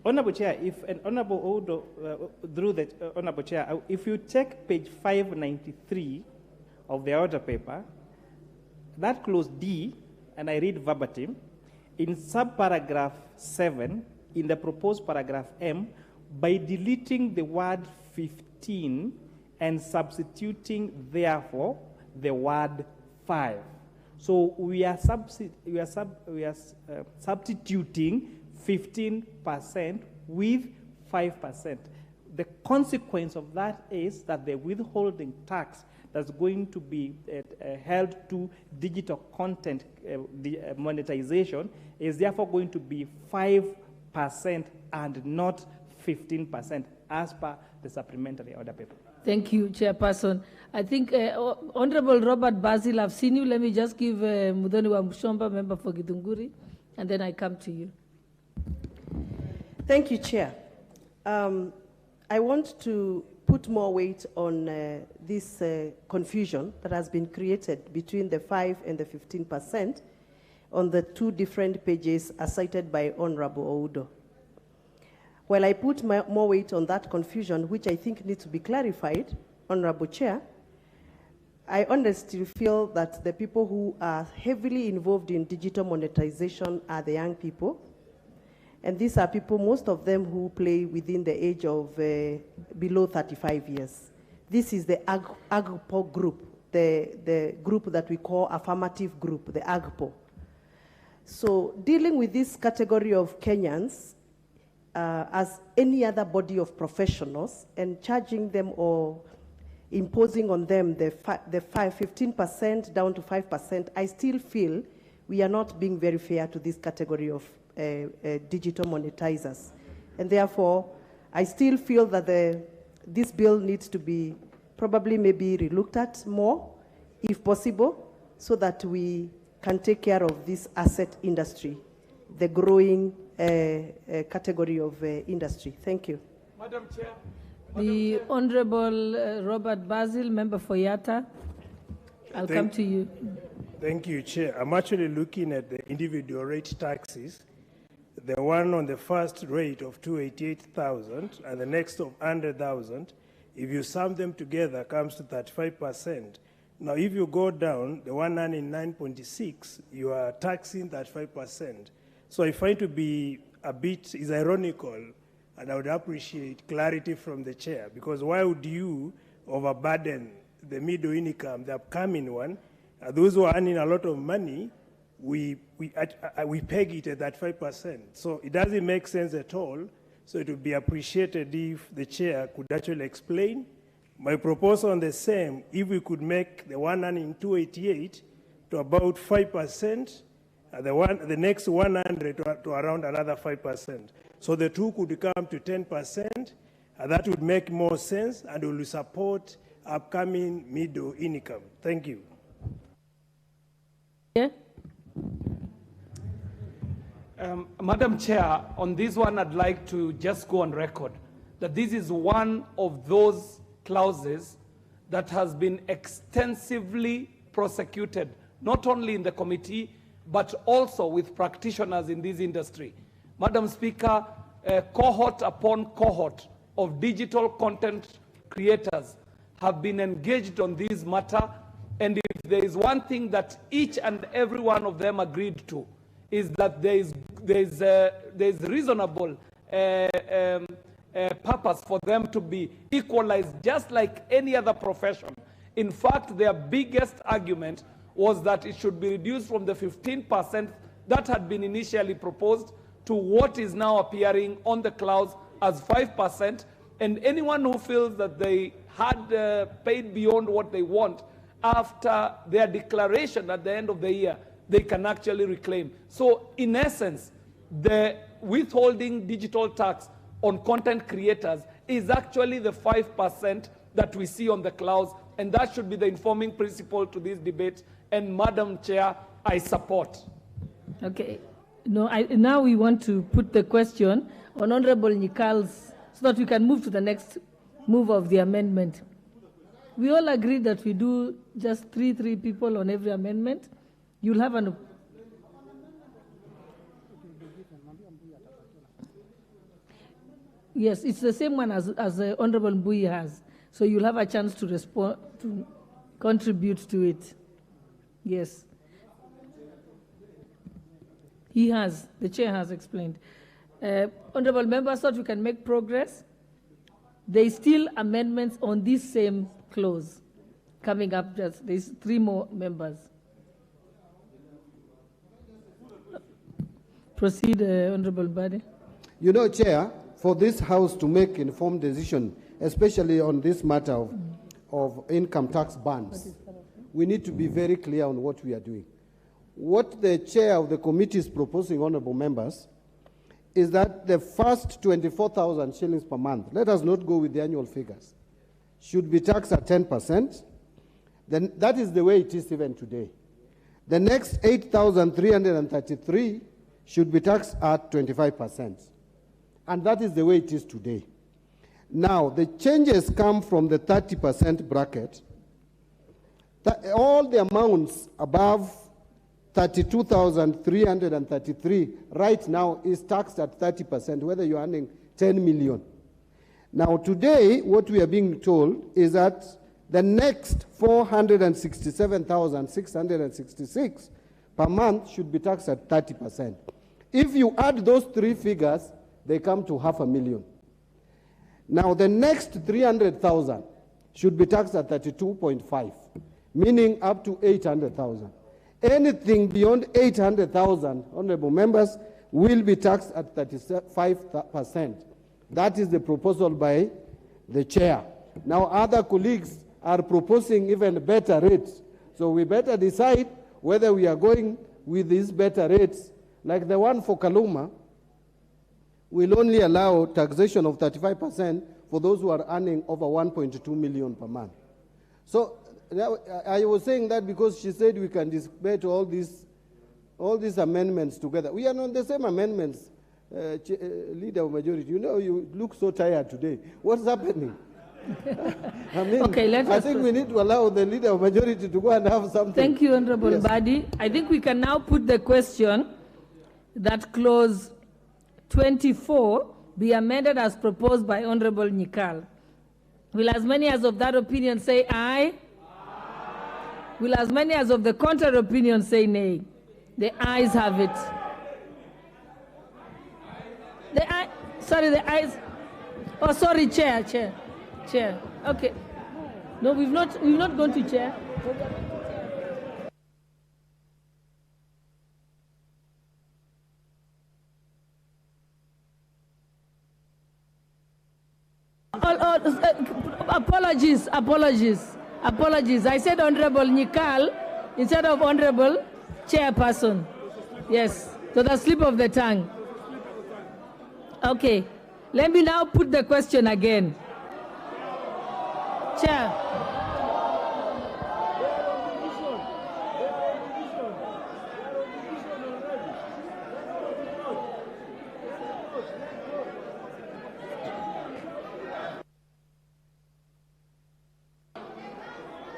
Honorable Chair, if an Honorable Odo, through the Honorable Chair, if you check page 593 of the order paper, that clause D, and I read verbatim, in subparagraph 7, in the proposed paragraph M, by deleting the word 15 and substituting, therefore, the word 5. So we are substituting 15% with 5%. The consequence of that is that the withholding tax that's going to be held to digital content monetization is therefore going to be 5% and not 15% as per the supplementary order paper. Thank you, Chairperson. I think Honorable Robert Basil, I've seen you. Let me just give Mudhoni wa Mshomba, member for Githunguri, and then I come to you. Thank you, Chair. I want to put more weight on this confusion that has been created between the 5 and the 15% on the two different pages as cited by Honorable Oudo. While I put more weight on that confusion, which I think needs to be clarified, Honorable Chair, I honestly feel that the people who are heavily involved in digital monetization are the young people. And these are people, most of them who play within the age of below 35 years. This is the AGPO group, the group that we call affirmative group, the AGPO. So dealing with this category of Kenyans as any other body of professionals and charging them or imposing on them the 15% down to 5%, I still feel we are not being very fair to this category of digital monetizers. And therefore, I still feel that this bill needs to be probably maybe relooked at more, if possible, so that we can take care of this asset industry, the growing category of industry. Thank you. Madam Chair. The Honorable Robert Basil, member for Yatta. I'll come to you. Thank you, Chair. I'm actually looking at the individual rate taxes. The one on the first rate of 288,000 and the next of 100,000, if you sum them together, comes to 35%. Now, if you go down, the 199.6, you are taxing 35%. So I find to be is ironical, and I would appreciate clarity from the chair, because why would you overburden the middle income, the upcoming one? Those who are earning a lot of money, we peg it at that 5%. So it doesn't make sense at all. So it would be appreciated if the chair could actually explain. My proposal on the same, if we could make the one earning 288 to about 5%, the next 100 to around another 5%. So the two could come to 10%, and that would make more sense and will support upcoming middle income. Thank you. Yeah. Madam Chair, on this one, I'd like to just go on record that this is one of those clauses that has been extensively prosecuted, not only in the committee, but also with practitioners in this industry. Madam Speaker, cohort upon cohort of digital content creators have been engaged on this matter, and if there is one thing that each and every one of them agreed to, is that there is reasonable purpose for them to be equalized just like any other profession. In fact, their biggest argument was that it should be reduced from the 15% that had been initially proposed to what is now appearing on the clause as 5%, and anyone who feels that they had paid beyond what they want after their declaration at the end of the year, they can actually reclaim. So in essence, the withholding digital tax on content creators is actually the 5% that we see on the clause, and that should be the informing principle to this debate. And Madam Chair, I support. Okay. No, now we want to put the question on Honorable Nikal's, so that we can move to the next move of the amendment. We all agree that we do just three people on every amendment. You'll have an... Yes, it's the same one as Honorable Mbui has. So you'll have a chance to respond, to contribute to it. Yes. He has, the chair has explained. Honorable members, thought we can make progress. There is still amendments on this same clause coming up. There's 3 more members. Proceed, Honorable Bade. You know, Chair, for this House to make informed decision, especially on this matter of income tax bans, we need to be very clear on what we are doing. What the chair of the committee is proposing, honorable members, is that the first 24,000 shillings per month, let us not go with the annual figures, should be taxed at 10%. Then that is the way it is even today. The next 8,333 should be taxed at 25%. And that is the way it is today. Now, the changes come from the 30% bracket. All the amounts above 32,333 right now is taxed at 30%, whether you're earning 10 million. Now, today, what we are being told is that the next 467,666 per month should be taxed at 30%. If you add those 3 figures, they come to 500,000. Now, the next 300,000 should be taxed at 32.5, meaning up to 800,000. Anything beyond 800,000, honorable members, will be taxed at 35%. That is the proposal by the chair. Now, other colleagues are proposing even better rates. So we better decide whether we are going with these better rates. Like the one for Kaluma, will only allow taxation of 35% for those who are earning over 1.2 million per month. So I was saying that because she said we can debate all these amendments together. We are on the same amendments, Leader of Majority. You know, you look so tired today. What's happening? I mean, okay, I think we need to allow the Leader of Majority to go and have something. Thank you, Honorable Badi. I think we can now put the question that clause 24 be amended as proposed by Honorable Nikal. Will as many as of that opinion say aye? Aye. Will as many as of the contrary opinion say nay? The ayes have it. Sorry, the eyes. Oh, sorry, chair. Okay. No, we've not gone to chair. Apologies. I said Honorable Nikal instead of Honorable Chairperson. Yes, so the slip of the tongue. Okay, let me now put the question again. Chair.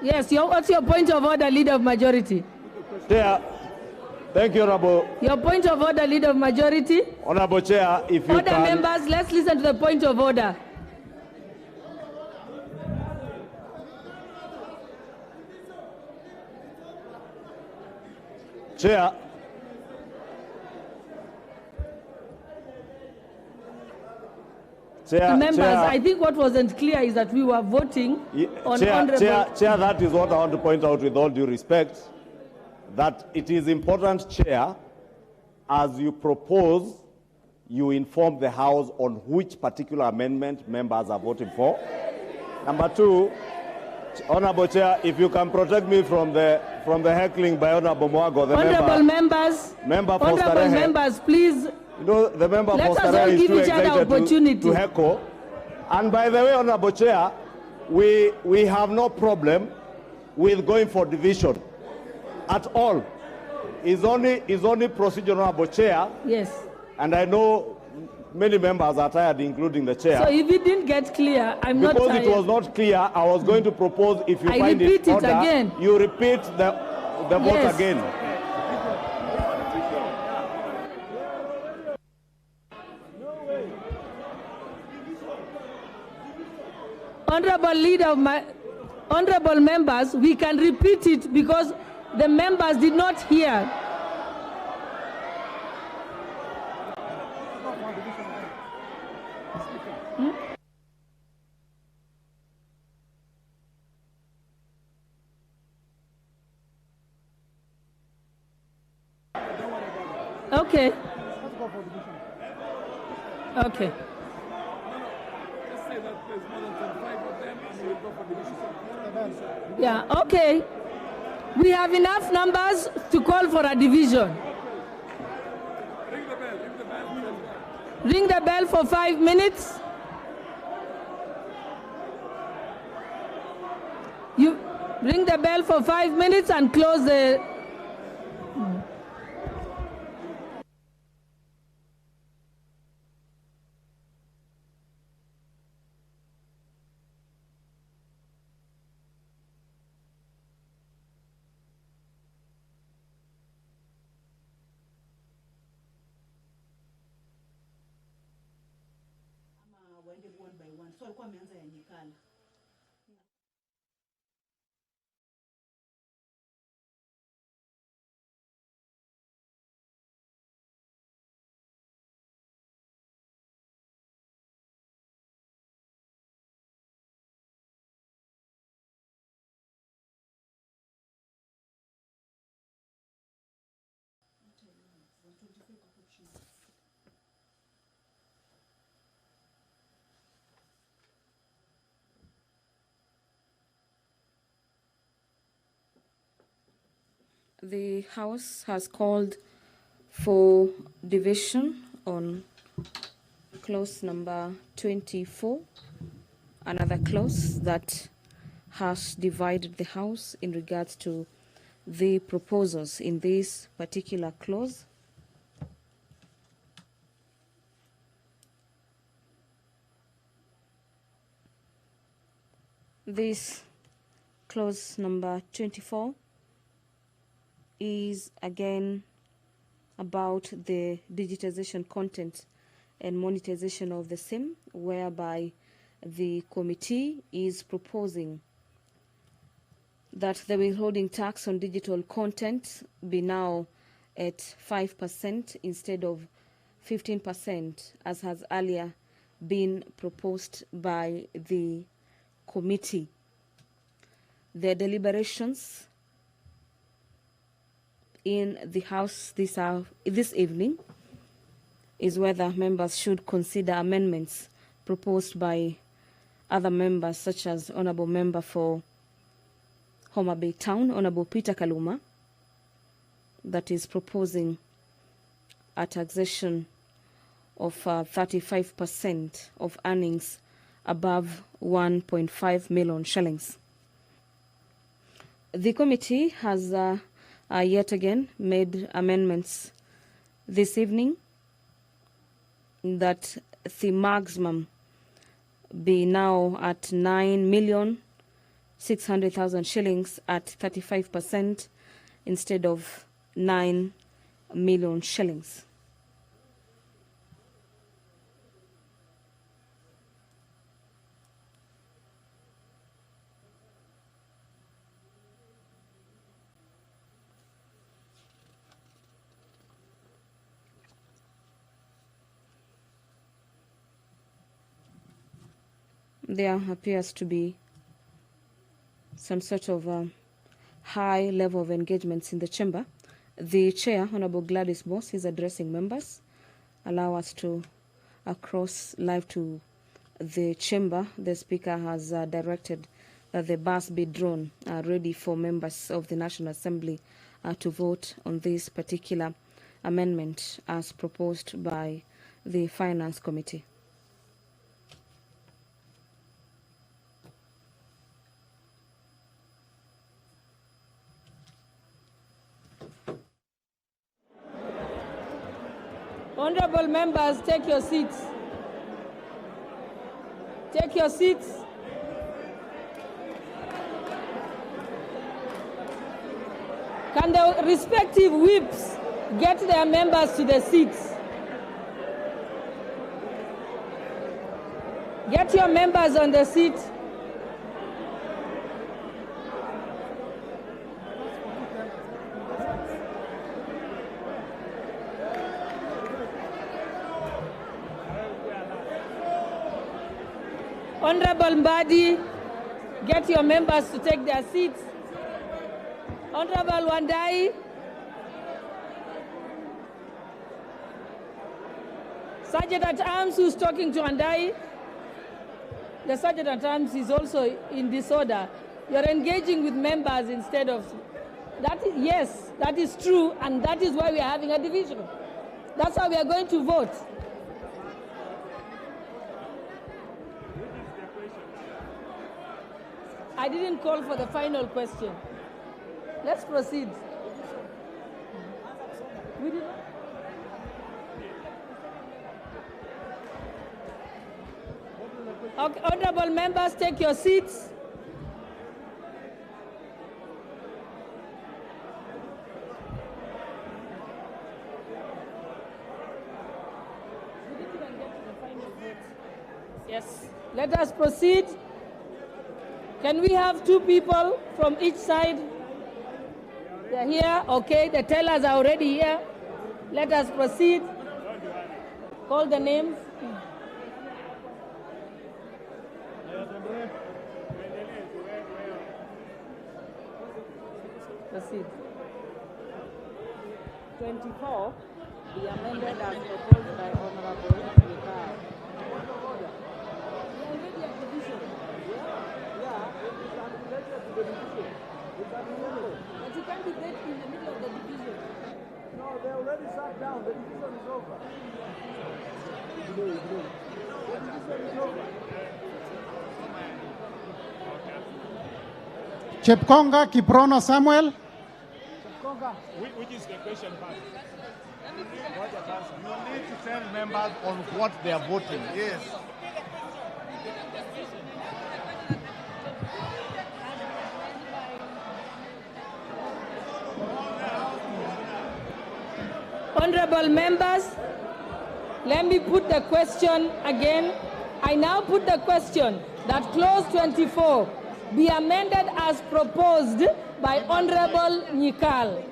Yes, what's your point of order, Leader of Majority? Chair, thank you, Honorable. Your point of order, Leader of Majority? Honorable Chair, if you Order, members, let's listen to the point of order. Chair. Members, I think what wasn't clear is that we were voting on Honorable... Chair, that is what I want to point out with all due respect, that it is important, Chair, as you propose, you inform the House on which particular amendment members are voting for. Number two, Honorable Chair, if you can protect me from the heckling by Honorable Mwago, the Honorable members, please... You know, the member for Starehe is too excited to heckle. And by the way, Honorable Chair, we have no problem with going for division at all. It's only procedural, Honorable Chair. Yes. And I know many members are tired, including the Chair. So if it didn't get clear, I'm not tired. Because it was not clear, I was going to propose, if you find it order, again. You repeat the vote again. Honorable members, we can repeat it because the members did not hear. Okay. Okay. Yeah, okay. We have enough numbers to call for a division. Ring the bell for 5 minutes. You ring the bell for 5 minutes and close the... The House has called for division on clause number 24, another clause that has divided the House in regards to the proposals in this particular clause. This clause number 24 is again about the digitization content and monetization of the same, whereby the committee is proposing that the withholding tax on digital content be now at 5% instead of 15%, as has earlier been proposed by the committee. The deliberations in the House this evening is whether members should consider amendments proposed by other members, such as Honourable Member for Homa Bay Town, Honourable Peter Kaluma, that is proposing a taxation of 35% of earnings above 1.5 million shillings. The committee has yet again made amendments this evening that the maximum be now at 9,600,000 shillings at 35% instead of 9 million shillings. There appears to be some sort of high level of engagements in the chamber. The chair, Honorable Gladys Moss, is addressing members. Allow us to cross live to the chamber. The speaker has directed that the bus be drawn ready for members of the National Assembly to vote on this particular amendment as proposed by the Finance Committee. Honorable members, take your seats. Take your seats. Can the respective whips get their members to the seats? Get your members on the seat. Honorable Mbadi, get your members to take their seats. Honorable Wandai, Sergeant at Arms who's talking to Wandai, the Sergeant at Arms is also in disorder. You're engaging with members instead of... Yes, that is true, and that is why we are having a division. That's how we are going to vote. I didn't call for the final question. Let's proceed. We did not. Okay, honorable members, take your seats. Yes, let us proceed. Can we have two people from each side? They're here. Okay, the tellers are already here. Let us proceed. Call the names. Proceed. 24, be amended as proposed by Honorable Mikal. But you can't debate in the middle of the division. No, they already sat down. The division is over. The division is over. Chepkonga Kiprono Samuel. Chepkonga, which is the question part? You need to tell members on what they are voting. Yes. Honorable members, let me put the question again. I now put the question that clause 24 be amended as proposed by Honorable Nyikal.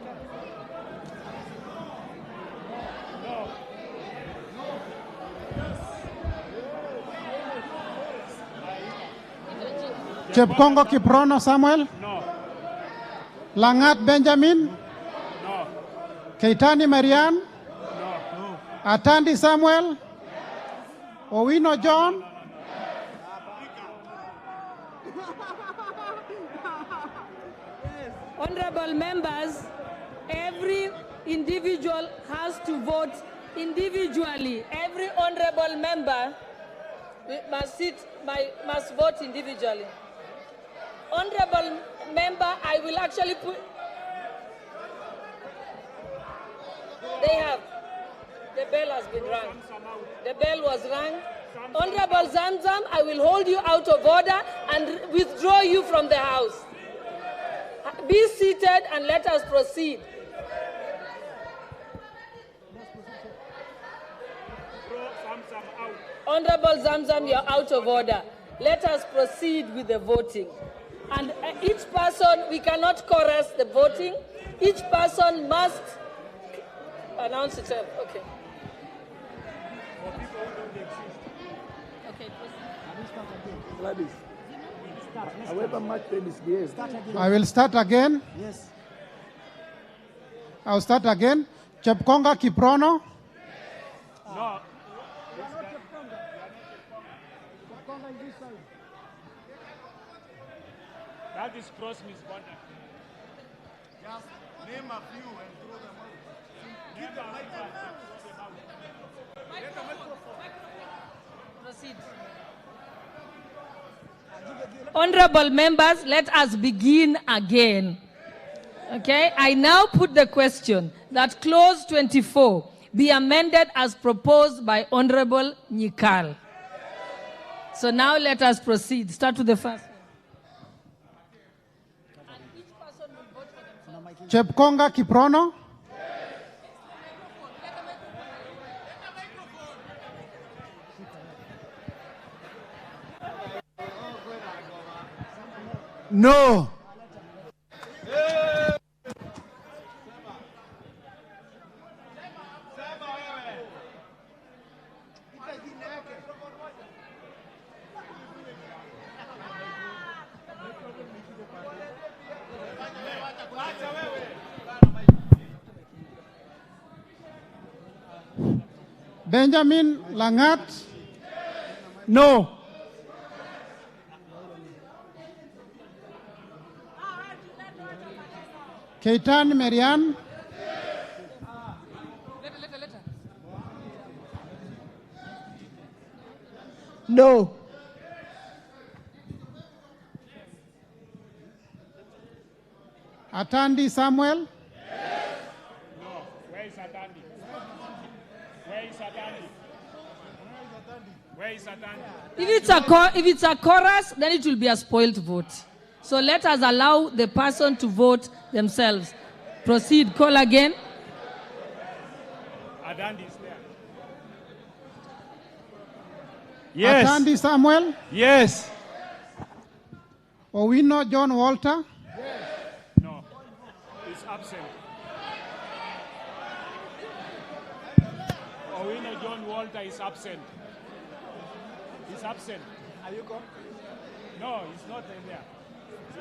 Chepkongo Kiprono Samuel. No. Langat Benjamin. No. Keitani Marian. No. Atandi Samuel. Owino John. Honorable members, every individual has to vote individually. Every honorable member must vote individually. Honorable member, I will actually put. They have. The bell has been rung. The bell was rung. Honorable Zamzam, I will hold you out of order and withdraw you from the house. Be seated and let us proceed. Honorable Zamzam, you're out of order. Let us proceed with the voting. And each person, we cannot chorus the voting. Each person must announce itself. Okay. Gladys, however much they misbehave. I will start again. Yes. I'll start again. Chepkonga Kiprono. No. That is cross misconduct. Just name a few and throw them out. Keep the microphone. Proceed. Honorable members, let us begin again. Okay, I now put the question that clause 24 be amended as proposed by Honorable Nyikal. So now let us proceed. Start with the first. Chepkonga Kiprono. No. Benjamin Langat. No. Keitan Marian. No. Atandi Samuel. No. Where is Atandi? Where is Atandi? Where is Atandi? If it's a chorus, then it will be a spoiled vote. So let us allow the person to vote themselves. Proceed. Call again. Atandi is there. Yes. Atandi Samuel. Yes. Owino John Walter. No. He's absent. Owino John Walter is absent. He's absent. Are you gone? No, he's not in there.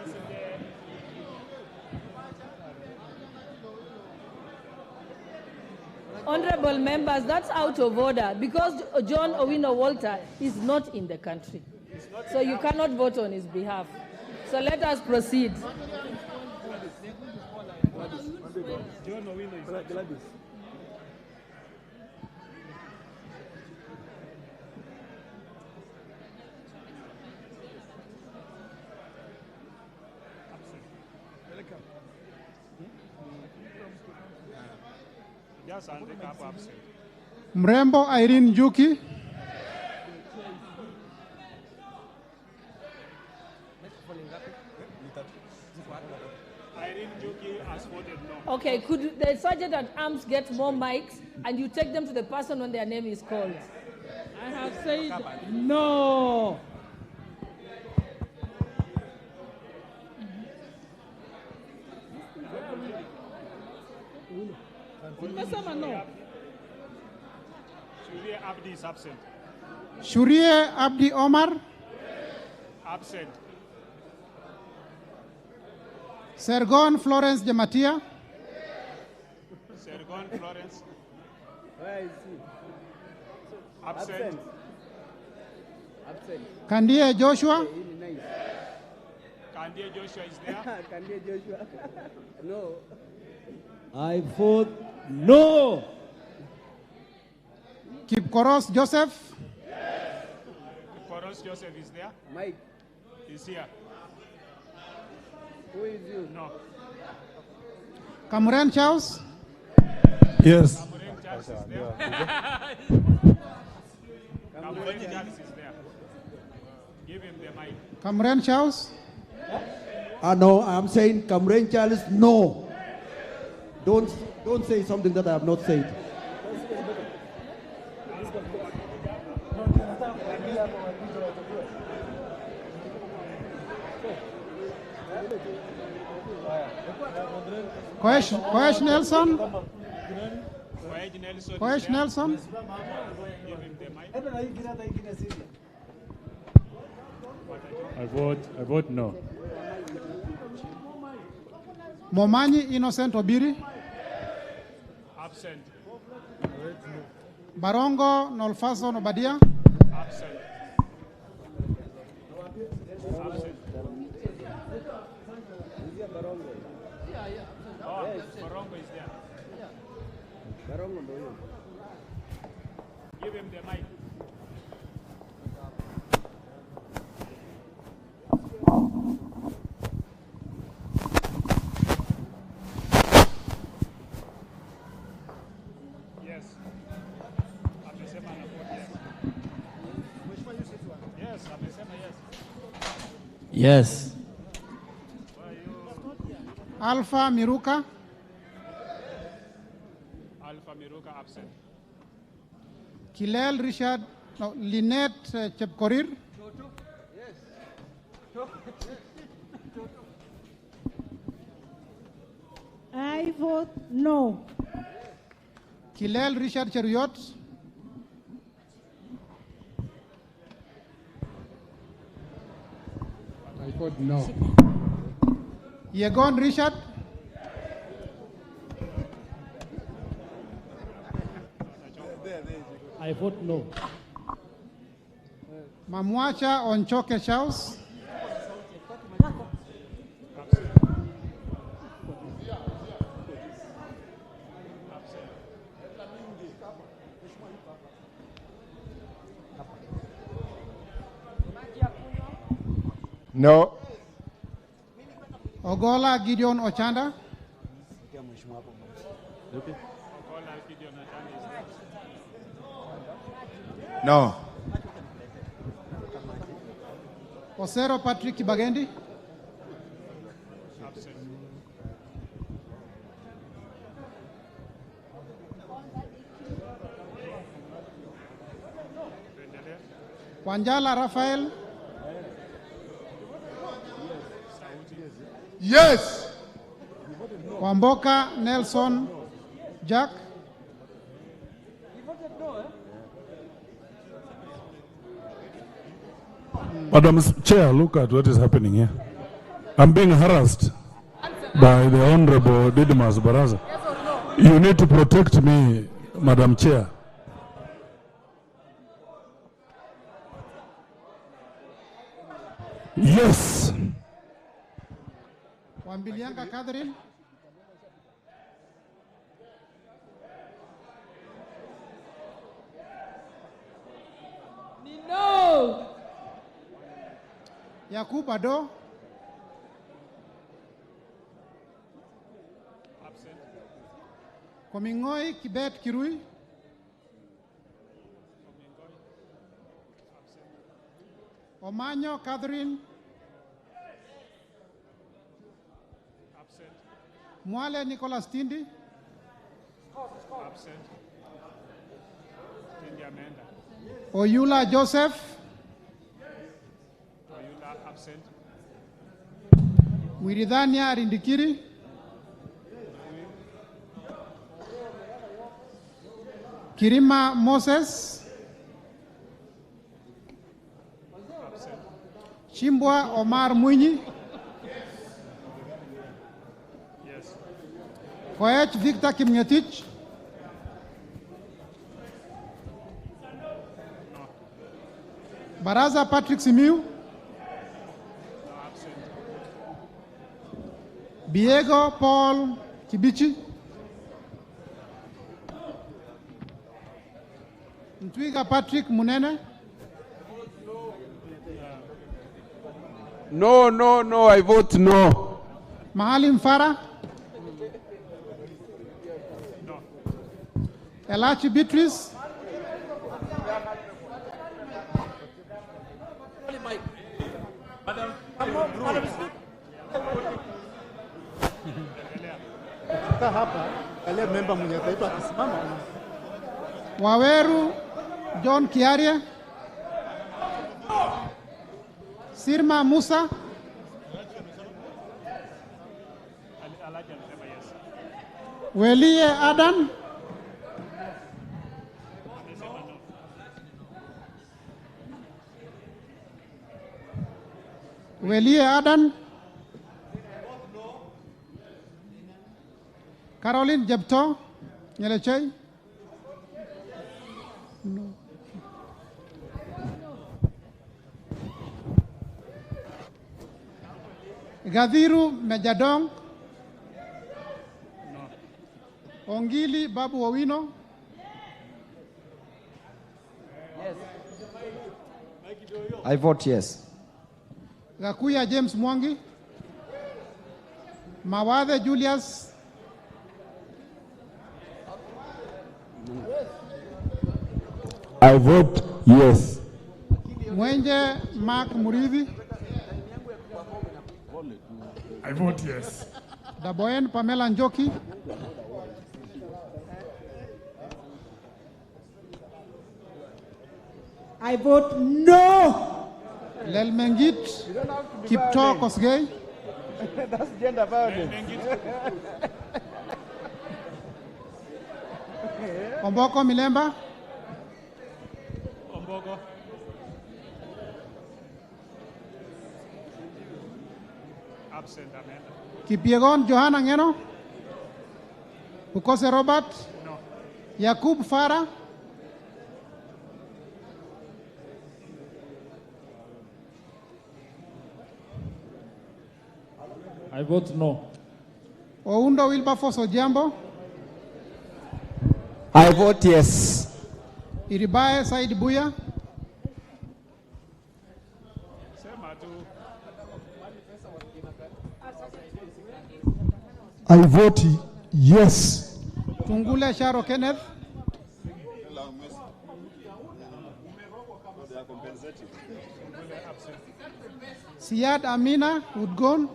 He's in the... Honorable members, that's out of order because John Owino Walter is not in the country. So you cannot vote on his behalf. So let us proceed. John Owino is Gladys. Just handicap absent. Mrembo Irene Juki. Irene Juki has voted no. Okay, could the sergeant at arms get more mics and you take them to the person when their name is called? I have said no. Nimesema no. Shuria Abdi is absent. Shurie Abdi Omar. Absent. Sergon Florence Jematia. Sergon Florence. Where is he? Absent. Absent. Kandie Joshua. Kandie Joshua is there. Kandie Joshua. No. I vote no. Kipkoros Joseph. Kipkoros Joseph is there. Mike. Is here. Who is you? No. Cameron Charles. Yes. Cameron Charles is there. Cameron Charles is there. Give him the mic. Cameron Charles. No, I'm saying Cameron Charles, no. Don't say something that I have not said. Koesh Nelson. Koesh Nelson. Give him the mic. I vote no. Momanyi Innocent Obiri. Absent. Barongo Nolfaso Nobadia. Absent. Absent. Oh, Barongo is there. Barongo no. Give him the mic. Yes. Amesema na vote yes. Yes, amesema yes. Yes. Alpha Miruka. Alpha Miruka absent. Kilel Richard. No, Lynette Chepkorir. I vote no. Kilel Richard Cheruyot. I vote no. Yegon Richard. I vote no. Mamwacha Onchoke Charles. No. Ogola Gideon Ochanda. No. Osero Patrick Kibagendi. Absent. Wanjala Rafael. Yes. Wamboka Nelson Jack. Madam Chair, look at what is happening here. I'm being harassed by the Honorable Didymus Baraza. You need to protect me, Madam Chair. Yes. Wambilianga Catherine. No. Yakub Ado. Absent. Komingoi Kibet Kirui. Omanyo Catherine. Absent. Mwale Nicholas Tindi. Absent. Tindi Amenda. Oyula Joseph. Oyula absent. Wiridhania Rindikiri. Kirima Moses. Absent. Chimbwa Omar Mwinyi. Koech Victor Kimngetich. Baraza Patrick Simiu. Biego Paul Kibichi. Ntwiga Patrick Munene. No, I vote no. Mahalim Farah. Elachi Beatrice. Waweru John Kiarie. Sirma Musa. Welie Adan. Welie Adan. Caroline Jebto. Nyelechei. No. Gadhiru Mejadong. Ongili Babu Owino. Yes. I vote yes. Gakuya James Mwangi. Mawade Julius. I vote yes. Mwenje Mark Murithi. I vote yes. Daboen Pamela Njoki. I vote no. Lelmengit Kipto Kosgei. That's gender violence. Omboko Milemba. Omboko. Absent, Amanda. Kipiegon Johanna Ngeno. Ukose Robert. No. Yakub Farah. I vote no. Oundo Wilberforce Ojambo. I vote yes. Iribae Said Buya. I vote yes. Tungule Sharo Kenneth. Siad Amina Udgon.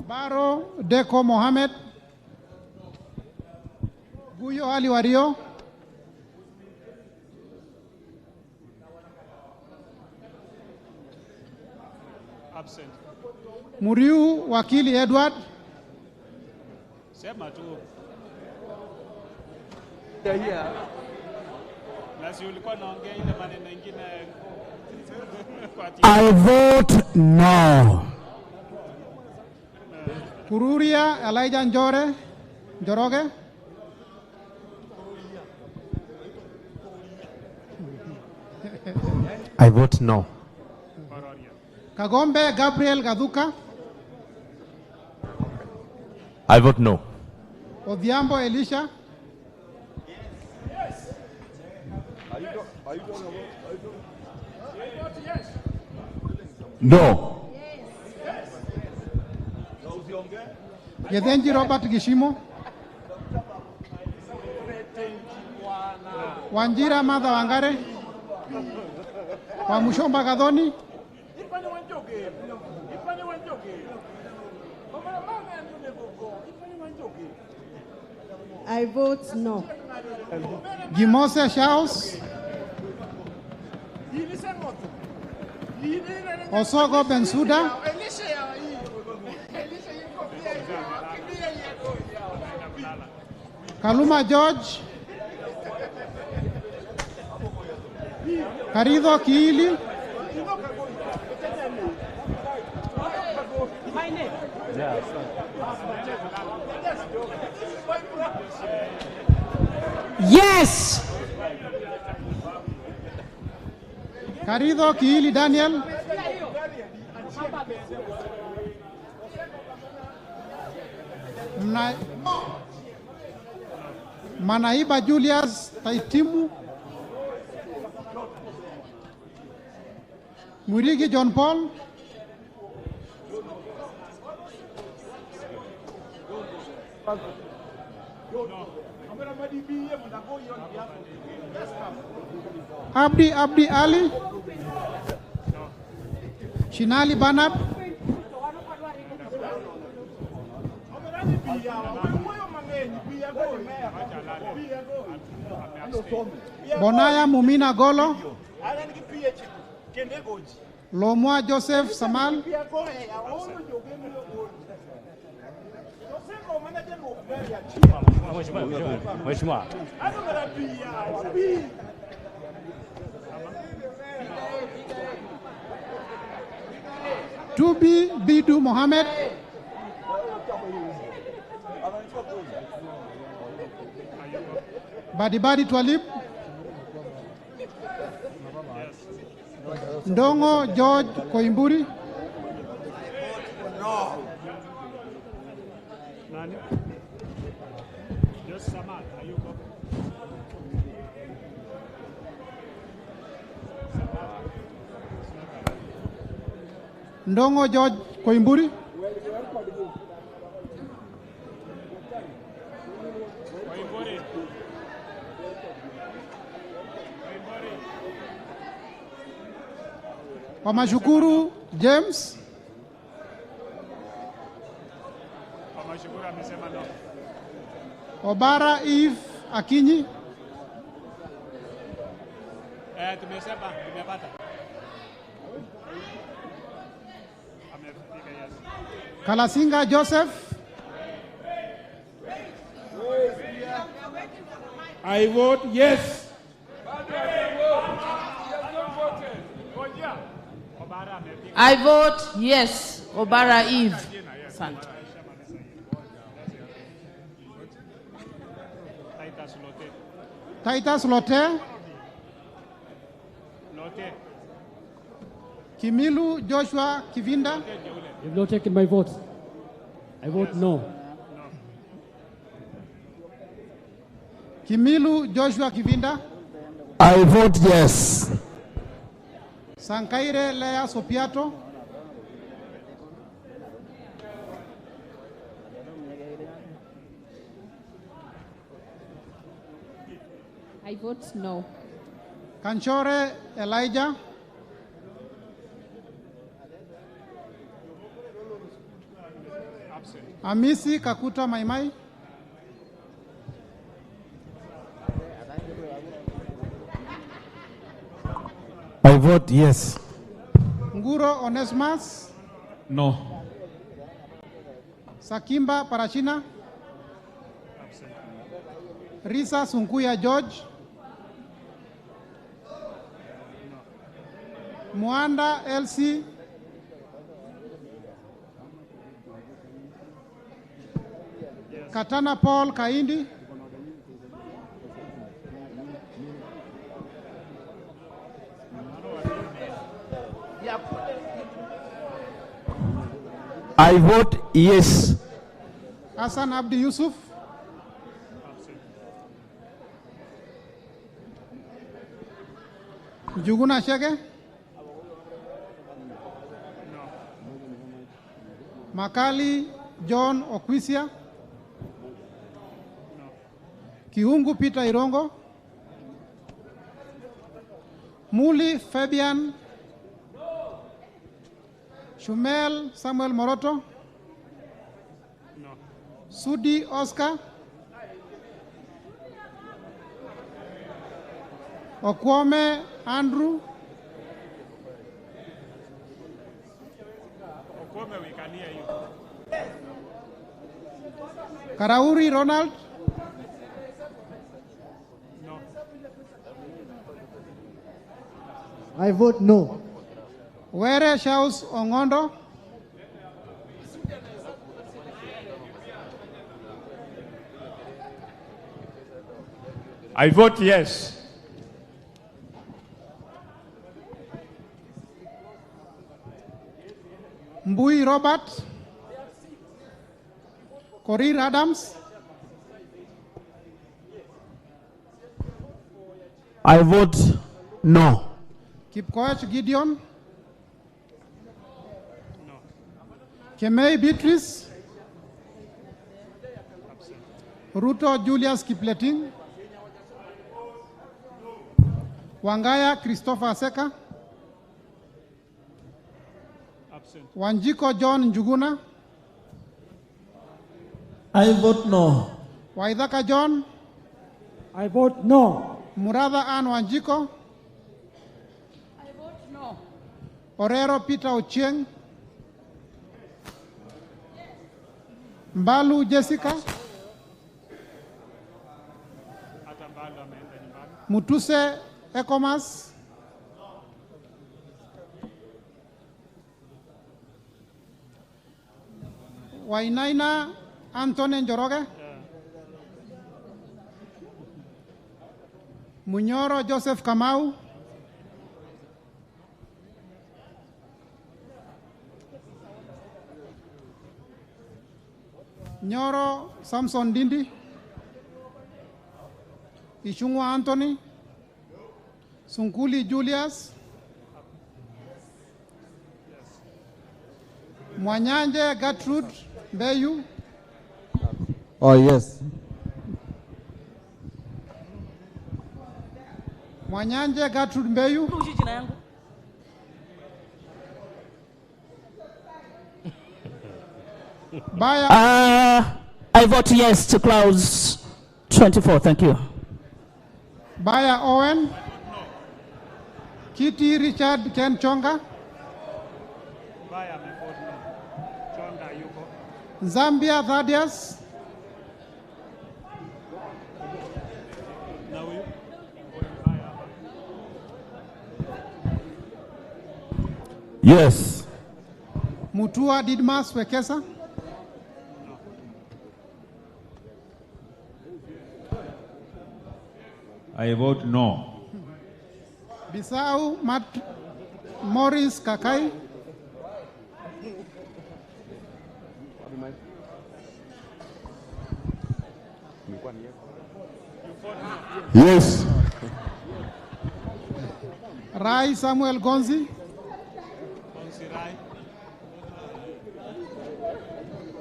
Baro Deko Mohammed. Guyo Ali Wario. Absent. Muriu Wakili Edward. Sema tu. Yeah. Na si ulikuwa naongea ile maneno ingine I vote no. Kururia Elijah Njore. Njoroge. I vote no. Kagombe Gabriel Gaduka. I vote no. Odhiambo Elisha. No. Yedenji Robert Gishimo. Wanjira Martha Wangare. Wamushomba Gadhoni. I vote no. Gimose Shaus. Osogo Bensuda. Kaluma George. Karido Kiili. Yes. Karido Kiili Daniel. Manaiba Julius Taitimu. Murigi John Paul. Abdi Ali. Shinali Banat. Bonaya Mumina Golo. Lomwa Joseph Samal. Mheshimiwa. Tubi Bidu Mohammed. Badibadi Twalib. Ndongo George Koimburi. Ndongo George Koimburi. Wamashukuru James. Wamashukuru amesema no. Obara Eve Akinyi. Tumesema tumepata. Amefika yes. Kalasinga Joseph. I vote yes. I vote yes. Obara Eve. Asante. Titus Lote. Kimilu Joshua Kivinda. You've not taken my vote. I vote no. Kimilu Joshua Kivinda. I vote yes. Sankaire Lea Sopiato. I vote no. Kanchore Elijah. Amisi Kakuta Maimai. I vote yes. Nguro Onesmas. No. Sakimba Parachina. Risa Sunkuya George. Mwanda Elsie. Katana Paul Kaindi. I vote yes. Hassan Abdi Yusuf. Juguna Shege. Makali John Okwisia. Kiungu Peter Irongo. Muli Fabian. Shumel Samuel Moroto. Sudi Oscar. Okwome Andrew. Okwome we can hear you. Karauri Ronald. No. I vote no. Were Shaus Ongondo. I vote yes. Mbui Robert, Korir Adams, I vote no. Kipkoech Gideon, Kemei Beatrice, Ruto Julius Kipleting, Wangaya Christopher Seka, Wanjiko John Njuguna, I vote no. Waithaka John, I vote no. Muratha Ann Wanjiko, I vote no. Orero Peter Ochieng, Mbalu Jessica, Mutuse Ekomas, Wainaina Anthony Njoroge, Munyoro Joseph Kamau, Nyoro Samson Dindi, Ishungwa Anthony, Sunkuli Julius, Mwanyanje Gertrude Mbeyu, Oh, yes. Mwanyanje Gertrude Mbeyu, Baya, I vote yes to clause 24. Thank you. Baya Owen, Kitty Richard Ken Chonga, Zambia Thaddeus, Yes. Mutua Didmas Wekesa, I vote no. Bisau Morris Kakai, Yes. Rai Samuel Gonzi,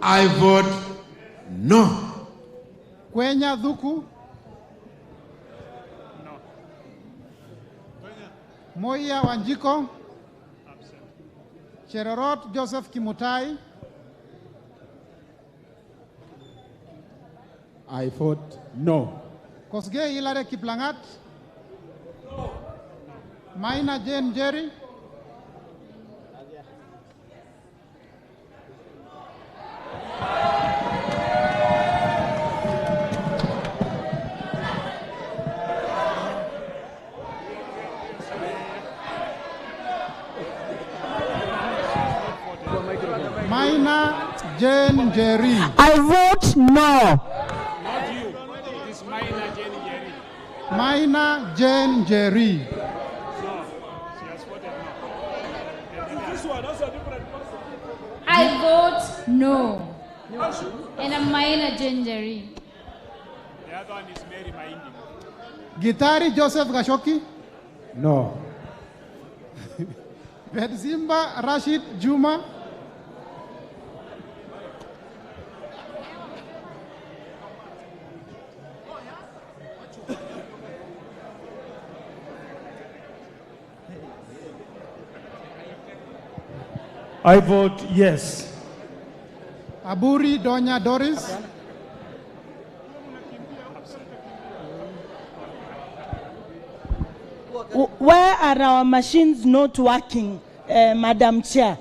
I vote no. Kwenya Dhuku, Moya Wanjiko, Cherorot Joseph Kimutai, I vote no. Kosgei Hilary Kiplangat, Maina Jane Jerry, Maina Jane Jerry. I vote no. Not you. It is Maina Jane Jerry. Maina Jane Jerry. No, she has voted no. This one also different. I vote no. And a minor gingery. The other one is Mary Maindi. Gitari Joseph Gashoki, No. Bedzimba Rashid Juma, I vote yes. Aburi Donya Doris, Where are our machines not working, Madam Chair?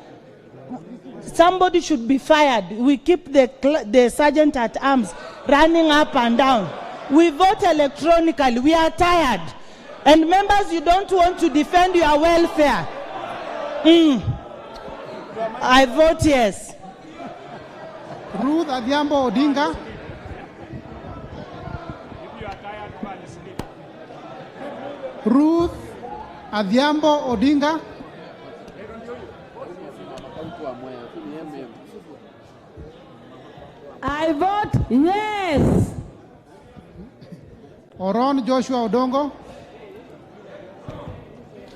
Somebody should be fired. We keep the sergeant at arms running up and down. We vote electronically. We are tired. And members, you don't want to defend your welfare. I vote yes. Ruth Adhiambo Odinga, If you are tired, go and sleep. Ruth Adhiambo Odinga. I vote yes. Oron Joshua Odongo.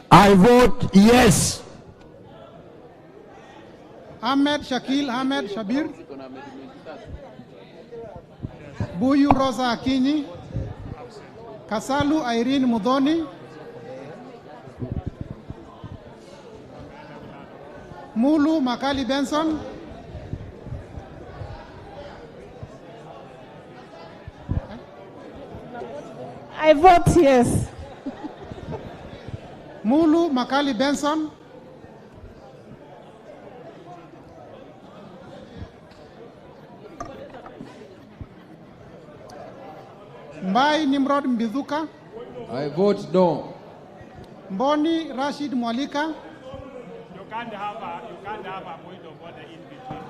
I vote yes. Ahmed Shakil Ahmed Shabir. Buyu Rosa Akinyi. Kasalu Irene Mudhoni. Mulu Makali Benson. I vote yes. Mulu Makali Benson. Mbai Nimrod Mbizuka. I vote no. Mboni Rashid Mwalika. You can't have a point of order in between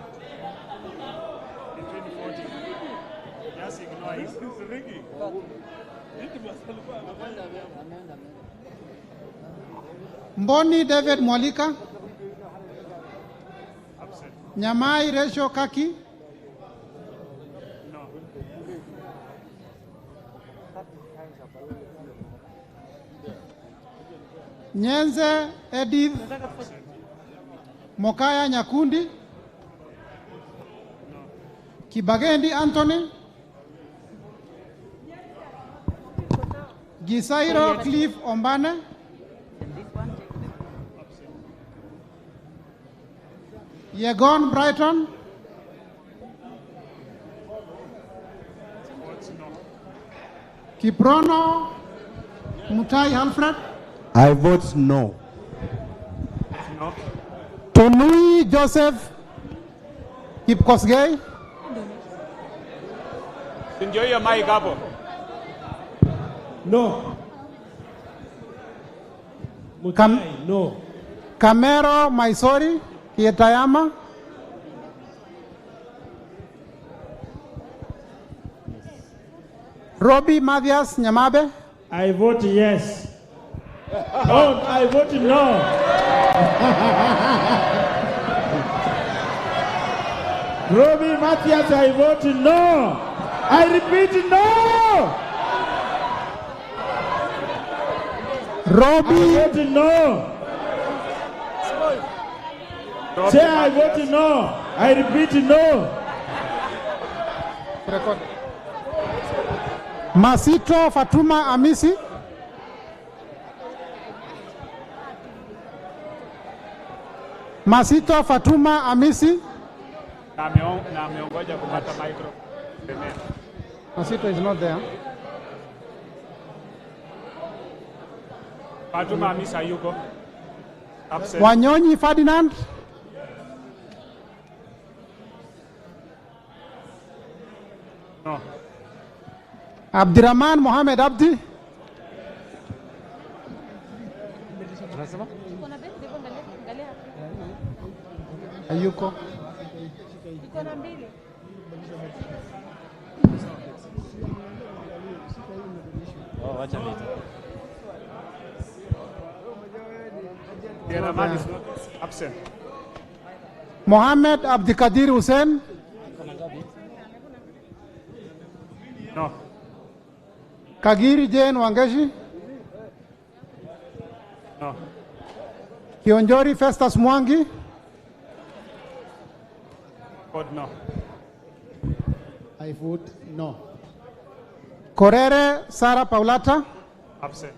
voting. Just ignore it. It's rigging. Mboni David Mwalika. Nyamai Resho Kaki. Nyenze Edith Mokaya Nyakundi. Kibagendi Anthony. Gisairo Cliff Ombane. Yegon Brighton. Kiprono Mutai Alfred. I vote no. No. Tonui Joseph Kipkosgei. Enjoy your mic, Apo. No. No. Camero Maisori Kietayama. Robbie Mathias Nyamabe. I vote yes. No, I vote no. Robbie Matthias, I vote no. I repeat, no. Robbie. I vote no. Say I vote no. I repeat, no. Masito Fatuma Amisi. Masito Fatuma Amisi. Masito is not there. Fatuma Amisi hayuko. Absent. Wanyonyi Ferdinand. No. Abdirahman Mohamed Abdi. Hayuko. Absent. Mohamed Abdikadir Hussein. No. Kagiri Jane Wangeshi. No. Kionjori Festus Mwangi. Vote no. I vote no. Korere Sara Paulata. Absent.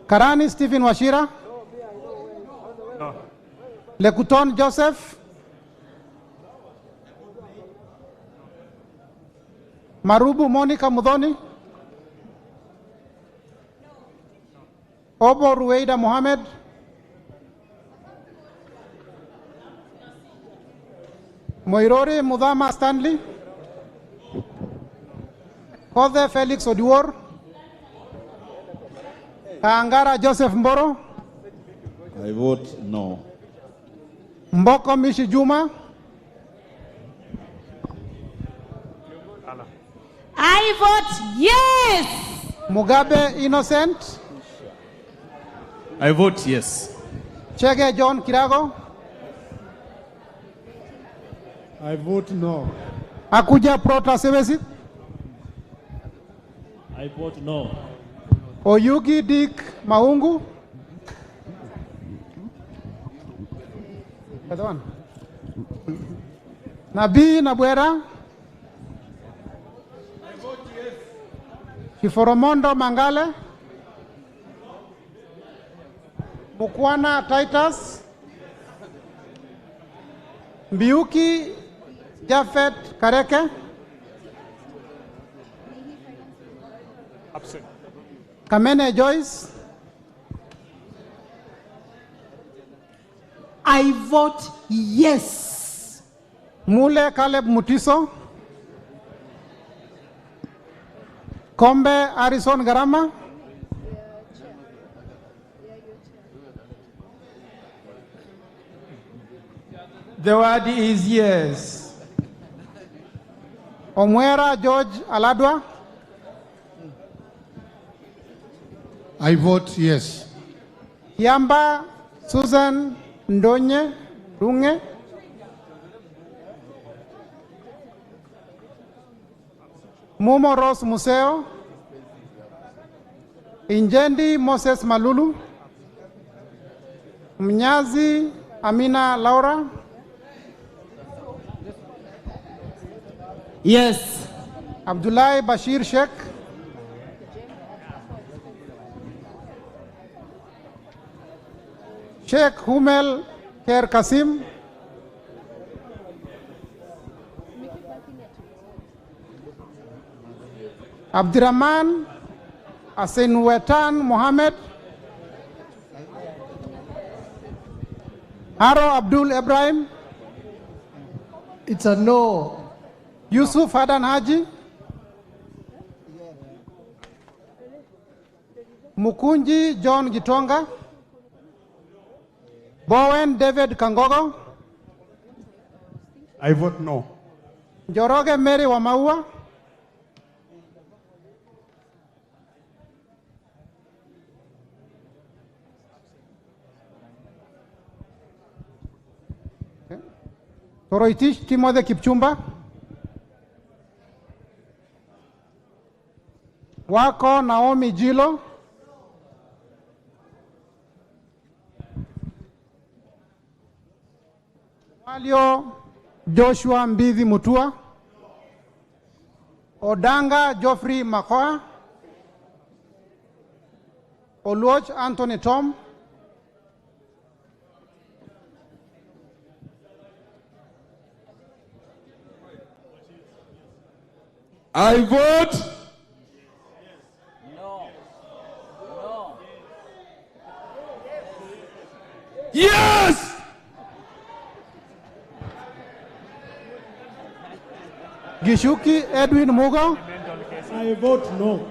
Karani Stephen Washira. No. Lekuton Joseph. Marubu Monica Mudhoni. Obo Ruweida Mohamed. Moirori Mudhama Stanley. Kothe Felix Odiwor. Kaangara Joseph Mboro. I vote no. Mboko Mishi Juma. I vote yes. Mugabe Innocent. I vote yes. Chege John Kirago. I vote no. Akuja Protasevesi. I vote no. Oyugi Dick Maungu. Nabi Nabwera. Kiforomondo Mangale. Mukwana Titus. Mbiuki Jafet Kareke. Absent. Kamene Joyce. I vote yes. Mule Caleb Mutiso. Kombe Harrison Garama. The word is yes. Omwera George Aladwa. I vote yes. Yamba Susan Ndonye Runge. Mumo Rose Museo. Injendi Moses Malulu. Mnyazi Amina Laura. Yes. Abdullahi Bashir Sheikh. Sheikh Humel Ker Kasim. Abdirahman Asenwetan Mohammed. Haro Abdul Ibrahim. It's a no. Yusuf Hadan Haji. Mukunji John Gitonga. Bowen David Kangogo. I vote no. Njoroge Mary Wamaua. Toroitich Timothy Kipchumba. Wako Naomi Jilo. Walio Joshua Mbithi Mutua. Odanga Geoffrey Makoa. Oluoch Anthony Tom. I vote yes. Gishuki Edwin Mugo. I vote no.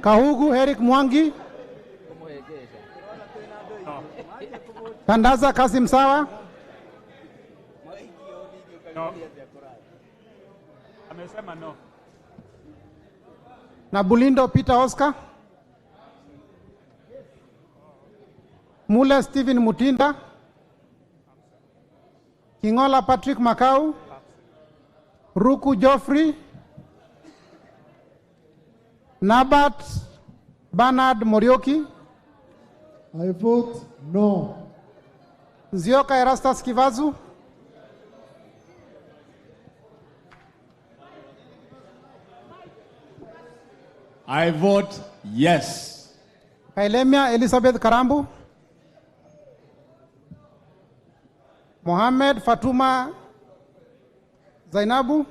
Kahugu Eric Mwangi. Tandaza Kasim Sawa. No. Amesema no. Nabulindo Peter Oscar. Mule Stephen Mutinda. Kingola Patrick Makau. Ruku Geoffrey. Nabat Bernard Morioki. I vote no. Nzioka Erastus Kivazu. I vote yes. Kailemia Elizabeth Karambu. Mohamed Fatuma Zainabu.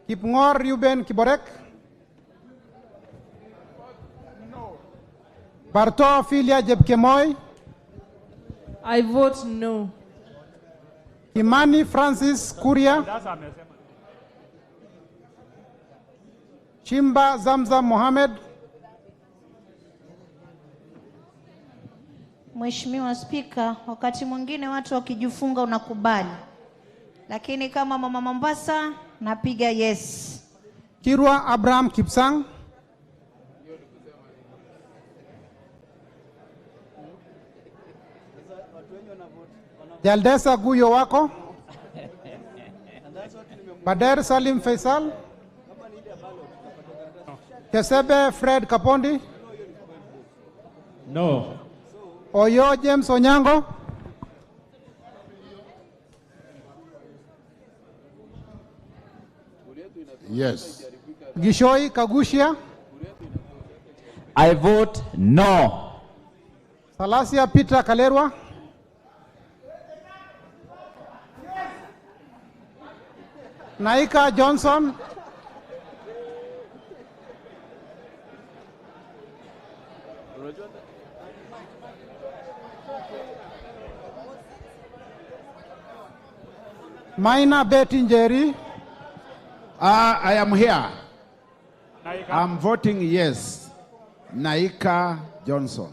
Kipngor Ruben Kiborek. Barto Filia Jebkemoy. I vote no. Imani Francis Kuria. Chimba Zamzam Mohamed. Mheshimiwa Spika, wakati mwingine watu wakijifunga unakubali. Lakini kama mama Mombasa napiga yes. Kirwa Abraham Kipsang. Jaldesa Guyo Wako, Bader Salim Faisal, Kesebe Fred Kapondi, No. Oyo James Onyango, Yes. Gishoi Kagushia, I vote no. Salasia Peter Kalerwa, Naika Johnson, Maina Betinjeri. I am here. I'm voting yes. Naika Johnson.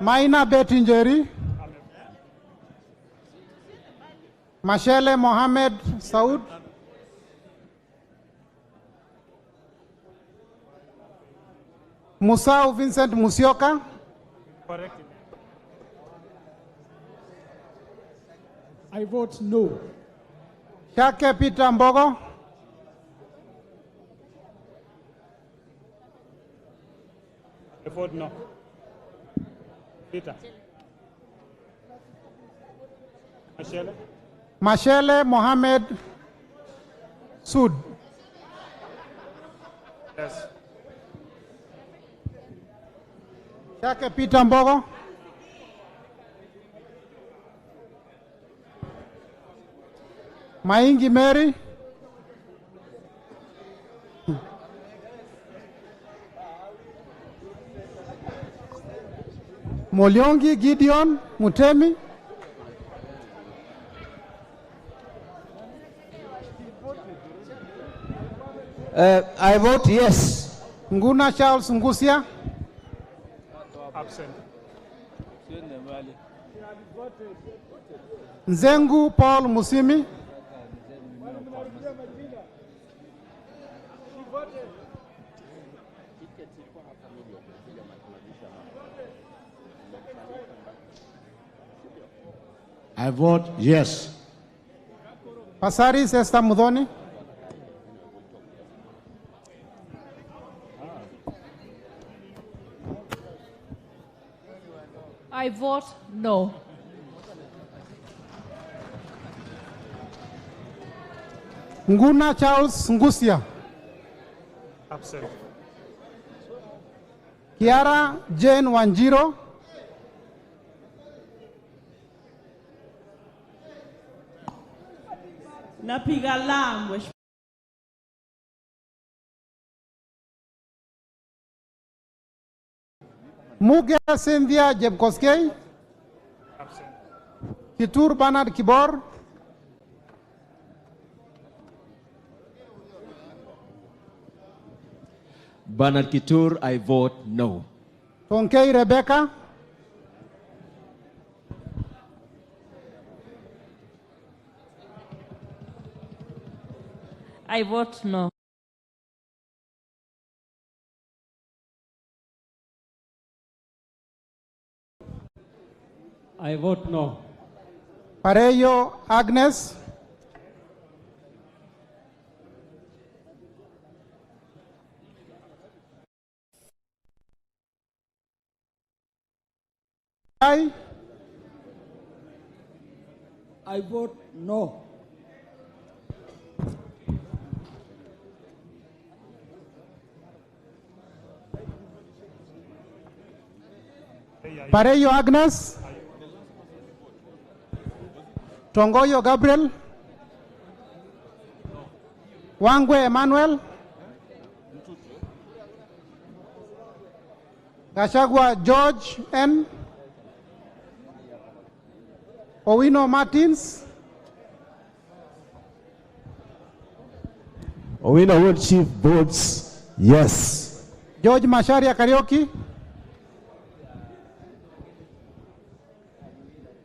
Maina Betinjeri. Mashele Mohamed Saud. Musau Vincent Musioka. Correct. I vote no. Shake Peter Mbogo. I vote no. Peter. Michelle? Mashele Mohamed Sud. Yes. Shake Peter Mbogo. Maingi Mary. Molyongi Gideon Mutemi. I vote yes. Nguna Charles Ngusia. Absent. Nzengu Paul Musimi. I vote yes. Pasari Sesta Mudhoni. I vote no. Nguna Charles Ngusia. Absent. Kiara Jane Wanjiro. Napiga language. Mugia Cynthia Jebkoskei. Absent. Kitur Bernard Kibor. Bernard Kitur, I vote no. Tonkei Rebecca. I vote no. I vote no. Pareyo Agnes. I vote no. Pareyo Agnes. Tongoyo Gabriel. Wangwe Emmanuel. Gashagwa George N. Owino Martins. Owino World Chief votes yes. George Masharia Karaoke.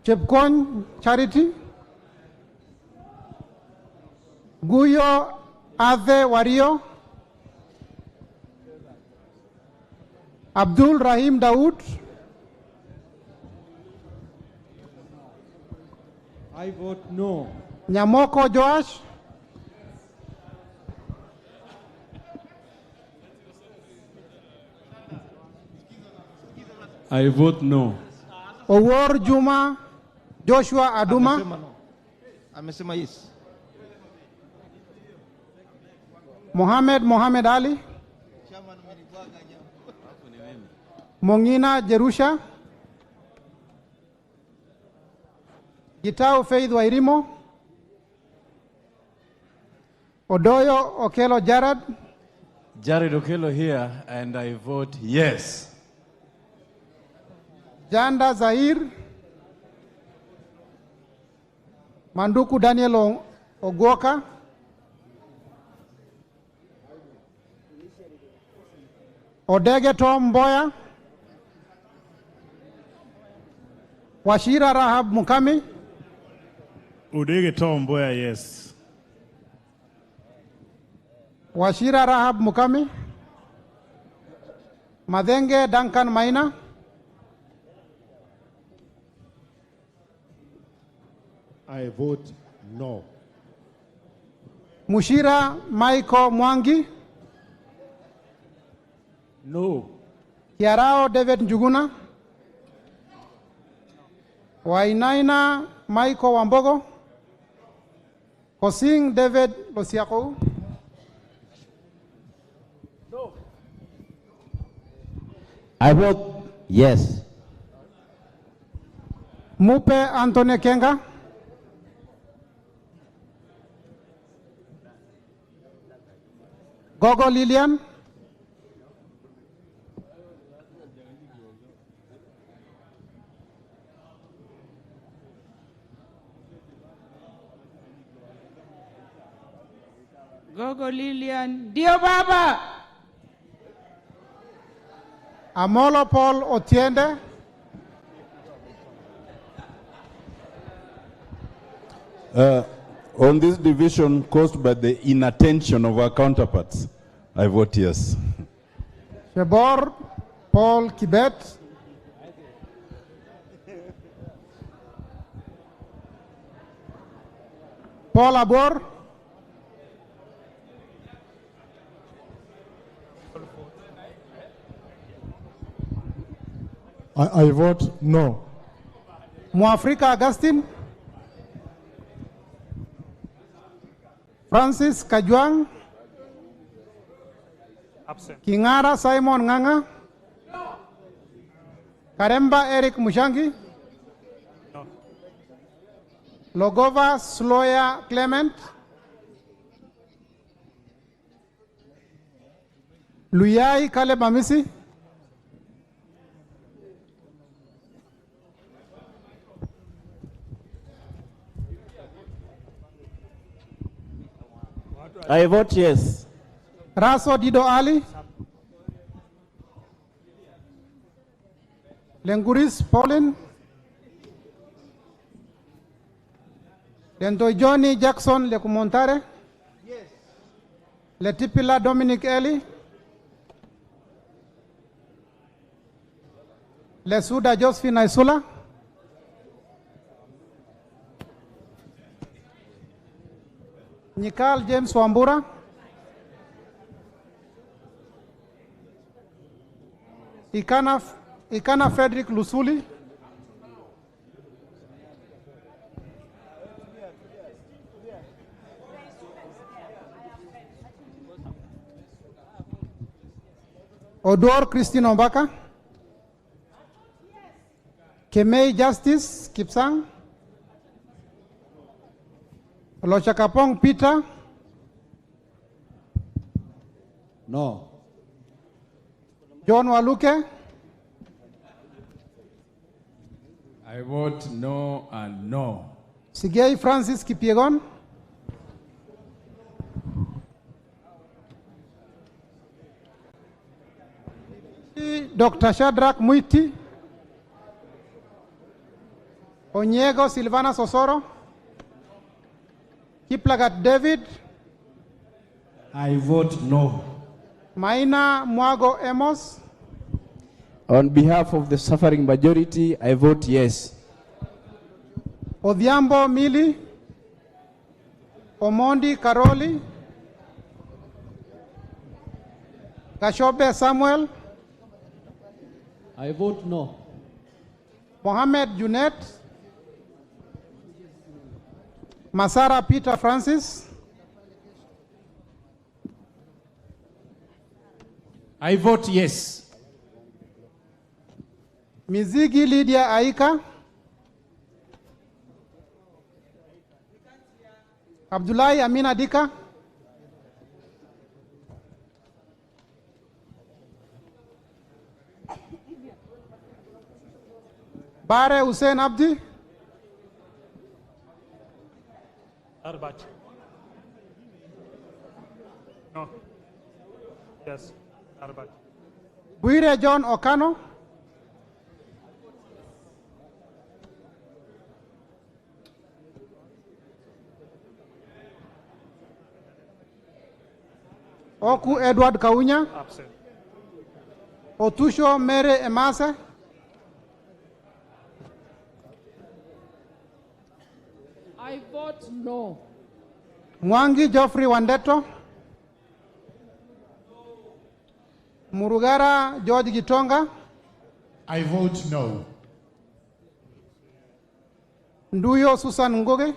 Chepkon Charity. Guyo Ave Wario. Abdul Rahim Daud. I vote no. Nyamoko Joash, I vote no. Owor Juma Joshua Aduma, Amesema yes. Mohammed Ali, Mongina Jerusha, Gitau Faith Wairimo, Odoyo Okelo Jared, Jared Okello here, and I vote yes. Janda Zahir, Manduku Daniel Ogwoka, Odege Tom Mboya, Washira Rahab Mukami, Udege Tom Mboya, yes. Washira Rahab Mukami, Madenge Duncan Maina, I vote no. Mushira Michael Mwangi, No. Kiarao David Njuguna, Wainaina Michael Wambogo, Kosing David Losiako, I vote yes. Mupe Anthony Kenga, Gogo Lilian, Gogo Lilian. Dio Baba. Amolo Paul Otiende, On this division caused by the inattention of our counterparts, I vote yes. Shebor Paul Kibet, Paul Abor, I vote no. Muafrika Augustine, Francis Kajwang, Absent. Kingara Simon Nganga, Karemba Eric Mushangi, No. Logova Sloya Clement, Luyai Caleb Amisi, I vote yes. Raso Dido Ali, Lenguris Pauline, Lento Johnny Jackson Lekumontare, Letipila Dominic Eli, Lesuda Josephine Isula, Nikal James Wambura, Ikana Frederick Lusuli, Odor Christine Ombaka, Kemei Justice Kipsang, Lochakapong Peter, No. John Waluke, I vote no and no. Sigei Francis Kipiegon, Dr. Shadrach Muiti, Onyego Silvana Sosoro, Kiplagat David, I vote no. Maina Mwago Amos, On behalf of the suffering majority, I vote yes. Odhiambo Mili, Omondi Karoli, Gashobe Samuel, I vote no. Mohammed Junet, Masara Peter Francis, I vote yes. Mizigi Lydia Aika, Abdullahi Amina Dika, Bare Hussein Abdi, Arbach. No. Yes. Arbach. Buire John Okano, Oku Edward Kaunya, Absent. Otusho Mere Emase, I vote no. Mwangi Geoffrey Wandeto, Murugara George Gitonga, I vote no. Nduyo Susan Ngoge,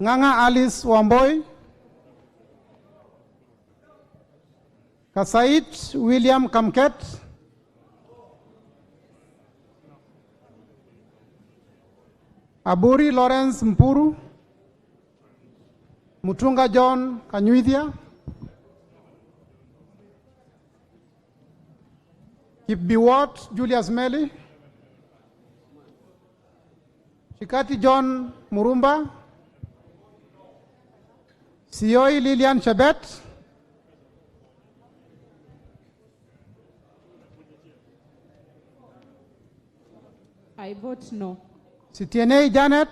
Nganga Alice Wamboi, Kasait William Kamket, Aburi Lawrence Mpuru, Mutunga John Kanyuithia, Kipbiwot Julius Meli, Shikati John Murumba, Sioi Lilian Chebet, I vote no. Sitienei Janet,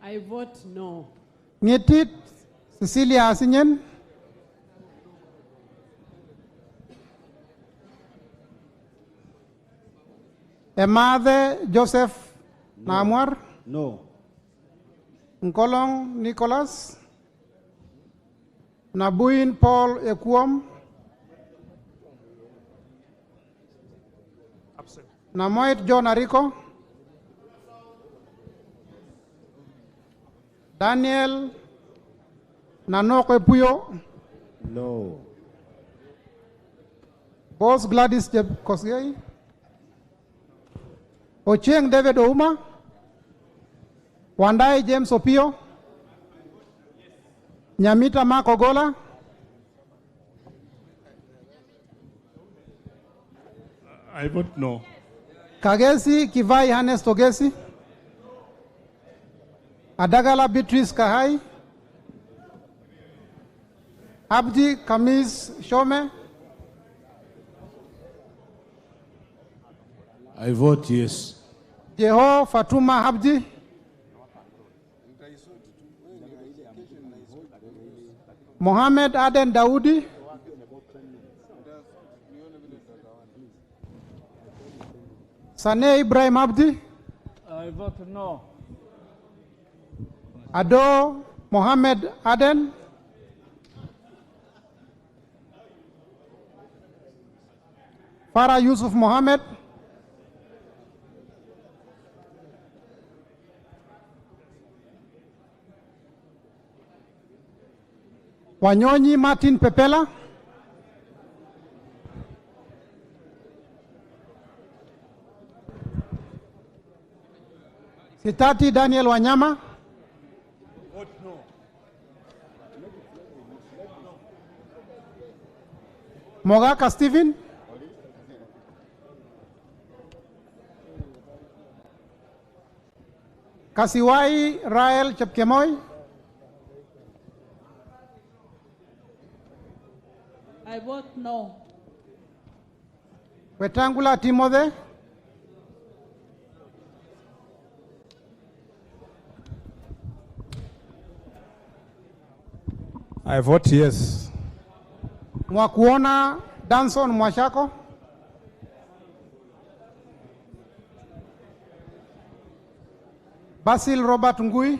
I vote no. Ngetit Cecilia Asinyen, Emade Joseph Namwar, No. Nkolong Nicholas, Nabuin Paul Ekuom, Absent. Namoit John Ariko, Daniel Nanoko Puyo, No. Boss Gladys Jeb Kosgei, Ochieng David Ouma, Wandai James Opio, Nyamita Makogola, I vote no. Kagesi Kivai Hannes Togesi, Adagala Beatrice Kahai, Abdi Kamis Shome, I vote yes. Jeho Fatuma Abdi, Mohammed Aden Daudi, Sane Ibrahim Abdi, I vote no. Ado Mohammed Aden, Farah Yusuf Mohammed, Wanyonyi Martin Pepela, Sitati Daniel Wanyama, Vote no. Mogaka Stephen, Kasiwai Rael Chepkemoi, I vote no. Wetangula Timothy, I vote yes. Mwakuona Danson Mwashako. Basil Robert Ngui.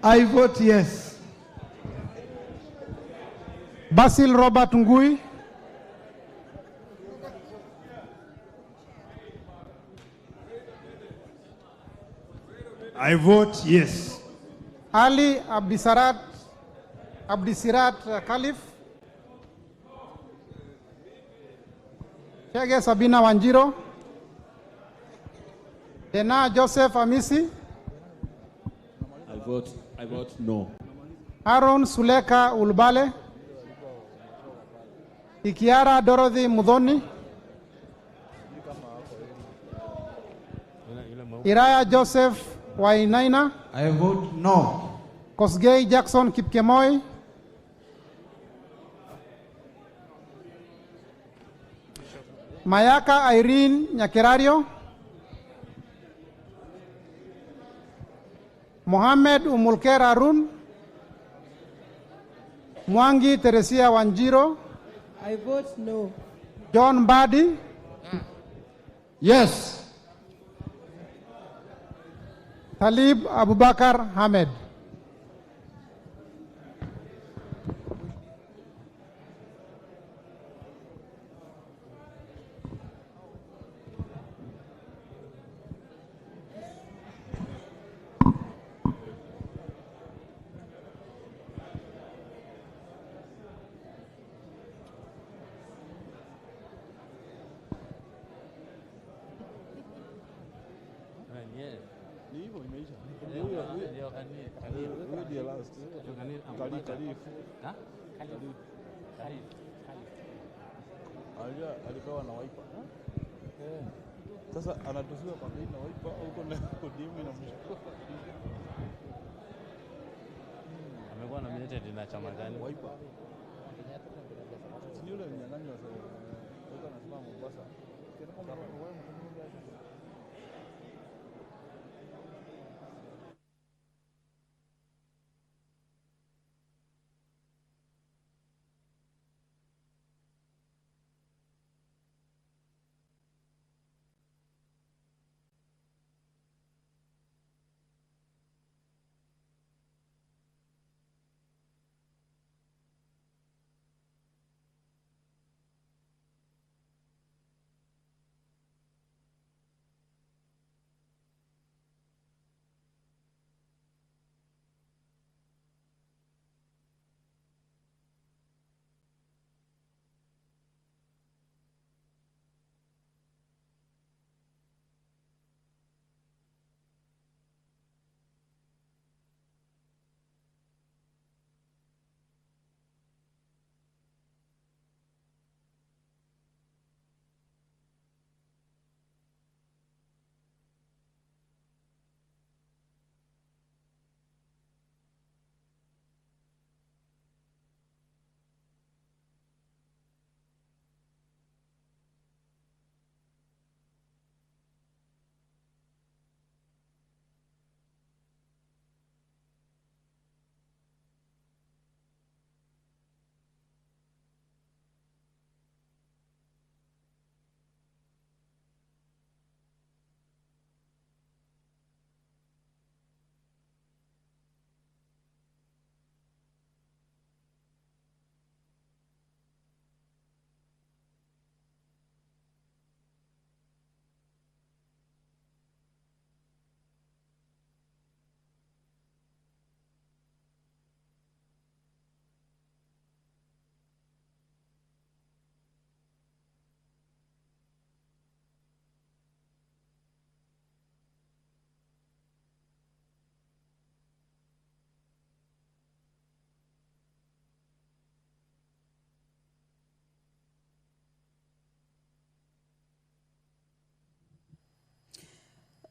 I vote yes. Basil Robert Ngui. I vote yes. Ali Abdisirat Khalif. Chege Sabina Wanjiro. Dena Joseph Amisi. I vote no. Aaron Suleka Ulbale. Ikiara Dorothy Mudhoni. Iraya Joseph Wainaina. I vote no. Kosgei Jackson Kipkemoi. Mayaka Irene Nyakerario. Mohamed Umulker Arun. Mwangi Teresia Wanjiro. I vote no. John Badi. Yes. Talib Abubakar Hamed. Alipewa na waipa. Sasa anatusiwa kwa bei na waipa huko na kodimu na mshiko. Amekuwa nominated na chama gani? Waipa. Ni yule mnyang'anyi wa sasa. Sasa anasema Mombasa. Kile kama wewe mtumia.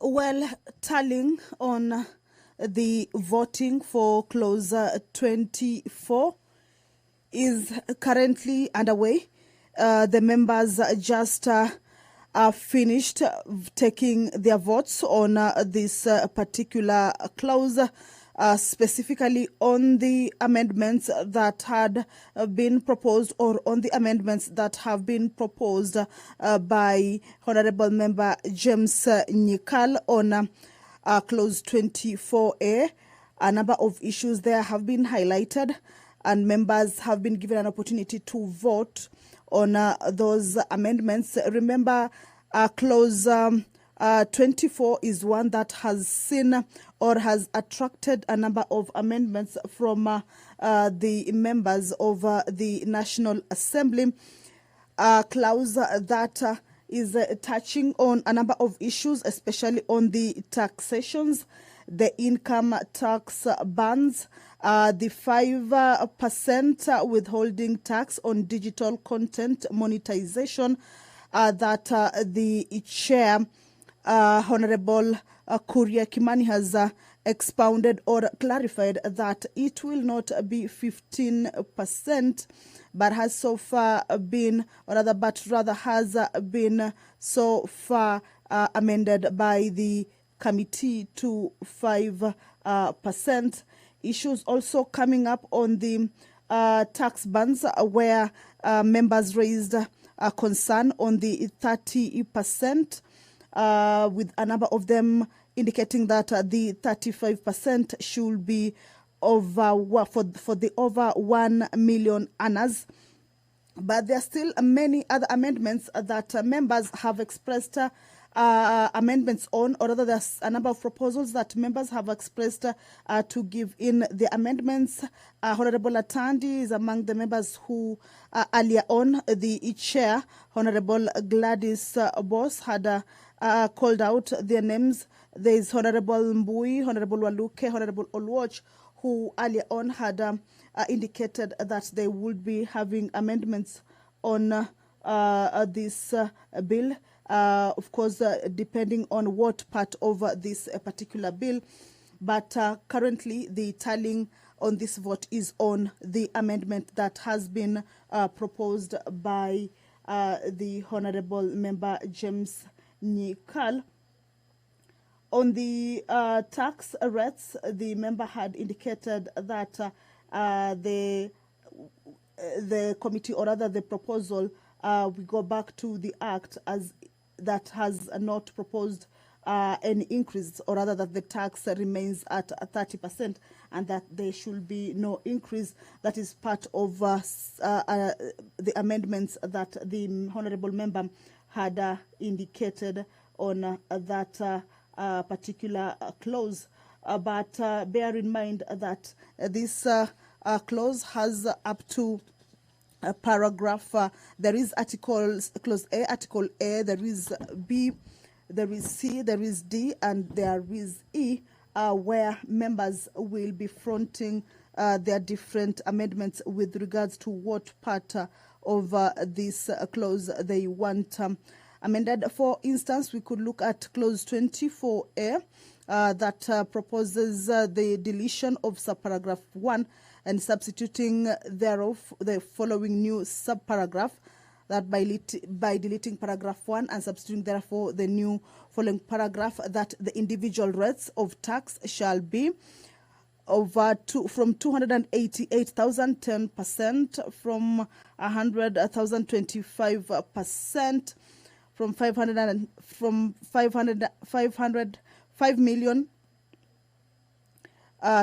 Well, tallying on the voting for clause 24 is currently underway. The members just finished taking their votes on this particular clause, specifically on the amendments that had been proposed, or on the amendments that have been proposed by Honorable Member James Nyikal on clause 24A. A number of issues there have been highlighted, and members have been given an opportunity to vote on those amendments. Remember, clause 24 is one that has seen or has attracted a number of amendments from the members of the National Assembly. Clause that is touching on a number of issues, especially on the taxations, the income tax bans, the 5% withholding tax on digital content monetization, that the chair, Honorable Kuria Kimani, has expounded or clarified that it will not be 15%, but has so far been, or rather, has been so far amended by the committee to 5%. Issues also coming up on the tax bans, where members raised a concern on the 30%, with a number of them indicating that the 35% should be over for the over 1 million earners. But there are still many other amendments that members have expressed amendments on, or rather there's a number of proposals that members have expressed to give in the amendments. Honorable Atandi is among the members who earlier on, the chair, Honorable Gladys Boss, had called out their names. There is Honorable Mbui, Honorable Waluke, Honorable Olwoch, who earlier on had indicated that they would be having amendments on this bill. Of course, depending on what part of this particular bill. But currently, the tallying on this vote is on the amendment that has been proposed by the Honorable Member James Nyikal. On the tax rates, the member had indicated that the committee, or rather the proposal, we go back to the Act as that has not proposed any increase, or rather that the tax remains at 30%, and that there should be no increase. That is part of the amendments that the honourable member had indicated on that particular clause. But bear in mind that this clause has up to paragraph, there is articles, clause A, article A, there is B, there is C, there is D, and there is E, where members will be fronting their different amendments with regards to what part of this clause they want amended. For instance, we could look at clause 24A that proposes the deletion of subparagraph 1 and substituting thereof the following new subparagraph, that by deleting paragraph 1 and substituting therefore the new following paragraph, that the individual rates of tax shall be from 288,000 10%, from 100,000 25%, from 5 million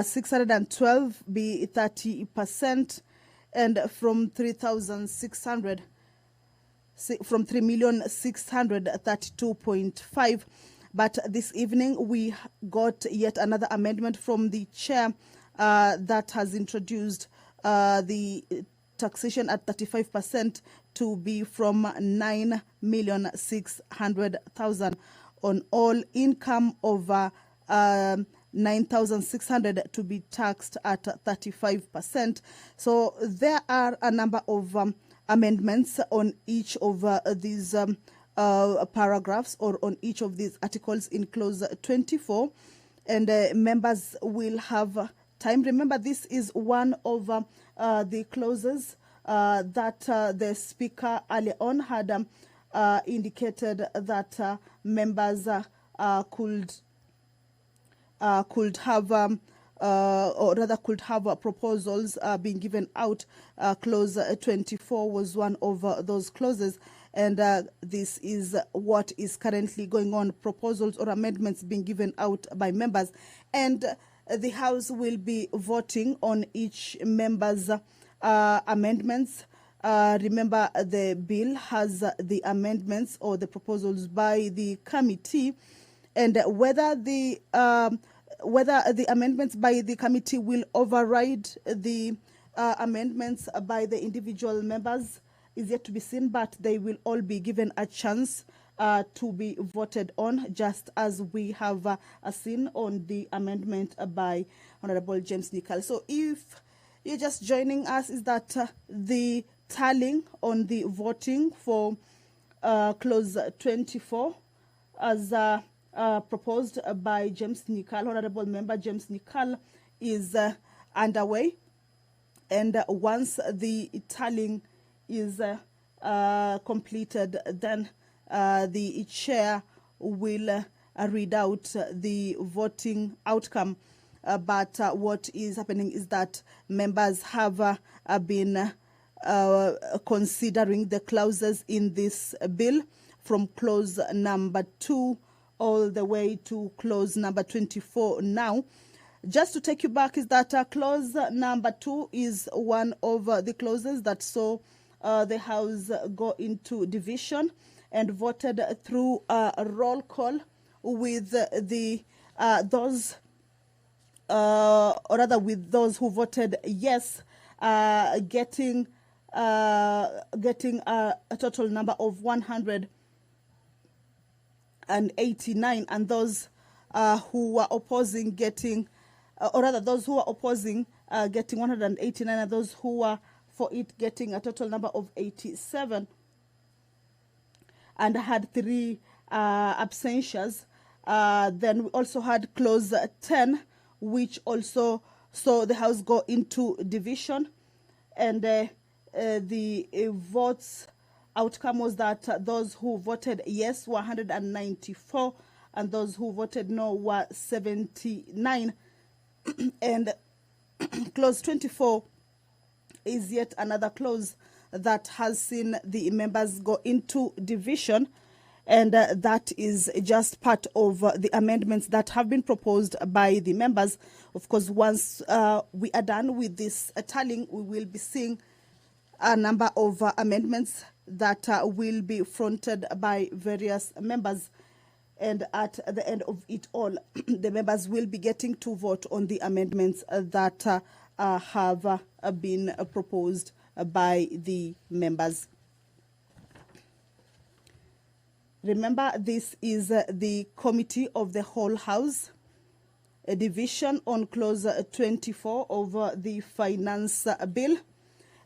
612 be 30%, and from 3,600 from 3,632,500. But this evening we got yet another amendment from the chair that has introduced the taxation at 35% to be from 9,600,000 on all income over 9,600 to be taxed at 35%. So there are a number of amendments on each of these paragraphs, or on each of these articles in clause 24, and members will have time. Remember, this is one of the clauses that the speaker earlier on had indicated that members could have or rather could have proposals being given out. Clause 24 was one of those clauses, and this is what is currently going on: proposals or amendments being given out by members, and the House will be voting on each member's amendments. Remember, the bill has the amendments or the proposals by the committee, and whether the amendments by the committee will override the amendments by the individual members is yet to be seen, but they will all be given a chance to be voted on, just as we have seen on the amendment by Honorable James Nicol. So if you're just joining us, is that the tallying on the voting for clause 24 as proposed by James Nicol, Honorable Member James Nicol, is underway. And once the tallying is completed, then the chair will read out the voting outcome. But what is happening is that members have been considering the clauses in this bill from clause number 2 all the way to clause number 24 now. Just to take you back, is that clause number 2 is one of the clauses that saw the House go into division and voted through a roll call with the those or rather with those who voted yes getting a total number of 189, and those who were opposing getting or rather those who were opposing getting 189, and those who were for it getting a total number of 87, and had 3 absentions. Then we also had clause 10, which also saw the House go into division, and the votes outcome was that those who voted yes were 194, and those who voted no were 79. And clause 24 is yet another clause that has seen the members go into division, and that is just part of the amendments that have been proposed by the members. Of course, once we are done with this tallying, we will be seeing a number of amendments that will be fronted by various members. And at the end of it all, the members will be getting to vote on the amendments that have been proposed by the members. Remember, this is the Committee of the Whole House, a division on clause 24 of the Finance Bill.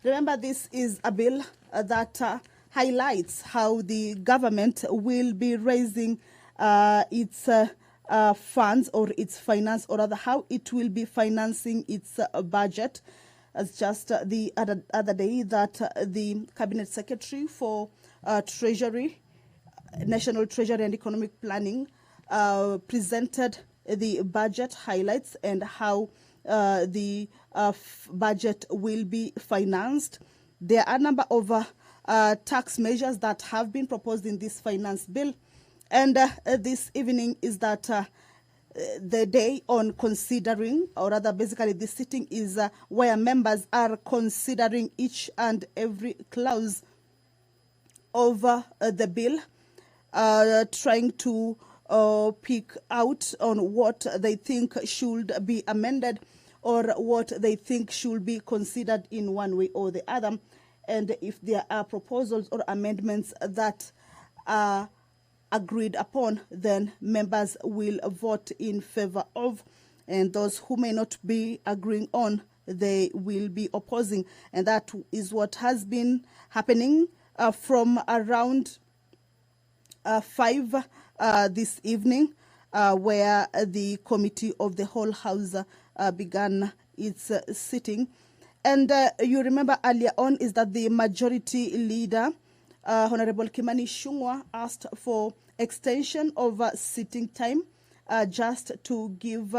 Remember, this is a bill that highlights how the government will be raising its funds or its finance, or rather how it will be financing its budget. As just the other day that the Cabinet Secretary for Treasury, National Treasury and Economic Planning presented the budget highlights and how the budget will be financed. There are a number of tax measures that have been proposed in this finance bill. And this evening is that the day on considering, or rather basically the sitting is where members are considering each and every clause of the bill, trying to pick out on what they think should be amended or what they think should be considered in one way or the other. And if there are proposals or amendments that are agreed upon, then members will vote in favor of, and those who may not be agreeing on, they will be opposing. And that is what has been happening from around 5 this evening, where the Committee of the Whole House began its sitting. And you remember earlier on is that the majority leader Honorable Kimani Shungwa asked for extension of sitting time just to give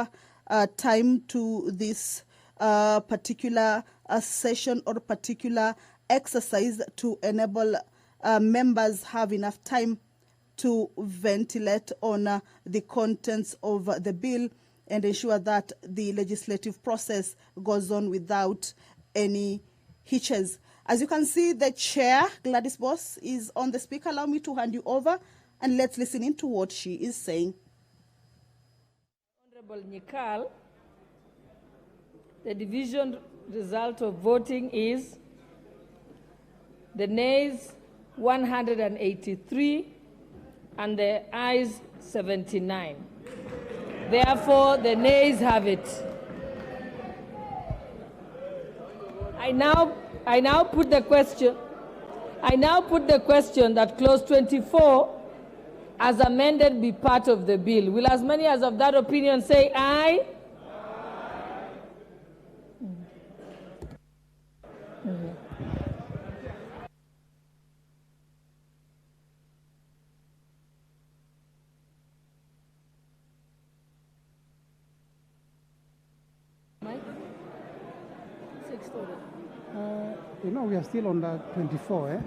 time to this particular session or particular exercise to enable members have enough time to ventilate on the contents of the bill and ensure that the legislative process goes on without any hitches. As you can see, the chair, Gladys Boss, is on the speaker. Allow me to hand you over and let's listen into what she is saying. Honorable Nyikal, the division result of voting is the nays 183 and the ayes 79. Therefore, the nays have it. I now put the question that clause 24 as amended be part of the bill. Will as many as of that opinion say aye? We are still on the 24, eh?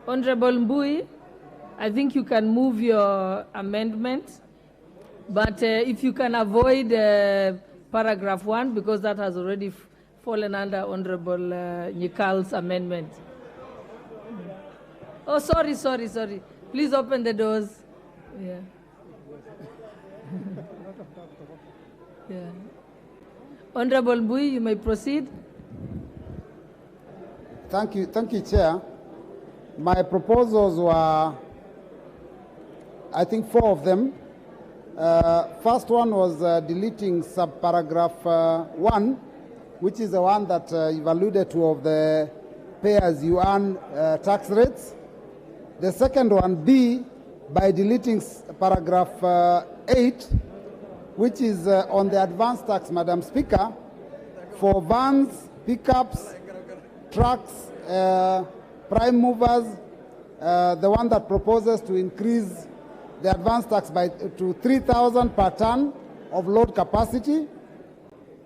Honorable Mbui, I think you can move your amendment, but if you can avoid paragraph 1, because that has already fallen under Honorable Nyikal's amendment. Oh, sorry. Please open the doors. Yeah. Yeah. Honorable Mbui, you may proceed. Thank you, Chair. My proposals were, I think, 4 of them. First one was deleting subparagraph 1, which is the one that you've alluded to of the pay-as-you-earn tax rates. The second one, B, by deleting paragraph 8, which is on the advance tax, Madam Speaker, for vans, pickups, trucks, prime movers, the one that proposes to increase the advance tax to 3,000 per ton of load capacity.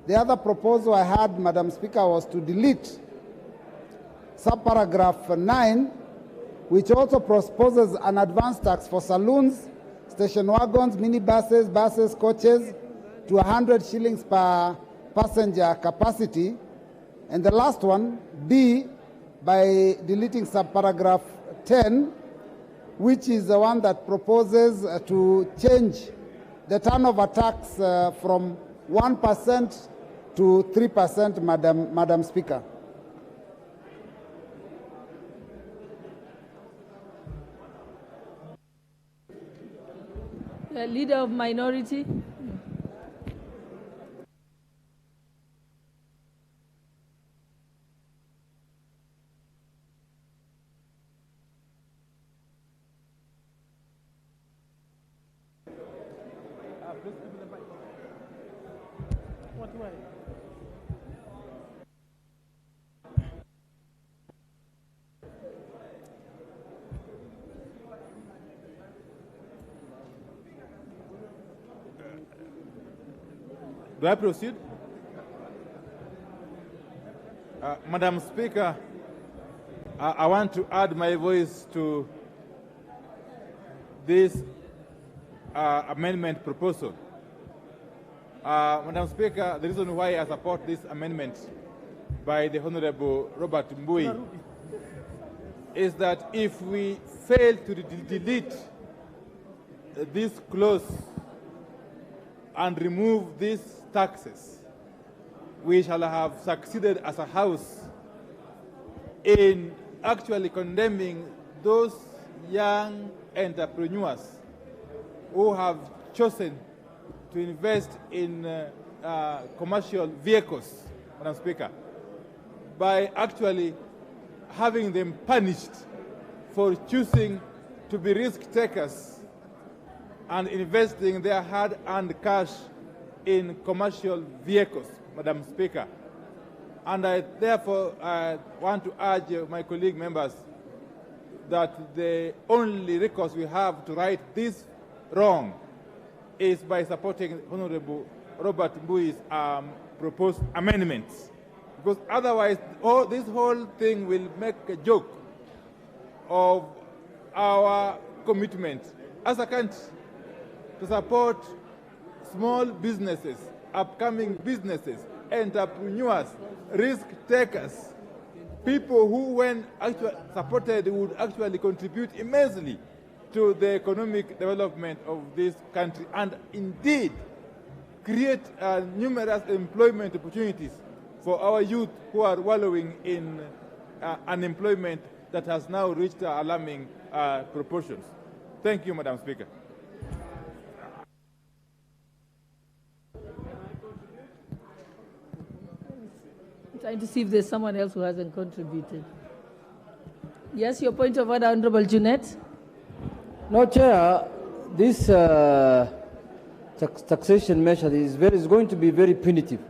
The other proposal I had, Madam Speaker, was to delete subparagraph 9, which also proposes an advance tax for saloons, station wagons, minibuses, buses, coaches, to 100 shillings per passenger capacity. And the last one, B, by deleting subparagraph 10, which is the one that proposes to change the turnover tax from 1% to 3%, Madam Speaker. The Leader of Minority. What way? Do I proceed? Madam Speaker, I want to add my voice to this amendment proposal. Madam Speaker, the reason why I support this amendment by the Honorable Robert Mbui is that if we fail to delete this clause and remove these taxes, we shall have succeeded as a House in actually condemning those young entrepreneurs who have chosen to invest in commercial vehicles, Madam Speaker, by actually having them punished for choosing to be risk takers and investing their hard-earned cash in commercial vehicles, Madam Speaker. And I therefore want to urge my colleague members that the only recourse we have to right this wrong is by supporting Honorable Robert Mbui's proposed amendments. Because otherwise, this whole thing will make a joke of our commitment as a country to support small businesses, upcoming businesses, entrepreneurs, risk takers, people who, when actually supported, would actually contribute immensely to the economic development of this country and indeed create numerous employment opportunities for our youth who are wallowing in unemployment that has now reached alarming proportions. Thank you, Madam Speaker. Trying to see if there's someone else who hasn't contributed. Yes, your point of order, Honorable Junet. No, Chair, this taxation measure is going to be very punitive.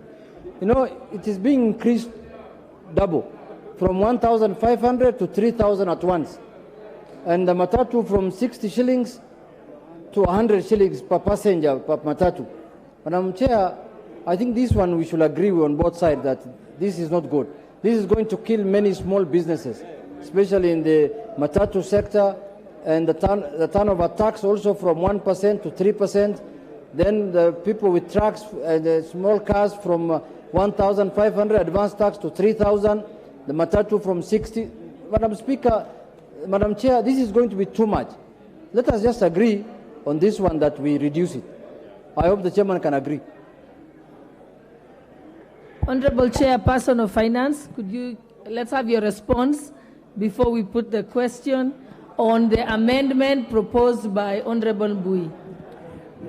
You know, it is being increased double, from 1,500 to 3,000 at once. And the matatu from 60 shillings to 100 shillings per passenger per matatu. Madam Chair, I think this one we should agree on both sides that this is not good. This is going to kill many small businesses, especially in the matatu sector, and the turnover tax also from 1% to 3%. Then the people with trucks and the small cars from 1,500 advance tax to 3,000. The matatu from 60. Madam Speaker, Madam Chair, this is going to be too much. Let us just agree on this one that we reduce it. I hope the chairman can agree. Honorable Chairperson of Finance, let's have your response before we put the question on the amendment proposed by Honorable Mbui.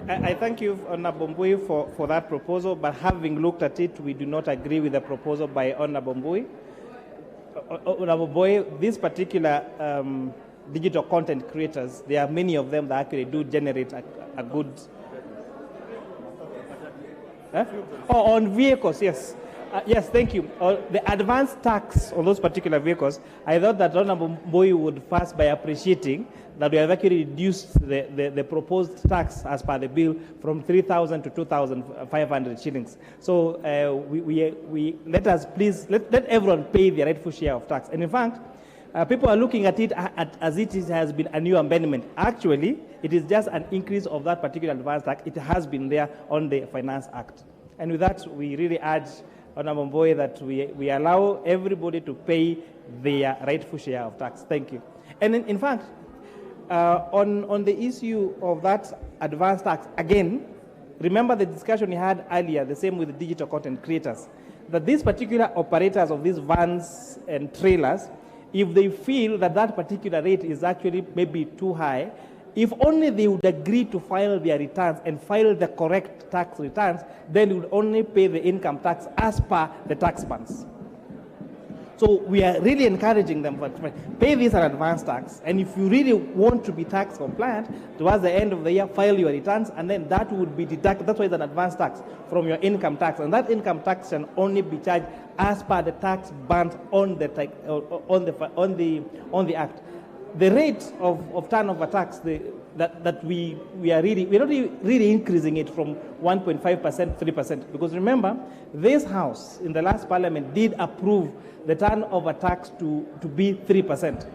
I thank you, Honorable Mbui, for that proposal, but having looked at it, we do not agree with the proposal by Honorable Mbui. Honorable Mbui, this particular digital content creators, there are many of them that actually do generate a good... Oh, on vehicles, yes. Yes, thank you. The advance tax on those particular vehicles, I thought that Honorable Mbui would first by appreciating that we have actually reduced the proposed tax as per the bill from 3,000 to 2,500 shillings. So we let us please, let everyone pay their rightful share of tax. And in fact, people are looking at it as it has been a new amendment. Actually, it is just an increase of that particular advance tax. It has been there on the Finance Act. And with that, we really urge Honorable Mbui that we allow everybody to pay their rightful share of tax. Thank you. And in fact, on the issue of that advance tax, again, remember the discussion we had earlier, the same with the digital content creators, that these particular operators of these vans and trailers, if they feel that that particular rate is actually maybe too high, if only they would agree to file their returns and file the correct tax returns, then they would only pay the income tax as per the tax bands. So we are really encouraging them to pay this an advance tax, and if you really want to be tax compliant, towards the end of the year, file your returns, and then that would be deducted. That's why it's an advance tax from your income tax, and that income tax can only be charged as per the tax band on the act. The rate of turnover tax that we're not really increasing it from 1.5% to 3%, because remember, this House in the last Parliament did approve the turnover tax to be 3%.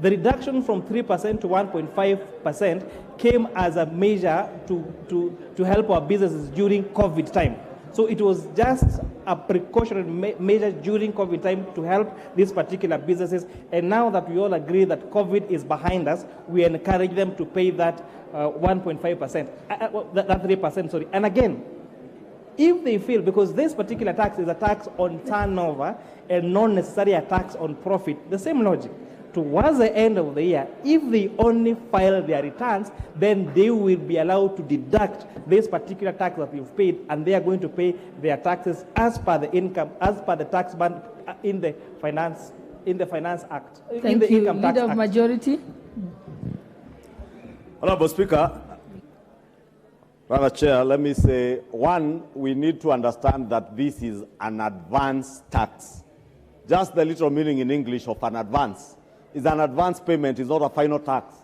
The reduction from 3% to 1.5% came as a measure to help our businesses during COVID time. So it was just a precautionary measure during COVID time to help these particular businesses. And now that we all agree that COVID is behind us, we encourage them to pay that 1.5%, that 3%, sorry. And again, if they feel, because this particular tax is a tax on turnover and not necessarily a tax on profit, the same logic. Towards the end of the year, if they only file their returns, then they will be allowed to deduct this particular tax that you've paid, and they are going to pay their taxes as per the income, as per the tax band in the Finance Act. Thank the you. Income Tax Leader of Act. Majority. Honorable Speaker, Madam Chair, let me say, one, we need to understand that this is an advance tax. Just the literal meaning in English of an advance is an advance payment, is not a final tax.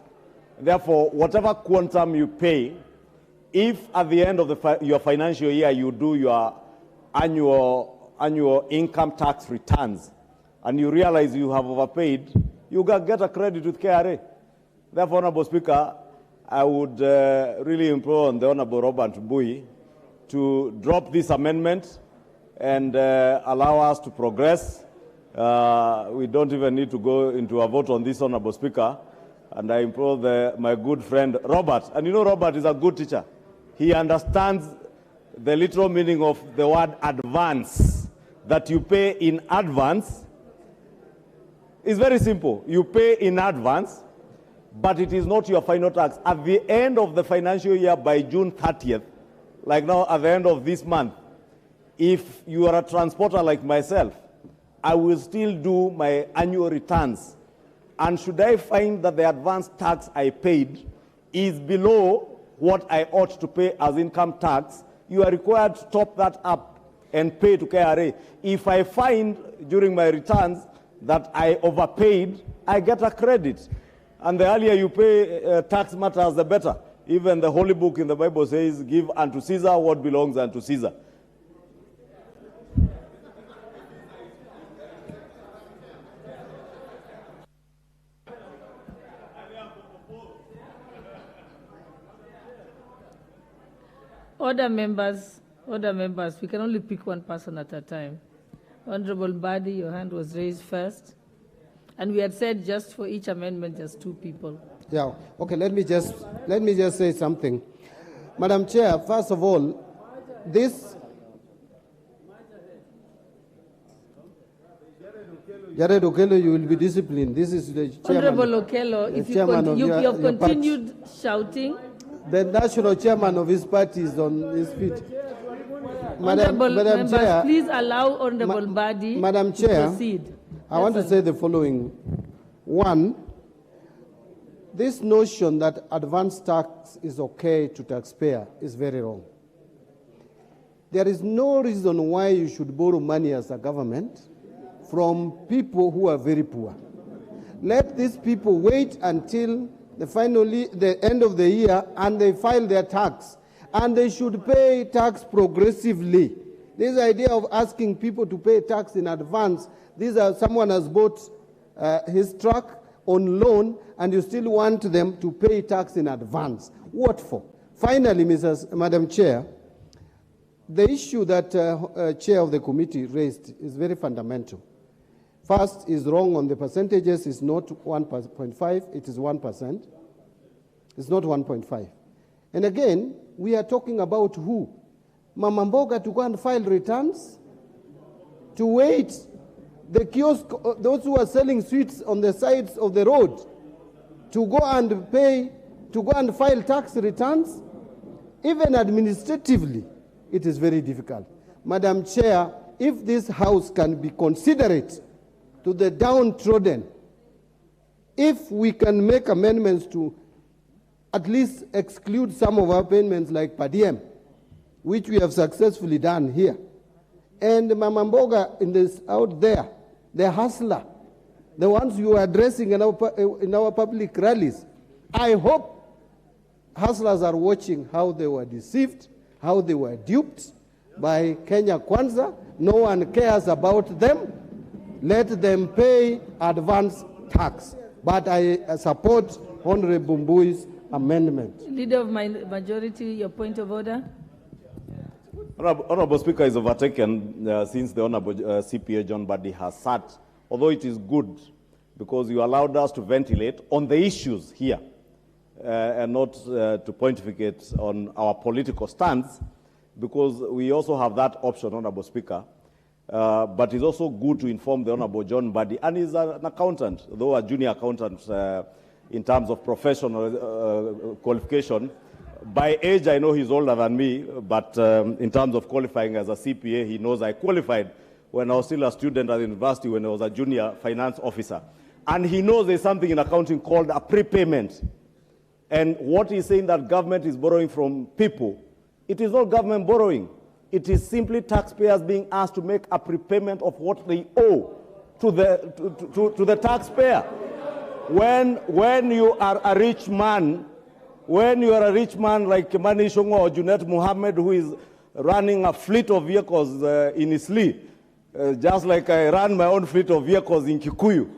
Therefore, whatever quantum you pay, if at the end of your financial year you do your annual income tax returns and you realize you have overpaid, you get a credit with KRA. Therefore, Honorable Speaker, I would really implore on the Honorable Robert Mbui to drop this amendment and allow us to progress. We don't even need to go into a vote on this, Honorable Speaker. And I implore my good friend Robert, and you know Robert is a good teacher. He understands the literal meaning of the word advance, that you pay in advance. It's very simple. You pay in advance, but it is not your final tax. At the end of the financial year, by June 30th, like now at the end of this month, if you are a transporter like myself, I will still do my annual returns. And should I find that the advance tax I paid is below what I ought to pay as income tax, you are required to top that up and pay to KRA. If I find during my returns that I overpaid, I get a credit. And the earlier you pay tax matters, the better. Even the Holy Book in the Bible says, give unto Caesar what belongs unto Caesar. Order members, we can only pick one person at a time. Honorable Badi, your hand was raised first. And we had said just for each amendment, just 2 people. Yeah, okay, let me just say something. Madam Chair, first of all, this... Jared Okello, you will be disciplined. This is the chairman. Honorable Okello, if you have continued shouting... The national chairman of his party is on his feet. Madam members, Chair, please allow Honorable Badi Madam Chair, to proceed. I want to say the following. One, this notion that advance tax is okay to taxpayer is very wrong. There is no reason why you should borrow money as a government from people who are very poor. Let these people wait until the end of the year and they file their tax. And they should pay tax progressively. This idea of asking people to pay tax in advance, someone has bought his truck on loan and you still want them to pay tax in advance. What for? Finally, Madam Chair, the issue that Chair of the committee raised is very fundamental. First, is wrong on the percentages. It's not 1.5, it is 1%. It's not 1.5. And again, we are talking about who? Mama Mboga to go and file returns? To wait? The kiosk, those who are selling sweets on the sides of the road, to go and pay, to go and file tax returns? Even administratively, it is very difficult. Madam Chair, if this House can be considerate to the downtrodden, if we can make amendments to at least exclude some of our payments like per diem, which we have successfully done here, and Mama Mboga out there, the hustler, the ones you are addressing in our public rallies, I hope hustlers are watching how they were deceived, how they were duped by Kenya Kwanza. No one cares about them. Let them pay advance tax. but I support Honorable Mbui's amendment. Leader of majority, your point of order. Honorable Speaker is overtaken since the Honorable CPA John Buddy has sat, although it is good because you allowed us to ventilate on the issues here and not to pontificate on our political stance, because we also have that option, Honorable Speaker. But it's also good to inform the Honorable John Buddy, and he's an accountant, though a junior accountant in terms of professional qualification. By age, I know he's older than me, but in terms of qualifying as a CPA, he knows I qualified when I was still a student at the university, when I was a junior finance officer. And he knows there's something in accounting called a prepayment. And what he's saying that government is borrowing from people, it is not government borrowing. It is simply taxpayers being asked to make a prepayment of what they owe to the taxpayer. When you are a rich man, like Mani Shongo or Junet Muhammad, who is running a fleet of vehicles in Isli, just like I run my own fleet of vehicles in Kikuyu,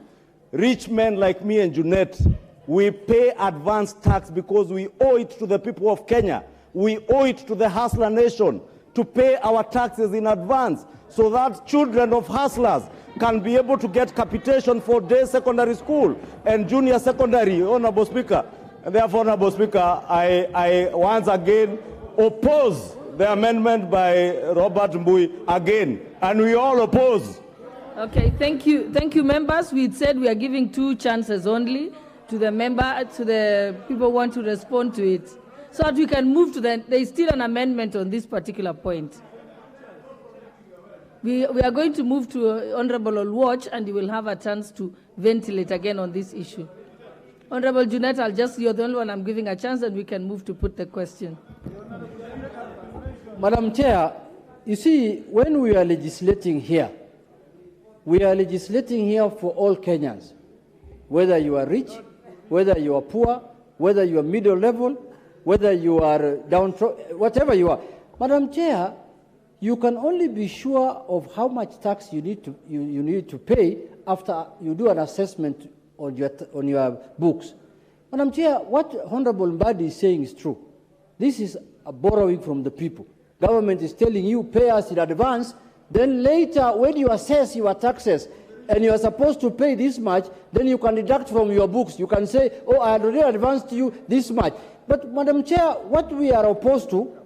rich men like me and Junet, we pay advance tax because we owe it to the people of Kenya. We owe it to the hustler nation to pay our taxes in advance so that children of hustlers can be able to get capitation for day secondary school and junior secondary, Honorable Speaker. And therefore, Honorable Speaker, I once again oppose the amendment by Robert Mbui again, and we all oppose. Okay, thank you. Thank you, members. We said we are giving 2 chances only to the people who want to respond to it, so that we can move to there is still an amendment on this particular point. We are going to move to Honorable Olwatch, and you will have a chance to ventilate again on this issue. Honorable Junet, you're the only one I'm giving a chance, and we can move to put the question. Madam Chair, you see, when we are legislating here, we are legislating here for all Kenyans, whether you are rich, whether you are poor, whether you are middle level, whether you are downtrodden, whatever you are. Madam Chair, you can only be sure of how much tax you need to pay after you do an assessment on your books. Madam Chair, what Honorable Mbadi is saying is true. This is a borrowing from the people. Government is telling you, pay us in advance, then later when you assess your taxes and you are supposed to pay this much, then you can deduct from your books. You can say, oh, I had already advanced you this much. But Madam Chair, what we are opposed to,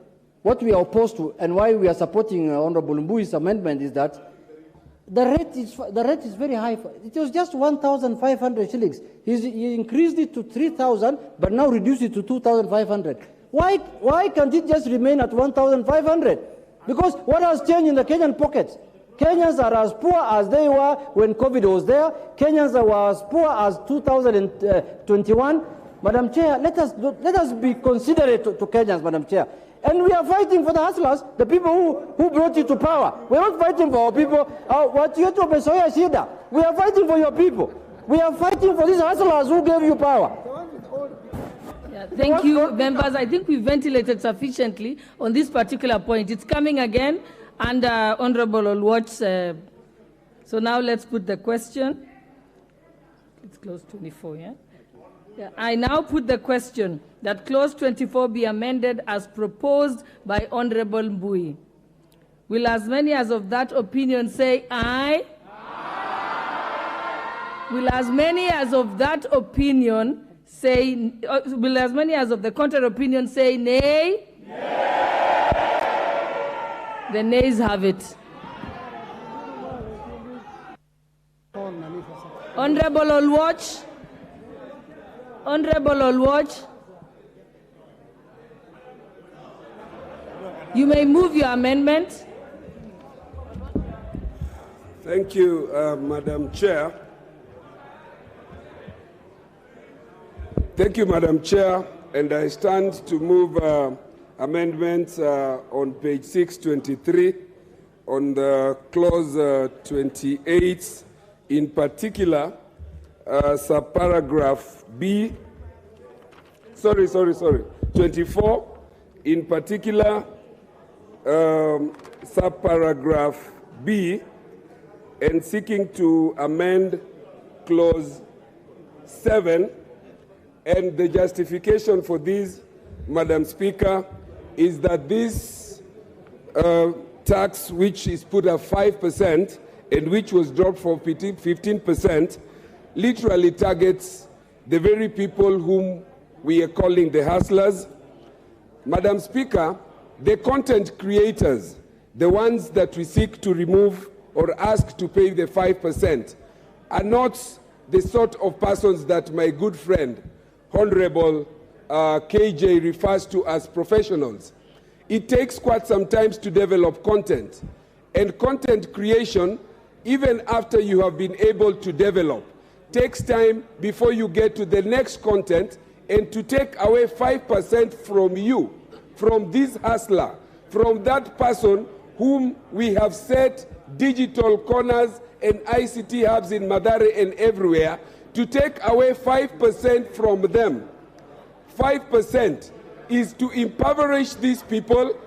and why we are supporting Honorable Mbui's amendment is that the rate is very high. It was just 1,500 shillings. He increased it to 3,000, but now reduced it to 2,500. Why can't it just remain at 1,500? Because what has changed in the Kenyan pockets? Kenyans are as poor as they were when COVID was there. Kenyans are as poor as 2021. Madam Chair, let us be considerate to Kenyans, Madam Chair. And we are fighting for the hustlers, the people who brought you to power. We are not fighting for our people. We are fighting for your people. We are fighting for these hustlers who gave you power. Yeah, thank you, members. I think we ventilated sufficiently on this particular point. It's coming again under Honorable Olwatch. So now let's put the question. It's clause 24, yeah? Yeah, I now put the question that clause 24 be amended as proposed by Honorable Mbui. Will as many as of that opinion say aye? Aye. Will as many as of that opinion say, will as many as of the contrary opinion say nay? Nay. The nays have it. Honorable Olwatch. Honorable Olwatch, you may move your amendment. Thank you, Madam Chair. Thank you, Madam Chair, and I stand to move amendments on page 623 on the clause 28, in particular, subparagraph B, 24, in particular, subparagraph B, and seeking to amend clause 7, and the justification for this, Madam Speaker, is that this tax, which is put at 5% and which was dropped from 15%, literally targets the very people whom we are calling the hustlers. Madam Speaker, the content creators, the ones that we seek to remove or ask to pay the 5%, are not the sort of persons that my good friend, Honorable KJ, refers to as professionals. It takes quite some time to develop content. And content creation, even after you have been able to develop, takes time before you get to the next content, and to take away 5% from you, from this hustler, from that person whom we have set digital corners and ICT hubs in Mathare and everywhere, to take away 5% from them. 5% is to impoverish these people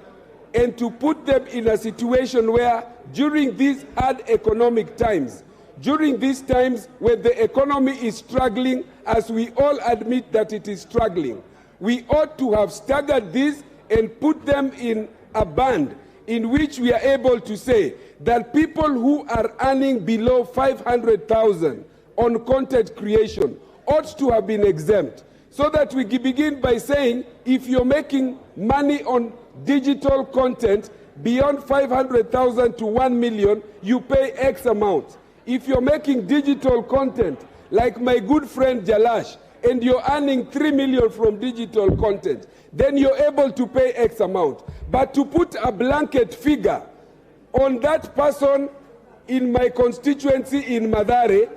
and to put them in a situation where during these hard economic times, during these times when the economy is struggling, as we all admit that it is struggling, we ought to have staggered this and put them in a band in which we are able to say that people who are earning below 500,000 on content creation ought to have been exempt. So that we begin by saying, if you're making money on digital content beyond 500,000 to 1 million, you pay X amount. If you're making digital content, like my good friend Jalash, and you're earning 3 million from digital content, then you're able to pay X amount. But to put a blanket figure on that person in my constituency in Mathare,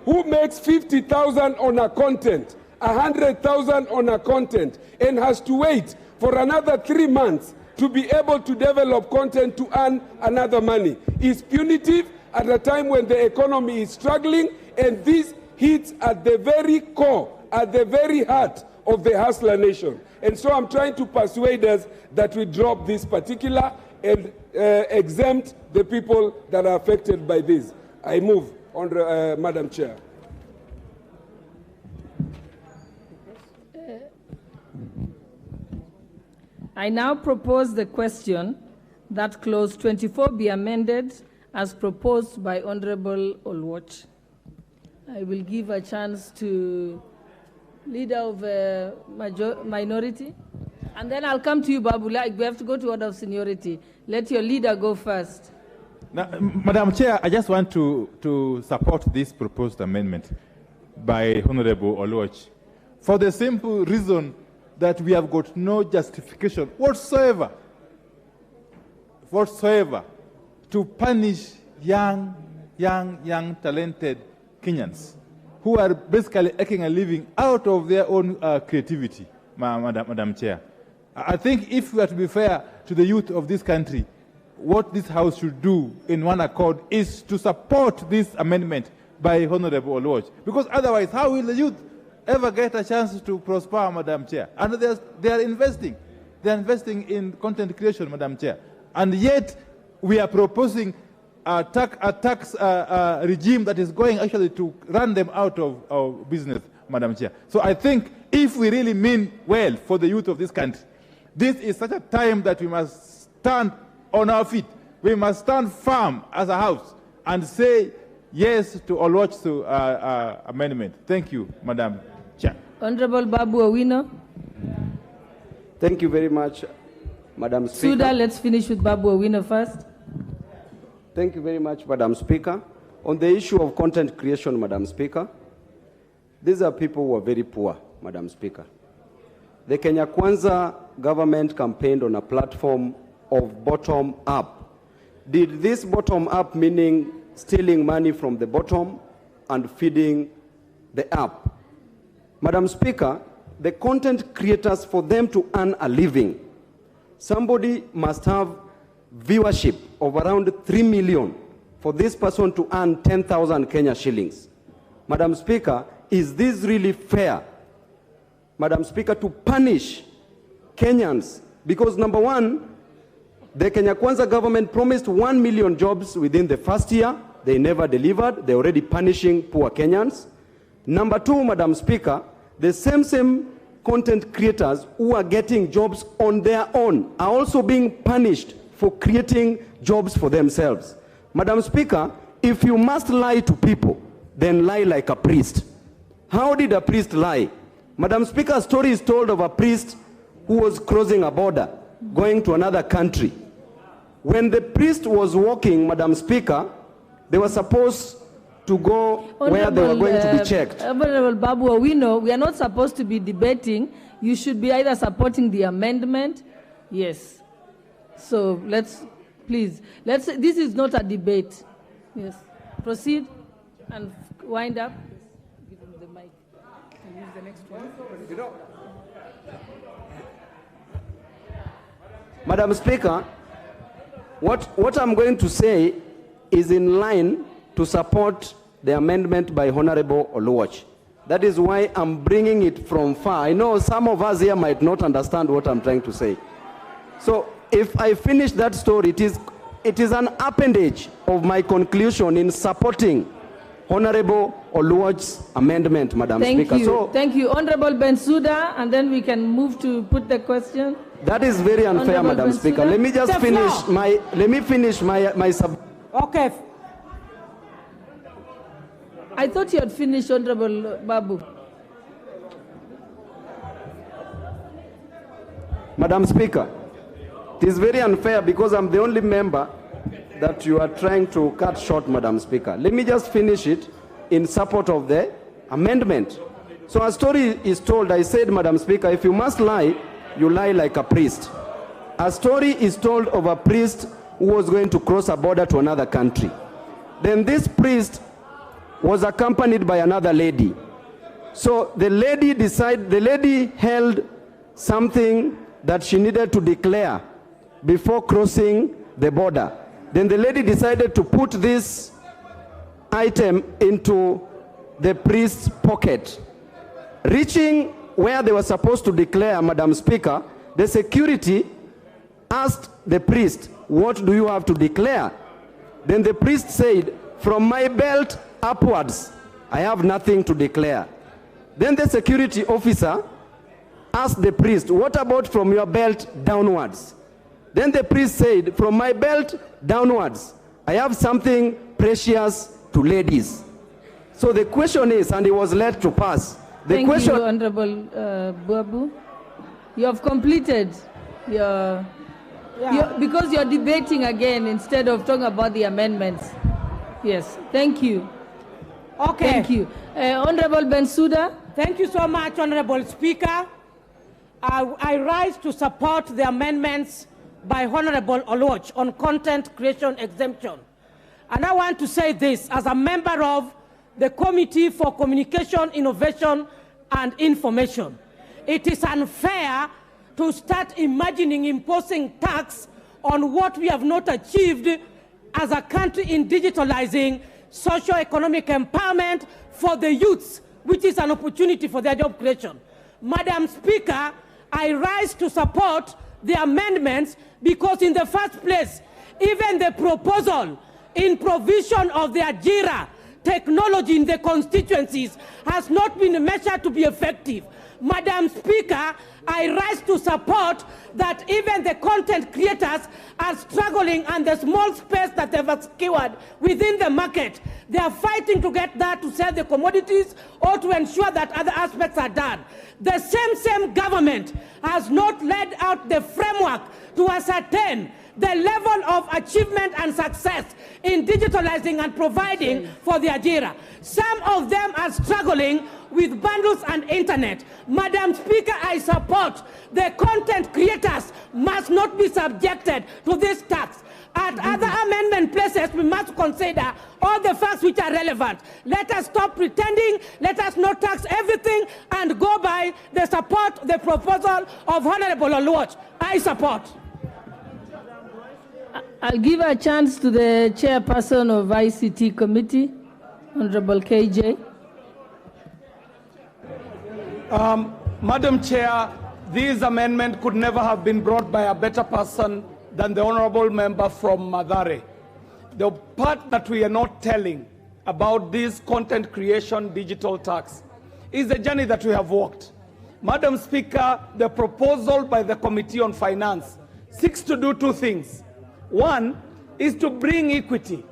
who makes 50,000 on a content, 100,000 on a content, and has to wait for another 3 months to be able to develop content to earn another money, is punitive at a time when the economy is struggling, and this hits at the very core, at the very heart of the hustler nation. And so I'm trying to persuade us that we drop this particular and exempt the people that are affected by this. I move, Madam Chair. I now propose the question that clause 24 be amended as proposed by Honorable Olwach. I will give a chance to leader of minority, and then I'll come to you, Babula. We have to go to order of seniority. Let your leader go first. Now, Madam Chair, I just want to support this proposed amendment by Honorable Olwach for the simple reason that we have got no justification whatsoever to punish young, talented Kenyans who are basically making a living out of their own creativity, Madam Chair. I think if we are to be fair to the youth of this country, what this House should do in one accord is to support this amendment by Honorable Olwach. Because otherwise, how will the youth ever get a chance to prosper, Madam Chair? And they are investing. They are investing in content creation, Madam Chair. And yet, we are proposing a tax regime that is going actually to run them out of business, Madam Chair. So I think if we really mean well for the youth of this country, this is such a time that we must stand on our feet. We must stand firm as a House and say yes to Olwach's amendment. Thank you, Madam Chair. Honorable Babu Owino. Thank you very much, Madam Speaker. Suda, let's finish with Babu Owino first. Thank you very much, Madam Speaker. On the issue of content creation, Madam Speaker, these are people who are very poor, Madam Speaker. The Kenya Kwanza government campaigned on a platform of bottom-up. Did this bottom-up meaning stealing money from the bottom and feeding the up? Madam Speaker, the content creators, for them to earn a living, somebody must have viewership of around 3 million for this person to earn 10,000 Kenya shillings. Madam Speaker, is this really fair, Madam Speaker, to punish Kenyans? Because number one, the Kenya Kwanza government promised 1 million jobs within the first year. They never delivered. They're already punishing poor Kenyans. Number two, Madam Speaker, the same content creators who are getting jobs on their own are also being punished for creating jobs for themselves. Madam Speaker, if you must lie to people, then lie like a priest. How did a priest lie? Madam Speaker, a story is told of a priest who was crossing a border, going to another country. When the priest was walking, Madam Speaker, they were supposed to go where they were going to be checked. Honorable Babu, we know we are not supposed to be debating. You should be either supporting the amendment. Yes. So please, this is not a debate. Yes. Proceed and wind up. Give him the mic. Can you use the next one? You know, Madam Speaker, what I'm going to say is in line to support the amendment by Honorable Oluoch. That is why I'm bringing it from far. I know some of us here might not understand what I'm trying to say. So if I finish that story, it is an appendage of my conclusion in supporting Honorable Oluoch's amendment, Madam Speaker. So, thank you. Honorable Bensouda, and then we can move to put the question. That is very unfair, Honorable Madam Speaker. Let me just finish my sub. Okay. I thought you had finished, Honorable Babu. Madam Speaker, it is very unfair because I'm the only member that you are trying to cut short, Madam Speaker. Let me just finish it in support of the amendment. So a story is told, I said, Madam Speaker, if you must lie, you lie like a priest. A story is told of a priest who was going to cross a border to another country. Then this priest was accompanied by another lady. So the lady held something that she needed to declare before crossing the border. Then the lady decided to put this item into the priest's pocket. Reaching where they were supposed to declare, Madam Speaker, the security asked the priest, "What do you have to declare?" Then the priest said, "From my belt upwards, I have nothing to declare." Then the security officer asked the priest, "What about from your belt downwards?" Then the priest said, "From my belt downwards, I have something precious to ladies." So the question is, and he was led to pass. Thank you, Honorable Babu. You have completed your... because you're debating again instead of talking about the amendments. Yes, thank you. Okay. Thank you. Honorable Bensouda. Thank you so much, Honorable Speaker. I rise to support the amendments by Honorable Oluoch on content creation exemption. And I want to say this as a member of the Committee for Communication, Innovation and Information. It is unfair to start imagining imposing tax on what we have not achieved as a country in digitalizing socio-economic empowerment for the youths, which is an opportunity for their job creation. Madam Speaker, I rise to support the amendments because in the first place, even the proposal in provision of the AJIRA technology in the constituencies has not been measured to be effective. Madam Speaker, I rise to support that even the content creators are struggling and the small space that they've secured within the market. They are fighting to get that to sell the commodities or to ensure that other aspects are done. The same government has not laid out the framework to ascertain the level of achievement and success in digitalizing and providing for the AJIRA. Some of them are struggling with bundles and internet. Madam Speaker, I support the content creators must not be subjected to this tax. At other amendment places, we must consider all the facts which are relevant. Let us stop pretending, let us not tax everything and go by the support, the proposal of Honorable Oluoch. I support. I'll give a chance to the chairperson of ICT committee, Honorable KJ. Madam Chair, this amendment could never have been brought by a better person than the honorable member from Mathare. The part that we are not telling about this content creation digital tax is the journey that we have walked. Madam Speaker, the proposal by the Committee on Finance seeks to do two things. One is to bring equity.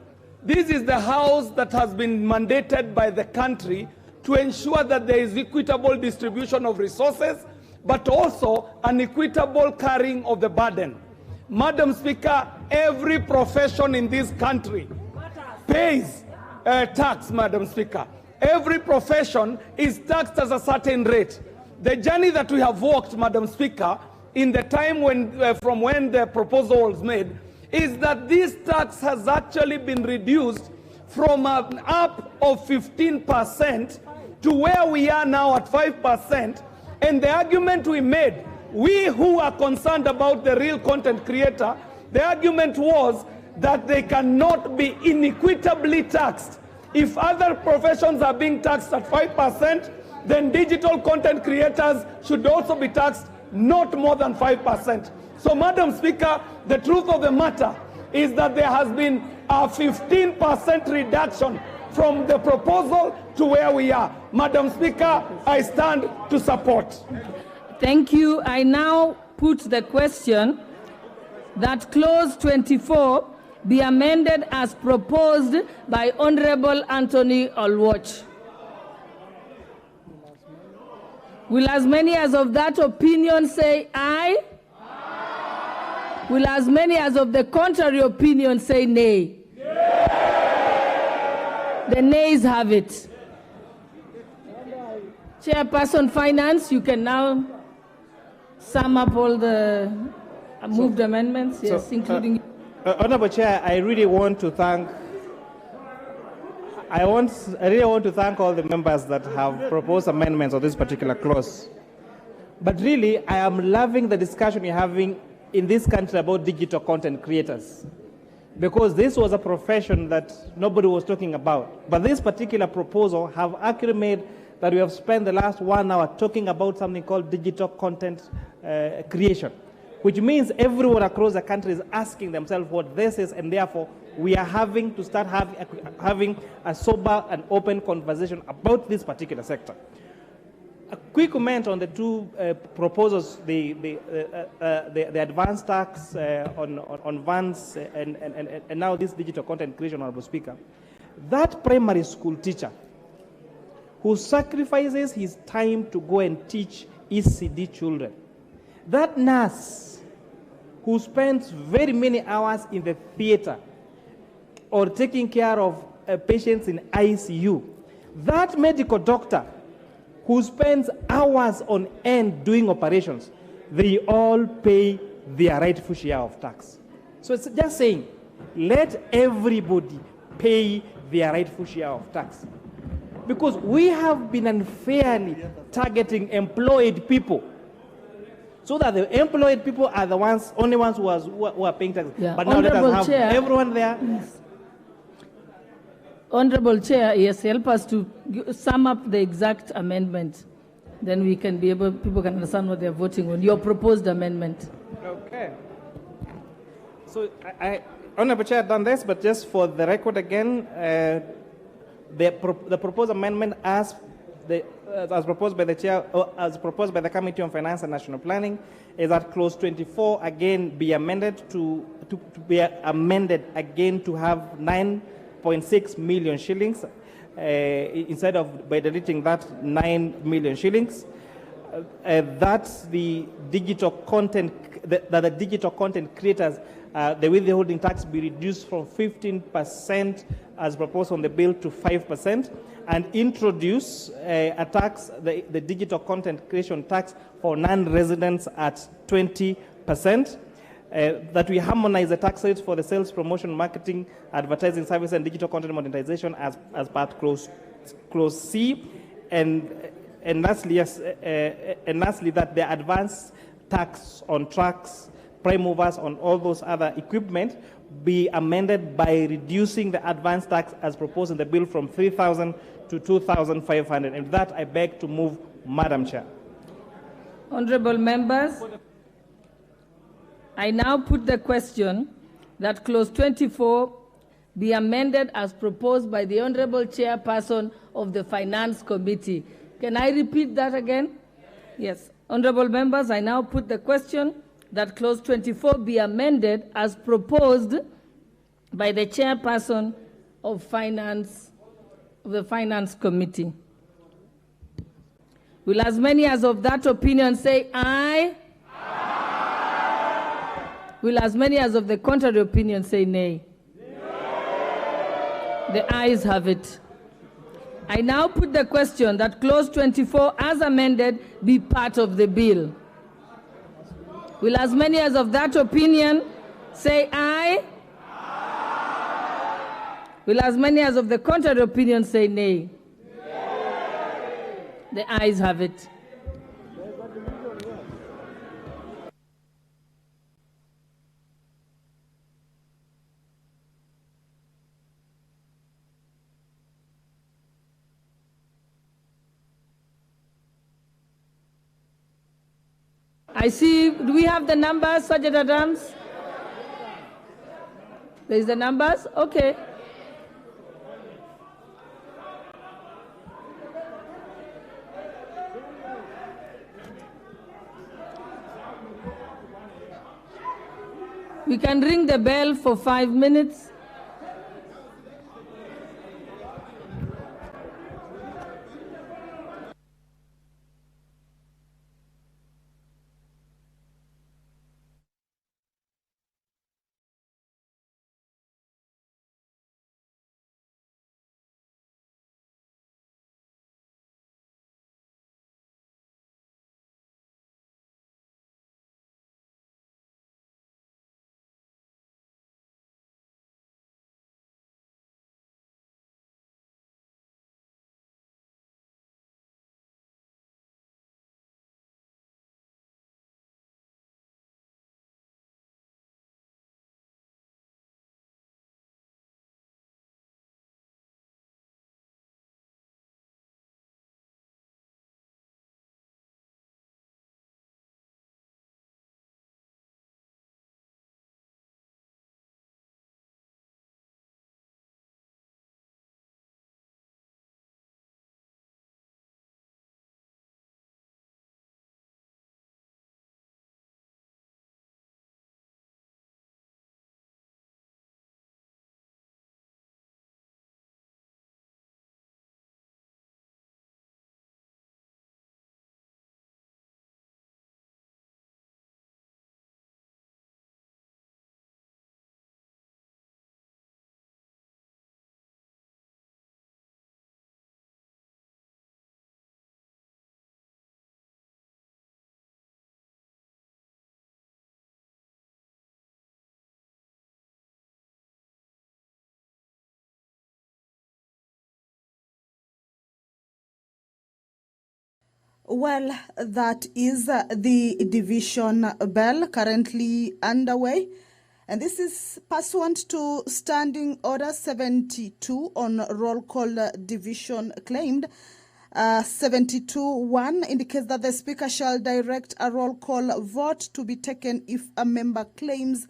This is the house that has been mandated by the country to ensure that there is equitable distribution of resources, but also an equitable carrying of the burden. Madam Speaker, every profession in this country pays tax, Madam Speaker. Every profession is taxed at a certain rate. The journey that we have walked, Madam Speaker, in the time when, from when the proposal was made, is that this tax has actually been reduced from an up of 15% to where we are now at 5%. And the argument we made, we who are concerned about the real content creator, the argument was that they cannot be inequitably taxed. If other professions are being taxed at 5%, then digital content creators should also be taxed not more than 5%. So, Madam Speaker, the truth of the matter is that there has been a 15% reduction from the proposal to where we are. Madam Speaker, I stand to support. Thank you. I now put the question that clause 24 be amended as proposed by Honorable Anthony Olwoch. Will as many as of that opinion say aye? Aye. Will as many as of the contrary opinion say nay? Nay. The nays have it. Chairperson Finance, you can now sum up all the moved amendments, yes, including... Honorable Chair, I really want to thank I really want to thank all the members that have proposed amendments on this particular clause. But really, I am loving the discussion we're having in this country about digital content creators, because this was a profession that nobody was talking about. But this particular proposal have actually made that we have spent the last 1 hour talking about something called digital content creation, which means everyone across the country is asking themselves what this is, and therefore we are having to start having a sober and open conversation about this particular sector. A quick comment on the two proposals, the advanced tax on vans and now this digital content creation, Honorable Speaker. That primary school teacher who sacrifices his time to go and teach ECD children, that nurse who spends very many hours in the theater or taking care of patients in ICU, that medical doctor who spends hours on end doing operations, they all pay their rightful share of tax. So it's just saying, let everybody pay their rightful share of tax. Because we have been unfairly targeting employed people, so that the employed people are the only ones who are paying taxes. Yeah. But now let us have everyone there. Yes. Honorable Chair, yes, help us to sum up the exact amendment. Then we can be able, people can understand what they're voting on. Your proposed amendment. Okay. So Honorable Chair, I've done this, but just for the record again, the proposed amendment as proposed by the Chair, or as proposed by the Committee on Finance and National Planning, is that clause 24 again be amended to be amended again to have 9.6 million shillings instead of by deleting that 9 million shillings. That the digital content creators, the withholding tax be reduced from 15% as proposed on the bill to 5%, and introduce a tax, the digital content creation tax for non-residents at 20%. That we harmonize the tax rates for the sales, promotion, marketing, advertising service, and digital content monetization as part clause C, and lastly, yes, and lastly that the advance tax on trucks, prime movers, on all those other equipment be amended by reducing the advance tax as proposed in the bill from 3,000 to 2,500. And with that, I beg to move, Madam Chair. Honorable members, I now put the question that clause 24 be amended as proposed by the Honorable Chairperson of the Finance Committee. Can I repeat that again? Yes. Honorable members, I now put the question that clause 24 be amended as proposed by the Chairperson of the Finance Committee. Will as many as of that opinion say aye? Aye. Will as many as of the contrary opinion say nay? The ayes have it. I now put the question that clause 24 as amended be part of the bill. Will as many as of that opinion say aye? Aye. Will as many as of the contrary opinion say nay? The ayes have it. I see, do we have the numbers, Sergeant Adams? There's the numbers? Okay. We can ring the bell for 5 minutes. Well, that is the division bell currently underway. And this is pursuant to Standing Order 72 on roll call division claimed. 72.1 indicates that the Speaker shall direct a roll call vote to be taken if a member claims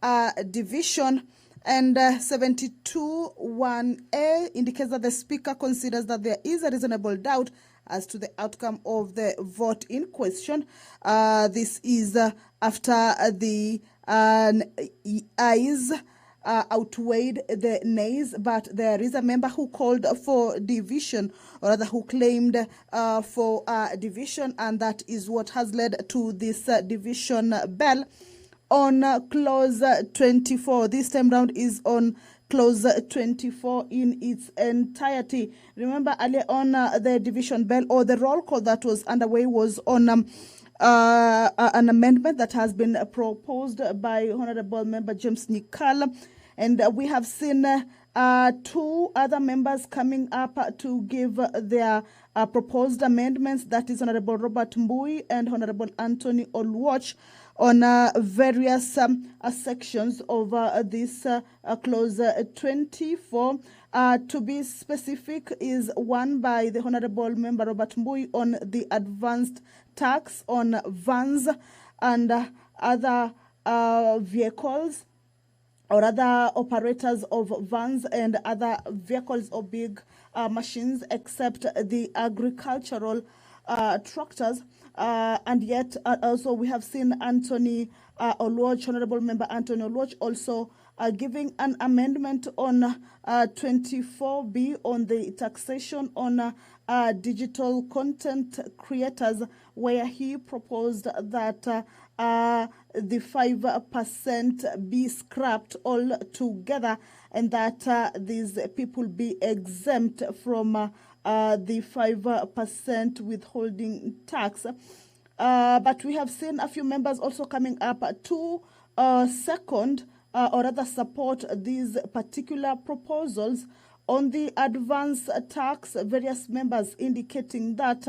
a division. And 72.1a indicates that the Speaker considers that there is a reasonable doubt as to the outcome of the vote in question. This is after the ayes outweighed the nays, but there is a member who called for division, or rather who claimed for division, and that is what has led to this division bell on clause 24. This time round is on clause 24 in its entirety. Remember earlier on the division bell or the roll call that was underway was on an amendment that has been proposed by Honorable Member James Nikal, and we have seen two other members coming up to give their proposed amendments. That is Honorable Robert Mbui and Honorable Anthony Olwach on various sections of this clause 24. To be specific, is one by the Honorable Member Robert Mbui on the advanced tax on vans and other vehicles. or other operators of vans and other vehicles or big machines, except the agricultural tractors. And yet also we have seen Anthony Oluoch, Honorable Member Anthony Oluoch, also giving an amendment on 24B on the taxation on digital content creators, where he proposed that the 5% be scrapped altogether, and that these people be exempt from the 5% withholding tax. But we have seen a few members also coming up to second or rather support these particular proposals on the advance tax, various members indicating that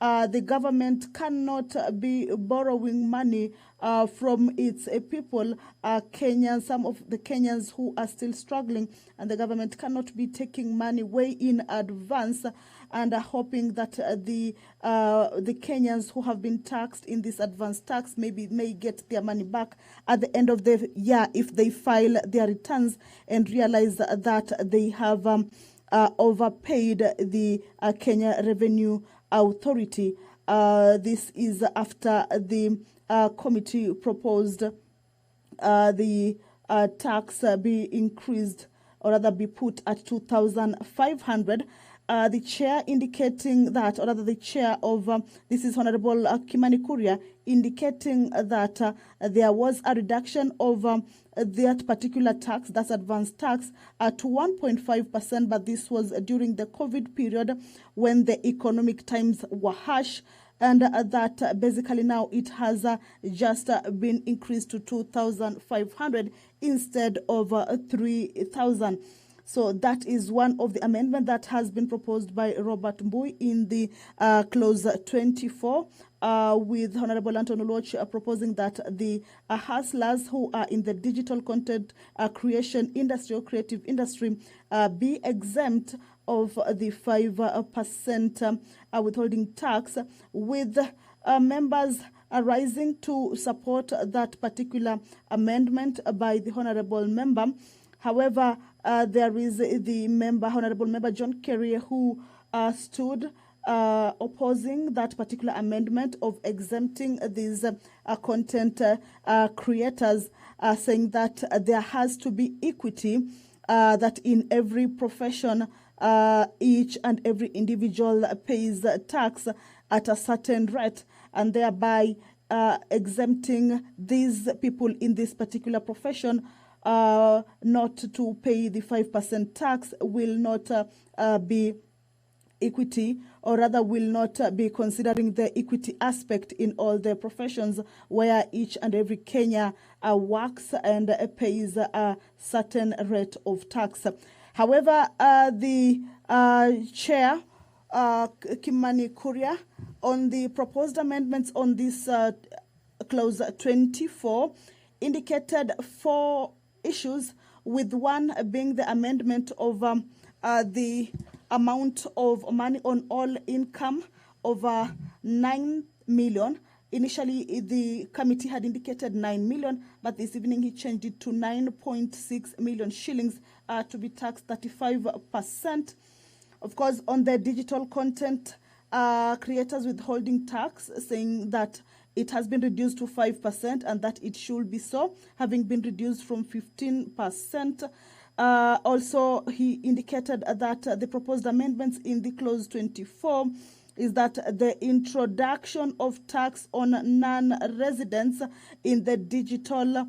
the government cannot be borrowing money from its people, Kenyans, some of the Kenyans who are still struggling, and the government cannot be taking money way in advance, and are hoping that the Kenyans who have been taxed in this advance tax may get their money back at the end of the year if they file their returns and realize that they have overpaid the Kenya Revenue Authority. This is after the committee proposed the tax be increased, or rather be put at 2,500. The chair indicating that, or rather the chair of, this is Honorable Kimani Kuria, indicating that there was a reduction of that particular tax, that's advanced tax, to 1.5%, but this was during the COVID period when the economic times were harsh, and that basically now it has just been increased to 2,500 instead of 3,000. So that is one of the amendments that has been proposed by Robert Mbui in the clause 24, with Honorable Anthony Oluoch proposing that the hustlers who are in the digital content creation industry or creative industry be exempt of the 5% withholding tax, with members rising to support that particular amendment by the Honorable Member. However, there is the member, Honorable Member John Kerry, who stood opposing that particular amendment of exempting these content creators, saying that there has to be equity, that in every profession, each and every individual pays tax at a certain rate, and thereby exempting these people in this particular profession not to pay the 5% tax will not be equity, or rather will not be considering the equity aspect in all the professions where each and every Kenya works and pays a certain rate of tax. However, the chair, Kimani Kuria, on the proposed amendments on this clause 24, indicated 4 issues, with one being the amendment of the amount of money on all income over 9 million. Initially, the committee had indicated 9 million, but this evening he changed it to 9.6 million shillings to be taxed 35%. Of course, on the digital content creators withholding tax, saying that it has been reduced to 5% and that it should be so, having been reduced from 15%. Also, he indicated that the proposed amendments in the clause 24 is that the introduction of tax on non-residents in the digital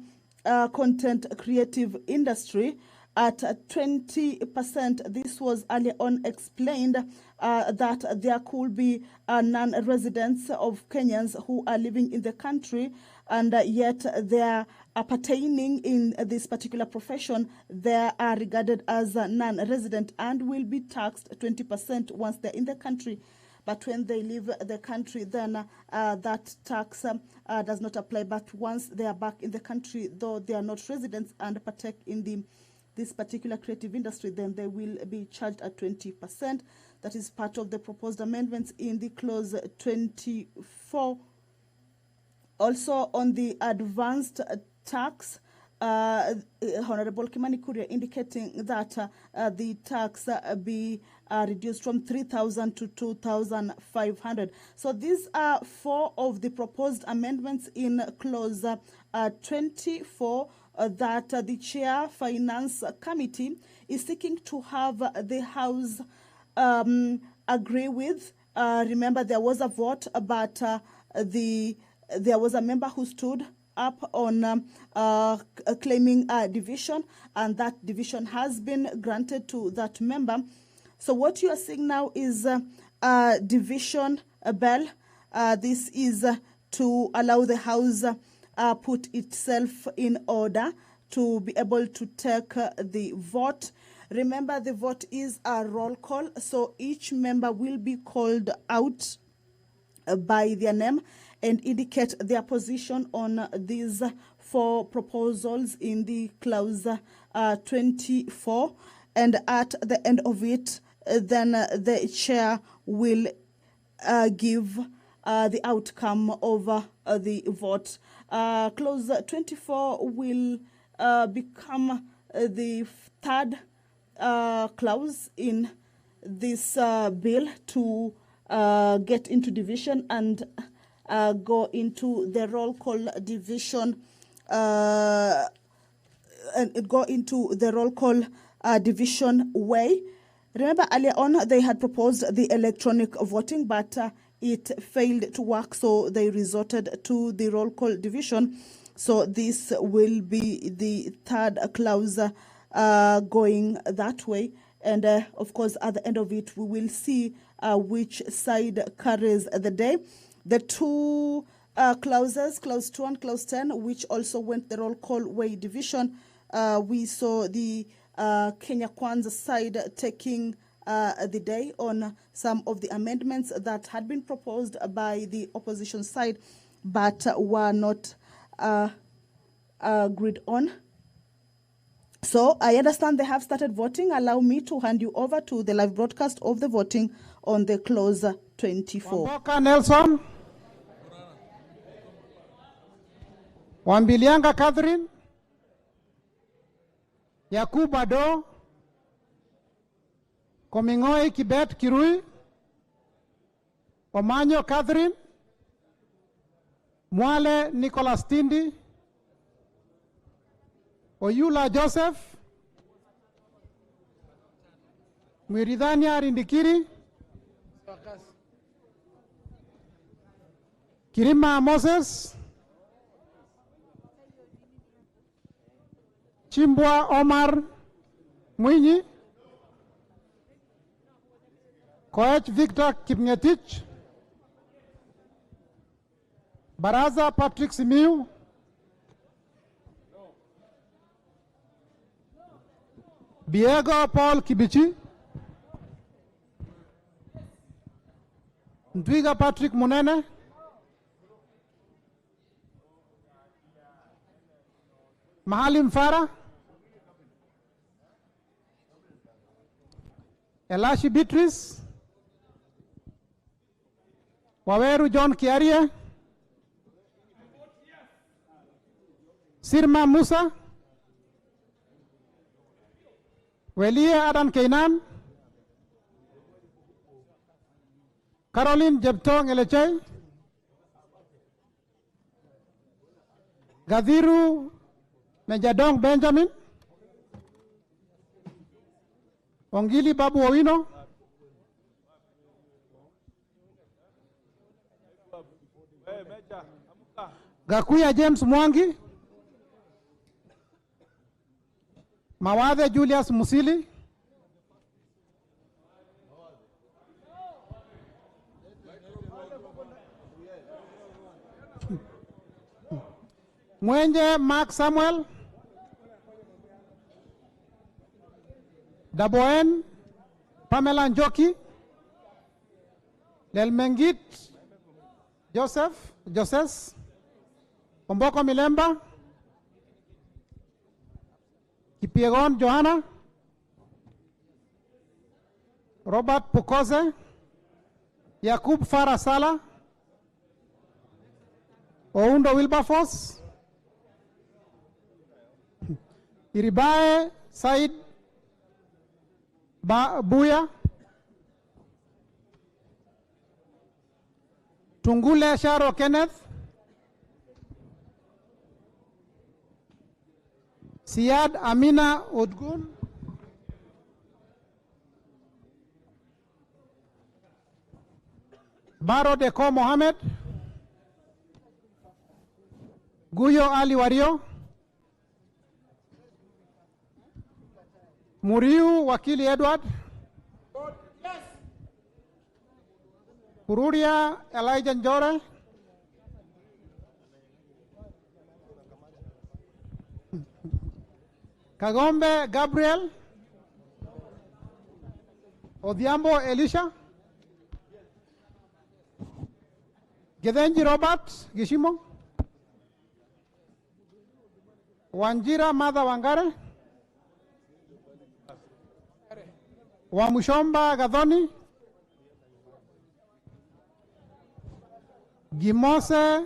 content creative industry at 20%. This was earlier on explained that there could be non-residents of Kenyans who are living in the country, and yet they are pertaining in this particular profession. They are regarded as non-resident and will be taxed 20% once they're in the country. But when they leave the country, then that tax does not apply. But once they are back in the country, though they are not residents and partake in this particular creative industry, then they will be charged at 20%. That is part of the proposed amendments in the clause 24. Also, on the advanced tax, Honorable Kimani Kuria indicating that the tax be reduced from 3,000 to 2,500. So these are 4 of the proposed amendments in clause 24 that the Chair Finance Committee is seeking to have the House agree with. Remember, there was a vote, but there was a member who stood up on claiming a division, and that division has been granted to that member. So what you are seeing now is a division bill. This is to allow the House put itself in order to be able to take the vote. Remember, the vote is a roll call, so each member will be called out by their name and indicate their position on these 4 proposals in the clause 24. And at the end of it, then the chair will give the outcome of the vote. Clause 24 will become the 3rd clause in this bill to get into division and go into the roll call division and go into the roll call division way. Remember, earlier on they had proposed the electronic voting, but it failed to work, so they resorted to the roll call division. So this will be the 3rd clause going that way. And of course, at the end of it, we will see which side carries the day. The 2 clauses, clause 2 and clause 10, which also went the roll call way division, we saw the Kenya Kwanza side taking the day on some of the amendments that had been proposed by the opposition side, but were not agreed on. So I understand they have started voting. Allow me to hand you over to the live broadcast of the voting on the clause 24. Wamboka Nelson. Wambilianga Catherine. Yakubu Ado. Komingoi Kibet Kirui. Omanyo Catherine. Mwale Nicholas Tindi. Oyula Joseph. Mwiridhania Rindikiri. Kirima Moses. Chimbwa Omar Mwinyi. Koech Victor Kipngetich. Baraza Patrick Simiu. Biego Paul Kibichi. Ndwiga Patrick Munene. Mahalim Farah. Elashi Beatrice. Waweru John Kiarie. Sirma Musa. Welie Adan Keinan. Caroline Jeptong Elechei. Gadhiru Mejadong Benjamin. Ongili Babu Owino. Gakuya James Mwangi. Mawade Julius Musili. Mwenje Mark Samuel. Daboen Pamela Njoki. Lelmengit Joseph. Omboko Milemba. Kipiegon Johanna. Robert Pukoze. Yakub Farah Sala. Oundo Wilberforce. Iribae Said Buya, Tungule Sharo Kenneth, Siad Amina Udgun, Baro Deko Mohammed, Guyo Ali Wario, Muriu Wakili Edward, Kururia Elijah Njore, Kagombe Gabriel, Odhiambo Elisha, Gedenji Robert Gishimo, Wanjira Madha Wangare, Wamushomba Gadhoni, Gimose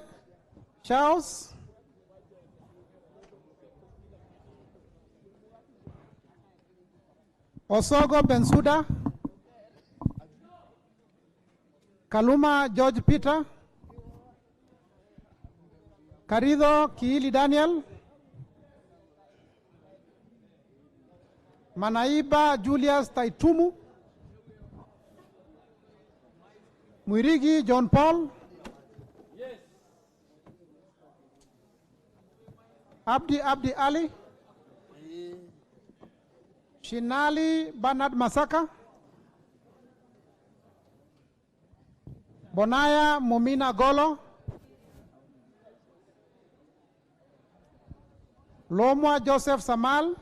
Charles, Osogo Bensuda, Kaluma George Peter, Karido Kiili Daniel, Manaiba Julius Taitumu, Mwirigi John Paul, Abdi Ali, Shinali Bernard Masaka, Bonaya Mumina Golo, Lomwa Joseph Samal,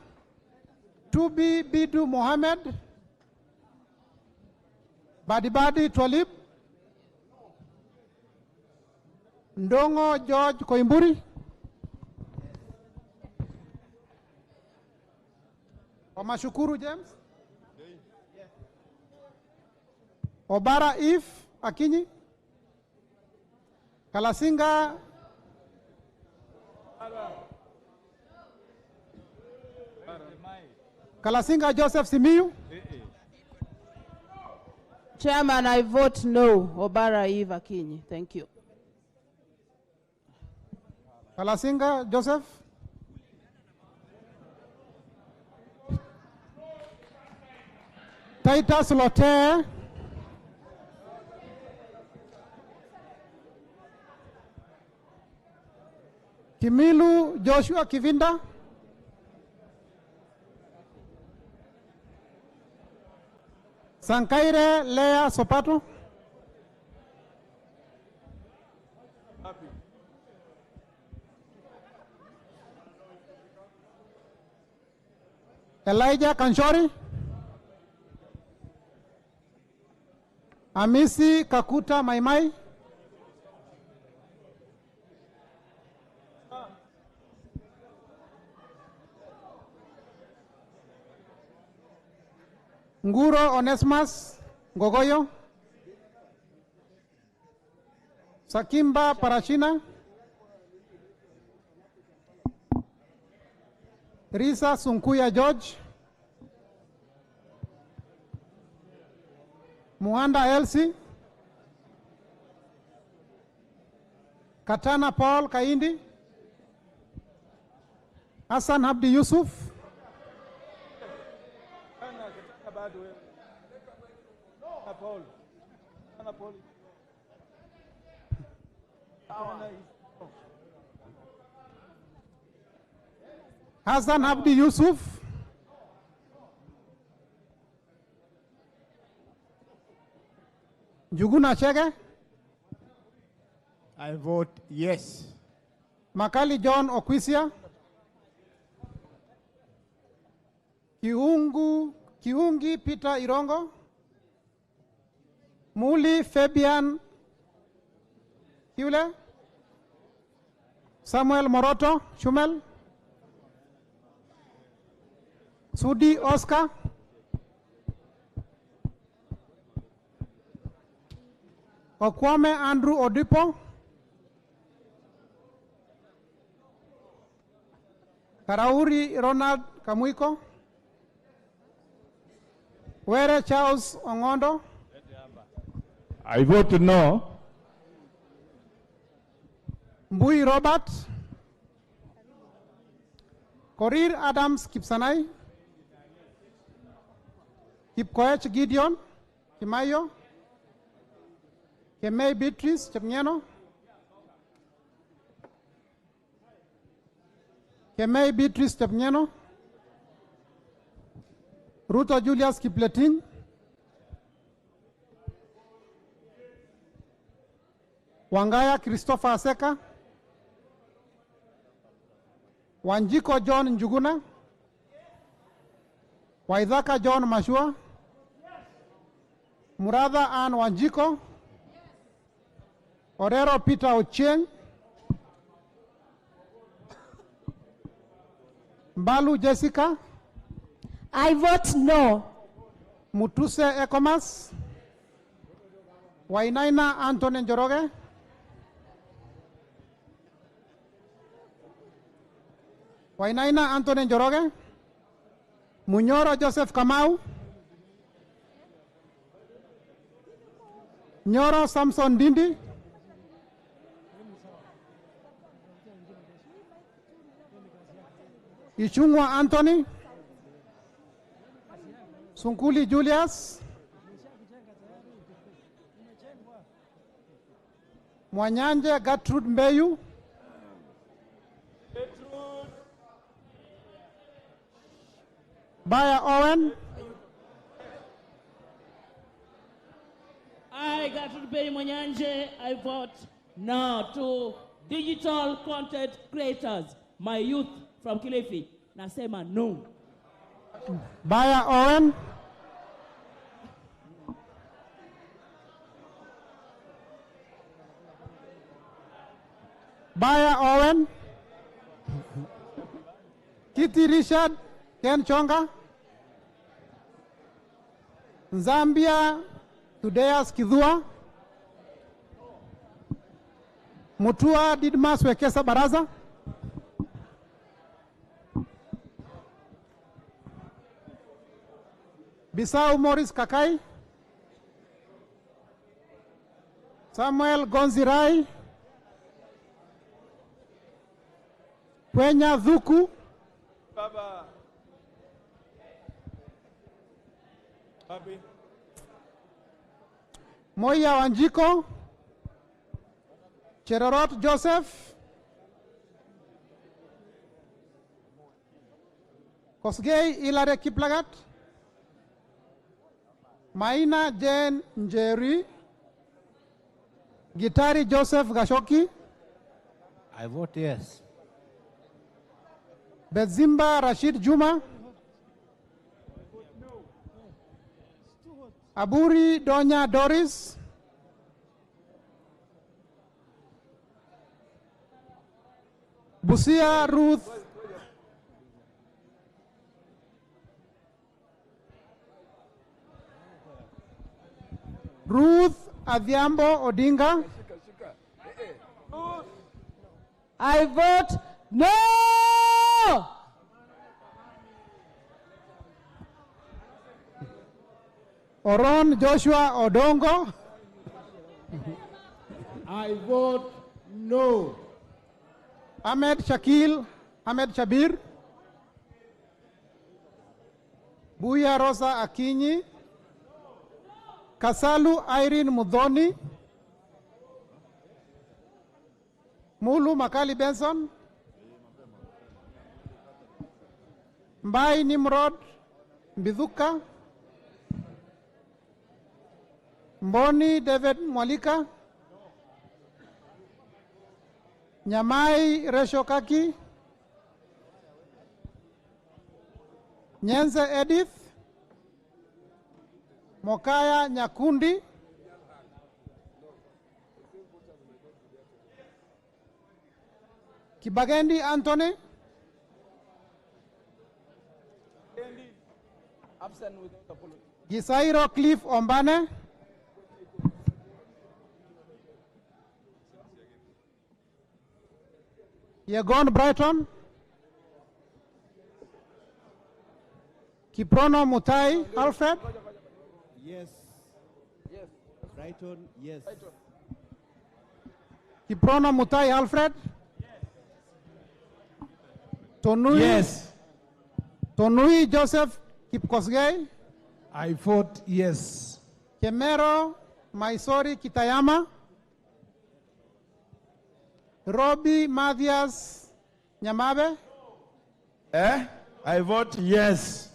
Tubi Bidu Mohammed, Badibadi Twalib, Ndongo George Koimburi, Wamashukuru James, Obara Eve Akinyi, Kalasinga Joseph Simiyu. Chairman, I vote no. Obara Eve Akinyi. Thank you. Kalasinga Joseph. Titus Lotte. Kimilu Joshua Kivinda. Sankaire Lea Sopato. Elijah Kanshori. Amisi Kakuta Maimai. Nguro Onesmus Gogoyo, Sakimba Parashina, Risa Sunkuya George, Muanda Elsie, Katana Paul Kaindi, Hassan Abdi Yusuf, Hassan Abdi Yusuf, Juguna Chege. I vote yes. Makali John Okwisia, Kiungi Peter Irongo, Muli Fabian Hule, Samuel Moroto Shumel, Sudi Oscar, Okwame Andrew Odipo, Karauri Ronald Kamuiko, Were Charles Ongondo, I vote no. Mbui Robert, Korir Adams Kipsanai, Kipkoech Gideon Kimayo, Kemei Beatrice Chepngeno, Kemei Beatrice Chepngeno, Ruto Julius Kipleting, Wangaya Christopher Aseka, Wanjiko John Njuguna, Waithaka John Mashua, Muratha Ann Wanjiko, Orero Peter Ochieng, Mbalu Jessica, I vote no. Mutuse Ekomas, Wainaina Anthony Njoroge, Wainaina Anthony Njoroge, Munyoro Joseph Kamau, Nyoro Samson Dindi, Ichungwa Anthony, Sunkuli Julius, Mwanyanje Gertrude Mbeyu, Baya Owen, I, Gertrude Mbeyu Mwanyanje, I vote no to digital content creators, my youth from Kilifi. Nasema no. Baya Owen, Baya Owen, Kitty Richard Ken Chonga, Zambia Tudeas Kidhua, Mutua Didmas Wekesa Baraza, Bisau Morris Kakai, Samuel Gonzirai, Kwenya Dhuku, Baba. Babi. Moya Wanjiko, Cherorot Joseph, Kosgei Ilare Kiplagat, Maina Jane Njeri, Gitari Joseph Gashoki, I vote yes. Bezimba Rashid Juma, Aburi Donya Doris, Busia Ruth, Ruth Adhiambo Odinga. I vote no. Oron Joshua Odongo. I vote no. Ahmed Shakil Ahmed Shabir. Buya Rosa Akinyi. Kasalu Irene Mudhoni. Mulu Makali Benson. Mbai Nimrod Mbithuka. Mboni David Mwalika. Nyamai Resho Kaki. Nyenze Edith. Mokaya Nyakundi. Kibagendi Anthony. Absent without apology. Gisairo Cliff Ombane. Yegon Brighton. Kiprono Mutai Alfred. Yes. Yes. Brighton, yes. Kiprono Mutai Alfred. Tonui. Yes. Tonui Joseph Kipkosgei. I vote yes. Kemero Maisori Kitayama. Robbie Mathias Nyamabe. I vote yes.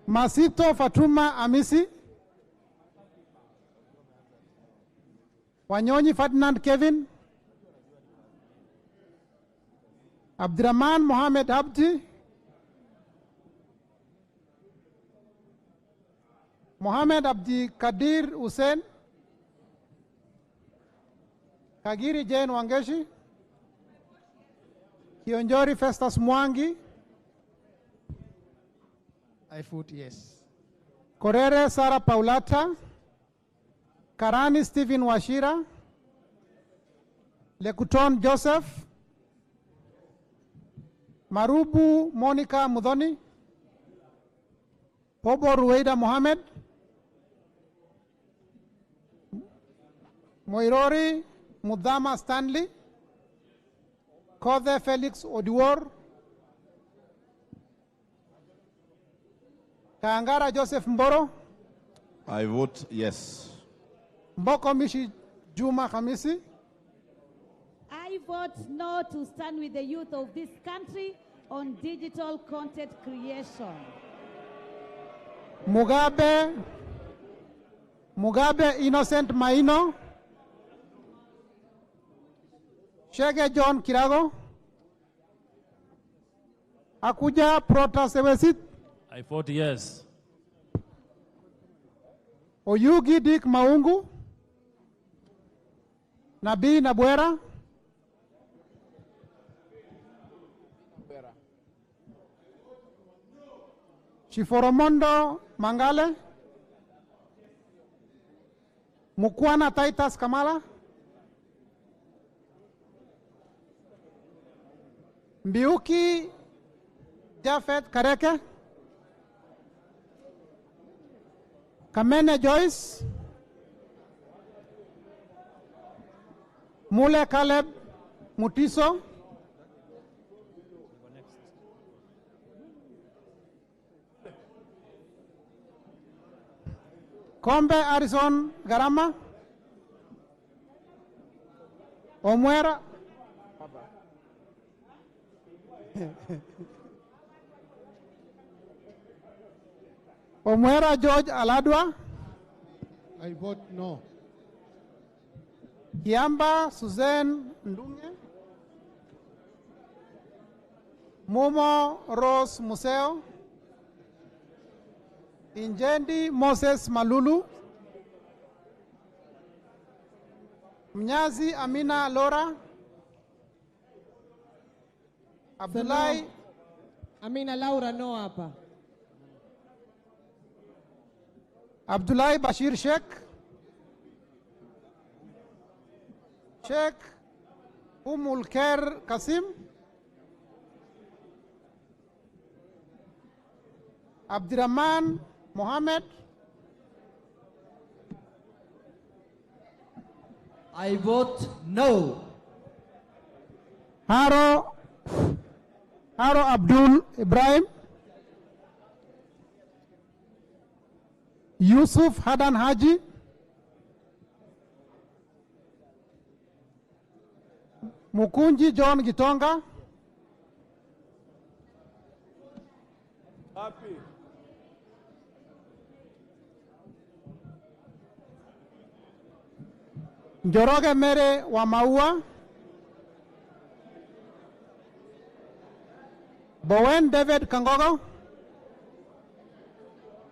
Masito Fatuma Amisi. Wanyonyi Ferdinand Kevin. Abdurrahman Mohamed Abdi. Mohamed Abdi Kadir Hussein. Kagiri Jane Wangeshi. Kionjori Festus Mwangi. I vote yes. Korere Sara Paulata. Karani Stephen Washira. Lekuton Joseph. Marubu Monica Mudhoni. Pobo Ruweida Mohamed. Moirori Mudama Stanley. Kothe Felix Odiwor. Kaangara Joseph Mboro. I vote yes. Mboko Mishi Juma Khamisi. I vote no to stand with the youth of this country on digital content creation. Mugabe Innocent Maino. Shege John Kirago. Akuja Protasewesit. I vote yes. Oyugi Dick Maungu. Nabii Nabwera. Chiforomondo Mangale. Mukwana Titus Kamala. Mbiuki Jafet Kareke. Kamene Joyce. Mule Caleb Mutiso. Kombe Harrison Garama. Omwera. Omwera George Aladwa. I vote no. Kiamba Suzanne Ndunge. Momo Rose Museo. Injendi Moses Malulu. Mnyazi Amina Lora. Abdullahi. Amina Laura no hapa. Abdullahi Bashir Sheikh. Sheikh Umul Khair Kasim. Abdurrahman Mohammed. I vote no. Haro Abdul Ibrahim. Yusuf Hadan Haji. Mukunji John Gitonga. Happy. Njoroge Mere wa Maua. Bowen David Kangogo.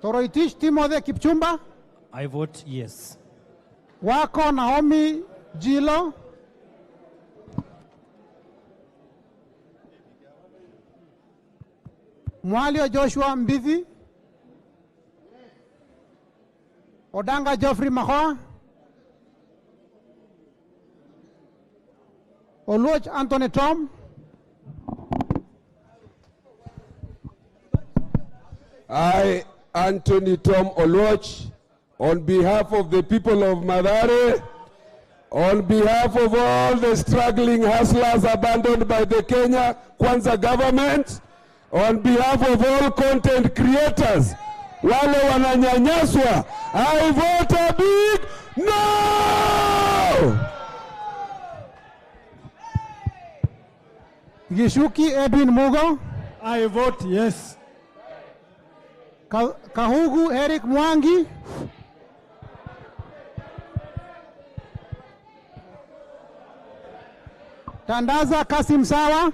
Toroitish Timothy Kipchumba. I vote yes. Wako Naomi Jilo. Mwalio Joshua Mbithi. Odanga Geoffrey Mahoa. Oluoch Anthony Tom. I, Anthony Tom Oluoch, on behalf of the people of Mathare, on behalf of all the struggling hustlers abandoned by the Kenya Kwanza government, on behalf of all content creators, wale wananyanyaswa, I vote a big no! Gishuki Edwin Mugo. I vote yes. Kahugu Eric Mwangi. Tandaza Kasim Sawa.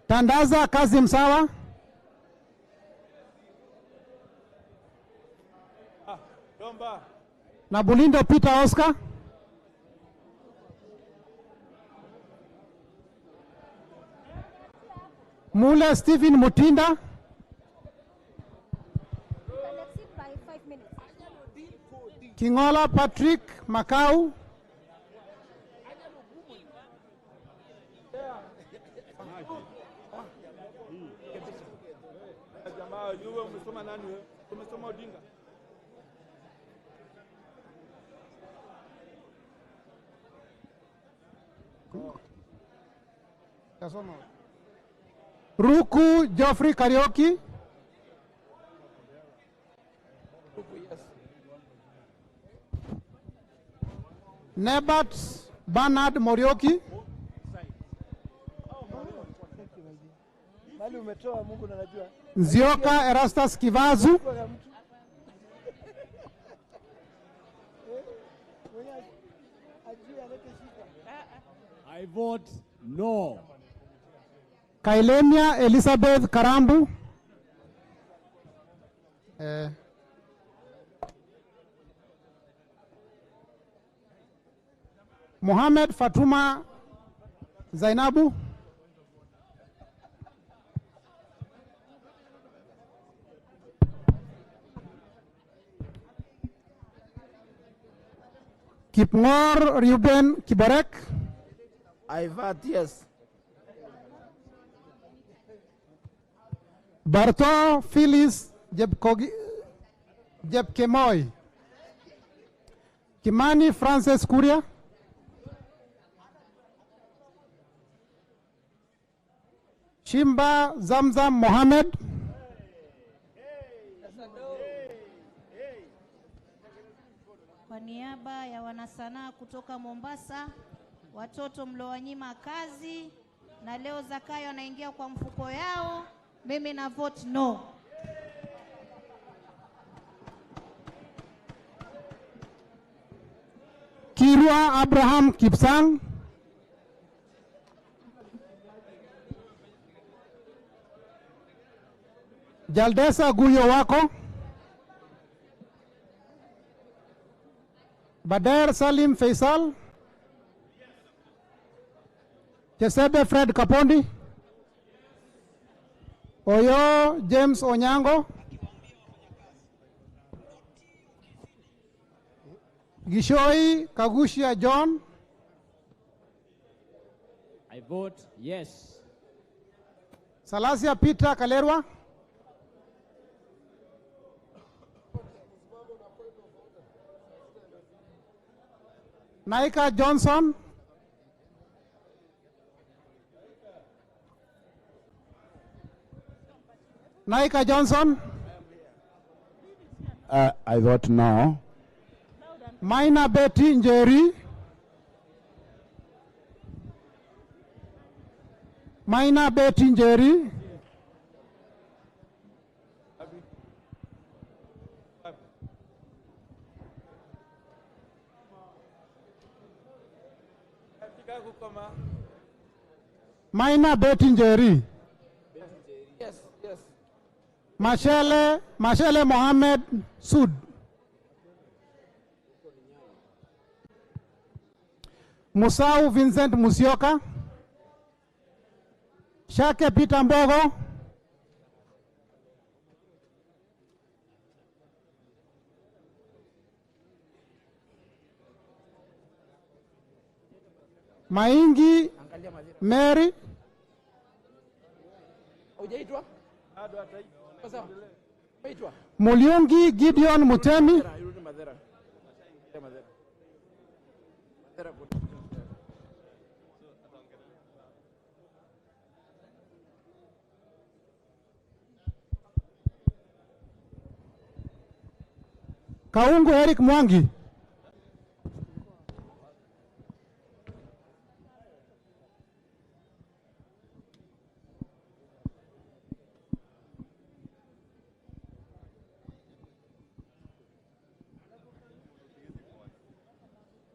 Tandaza Kasim Sawa. Na Bulindo Peter Oscar. Mule Stephen Mutinda. Kingola Patrick Makau. Ruku Geoffrey Karaoke. Nebat Bernard Morioki. Nzioka Erastus Kivazu. I vote no. Kailemia Elizabeth Karambu. Mohamed Fatuma Zainabu. Kipngor Ruben Kiborek. I vote yes. Barto Phyllis Jepkemoy. Kimani Francis Kuria. Shimba Zamzam Mohamed. Kwa niaba ya wanasanaa kutoka Mombasa, watoto mliowanyima kazi na leo Zakayo anaingia kwa mfuko yao, mimi na vote no. Kirwa Abraham Kipsang. Jaldesa Guyo Wako. Bader Salim Faisal. Chesebe Fred Kapondi. Oyo James Onyango. Gishoi Kagushia John. I vote yes. Salasia Peter Kalerwa. Naika Johnson. Naika Johnson. I vote no. Maina Betty Njeri. Maina Betty Njeri. Maina Betty Njeri. Yes, yes. Mashele Mohammed Sud. Musau Vincent Musioka. Shake Peter Mbogo. Maingi Mary. Hujaitwa? Sawa. Hujaitwa? Mulyungi Gideon Mutemi. Irudi Madera. Madera. Madera. Kaungu Eric Mwangi.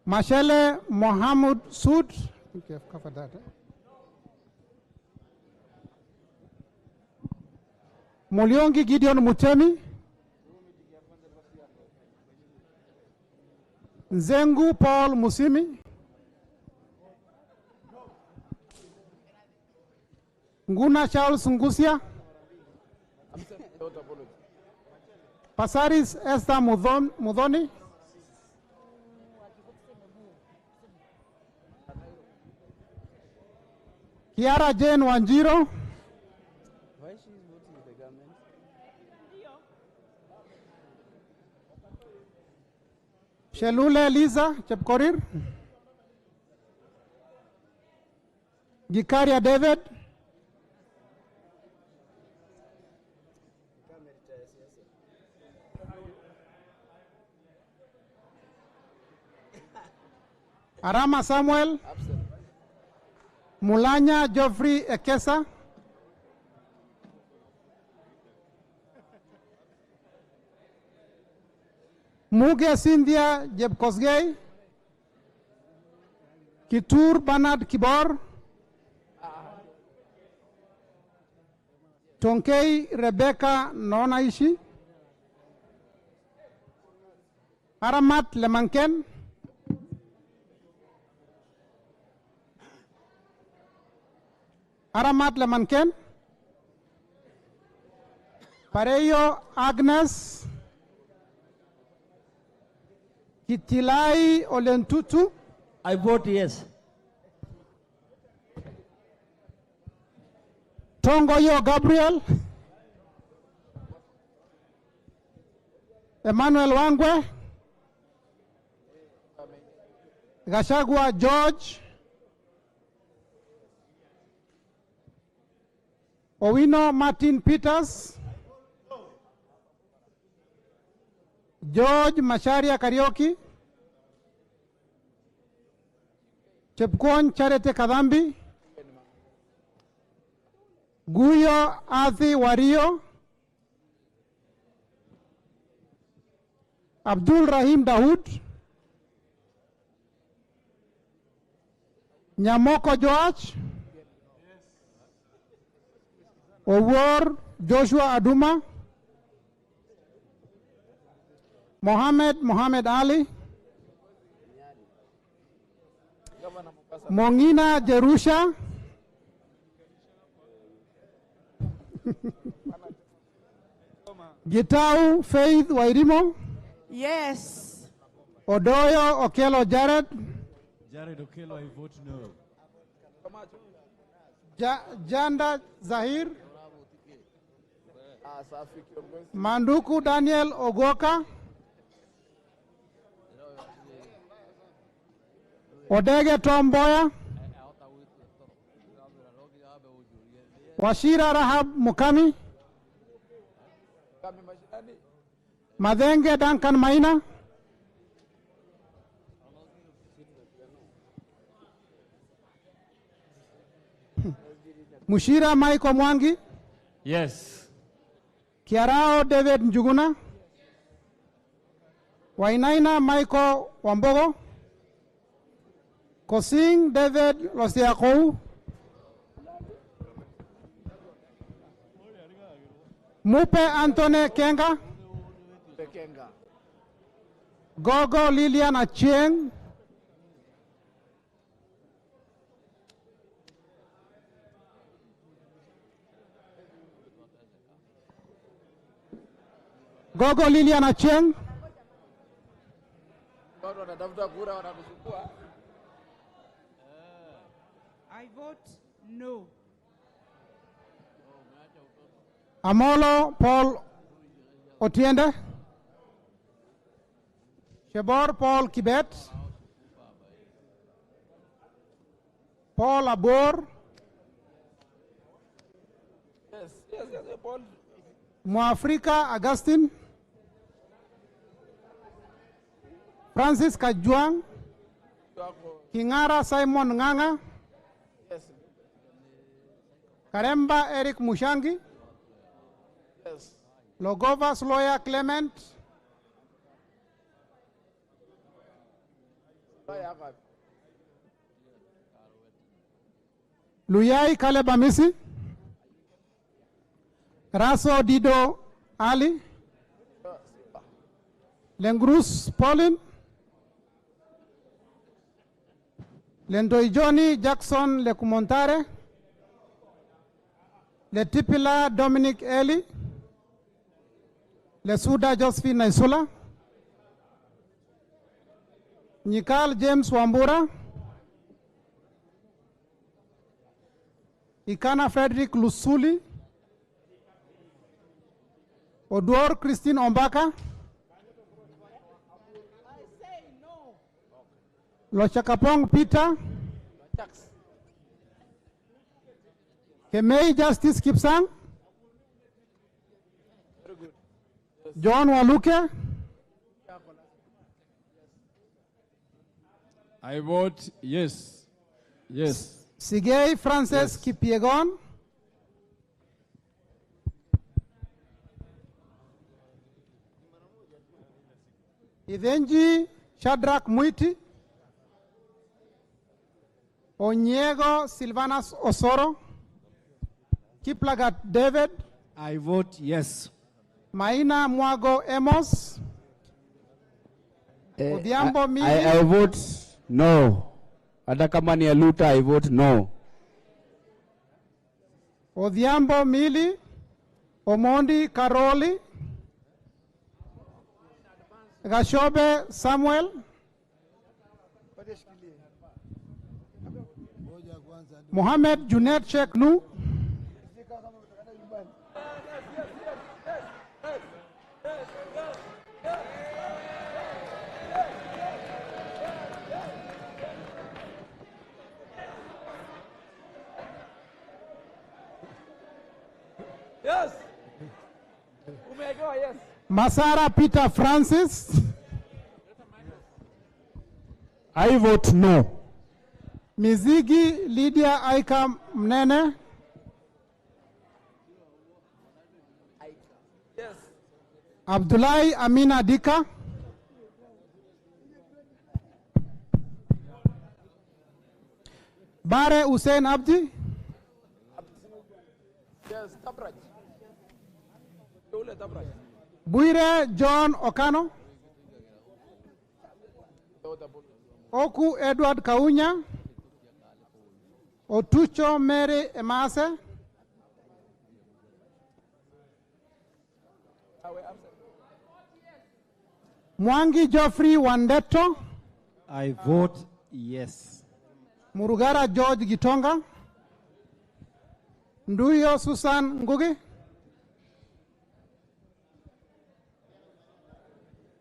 Mashele Mohamud Sud. I think you have covered that. Mulyongi Gideon Mutemi. Nzengu Paul Musimi. Nguna Charles Ngusia. Pasaris Esther Mudhoni. Kiara Jane Wanjiro. Why she is voting with the government? Shelule Liza Chepkorir. Gikaria David. Arama Samuel. Absent. Mulanya Geoffrey Ekesa. Muge Cynthia Jebkosgei. Kitur Bernard Kibor. Tonkei Rebecca Nonaishi. Aramat Lemanken. Aramat Lemanken. Pareyo Agnes. Kitilai Olentutu. I vote yes. Tongoyo Gabriel. Emmanuel Wangwe. Gashagwa George. Owino Martin Peters. George Masharia Karaoke. Chepkwon Charete Kadambi. Guyo Athi Wario. Abdul Rahim Dawood. Nyamoko Joach. Owor Joshua Aduma. Mohammed Ali. Mongina Jerusha. Gitau Faith Wairimo. Yes. Odoyo Okelo Jared. Jared Okelo, I vote no. Janda Zahir. Manduku Daniel Ogoka. Odege Tomboya. Washira Rahab Mukami. Madenge Duncan Maina. Mushira Michael Mwangi. Yes. Kiarao David Njuguna. Wainaina Michael Wambogo. Kosing David Losiakou. Mupe Antone Kenga. Gogo Lilian Achieng. Gogo Lilian Achieng. Watu wanatafuta kura wanakusumbua. I vote no. Amolo Paul Otiende. Shebor Paul Kibet. Paul Abor. Yes, Paul. Mwafrika Augustine. Francis Kajwang. Kingara Simon Nganga. Yes. Karemba Eric Mushangi. Yes. Logovas lawyer Clement. Luyai Caleb Amisi. Raso Dido Ali. Lengrus Pauline. Lendoi Johnny Jackson Lekumontare. Letipila Dominic Eli. Lesuda Josephine Naisula. Nikal James Wambura. Ikana Frederick Lusuli. Odor Christine Ombaka. Lochakapong Peter. Kemei Justice Kipsang. John Waluke. I vote yes. Yes. Sigei Frances Kipiegon. Idenji Shadrach Muiti. Onyego Silvanas Osoro. Kiplagat David. I vote yes. Maina Mwago Emos. Odhiambo Mili. I vote no. Hata kama ni Aluta, I vote no. Odhiambo Mili. Omondi Karoli. Gashobe Samuel. Mohamed Junet Sheikh Nu. Yes. Yes. Masara Peter Francis. I vote no. Mizigi Lydia Aika Mnene. Yes. Abdullahi Amina Dika. Bare Hussein Abdi. Yes, Tabraj. Dole Tabraj. Buire John Okano. Oku Edward Kaunya. Otucho Mary Emase. Mwangi Geoffrey Wandeto. I vote yes. Murugara George Gitonga. Nduyo Susan Ngugi.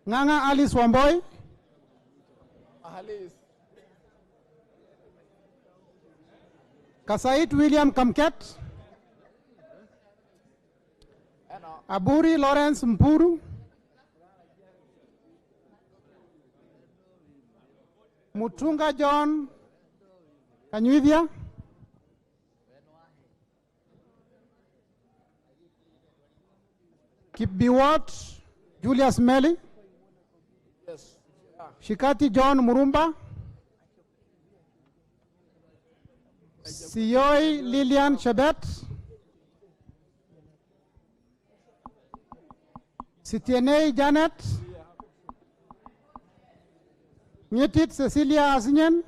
Nganga Alice Wamboy. Alice. Kasait William Kamket. Aburi Lawrence Mpuru. Mutunga John Kanyuithia. Kipbiwot Julius Meli. Yes. Shikati John Murumba. Siyoi Lilian Chebet. Sitienei Janet. Nyetit Cecilia Asinyen.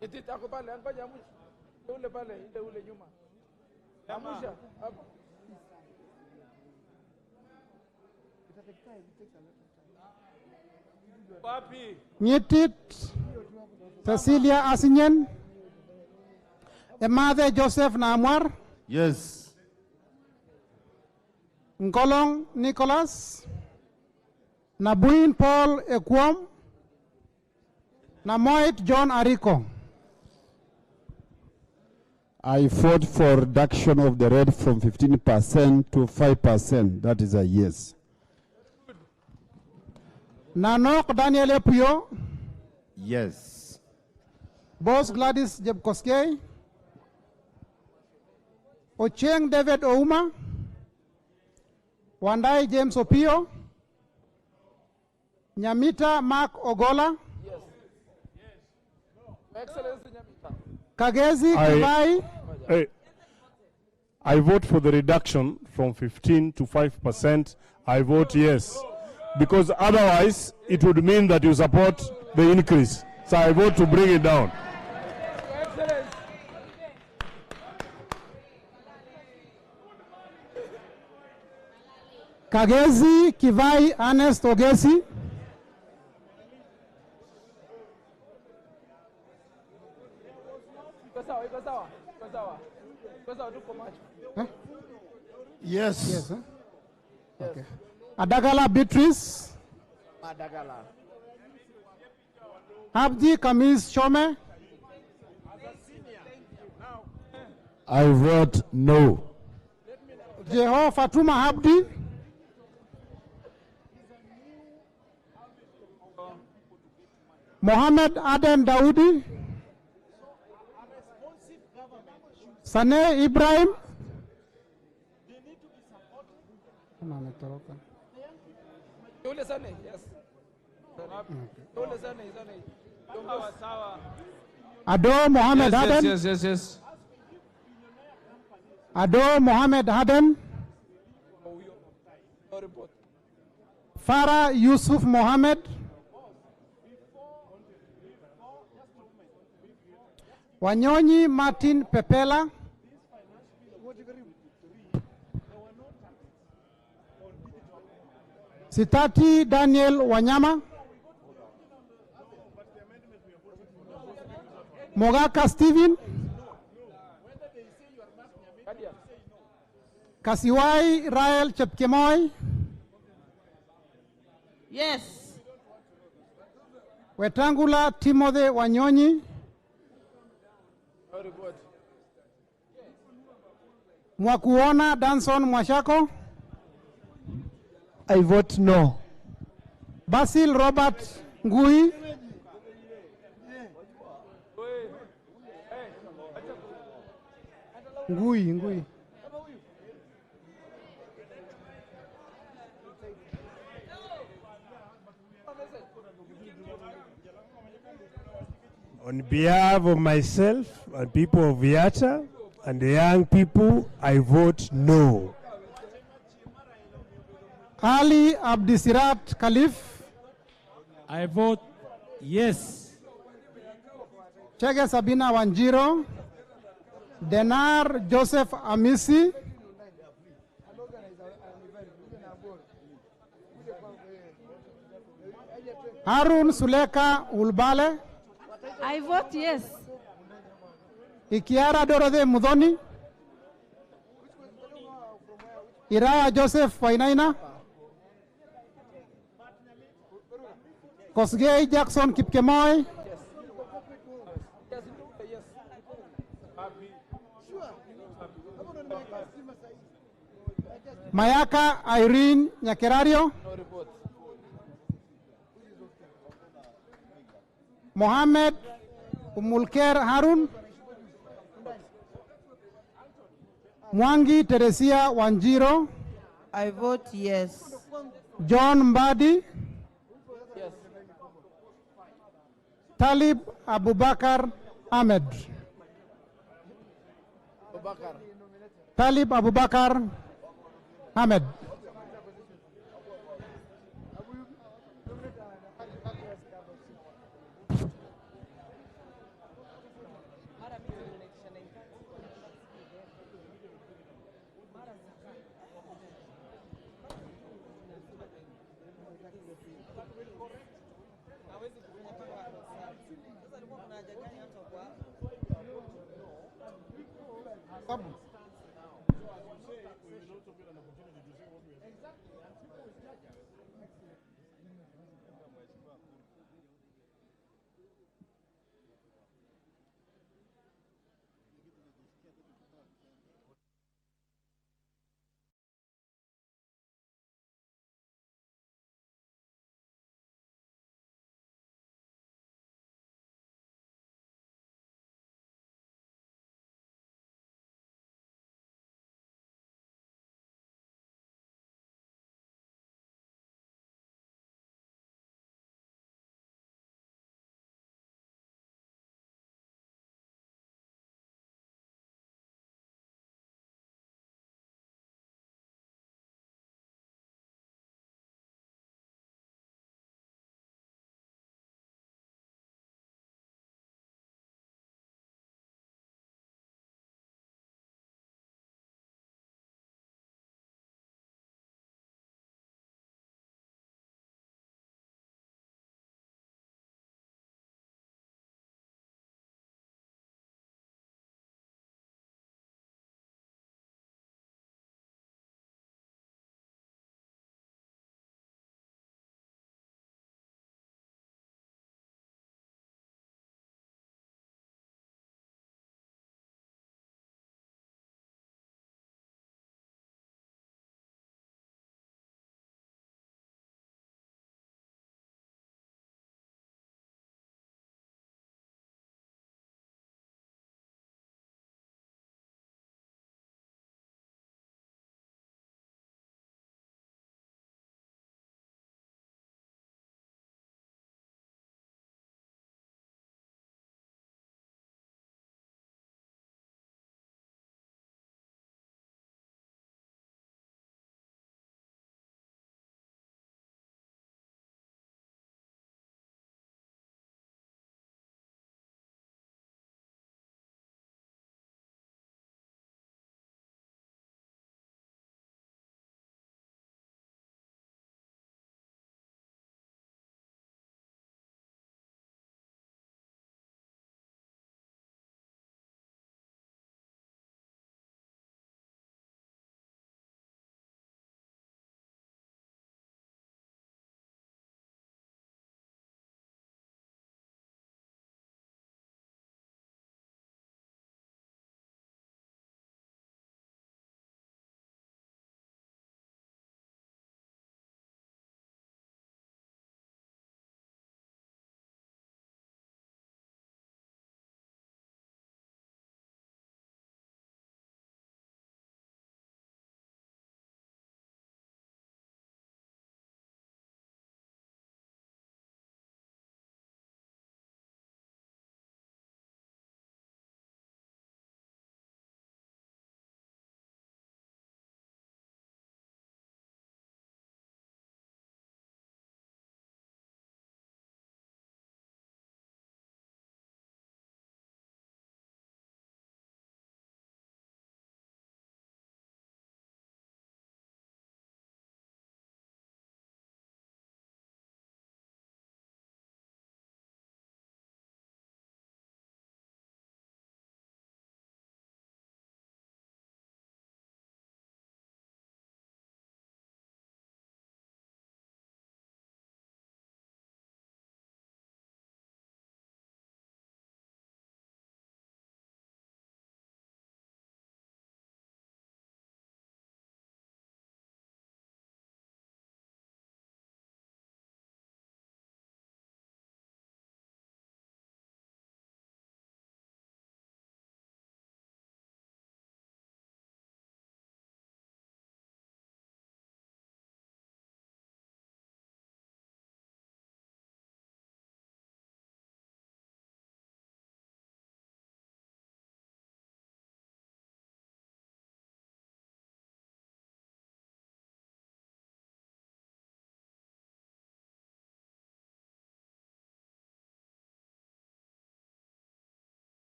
Nyetit ako pale, ngoja mwisho. Ule pale, ule nyuma. Amusha. Nyetit Cecilia Asinyen, Emade Joseph Namwar, Yes. Ngolong Nicholas, Nabuin Paul Ekwom, Namoit John Ariko. I vote for reduction of the rate from 15% to 5%. That is a yes. Nanok Daniel Epuyo, Yes. Boss Gladys Jebkoskei, Ocheng David Ouma, Wandai James Opio, Nyamita Mark Ogola, Excellency Nyamita. Kagezi Kivai, I vote for the reduction from 15 to 5%. I vote yes. Because otherwise, it would mean that you support the increase. So I vote to bring it down. Kagezi Kivai Ernest Ogesi, Yes. Yes, huh? Okay. Adagala Beatrice, Madagala. Abdi Kamis Shome, I vote no. Jeho Fatuma Abdi, Mohammed Aden Daudi, Sane Ibrahim, Yule Sane, yes. Yule Sane. Ado Mohammed Aden, Yes. Ado Mohammed Aden, No report. Farah Yusuf Mohammed, Wanyonyi Martin Pepela, Sitati Daniel Wanyama, Mogaka Steven, Kasiwai Rael Chepkemoi, Yes. Wetangula Timothy Wanyonyi, No report. Mwakuona Danson Mwashako, I vote no. Basil Robert Ngui, Ngui. On behalf of myself and people of Viata and the young people, I vote no. Ali Abdisirat Khalif, I vote yes. Chege Sabina Wanjiro, Denar Joseph Amisi, Harun Suleka Ulbale, I vote yes. Ikiara Dorothy Mudhoni, Iraya Joseph Wainaina, Kosgei Jackson Kipkemoi, Mayaka Irene Nyakerario, No report. Mohammed Umulker Harun, Mwangi Teresia Wanjiro, I vote yes. John Mbadi, Yes. Talib Abubakar Ahmed, Abubakar. Talib Abubakar Ahmed.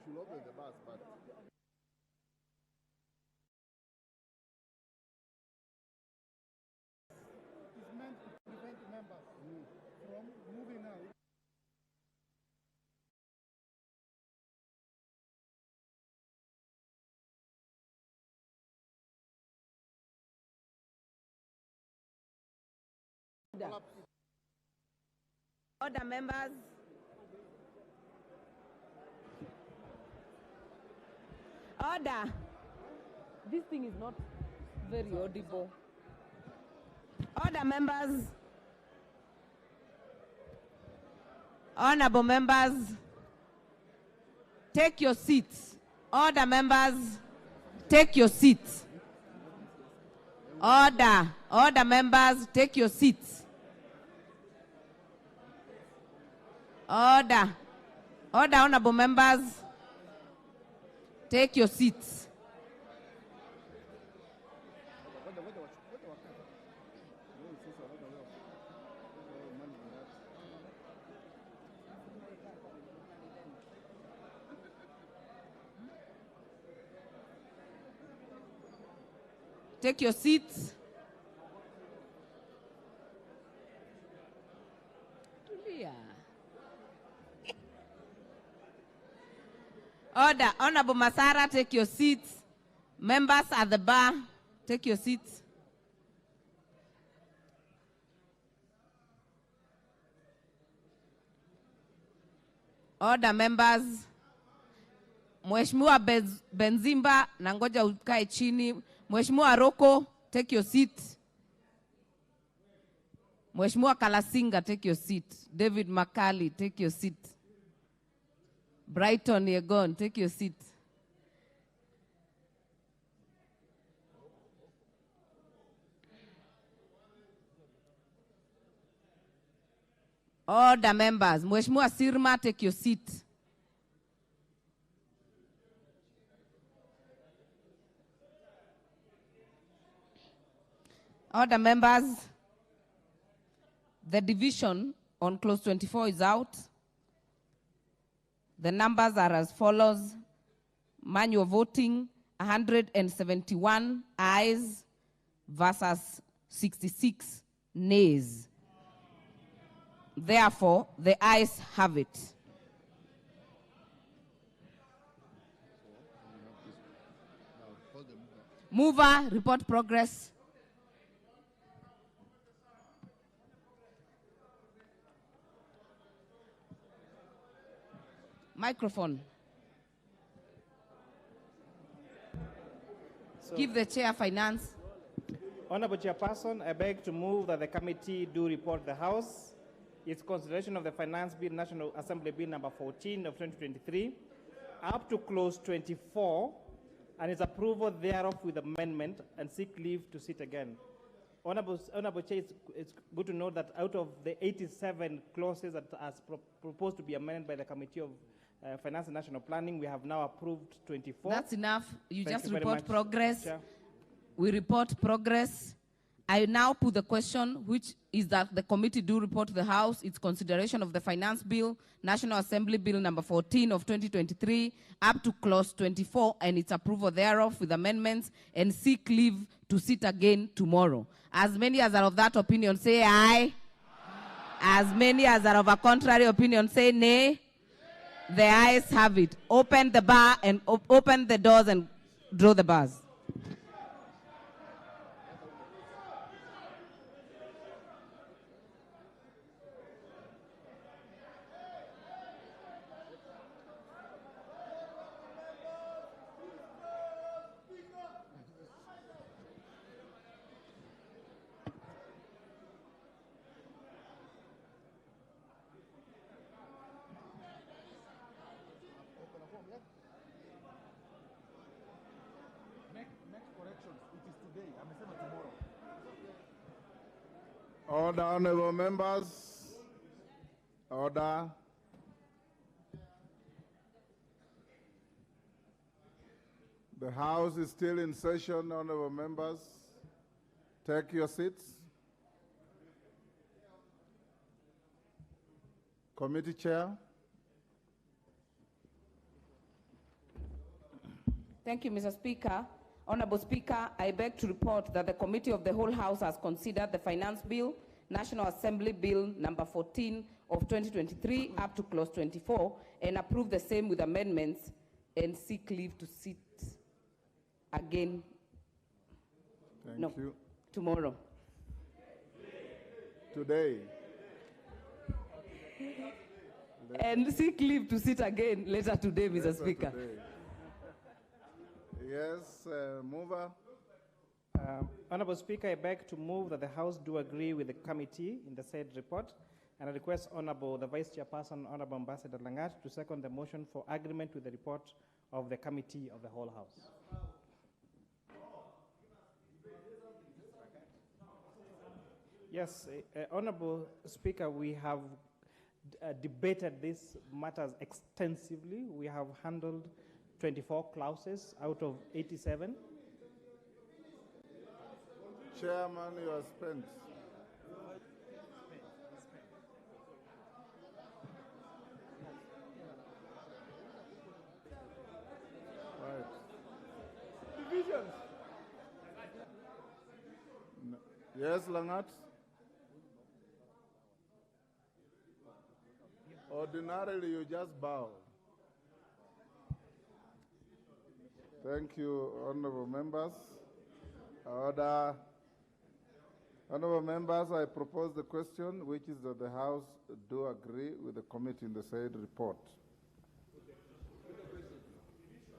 should open the bus, but It's meant to prevent members from moving out. Order, members. Order. This thing is not very audible. Order, members. Honorable members, take your seats. Order, members, take your seats. Order. Order, members, take your seats. Order. Order, honorable members, take your seats. Take your seats. Order. Honorable Masara, take your seats. Members at the bar, take your seats. Order, members. Mheshimiwa Benzimba, nangoja ukae chini. Mheshimiwa Roko, take your seat. Mheshimiwa Kalasinga, take your seat. David Makali, take your seat. Brighton Yegon, take your seat. Order, members. Mheshimiwa Sirma, take your seat. Order, members. The division on clause 24 is out. The numbers are as follows. Manual voting, 171 ayes versus 66 nays. Therefore, the ayes have it. Mover, report progress. Microphone. Give the chair finance. Honorable Chairperson, I beg to move that the committee do report the House its consideration of the Finance Bill, National Assembly Bill number 14 of 2023, up to clause 24, and its approval thereof with amendment, and seek leave to sit again. Honorable Chair, it's good to know that out of the 87 clauses that are proposed to be amended by the Committee of Finance and National Planning, we have now approved 24. That's enough. You Thank just you very report much, progress. Chair. We report progress. I now put the question, which is that the committee do report to the House its consideration of the Finance Bill, National Assembly Bill number 14 of 2023, up to clause 24, and its approval thereof with amendments, and seek leave to sit again tomorrow. As many as are of that opinion, say aye. As many as are of a contrary opinion, say nay. The ayes have it. Open the bar and open the doors and draw the bars. Order, honorable members. Order. The House is still in session, honorable members. Take your seats. Committee Chair. Thank you, Mr. Speaker. Honorable Speaker, I beg to report that the Committee of the Whole House has considered the Finance Bill, National Assembly Bill number 14 of 2023 up to clause 24 and approved the same with amendments and seek leave to sit again. Thank you. Tomorrow. Today. And seek leave to sit again later today, Mr. Speaker. Today. Yes, mover. Honorable Speaker, I beg to move that the House do agree with the committee in the said report, and I request the Vice Chairperson, Honorable Ambassador Langat, to second the motion for agreement with the report of the Committee of the Whole House. Yes, Honorable Speaker, we have debated these matters extensively. We have handled 24 clauses out of 87. Chairman, you are spent. Right. Divisions. No. Yes, Langat? Ordinarily, you just bow. Thank you, honorable members. Order. Honorable members, I propose the question, which is that the House do agree with the committee in the said report.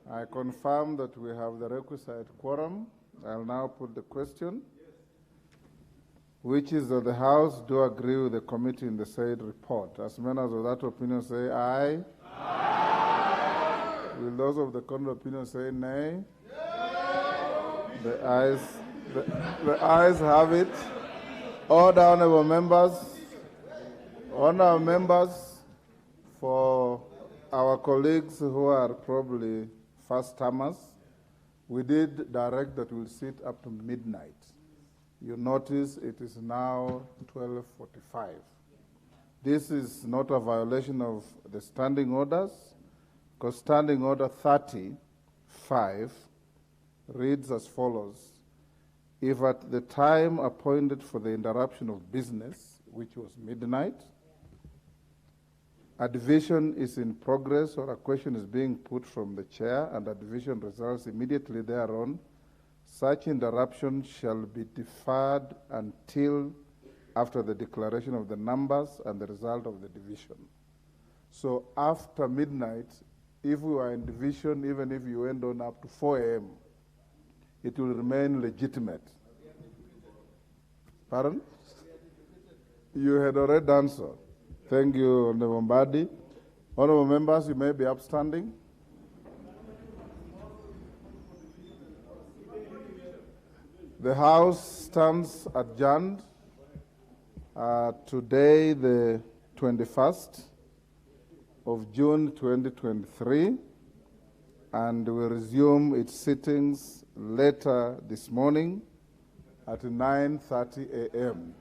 I confirm that we have the requisite quorum. I'll now put the question, which is that the House do agree with the committee in the said report. As members of that opinion say aye. Aye. Will those of the contrary opinion say nay? The ayes have it. Order, honorable members. Honorable members, for our colleagues who are probably first-timers, we did direct that we'll sit up to midnight. You notice it is now 12:45. This is not a violation of the standing orders, because Standing Order 35 reads as follows. If at the time appointed for the interruption of business, which was midnight, a division is in progress or a question is being put from the chair and a division results immediately thereon, such interruption shall be deferred until after the declaration of the numbers and the result of the division. So after midnight, if we were in division, even if you went on up to 4 a.m., it will remain legitimate. Pardon? You had already done so. Thank you, Honorable Mbadi. Honorable members, you may be upstanding. The House stands adjourned today, the 21st of June 2023, and will resume its sittings later this morning at 9:30 a.m.